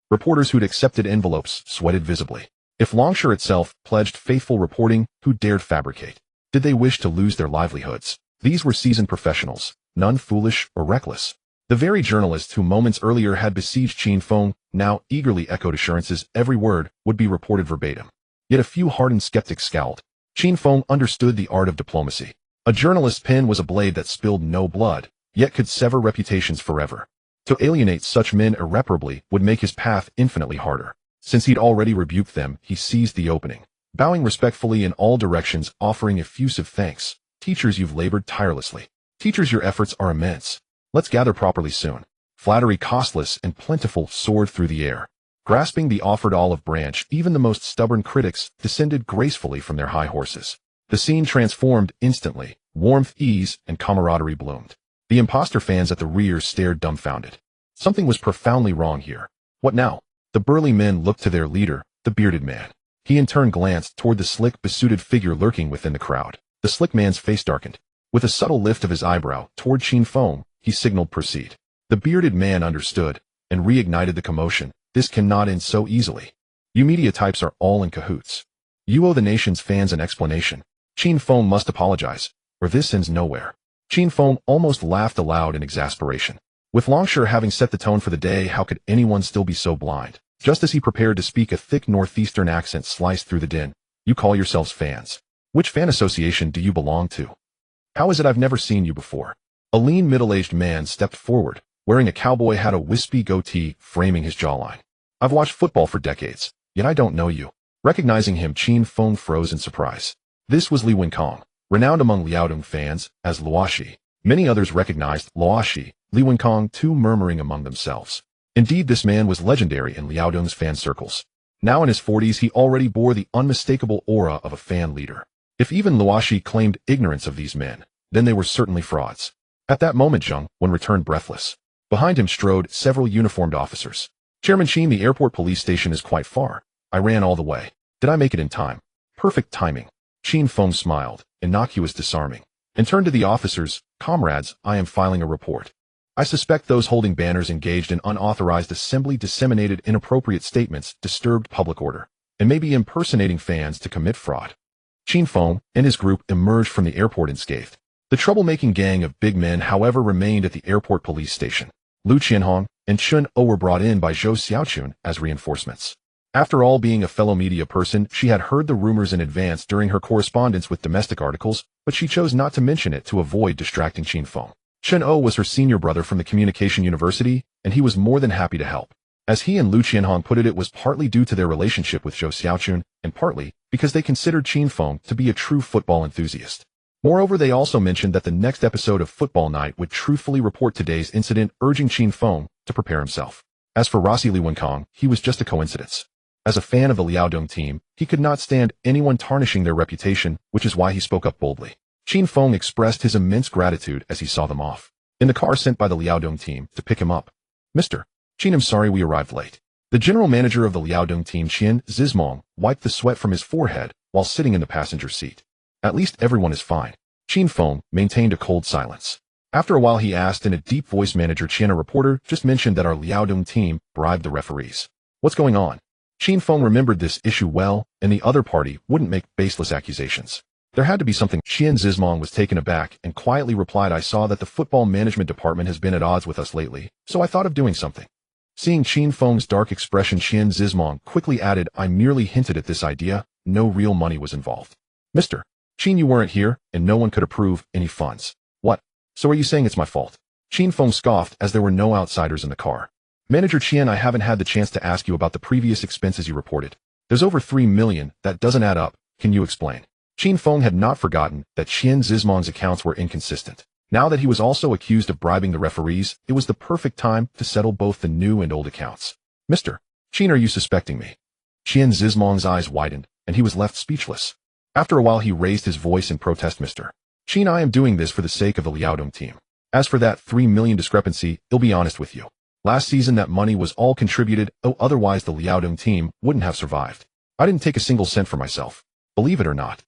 Reporters who'd accepted envelopes sweated visibly. If Longshire itself pledged faithful reporting, who dared fabricate? Did they wish to lose their livelihoods? These were seasoned professionals, none foolish or reckless. The very journalists who moments earlier had besieged Qin Feng now eagerly echoed assurances every word would be reported verbatim. Yet a few hardened skeptics scowled. Qin Feng understood the art of diplomacy. A journalist's pen was a blade that spilled no blood, yet could sever reputations forever. To alienate such men irreparably would make his path infinitely harder. Since he'd already rebuked them, he seized the opening. Bowing respectfully in all directions, offering effusive thanks. Teachers, you've labored tirelessly. Teachers, your efforts are immense. Let's gather properly soon. Flattery, costless and plentiful, soared through the air. Grasping the offered olive branch, even the most stubborn critics descended gracefully from their high horses. The scene transformed instantly. Warmth, ease, and camaraderie bloomed. The imposter fans at the rear stared dumbfounded. Something was profoundly wrong here. What now? The burly men looked to their leader, the bearded man. He in turn glanced toward the slick, besuited figure lurking within the crowd. The slick man's face darkened. With a subtle lift of his eyebrow toward Qin Feng, he signaled proceed. The bearded man understood and reignited the commotion. This cannot end so easily. You media types are all in cahoots. You owe the nation's fans an explanation. Qin Feng must apologize, or this ends nowhere. Qin Feng almost laughed aloud in exasperation. With Longshire having set the tone for the day, how could anyone still be so blind? Just as he prepared to speak, a thick northeastern accent sliced through the din. You call yourselves fans. Which fan association do you belong to? How is it I've never seen you before? A lean middle-aged man stepped forward, wearing a cowboy hat, a wispy goatee framing his jawline. I've watched football for decades, yet I don't know you. Recognizing him, Qin Feng froze in surprise. This was Li Wenkong, renowned among Liaodong fans as Luoshi. Many others recognized Luoshi, Li Wenkong too, murmuring among themselves. Indeed, this man was legendary in Liaodong's fan circles. Now in his 40s, he already bore the unmistakable aura of a fan leader. If even Luoshi claimed ignorance of these men, then they were certainly frauds. At that moment, Zheng Wen returned breathless. Behind him strode several uniformed officers. Chairman Qin, the airport police station is quite far. I ran all the way. Did I make it in time? Perfect timing. Qin Feng smiled, innocuous, disarming, and turned to the officers. Comrades, I am filing a report. I suspect those holding banners engaged in unauthorized assembly disseminated inappropriate statements, disturbed public order, and may be impersonating fans to commit fraud. Qin Feng and his group emerged from the airport unscathed. The troublemaking gang of big men, however, remained at the airport police station. Lu Qianhong and Chun O were brought in by Zhou Xiaochun as reinforcements. After all, being a fellow media person, she had heard the rumors in advance during her correspondence with domestic articles, but she chose not to mention it to avoid distracting Qin Feng. Chun O was her senior brother from the Communication University, and he was more than happy to help. As he and Lu Qianhong put it was partly due to their relationship with Zhou Xiaochun, and partly because they considered Qin Feng to be a true football enthusiast. Moreover, they also mentioned that the next episode of Football Night would truthfully report today's incident, urging Qin Feng to prepare himself. As for Rossi Li Wenkong, he was just a coincidence. As a fan of the Liaodong team, he could not stand anyone tarnishing their reputation, which is why he spoke up boldly. Qin Feng expressed his immense gratitude as he saw them off. In the car sent by the Liaodong team to pick him up. Mr. Qin, I'm sorry we arrived late. The general manager of the Liaodong team, Qian Zizmong, wiped the sweat from his forehead while sitting in the passenger seat. At least everyone is fine. Qin Feng maintained a cold silence. After a while he asked in a deep voice, Manager Qian, a reporter just mentioned that our Liaodong team bribed the referees. What's going on? Qin Feng remembered this issue well, and the other party wouldn't make baseless accusations. There had to be something. Qian Zizmong was taken aback and quietly replied, I saw that the football management department has been at odds with us lately, so I thought of doing something. Seeing Qin Feng's dark expression, Qian Zizmong quickly added, I merely hinted at this idea, no real money was involved. Mr. Qin, you weren't here, and no one could approve any funds. What? So are you saying it's my fault? Qin Feng scoffed as there were no outsiders in the car. Manager Qian, I haven't had the chance to ask you about the previous expenses you reported. There's over 3 million, that doesn't add up, can you explain? Qin Feng had not forgotten that Qian Zizmong's accounts were inconsistent. Now that he was also accused of bribing the referees, it was the perfect time to settle both the new and old accounts. Mr. Qin, are you suspecting me? Qian Zizmong's eyes widened, and he was left speechless. After a while he raised his voice in protest. Mr. Qin, I am doing this for the sake of the Liaodong team. As for that 3 million discrepancy, I'll be honest with you. Last season that money was all contributed, otherwise the Liaodong team wouldn't have survived. I didn't take a single cent for myself. Believe it or not.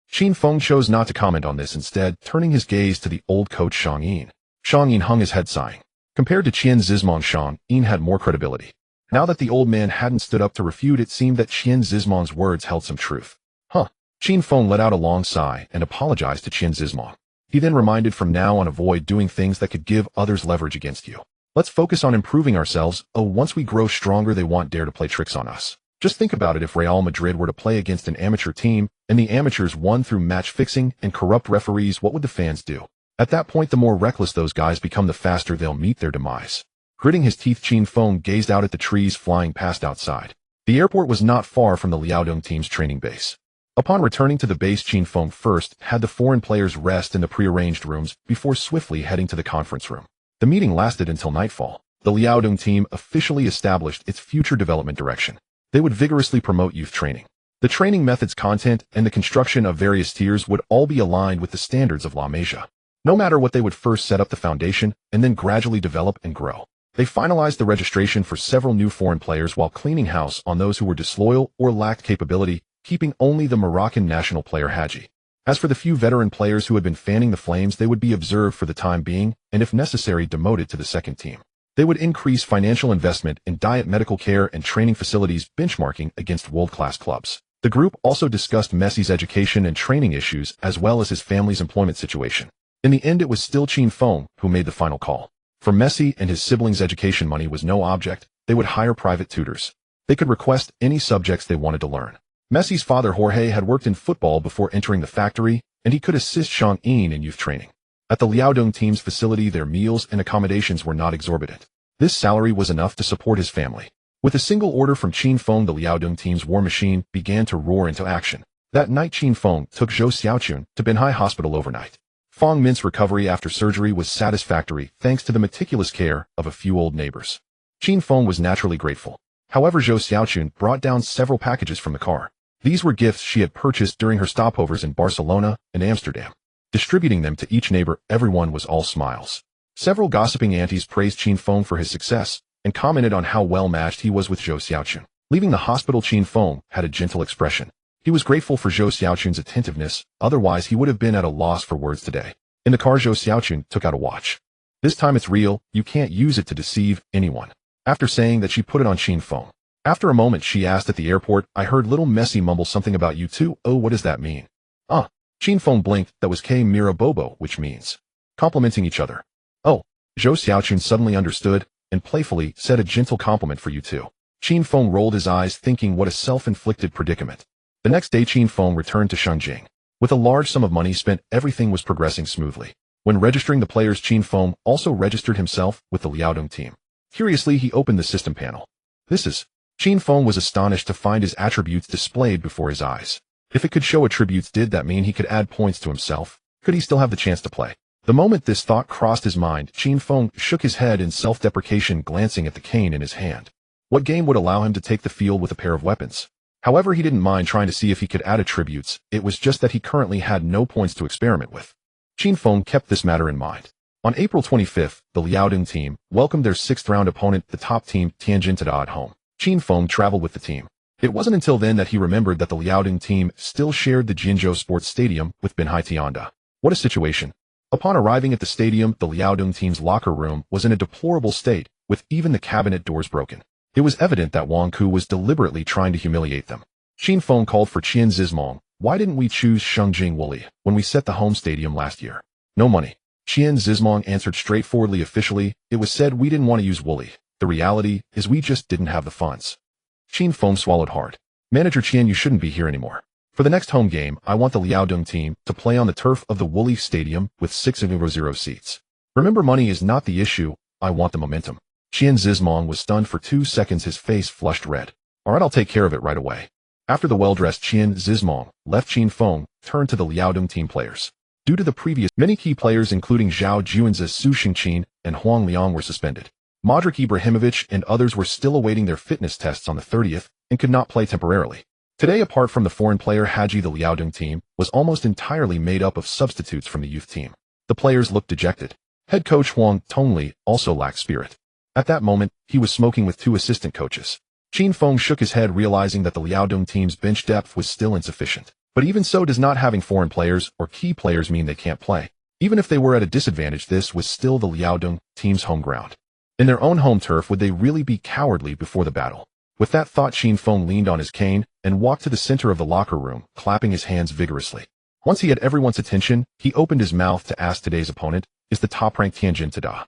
Qin Feng chose not to comment on this, instead turning his gaze to the old coach Shang Yin. Shang Yin hung his head sighing. Compared to Qian Zizmong, Shang Yin had more credibility. Now that the old man hadn't stood up to refute, it seemed that Qian Zizmong's words held some truth. Qin Feng let out a long sigh and apologized to Qian Zizmong. He then reminded, from now on avoid doing things that could give others leverage against you. Let's focus on improving ourselves. Once we grow stronger they won't dare to play tricks on us. Just think about it, if Real Madrid were to play against an amateur team, and the amateurs won through match fixing and corrupt referees, what would the fans do? At that point the more reckless those guys become, the faster they'll meet their demise. Gritting his teeth, Qin Feng gazed out at the trees flying past outside. The airport was not far from the Liaodong team's training base. Upon returning to the base, Qin Feng first had the foreign players rest in the prearranged rooms before swiftly heading to the conference room. The meeting lasted until nightfall. The Liaodong team officially established its future development direction. They would vigorously promote youth training. The training methods, content, and the construction of various tiers would all be aligned with the standards of La Masia. No matter what, they would first set up the foundation and then gradually develop and grow. They finalized the registration for several new foreign players while cleaning house on those who were disloyal or lacked capability, keeping only the Moroccan national player Haji. As for the few veteran players who had been fanning the flames, they would be observed for the time being and if necessary demoted to the second team. They would increase financial investment in diet, medical care, and training facilities, benchmarking against world-class clubs. The group also discussed Messi's education and training issues as well as his family's employment situation. In the end, it was still Qin Feng who made the final call. For Messi and his siblings' education, money was no object. They would hire private tutors. They could request any subjects they wanted to learn. Messi's father Jorge had worked in football before entering the factory, and he could assist Shang Yin in youth training. At the Liaodong team's facility, their meals and accommodations were not exorbitant. This salary was enough to support his family. With a single order from Qin Feng, the Liaodong team's war machine began to roar into action. That night, Qin Feng took Zhou Xiaochun to Binhai Hospital overnight. Feng Min's recovery after surgery was satisfactory thanks to the meticulous care of a few old neighbors. Qin Feng was naturally grateful. However, Zhou Xiaochun brought down several packages from the car. These were gifts she had purchased during her stopovers in Barcelona and Amsterdam. Distributing them to each neighbor, everyone was all smiles. Several gossiping aunties praised Qin Feng for his success and commented on how well matched he was with Zhou Xiaochun. Leaving the hospital, Qin Feng had a gentle expression. He was grateful for Zhou Xiaochun's attentiveness, otherwise he would have been at a loss for words today. In the car, Zhou Xiaochun took out a watch. This time it's real, you can't use it to deceive anyone. After saying that, she put it on Qin Feng. After a moment she asked, at the airport, I heard little Messi mumble something about you too. Oh, what does that mean? Qin Feng blinked. That was K Mira Bobo, which means complimenting each other. Oh, Zhou Xiaochun suddenly understood and playfully said, a gentle compliment for you too. Qin Feng rolled his eyes, thinking what a self-inflicted predicament. The next day Qin Feng returned to Shangjing. With a large sum of money spent, everything was progressing smoothly. When registering the players, Qin Feng also registered himself with the Liaodong team. Curiously, he opened the system panel. Qin Feng was astonished to find his attributes displayed before his eyes. If it could show attributes, did that mean he could add points to himself? Could he still have the chance to play? The moment this thought crossed his mind, Qin Feng shook his head in self-deprecation, glancing at the cane in his hand. What game would allow him to take the field with a pair of weapons? However, he didn't mind trying to see if he could add attributes. It was just that he currently had no points to experiment with. Qin Feng kept this matter in mind. On April 25th, the Liaodong team welcomed their 6th-round opponent, the top team, Tianjin Tada, at home. Qin Feng traveled with the team. It wasn't until then that he remembered that the Liaodong team still shared the Jinzhou Sports Stadium with Binhai Tianda. What a situation. Upon arriving at the stadium, the Liaodong team's locker room was in a deplorable state, with even the cabinet doors broken. It was evident that Wang Ku was deliberately trying to humiliate them. Qin Feng called for Qian Zizmong. Why didn't we choose Shengjing Wuli when we set the home stadium last year? No money. Qian Zizmong answered straightforwardly. Officially, it was said we didn't want to use Wuli. The reality is we just didn't have the funds. Qin Feng swallowed hard. Manager Qian, you shouldn't be here anymore. For the next home game, I want the Liaodong team to play on the turf of the Wuli Stadium with 6,000 seats. Remember, money is not the issue. I want the momentum. Qian Zizmong was stunned for 2 seconds, his face flushed red. Alright, I'll take care of it right away. After the well-dressed Qian Zizmong left, Qin Feng turned to the Liaodong team players. Due to the previous, many key players including Zhao Juanza, Su Xingqin, and Huang Liang were suspended. Zlatan Ibrahimović and others were still awaiting their fitness tests on the 30th and could not play temporarily. Today, apart from the foreign player Haji, the Liaodong team was almost entirely made up of substitutes from the youth team. The players looked dejected. Head coach Huang Tongli also lacked spirit. At that moment, he was smoking with 2 assistant coaches. Qin Feng shook his head, realizing that the Liaodong team's bench depth was still insufficient. But even so, does not having foreign players or key players mean they can't play? Even if they were at a disadvantage, this was still the Liaodong team's home ground. In their own home turf, would they really be cowardly before the battle? With that thought, Qin Feng leaned on his cane and walked to the center of the locker room, clapping his hands vigorously. Once he had everyone's attention, he opened his mouth to ask today's opponent, is the top-ranked Tianjin Tada?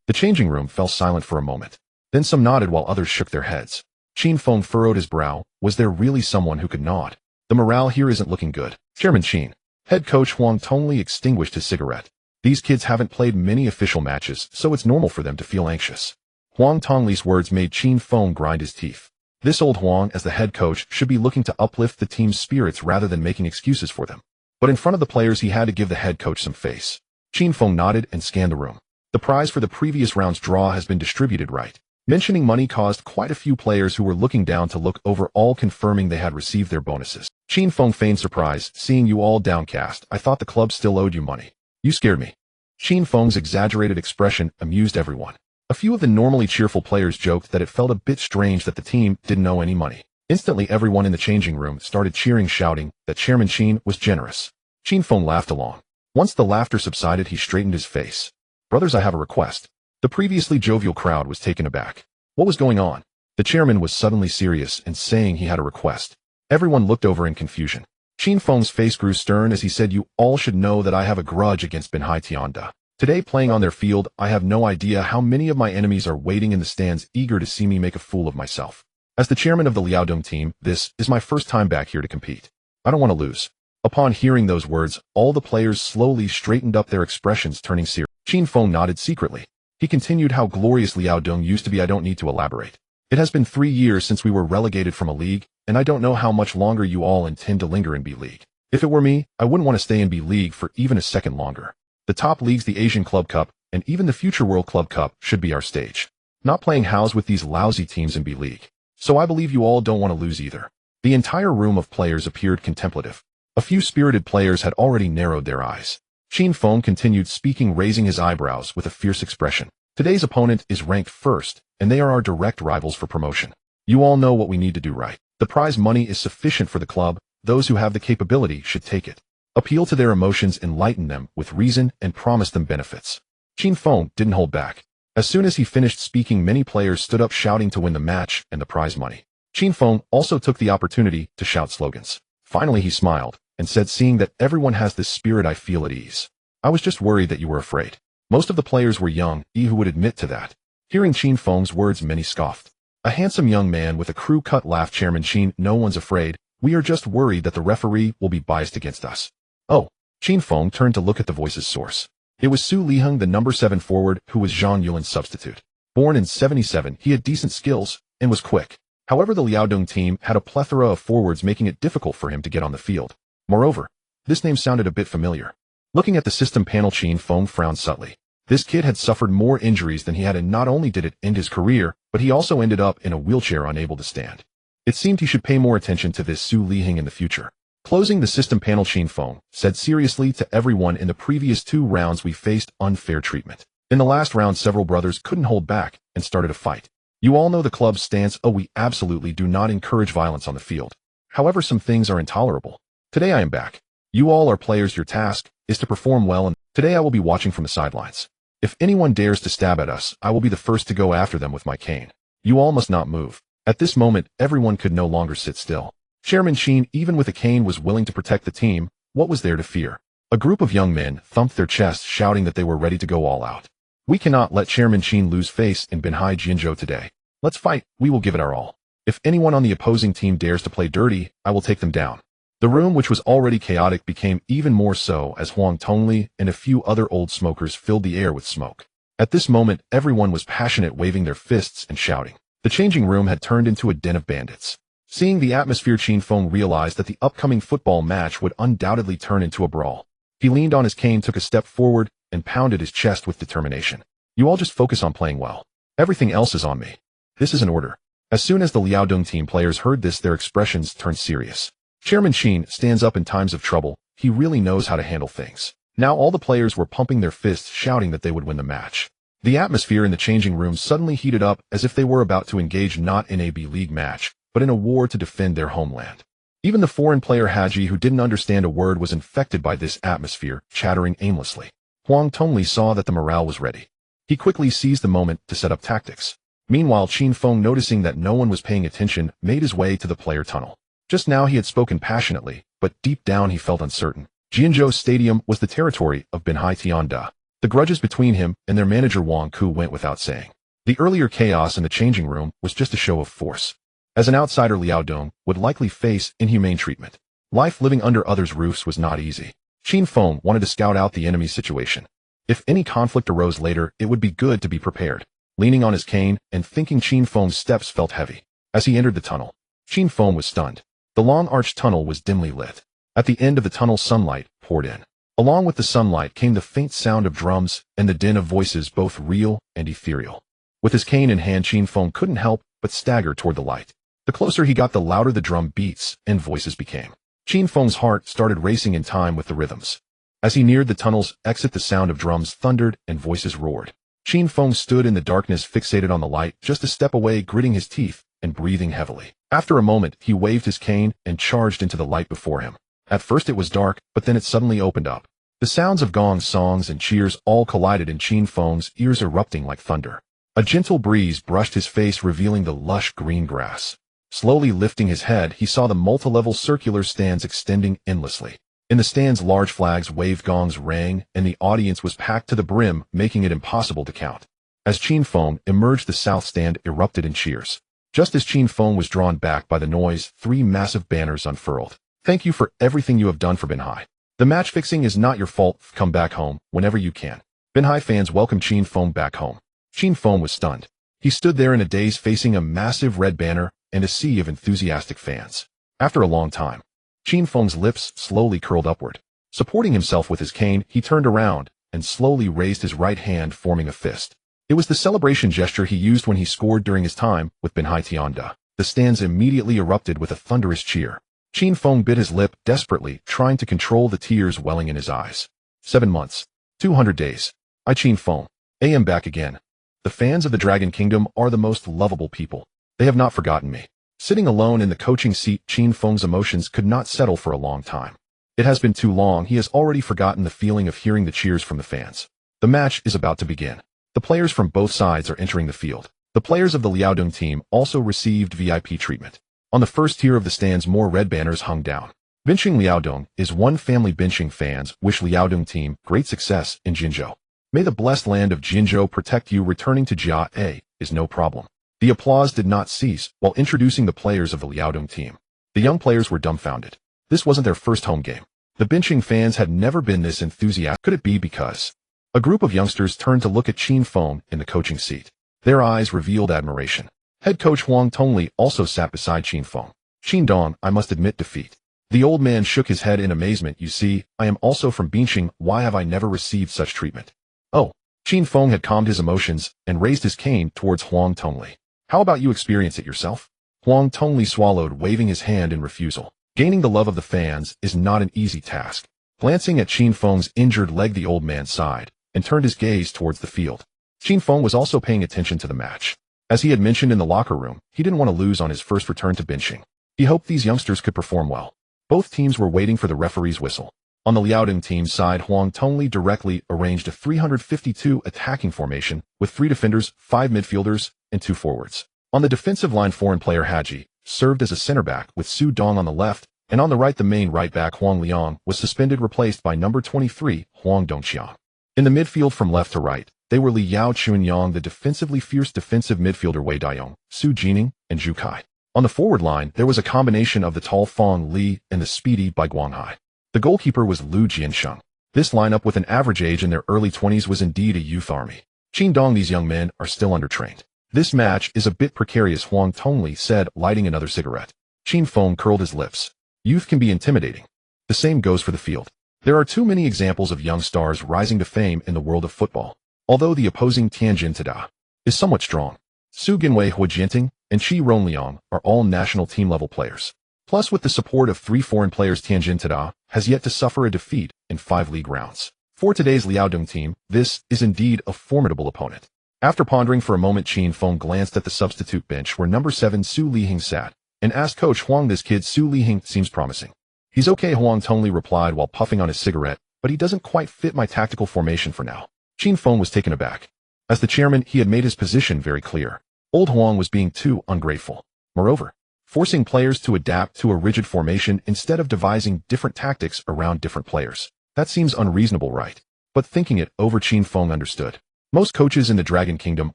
The changing room fell silent for a moment. Then some nodded while others shook their heads. Qin Feng furrowed his brow. Was there really someone who could nod? The morale here isn't looking good. Chairman Qin. Head coach Huang Tongli extinguished his cigarette. These kids haven't played many official matches, so it's normal for them to feel anxious. Huang Tongli's words made Qin Feng grind his teeth. This old Huang, as the head coach, should be looking to uplift the team's spirits rather than making excuses for them. But in front of the players, he had to give the head coach some face. Qin Feng nodded and scanned the room. The prize for the previous round's draw has been distributed, right? Mentioning money caused quite a few players who were looking down to look over, all confirming they had received their bonuses. Qin Feng feigned surprise, seeing you all downcast. I thought the club still owed you money. You scared me. Qin Feng's exaggerated expression amused everyone. A few of the normally cheerful players joked that it felt a bit strange that the team didn't owe any money. Instantly, everyone in the changing room started cheering, shouting that Chairman Qin was generous. Qin Feng laughed along. Once the laughter subsided, he straightened his face. Brothers, I have a request. The previously jovial crowd was taken aback. What was going on? The chairman was suddenly serious and saying he had a request. Everyone looked over in confusion. Qin Feng's face grew stern as he said, you all should know that I have a grudge against Benhai Tianda. Today, playing on their field, I have no idea how many of my enemies are waiting in the stands, eager to see me make a fool of myself. As the chairman of the Liaodong team, this is my first time back here to compete. I don't want to lose. Upon hearing those words, all the players slowly straightened up, their expressions turning serious. Qin Feng nodded secretly. He continued, how glorious Liaodong used to be. I don't need to elaborate. It has been 3 years since we were relegated from a league, and I don't know how much longer you all intend to linger in B League. If it were me, I wouldn't want to stay in B League for even a second longer. The top leagues, the Asian Club Cup, and even the future World Club Cup should be our stage. Not playing house with these lousy teams in B League. So I believe you all don't want to lose either. The entire room of players appeared contemplative. A few spirited players had already narrowed their eyes. Qin Feng continued speaking, raising his eyebrows with a fierce expression. Today's opponent is ranked first, and they are our direct rivals for promotion. You all know what we need to do, right? The prize money is sufficient for the club. Those who have the capability should take it. Appeal to their emotions, enlighten them with reason, and promise them benefits. Qin Feng didn't hold back. As soon as he finished speaking, many players stood up shouting to win the match and the prize money. Qin Feng also took the opportunity to shout slogans. Finally, he smiled and said, seeing that everyone has this spirit, I feel at ease. I was just worried that you were afraid. Most of the players were young, who would admit to that. Hearing Qin Feng's words, many scoffed. A handsome young man with a crew cut laughed. Chairman Qin, no one's afraid. We are just worried that the referee will be biased against us. Oh. Qin Feng turned to look at the voice's source. It was Su Liheng, the number 7 forward, who was Zhang Yulin's substitute. Born in 77, he had decent skills and was quick. However, the Liaodong team had a plethora of forwards, making it difficult for him to get on the field. Moreover, this name sounded a bit familiar. Looking at the system panel, Qin Feng frowned subtly. This kid had suffered more injuries than he had, and not only did it end his career, but he also ended up in a wheelchair, unable to stand. It seemed he should pay more attention to this Su Liheng in the future. Closing the system panel, Qin Feng said seriously to everyone, in the previous 2 rounds we faced unfair treatment. In the last round, several brothers couldn't hold back and started a fight. You all know the club's stance. We absolutely do not encourage violence on the field. However, some things are intolerable. Today I am back. You all are players. Your task is to perform well, and today I will be watching from the sidelines. If anyone dares to stab at us, I will be the first to go after them with my cane. You all must not move. At this moment, everyone could no longer sit still. Chairman Qin, even with a cane, was willing to protect the team. What was there to fear? A group of young men thumped their chests, shouting that they were ready to go all out. We cannot let Chairman Qin lose face in Benhai Jinzhou today. Let's fight. We will give it our all. If anyone on the opposing team dares to play dirty, I will take them down. The room, which was already chaotic, became even more so as Huang Tongli and a few other old smokers filled the air with smoke. At this moment, everyone was passionate, waving their fists and shouting. The changing room had turned into a den of bandits. Seeing the atmosphere, Qin Feng realized that the upcoming football match would undoubtedly turn into a brawl. He leaned on his cane, took a step forward, and pounded his chest with determination. You all just focus on playing well. Everything else is on me. This is an order. As soon as the Liaodong team players heard this, their expressions turned serious. Chairman Qin stands up in times of trouble. He really knows how to handle things. Now all the players were pumping their fists, shouting that they would win the match. The atmosphere in the changing room suddenly heated up, as if they were about to engage not in a B-League match, but in a war to defend their homeland. Even the foreign player Haji, who didn't understand a word, was infected by this atmosphere, chattering aimlessly. Huang Tongli saw that the morale was ready. He quickly seized the moment to set up tactics. Meanwhile, Qin Feng, noticing that no one was paying attention, made his way to the player tunnel. Just now he had spoken passionately, but deep down he felt uncertain. Jinzhou Stadium was the territory of Binhai Tianda. The grudges between him and their manager Wang Ku went without saying. The earlier chaos in the changing room was just a show of force. As an outsider, Liaodong would likely face inhumane treatment. Life living under others' roofs was not easy. Qin Feng wanted to scout out the enemy situation. If any conflict arose later, it would be good to be prepared. Leaning on his cane and thinking, Qin Feng's steps felt heavy. As he entered the tunnel, Qin Feng was stunned. The long arched tunnel was dimly lit. At the end of the tunnel, sunlight poured in. Along with the sunlight came the faint sound of drums and the din of voices, both real and ethereal. With his cane in hand, Qin Feng couldn't help but stagger toward the light. The closer he got, the louder the drum beats and voices became. Qin Feng's heart started racing in time with the rhythms. As he neared the tunnel's exit, the sound of drums thundered and voices roared. Qin Feng stood in the darkness, fixated on the light, just a step away, gritting his teeth and breathing heavily. After a moment, he waved his cane and charged into the light before him. At first it was dark, but then it suddenly opened up. The sounds of gongs, songs, and cheers all collided in Qin Feng's ears, erupting like thunder. A gentle breeze brushed his face, revealing the lush green grass. Slowly lifting his head, he saw the multi-level circular stands extending endlessly. In the stands, large flags waved, gongs rang, and the audience was packed to the brim, making it impossible to count. As Qin Feng emerged, the south stand erupted in cheers. Just as Qin Feng was drawn back by the noise, 3 massive banners unfurled. Thank you for everything you have done for Binhai. The match fixing is not your fault. Come back home whenever you can. Binhai fans welcome Qin Feng back home. Qin Feng was stunned. He stood there in a daze, facing a massive red banner and a sea of enthusiastic fans. After a long time, Qin Feng's lips slowly curled upward. Supporting himself with his cane, he turned around and slowly raised his right hand, forming a fist. It was the celebration gesture he used when he scored during his time with Binhai Tianda. The stands immediately erupted with a thunderous cheer. Qin Feng bit his lip desperately, trying to control the tears welling in his eyes. 7 months. 200 days. I, Qin Feng, am back again. The fans of the Dragon Kingdom are the most lovable people. They have not forgotten me. Sitting alone in the coaching seat, Qin Feng's emotions could not settle for a long time. It has been too long. He has already forgotten the feeling of hearing the cheers from the fans. The match is about to begin. The players from both sides are entering the field. The players of the Liaodong team also received VIP treatment. On the first tier of the stands, more red banners hung down. Benching Liaodong is one family. Benching fans wish Liaodong team great success in Jinzhou. May the blessed land of Jinzhou protect you. Returning to Jia is no problem. The applause did not cease while introducing the players of the Liaodong team. The young players were dumbfounded. This wasn't their first home game. The benching fans had never been this enthusiastic. Could it be because a group of youngsters turned to look at Qin Feng in the coaching seat? Their eyes revealed admiration. Head coach Huang Tongli also sat beside Qin Feng. Qin Dong, I must admit defeat. The old man shook his head in amazement. You see, I am also from benching. Why have I never received such treatment? Oh. Qin Feng had calmed his emotions and raised his cane towards Huang Tongli. How about you experience it yourself? Huang Tongli swallowed, waving his hand in refusal. Gaining the love of the fans is not an easy task. Glancing at Qin Feng's injured leg, the old man sighed and turned his gaze towards the field. Qin Feng was also paying attention to the match. As he had mentioned in the locker room, he didn't want to lose on his first return to benching. He hoped these youngsters could perform well. Both teams were waiting for the referee's whistle. On the Liaodong team's side, Huang Tongli directly arranged a 352 attacking formation with 3 defenders, 5 midfielders, and 2 forwards. On the defensive line, foreign player Haji served as a center back with Su Dong on the left, and on the right, the main right back Huang Liang was suspended, replaced by number 23, Huang Dongqiang. In the midfield from left to right, they were Li Yao Chunyang, the defensively fierce defensive midfielder Wei Daiyong, Su Jining, and Zhu Kai. On the forward line, there was a combination of the tall Fong Li and the speedy Bai Guanghai. The goalkeeper was Lu Jiansheng. This lineup, with an average age in their early 20s, was indeed a youth army. Qin Dong, these young men are still undertrained. This match is a bit precarious, Huang Tongli said, lighting another cigarette. Qin Feng curled his lips. Youth can be intimidating. The same goes for the field. There are too many examples of young stars rising to fame in the world of football. Although the opposing Tianjin Teda is somewhat strong. Su Ginwei Hua Jinting and Chi Rongliang are all national team-level players. Plus, with the support of 3 foreign players, Tianjin Teda has yet to suffer a defeat in 5 league rounds. For today's Liaodong team, this is indeed a formidable opponent. After pondering for a moment, Qin Feng glanced at the substitute bench where number 7 Su Lihing sat, and asked Coach Huang, "This kid Su Lihing seems promising." "He's okay," Huang Tongli replied while puffing on his cigarette, "but he doesn't quite fit my tactical formation for now." Qin Feng was taken aback. As the chairman, he had made his position very clear. Old Huang was being too ungrateful. Moreover, forcing players to adapt to a rigid formation instead of devising different tactics around different players. That seems unreasonable, right? But thinking it over, Qin Feng understood. Most coaches in the Dragon Kingdom,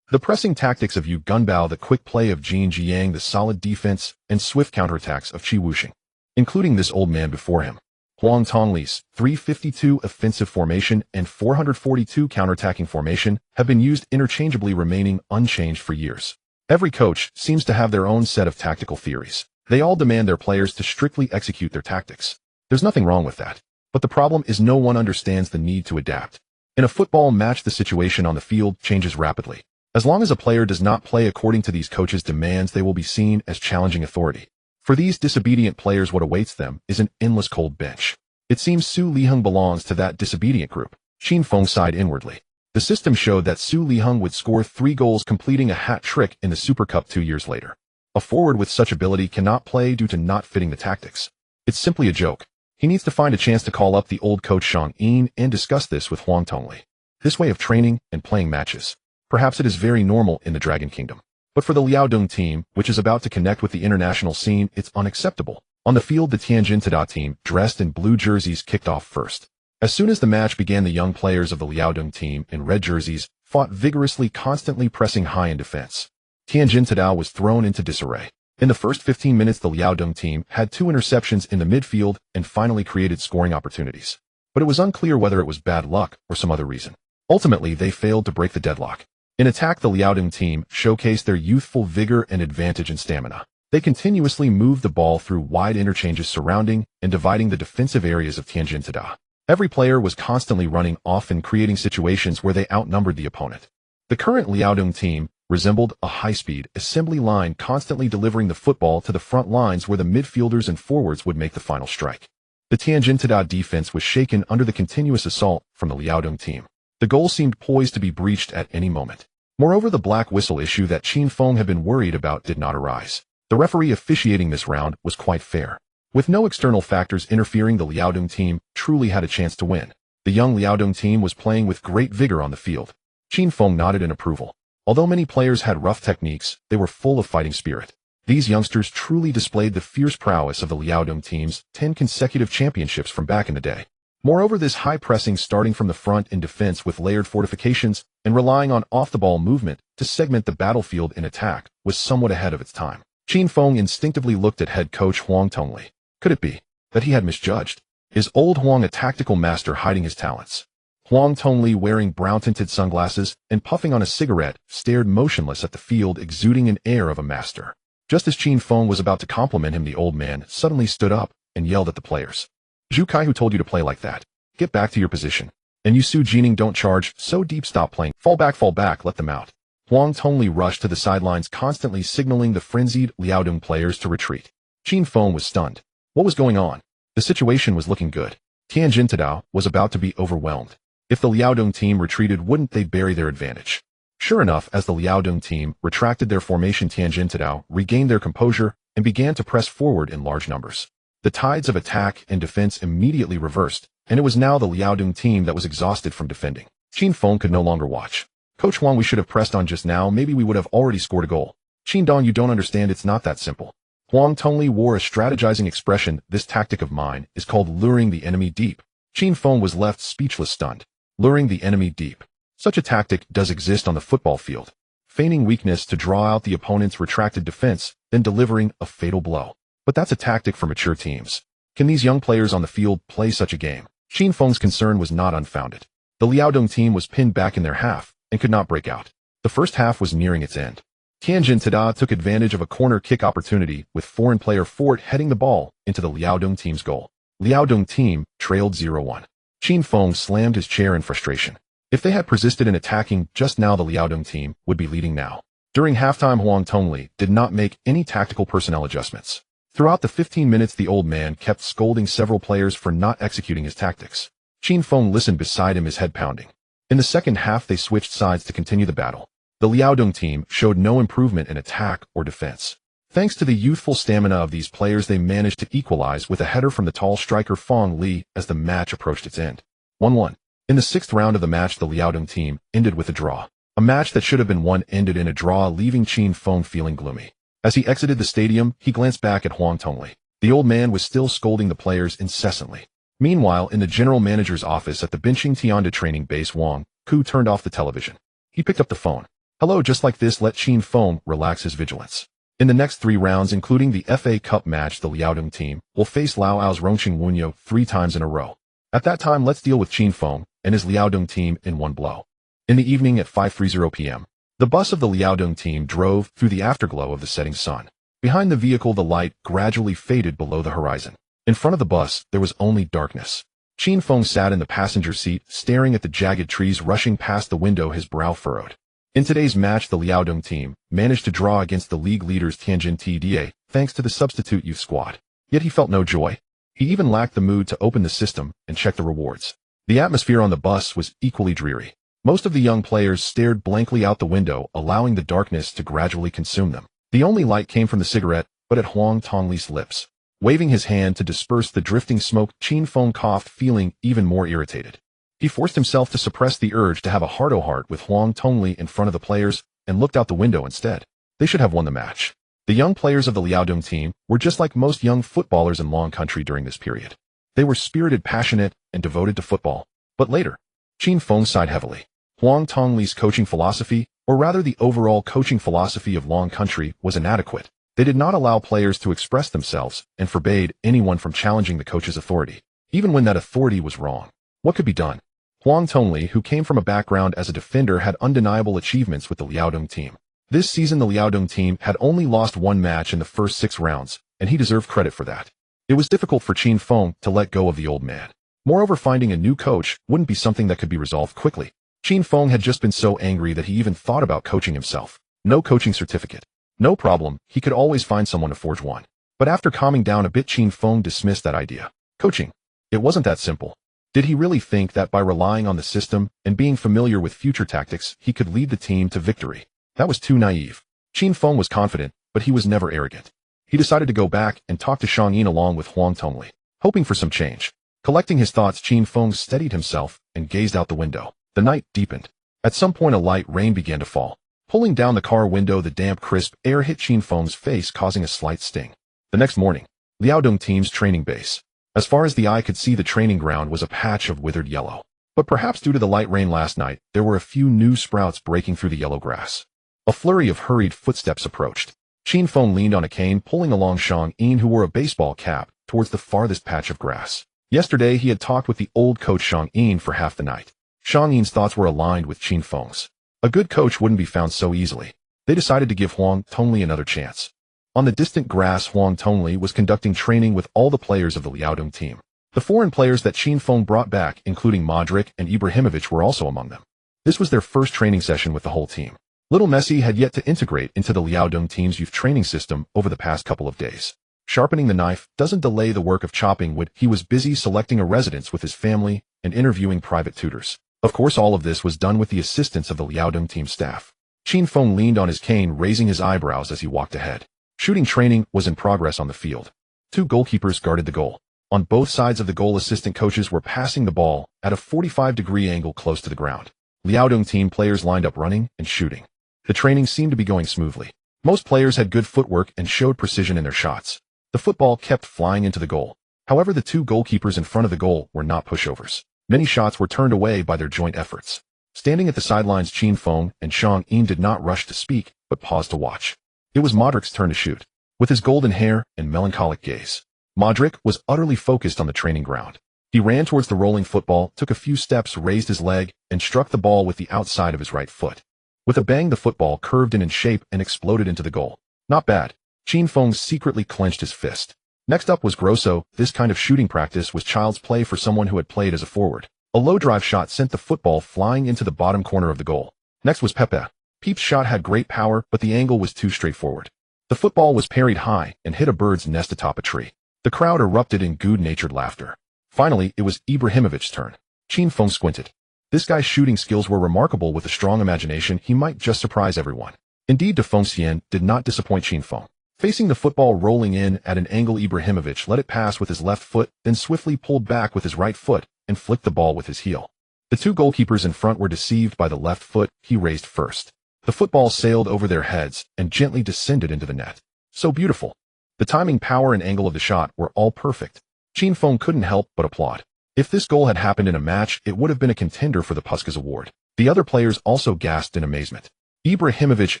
the pressing tactics of Yu Gunbao, the quick play of Jin Jiang, the solid defense and swift counterattacks of Qi Wuxing, including this old man before him. Huang Tongli's 352 offensive formation and 442 counterattacking formation have been used interchangeably, remaining unchanged for years. Every coach seems to have their own set of tactical theories. They all demand their players to strictly execute their tactics. There's nothing wrong with that. But the problem is no one understands the need to adapt. In a football match, the situation on the field changes rapidly. As long as a player does not play according to these coaches' demands, they will be seen as challenging authority. For these disobedient players, what awaits them is an endless cold bench. It seems Su Liheng belongs to that disobedient group. Qin Feng sighed inwardly. The system showed that Su Liheng would score 3 goals, completing a hat trick in the Super Cup 2 years later. A forward with such ability cannot play due to not fitting the tactics. It's simply a joke. He needs to find a chance to call up the old coach Shang Yin and discuss this with Huang Tongli. This way of training and playing matches, perhaps it is very normal in the Dragon Kingdom. But for the Liaodong team, which is about to connect with the international scene, it's unacceptable. On the field, the Tianjin Teda team, dressed in blue jerseys, kicked off first. As soon as the match began, the young players of the Liaodong team in red jerseys fought vigorously, constantly pressing high in defense. Tianjin Teda was thrown into disarray. In the first 15 minutes, the Liaodong team had 2 interceptions in the midfield and finally created scoring opportunities. But it was unclear whether it was bad luck or some other reason. Ultimately, they failed to break the deadlock. In attack, the Liaodong team showcased their youthful vigor and advantage in stamina. They continuously moved the ball through wide interchanges, surrounding and dividing the defensive areas of Tianjin Teda. Every player was constantly running off and creating situations where they outnumbered the opponent. The current Liaodong team resembled a high-speed assembly line, constantly delivering the football to the front lines where the midfielders and forwards would make the final strike. The Tianjin Teda defense was shaken under the continuous assault from the Liaodong team. The goal seemed poised to be breached at any moment. Moreover, the black whistle issue that Qin Feng had been worried about did not arise. The referee officiating this round was quite fair. With no external factors interfering, the Liaodong team truly had a chance to win. The young Liaodong team was playing with great vigor on the field. Qin Feng nodded in approval. Although many players had rough techniques, they were full of fighting spirit. These youngsters truly displayed the fierce prowess of the Liaodong team's 10 consecutive championships from back in the day. Moreover, this high pressing, starting from the front in defense with layered fortifications and relying on off-the-ball movement to segment the battlefield in attack, was somewhat ahead of its time. Qin Feng instinctively looked at head coach Huang Tongli. Could it be that he had misjudged? Is old Huang a tactical master hiding his talents? Huang Tongli, wearing brown-tinted sunglasses and puffing on a cigarette, stared motionless at the field, exuding an air of a master. Just as Qin Feng was about to compliment him, the old man suddenly stood up and yelled at the players. "Zhu Kai, who told you to play like that? Get back to your position. And you Su Jining, don't charge so deep, stop playing. Fall back, let them out." Huang Tongli rushed to the sidelines, constantly signaling the frenzied Liaodong players to retreat. Qin Feng was stunned. What was going on? The situation was looking good. Tianjin Teda was about to be overwhelmed. If the Liaodong team retreated, wouldn't they bury their advantage? Sure enough, as the Liaodong team retracted their formation, Tianjin Teda regained their composure and began to press forward in large numbers. The tides of attack and defense immediately reversed, and it was now the Liaodong team that was exhausted from defending. Qin Feng could no longer watch. "Coach Huang, we should have pressed on just now. Maybe we would have already scored a goal." "Qin Dong, you don't understand. It's not that simple." Huang Tongli wore a strategizing expression. "This tactic of mine is called luring the enemy deep." Qin Feng was left speechless, stunned. Luring the enemy deep. Such a tactic does exist on the football field. Feigning weakness to draw out the opponent's retracted defense, then delivering a fatal blow. But that's a tactic for mature teams. Can these young players on the field play such a game? Qin Feng's concern was not unfounded. The Liaodong team was pinned back in their half, and could not break out. The first half was nearing its end. Tianjin Tada took advantage of a corner kick opportunity with foreign player Fort heading the ball into the Liaodong team's goal. Liaodong team trailed 0-1. Qin Feng slammed his chair in frustration. If they had persisted in attacking just now, the Liaodong team would be leading now. During halftime, Huang Tongli did not make any tactical personnel adjustments. Throughout the 15 minutes, the old man kept scolding several players for not executing his tactics. Qin Feng listened beside him, his head pounding. In the second half, they switched sides to continue the battle. The Liaodong team showed no improvement in attack or defense. Thanks to the youthful stamina of these players, they managed to equalize with a header from the tall striker Fong Li as the match approached its end. 1-1. In the sixth round of the match, the Liaodong team ended with a draw. A match that should have been won ended in a draw, leaving Qin Feng feeling gloomy. As he exited the stadium, he glanced back at Huang Tongli. The old man was still scolding the players incessantly. Meanwhile, in the general manager's office at the Binching Tianda training base, Wang Ku turned off the television. He picked up the phone. Hello, just like this, let Qin Feng relax his vigilance. In the next 3 rounds, including the FA Cup match, the Liaodong team will face Lao's Rongqing Wunyo 3 times in a row. At that time, let's deal with Qin Feng and his Liaodong team in one blow. In the evening at 5:30 p.m., the bus of the Liaodong team drove through the afterglow of the setting sun. Behind the vehicle, the light gradually faded below the horizon. In front of the bus, there was only darkness. Qin Feng sat in the passenger seat, staring at the jagged trees rushing past the window, his brow furrowed. In today's match, the Liaodong team managed to draw against the league leaders Tianjin TDA thanks to the substitute youth squad. Yet he felt no joy. He even lacked the mood to open the system and check the rewards. The atmosphere on the bus was equally dreary. Most of the young players stared blankly out the window, allowing the darkness to gradually consume them. The only light came from the cigarette, but at Huang Tongli's lips. Waving his hand to disperse the drifting smoke, Qin Feng coughed, feeling even more irritated. He forced himself to suppress the urge to have a heart-to-heart with Huang Tongli in front of the players and looked out the window instead. They should have won the match. The young players of the Liaodong team were just like most young footballers in Long Country during this period. They were spirited, passionate, and devoted to football. But later, Qin Feng sighed heavily. Huang Tongli's coaching philosophy, or rather the overall coaching philosophy of Long Country, was inadequate. They did not allow players to express themselves and forbade anyone from challenging the coach's authority, even when that authority was wrong. What could be done? Huang Tongli, who came from a background as a defender, had undeniable achievements with the Liaodong team. This season, the Liaodong team had only lost 1 match in the first 6 rounds, and he deserved credit for that. It was difficult for Qin Feng to let go of the old man. Moreover, finding a new coach wouldn't be something that could be resolved quickly. Qin Feng had just been so angry that he even thought about coaching himself. No coaching certificate. No problem, he could always find someone to forge one. But after calming down a bit, Qin Feng dismissed that idea. Coaching. It wasn't that simple. Did he really think that by relying on the system and being familiar with future tactics, he could lead the team to victory? That was too naive. Qin Feng was confident, but he was never arrogant. He decided to go back and talk to Shang Yin along with Huang Tongli, hoping for some change. Collecting his thoughts, Qin Feng steadied himself and gazed out the window. The night deepened. At some point, a light rain began to fall. Pulling down the car window, the damp, crisp air hit Qin Feng's face, causing a slight sting. The next morning, Liaodong team's training base. As far as the eye could see, the training ground was a patch of withered yellow. But perhaps due to the light rain last night, there were a few new sprouts breaking through the yellow grass. A flurry of hurried footsteps approached. Qin Feng leaned on a cane, pulling along Shang Yin, who wore a baseball cap, towards the farthest patch of grass. Yesterday, he had talked with the old coach Shang Yin for half the night. Shang Yin's thoughts were aligned with Qin Feng's. A good coach wouldn't be found so easily. They decided to give Huang Tongli another chance. On the distant grass, Huang Tongli was conducting training with all the players of the Liaodong team. The foreign players that Qin Feng brought back, including Modrić and Ibrahimović, were also among them. This was their first training session with the whole team. Little Messi had yet to integrate into the Liaodong team's youth training system over the past couple of days. Sharpening the knife doesn't delay the work of chopping wood. He was busy selecting a residence with his family and interviewing private tutors. Of course, all of this was done with the assistance of the Liaodong team staff. Qin Feng leaned on his cane, raising his eyebrows as he walked ahead. Shooting training was in progress on the field. 2 goalkeepers guarded the goal. On both sides of the goal, assistant coaches were passing the ball at a 45-degree angle close to the ground. Liaodong team players lined up, running and shooting. The training seemed to be going smoothly. Most players had good footwork and showed precision in their shots. The football kept flying into the goal. However, the 2 goalkeepers in front of the goal were not pushovers. Many shots were turned away by their joint efforts. Standing at the sidelines, Qin Feng and Shang Yin did not rush to speak, but paused to watch. It was Modric's turn to shoot. With his golden hair and melancholic gaze, Modrić was utterly focused on the training ground. He ran towards the rolling football, took a few steps, raised his leg, and struck the ball with the outside of his right foot. With a bang, the football curved in shape and exploded into the goal. Not bad. Qin Feng secretly clenched his fist. Next up was Grosso. This kind of shooting practice was child's play for someone who had played as a forward. A low drive shot sent the football flying into the bottom corner of the goal. Next was Pepe. Pepe's shot had great power, but the angle was too straightforward. The football was parried high and hit a bird's nest atop a tree. The crowd erupted in good-natured laughter. Finally, it was Ibrahimovic's turn. Qin Feng squinted. This guy's shooting skills were remarkable. With a strong imagination, he might just surprise everyone. Indeed, Defoncien did not disappoint Qin Feng. Facing the football rolling in at an angle, Ibrahimović let it pass with his left foot, then swiftly pulled back with his right foot and flicked the ball with his heel. The two goalkeepers in front were deceived by the left foot he raised first. The football sailed over their heads and gently descended into the net. So beautiful. The timing, power, and angle of the shot were all perfect. Qin Feng couldn't help but applaud. If this goal had happened in a match, it would have been a contender for the Puskas Award. The other players also gasped in amazement. Ibrahimović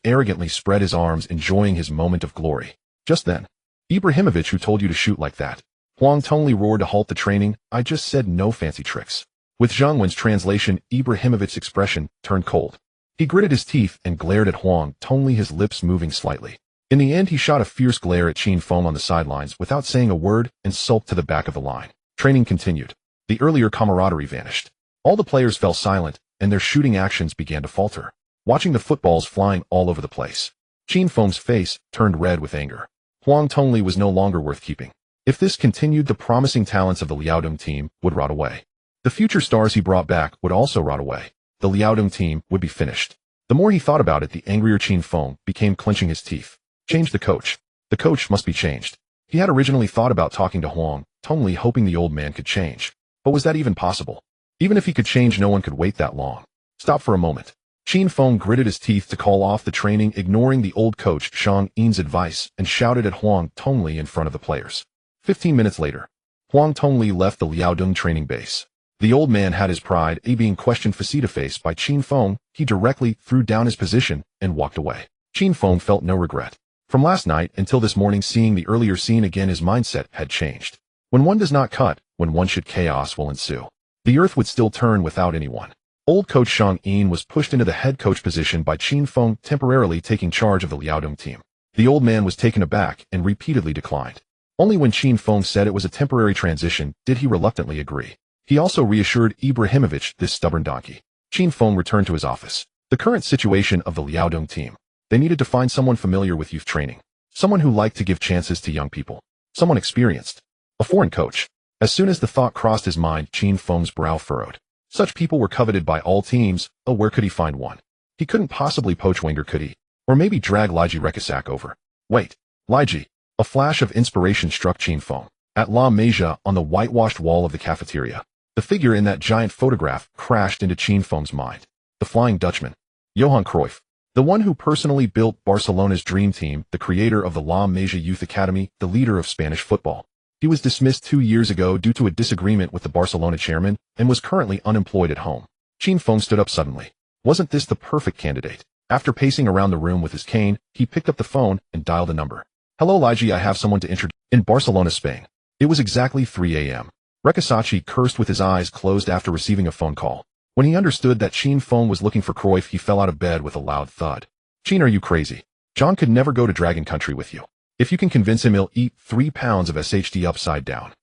arrogantly spread his arms, enjoying his moment of glory. Just then, Ibrahimović, who told you to shoot like that? Huang Tongli roared to halt the training. I just said no fancy tricks. With Zhang Wen's translation, Ibrahimovic's expression turned cold. He gritted his teeth and glared at Huang Tongli, his lips moving slightly. In the end, he shot a fierce glare at Qin Feng on the sidelines without saying a word and sulked to the back of the line. Training continued. The earlier camaraderie vanished. All the players fell silent, and their shooting actions began to falter, watching the footballs flying all over the place. Qin Feng's face turned red with anger. Huang Tongli was no longer worth keeping. If this continued, the promising talents of the Liaodong team would rot away. The future stars he brought back would also rot away. The Liaodong team would be finished. The more he thought about it, the angrier Qin Feng became, clenching his teeth. Change the coach. The coach must be changed. He had originally thought about talking to Huang Tongli, hoping the old man could change. But was that even possible? Even if he could change, no one could wait that long. Stop for a moment. Qin Feng gritted his teeth to call off the training, ignoring the old coach Zhang Yin's advice, and shouted at Huang Tongli in front of the players. 15 minutes later, Huang Tongli left the Liaodong training base. The old man had his pride, being questioned face-to-face by Qin Feng. He directly threw down his position and walked away. Qin Feng felt no regret. From last night until this morning, seeing the earlier scene again, his mindset had changed. When one does not cut, when one should, chaos will ensue. The earth would still turn without anyone. Old coach Zhang Yin was pushed into the head coach position by Qin Feng, temporarily taking charge of the Liaodong team. The old man was taken aback and repeatedly declined. Only when Qin Feng said it was a temporary transition did he reluctantly agree. He also reassured Ibrahimović, this stubborn donkey. Qin Feng returned to his office. The current situation of the Liaodong team. They needed to find someone familiar with youth training. Someone who liked to give chances to young people. Someone experienced. A foreign coach. As soon as the thought crossed his mind, Qin Feng's brow furrowed. Such people were coveted by all teams. Oh, where could he find one? He couldn't possibly poach Wenger, could he? Or maybe drag Liaodong Rekisak over. Wait. Liaodong. A flash of inspiration struck Qin Feng. At La Masia, on the whitewashed wall of the cafeteria, the figure in that giant photograph crashed into Qin Feng's mind. The Flying Dutchman. Johan Cruyff. The one who personally built Barcelona's dream team, the creator of the La Masia Youth Academy, the leader of Spanish football. He was dismissed 2 years ago due to a disagreement with the Barcelona chairman and was currently unemployed at home. Qin Feng stood up suddenly. Wasn't this the perfect candidate? After pacing around the room with his cane, he picked up the phone and dialed a number. Hello Liaodong, I have someone to introduce. In Barcelona, Spain. It was exactly 3 a.m. Rekisachi cursed with his eyes closed after receiving a phone call. When he understood that Qin Feng was looking for Cruyff, he fell out of bed with a loud thud. Qin, are you crazy? John could never go to Dragon Country with you. If you can convince him, he'll eat 3 pounds of SHD upside down.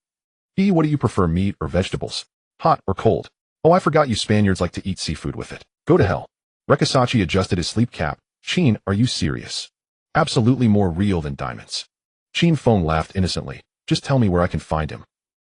What do you prefer, meat or vegetables? Hot or cold? Oh, I forgot you Spaniards like to eat seafood with it. Go to hell. Rekisachi adjusted his sleep cap. Qin, are you serious? Absolutely more real than diamonds. Qin Feng laughed innocently. Just tell me where I can find him.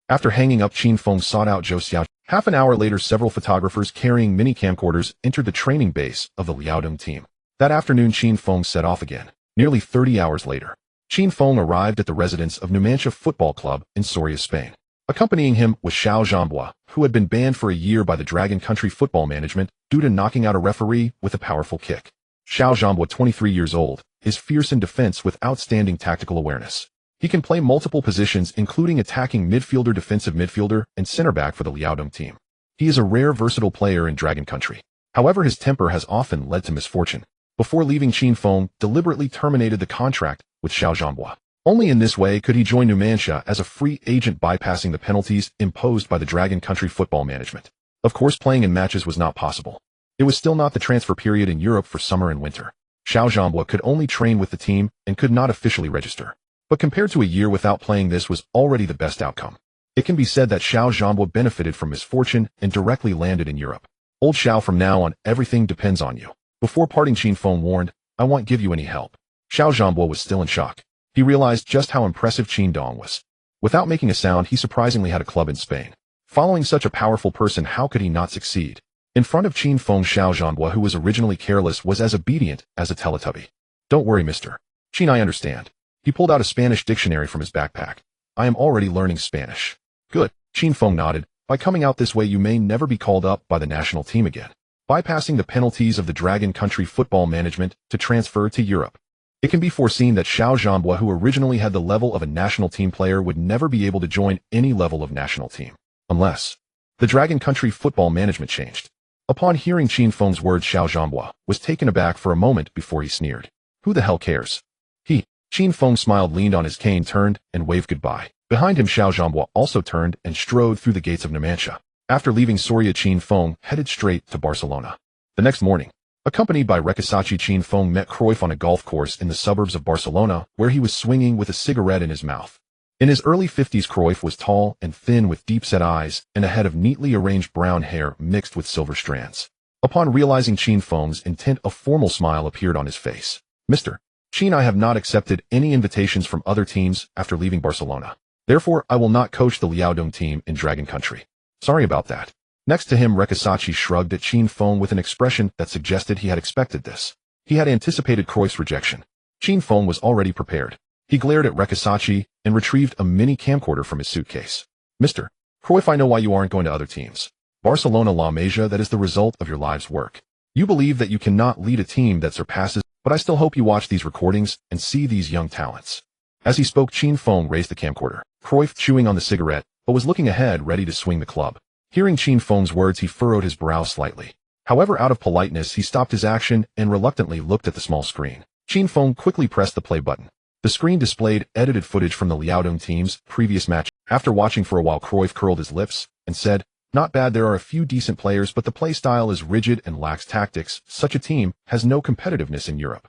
After hanging up, Qin Feng sought out Zhou Xiao. Half an hour later, several photographers carrying mini camcorders entered the training base of the Liaodong team. That afternoon, Qin Feng set off again. Nearly 30 hours later, Qin Feng arrived at the residence of Numancia Football Club in Soria, Spain. Accompanying him was Xiao Zhangbo, who had been banned for a year by the Dragon Country football management due to knocking out a referee with a powerful kick. Xiao Zhangbo, 23 years old, is fierce in defense with outstanding tactical awareness. He can play multiple positions, including attacking midfielder, defensive midfielder, and center back for the Liaodong team. He is a rare, versatile player in Dragon Country. However, his temper has often led to misfortune. Before leaving, Qin Feng deliberately terminated the contract with Xiao Zhangbo. Only in this way could he join Numancia as a free agent, bypassing the penalties imposed by the Dragon Country football management. Of course, playing in matches was not possible. It was still not the transfer period in Europe for summer and winter. Xiao Zhanghua could only train with the team and could not officially register. But compared to a year without playing, this was already the best outcome. It can be said that Xiao Zhanghua benefited from misfortune and directly landed in Europe. Old Xiao, from now on, everything depends on you. Before parting, Qin Feng warned, I won't give you any help. Xiao Zhanghua was still in shock. He realized just how impressive Qin Dong was. Without making a sound, he surprisingly had a club in Spain. Following such a powerful person, how could he not succeed? In front of Qin Feng, Xiao Zhanghua, who was originally careless, was as obedient as a Teletubby. Don't worry, Mr. Qin, I understand. He pulled out a Spanish dictionary from his backpack. I am already learning Spanish. Good. Qin Feng nodded. By coming out this way, you may never be called up by the national team again. Bypassing the penalties of the Dragon Country football management to transfer to Europe. It can be foreseen that Xiao Zhanghua, who originally had the level of a national team player, would never be able to join any level of national team. Unless the Dragon Country football management changed. Upon hearing Qin Feng's words, Xiao Zhanghua was taken aback for a moment before he sneered. Who the hell cares? Qin Feng smiled, leaned on his cane, turned, and waved goodbye. Behind him, Xiao Zhanghua also turned and strode through the gates of Numancia. After leaving Soria, Qin Feng headed straight to Barcelona. The next morning, accompanied by Rekisachi, Qin Feng met Cruyff on a golf course in the suburbs of Barcelona, where he was swinging with a cigarette in his mouth. In his early 50s, Cruyff was tall and thin with deep-set eyes and a head of neatly arranged brown hair mixed with silver strands. Upon realizing Qin Feng's intent, a formal smile appeared on his face. Mr. Qin, I have not accepted any invitations from other teams after leaving Barcelona. Therefore, I will not coach the Liaodong team in Dragon Country. Sorry about that. Next to him, Rekisachi shrugged at Qin Feng with an expression that suggested he had expected this. He had anticipated Cruyff's rejection. Qin Feng was already prepared. He glared at Rekisachi and retrieved a mini camcorder from his suitcase. Mr. Cruyff, I know why you aren't going to other teams. Barcelona, La Masia, that is the result of your life's work. You believe that you cannot lead a team that surpasses, but I still hope you watch these recordings and see these young talents. As he spoke, Qin Feng raised the camcorder. Cruyff, chewing on the cigarette, but was looking ahead, ready to swing the club. Hearing Qin Feng's words, he furrowed his brow slightly. However, out of politeness, he stopped his action and reluctantly looked at the small screen. Qin Feng quickly pressed the play button. The screen displayed edited footage from the Liaodong team's previous match. After watching for a while, Cruyff curled his lips and said, Not bad, there are a few decent players, but the play style is rigid and lacks tactics. Such a team has no competitiveness in Europe.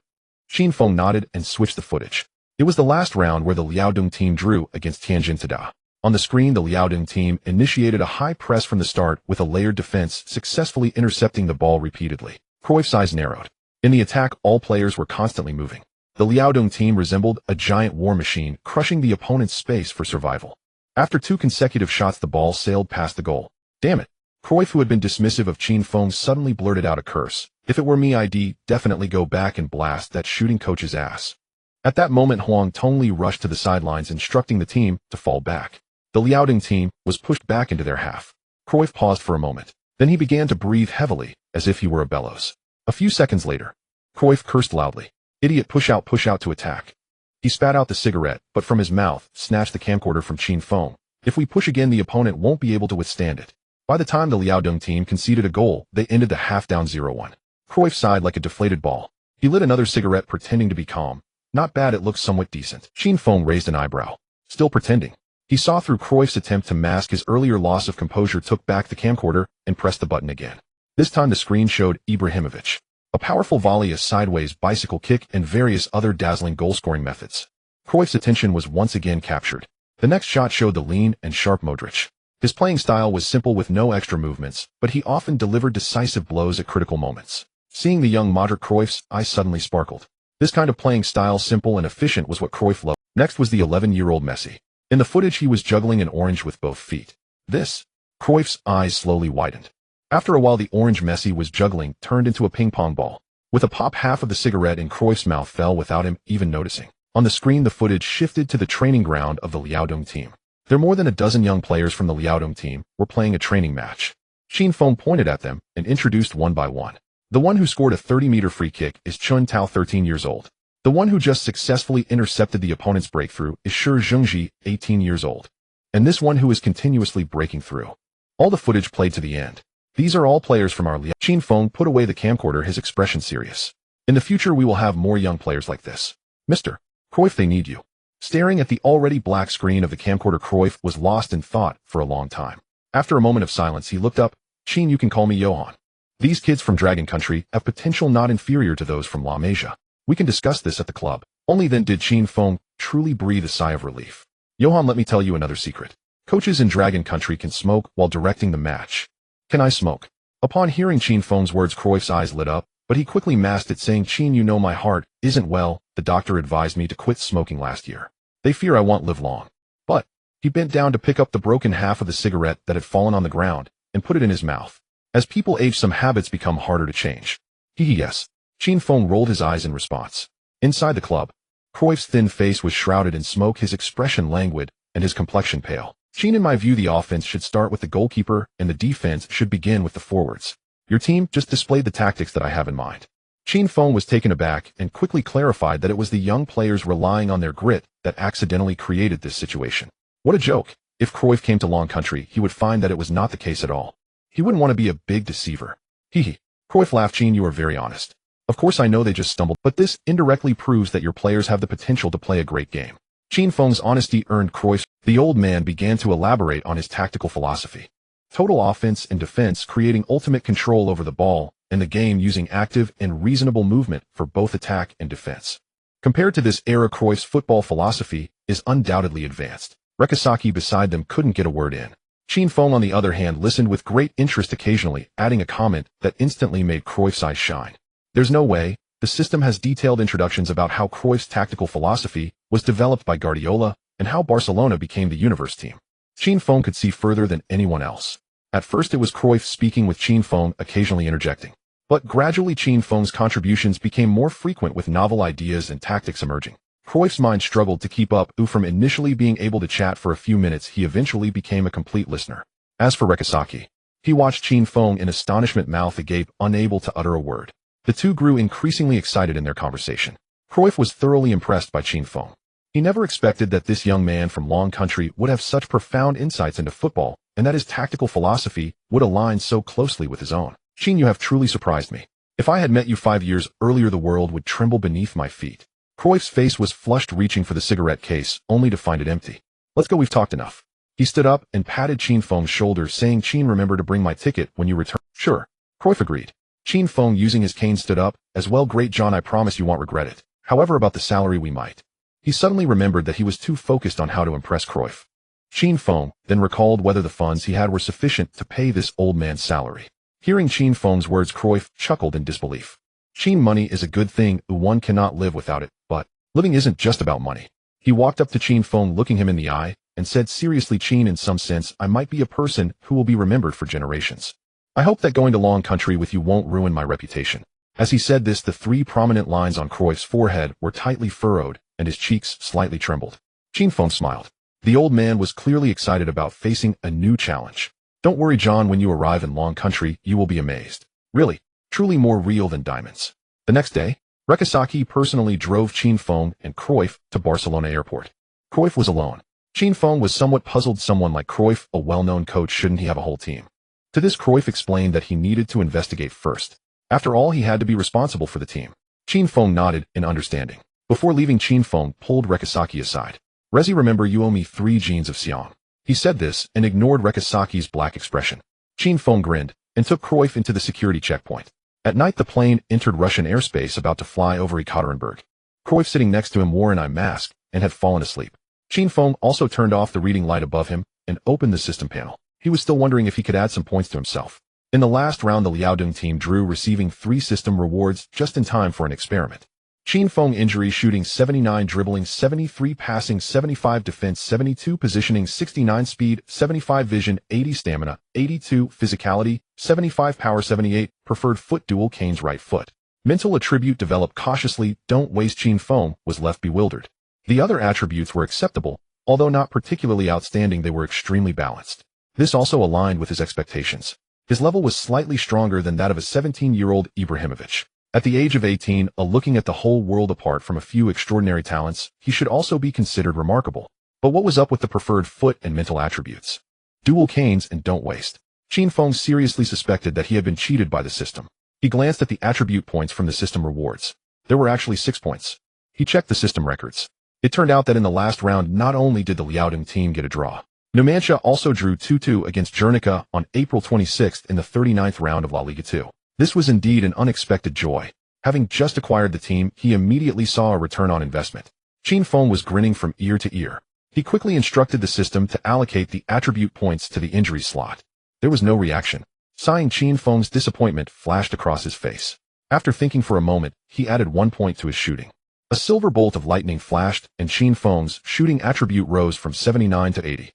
Qin Feng nodded and switched the footage. It was the last round where the Liaodong team drew against Tianjin Tada. On the screen, the Liaodong team initiated a high press from the start with a layered defense, successfully intercepting the ball repeatedly. Cruyff's eyes narrowed. In the attack, all players were constantly moving. The Liaodong team resembled a giant war machine, crushing the opponent's space for survival. After 2 consecutive shots, the ball sailed past the goal. Damn it. Cruyff, who had been dismissive of Qin Feng, suddenly blurted out a curse. If it were me, I'd definitely go back and blast that shooting coach's ass. At that moment, Huang Tongli rushed to the sidelines, instructing the team to fall back. The Liaodong team was pushed back into their half. Cruyff paused for a moment. Then he began to breathe heavily, as if he were a bellows. A few seconds later, Cruyff cursed loudly. Idiot, push out to attack. He spat out the cigarette, but from his mouth, snatched the camcorder from Qin Feng. If we push again, the opponent won't be able to withstand it. By the time the Liaodong team conceded a goal, they ended the half down 0-1. Cruyff sighed like a deflated ball. He lit another cigarette, pretending to be calm. Not bad, it looks somewhat decent. Qin Feng raised an eyebrow. Still pretending. He saw through Cruyff's attempt to mask his earlier loss of composure, took back the camcorder, and pressed the button again. This time the screen showed Ibrahimović. A powerful volley, a sideways bicycle kick, and various other dazzling goal-scoring methods. Cruyff's attention was once again captured. The next shot showed the lean and sharp Modrić. His playing style was simple with no extra movements, but he often delivered decisive blows at critical moments. Seeing the young Modrić, Cruyff's eyes suddenly sparkled. This kind of playing style, simple and efficient, was what Cruyff loved. Next was the 11-year-old Messi. In the footage, he was juggling an orange with both feet. Cruyff's eyes slowly widened. After a while, the orange Messi was juggling turned into a ping-pong ball. With a pop, half of the cigarette in Cruyff's mouth fell without him even noticing. On the screen, the footage shifted to the training ground of the Liaodong team. There more than a dozen young players from the Liaodong team were playing a training match. Qin Feng pointed at them and introduced one by one. The one who scored a 30-meter free kick is Chun Tao, 13 years old. The one who just successfully intercepted the opponent's breakthrough is Shi Zhengji, 18 years old. And this one who is continuously breaking through. All the footage played to the end. These are all players from our Liaodong. Qin Feng put away the camcorder, his expression serious. In the future, we will have more young players like this. Mr. Cruyff, they need you. Staring at the already black screen of the camcorder, Cruyff was lost in thought for a long time. After a moment of silence, he looked up. Qin, you can call me Johan. These kids from Dragon Country have potential not inferior to those from La Masia. We can discuss this at the club. Only then did Qin Feng truly breathe a sigh of relief. Johan, let me tell you another secret. Coaches in Dragon Country can smoke while directing the match. Can I smoke? Upon hearing Qin Feng's words, Cruyff's eyes lit up, but he quickly masked it, saying, Qin, you know my heart isn't well. The doctor advised me to quit smoking last year. They fear I won't live long. But he bent down to pick up the broken half of the cigarette that had fallen on the ground and put it in his mouth. As people age, some habits become harder to change. Yes. Qin Feng rolled his eyes in response. Inside the club, Cruyff's thin face was shrouded in smoke, his expression languid, and his complexion pale. Qin, in my view, the offense should start with the goalkeeper and the defense should begin with the forwards. Your team just displayed the tactics that I have in mind. Qin Feng was taken aback and quickly clarified that it was the young players relying on their grit that accidentally created this situation. What a joke. If Cruyff came to Long Country, he would find that it was not the case at all. He wouldn't want to be a big deceiver. Cruyff laughed. Qin, you are very honest. Of course I know they just stumbled, but this indirectly proves that your players have the potential to play a great game. Qin Feng's honesty earned Cruyff. The old man began to elaborate on his tactical philosophy. Total offense and defense, creating ultimate control over the ball and the game using active and reasonable movement for both attack and defense. Compared to this era, Cruyff's football philosophy is undoubtedly advanced. Rekasaki beside them couldn't get a word in. Qin Feng, on the other hand, listened with great interest, occasionally adding a comment that instantly made Cruyff's eyes shine. There's no way. The system has detailed introductions about how Cruyff's tactical philosophy was developed by Guardiola and how Barcelona became the universe team. Qin Feng could see further than anyone else. At first it was Cruyff speaking with Qin Feng occasionally interjecting. But gradually Qin Feng's contributions became more frequent with novel ideas and tactics emerging. Cruyff's mind struggled to keep up. From initially being able to chat for a few minutes, he eventually became a complete listener. As for Rekasaki, he watched Qin Feng in astonishment, mouth agape, unable to utter a word. The two grew increasingly excited in their conversation. Cruyff was thoroughly impressed by Qin Feng. He never expected that this young man from Long Country would have such profound insights into football, and that his tactical philosophy would align so closely with his own. Qin, you have truly surprised me. If I had met you 5 years earlier, the world would tremble beneath my feet. Cruyff's face was flushed, reaching for the cigarette case, only to find it empty. Let's go, we've talked enough. He stood up and patted Qin Feng's shoulder, saying, Qin, remember to bring my ticket when you return. Sure. Cruyff agreed. Qin Feng, using his cane, stood up. As well, great John, I promise you won't regret it. However, about the salary, we might. He suddenly remembered that he was too focused on how to impress Cruyff. Qin Feng then recalled whether the funds he had were sufficient to pay this old man's salary. Hearing Qin Feng's words, Cruyff chuckled in disbelief. Qin, money is a good thing, one cannot live without it, but living isn't just about money. He walked up to Qin Feng, looking him in the eye, and said seriously, Qin, in some sense, I might be a person who will be remembered for generations. I hope that going to Long Country with you won't ruin my reputation. As he said this, the 3 prominent lines on Cruyff's forehead were tightly furrowed, and his cheeks slightly trembled. Qin Feng smiled. The old man was clearly excited about facing a new challenge. Don't worry, John, when you arrive in Long Country, you will be amazed. Really, truly more real than diamonds. The next day, Rekasaki personally drove Qin Feng and Cruyff to Barcelona airport. Cruyff was alone. Qin Feng was somewhat puzzled. Someone like Cruyff, a well-known coach, shouldn't he have a whole team? To this, Cruyff explained that he needed to investigate first. After all, he had to be responsible for the team. Qin Feng nodded in understanding. Before leaving, Qin Feng pulled Rekasaki aside. Rezi, remember, you owe me 3 jeans of Siam. He said this and ignored Rekasaki's black expression. Qin Feng grinned and took Cruyff into the security checkpoint. At night, the plane entered Russian airspace, about to fly over Ekaterinburg. Cruyff, sitting next to him, wore an eye mask and had fallen asleep. Qin Feng also turned off the reading light above him and opened the system panel. He was still wondering if he could add some points to himself. In the last round, the Liaodong team drew, receiving 3 system rewards just in time for an experiment. Qin Feng: injury, shooting 79, dribbling 73, passing 75, defense 72, positioning 69, speed 75, vision 80, stamina 82, physicality 75, power 78, preferred foot dual canes, right foot. Mental attribute: develop cautiously, don't waste. Qin Feng was left bewildered. The other attributes were acceptable, although not particularly outstanding. They were extremely balanced. This also aligned with his expectations. His level was slightly stronger than that of a 17-year-old Ibrahimović. At the age of 18, looking at the whole world apart from a few extraordinary talents, he should also be considered remarkable. But what was up with the preferred foot and mental attributes? Dual canes and don't waste. Qin Feng seriously suspected that he had been cheated by the system. He glanced at the attribute points from the system rewards. There were actually 6 points. He checked the system records. It turned out that in the last round, not only did the Liaodong team get a draw, Numancia also drew 2-2 against Guernica on April 26th in the 39th round of La Liga 2. This was indeed an unexpected joy. Having just acquired the team, he immediately saw a return on investment. Qin Feng was grinning from ear to ear. He quickly instructed the system to allocate the attribute points to the injury slot. There was no reaction. Sighing, Qin Feng's disappointment flashed across his face. After thinking for a moment, he added 1 point to his shooting. A silver bolt of lightning flashed, and Qin Feng's shooting attribute rose from 79 to 80.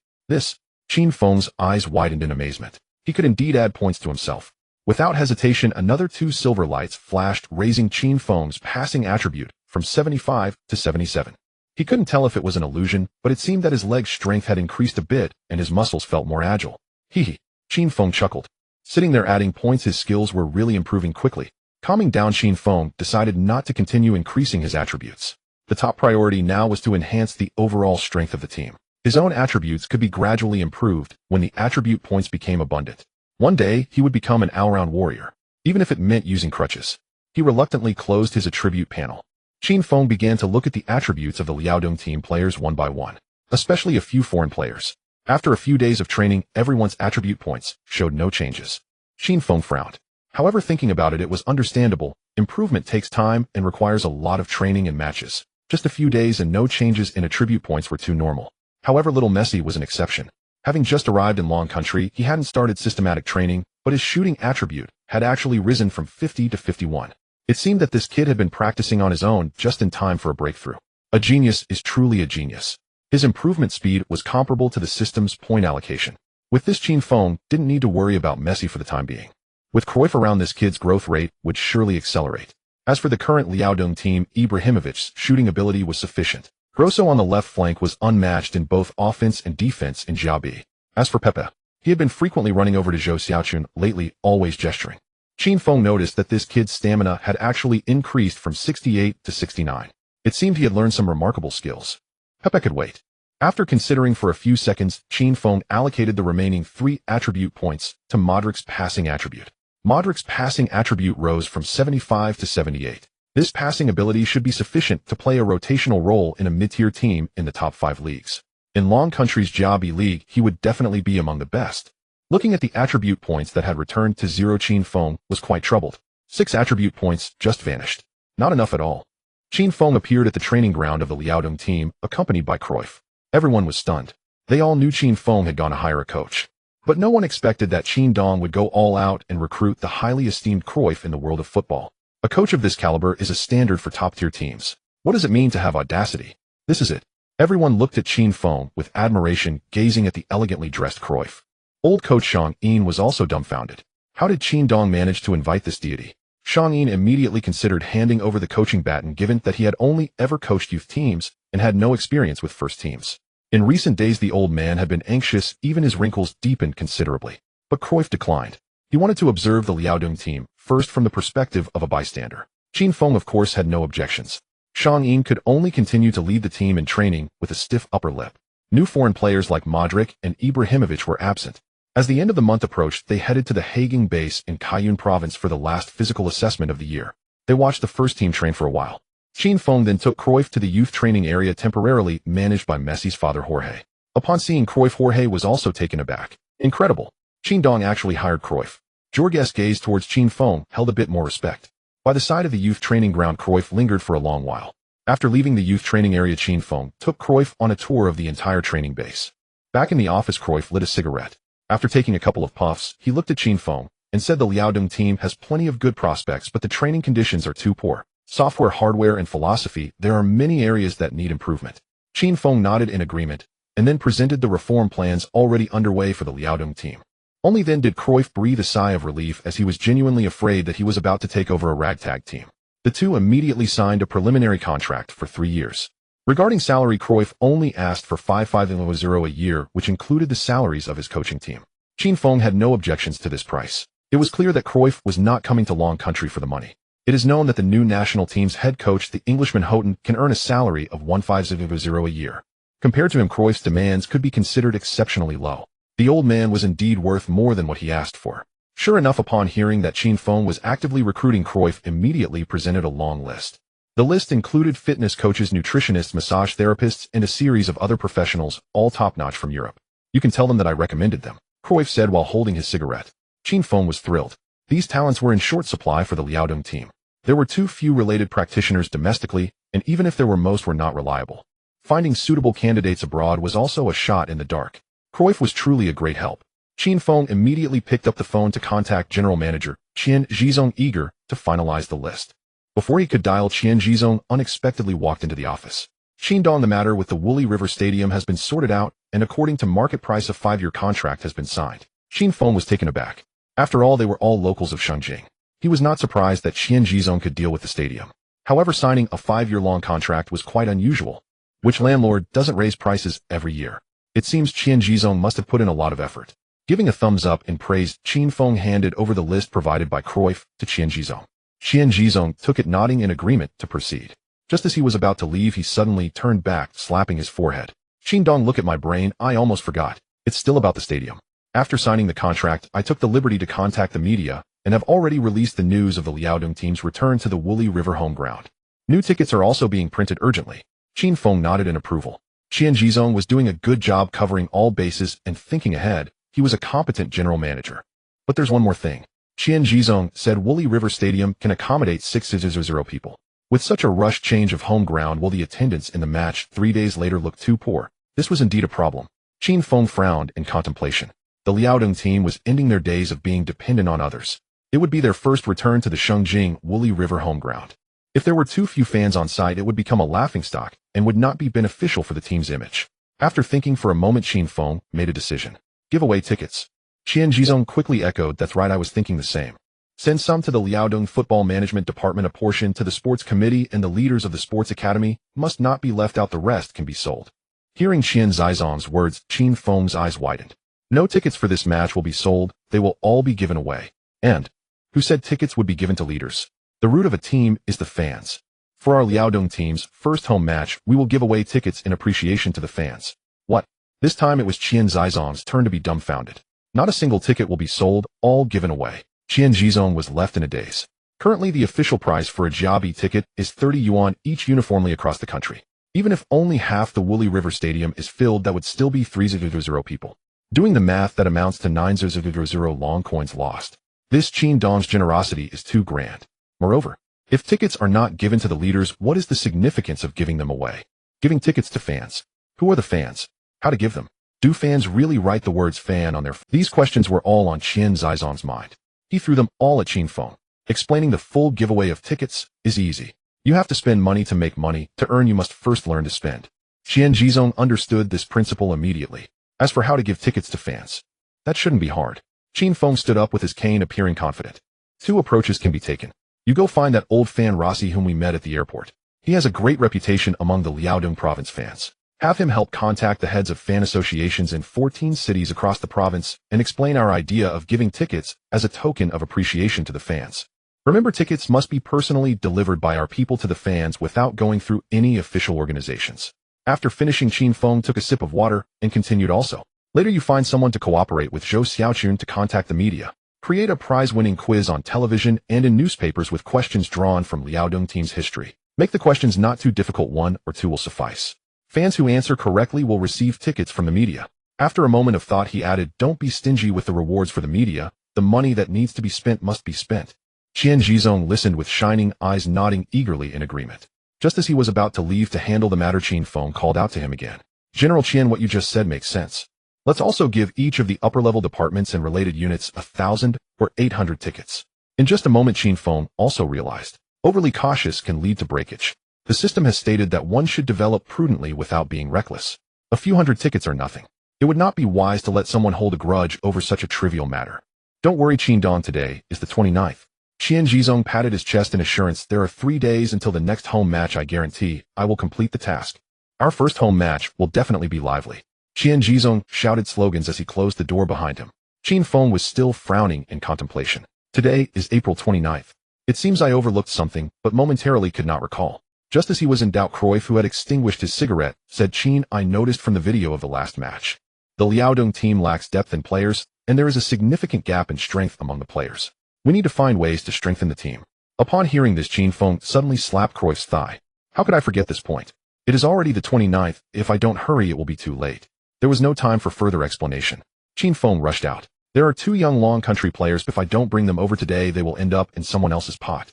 Qin Feng's eyes widened in amazement. He could indeed add points to himself. Without hesitation, another 2 silver lights flashed, raising Qin Feng's passing attribute from 75 to 77. He couldn't tell if it was an illusion, but it seemed that his leg strength had increased a bit, and his muscles felt more agile. Hee. Qin Feng chuckled. Sitting there adding points, his skills were really improving quickly. Calming down, Qin Feng decided not to continue increasing his attributes. The top priority now was to enhance the overall strength of the team. His own attributes could be gradually improved when the attribute points became abundant. One day, he would become an all-round warrior, even if it meant using crutches. He reluctantly closed his attribute panel. Qin Feng began to look at the attributes of the Liaodong team players one by one, especially a few foreign players. After a few days of training, everyone's attribute points showed no changes. Qin Feng frowned. However, thinking about it, it was understandable. Improvement takes time and requires a lot of training and matches. Just a few days and no changes in attribute points were too normal. However, little Messi was an exception. Having just arrived in Long Country, he hadn't started systematic training, but his shooting attribute had actually risen from 50 to 51. It seemed that this kid had been practicing on his own just in time for a breakthrough. A genius is truly a genius. His improvement speed was comparable to the system's point allocation. With this, Qin Feng didn't need to worry about Messi for the time being. With Cruyff around, this kid's growth rate would surely accelerate. As for the current Liaodong team, Ibrahimovic's shooting ability was sufficient. Grosso on the left flank was unmatched in both offense and defense in Xiaobi. As for Pepe, he had been frequently running over to Zhou Xiaochun lately, always gesturing. Qin Feng noticed that this kid's stamina had actually increased from 68 to 69. It seemed he had learned some remarkable skills. Pepe could wait. After considering for a few seconds, Qin Feng allocated the remaining 3 attribute points to Modric's passing attribute. Modric's passing attribute rose from 75 to 78. This passing ability should be sufficient to play a rotational role in a mid-tier team in the top 5 leagues. In Long Country's Jiabi League, he would definitely be among the best. Looking at the attribute points that had returned to 0, Qin Feng was quite troubled. 6 attribute points just vanished. Not enough at all. Qin Feng appeared at the training ground of the Liaodong team, accompanied by Cruyff. Everyone was stunned. They all knew Qin Feng had gone to hire a coach. But no one expected that Qin Dong would go all out and recruit the highly esteemed Cruyff in the world of football. A coach of this caliber is a standard for top-tier teams. What does it mean to have audacity? This is it. Everyone looked at Qin Feng with admiration, gazing at the elegantly dressed Cruyff. Old coach Shang Yin was also dumbfounded. How did Qin Dong manage to invite this deity? Shang Yin immediately considered handing over the coaching baton, given that he had only ever coached youth teams and had no experience with first teams. In recent days, the old man had been anxious, even his wrinkles deepened considerably. But Cruyff declined. He wanted to observe the Liaodong team, first from the perspective of a bystander. Qin Feng, of course, had no objections. Shang Yin could only continue to lead the team in training with a stiff upper lip. New foreign players like Modrić and Ibrahimović were absent. As the end of the month approached, they headed to the Hagang base in Kayun province for the last physical assessment of the year. They watched the first team train for a while. Qin Feng then took Cruyff to the youth training area temporarily managed by Messi's father Jorge. Upon seeing Cruyff, Jorge was also taken aback. Incredible. Qin Dong actually hired Cruyff. Jorge's gaze towards Qin Feng held a bit more respect. By the side of the youth training ground, Cruyff lingered for a long while. After leaving the youth training area, Qin Feng took Cruyff on a tour of the entire training base. Back in the office, Cruyff lit a cigarette. After taking a couple of puffs, he looked at Qin Feng and said, the Liaodong team has plenty of good prospects, but the training conditions are too poor. Software, hardware, and philosophy, there are many areas that need improvement. Qin Feng nodded in agreement, and then presented the reform plans already underway for the Liaodong team. Only then did Cruyff breathe a sigh of relief, as he was genuinely afraid that he was about to take over a ragtag team. The two immediately signed a preliminary contract for 3 years. Regarding salary, Cruyff only asked for 5,500 a year, which included the salaries of his coaching team. Qin Feng had no objections to this price. It was clear that Cruyff was not coming to Long Country for the money. It is known that the new national team's head coach, the Englishman Houghton, can earn a salary of 1,500 a year. Compared to him, Cruyff's demands could be considered exceptionally low. The old man was indeed worth more than what he asked for. Sure enough, upon hearing that Qin Feng was actively recruiting, Cruyff immediately presented a long list. The list included fitness coaches, nutritionists, massage therapists, and a series of other professionals, all top-notch from Europe. You can tell them that I recommended them, Cruyff said while holding his cigarette. Qin Feng was thrilled. These talents were in short supply for the Liaodong team. There were too few related practitioners domestically, and even if there were, most were not reliable. Finding suitable candidates abroad was also a shot in the dark. Cruyff was truly a great help. Qin Feng immediately picked up the phone to contact general manager Qian Zhizong, eager to finalize the list. Before he could dial, Qian Zhizong unexpectedly walked into the office. Qin Dong, the matter with the Woolly River Stadium has been sorted out, and according to market price, a 5-year contract has been signed. Qin Feng was taken aback. After all, they were all locals of Shangjing. He was not surprised that Qian Zhizong could deal with the stadium. However, signing a 5-year-long contract was quite unusual. Which landlord doesn't raise prices every year? It seems Qian Zhizong must have put in a lot of effort. Giving a thumbs up in praise, Qin Feng handed over the list provided by Cruyff to Qian Zhizong. Qian Zhizong took it, nodding in agreement to proceed. Just as he was about to leave, he suddenly turned back, slapping his forehead. Qin Dong, look at my brain, I almost forgot. It's still about the stadium. After signing the contract, I took the liberty to contact the media, and have already released the news of the Liaodong team's return to the Woolly River home ground. New tickets are also being printed urgently. Qin Feng nodded in approval. Qian Zhizong was doing a good job covering all bases and thinking ahead. He was a competent general manager. But there's one more thing. Qian Zhizong said Woolly River Stadium can accommodate 6,000 people. With such a rushed change of home ground, will the attendance in the match 3 days later look too poor? This was indeed a problem. Qin Feng frowned in contemplation. The Liaodong team was ending their days of being dependent on others. It would be their first return to the Shangjing Woolly River home ground. If there were too few fans on site, it would become a laughingstock and would not be beneficial for the team's image. After thinking for a moment, Qin Feng made a decision. Give away tickets. Qian Zhizong quickly echoed, that's right, I was thinking the same. Send some to the Liaodong Football Management Department, a portion to the Sports Committee, and the leaders of the Sports Academy must not be left out, the rest can be sold. Hearing Qian Zhizong's words, Qin Feng's eyes widened. No tickets for this match will be sold, they will all be given away. And who said tickets would be given to leaders? The root of a team is the fans. For our Liaodong team's first home match, we will give away tickets in appreciation to the fans. What? This time it was Qian Zhizong's turn to be dumbfounded. Not a single ticket will be sold, all given away. Qian Zhizong was left in a daze. Currently, the official price for a Jiabi ticket is 30 yuan each uniformly across the country. Even if only half the Woolly River Stadium is filled, that would still be 3,000 people. Doing the math, that amounts to 9,000 long coins lost. This Qin Dong's generosity is too grand. Moreover, if tickets are not given to the leaders, what is the significance of giving them away? Giving tickets to fans. Who are the fans? How to give them? Do fans really write the words fan on their These questions were all on Qian Zhizong's mind. He threw them all at Qin Feng. Explaining the full giveaway of tickets is easy. You have to spend money to make money. To earn, you must first learn to spend. Qian Zhizong understood this principle immediately. As for how to give tickets to fans, that shouldn't be hard. Qin Feng stood up with his cane, appearing confident. 2 approaches can be taken. You go find that old fan Rossi whom we met at the airport. He has a great reputation among the Liaodong province fans. Have him help contact the heads of fan associations in 14 cities across the province and explain our idea of giving tickets as a token of appreciation to the fans. Remember, tickets must be personally delivered by our people to the fans without going through any official organizations. After finishing, Qin Feng took a sip of water and continued also. Later, you find someone to cooperate with Zhou Xiaochun to contact the media. Create a prize-winning quiz on television and in newspapers with questions drawn from Liaodong team's history. Make the questions not too difficult, 1 or 2 will suffice. Fans who answer correctly will receive tickets from the media. After a moment of thought, he added, don't be stingy with the rewards for the media. The money that needs to be spent must be spent. Qian Zhizong listened with shining eyes, nodding eagerly in agreement. Just as he was about to leave to handle the matter, Qin Feng called out to him again. General Qian, what you just said makes sense. Let's also give each of the upper-level departments and related units 1,000 or 800 tickets. In just a moment, Qin Feng also realized. Overly cautious can lead to breakage. The system has stated that one should develop prudently without being reckless. A few hundred tickets are nothing. It would not be wise to let someone hold a grudge over such a trivial matter. Don't worry, Qin Dong, today is the 29th. Qian Zhizong patted his chest in assurance. There are 3 days until the next home match. I guarantee I will complete the task. Our first home match will definitely be lively. Qian Zhizong shouted slogans as he closed the door behind him. Qin Feng was still frowning in contemplation. Today is April 29th. It seems I overlooked something, but momentarily could not recall. Just as he was in doubt, Cruyff, who had extinguished his cigarette, said, Qin, I noticed from the video of the last match. The Liaodong team lacks depth in players, and there is a significant gap in strength among the players. We need to find ways to strengthen the team. Upon hearing this, Qin Feng suddenly slapped Cruyff's thigh. How could I forget this point? It is already the 29th. If I don't hurry, it will be too late. There was no time for further explanation. Qin Feng rushed out. There are two young long country players. If I don't bring them over today, they will end up in someone else's pot.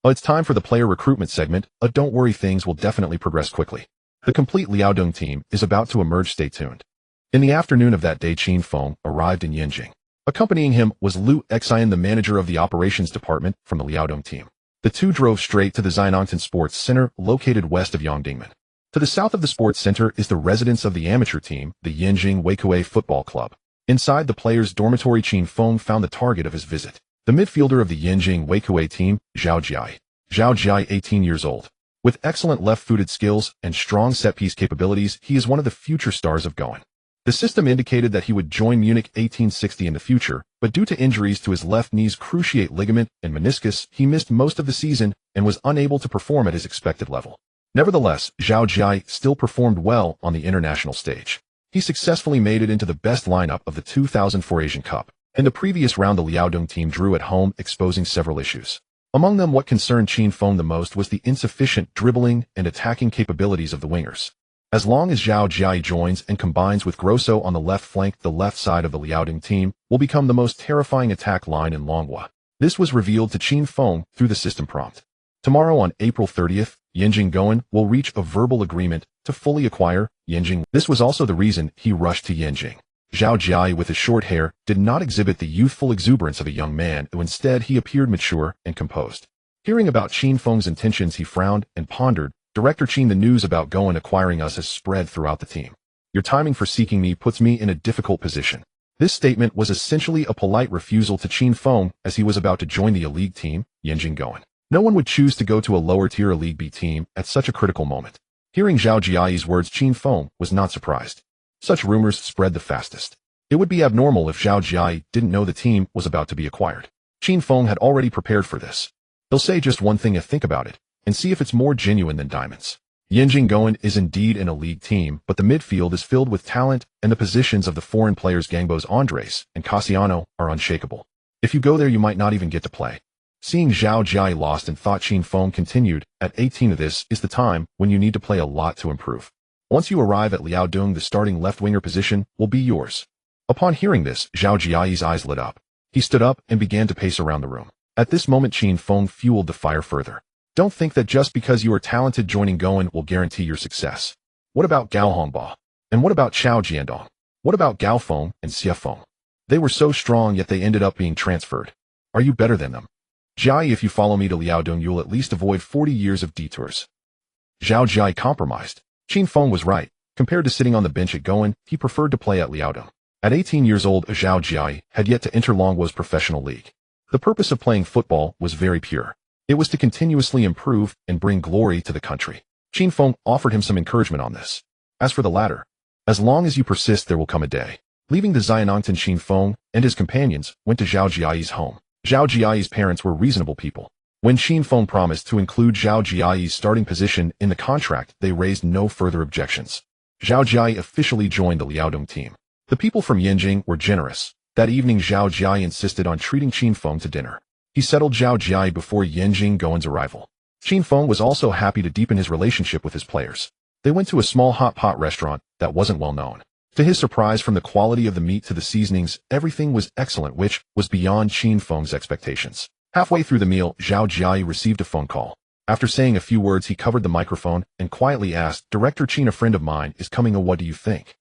It's time for the player recruitment segment. Don't worry, things will definitely progress quickly. The complete Liaodong team is about to emerge. Stay tuned. In the afternoon of that day, Qin Feng arrived in Yinjing. Accompanying him was Lu Xian, the manager of the operations department from the Liaodong team. The two drove straight to the Xianongtan Sports Center, located west of Yongdingmen. To the south of the sports center is the residence of the amateur team, the Yinjing Weikuei Football Club. Inside the players' dormitory, Qin Feng found the target of his visit. The midfielder of the Yinjing Weikuei team, Zhao Jia. Zhao Jia, 18 years old. With excellent left-footed skills and strong set-piece capabilities, he is one of the future stars of Goan. The system indicated that he would join Munich 1860 in the future, but due to injuries to his left knee's cruciate ligament and meniscus, he missed most of the season and was unable to perform at his expected level. Nevertheless, Zhao Jia still performed well on the international stage. He successfully made it into the best lineup of the 2004 Asian Cup. In the previous round, the Liaodong team drew at home, exposing several issues. Among them, what concerned Qin Feng the most was the insufficient dribbling and attacking capabilities of the wingers. As long as Zhao Jia joins and combines with Grosso on the left flank, the left side of the Liaodong team will become the most terrifying attack line in Longhua. This was revealed to Qin Feng through the system prompt. Tomorrow on April 30th, Yinjing Goan will reach a verbal agreement to fully acquire Yinjing. This was also the reason he rushed to Yinjing. Zhao Jia, with his short hair, did not exhibit the youthful exuberance of a young man, and instead he appeared mature and composed. Hearing about Qin Feng's intentions, he frowned and pondered. Director Qin, the news about Goan acquiring us has spread throughout the team. Your timing for seeking me puts me in a difficult position. This statement was essentially a polite refusal to Qin Feng, as he was about to join the A-League team, Yinjing Goan. No one would choose to go to a lower-tier League B team at such a critical moment. Hearing Zhao Jia's words, Qin Feng was not surprised. Such rumors spread the fastest. It would be abnormal if Zhao Jia didn't know the team was about to be acquired. Qin Feng had already prepared for this. He'll say just one thing: think about it, and see if it's more genuine than diamonds. Yinjing Goan is indeed an A-League team, but the midfield is filled with talent, and the positions of the foreign players Gangbos Andres and Cassiano are unshakable. If you go there, you might not even get to play. Seeing Zhao Jia lost in thought, Qin Feng continued, at 18, this is the time when you need to play a lot to improve. Once you arrive at Liaodong, the starting left-winger position will be yours. Upon hearing this, Zhao Jia's eyes lit up. He stood up and began to pace around the room. At this moment, Qin Feng fueled the fire further. Don't think that just because you are talented, joining Goan will guarantee your success. What about Gao Hongba? And what about Chao Jiandong? What about Gao Feng and Xia Feng? They were so strong, yet they ended up being transferred. Are you better than them? Jia, if you follow me to Liaodong, you'll at least avoid 40 years of detours. Zhao Jia compromised. Qin Feng was right. Compared to sitting on the bench at Goan, he preferred to play at Liaodong. At 18 years old, Zhao Jia had yet to enter Longhua's professional league. The purpose of playing football was very pure. It was to continuously improve and bring glory to the country. Qin Feng offered him some encouragement on this. As for the latter, as long as you persist, there will come a day. Leaving the Xianongtan, Qin Feng and his companions went to Zhao Jia's home. Zhao Jia's parents were reasonable people. When Qin Feng promised to include Zhao Jia's starting position in the contract, they raised no further objections. Zhao Jia officially joined the Liaodong team. The people from Yinjing were generous. That evening, Zhao Jia insisted on treating Qin Feng to dinner. He settled Zhao Jia before Yinjing Goan's arrival. Qin Feng was also happy to deepen his relationship with his players. They went to a small hot pot restaurant that wasn't well known. To his surprise, from the quality of the meat to the seasonings, everything was excellent, which was beyond Qin Feng's expectations. Halfway through the meal, Zhao Jia received a phone call. After saying a few words, he covered the microphone and quietly asked, "Director Qin, a friend of mine is coming. What do you think?"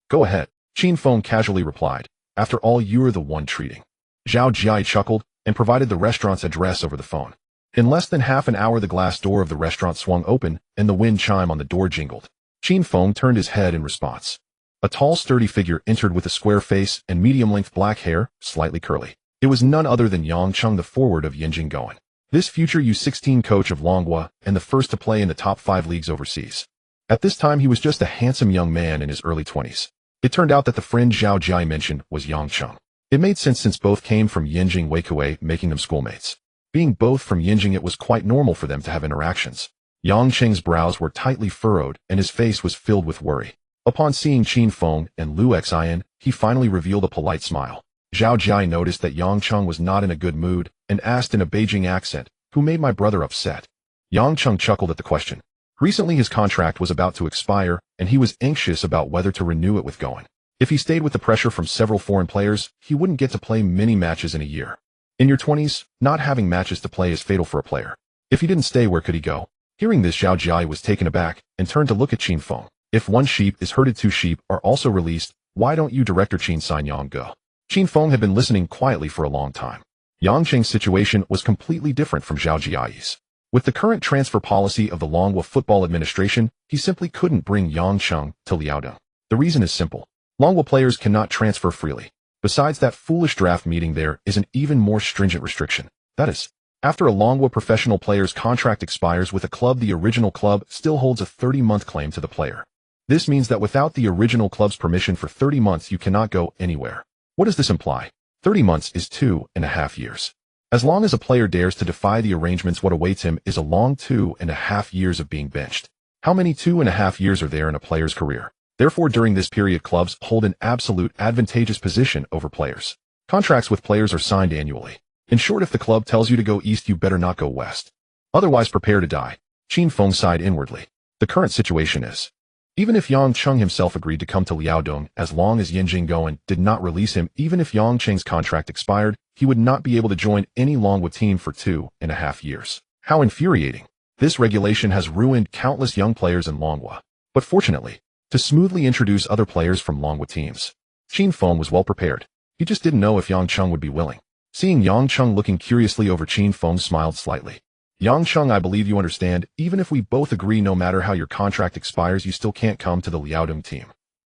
"Go ahead," Qin Feng casually replied. "After all, you're the one treating." Zhao Jia chuckled and provided the restaurant's address over the phone. In less than half an hour, the glass door of the restaurant swung open and the wind chime on the door jingled. Qin Feng turned his head in response. A tall, sturdy figure entered with a square face and medium-length black hair, slightly curly. It was none other than Yang Cheng, the forward of Yinjing Goan. This future U16 coach of Longhua and the first to play in the top 5 leagues overseas. At this time, he was just a handsome young man in his early 20s. It turned out that the friend Zhao Jia mentioned was Yang Cheng. It made sense since both came from Yinjing Weikuei, making them schoolmates. Being both from Yinjing, it was quite normal for them to have interactions. Yang Cheng's brows were tightly furrowed and his face was filled with worry. Upon seeing Qin Feng and Lu Xian, he finally revealed a polite smile. Zhao Jia noticed that Yang Cheng was not in a good mood and asked in a Beijing accent, Who made my brother upset? Yang Cheng chuckled at the question. Recently his contract was about to expire, and he was anxious about whether to renew it with going. If he stayed with the pressure from several foreign players, he wouldn't get to play many matches in a year. In your 20s, not having matches to play is fatal for a player. If he didn't stay, where could he go? Hearing this, Zhao Jia was taken aback and turned to look at Qin Feng. If one sheep is herded, 2 sheep are also released. Why don't you, Director Qin, sign Yang Ge? Qin Feng had been listening quietly for a long time. Yang Cheng's situation was completely different from Zhao Jia's. With the current transfer policy of the Liaodong Football Administration, he simply couldn't bring Yang Cheng to Liaodong. The reason is simple. Liaodong players cannot transfer freely. Besides that foolish draft meeting, there is an even more stringent restriction. That is, after a Liaodong professional player's contract expires with a club, the original club still holds a 30-month claim to the player. This means that without the original club's permission for 30 months, you cannot go anywhere. What does this imply? 30 months is 2.5 years. As long as a player dares to defy the arrangements, what awaits him is a long 2.5 years of being benched. How many 2.5 years are there in a player's career? Therefore, during this period, clubs hold an absolute advantageous position over players. Contracts with players are signed annually. In short, if the club tells you to go east, you better not go west. Otherwise, prepare to die. Qin Feng sighed inwardly. The current situation is, even if Yang Cheng himself agreed to come to Liaodong, as long as Yin Jinggoen did not release him, even if Yang Cheng's contract expired, he would not be able to join any Liaodong team for 2.5 years. How infuriating. This regulation has ruined countless young players in Liaodong. But fortunately, to smoothly introduce other players from Liaodong teams, Qin Feng was well prepared. He just didn't know if Yang Cheng would be willing. Seeing Yang Cheng looking curiously over, Qin Feng smiled slightly. Yang Cheng, I believe you understand, even if we both agree, no matter how your contract expires, you still can't come to the Liaodong team.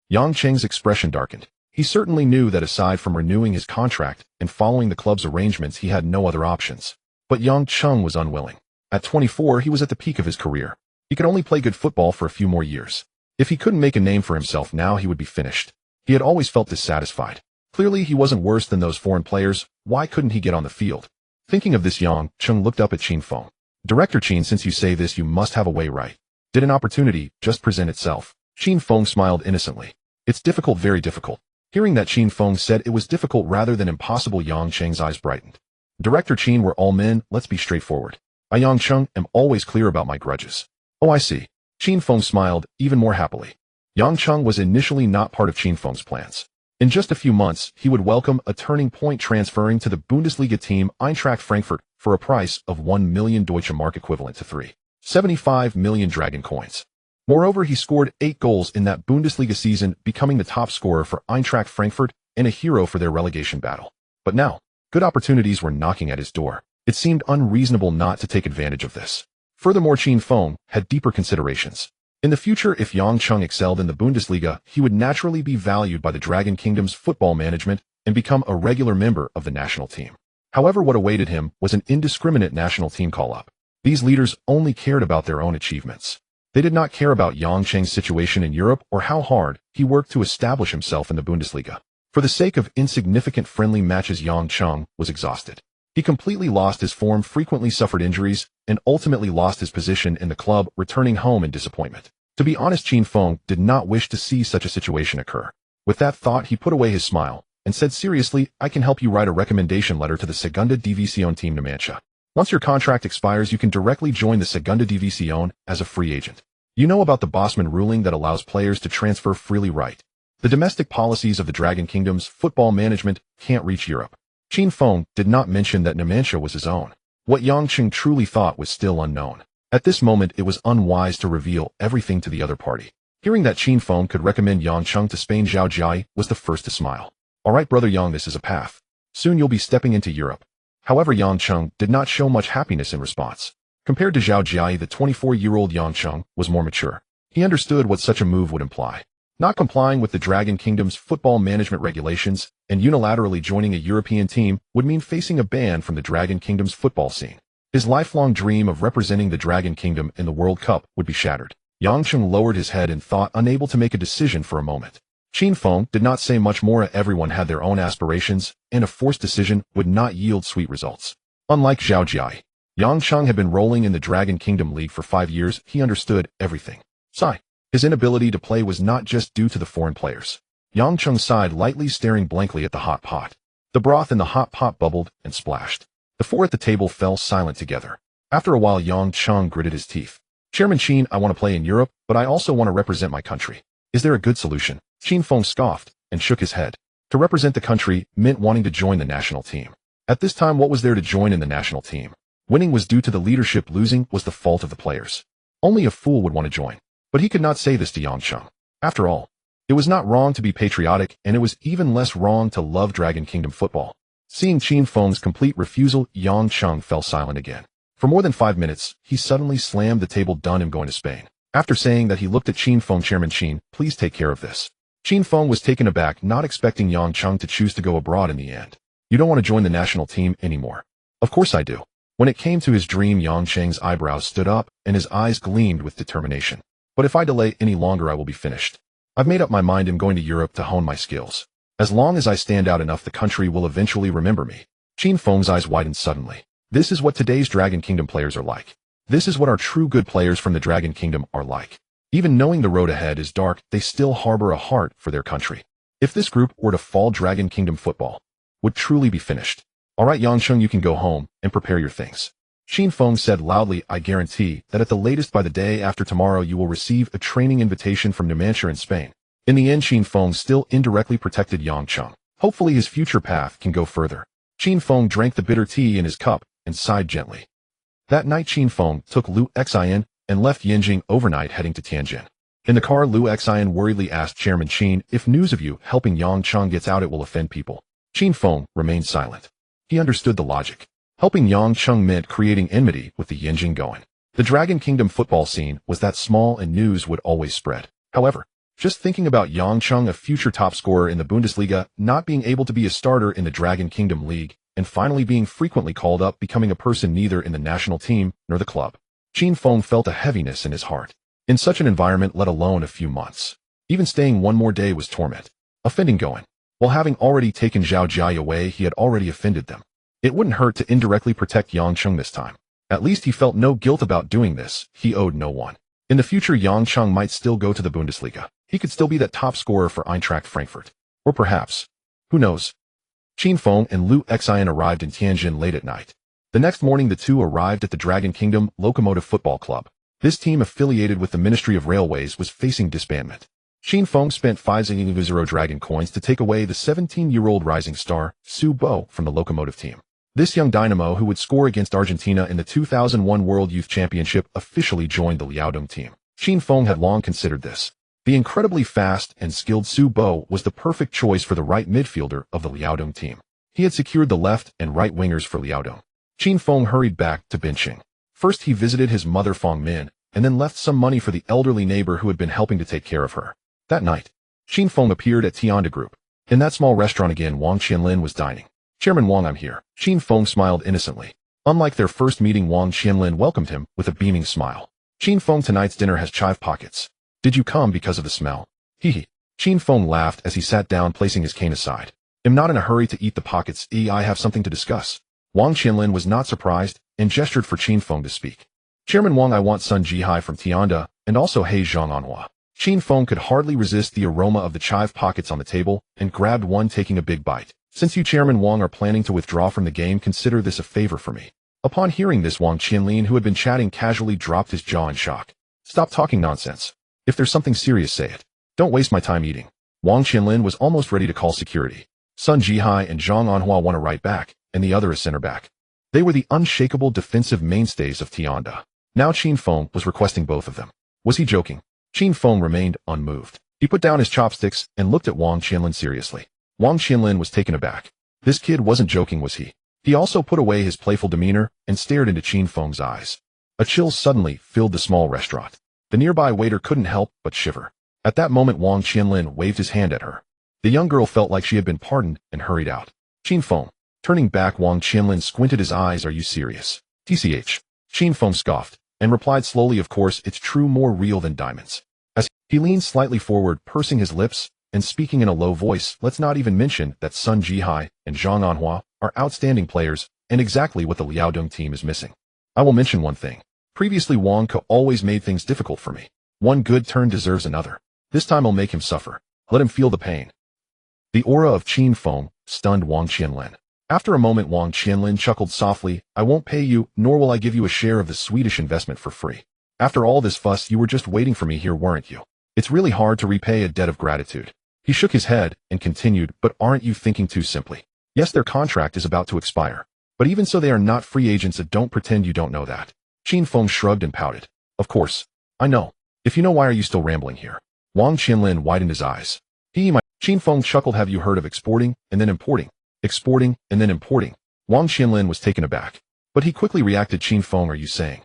Yang Cheng's expression darkened. He certainly knew that aside from renewing his contract and following the club's arrangements, he had no other options. But Yang Cheng was unwilling. At 24, he was at the peak of his career. He could only play good football for a few more years. If he couldn't make a name for himself now, he would be finished. He had always felt dissatisfied. Clearly, he wasn't worse than those foreign players. Why couldn't he get on the field? Thinking of this, Yang Cheng looked up at Qin Feng. Director Qin, since you say this, you must have a way, right? Did an opportunity just present itself? Qin Feng smiled innocently. It's difficult, very difficult. Hearing that Qin Feng said it was difficult rather than impossible, Yang Cheng's eyes brightened. Director Qin, we're all men, let's be straightforward. I, Yang Cheng, am always clear about my grudges. Oh, I see. Qin Feng smiled even more happily. Yang Cheng was initially not part of Qin Feng's plans. In just a few months, he would welcome a turning point, transferring to the Bundesliga team Eintracht Frankfurt for a price of 1 million Deutsche Mark, equivalent to 3.75 million dragon coins. Moreover, he scored 8 goals in that Bundesliga season, becoming the top scorer for Eintracht Frankfurt and a hero for their relegation battle. But now, good opportunities were knocking at his door. It seemed unreasonable not to take advantage of this. Furthermore, Qin Feng had deeper considerations. In the future, if Yang Cheng excelled in the Bundesliga, he would naturally be valued by the Dragon Kingdom's football management and become a regular member of the national team. However, what awaited him was an indiscriminate national team call-up. These leaders only cared about their own achievements. They did not care about Yang Cheng's situation in Europe or how hard he worked to establish himself in the Bundesliga. For the sake of insignificant friendly matches, Yang Cheng was exhausted. He completely lost his form, frequently suffered injuries, and ultimately lost his position in the club, returning home in disappointment. To be honest, Qin Feng did not wish to see such a situation occur. With that thought, he put away his smile and said seriously, I can help you write a recommendation letter to the Segunda División team Numancia. Once your contract expires, you can directly join the Segunda División as a free agent. You know about the Bosman ruling that allows players to transfer freely, right? The domestic policies of the Dragon Kingdom's football management can't reach Europe. Qin Feng did not mention that Numancia was his own. What Yang Cheng truly thought was still unknown. At this moment, it was unwise to reveal everything to the other party. Hearing that Qin Feng could recommend Yang Cheng to Spain, Zhao Jia was the first to smile. All right, brother Yang, this is a path. Soon you'll be stepping into Europe. However, Yang Cheng did not show much happiness in response. Compared to Zhao Jia, the 24-year-old Yang Cheng was more mature. He understood what such a move would imply. Not complying with the Dragon Kingdom's football management regulations and unilaterally joining a European team would mean facing a ban from the Dragon Kingdom's football scene. His lifelong dream of representing the Dragon Kingdom in the World Cup would be shattered. Yang Cheng lowered his head in thought, unable to make a decision for a moment. Qin Feng did not say much more. Everyone had their own aspirations, and a forced decision would not yield sweet results. Unlike Zhao Jia, Yang Cheng had been rolling in the Dragon Kingdom League for 5 years. He understood everything. Sigh. His inability to play was not just due to the foreign players. Yang Cheng sighed lightly, staring blankly at the hot pot. The broth in the hot pot bubbled and splashed. The four at the table fell silent together. After a while, Yang Chung gritted his teeth. Chairman Qin, I want to play in Europe, but I also want to represent my country. Is there a good solution? Qin Feng scoffed and shook his head. To represent the country meant wanting to join the national team. At this time, what was there to join in the national team? Winning was due to the leadership, losing was the fault of the players. Only a fool would want to join. But he could not say this to Yang Chung. After all, it was not wrong to be patriotic, and it was even less wrong to love Dragon Kingdom football. Seeing Qin Feng's complete refusal, Yang Chung fell silent again. For more than 5 minutes, he suddenly slammed the table, done him going to Spain. After saying that, he looked at Qin Feng. Chairman Qin, please take care of this. Qin Feng was taken aback, not expecting Yang Chung to choose to go abroad in the end. You don't want to join the national team anymore. Of course I do. When it came to his dream, Yang Cheng's eyebrows stood up and his eyes gleamed with determination. But if I delay any longer, I will be finished. I've made up my mind. I'm going to Europe to hone my skills. As long as I stand out enough, the country will eventually remember me. Qin Feng's eyes widened suddenly. This is what today's Dragon Kingdom players are like. This is what our true good players from the Dragon Kingdom are like. Even knowing the road ahead is dark, they still harbor a heart for their country. If this group were to fall, Dragon Kingdom football would truly be finished. All right, Yang Chung, you can go home and prepare your things. Qin Feng said loudly, I guarantee that at the latest by the day after tomorrow, you will receive a training invitation from Numancia in Spain. In the end, Qin Feng still indirectly protected Yang Chung. Hopefully his future path can go further. Qin Feng drank the bitter tea in his cup and sighed gently. That night, Qin Feng took Liu Xian and left Yanjing overnight, heading to Tianjin. In the car, Liu Xian worriedly asked Chairman Qin, if news of you helping Yang Chung gets out, it will offend people. Qin Feng remained silent. He understood the logic. Helping Yang Chung meant creating enmity with the Yanjing going. The Dragon Kingdom football scene was that small and news would always spread. However, just thinking about Yang Chung, a future top scorer in the Bundesliga, not being able to be a starter in the Dragon Kingdom League, and finally being frequently called up, becoming a person neither in the national team nor the club, Qin Feng felt a heaviness in his heart. In such an environment, let alone a few months, even staying one more day was torment. Offending going. While having already taken Zhao Jia away, he had already offended them. It wouldn't hurt to indirectly protect Yang Chung this time. At least he felt no guilt about doing this. He owed no one. In the future, Yang Chung might still go to the Bundesliga. He could still be that top scorer for Eintracht Frankfurt. Or perhaps, who knows? Qin Feng and Liu Xian arrived in Tianjin late at night. The next morning, the two arrived at the Dragon Kingdom Locomotive Football Club. This team, affiliated with the Ministry of Railways, was facing disbandment. Qin Feng spent 5,000 Dragon coins to take away the 17-year-old rising star, Su Bo, from the locomotive team. This young dynamo, who would score against Argentina in the 2001 World Youth Championship, officially joined the Liaodong team. Qin Feng had long considered this. The incredibly fast and skilled Su Bo was the perfect choice for the right midfielder of the Liaodong team. He had secured the left and right wingers for Liaodong. Qin Feng hurried back to Binqing. First, he visited his mother Feng Min, and then left some money for the elderly neighbor who had been helping to take care of her. That night, Qin Feng appeared at Tianda Group. In that small restaurant again, Wang Qianlin was dining. Chairman Wang, I'm here. Qin Feng smiled innocently. Unlike their first meeting, Wang Qianlin welcomed him with a beaming smile. Qin Feng, tonight's dinner has chive pockets. Did you come because of the smell? Hee hee. Qin Feng laughed as he sat down, placing his cane aside. I'm not in a hurry to eat the pockets. I have something to discuss. Wang Qianlin was not surprised and gestured for Qin Feng to speak. Chairman Wang, I want Sun Jihai from Tianda and also He Zhang. Qin Feng could hardly resist the aroma of the chive pockets on the table and grabbed one, taking a big bite. Since you, Chairman Wang, are planning to withdraw from the game, consider this a favor for me. Upon hearing this, Wang Qianlin, who had been chatting casually, dropped his jaw in shock. Stop talking nonsense. If there's something serious, say it. Don't waste my time eating. Wang Qianlin was almost ready to call security. Sun Jihai and Zhang Anhua, one a right back, and the other a center back. They were the unshakable defensive mainstays of Tianda. Now Qin Feng was requesting both of them. Was he joking? Qin Feng remained unmoved. He put down his chopsticks and looked at Wang Qianlin seriously. Wang Qianlin was taken aback. This kid wasn't joking, was he? He also put away his playful demeanor and stared into Qin Feng's eyes. A chill suddenly filled the small restaurant. The nearby waiter couldn't help but shiver. At that moment, Wang Qianlin waved his hand at her. The young girl felt like she had been pardoned and hurried out. Qin Feng. Turning back, Wang Qianlin squinted his eyes. Are you serious? TCH. Qin Feng scoffed and replied slowly, of course, it's true, more real than diamonds. As he leaned slightly forward, pursing his lips and speaking in a low voice, let's not even mention that Sun Jihai and Zhang Anhua are outstanding players and exactly what the Liaodong team is missing. I will mention one thing. Previously, Wang Ke always made things difficult for me. One good turn deserves another. This time I'll make him suffer. Let him feel the pain. The aura of Qin Feng stunned Wang Qianlin. After a moment, Wang Qianlin chuckled softly. I won't pay you, nor will I give you a share of the Swedish investment for free. After all this fuss, you were just waiting for me here, weren't you? It's really hard to repay a debt of gratitude. He shook his head and continued, but aren't you thinking too simply? Yes, their contract is about to expire. But even so, they are not free agents, and don't pretend you don't know that. Qin Feng shrugged and pouted. Of course. I know. If you know, why are you still rambling here? Wang Qianlin widened his eyes. Qin Feng chuckled. Have you heard of exporting and then importing? Exporting and then importing. Wang Qianlin was taken aback. But he quickly reacted. Qin Feng, are you saying?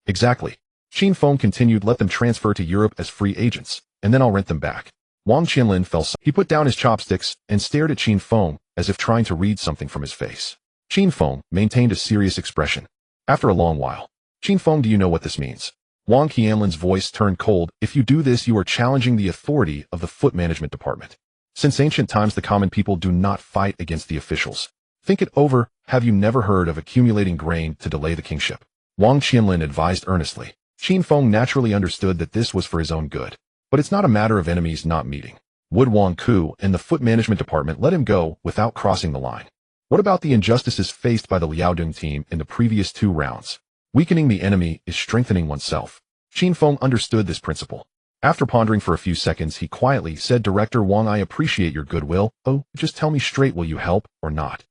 Exactly. Qin Feng continued. Let them transfer to Europe as free agents, and then I'll rent them back. Wang Qianlin fell silent. He put down his chopsticks and stared at Qin Feng as if trying to read something from his face. Qin Feng maintained a serious expression. After a long while, Qin Feng, do you know what this means? Wang Qianlin's voice turned cold. If you do this, you are challenging the authority of the foot management department. Since ancient times, the common people do not fight against the officials. Think it over. Have you never heard of accumulating grain to delay the kingship? Wang Qianlin advised earnestly. Qin Feng naturally understood that this was for his own good. But it's not a matter of enemies not meeting. Would Wang Ku and the foot management department let him go without crossing the line? What about the injustices faced by the Liaodong team in the previous 2 rounds? Weakening the enemy is strengthening oneself. Qin Feng understood this principle. After pondering for a few seconds, he quietly said, Director Wang, I appreciate your goodwill. Oh, just tell me straight, will you help or not?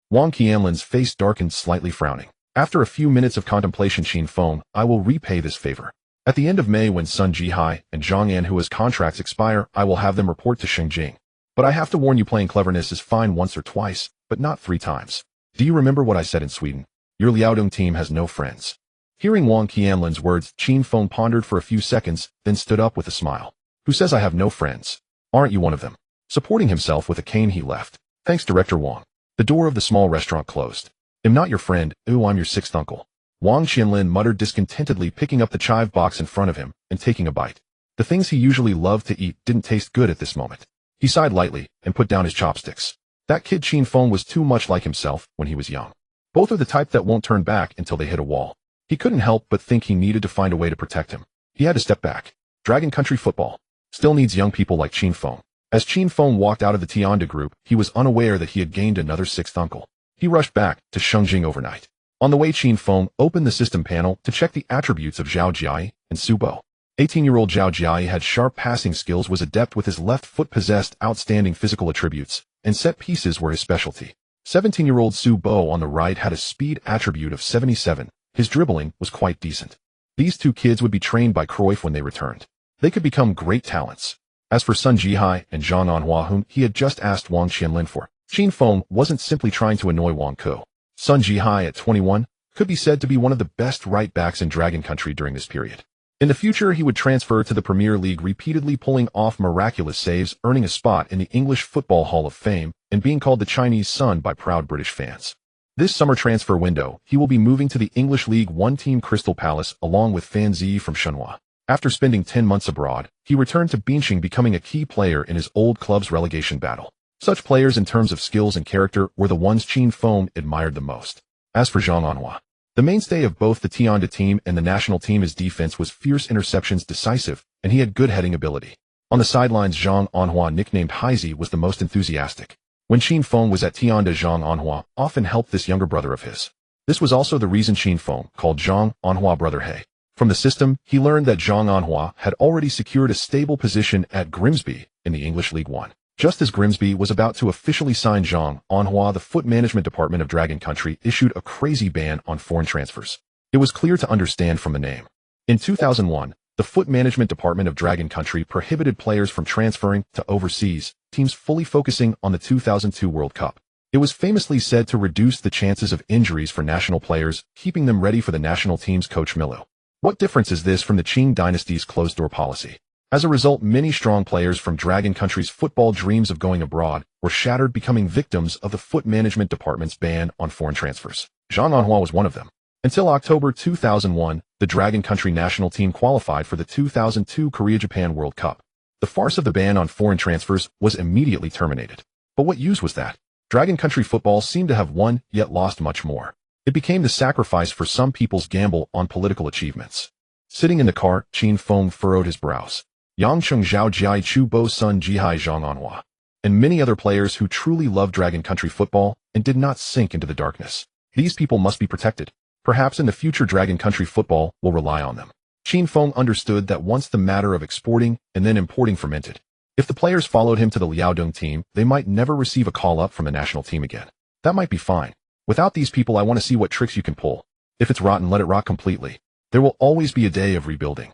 Wang Qianlin's face darkened, slightly frowning. After a few minutes of contemplation, Qin Feng, I will repay this favor. At the end of May, when Sun Jihai and Zhang Anhua's contracts expire, I will have them report to Shengjing. But I have to warn you, playing cleverness is fine once or twice, but not 3 times. Do you remember what I said in Sweden? Your Liaodong team has no friends. Hearing Wang Qianlin's words, Qin Feng pondered for a few seconds, then stood up with a smile. Who says I have no friends? Aren't you one of them? Supporting himself with a cane, he left. Thanks, Director Wang. The door of the small restaurant closed. Am not your friend. Ooh, I'm your 6th uncle. Wang Qianlin muttered discontentedly, picking up the chive box in front of him and taking a bite. The things he usually loved to eat didn't taste good at this moment. He sighed lightly and put down his chopsticks. That kid Qin Feng was too much like himself when he was young. Both are the type that won't turn back until they hit a wall. He couldn't help but think he needed to find a way to protect him. He had to step back. Dragon Country football still needs young people like Qin Feng. As Qin Feng walked out of the Tianda group, he was unaware that he had gained another 6th uncle. He rushed back to Shengjing overnight. On the way, Qin Feng opened the system panel to check the attributes of Zhao Jiai and Su Bo. 18-year-old Zhao Jiai had sharp passing skills, was adept with his left foot, possessed outstanding physical attributes, and set pieces were his specialty. 17-year-old Su Bo on the right had a speed attribute of 77. His dribbling was quite decent. These 2 kids would be trained by Cruyff when they returned. They could become great talents. As for Sun Jihai and Zhang Anhua, whom he had just asked Wang Qianlin for, Qin Feng wasn't simply trying to annoy Wang Ku. Sun Jihai, at 21, could be said to be one of the best right backs in Dragon Country during this period. In the future, he would transfer to the Premier League, repeatedly pulling off miraculous saves, earning a spot in the English Football Hall of Fame, and being called the Chinese Sun by proud British fans. This summer transfer window, he will be moving to the English League One team Crystal Palace along with Fan Zi from Shenhua. After spending 10 months abroad, he returned to Binching, becoming a key player in his old club's relegation battle. Such players in terms of skills and character were the ones Qin Feng admired the most. As for Zhang Anhua, the mainstay of both the Tianda team and the national team, his defense was fierce, interceptions decisive, and he had good heading ability. On the sidelines, Zhang Anhua, nicknamed Haizi, was the most enthusiastic. When Qin Feng was at Tianda, Zhang Anhua often helped this younger brother of his. This was also the reason Qin Feng called Zhang Anhua Brother He. From the system, he learned that Zhang Anhua had already secured a stable position at Grimsby in the English League One. Just as Grimsby was about to officially sign Zhang Anhua, the foot management department of Dragon Country issued a crazy ban on foreign transfers. It was clear to understand from the name. In 2001, the foot management department of Dragon Country prohibited players from transferring to overseas teams, fully focusing on the 2002 World Cup. It was famously said to reduce the chances of injuries for national players, keeping them ready for the national team's coach Milu. What difference is this from the Qing dynasty's closed-door policy? As a result, many strong players from Dragon Country's football dreams of going abroad were shattered, becoming victims of the foot management department's ban on foreign transfers. Zhang Anhua was one of them. Until October 2001, the Dragon Country national team qualified for the 2002 Korea-Japan World Cup. The farce of the ban on foreign transfers was immediately terminated. But what use was that? Dragon Country football seemed to have won, yet lost much more. It became the sacrifice for some people's gamble on political achievements. Sitting in the car, Qin Feng furrowed his brows. Yangcheng Zhao Jiai Chu Bo Sun Jihai Zhang Anhua. and many other players who truly loved Dragon Country football and did not sink into the darkness. These people must be protected. Perhaps in the future Dragon Country football will rely on them. Qin Feng understood that once the matter of exporting and then importing fermented, if the players followed him to the Liaodong team, they might never receive a call-up from the national team again. That might be fine. Without these people, I want to see what tricks you can pull. If it's rotten, let it rot completely. There will always be a day of rebuilding.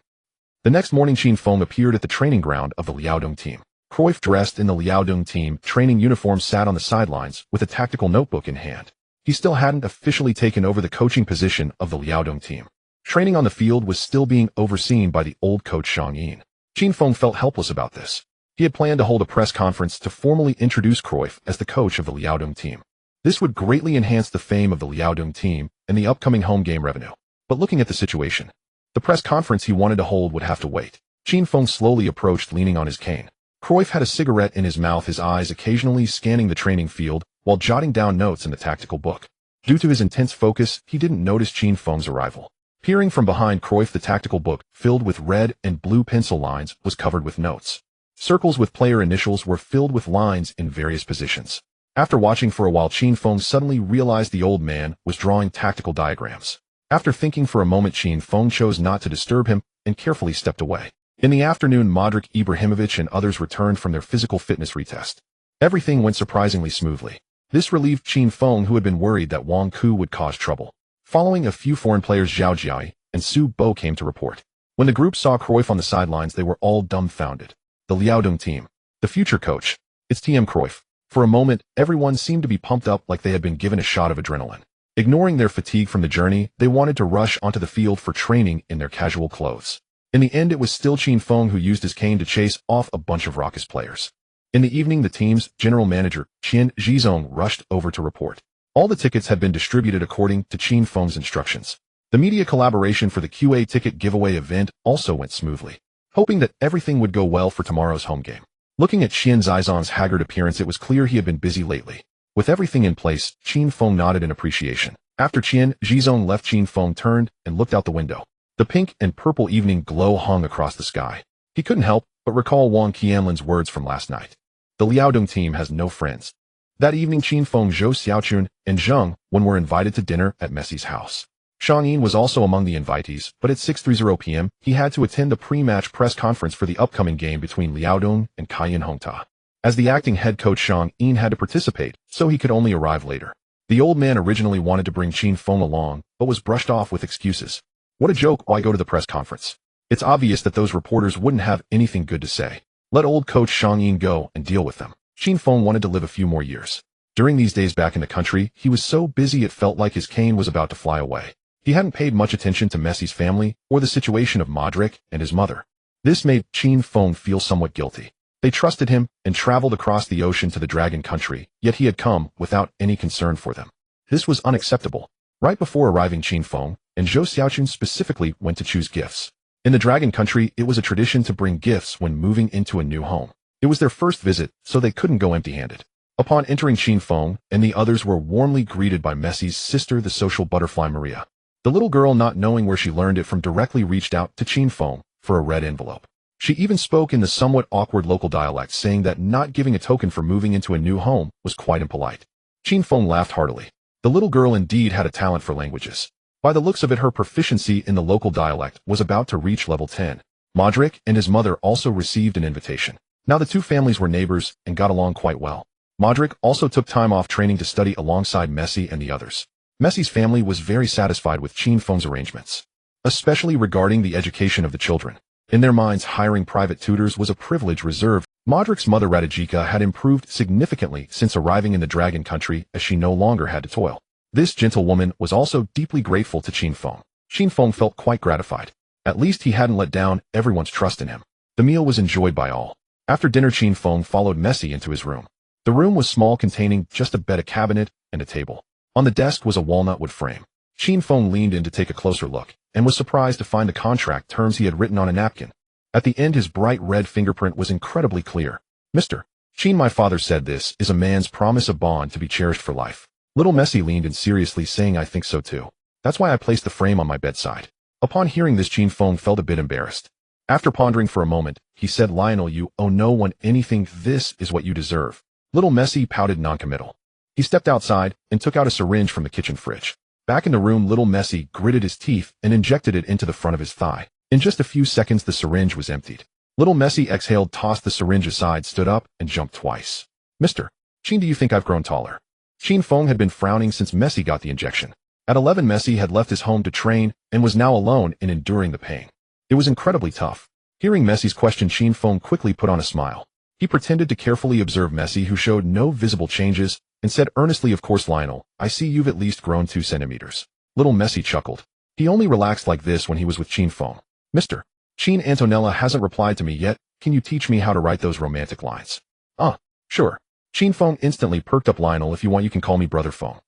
The next morning, Qin Feng appeared at the training ground of the Liaodong team. Cruyff, dressed in the Liaodong team training uniform, sat on the sidelines with a tactical notebook in hand. He still hadn't officially taken over the coaching position of the Liaodong team. Training on the field was still being overseen by the old coach Zhang Yin. Qin Feng felt helpless about this. He had planned to hold a press conference to formally introduce Cruyff as the coach of the Liaodong team. This would greatly enhance the fame of the Liaodong team and the upcoming home game revenue. But looking at the situation, the press conference he wanted to hold would have to wait. Qin Feng slowly approached, leaning on his cane. Cruyff had a cigarette in his mouth, his eyes occasionally scanning the training field while jotting down notes in the tactical book. Due to his intense focus, he didn't notice Qin Feng's arrival. Peering from behind Cruyff, the tactical book, filled with red and blue pencil lines, was covered with notes. Circles with player initials were filled with lines in various positions. After watching for a while, Qin Feng suddenly realized the old man was drawing tactical diagrams. After thinking for a moment, Qin Feng chose not to disturb him and carefully stepped away. In the afternoon, Zlatan Ibrahimović and others returned from their physical fitness retest. Everything went surprisingly smoothly. This relieved Qin Feng, who had been worried that Wang Ku would cause trouble. Following a few foreign players, Zhao Jiai and Su Bo came to report. When the group saw Cruyff on the sidelines, they were all dumbfounded. The Liaodong team. The future coach. It's TM Cruyff. For a moment, everyone seemed to be pumped up like they had been given a shot of adrenaline. Ignoring their fatigue from the journey, they wanted to rush onto the field for training in their casual clothes. In the end, it was still Qin Feng who used his cane to chase off a bunch of raucous players. In the evening, the team's general manager, Qian Zhizong, rushed over to report. All the tickets had been distributed according to Qin Feng's instructions. The media collaboration for the QA ticket giveaway event also went smoothly. Hoping that everything would go well for tomorrow's home game. Looking at Qian Zhizong's haggard appearance, it was clear he had been busy lately. With everything in place, Qin Feng nodded in appreciation. After Qian Zhizong left, Qin Feng turned and looked out the window. The pink and purple evening glow hung across the sky. He couldn't help but recall Wang Qianlin's words from last night. The Liaodong team has no friends. That evening, Qin Feng, Zhou Xiaochun, and Zheng Wen were invited to dinner at Messi's house. Zhang Yin was also among the invitees, but at 6:30 p.m., he had to attend the pre-match press conference for the upcoming game between Liaodong and Cayenne Hongta. As the acting head coach, Zhang Yin had to participate, so he could only arrive later. The old man originally wanted to bring Qin Feng along, but was brushed off with excuses. What a joke, why go to the press conference? It's obvious that those reporters wouldn't have anything good to say. Let old coach Zhang Yin go and deal with them. Qin Feng wanted to live a few more years. During these days back in the country, he was so busy it felt like his cane was about to fly away. He hadn't paid much attention to Messi's family or the situation of Modrić and his mother. This made Qin Feng feel somewhat guilty. They trusted him and traveled across the ocean to the Dragon Country, yet he had come without any concern for them. This was unacceptable. Right before arriving, Qin Feng and Zhou Xiaochun specifically went to choose gifts. In the Dragon Country, it was a tradition to bring gifts when moving into a new home. It was their first visit, so they couldn't go empty-handed. Upon entering, Qin Feng and the others were warmly greeted by Messi's sister, the social butterfly Maria. The little girl, not knowing where she learned it from, directly reached out to Qin Feng for a red envelope. She even spoke in the somewhat awkward local dialect, saying that not giving a token for moving into a new home was quite impolite. Qin Feng laughed heartily. The little girl indeed had a talent for languages. By the looks of it, her proficiency in the local dialect was about to reach level 10. Modrić and his mother also received an invitation. Now the two families were neighbors and got along quite well. Modrić also took time off training to study alongside Messi and the others. Messi's family was very satisfied with Qin Feng's arrangements, especially regarding the education of the children. In their minds, hiring private tutors was a privilege reserved. Modric's mother, Radijika, had improved significantly since arriving in the Dragon Country, as she no longer had to toil. This gentlewoman was also deeply grateful to Qin Feng. Qin Feng felt quite gratified. At least he hadn't let down everyone's trust in him. The meal was enjoyed by all. After dinner, Qin Feng followed Messi into his room. The room was small, containing just a bed, a cabinet, and a table. On the desk was a walnut wood frame. Qin Feng leaned in to take a closer look, and was surprised to find the contract terms he had written on a napkin. At the end, his bright red fingerprint was incredibly clear. Mr. Qin, my father said this is a man's promise, a bond to be cherished for life. Little Messi leaned in seriously, saying, I think so too. That's why I placed the frame on my bedside. Upon hearing this, Qin Feng felt a bit embarrassed. After pondering for a moment, he said, "Lionel, you owe no one anything. This is what you deserve." Little Messi pouted noncommittal. He stepped outside and took out a syringe from the kitchen fridge. Back in the room, little Messi gritted his teeth and injected it into the front of his thigh. In just a few seconds, the syringe was emptied. Little Messi exhaled, tossed the syringe aside, stood up, and jumped twice. "Mr. Qin, do you think I've grown taller?" Qin Feng had been frowning since Messi got the injection. At 11, Messi had left his home to train and was now alone and enduring the pain. It was incredibly tough. Hearing Messi's question, Qin Feng quickly put on a smile. He pretended to carefully observe Messi, who showed no visible changes, and said earnestly, "Of course, Lionel, I see you've at least grown 2 centimeters. Little Messi chuckled. He only relaxed like this when he was with Qin Feng. "Mr. Qin, Antonella hasn't replied to me yet. Can you teach me how to write those romantic lines?" Sure." Qin Feng instantly perked up. "Lionel, if you want, you can call me Brother Feng."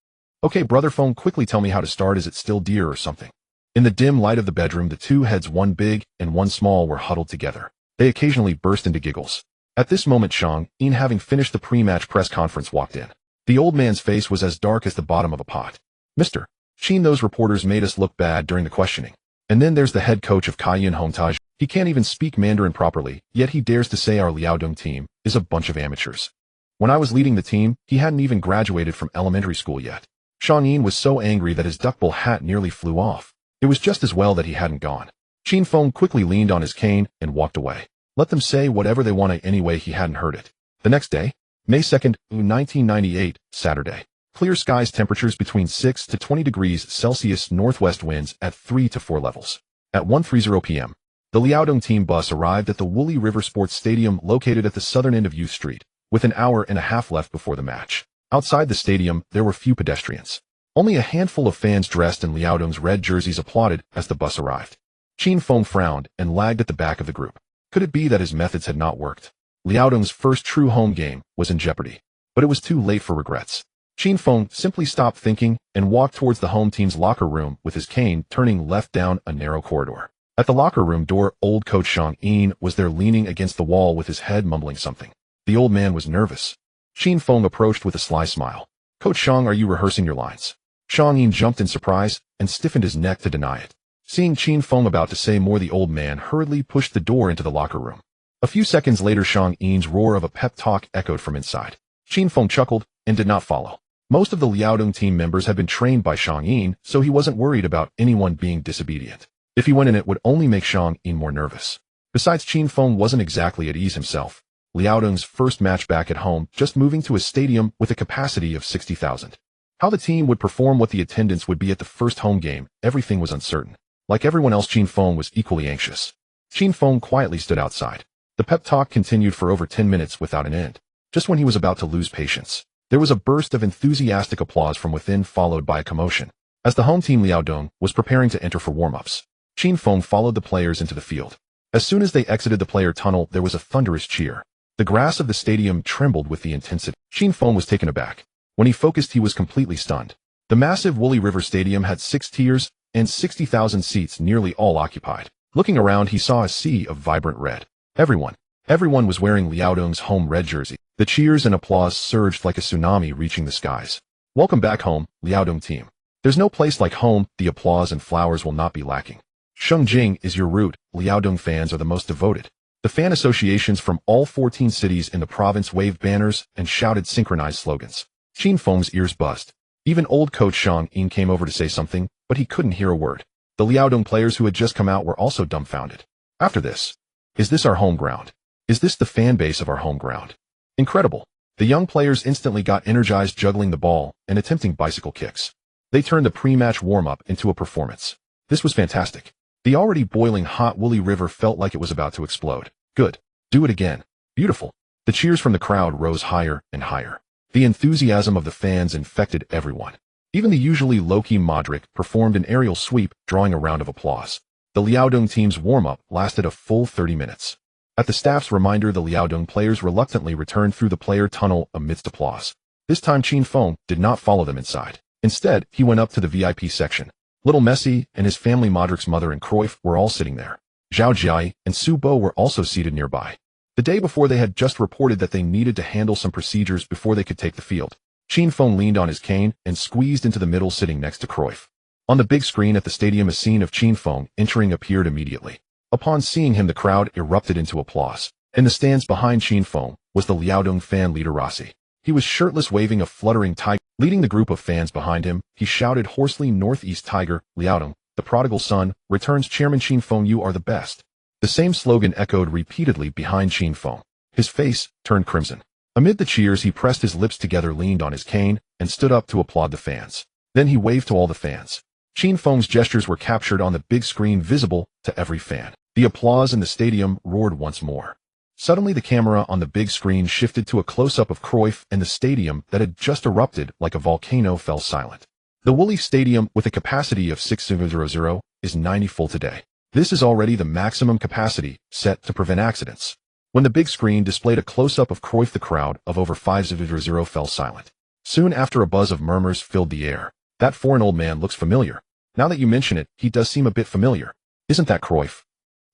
"Okay, Brother Feng, quickly tell me how to start. Is it still dear or something?" In the dim light of the bedroom, the two heads, one big and one small, were huddled together. They occasionally burst into giggles. At this moment, Shang Yin, having finished the pre-match press conference, walked in. The old man's face was as dark as the bottom of a pot. "Mr. Qin, those reporters made us look bad during the questioning. And then there's the head coach of Qin Feng. He can't even speak Mandarin properly, yet he dares to say our Liaodong team is a bunch of amateurs. When I was leading the team, he hadn't even graduated from elementary school yet." Shang Yin was so angry that his duckbill hat nearly flew off. It was just as well that he hadn't gone. Qin Feng quickly leaned on his cane and walked away. Let them say whatever they want anyway, he hadn't heard it. The next day, May 2nd, 1998, Saturday. Clear skies, temperatures between 6 to 20 degrees Celsius, northwest winds at 3 to 4 levels. At 1:30 p.m., the Liaodong team bus arrived at the Woolly River Sports Stadium located at the southern end of Youth Street, with an hour and a half left before the match. Outside the stadium, there were few pedestrians. Only a handful of fans dressed in Liaodong's red jerseys applauded as the bus arrived. Qin Feng frowned and lagged at the back of the group. Could it be that his methods had not worked? Liaodong's first true home game was in jeopardy. But it was too late for regrets. Qin Feng simply stopped thinking and walked towards the home team's locker room with his cane, turning left down a narrow corridor. At the locker room door, old coach Shang Yin was there, leaning against the wall with his head mumbling something. The old man was nervous. Qin Feng approached with a sly smile. "Coach Shang, are you rehearsing your lines?" Shang Yin jumped in surprise and stiffened his neck to deny it. Seeing Qin Feng about to say more, the old man hurriedly pushed the door into the locker room. A few seconds later, Shang Yin's roar of a pep talk echoed from inside. Qin Feng chuckled and did not follow. Most of the Liaodong team members had been trained by Shang Yin, so he wasn't worried about anyone being disobedient. If he went in, it would only make Shang Yin more nervous. Besides, Qin Feng wasn't exactly at ease himself. Liaodong's first match back at home, just moving to a stadium with a capacity of 60,000. How the team would perform, what the attendance would be at the first home game, everything was uncertain. Like everyone else, Qin Feng was equally anxious. Qin Feng quietly stood outside. The pep talk continued for over 10 minutes without an end. Just when he was about to lose patience, there was a burst of enthusiastic applause from within, followed by a commotion. As the home team Liaodong was preparing to enter for warm-ups, Qin Feng followed the players into the field. As soon as they exited the player tunnel, there was a thunderous cheer. The grass of the stadium trembled with the intensity. Qin Feng was taken aback. When he focused, he was completely stunned. The massive Woolly River Stadium had 6 tiers and 60,000 seats, nearly all occupied. Looking around, he saw a sea of vibrant red. Everyone was wearing Liaodong's home red jersey. The cheers and applause surged like a tsunami, reaching the skies. "Welcome back home, Liaodong team. There's no place like home. The applause and flowers will not be lacking. Shengjing is your root. Liaodong fans are the most devoted." The fan associations from all 14 cities in the province waved banners and shouted synchronized slogans. Qin Feng's ears buzzed. Even old coach Shang Yin came over to say something, but he couldn't hear a word. The Liaodong players who had just come out were also dumbfounded. After this, is this our home ground? Is this the fan base of our home ground? Incredible. The young players instantly got energized, juggling the ball and attempting bicycle kicks. They turned the pre-match warm-up into a performance. This was fantastic. The already boiling hot Woolly River felt like it was about to explode. Good. Do it again. Beautiful. The cheers from the crowd rose higher and higher. The enthusiasm of the fans infected everyone. Even the usually low-key Modrić performed an aerial sweep, drawing a round of applause. The Liaodong team's warm-up lasted a full 30 minutes. At the staff's reminder, the Liaodong players reluctantly returned through the player tunnel amidst applause. This time, Qin Feng did not follow them inside. Instead, he went up to the VIP section. Little Messi and his family, Modric's mother and Cruyff, were all sitting there. Zhao Jia and Su Bo were also seated nearby. The day before, they had just reported that they needed to handle some procedures before they could take the field. Qin Feng leaned on his cane and squeezed into the middle, sitting next to Cruyff. On the big screen at the stadium, a scene of Qin Feng entering appeared immediately. Upon seeing him, the crowd erupted into applause. In the stands behind Qin Feng was the Liaodong fan leader Rossi. He was shirtless, waving a fluttering tiger. Leading the group of fans behind him, he shouted hoarsely, "Northeast Tiger, Liaodong, the prodigal son, returns. Chairman Qin Feng, you are the best." The same slogan echoed repeatedly behind Qin Feng. His face turned crimson. Amid the cheers, he pressed his lips together, leaned on his cane, and stood up to applaud the fans. Then he waved to all the fans. Qin Feng's gestures were captured on the big screen, visible to every fan. The applause in the stadium roared once more. Suddenly, the camera on the big screen shifted to a close-up of Cruyff, and the stadium that had just erupted like a volcano fell silent. The woolly stadium, with a capacity of 6,000, is 90 full today. This is already the maximum capacity set to prevent accidents. When the big screen displayed a close-up of Cruyff, the crowd of over 5,000 fell silent. Soon after, a buzz of murmurs filled the air. "That foreign old man looks familiar. Now that you mention it, he does seem a bit familiar. Isn't that Cruyff?"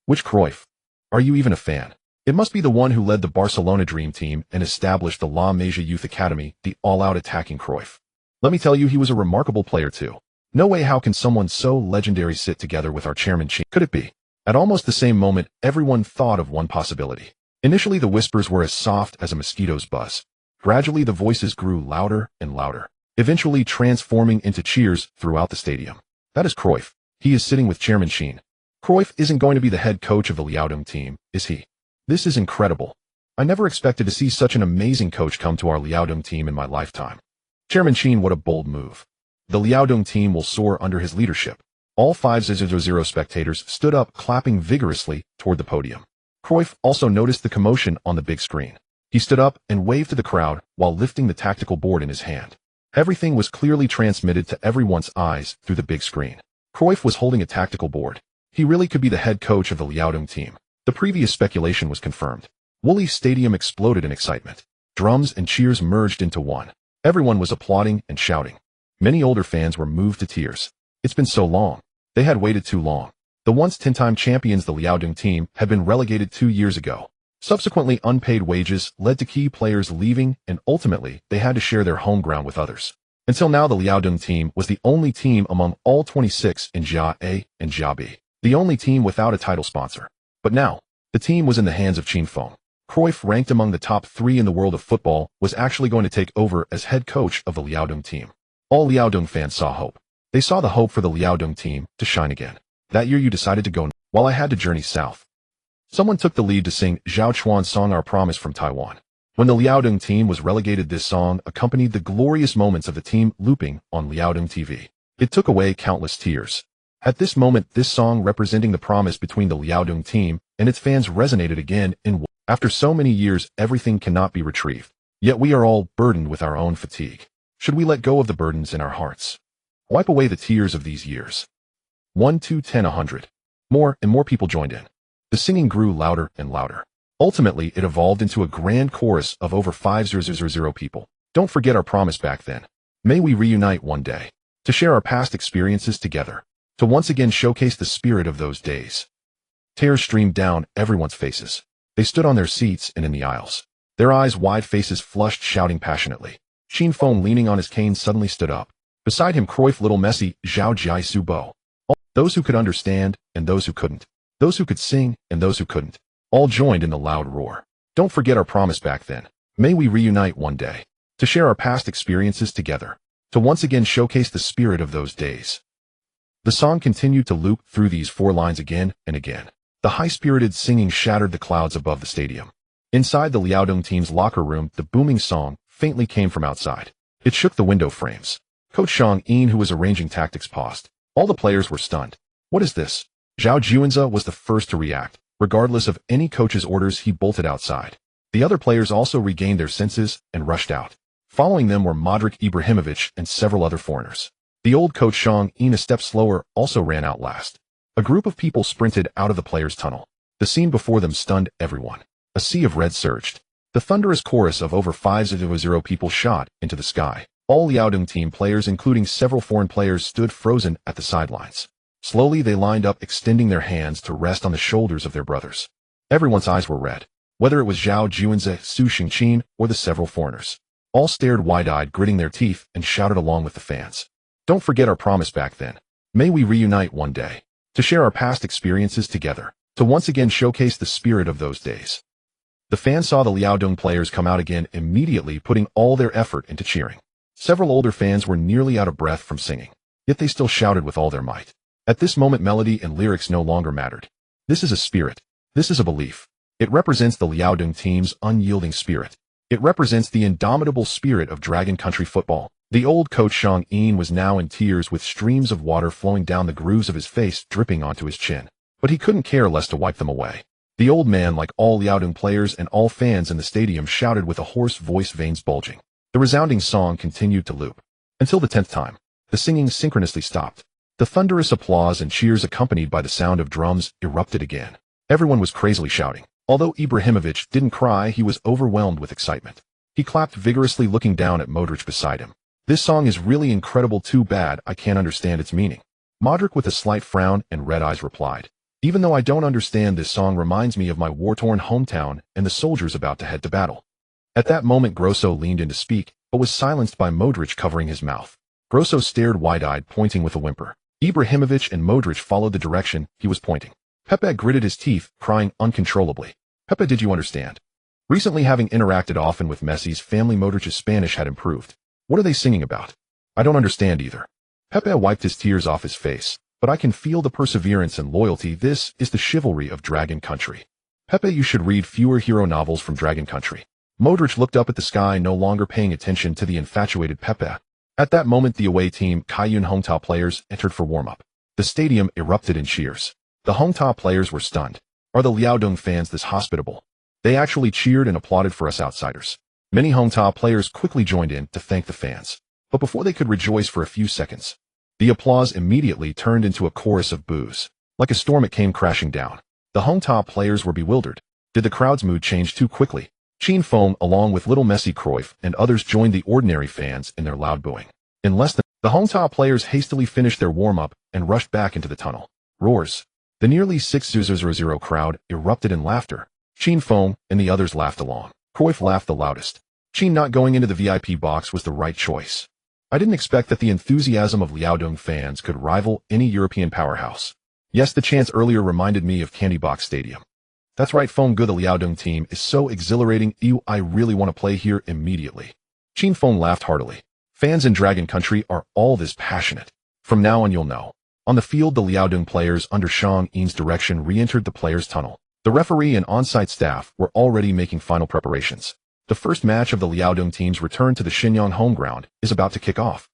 "Which Cruyff? Are you even a fan?" "It must be the one who led the Barcelona Dream Team and established the La Masia Youth Academy, the all-out attacking Cruyff. Let me tell you, he was a remarkable player too. No way, how can someone so legendary sit together with our chairman Qin? Could it be?" At almost the same moment, everyone thought of one possibility. Initially, the whispers were as soft as a mosquito's buzz. Gradually, the voices grew louder and louder, eventually transforming into cheers throughout the stadium. "That is Cruyff. He is sitting with Chairman Qin. Cruyff isn't going to be the head coach of the Liaodong team, is he? This is incredible. I never expected to see such an amazing coach come to our Liaodong team in my lifetime. Chairman Qin, what a bold move. The Liaodong team will soar under his leadership." All 5,000 spectators stood up, clapping vigorously toward the podium. Cruyff also noticed the commotion on the big screen. He stood up and waved to the crowd while lifting the tactical board in his hand. Everything was clearly transmitted to everyone's eyes through the big screen. Cruyff was holding a tactical board. He really could be the head coach of the Liaodong team. The previous speculation was confirmed. Woolly Stadium exploded in excitement. Drums and cheers merged into one. Everyone was applauding and shouting. Many older fans were moved to tears. It's been so long. They had waited too long. The once 10-time champions, the Liaodong team, had been relegated 2 years ago. Subsequently, unpaid wages led to key players leaving, and ultimately, they had to share their home ground with others. Until now, the Liaodong team was the only team among all 26 in Jia A and Jia B, the only team without a title sponsor. But now, the team was in the hands of Qin Feng. Cruyff, ranked among the top 3 in the world of football, was actually going to take over as head coach of the Liaodong team. All Liaodong fans saw hope. They saw the hope for the Liaodong team to shine again. That year, you decided to go north, while I had to journey south. Someone took the lead to sing Zhao Chuan's song Our Promise from Taiwan. When the Liaodong team was relegated, this song accompanied the glorious moments of the team looping on Liaodong TV. It took away countless tears. At this moment, this song representing the promise between the Liaodong team and its fans resonated again in. After so many years, everything cannot be retrieved. Yet we are all burdened with our own fatigue. Should we let go of the burdens in our hearts? Wipe away the tears of these years. 1, 2, 10, 100. More and more people joined in. The singing grew louder and louder. Ultimately, it evolved into a grand chorus of over 5,000 people. Don't forget our promise back then. May we reunite one day, to share our past experiences together, to once again showcase the spirit of those days. Tears streamed down everyone's faces. They stood on their seats and in the aisles. Their eyes wide, faces flushed, shouting passionately. Qin Feng, leaning on his cane, suddenly stood up. Beside him, Cruyff, Little Messi, Zhao Jai Su Bo. Those who could understand and those who couldn't. Those who could sing and those who couldn't. All joined in the loud roar. Don't forget our promise back then. May we reunite one day, to share our past experiences together, to once again showcase the spirit of those days. The song continued to loop through these 4 lines again and again. The high-spirited singing shattered the clouds above the stadium. Inside the Liaodong team's locker room, the booming song faintly came from outside. It shook the window frames. Coach Zhang Yin, who was arranging tactics, paused. All the players were stunned. What is this? Zhao Juanza was the first to react. Regardless of any coach's orders, he bolted outside. The other players also regained their senses and rushed out. Following them were Zlatan Ibrahimović and several other foreigners. The old coach Zhang Yin, a step slower, also ran out last. A group of people sprinted out of the players' tunnel. The scene before them stunned everyone. A sea of red surged. The thunderous chorus of over 5,000 people shot into the sky. All Liaodong team players, including several foreign players, stood frozen at the sidelines. Slowly, they lined up, extending their hands to rest on the shoulders of their brothers. Everyone's eyes were red, whether it was Zhao Juanza, Su Xingqin, or the several foreigners. All stared wide-eyed, gritting their teeth, and shouted along with the fans. Don't forget our promise back then. May we reunite one day, to share our past experiences together, to to once again showcase the spirit of those days. The fans saw the Liaodong players come out again, immediately putting all their effort into cheering. Several older fans were nearly out of breath from singing, yet they still shouted with all their might. At this moment, melody and lyrics no longer mattered. This is a spirit. This is a belief. It represents the Liaodong team's unyielding spirit. It represents the indomitable spirit of Dragon Country football. The old coach Zhang Yin was now in tears, with streams of water flowing down the grooves of his face, dripping onto his chin. But he couldn't care less to wipe them away. The old man, like all Liaodong players and all fans in the stadium, shouted with a hoarse voice, veins bulging. The resounding song continued to loop. Until the 10th time, the singing synchronously stopped. The thunderous applause and cheers, accompanied by the sound of drums, erupted again. Everyone was crazily shouting. Although Ibrahimović didn't cry, he was overwhelmed with excitement. He clapped vigorously, looking down at Modrić beside him. This song is really incredible. Too bad I can't understand its meaning. Modrić, with a slight frown and red eyes, replied. Even though I don't understand, this song reminds me of my war-torn hometown and the soldiers about to head to battle. At that moment, Grosso leaned in to speak, but was silenced by Modrić covering his mouth. Grosso stared wide-eyed, pointing with a whimper. Ibrahimović and Modrić followed the direction he was pointing. Pepe gritted his teeth, crying uncontrollably. Pepe, did you understand? Recently, having interacted often with Messi's family, Modric's Spanish had improved. What are they singing about? I don't understand either. Pepe wiped his tears off his face. But I can feel the perseverance and loyalty. This is the chivalry of Dragon Country. Pepe, you should read fewer hero novels from Dragon Country. Modrić looked up at the sky, no longer paying attention to the infatuated Pepe. At that moment, the away team, Qin Feng players, entered for warm-up. The stadium erupted in cheers. The Hong Ta players were stunned. Are the Liaodong fans this hospitable? They actually cheered and applauded for us outsiders. Many Hong Ta players quickly joined in to thank the fans. But before they could rejoice for a few seconds, the applause immediately turned into a chorus of boos. Like a storm, it came crashing down. The Hong Ta players were bewildered. Did the crowd's mood change too quickly? Qin Feng, along with little Messi, Cruyff, and others, joined the ordinary fans in their loud booing. In less than, the Hong Ta players hastily finished their warm-up and rushed back into the tunnel. Roars. The nearly 6,000 crowd erupted in laughter. Qin Feng and the others laughed along. Cruyff laughed the loudest. Qin not going into the VIP box was the right choice. I didn't expect that the enthusiasm of Liaodong fans could rival any European powerhouse. Yes, the chants earlier reminded me of Candy Box Stadium. That's right, Feng Gu, the Liaodong team is so exhilarating. I really want to play here immediately. Qin Feng laughed heartily. Fans in Dragon Country are all this passionate. From now on, you'll know. On the field, the Liaodong players, under Zhang Yin's direction, re-entered the players' tunnel. The referee and on-site staff were already making final preparations. The first match of the Liaodong team's return to the Shenyang home ground is about to kick off.